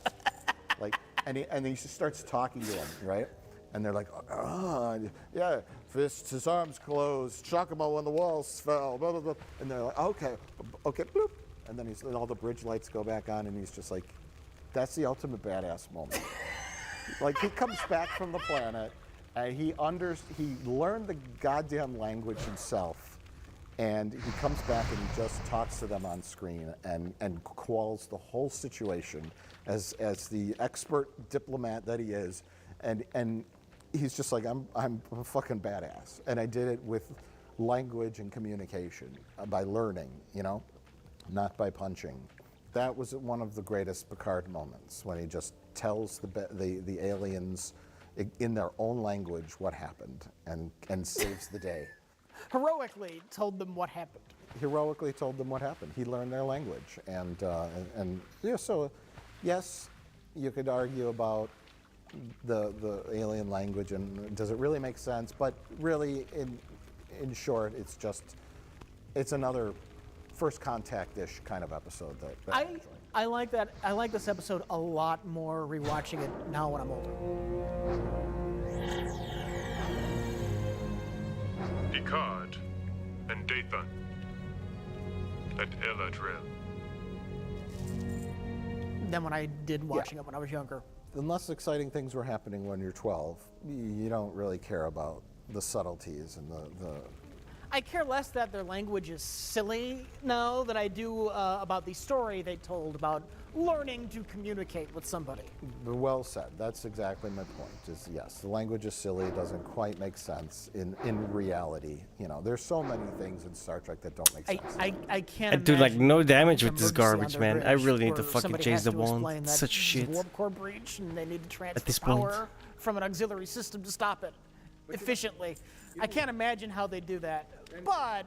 And he just starts talking to him, right? And they're like, yeah, fists, his arms closed, Shakama when the walls fell, blah, blah, blah. And they're like, okay, bloop. And then all the bridge lights go back on, and he's just like, That's the ultimate badass moment. Like, he comes back from the planet, and he learned the goddamn language himself, and he comes back and he just talks to them on screen and quells the whole situation as the expert diplomat that he is, and he's just like, I'm a fucking badass, and I did it with language and communication by learning, not by punching. That was one of the greatest Picard moments, when he just tells the aliens in their own language what happened and saves the day. Heroically told them what happened. Heroically told them what happened. He learned their language, and yeah. So, yes, you could argue about the alien language and does it really make sense? But really, in short, it's another First Contact-ish kind of episode that I enjoy. I like that. I like this episode a lot more rewatching it now when I'm older. Picard and Dathan at Eladriel. Than when I did watching it when I was younger. Unless exciting things were happening when you're 12, you don't really care about the subtleties and the I care less that their language is silly now than I do about the story they told about learning to communicate with somebody. Well said. That's exactly my point. Is yes, the language is silly. It doesn't quite make sense in reality. There's so many things in Star Trek that don't make sense. I can't. I do like no damage with this garbage, man. I really need to fucking change the wand. Such shit. Warp core breach, and they need to transfer at this point power from an auxiliary system to stop it efficiently. I can't imagine how they do that, but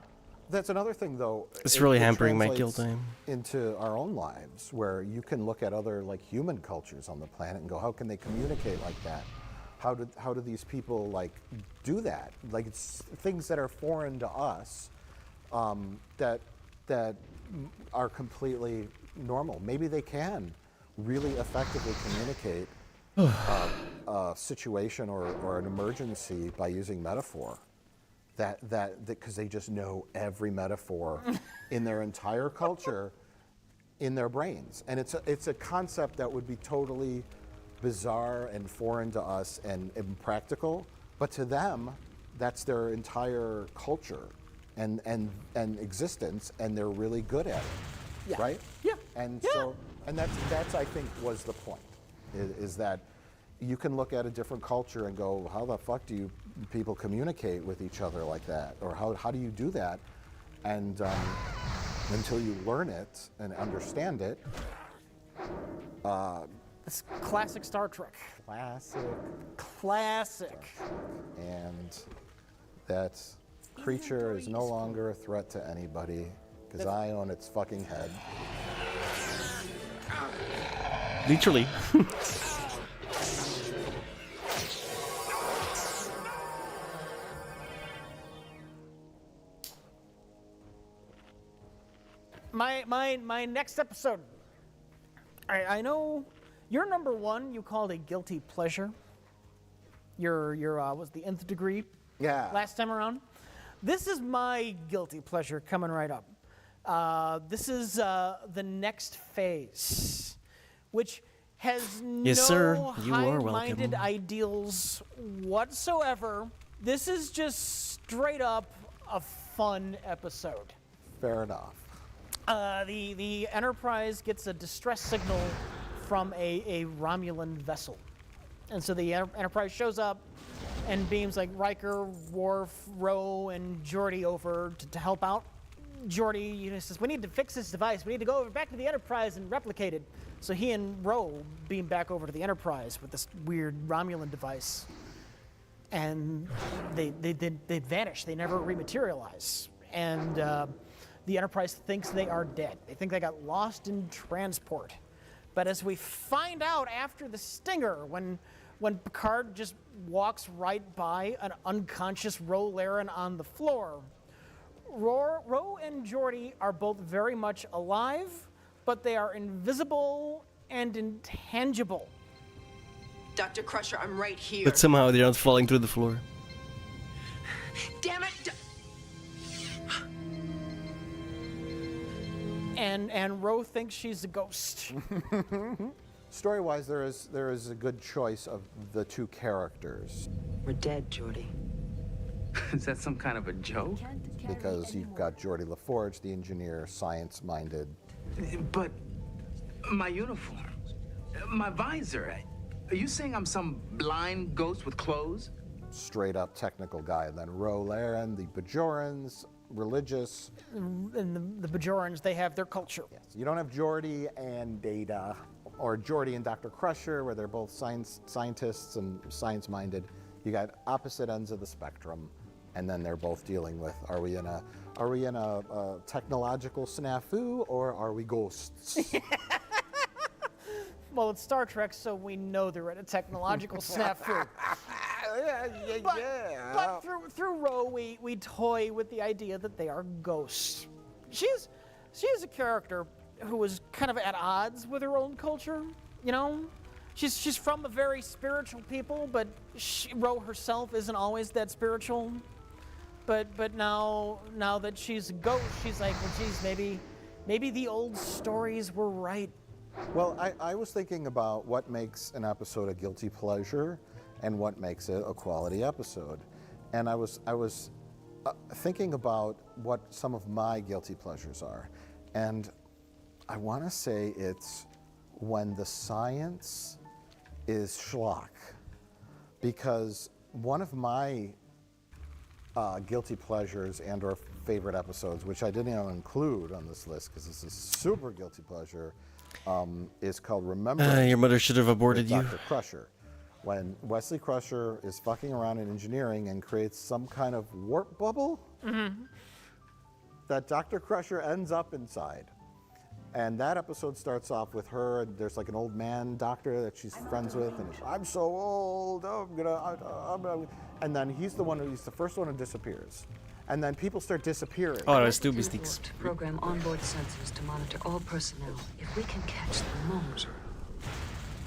that's another thing, though. It's really hampering my kill time. Into our own lives, where you can look at other human cultures on the planet and go, how can they communicate like that? How do these people do that? It's things that are foreign to us, that are completely normal. Maybe they can really effectively communicate a situation or an emergency by using metaphor. Because they just know every metaphor in their entire culture in their brains. And it's a concept that would be totally bizarre and foreign to us and impractical, but to them, that's their entire culture and existence, and they're really good at it, right? Yeah. And so, and that's I think was the point, is that you can look at a different culture and go, how the fuck do you people communicate with each other like that? Or how do you do that? And until you learn it and understand it. It's classic Star Trek. Classic. And that creature is no longer a threat to anybody, because I own its fucking head. Literally. My next episode. All right, I know your number one you called a guilty pleasure. Your was the Nth Degree. Yeah. Last time around. This is my guilty pleasure coming right up. This is the next phase, which has yes, sir. You are high-minded welcome. ideals whatsoever. This is just straight up a fun episode. Fair enough. The Enterprise gets a distress signal from a Romulan vessel. And so the Enterprise shows up and beams Riker, Worf, Ro, and Geordi over to help out. Geordi says, we need to fix this device. We need to go back to the Enterprise and replicate it. So he and Ro beam back over to the Enterprise with this weird Romulan device. And they vanish. They never rematerialize. And the Enterprise thinks they are dead. They think they got lost in transport. But as we find out after the stinger, when Picard just walks right by an unconscious Ro Laren on the floor, Ro and Geordi are both very much alive, but they are invisible and intangible. Dr. Crusher, I'm right here. But somehow they're not falling through the floor. Damn it! And Ro thinks she's a ghost. story-wise, there is a good choice of the two characters. We're dead, Geordi. Is that some kind of a joke? Because you've got Geordi LaForge, the engineer, science-minded. But my uniform, my visor. Are you saying I'm some blind ghost with clothes? Straight-up technical guy. And then Ro Laren, the Bajorans, religious. And the Bajorans, they have their culture. Yes. You don't have Geordi and Data, or Geordi and Dr. Crusher, where they're both scientists and science-minded. You got opposite ends of the spectrum, and then they're both dealing with: are we in a technological snafu, or are we ghosts? Well, it's Star Trek, so we know they're in a technological snafu. But through Ro, we toy with the idea that they are ghosts. She is a character who is kind of at odds with her own culture, you know? She's from a very spiritual people, but Ro herself isn't always that spiritual. But now that she's a ghost, she's like, well, geez, maybe the old stories were right. Well, I was thinking about what makes an episode a guilty pleasure and what makes it a quality episode. And I was thinking about what some of my guilty pleasures are. And I want to say it's when the science is schlock. Because one of my guilty pleasures and or favorite episodes, which I didn't even include on this list because this is super guilty pleasure, is called Remember. Your mother should have aborted you. Dr. Crusher. When Wesley Crusher is fucking around in engineering and creates some kind of warp bubble that Dr. Crusher ends up inside. And that episode starts off with her, and there's like an old man doctor that she's friends with, and I'm so old, I'm gonna, and then he's the first one who disappears. And then people start disappearing. Oh, that's two mistakes. Program onboard sensors to monitor all personnel. If we can catch the moment. Sir,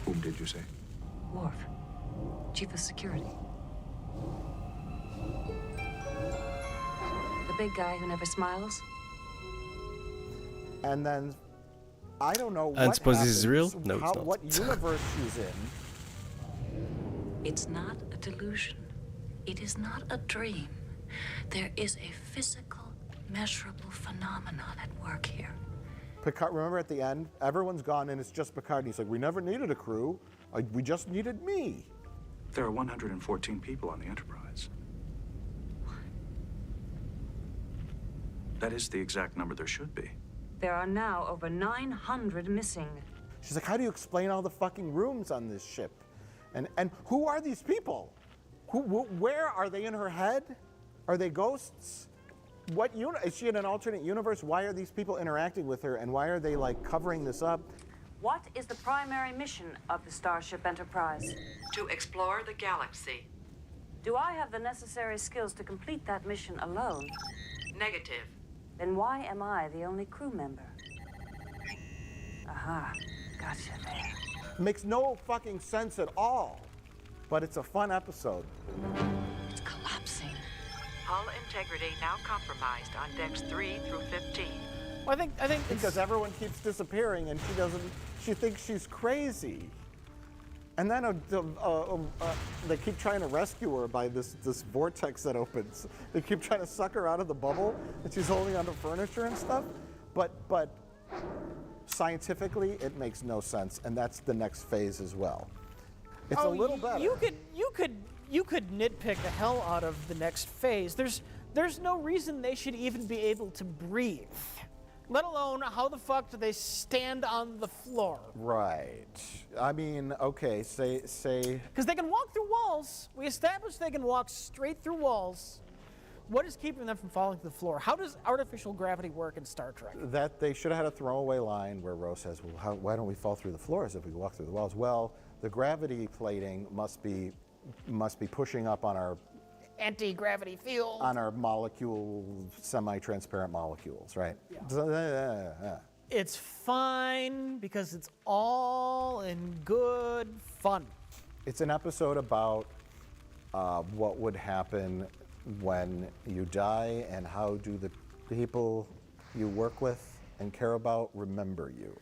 whom did you say? Worf, Chief of Security. The big guy who never smiles. And then I don't know what And suppose this is real? happens, No, it's not. what universe she's in. It's not a delusion. It is not a dream. There is a physical, measurable phenomenon at work here. Picard, remember at the end, everyone's gone and it's just Picard. And he's like, we never needed a crew. We just needed me. There are 114 people on the Enterprise. That is the exact number there should be. There are now over 900 missing. She's like, how do you explain all the fucking rooms on this ship? And who are these people? Where are they in her head? Are they ghosts? Is she in an alternate universe? Why are these people interacting with her, and why are they like covering this up? What is the primary mission of the Starship Enterprise? To explore the galaxy. Do I have the necessary skills to complete that mission alone? Negative. Then why am I the only crew member? Aha, gotcha there. Makes no fucking sense at all, but it's a fun episode. It's collapsing. Hull integrity now compromised on decks 3 through 15. Well, I think because everyone keeps disappearing and she thinks she's crazy. And then they keep trying to rescue her by this vortex that opens. They keep trying to suck her out of the bubble, and she's holding onto furniture and stuff. But scientifically, it makes no sense, and that's the next phase as well. It's a little better. You could nitpick the hell out of the next phase. There's no reason they should even be able to breathe. Let alone, how the fuck do they stand on the floor? Right. I mean, okay, say... Because they can walk through walls. We established they can walk straight through walls. What is keeping them from falling to the floor? How does artificial gravity work in Star Trek? That they should have had a throwaway line where Rose says, well, why don't we fall through the floors if we walk through the walls? Well, the gravity plating must be pushing up on our anti-gravity field. On our semi-transparent molecules, right? Yeah. It's fine because it's all in good fun. It's an episode about what would happen when you die and how do the people you work with and care about remember you.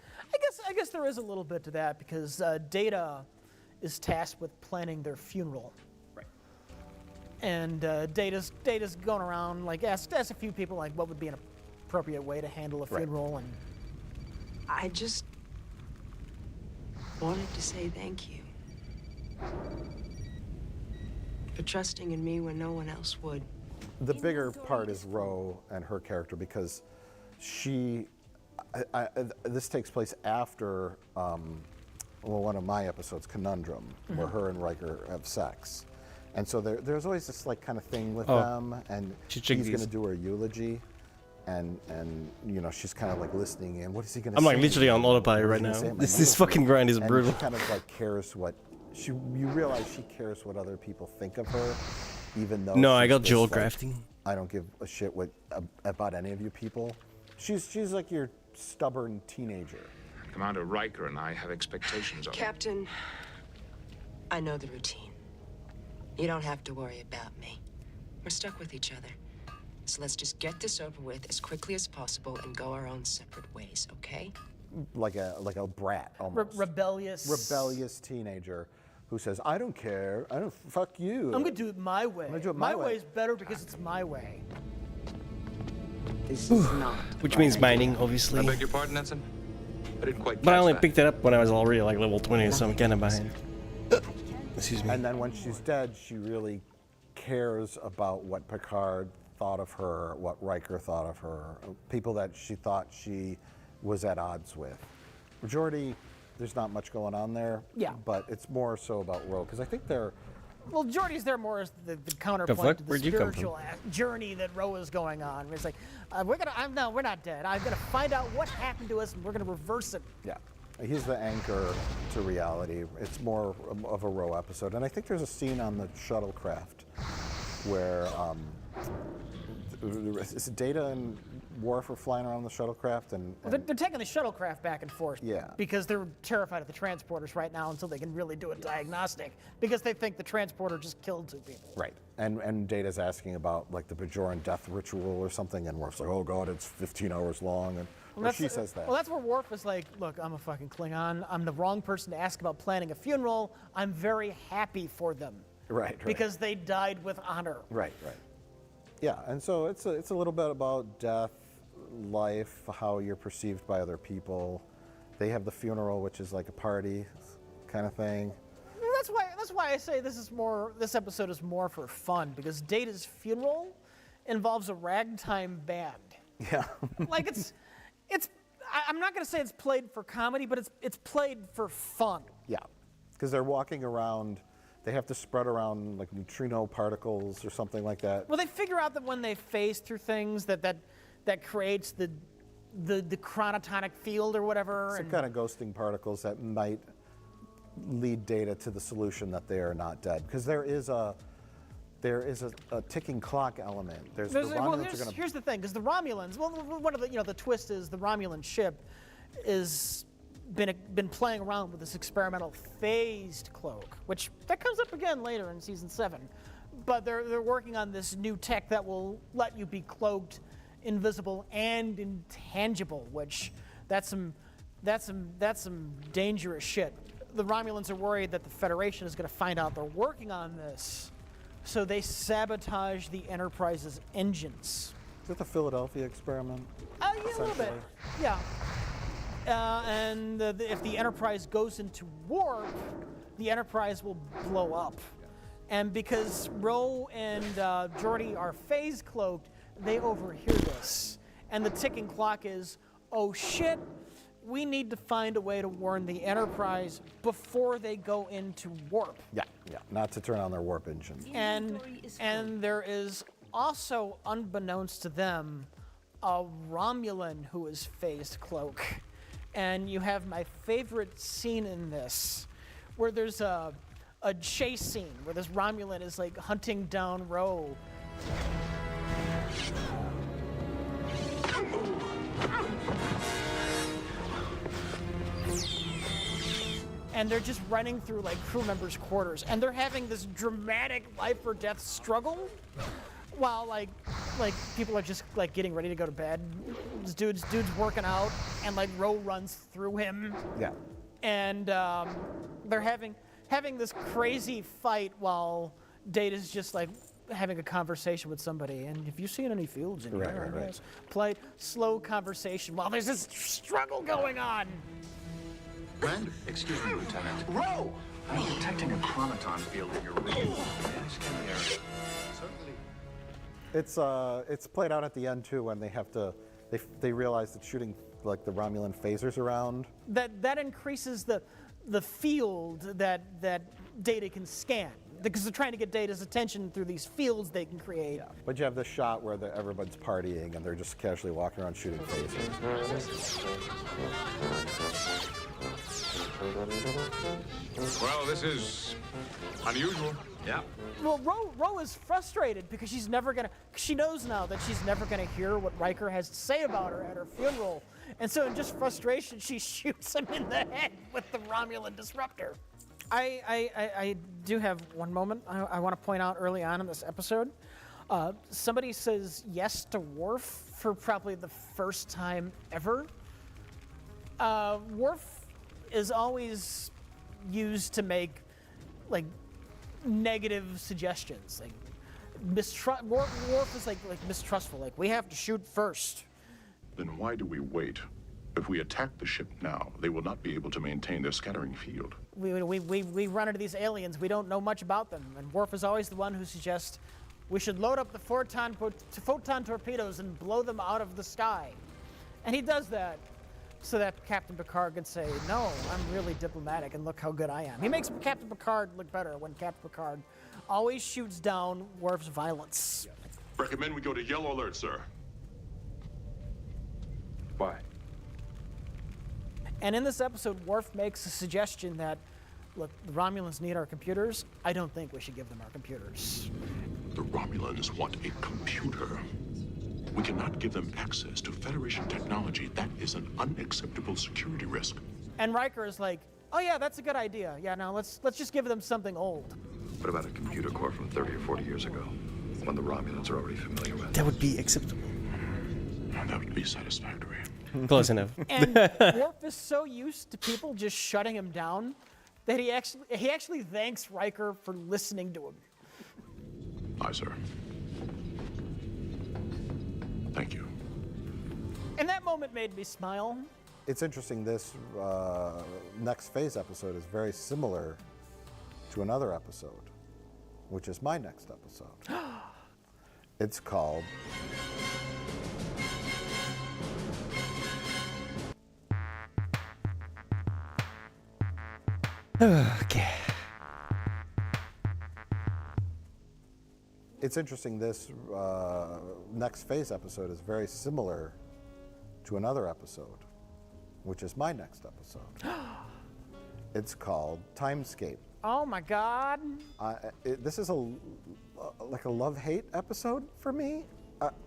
I guess guess there is a little bit to that because Data is tasked with planning their funeral. Right. And Data's going around, like, ask a few people, like, what would be an appropriate way to handle a funeral, and... I just wanted to say thank you for trusting in me when no one else would. The bigger part is Ro and her character because this takes place after one of my episodes, Conundrum, where her and Riker have sex. And so there's always this like kind of thing with them, and he's going to do her eulogy, and you know she's kind of like listening in. What is he going to say? I'm like literally on autopilot right now. This fucking grind is brutal. She kind of like cares what you realize she cares what other people think of her, even though no, I got this, Joel like, crafting. I don't give a shit about any of you people. She's like your stubborn teenager. Commander Riker and I have expectations of Captain, I know the routine. You don't have to worry about me. We're stuck with each other. So let's just get this over with as quickly as possible and go our own separate ways, okay? Like a brat, almost. Rebellious teenager who says, I don't care, fuck you. I'm gonna do it my way. I'm gonna do it my my way. way is better because it's my way. This is not Which means mining, obviously. I beg your pardon, Ensign? I didn't quite But I catch only that. picked it up when I was already like level 20, so I'm kind of behind. Excuse me. And then when she's dead, she really cares about what Picard thought of her, what Riker thought of her, people that she thought she was at odds with. Majority, there's not much going on there. Yeah. But it's more so about Ro, because I think they're... Well, Geordi's there more as the counterpoint fuck? to the Where'd you come spiritual journey that Ro is going on. It's like, we're not dead. I'm gonna find out what happened to us, and we're gonna reverse it. Yeah. He's the anchor to reality. It's more of a Ro episode. And I think there's a scene on the shuttlecraft where is it Data and Worf are flying around the shuttlecraft and Well, they're taking the shuttlecraft back and forth. Yeah. Because they're terrified of the transporters right now until they can really do a diagnostic. Because they think the transporter just killed 2 people. right. And Data's asking about like the Bajoran death ritual or something, and Worf's like, oh god, it's 15 hours long, and or she says that. Well, that's where Worf is like, look, I'm a fucking Klingon. I'm the wrong person to ask about planning a funeral. I'm very happy for them. Right. Because they died with honor. Right. Yeah, and so it's a little bit about death, life, how you're perceived by other people. They have the funeral, which is like a party kind of thing. That's why I say this episode is more for fun, because Data's funeral involves a ragtime band. Yeah. Like I'm not gonna say it's played for comedy, but it's played for fun. Yeah, because they're walking around. They have to spread around like neutrino particles or something like that. Well, they figure out that when they phase through things, that creates the chronotonic field or whatever. Some kind of ghosting particles that might lead Data to the solution that they are not dead. Because there is a ticking clock element. Here's the thing, because the Romulans. Well, one of the twist is the Romulan ship is been playing around with this experimental phased cloak, which that comes up again later in season 7. But they're working on this new tech that will let you be cloaked, invisible, and intangible, which that's some dangerous shit. The Romulans are worried that the Federation is going to find out they're working on this, so they sabotage the Enterprise's engines. Is that the Philadelphia experiment? Yeah, a little bit. Yeah. And if the Enterprise goes into warp, the Enterprise will blow up. And because Ro and Geordi are phase cloaked, they overhear this. And the ticking clock is, oh shit, we need to find a way to warn the Enterprise before they go into warp. Yeah, not to turn on their warp engine. And there is also, unbeknownst to them, a Romulan who is phased cloak. And you have my favorite scene in this, where there's a chase scene where this Romulan is like hunting down Ro. And they're just running through like crew members' quarters, and they're having this dramatic life or death struggle while like people are just like getting ready to go to bed. This dude's working out, and like Ro runs through him. Yeah. And they're having this crazy fight while Data's just like having a conversation with somebody. And have you seen any fields in here? Right. Yes. Polite, slow conversation while there's this struggle going on. Brand, excuse me, Lieutenant. Ro! I'm detecting a chronoton field in your room. It's played out at the end too when they have to they realize that shooting like the Romulan phasers around. That increases the field that Data can scan, because they're trying to get Data's attention through these fields they can create. Yeah. But you have this shot where everyone's partying and they're just casually walking around shooting phasers. Well, this is unusual. Yeah. Well, Ro is frustrated because she knows now that she's never gonna hear what Riker has to say about her at her funeral. And so in just frustration, she shoots him in the head with the Romulan disruptor. I do have one moment I want to point out early on in this episode. Somebody says yes to Worf for probably the first time ever. Worf is always used to make like negative suggestions. Like Worf is like mistrustful. Like, we have to shoot first. Then why do we wait? If we attack the ship now, they will not be able to maintain their scattering field. We run into these aliens. We don't know much about them. And Worf is always the one who suggests we should load up the photon torpedoes and blow them out of the sky. And he does that so that Captain Picard can say, no, I'm really diplomatic and look how good I am. He makes Captain Picard look better when Captain Picard always shoots down Worf's violence. Recommend we go to yellow alert, sir. Why? And in this episode, Worf makes a suggestion that, look, the Romulans need our computers. I don't think we should give them our computers. The Romulans want a computer. We cannot give them access to Federation technology. That is an unacceptable security risk. And Riker is like, oh yeah, that's a good idea. Yeah, now let's just give them something old. What about a computer core from 30 or 40 years ago? One the Romulans are already familiar with. That would be acceptable. That would be satisfactory. Close enough. And Worf is so used to people just shutting him down that he actually thanks Riker for listening to him. Aye, sir. Thank you. And that moment made me smile. It's interesting, this next phase episode is very similar to another episode, which is my next episode. It's called Okay. It's interesting, this next phase episode is very similar to another episode, which is my next episode. It's called Timescape. Oh my God. This is like a love-hate episode for me.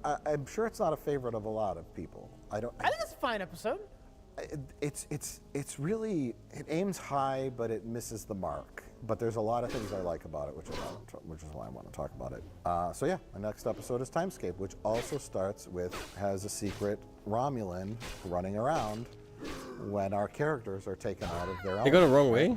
I'm sure it's not a favorite of a lot of people. I think it's a fine episode. It's really, it aims high, but it misses the mark. But there's a lot of things I like about it, which is why I want to talk about it. So yeah, my next episode is Timescape, which also has a secret Romulan running around when our characters are taken out of their own. They go the wrong way?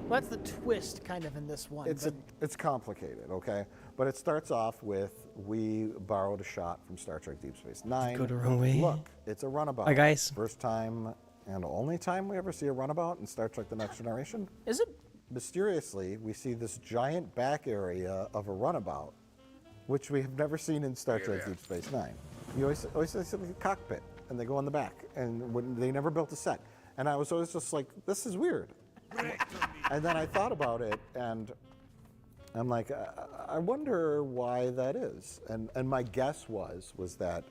Well, that's the twist kind of in this one. It's complicated, okay? But it starts off with, we borrowed a shot from Star Trek Deep Space Nine. Go the wrong way. Look, it's a runabout. Hi, guys. First time and only time we ever see a runabout in Star Trek The Next Generation. Is it? Mysteriously, we see this giant back area of a runabout, which we have never seen in Star Trek Deep Space Nine. You always see the cockpit, and they go in the back, and they never built a set. And I was always just like, this is weird. And then I thought about it, and I'm like, I wonder why that is. And my guess was that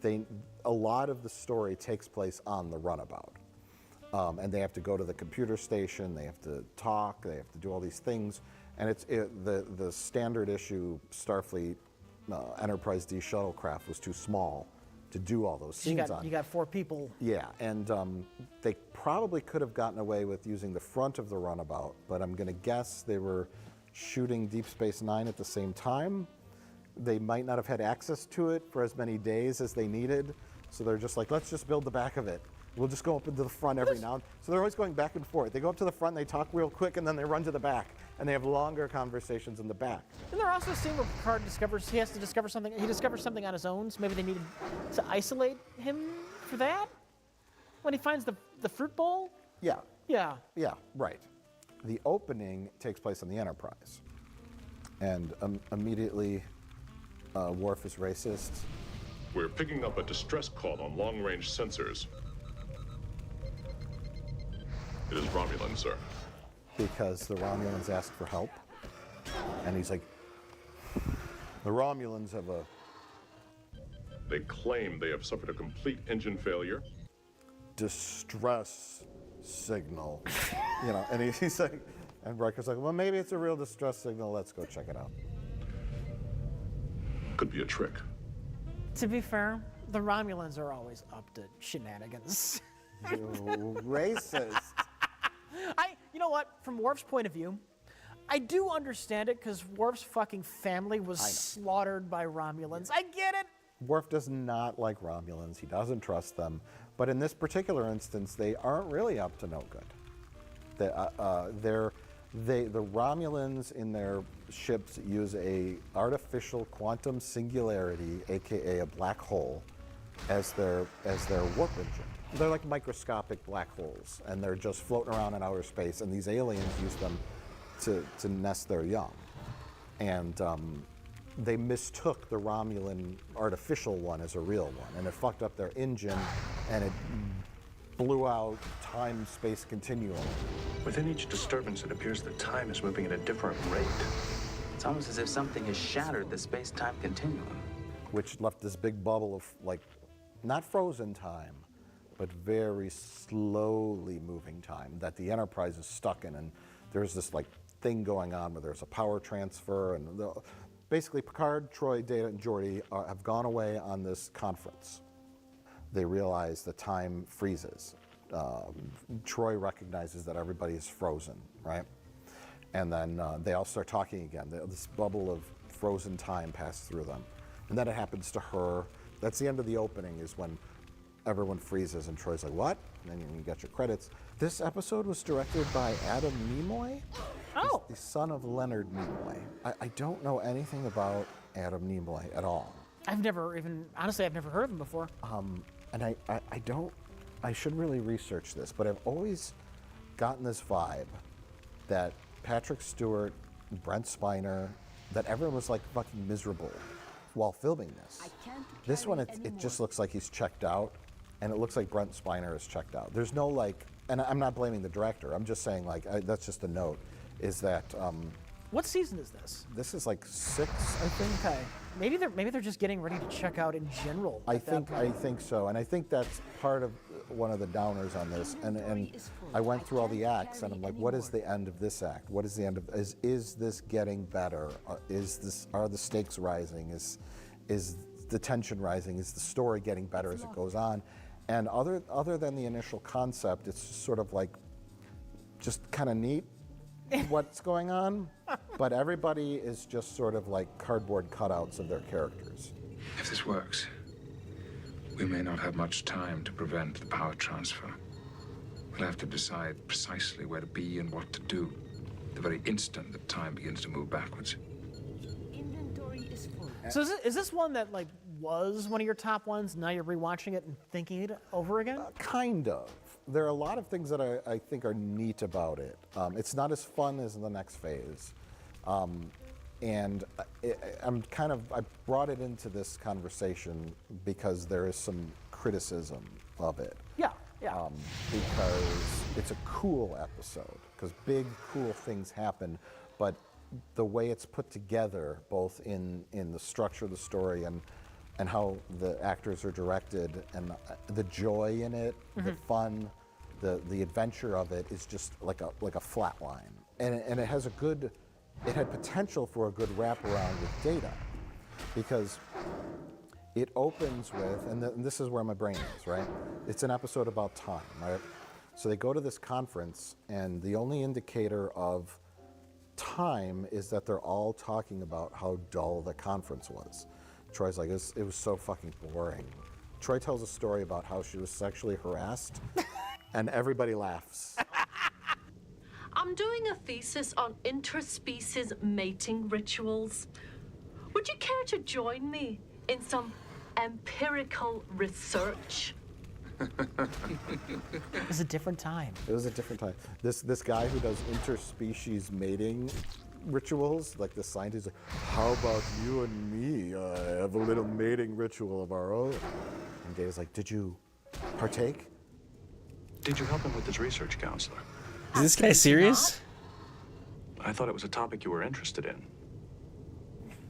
a lot of the story takes place on the runabout. And they have to go to the computer station, they have to talk, they have to do all these things. And the standard issue Starfleet Enterprise D shuttlecraft was too small to do all those scenes on. You got 4 people. Yeah, and they probably could have gotten away with using the front of the runabout, but I'm going to guess they were shooting Deep Space Nine at the same time. they might not have had access to it for as many days as they needed. So they're just like, let's just build the back of it. We'll just go up into the front every now and then. So they're always going back and forth. They go up to the front, they talk real quick, and then they run to the back. And they have longer conversations in the back. And there also a scene where Picard discovers he has to discover something. He discovers something on his own, so maybe they needed to isolate him for that? When he finds the fruit bowl? Yeah. Yeah. Yeah, right. The opening takes place on the Enterprise. And immediately, Worf is racist. We're picking up a distress call on long-range sensors. It is Romulan, sir. Because the Romulans asked for help. And he's like, the Romulans have a... They claim they have suffered a complete engine failure. Distress signal. You know, and he's like, and Riker's like, well, maybe it's a real distress signal. Let's go check it out. Could be a trick. To be fair, the Romulans are always up to shenanigans. You racist. You know what? From Worf's point of view, I do understand it because Worf's fucking family was slaughtered by Romulans. I get it. Worf does not like Romulans. He doesn't trust them. But in this particular instance, they aren't really up to no good. The Romulans in their ships use a artificial quantum singularity, aka a black hole, as their warp engine. They're like microscopic black holes, and they're just floating around in outer space, and these aliens use them to nest their young. And they mistook the Romulan artificial one as a real one, and it fucked up their engine, and it blew out time-space continuum. Within each disturbance, it appears that time is moving at a different rate. It's almost as if something has shattered the space-time continuum. Which left this big bubble of, like, not frozen time, but very slowly moving time that the Enterprise is stuck in. And there's this, like, thing going on where there's a power transfer, and basically Picard, Troy, Data, and Geordi have gone away on this conference. They realize the time freezes. Troy recognizes that everybody is frozen, right? And then they all start talking again. This bubble of frozen time passed through them. And then it happens to her. That's the end of the opening, is when everyone freezes and Troy's like, what? And then you get your credits. This episode was directed by Adam Nimoy. Oh. He's the son of Leonard Nimoy. I don't know anything about Adam Nimoy at all. I've never heard of him before. And I should really research this, but I've always gotten this vibe that Patrick Stewart, Brent Spiner, that everyone was like fucking miserable while filming this. This one, it just looks like he's checked out, and it looks like Brent Spiner is checked out. There's no like, and I'm not blaming the director, I'm just saying like, that's just a note, is that... What season is this? This is like 6, I think. Okay. Maybe they're just getting ready to check out in general. I think so, and I think that's part of one of the downers on this. And I went through all the acts, and I'm like, what is the end of this act? What is the end of? Is this getting better? Are the stakes rising? Is the tension rising? Is the story getting better as it goes on? And other than the initial concept, it's just sort of like, just kind of neat what's going on, but everybody is just sort of like cardboard cutouts of their characters. If this works, we may not have much time to prevent the power transfer. We'll have to decide precisely where to be and what to do the very instant that time begins to move backwards. So is this one that like was one of your top ones? Now you're rewatching it and thinking it over again? Kind of. There are a lot of things that I think are neat about it. It's not as fun as the next phase. And I brought it into this conversation because there is some criticism of it. Yeah. Because it's a cool episode, because big, cool things happen, but the way it's put together, both in the structure of the story and how the actors are directed, and the joy in it, the fun, the adventure of it is just like a flat line. And it has it had potential for a good wraparound with Data, because it opens with, and this is where my brain is, right? It's an episode about time, right? So they go to this conference, and the only indicator of time is that they're all talking about how dull the conference was. Troy's like, it was so fucking boring. Troy tells a story about how she was sexually harassed, and everybody laughs. I'm doing a thesis on interspecies mating rituals. Would you care to join me in some empirical research? It was a different time. It was a different time. This guy who does interspecies mating rituals, like the scientist, like, how about you and me have a little mating ritual of our own? And Data's like, did you partake? Did you help him with his research, counselor? Is this guy serious? I thought it was a topic you were interested in.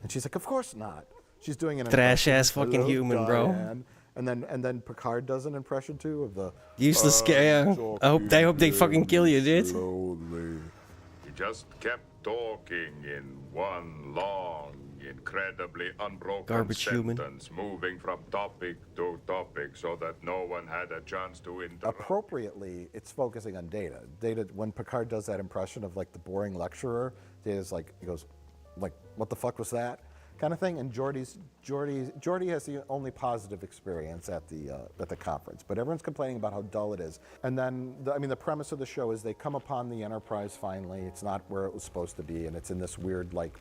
And she's like, of course not. She's doing an Trash impression. ass fucking Hello, human, bro. Diane. And then Picard does an impression too of the Useless scare. I hope they fucking kill you, dude. Slowly. He just kept talking in one long, incredibly unbroken Garbage human. sentence, moving from topic to topic so that no one had a chance to interrupt. Appropriately, it's focusing on Data. Data, when Picard does that impression of like the boring lecturer, Data's like, he goes, like, what the fuck was that? Kind of thing. And Geordi has the only positive experience at the conference, but everyone's complaining about how dull it is. And then, the premise of the show is they come upon the Enterprise finally. It's not where it was supposed to be, and it's in this weird like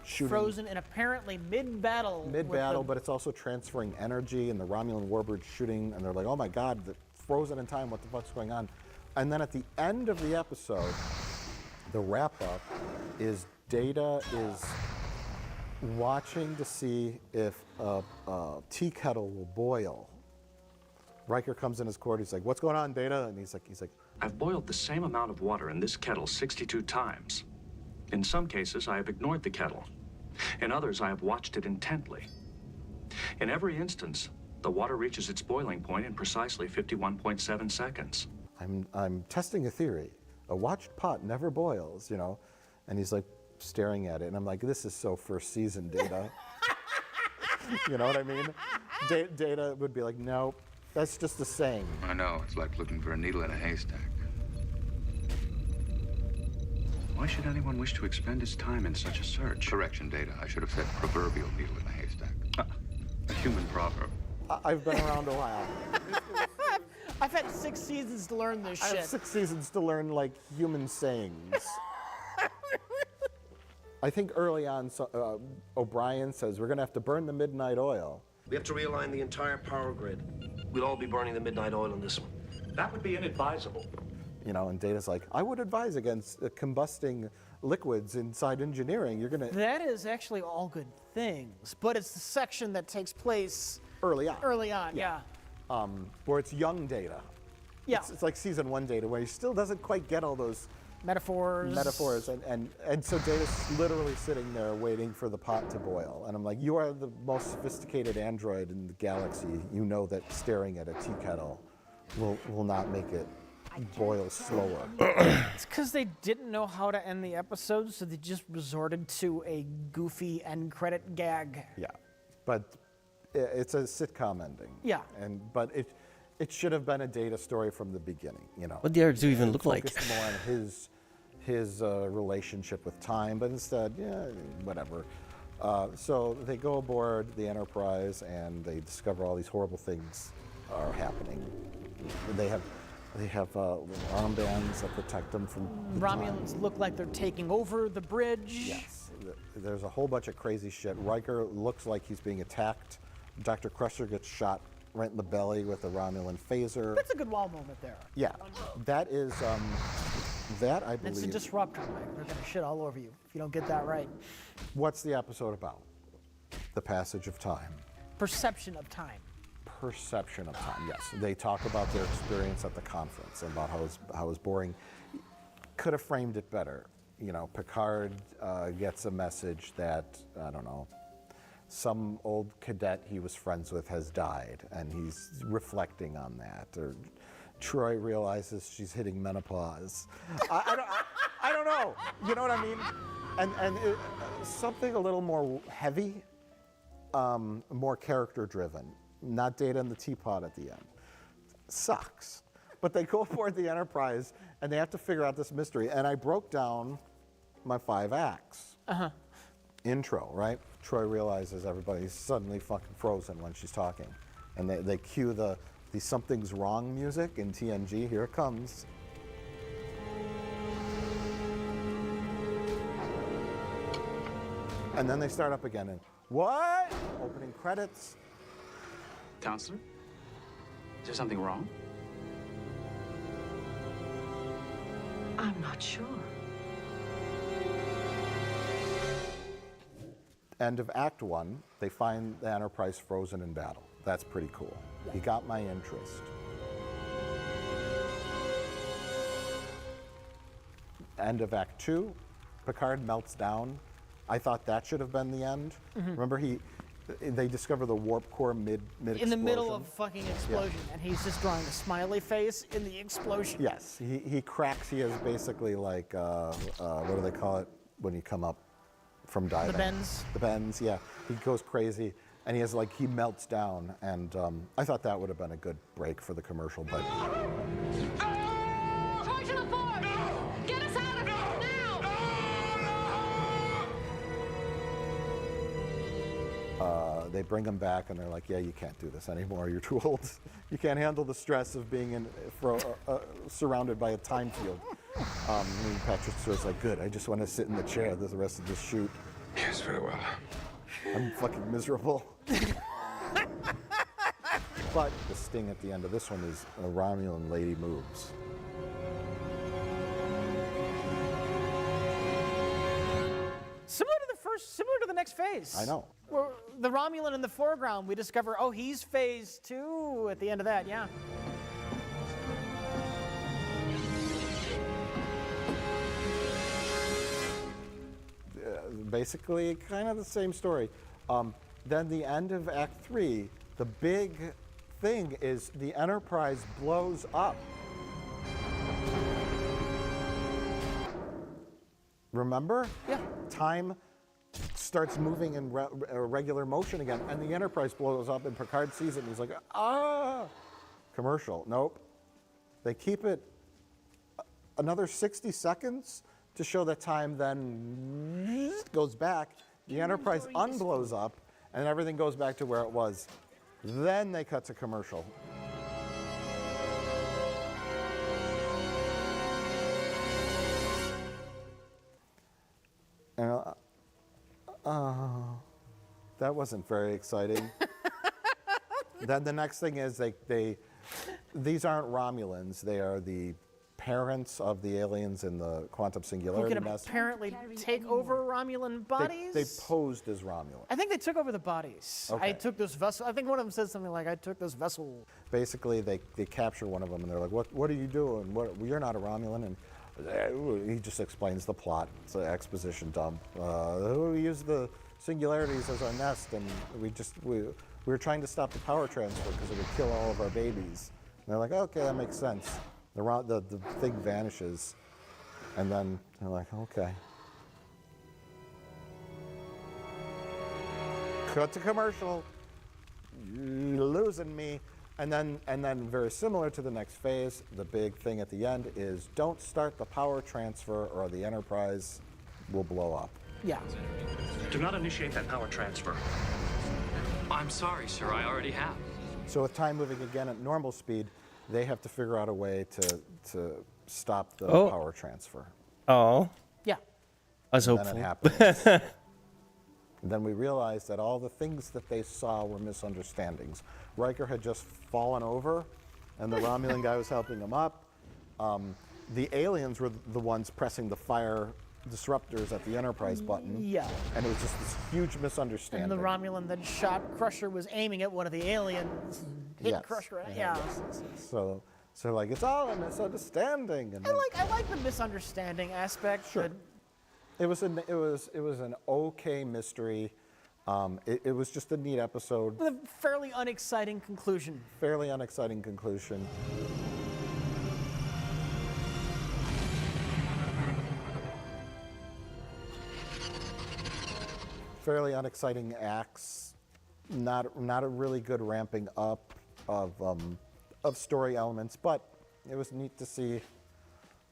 shooting. Frozen and apparently mid-battle. Mid-battle, but it's also transferring energy, and the Romulan warbird shooting, and they're like, oh my god, frozen in time, what the fuck's going on? And then at the end of the episode, the wrap-up is Data is watching to see if a tea kettle will boil. Riker comes in his quarters, he's like, what's going on, Data? And he's like, I've boiled the same amount of water in this kettle 62 times. In some cases, I have ignored the kettle. In others, I have watched it intently. In every instance, the water reaches its boiling point in precisely 51.7 seconds. I'm testing a theory. A watched pot never boils, you know? And he's like staring at it, and I'm like, this is so first season, Data. You know what I mean? Data would be like, nope, that's just a saying. I know, it's like looking for a needle in a haystack. Why should anyone wish to expend his time in such a search? Correction, Data. I should have said proverbial needle in a haystack. A human proverb. I've been around a while. I've had 6 seasons to learn this shit. I have 6 seasons to learn, like, human sayings. I think early on, O'Brien says, we're going to have to burn the midnight oil. We have to realign the entire power grid. We'll all be burning the midnight oil in this one. That would be inadvisable. You know, and Data's like, I would advise against combusting liquids inside engineering. You're going to... That is actually all good things, but it's the section that takes place... Early on. Early on, yeah. Where it's young Data. Yeah. It's like season 1 Data, where he still doesn't quite get all those... Metaphors. And so Data's literally sitting there waiting for the pot to boil. And I'm like, you are the most sophisticated android in the galaxy. You know that staring at a tea kettle will not make it boil slower. It's because they didn't know how to end the episode, so they just resorted to a goofy end credit gag. Yeah, but it's a sitcom ending. Yeah. But it should have been a Data story from the beginning, you know. What the other two even look like? Focused more on his relationship with time, but instead, yeah, whatever. So they go aboard the Enterprise and they discover all these horrible things are happening. They have armbands that protect them from the Romulans time. look like they're taking over the bridge. Yes. There's a whole bunch of crazy shit. Riker looks like he's being attacked. Dr. Crusher gets shot right in the belly with a Romulan phaser. That's a good wall moment there. Yeah, that is, that I believe... It's a disruptor, Mike. They're gonna shit all over you if you don't get that right. What's the episode about? The passage of time. Perception of time. Perception of time, yes. They talk about their experience at the conference and about how it was boring. Could have framed it better. You know, Picard gets a message that, I don't know, some old cadet he was friends with has died, and he's reflecting on that. Or Troy realizes she's hitting menopause. I don't know. You know what I mean? And something a little more heavy, more character-driven. Not Data in the teapot at the end. Sucks. But they go aboard the Enterprise, and they have to figure out this mystery. And I broke down my 5 acts. Uh-huh. Intro, right? Troy realizes everybody's suddenly fucking frozen when she's talking. And they cue the Something's Wrong music in TNG. Here it comes. And then they start up again and, what? Opening credits. Counselor? Is there something wrong? I'm not sure. End of Act 1, they find the Enterprise frozen in battle. That's pretty cool. He got my interest. End of Act 2, Picard melts down. I thought that should have been the end. Remember, they discover the warp core mid In the middle of a fucking explosion, and he's just drawing a smiley face in the explosion. Yes, he cracks. He has basically like, what do they call it when you come up from diving? The bends. The bends, yeah. He goes crazy, and he melts down, and I thought that would have been a good break for the commercial, but... Charge to the fort! Get us out of here now! They bring him back, and they're like, yeah, you can't do this anymore. You're too old. You can't handle the stress of being surrounded by a time field. And Patrick Stewart's like, good, I just want to sit in the chair the rest of this shoot. Yes, very well. I'm fucking miserable. But the sting at the end of this one is a Romulan lady moves. Similar to the next phase. I know. Where the Romulan in the foreground, we discover, oh, he's phase 2 at the end of that, yeah. Basically, kind of the same story. Then the end of Act 3, the big thing is the Enterprise blows up. Remember? Yeah. Time starts moving in regular motion again, and the Enterprise blows up, and Picard sees it, and he's like, ah! Commercial. Nope. They keep it another 60 seconds to show that time then goes back. The Enterprise unblows up, and everything goes back to where it was. Then they cut to commercial. And that wasn't very exciting. Then the next thing is these aren't Romulans. They are the parents of the aliens in the quantum singularity Who can nest. apparently take over Romulan bodies? They posed as Romulan. I think they took over the bodies. Okay. I took this vessel. I think one of them said something like, I took this vessel. Basically, they capture one of them, and they're like, what are you doing? Well, you're not a Romulan. And he just explains the plot. It's an exposition dump. We use the singularities as our nest, and we were trying to stop the power transfer because it would kill all of our babies. And they're like, okay, that makes sense. The thing vanishes, and then they're like, okay. Cut to commercial. You're losing me. And then very similar to the next phase, the big thing at the end is don't start the power transfer or the Enterprise will blow up. Yeah. Do not initiate that power transfer. I'm sorry, sir. I already have. So with time moving again at normal speed, they have to figure out a way to stop the power transfer. Oh. Yeah. I was and hopeful. then it happens. And then we realized that all the things that they saw were misunderstandings. Riker had just fallen over, and the Romulan guy was helping him up. The aliens were the ones pressing the fire disruptors at the Enterprise button. Yeah. And it was just this huge misunderstanding. And the Romulan that shot Crusher was aiming at one of the aliens. Hit Yes. Crusher. Yeah. So like, it's all a misunderstanding. And I like the misunderstanding aspect. Sure. It was an okay mystery. It was just a neat episode. With a fairly unexciting conclusion. Fairly unexciting conclusion. Fairly unexciting acts. Not a really good ramping up of story elements, but it was neat to see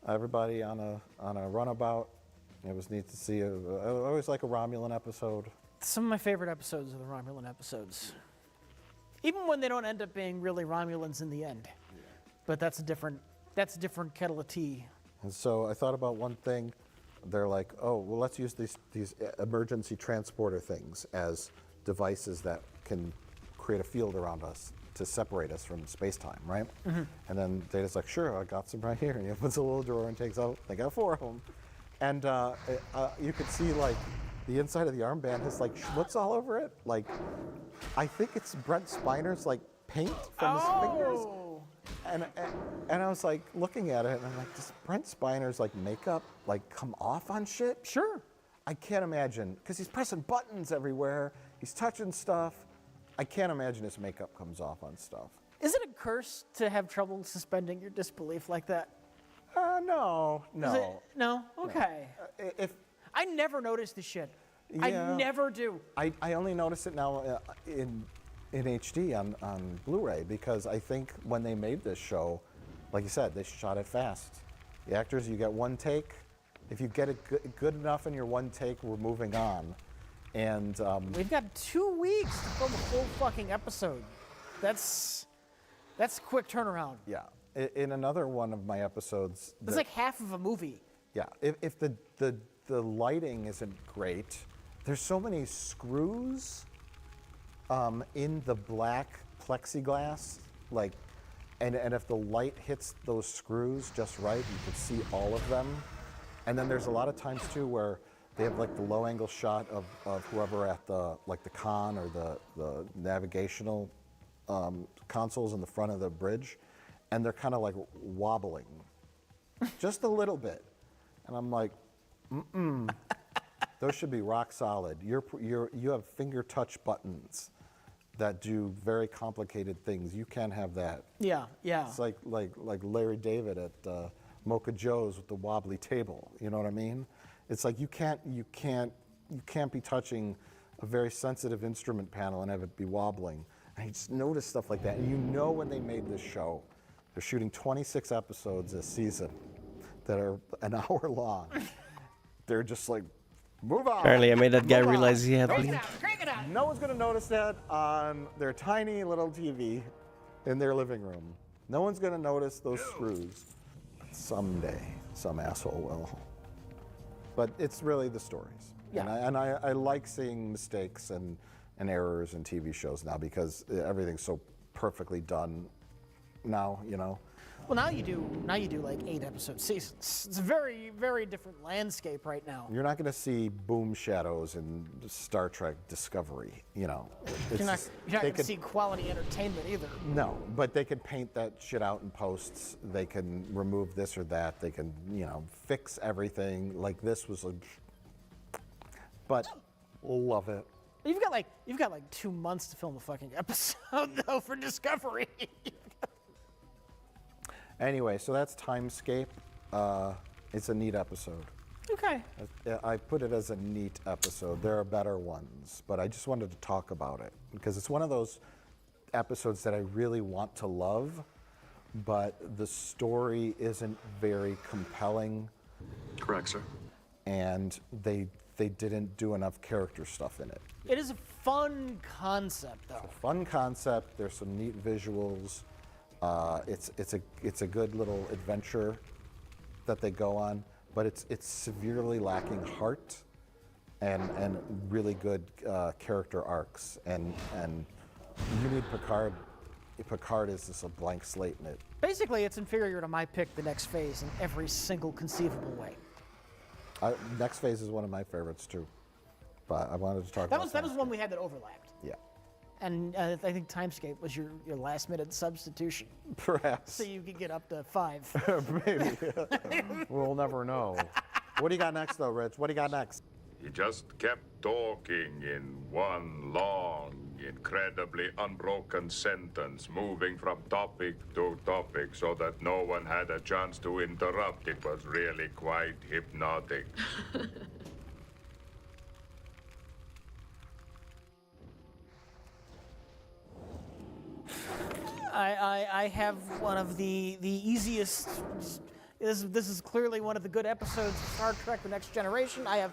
everybody on a runabout It was neat to see. I always like a Romulan episode. Some of my favorite episodes are the Romulan episodes. Even when they don't end up being really Romulans in the end. Yeah. But that's a different kettle of tea. And so I thought about one thing. They're like, oh, well, let's use these emergency transporter things as devices that can create a field around us to separate us from space-time, right? Mm-hmm. And then Data's like, sure, I got some right here. And he opens a little drawer and takes out, they got 4 of them. And you could see, like, the inside of the armband has, like, schmutz all over it. Like, I think it's Brent Spiner's, like, paint from his fingers. And I was, like, looking at it, and I'm like, does Brent Spiner's, like, makeup, like, come off on shit? Sure. I can't imagine, because he's pressing buttons everywhere. He's touching stuff. I can't imagine his makeup comes off on stuff. Is it a curse to have trouble suspending your disbelief like that? No. No? Okay. No. I never notice the shit. Yeah, I never do. I only notice it now in HD on Blu-ray, because I think when they made this show, like you said, they shot it fast. The actors, you get one take. If you get it good enough in your one take, we're moving on. And we've got 2 weeks to film a full fucking episode. That's a quick turnaround. Yeah. In another one of my episodes, it's like half of a movie. Yeah. If the lighting isn't great, there's so many screws in the black plexiglass, like, and if the light hits those screws just right, you could see all of them. And then there's a lot of times too where they have like the low angle shot of whoever at the con or the navigational consoles in the front of the bridge, and they're kind of like wobbling just a little bit. And I'm like, those should be rock solid. You have finger touch buttons that do very complicated things. You can't have that. Yeah. It's like Larry David at Mocha Joe's with the wobbly table. You know what I mean? It's like you can't be touching a very sensitive instrument panel and have it be wobbling. And I just noticed stuff like that. And you know when they made this show, they're shooting 26 episodes this season that are an hour long. They're just like, move on. Apparently I made that guy realize he had Crank it out. No one's gonna notice that on their tiny little TV in their living room. No one's gonna notice those screws. Someday, some asshole will. But it's really the stories. Yeah. And I like seeing mistakes and errors in TV shows now, because everything's so perfectly done now, you know. Well, now you do like 8 episode seasons. It's a very, very different landscape right now. You're not going to see boom shadows in Star Trek Discovery, you know. You're not going to see quality entertainment either. No, but they can paint that shit out in posts. They can remove this or that. They can, you know, fix everything. Like this was a, but love it. You've got like 2 months to film a fucking episode though for Discovery. Anyway, so that's Timescape. It's a neat episode. Okay. I put it as a neat episode. There are better ones, but I just wanted to talk about it because it's one of those episodes that I really want to love, but the story isn't very compelling. Correct, sir. And they didn't do enough character stuff in it. It is a fun concept, though. It's a fun concept. There's some neat visuals. It's a good little adventure that they go on, but it's severely lacking heart and really good character arcs. And you need Picard. Picard is just a blank slate in it. Basically, it's inferior to my pick, The Next Phase, in every single conceivable way. Next Phase is one of my favorites too, but I wanted to talk about that. That was one we had that overlapped. Yeah. And I think Timescape was your last-minute substitution. Perhaps. So you could get up to 5. Maybe. We'll never know. What do you got next, though, Rich? What do you got next? He just kept talking in one long, incredibly unbroken sentence, moving from topic to topic so that no one had a chance to interrupt. It was really quite hypnotic. I have one of the easiest This is clearly one of the good episodes of Star Trek: The Next Generation. I have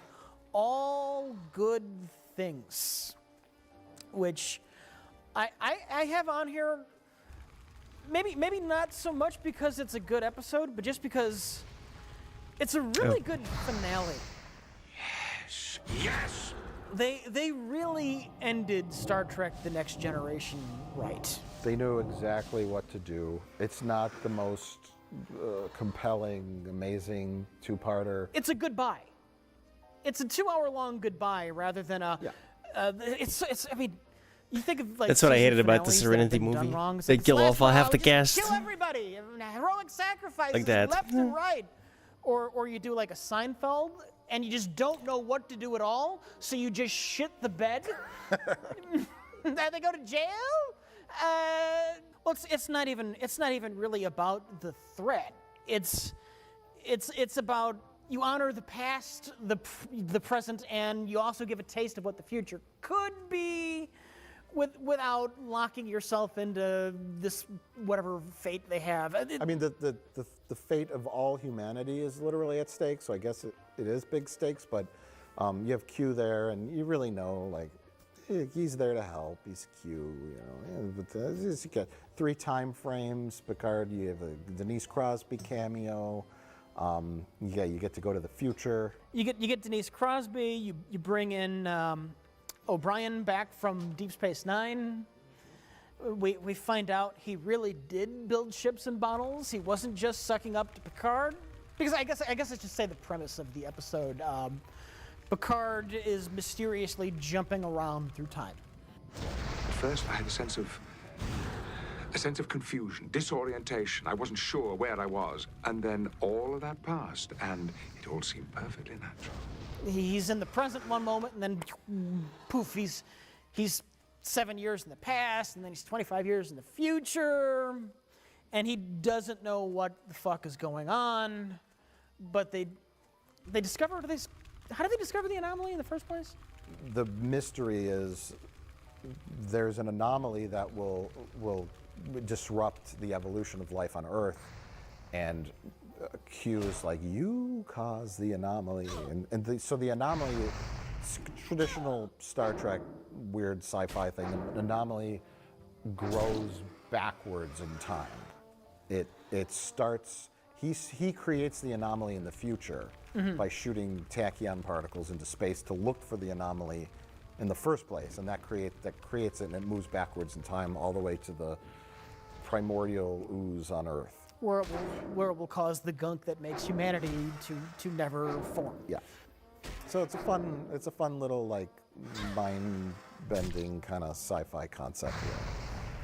all good things, which I have on here. Maybe not so much because it's a good episode, but just because it's a really good finale. Yes, yes. They really ended Star Trek: The Next Generation right. They knew exactly what to do. It's not the most compelling, amazing two-parter. It's a goodbye. It's a 2-hour-long goodbye rather than a. Yeah. It's. I mean, you think of like. That's what I hated about the finales Serenity that have been movie. done wrong. They It's kill last off one, half the just cast. Kill everybody. Heroic sacrifices Like that. left and right. Or you do like a Seinfeld and you just don't know what to do at all, so you just shit the bed. And they go to jail. Well, it's not even really about the threat. It's about you honor the past, the present, and you also give a taste of what the future could be, without locking yourself into this whatever fate they have. I mean, the fate of all humanity is literally at stake, so I guess it is big stakes, but you have Q there, and you really know, like, he's there to help. He's Q, you know. But you get 3 time frames. Picard, you have a Denise Crosby cameo. Yeah, you get to go to the future. You get Denise Crosby. You bring in O'Brien back from Deep Space Nine. We find out he really did build ships in bottles. He wasn't just sucking up to Picard. Because I guess I should say the premise of the episode. Picard is mysteriously jumping around through time. At first, I had a sense of confusion, disorientation. I wasn't sure where I was. And then all of that passed, and it all seemed perfectly natural. He's in the present one moment, and then poof, he's 7 years in the past, and then he's 25 years in the future, and he doesn't know what the fuck is going on. But they discover this. How did they discover the anomaly in the first place? The mystery is there's an anomaly that will disrupt the evolution of life on Earth, and Q is like, you caused the anomaly, so the anomaly, traditional Star Trek weird sci-fi thing, the anomaly grows backwards in time. It starts. He creates the anomaly in the future by shooting tachyon particles into space to look for the anomaly in the first place, and that creates it, and it moves backwards in time all the way to the primordial ooze on Earth, where it will cause the gunk that makes humanity to never form. Yeah. So it's a fun little, like, mind-bending kind of sci-fi concept here.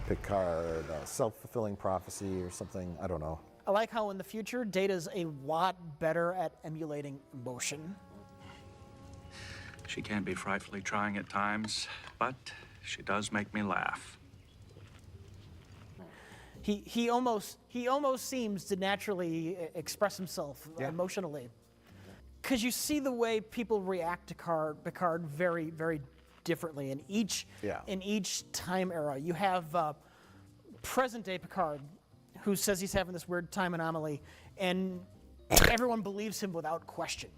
Picard, self-fulfilling prophecy or something. I don't know. I like how in the future, Data's a lot better at emulating emotion. She can be frightfully trying at times, but she does make me laugh. He almost seems to naturally express himself emotionally. Because you see the way people react to Picard very, very differently in each time era. You have present-day Picard, who says he's having this weird time anomaly, and everyone believes him without question.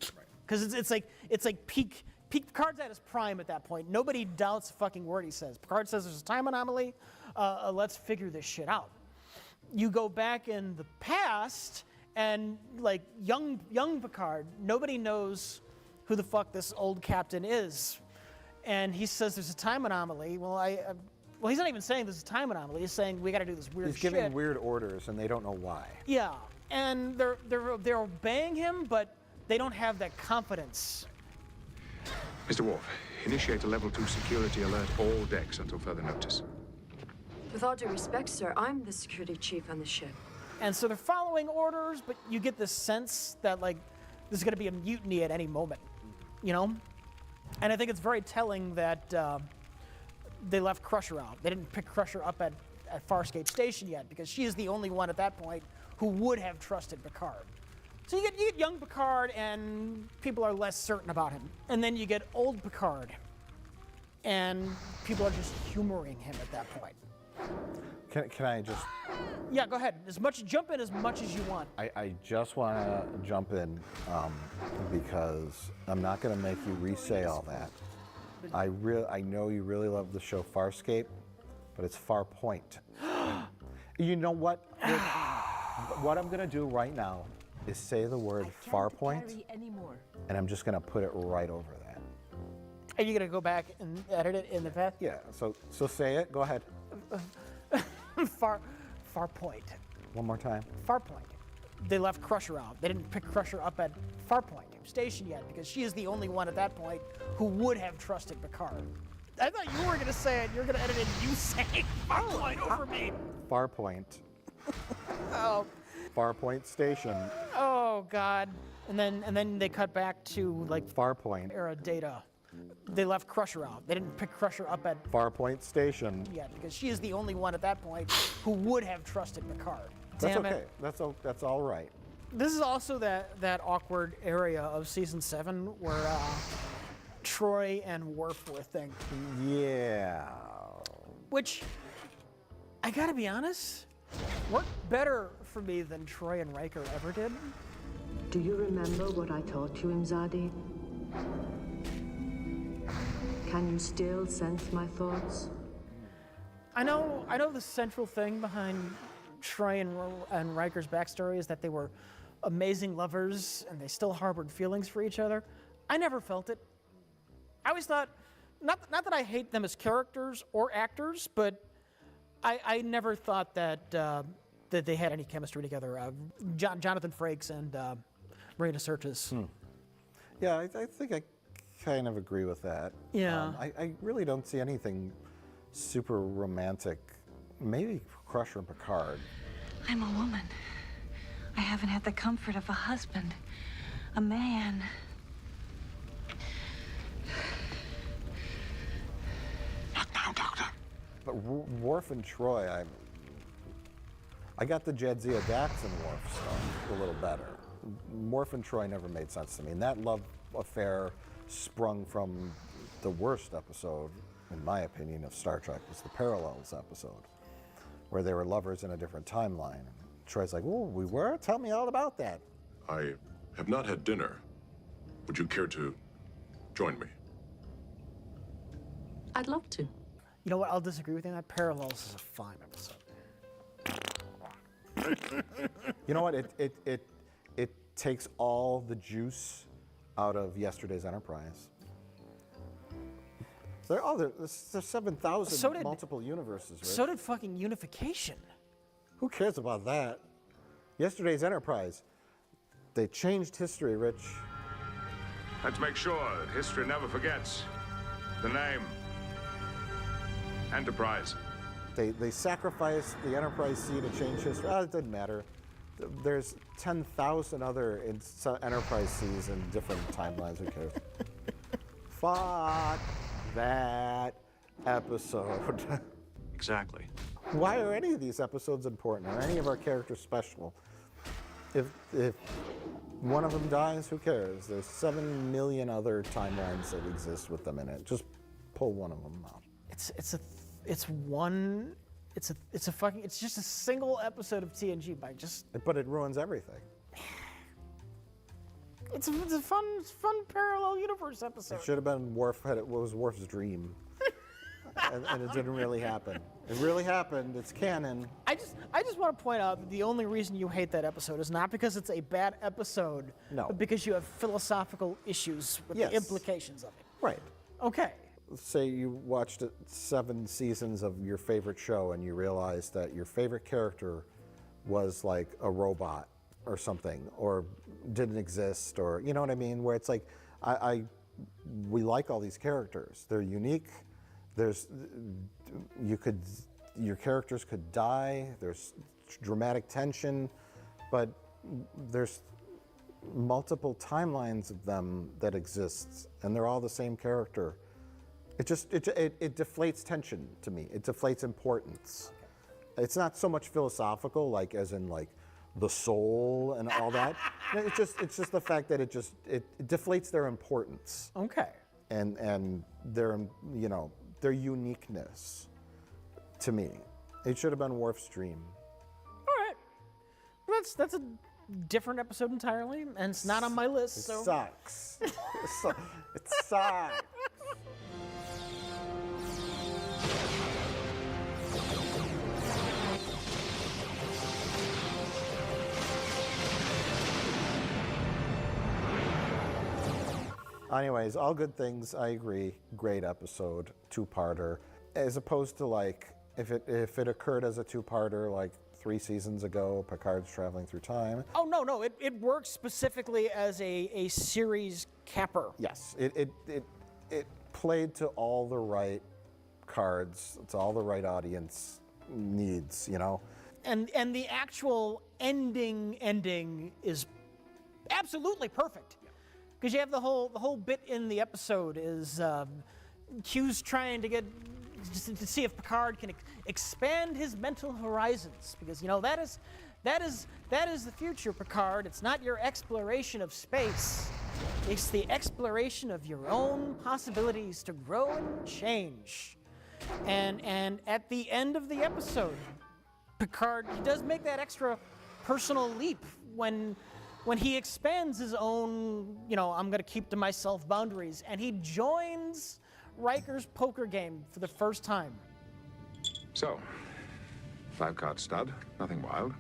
Because it's like peak Picard's at his prime at that point. Nobody doubts a fucking word he says. Picard says there's a time anomaly. Let's figure this shit out. You go back in the past, and like young Picard, nobody knows who the fuck this old captain is, and he says there's a time anomaly. Well, he's not even saying there's a time anomaly. He's saying we got to do this weird shit. He's giving weird orders, and they don't know why. Yeah, and they're obeying him, but they don't have that confidence. Mr. Worf, initiate a level 2 security alert all decks until further notice. With all due respect, sir, I'm the security chief on the ship. And so they're following orders, but you get this sense that, like, there's going to be a mutiny at any moment, you know? And I think it's very telling that they left Crusher out. They didn't pick Crusher up at Farscape Station yet, because she is the only one at that point who would have trusted Picard. So you get young Picard, and people are less certain about him. And then you get old Picard, and people are just humoring him at that point. Can I just? Yeah, go ahead. Jump in as much as you want. I just want to jump in because I'm not going to make you re-say all that. I know you really love the show Farscape, but it's Far Point. You know what? What I'm going to do right now is say the word Far Point, and I'm just going to put it right over that. Are you going to go back and edit it in the past? Yeah. So say it. Go ahead. Far Point. One more time. Far Point. They left Crusher out. They didn't pick Crusher up at Farpoint Station yet because she is the only one at that point who would have trusted Picard. I thought you were going to say it. You're going to edit it you saying Farpoint over me. Farpoint. Oh. Farpoint Station. Oh God. And then they cut back to like Farpoint era Data. They left Crusher out. They didn't pick Crusher up at Farpoint Station. yet because she is the only one at that point who would have trusted Picard. That's Damn okay. it. That's all right. This is also that awkward area of season 7 where Troy and Worf were thing. Yeah. Which, I gotta be honest, worked better for me than Troy and Riker ever did. Do you remember what I taught you, Imzadi? Can you still sense my thoughts? I know the central thing behind Troy and Riker's backstory is that they were amazing lovers and they still harbored feelings for each other. I never felt it. I always thought, not that I hate them as characters or actors, but I never thought that they had any chemistry together. Jonathan Frakes and Marina Sirtis. Yeah, I think I kind of agree with that. Yeah. I really don't see anything super romantic. Maybe Crusher and Picard. I'm a woman. I haven't had the comfort of a husband, a man. Not now, Doctor. But Worf and Troy, I got the Jadzia Dax and Worf stuff a little better. Worf and Troy never made sense to me. And that love affair sprung from the worst episode, in my opinion, of Star Trek, was the Parallels episode, where they were lovers in a different timeline. And Troy's like, "Oh, we were? Tell me all about that." I have not had dinner. Would you care to join me? I'd love to. You know what? I'll disagree with you. That Parallels is a fine episode. You know what? It takes all the juice out of yesterday's Enterprise. There's 7,000 multiple universes, right? So did fucking Unification. Who cares about that? Yesterday's Enterprise. They changed history, Rich. Let's make sure that history never forgets the name. Enterprise. They sacrificed the Enterprise C to change history. Oh, it doesn't matter. There's 10,000 other Enterprise Cs in different timelines. Who cares? Fuck that episode. Exactly. Why are any of these episodes important? Are any of our characters special? If one of them dies, who cares? There's 7 million other timelines that exist with them in it. Just pull one of them out. It's just a single episode of TNG by just. But it ruins everything. It's a fun parallel universe episode. It should have been Worf. What was Worf's dream? and it didn't really happen. It really happened. It's canon. I just want to point out that the only reason you hate that episode is not because it's a bad episode, but because you have philosophical issues with the implications of it. Right. Okay. Say you watched 7 seasons of your favorite show and you realized that your favorite character was like a robot or something, or didn't exist, or you know what I mean? Where it's like, we like all these characters. They're unique. Your characters could die. There's dramatic tension, but there's multiple timelines of them that exist, and they're all the same character. It deflates tension to me. It deflates importance. It's not so much philosophical, like as in like the soul and all that. It's just the fact that it deflates their importance. Okay. And their uniqueness to me. It should have been Worf's dream. All right. That's a different episode entirely, and it's not on my list. It So sucks. It sucks. Anyways, all good things. I agree. Great episode, two-parter. As opposed to like if it occurred as a two-parter like 3 seasons ago, Picard's traveling through time. Oh no, it works specifically as a series capper. Yes, it played to all the right cards. It's all the right audience needs, you know. And the actual ending is absolutely perfect. Because you have the whole bit in the episode is Q's trying to see if Picard can expand his mental horizons, because you know that is the future, Picard. It's not your exploration of space. It's the exploration of your own possibilities to grow and change. And at the end of the episode, Picard, he does make that extra personal leap when he expands his own, you know, I'm going to keep to myself boundaries, and he joins Riker's poker game for the first time. So, 5-card stud, nothing wild.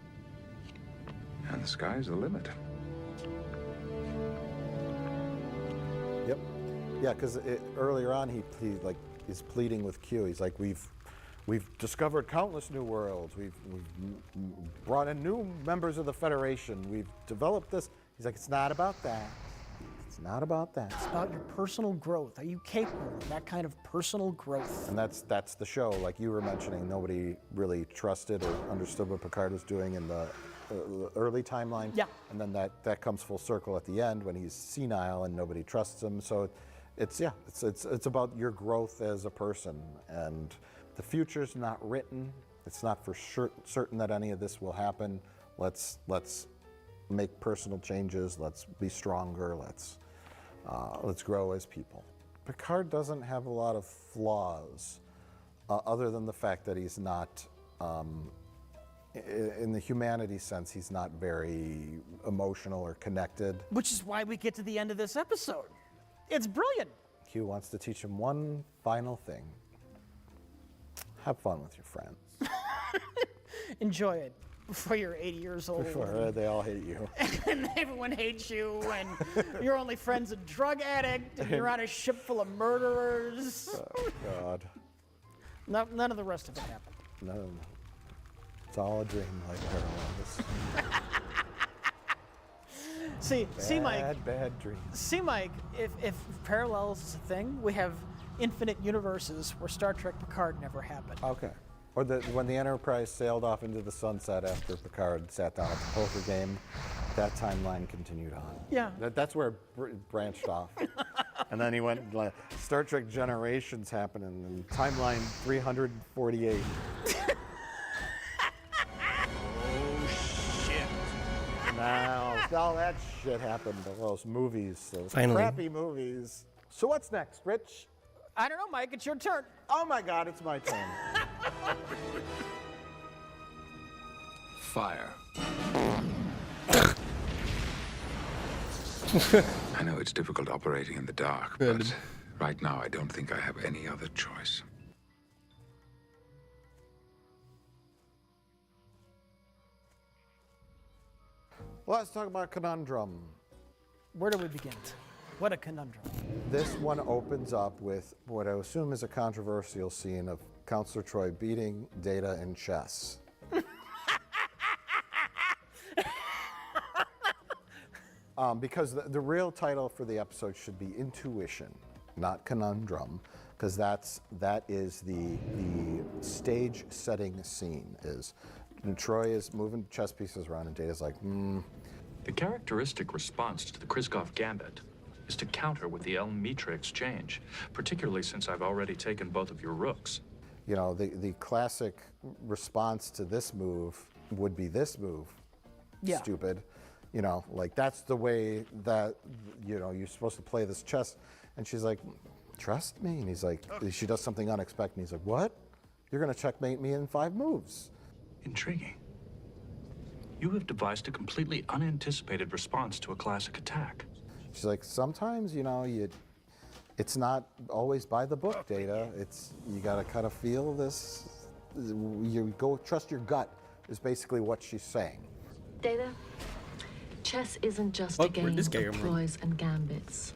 And the sky's the limit. Yep. Yeah, because earlier on he like is pleading with Q. He's like, we've discovered countless new worlds. We've brought in new members of the Federation. We've developed this. He's like, it's not about that. It's not about that. It's about your personal growth. Are you capable of that kind of personal growth? And that's the show. Like you were mentioning, nobody really trusted or understood what Picard was doing in the early timeline. Yeah. And then that comes full circle at the end when he's senile and nobody trusts him. So it's about your growth as a person. And the future's not written. It's not for certain that any of this will happen. Let's make personal changes. Let's be stronger. Let's grow as people. Picard doesn't have a lot of flaws, other than the fact that he's not, in the humanity sense, he's not very emotional or connected. Which is why we get to the end of this episode. It's brilliant. Q wants to teach him one final thing. Have fun with your friends. Enjoy it before you're 80 years old. Before they all hate you. And everyone hates you, and your only friend's a drug addict, and you're on a ship full of murderers. Oh, God. None of the rest of it happened. No. It's all a dream, like Parallels. See, Mike. Bad dreams. See, Mike, if Parallels is a thing, we have infinite universes where Star Trek Picard never happened. Okay. Or when the Enterprise sailed off into the sunset after Picard sat down at the poker game, that timeline continued on. Yeah. That's where it branched off. And then he went, like, Star Trek Generations happened, and timeline 348. Now, all that shit happened to those movies, those crappy movies. So what's next, Rich? I don't know, Mike. It's your turn. Oh my God, it's my turn. Fire. I know it's difficult operating in the dark, but right now I don't think I have any other choice. Let's talk about Conundrum. Where do we begin? What a conundrum. This one opens up with what I assume is a controversial scene of Counselor Troy beating Data in chess. Because the real title for the episode should be Intuition, not Conundrum, because that is the stage setting scene. And Troy is moving chess pieces around, and Data's like, The characteristic response to the Kriskov gambit is to counter with the El-Mitra exchange, particularly since I've already taken both of your rooks. You know, the classic response to this move would be this move. Yeah. Stupid. You know, like that's the way that, you know, you're supposed to play this chess. And she's like, trust me. And he's like, she does something unexpected. And he's like, what? You're going to checkmate me in 5 moves. Intriguing. You have devised a completely unanticipated response to a classic attack. She's like, sometimes, it's not always by the book, Data. You got to kind of feel this. You go trust your gut is basically what she's saying. Data, chess isn't just a game of ploys and gambits.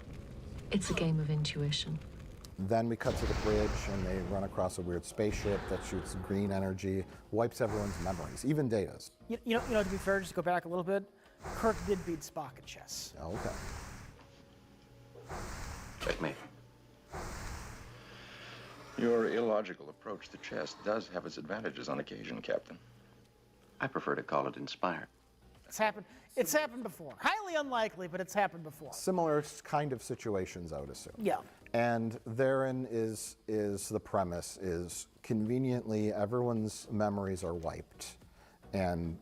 It's a game of intuition. Then we cut to the bridge, and they run across a weird spaceship that shoots green energy, wipes everyone's memories, even Data's. You know, to be fair, just to go back a little bit, Kirk did beat Spock at chess. Okay. Checkmate. Your illogical approach to chess does have its advantages on occasion, Captain. I prefer to call it inspired. It's happened before. Highly unlikely, but it's happened before. Similar kind of situations, I would assume. Yeah. And therein is the premise is conveniently everyone's memories are wiped, and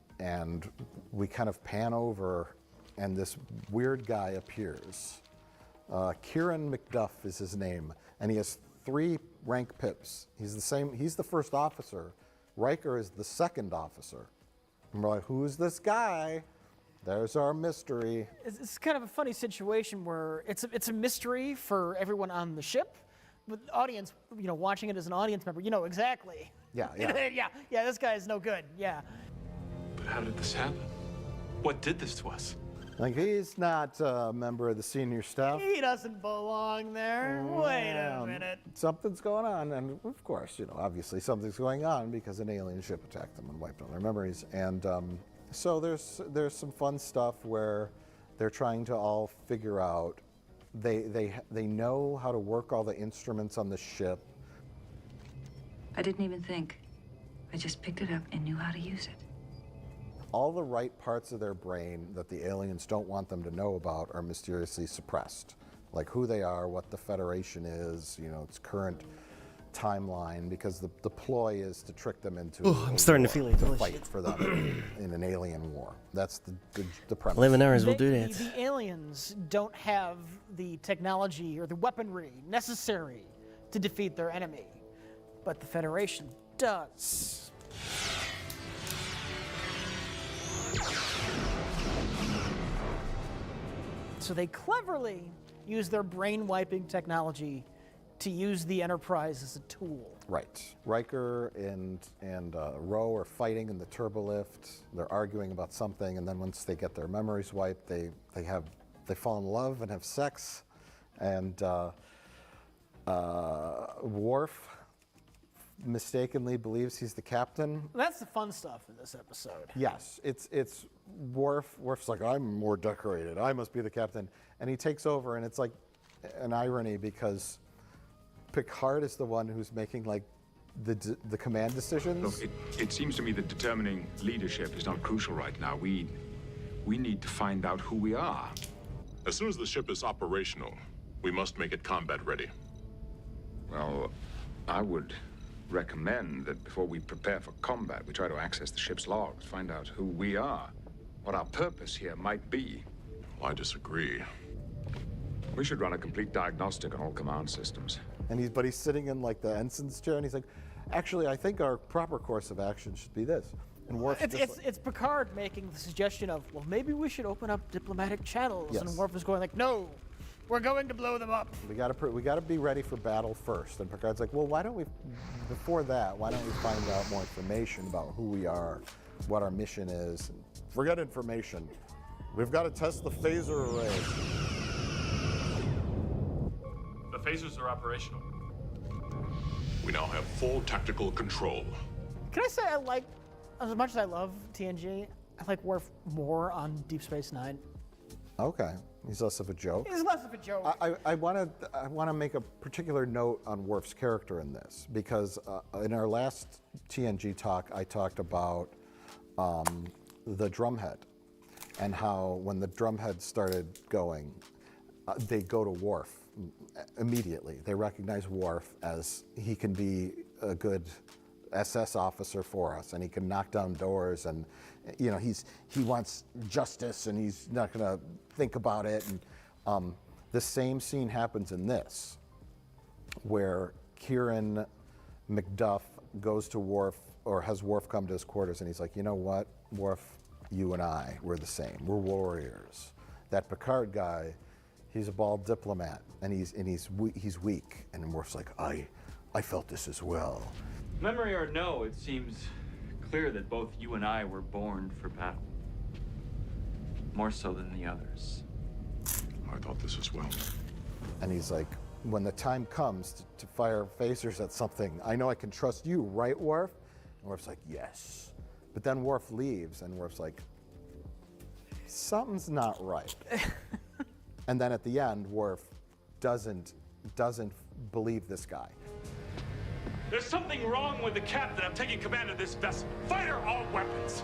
we kind of pan over, and this weird guy appears. Kieran McDuff is his name, and he has 3 rank pips. He's the first officer. Riker is the second officer. And we're like, who's this guy? There's our mystery. It's kind of a funny situation where it's a mystery for everyone on the ship, but the audience, watching it as an audience member, exactly. Yeah. yeah, this guy is no good. Yeah. But how did this happen? What did this to us? Like, he's not a member of the senior staff. He doesn't belong there. Wait a minute. Something's going on, and of course, obviously something's going on because an alien ship attacked them and wiped all their memories. And so there's some fun stuff where they're trying to all figure out. They know how to work all the instruments on the ship. I didn't even think. I just picked it up and knew how to use it. All the right parts of their brain that the aliens don't want them to know about are mysteriously suppressed. Like who they are, what the Federation is, its current timeline, because the ploy is to trick them into I'm starting to feel it. to fight for them in an alien war. That's the premise. 11 hours will do that. The aliens don't have the technology or the weaponry necessary to defeat their enemy, but the Federation does. So they cleverly use their brain-wiping technology to use the Enterprise as a tool. Right. Riker and Ro are fighting in the turbolift. They're arguing about something, and then once they get their memories wiped, they fall in love and have sex. And Worf mistakenly believes he's the captain. That's the fun stuff in this episode. Yes, it's Worf. Worf's like, I'm more decorated. I must be the captain. And he takes over, and it's like an irony because Picard is the one who's making like the command decisions. Look, it seems to me that determining leadership is not crucial right now. We need to find out who we are. As soon as the ship is operational, we must make it combat ready. Well, I would recommend that before we prepare for combat, we try to access the ship's logs, find out who we are, what our purpose here might be. I disagree. We should run a complete diagnostic on all command systems. And he's sitting in like the ensign's chair, and he's like, actually, I think our proper course of action should be this. And Worf it's Picard making the suggestion of, well, maybe we should open up diplomatic channels, Yes. and Worf is going like, no, we're going to blow them up. we gotta be ready for battle first. And Picard's like, well, before that, why don't we find out more information about who we are, what our mission is? Forget information. We've got to test the phaser array. The phasers are operational. We now have full tactical control. Can I say as much as I love TNG, I like Worf more on Deep Space Nine. Okay, he's less of a joke. He's less of a joke. I want to make a particular note on Worf's character in this because in our last TNG talk, I talked about the drumhead and how when the drumhead started going, they go to Worf immediately. They recognize Worf as he can be a good SS officer for us, and he can knock down doors, and he wants justice, and he's not going to think about it. And the same scene happens in this, where Kieran McDuff goes to Worf, or has Worf come to his quarters, and he's like, you know what, Worf, you and I, we're the same. We're warriors. That Picard guy, he's a bald diplomat, and he's weak. And Worf's like, I felt this as well. Memory or no, it seems clear that both you and I were born for battle. More so than the others. I thought this as well. And he's like, when the time comes to fire phasers at something, I know I can trust you, right, Worf? And Worf's like, yes. But then Worf leaves, and Worf's like, something's not right. And then at the end, Worf doesn't believe this guy. There's something wrong with the captain. I'm taking command of this vessel. Fire all weapons.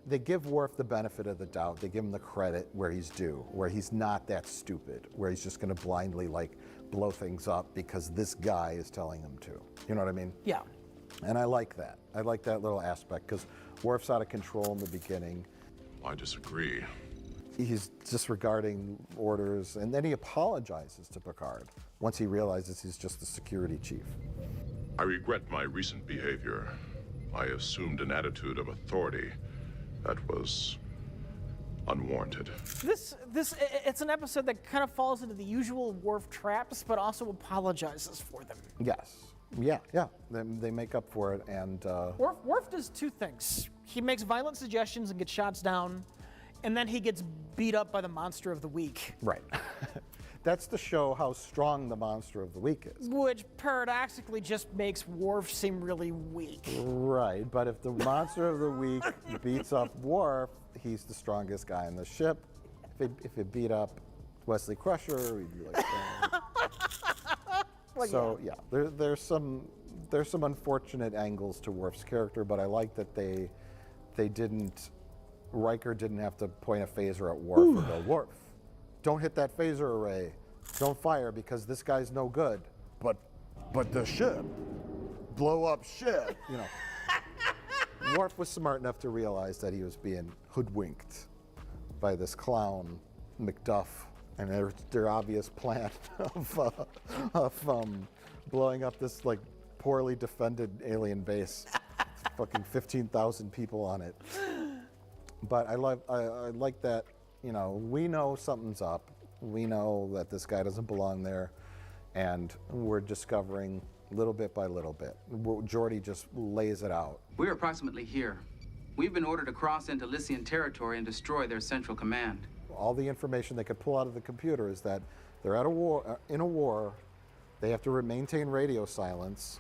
They give Worf the benefit of the doubt. They give him the credit where he's due, where he's not that stupid, where he's just going to blindly blow things up because this guy is telling him to. You know what I mean? Yeah. And I like that. I like that little aspect because Worf's out of control in the beginning. I disagree. He's disregarding orders, and then he apologizes to Picard once he realizes he's just the security chief. I regret my recent behavior. I assumed an attitude of authority that was unwarranted. It's an episode that kind of falls into the usual Worf traps, but also apologizes for them. Yes. Yeah. They make up for it, and Worf does two things. He makes violent suggestions and gets shots down, and then he gets beat up by the monster of the week. Right. That's to show how strong the monster of the week is. Which paradoxically just makes Worf seem really weak. Right, but if the monster of the week beats up Worf, he's the strongest guy on the ship. If it beat up Wesley Crusher, we'd be like, well, so yeah, there's some unfortunate angles to Worf's character, but I like that Riker didn't have to point a phaser at Worf and go, Worf, don't hit that phaser array. Don't fire because this guy's no good. But the ship, blow up ship, you know. Worf was smart enough to realize that he was being hoodwinked by this clown, Macduff, and their obvious plan of blowing up this poorly defended alien base. Fucking 15,000 people on it. But I like that, you know, we know something's up. We know that this guy doesn't belong there, and we're discovering little bit by little bit. Geordi just lays it out. We're approximately here. We've been ordered to cross into Lycian territory and destroy their central command. All the information they could pull out of the computer is that they're at a war, in a war. They have to maintain radio silence.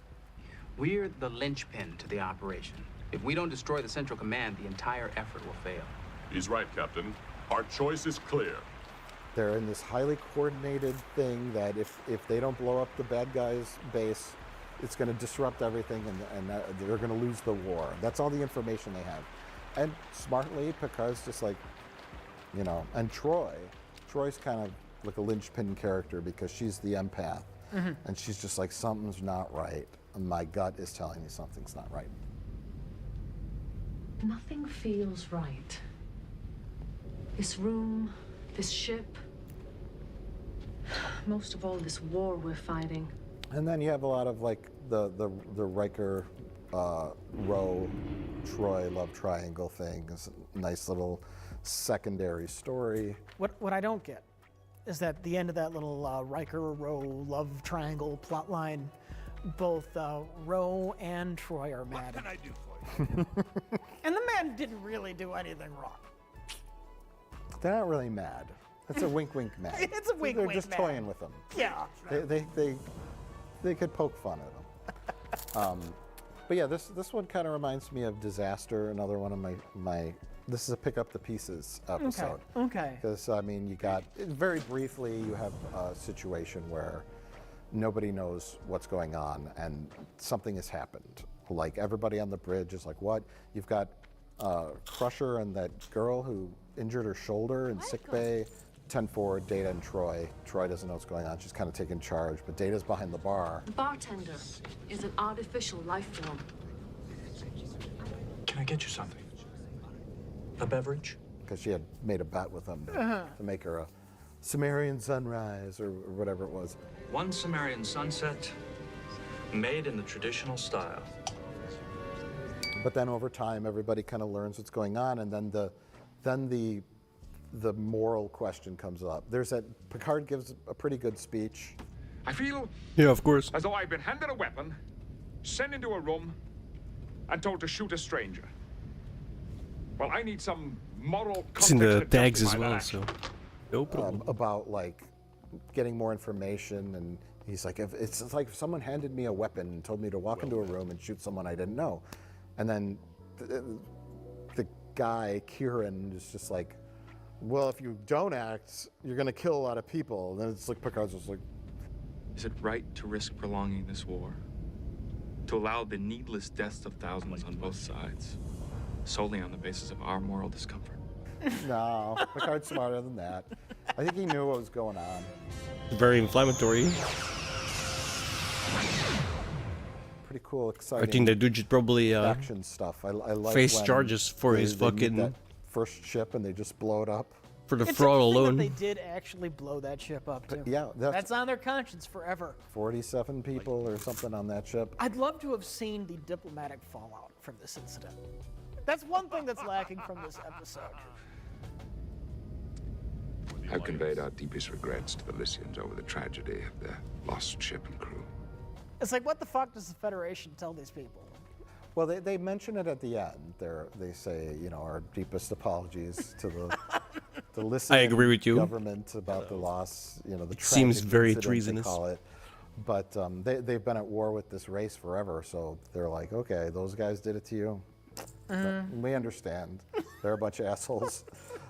We're the linchpin to the operation. If we don't destroy the central command, the entire effort will fail. He's right, Captain. Our choice is clear. They're in this highly coordinated thing that if they don't blow up the bad guy's base, it's going to disrupt everything, and they're going to lose the war. That's all the information they have. And smartly, Picard's just like, you know, and Troy's kind of like a linchpin character because she's the empath. Mm-hmm. And she's just like, something's not right. And my gut is telling me something's not right. Nothing feels right. This room, this ship, most of all, this war we're fighting. And then you have a lot of like the Riker, Ro, Troy love triangle thing. It's a nice little secondary story. What I don't get is that at the end of that little Riker, Ro love triangle plot line, both Ro and Troy are mad. What can I do for you? And the man didn't really do anything wrong. They're not really mad. It's a wink, wink mad. It's a wink, They're wink just mad. toying with them. Yeah. They could poke fun at them. But yeah, this one kind of reminds me of Disaster, another one of my this is a pick up the pieces episode. Okay. Because I mean, you got very briefly, you have a situation where nobody knows what's going on and something has happened. Like everybody on the bridge is like, what? You've got Crusher and that girl who injured her shoulder in sickbay. 10-4, Data and Troy. Troy doesn't know what's going on. She's kind of taking charge, but Data's behind the bar. The bartender is an artificial life form. Can I get you something? A beverage? Because she had made a bet with him to make her Sumerian sunrise or whatever it was. One Sumerian sunset, made in the traditional style. But then over time, everybody kind of learns what's going on, and then the moral question comes up. There's that Picard gives a pretty good speech. I feel Yeah, of course. as though I've been handed a weapon, sent into a room, and told to shoot a stranger. Well, I need some moral It's in the context to tags as justify that well, action. so no problem. About like getting more information, and he's like, if it's like if someone handed me a weapon and told me to walk into a room and shoot someone I didn't know, and then the guy Kieran is just like, well, if you don't act, you're gonna kill a lot of people. And then it's like Picard's just like, Is it right to risk prolonging this war? To allow the needless deaths of thousands on both sides, solely on the basis of our moral discomfort? no, Picard's smarter than that. I think he knew what was going on. Very inflammatory. Pretty cool, exciting. I think the dude should probably action stuff. I like face when charges for his they meet fucking that first ship and they just blow it up. for the It's fraud interesting alone. that they did actually blow that ship up too. Yeah, that's on their conscience forever. 47 people or something on that ship. I'd love to have seen the diplomatic fallout from this incident. That's one thing that's lacking from this episode. I've conveyed our deepest regrets to the Lycians over the tragedy of their lost ship and crew. It's like, what the fuck does the Federation tell these people? Well, they mention it at the end. They say, you know, our deepest apologies to the Lycian I agree with you. government about the loss. You know, the Seems tragic very incident, treasonous. They call it. But they've been at war with this race forever, so they're like, okay, those guys did it to you. But we understand. They're a bunch of assholes.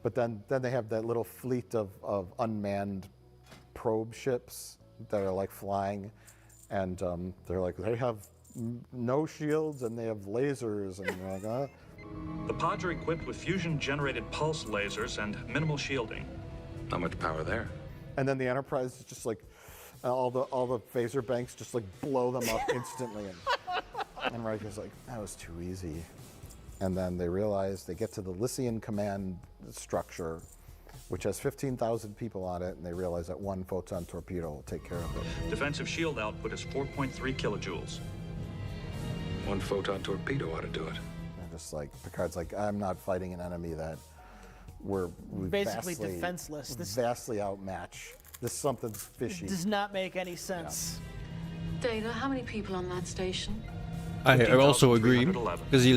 But then they have that little fleet of unmanned probe ships that are like flying, and they're like, they have no shields and they have lasers, and you're like, huh? The pods are equipped with fusion-generated pulse lasers and minimal shielding. Not much power there. And then the Enterprise is just like, all the phaser banks just like blow them up instantly, and Riker's like, that was too easy. And then they realize they get to the Lycian command structure, which has 15,000 people on it, and they realize that one photon torpedo will take care of it. Defensive shield output is 4.3 kilojoules. One photon torpedo ought to do it. And just like, Picard's like, I'm not fighting an enemy that we're Basically vastly, defenseless. This vastly outmatch. This something's fishy. does not make any sense. Data, how many people on that station? I also agree because he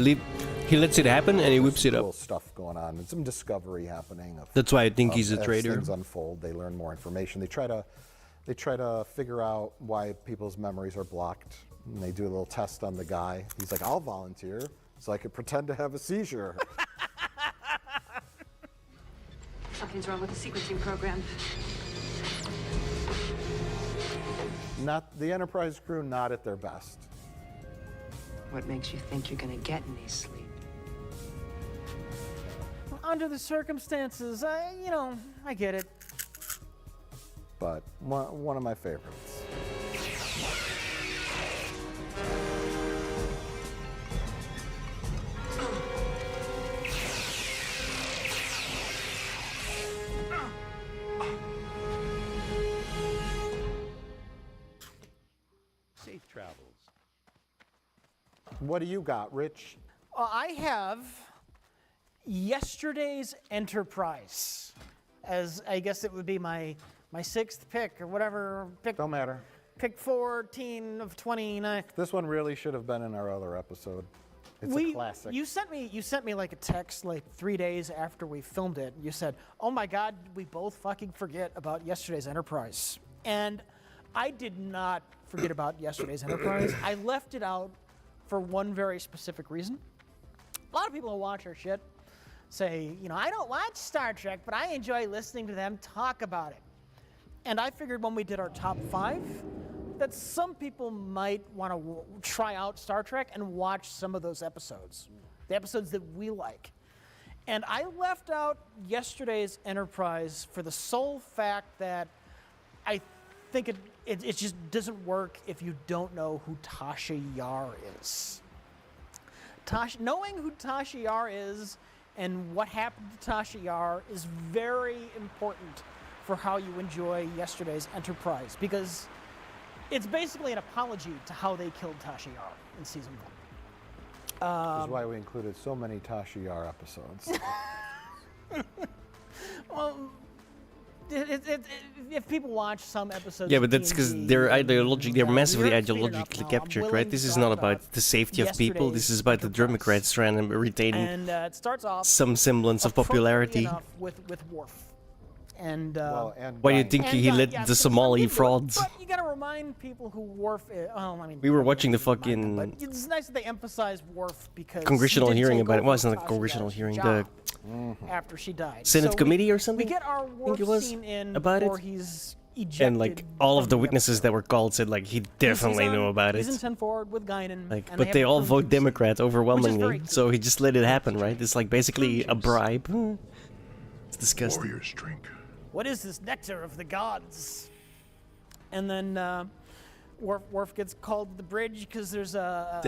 lets it happen and he whips it Cool up. stuff going on, and some discovery happening. That's why I think he's a as traitor. Things unfold, they learn more information. They try to figure out why people's memories are blocked. And they do a little test on the guy. He's like, I'll volunteer so I could pretend to have a seizure. Something's wrong with the sequencing program. Not the Enterprise crew, not at their best. What makes you think you're gonna get any sleep? Under the circumstances, I get it. But one of my favorites. Safe travels. What do you got, Rich? I have yesterday's Enterprise, as I guess it would be my sixth pick or whatever. Don't matter. Pick 14 of 29. This one really should have been in our other episode. It's a classic. You sent me like a text like 3 days after we filmed it. You said, "Oh my God, did we both fucking forget about yesterday's Enterprise?" And I did not forget about yesterday's Enterprise. I left it out for one very specific reason. A lot of people who watch our shit say, I don't watch Star Trek, but I enjoy listening to them talk about it. And I figured when we did our top 5, that some people might want to try out Star Trek and watch some of those episodes, the episodes that we like. And I left out yesterday's Enterprise for the sole fact that I think it just doesn't work if you don't know who Tasha Yar is. Knowing who Tasha Yar is and what happened to Tasha Yar is very important for how you enjoy yesterday's Enterprise, because it's basically an apology to how they killed Tasha Yar in season 1. This is why we included so many Tasha Yar episodes. Well, if people watch some episodes, Yeah, of but that's because TNG, they're then, massively you're speeding up ideologically now. I'm captured, willing right? to This is talk not about the safety of people. This is about the Democrats trying to retain And it starts off some semblance of appropriately popularity. enough with Worf. And, Why do you think he let the Somali frauds? But you gotta remind people who Worf is. Oh, I mean, We were watching the but fucking it's nice that they emphasize Worf because congressional he did hearing take about it. over Well, it's not a Tasha congressional Yar's hearing. job The after she died. Senate So committee we, or something? We get our I think Worf it was scene in about before it. he's ejected. And like all of from the witnesses that were called said like he definitely knew about He's it. in 10 forward with Guinan. Like, and but they have all approved vote him. Democrat overwhelmingly, very so he just let it happen, right? It's like basically a bribe. It's disgusting. Warriors drink. What is this nectar of the gods? And then Worf gets called to the bridge because there's a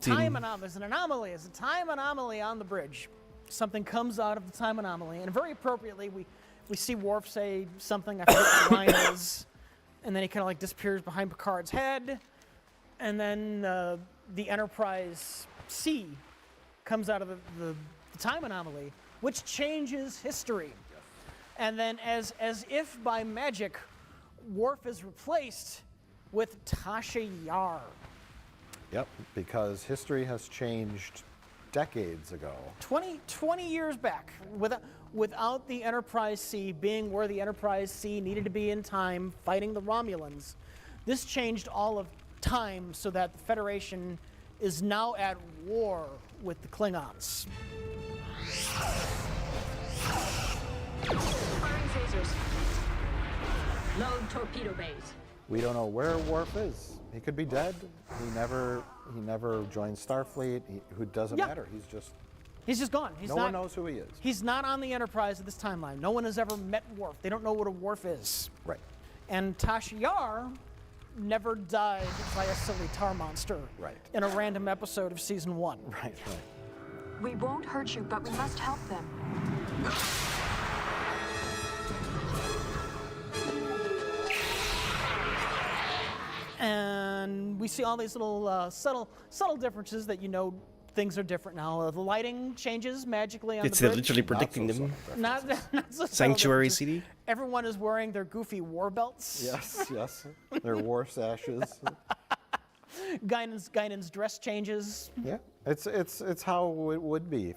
time anomaly. There's an anomaly. There's a time anomaly on the bridge. Something comes out of the time anomaly, and very appropriately, we see Worf say something. I forget what the line is, and then he kind of like disappears behind Picard's head, and then the Enterprise C comes out of the time anomaly, which changes history. And then, as if by magic, Worf is replaced with Tasha Yar. Yep, because history has changed decades ago. 20 years back, without the Enterprise C being where the Enterprise C needed to be in time, fighting the Romulans, this changed all of time so that the Federation is now at war with the Klingons. Firing phasers. Load torpedo bays. We don't know where Worf is. He could be dead. He never joined Starfleet. Who doesn't matter. He's just gone. No one knows who he is. He's not on the Enterprise at this timeline. No one has ever met Worf. They don't know what a Worf is. Right. And Tasha Yar never died by a silly tar monster. Right. In a random episode of season 1. Right. We won't hurt you, but we must help them. And we see all these little subtle differences that things are different now. The lighting changes magically on the bridge. It's literally predicting them. Not so Sanctuary subtle CD. Everyone is wearing their goofy war belts. Yes. Their war sashes. Guinan's dress changes. Yeah, it's how it would be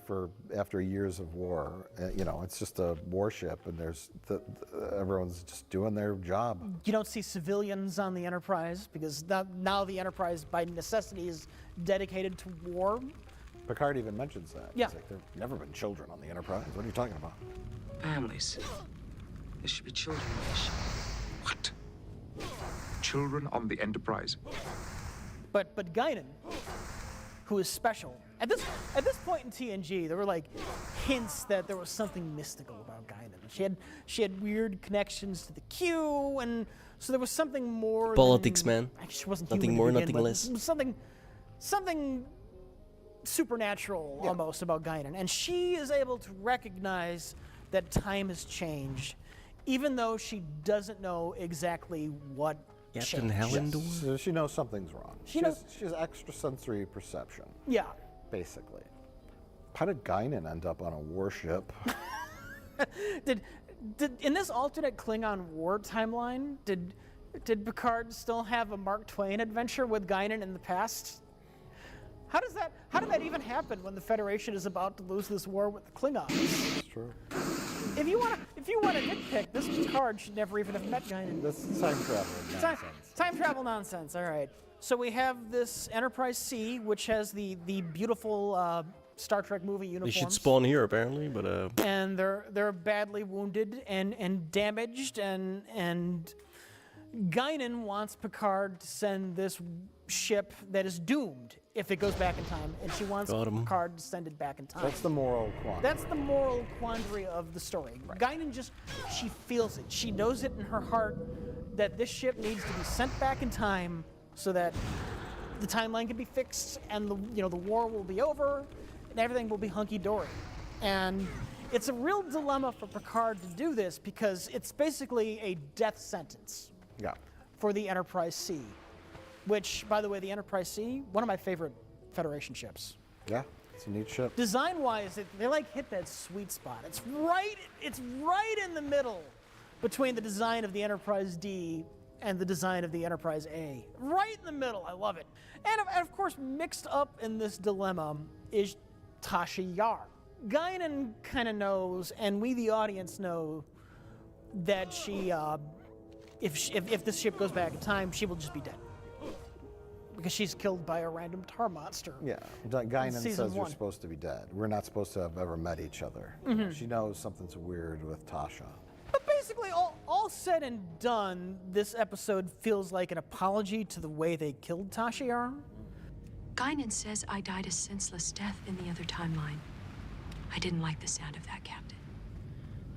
after years of war. It's just a warship, and everyone's just doing their job. You don't see civilians on the Enterprise because now the Enterprise, by necessity, is dedicated to war. Picard even mentions that. Yeah. He's like, there've never been children on the Enterprise. What are you talking about? Families. There should be children on the ship. What? Children on the Enterprise? But Guinan, who is special, at this point in TNG, there were like hints that there was something mystical about Guinan. She had weird connections to the Q, and so there was something more. Politics, man. She wasn't nothing human more, to begin nothing with. less. Something supernatural almost about Guinan, and she is able to recognize that time has changed, even though she doesn't know exactly what. Captain Helen door? So she knows something's wrong. She has extrasensory perception. Yeah. Basically. How did Guinan end up on a warship? Did in this alternate Klingon war timeline, did Picard still have a Mark Twain adventure with Guinan in the past? How did that even happen when the Federation is about to lose this war with the Klingons? That's true. If you want to nitpick, this Picard should never even have met Guinan. This is time travel nonsense. Time travel nonsense. All right. So we have this Enterprise C, which has the beautiful Star Trek movie uniforms. They should spawn here apparently, but And they're badly wounded and damaged, and Guinan wants Picard to send this ship that is doomed if it goes back in time, and she wants Picard to send it back in time. That's the moral quandary. That's the moral quandary of the story. Right. Guinan she feels it. She knows it in her heart that this ship needs to be sent back in time so that the timeline can be fixed and the war will be over and everything will be hunky-dory. And it's a real dilemma for Picard to do this because it's basically a death sentence for the Enterprise C, which, by the way, the Enterprise C, one of my favorite Federation ships. Yeah, it's a neat ship. Design-wise, they like hit that sweet spot. It's right in the middle between the design of the Enterprise D and the design of the Enterprise A. Right in the middle. I love it. And of course, mixed up in this dilemma is Tasha Yar. Guinan kind of knows, and we, the audience, know that she, if this ship goes back in time, she will just be dead. Because she's killed by a random tar monster. Yeah, Guinan says you're one. supposed to be dead. We're not supposed to have ever met each other. Mhm. She knows something's weird with Tasha. But basically, all said and done, this episode feels like an apology to the way they killed Tasha Yar. Guinan says I died a senseless death in the other timeline. I didn't like the sound of that, Captain.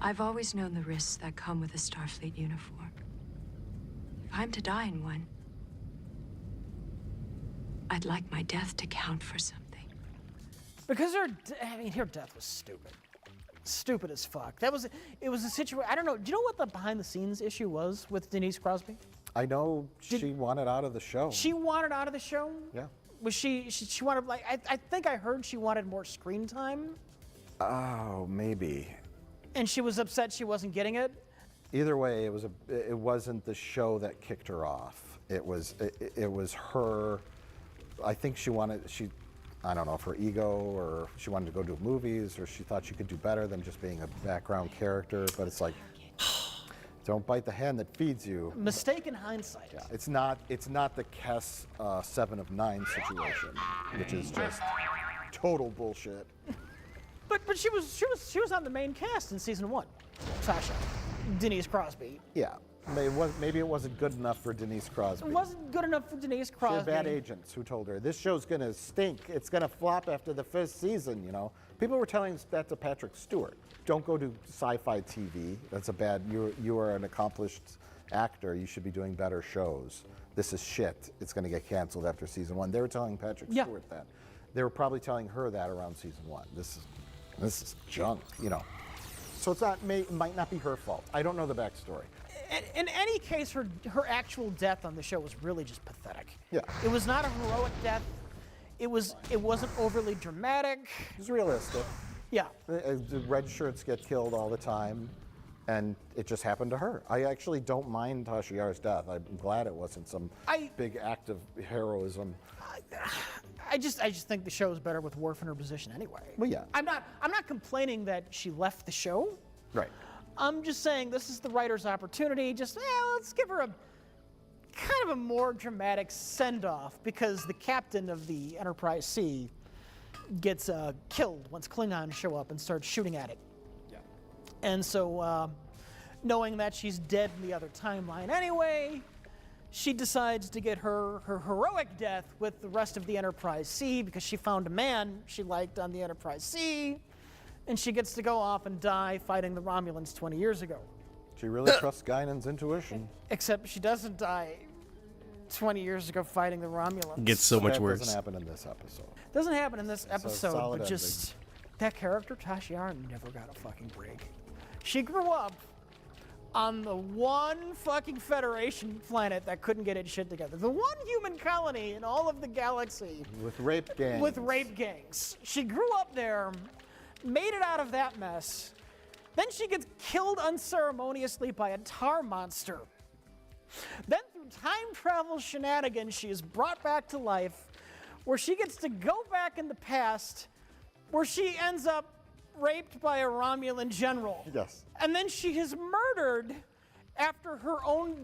I've always known the risks that come with a Starfleet uniform. If I'm to die in one, I'd like my death to count for something. Because her death was stupid. Stupid as fuck. It was a situation, I don't know, do you know what the behind the scenes issue was with Denise Crosby? I know she wanted out of the show. She wanted out of the show? Yeah. Was she wanted, like, I think I heard she wanted more screen time, Oh, maybe. and she was upset she wasn't getting it. Either way, it wasn't the show that kicked her off. It was her. I think I don't know if her ego or she wanted to go do movies or she thought she could do better than just being a background character. But it's like, don't bite the hand that feeds you. Mistake in hindsight. Yeah, it's not the Kess 7 of 9 situation, which is just total bullshit. But she was on the main cast in season 1. Tasha, Denise Crosby. Yeah, maybe it wasn't good enough for Denise Crosby. It wasn't good enough for Denise Crosby. She had bad agents who told her, this show's gonna stink. It's gonna flop after the first season, you know? People were telling that to Patrick Stewart. Don't go to sci-fi TV. That's a bad, you are an accomplished actor. You should be doing better shows. This is shit. It's gonna get canceled after season 1. They were telling Patrick Stewart that. They were probably telling her that around season 1. This is junk, you know? So it might not be her fault. I don't know the backstory. In any case, her actual death on the show was really just pathetic. Yeah. It was not a heroic death. It wasn't overly dramatic. It was realistic. Yeah. The red shirts get killed all the time, and it just happened to her. I actually don't mind Tasha Yar's death. I'm glad it wasn't some big act of heroism. I just think the show is better with Worf in her position anyway. Well, yeah. I'm not complaining that she left the show. Right. I'm just saying this is the writer's opportunity. Let's give her a kind of a more dramatic send-off because the captain of the Enterprise C gets killed once Klingons show up and start shooting at it. Yeah. And so, knowing that she's dead in the other timeline anyway, she decides to get her heroic death with the rest of the Enterprise C because she found a man she liked on the Enterprise C, and she gets to go off and die fighting the Romulans 20 years ago. She really trusts Guinan's intuition. Except she doesn't die 20 years ago fighting the Romulans. Gets so much worse. That doesn't happen in this episode. Doesn't happen in this It's a episode, solid but just that character, Tasha Yar, never got a fucking break. She grew up on the one fucking Federation planet that couldn't get its shit together. The one human colony in all of the galaxy. With rape gangs. With rape gangs. She grew up there, made it out of that mess. Then she gets killed unceremoniously by a tar monster. Then through time travel shenanigans, she is brought back to life, where she gets to go back in the past, where she ends up raped by a Romulan general. Yes. And then she is murdered after her own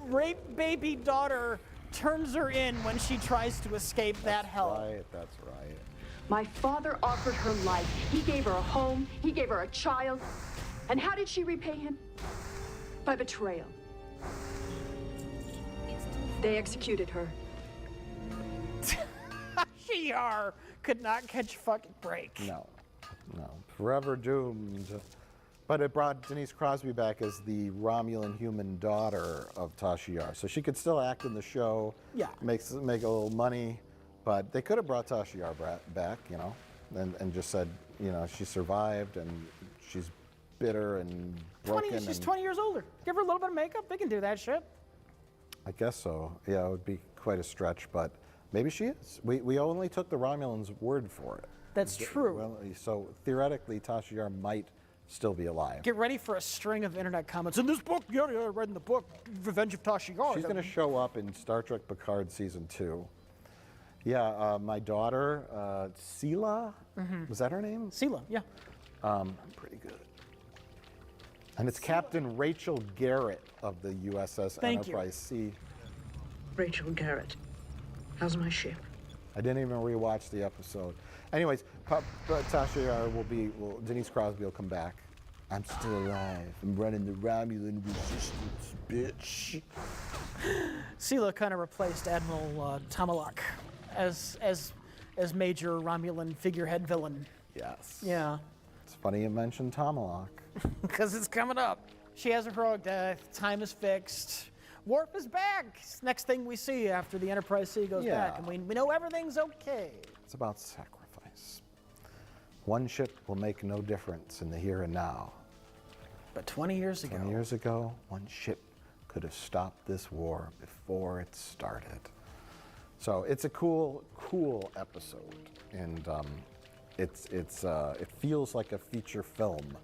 rape baby daughter turns her in when she tries to escape that hell. That's right. My father offered her life. He gave her a home. He gave her a child. And how did she repay him? By betrayal. They executed her. Yar could not catch a fucking break. No. Forever doomed. But it brought Denise Crosby back as the Romulan human daughter of Tasha Yar. So she could still act in the show, make a little money, but they could have brought Tasha Yar back, you know, and just said, you know, she survived and she's bitter and broken. She's and 20 years older. Give her a little bit of makeup. They can do that shit. I guess so. Yeah, it would be quite a stretch, but maybe she is. We only took the Romulans' word for it. That's true. Well, so theoretically, Tasha Yar might still be alive. Get ready for a string of internet comments. In this book, yeah, I read in the book, Revenge of Tasha Yar. She's going to show up in Star Trek Picard Season 2. Yeah, my daughter, Sela, was that her name? Sela, yeah. Pretty good. And it's Captain Rachel Garrett of the USS Thank you. Enterprise C. Rachel Garrett. How's my ship? I didn't even rewatch the episode. Anyways, Tasha Yar Denise Crosby will come back. I'm still alive. I'm running the Romulan resistance, bitch. Sela kind of replaced Admiral Tomalak as major Romulan figurehead villain. Yes. Yeah. It's funny you mentioned Tomalak. Because it's coming up. She has a heroic death. Time is fixed. Warp is back. It's the next thing we see after the Enterprise C goes back, and we know everything's okay. It's about sacrifice. One ship will make no difference in the here and now. But 20 years ago. 20 years ago, one ship could have stopped this war before it started. So it's a cool episode, and it feels like a feature film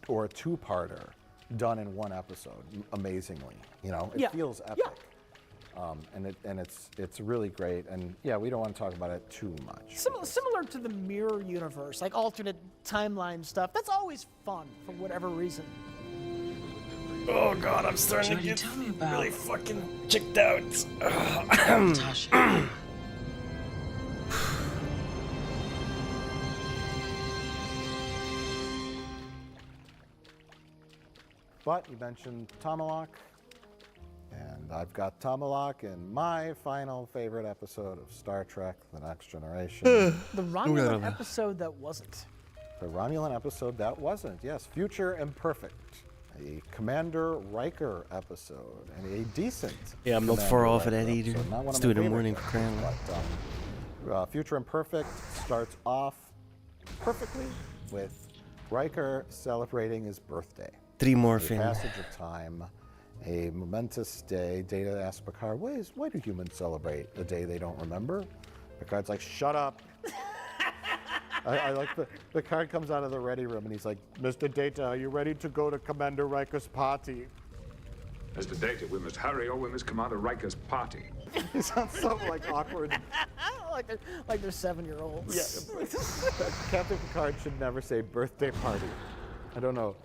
or a two-parter done in one episode. Amazingly, it feels epic. And it's really great. And yeah, we don't want to talk about it too much. Similar to the mirror universe, like alternate timeline stuff. That's always fun for whatever reason. Oh God, I'm starting to get really fucking checked out. Tasha. But you mentioned Tomalak, and I've got Tomalak in my final favorite episode of Star Trek: The Next Generation. The Romulan episode that wasn't. The Romulan episode that wasn't, yes. Future Imperfect. A Commander Riker episode, and a decent. Yeah, I'm not far off of that either. Let's do it in the morning for crying out loud. Future Imperfect starts off perfectly with Riker celebrating his birthday. 3 more a fins. passage of time, a momentous day. Data asks Picard, why do humans celebrate a day they don't remember? Picard's like, shut up. I like Picard comes out of the ready room and he's like, Mr. Data, are you ready to go to Commander Riker's party? Mr. Data, we must hurry or we must Commander Riker's party. He sounds so awkward. like they're 7-year-olds. Yeah. Captain Picard should never say birthday party. I don't know,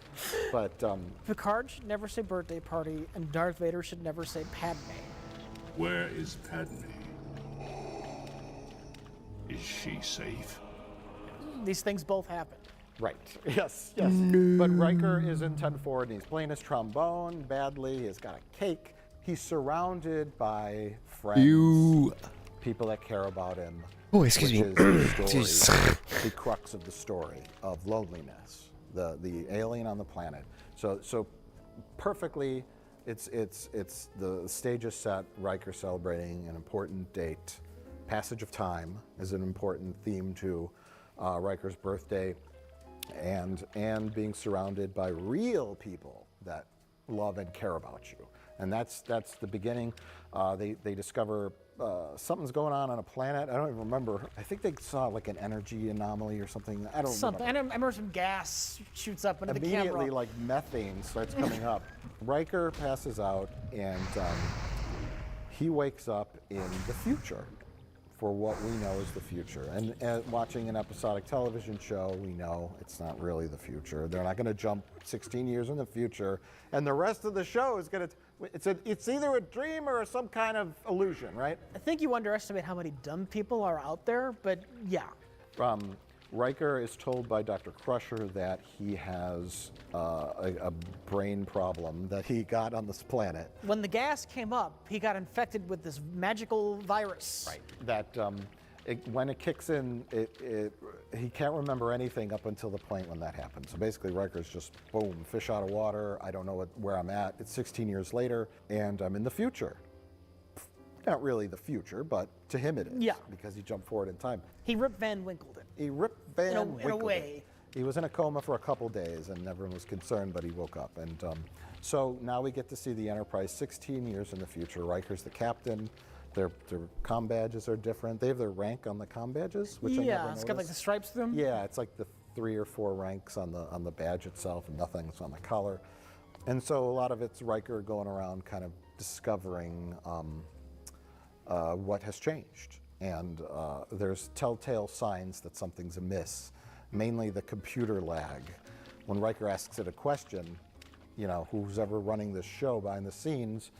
but Picard should never say birthday party, and Darth Vader should never say Padme. Where is Padme? Is she safe? These things both happen. Right. Yes. No. But Riker is in 10-4 and he's playing his trombone badly. He's got a cake. He's surrounded by friends, people that care about him. Oh, excuse me. The crux of the story of loneliness, the alien on the planet. So perfectly, it's the stage is set. Riker celebrating an important date. Passage of time is an important theme to Riker's birthday, and being surrounded by real people that love and care about you. And that's the beginning. They discover something's going on a planet. I don't even remember. I think they saw like an energy anomaly or something. I don't remember. I remember some gas shoots up into the camera. Immediately, like methane starts coming up. Riker passes out, and he wakes up in the future, for what we know is the future. And watching an episodic television show, we know it's not really the future. They're not going to jump 16 years in the future, and the rest of the show is going to. It's either a dream or some kind of illusion, right? I think you underestimate how many dumb people are out there, but yeah. Riker is told by Dr. Crusher that he has a brain problem that he got on this planet. When the gas came up, he got infected with this magical virus. Right. That when it kicks in, he can't remember anything up until the point when that happens. So basically, Riker's just, boom, fish out of water. I don't know where I'm at. It's 16 years later, and I'm in the future. Not really the future, but to him it is. Yeah. Because he jumped forward in time. He Rip Van Winkled it. He Rip Van Winkled in a way. He was in a coma for a couple days, and everyone was concerned, but he woke up. And so now we get to see the Enterprise 16 years in the future. Riker's the captain. Their comm badges are different. They have their rank on the comm badges, which I never it's got like noticed. the stripes through them. Yeah, it's like the 3 or 4 ranks on the badge itself, and nothing's on the collar. And so a lot of it's Riker going around kind of discovering what has changed. And there's telltale signs that something's amiss, mainly the computer lag. When Riker asks it a question, you know, who's ever running this show behind the scenes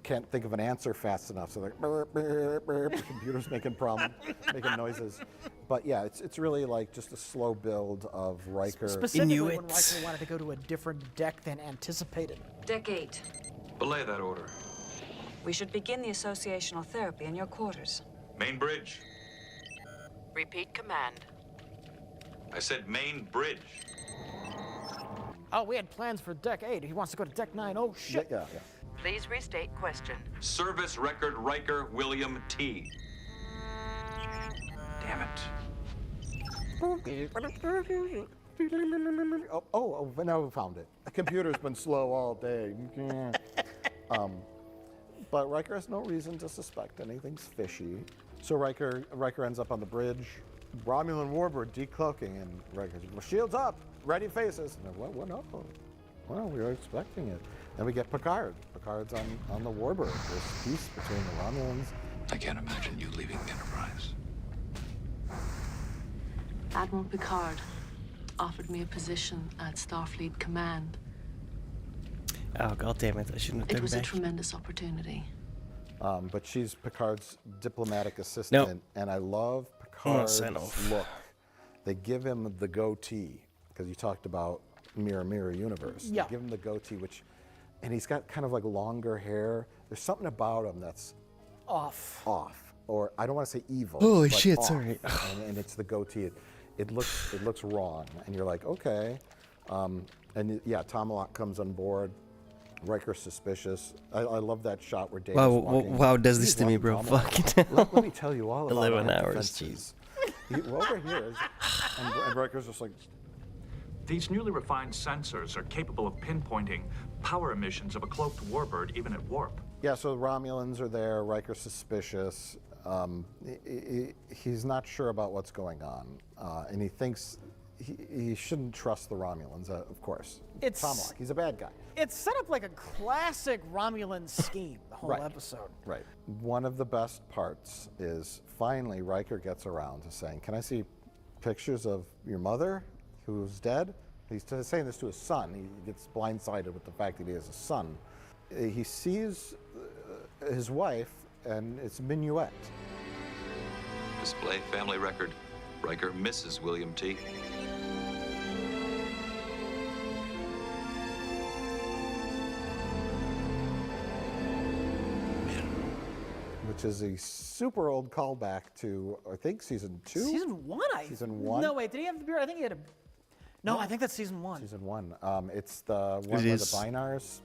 can't think of an answer fast enough, so like burp, burp, burp, the computer's making noises. But yeah, it's really like just a slow build of Riker. Specifically when Riker wanted to go to a different deck than anticipated. Deck 8. Belay that order. We should begin the associational therapy in your quarters. Main bridge. Repeat command. I said main bridge. Oh, we had plans for Deck 8. He wants to go to Deck 9. Oh, shit. Yeah. Please restate question. Service record Riker William T. Damn it. Oh, now we found it. The computer's been slow all day. But Riker has no reason to suspect anything's fishy. So Riker ends up on the bridge. Romulan warbird decloaking, and Riker's, well, shields up, ready faces. And what no? Well, we were expecting it. Then we get Picard. Picard's on the warbird. There's peace between the Romulans. I can't imagine you leaving the Enterprise. Admiral Picard offered me a position at Starfleet Command. Oh, god damn it, I shouldn't have It turned was a back. tremendous opportunity. But she's Picard's diplomatic assistant, and I love Picard's look. They give him the goatee, because you talked about Mirror Universe. Yeah. They give him the goatee, and he's got kind of like longer hair. There's something about him that's off. Or I don't want to say evil. Holy but shit, off. sorry. And it's the goatee. It looks wrong, and you're like, okay. And yeah, Tomalak comes on board. Riker's suspicious. I love that shot where Dave's walking. Wow, does this He's to me, walking bro. Tomalak. Fucking hell. Let me tell you all about 11 our hours, defenses. Over here, and Riker's just like, These newly refined sensors are capable of pinpointing power emissions of a cloaked warbird even at warp. yeah, so the Romulans are there. Riker's suspicious. He's not sure about what's going on, and he thinks he shouldn't trust the Romulans, of course. It's Tomalak, he's a bad guy. It's set up like a classic Romulan scheme, the whole episode. Right. One of the best parts is finally Riker gets around to saying, can I see pictures of your mother who's dead? He's saying this to his son. He gets blindsided with the fact that he has a son. He sees his wife, and it's Minuet. Display family record. Riker Mrs. William T. Which is a super old callback to, I think, season 2? Season 1, Season 1? No, wait, did he have the beard? I think he had a... No, I think that's season 1. Season 1. It's the one where the Binars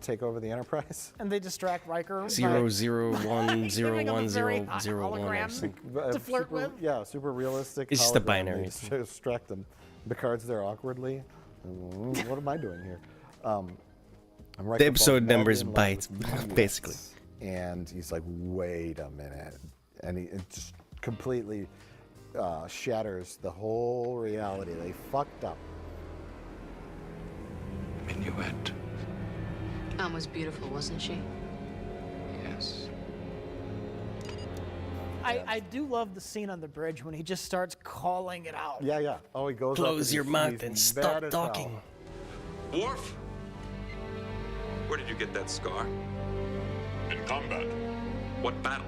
take over the Enterprise. And they distract Riker. 001010001. To flirt with. Yeah, super realistic. It's just a hologram. binary. They just distract them. Picard's there awkwardly. What am I doing here? And Riker The episode falls numbers madly in love bite, with Minuet. basically. And he's like, wait a minute. And it just completely shatters the whole reality. They fucked up. Minuet. Mom was beautiful, wasn't she? Yes. I do love the scene on the bridge when he just starts calling it out. Yeah. Oh, he goes up Close and your he's mouth and bad stop as talking. hell. Worf? Where did you get that scar? In combat. What battle?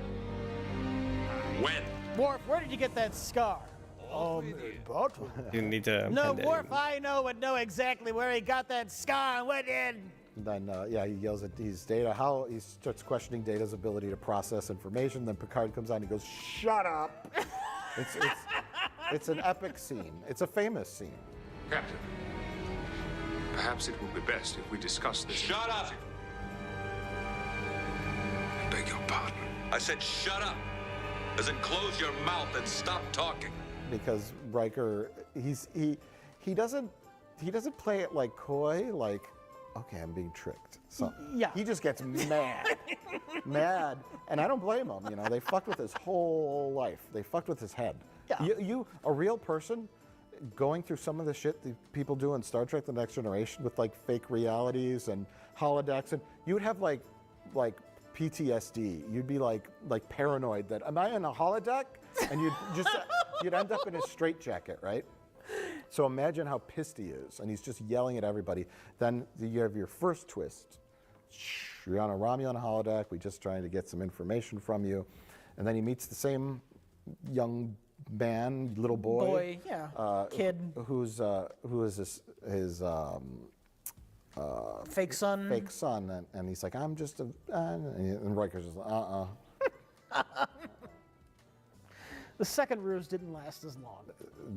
When? Worf, where did you get that scar? Battle. You need to. No, Worf, I would know exactly where he got that scar and when in. Then, he yells at his Data. He starts questioning Data's ability to process information. Then Picard comes on and he goes, shut up. It's an epic scene. It's a famous scene. Captain, perhaps it will be best if we discuss this. Shut up! I beg your pardon. I said shut up! As in close your mouth and stop talking. Because Riker, he doesn't play it like coy, like, okay, I'm being tricked. So Yeah. he just gets mad, mad, and I don't blame him. You know, they fucked with his whole life. They fucked with his head. Yeah. You a real person going through some of the shit that people do in Star Trek: The Next Generation with like fake realities and holodecks, and you would have like PTSD. You'd be like paranoid that am I in a holodeck? And you'd end up in a straitjacket, right? So imagine how pissed he is, and he's just yelling at everybody. Then you have your first twist. You're on a Romulan holodeck. We're just trying to get some information from you, and then he meets the same young man, little boy, kid, who is his fake son. Fake son, and he's like, I'm just a, and Riker's just The second ruse didn't last as long.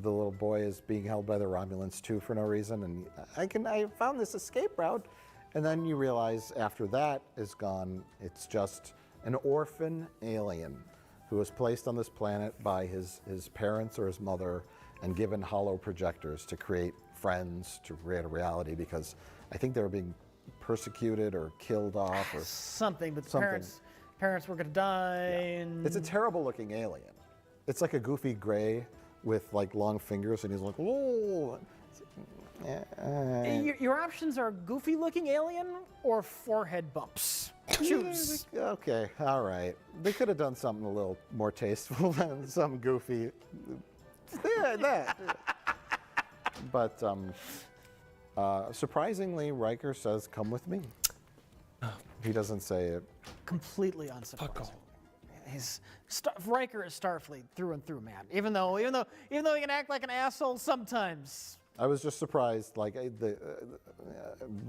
The little boy is being held by the Romulans too for no reason, and I found this escape route, and then you realize after that is gone, it's just an orphan alien who was placed on this planet by his parents or his mother and given hollow projectors to create friends, to create a reality, because I think they were being persecuted or killed off or something, but something. Parents were gonna die. And It's a terrible looking alien. It's like a goofy gray with like long fingers, and he's like, whoa. Your options are goofy looking alien or forehead bumps. Choose. Okay, all right. They could have done something a little more tasteful than some goofy. Yeah, that. But surprisingly, Riker says, "Come with me." He doesn't say it. Completely unsurprising. Riker is Starfleet through and through, man. Even though he can act like an asshole sometimes. I was just surprised, like the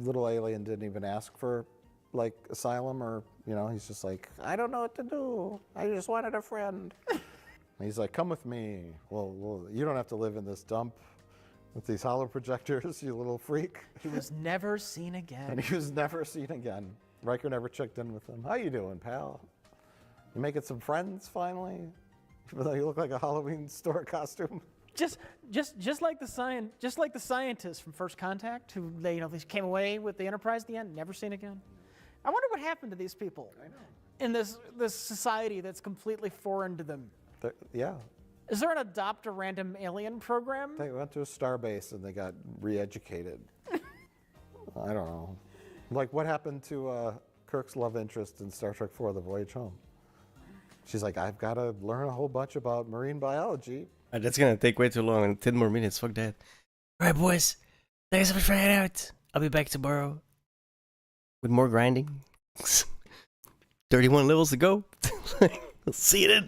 little alien didn't even ask for like asylum, or he's just like, I don't know what to do. I just wanted a friend. And he's like, come with me. Well, you don't have to live in this dump with these hollow projectors, you little freak. He was never seen again. And he was never seen again. Riker never checked in with him. How you doing, pal? You making some friends finally? Even though you look like a Halloween store costume. Just like the scientists from First Contact who they came away with the Enterprise at the end, never seen again. I wonder what happened to these people. I know. In this society that's completely foreign to them. Yeah. Is there an adopt a random alien program? They went to a star base and they got re-educated. I don't know. Like what happened to Kirk's love interest in Star Trek IV: The Voyage Home? She's like, I've got to learn a whole bunch about marine biology. That's gonna take way too long. 10 more minutes. Fuck that. All right, boys. Thanks so much for hanging out. I'll be back tomorrow with more grinding. 31 levels to go. We'll see you then.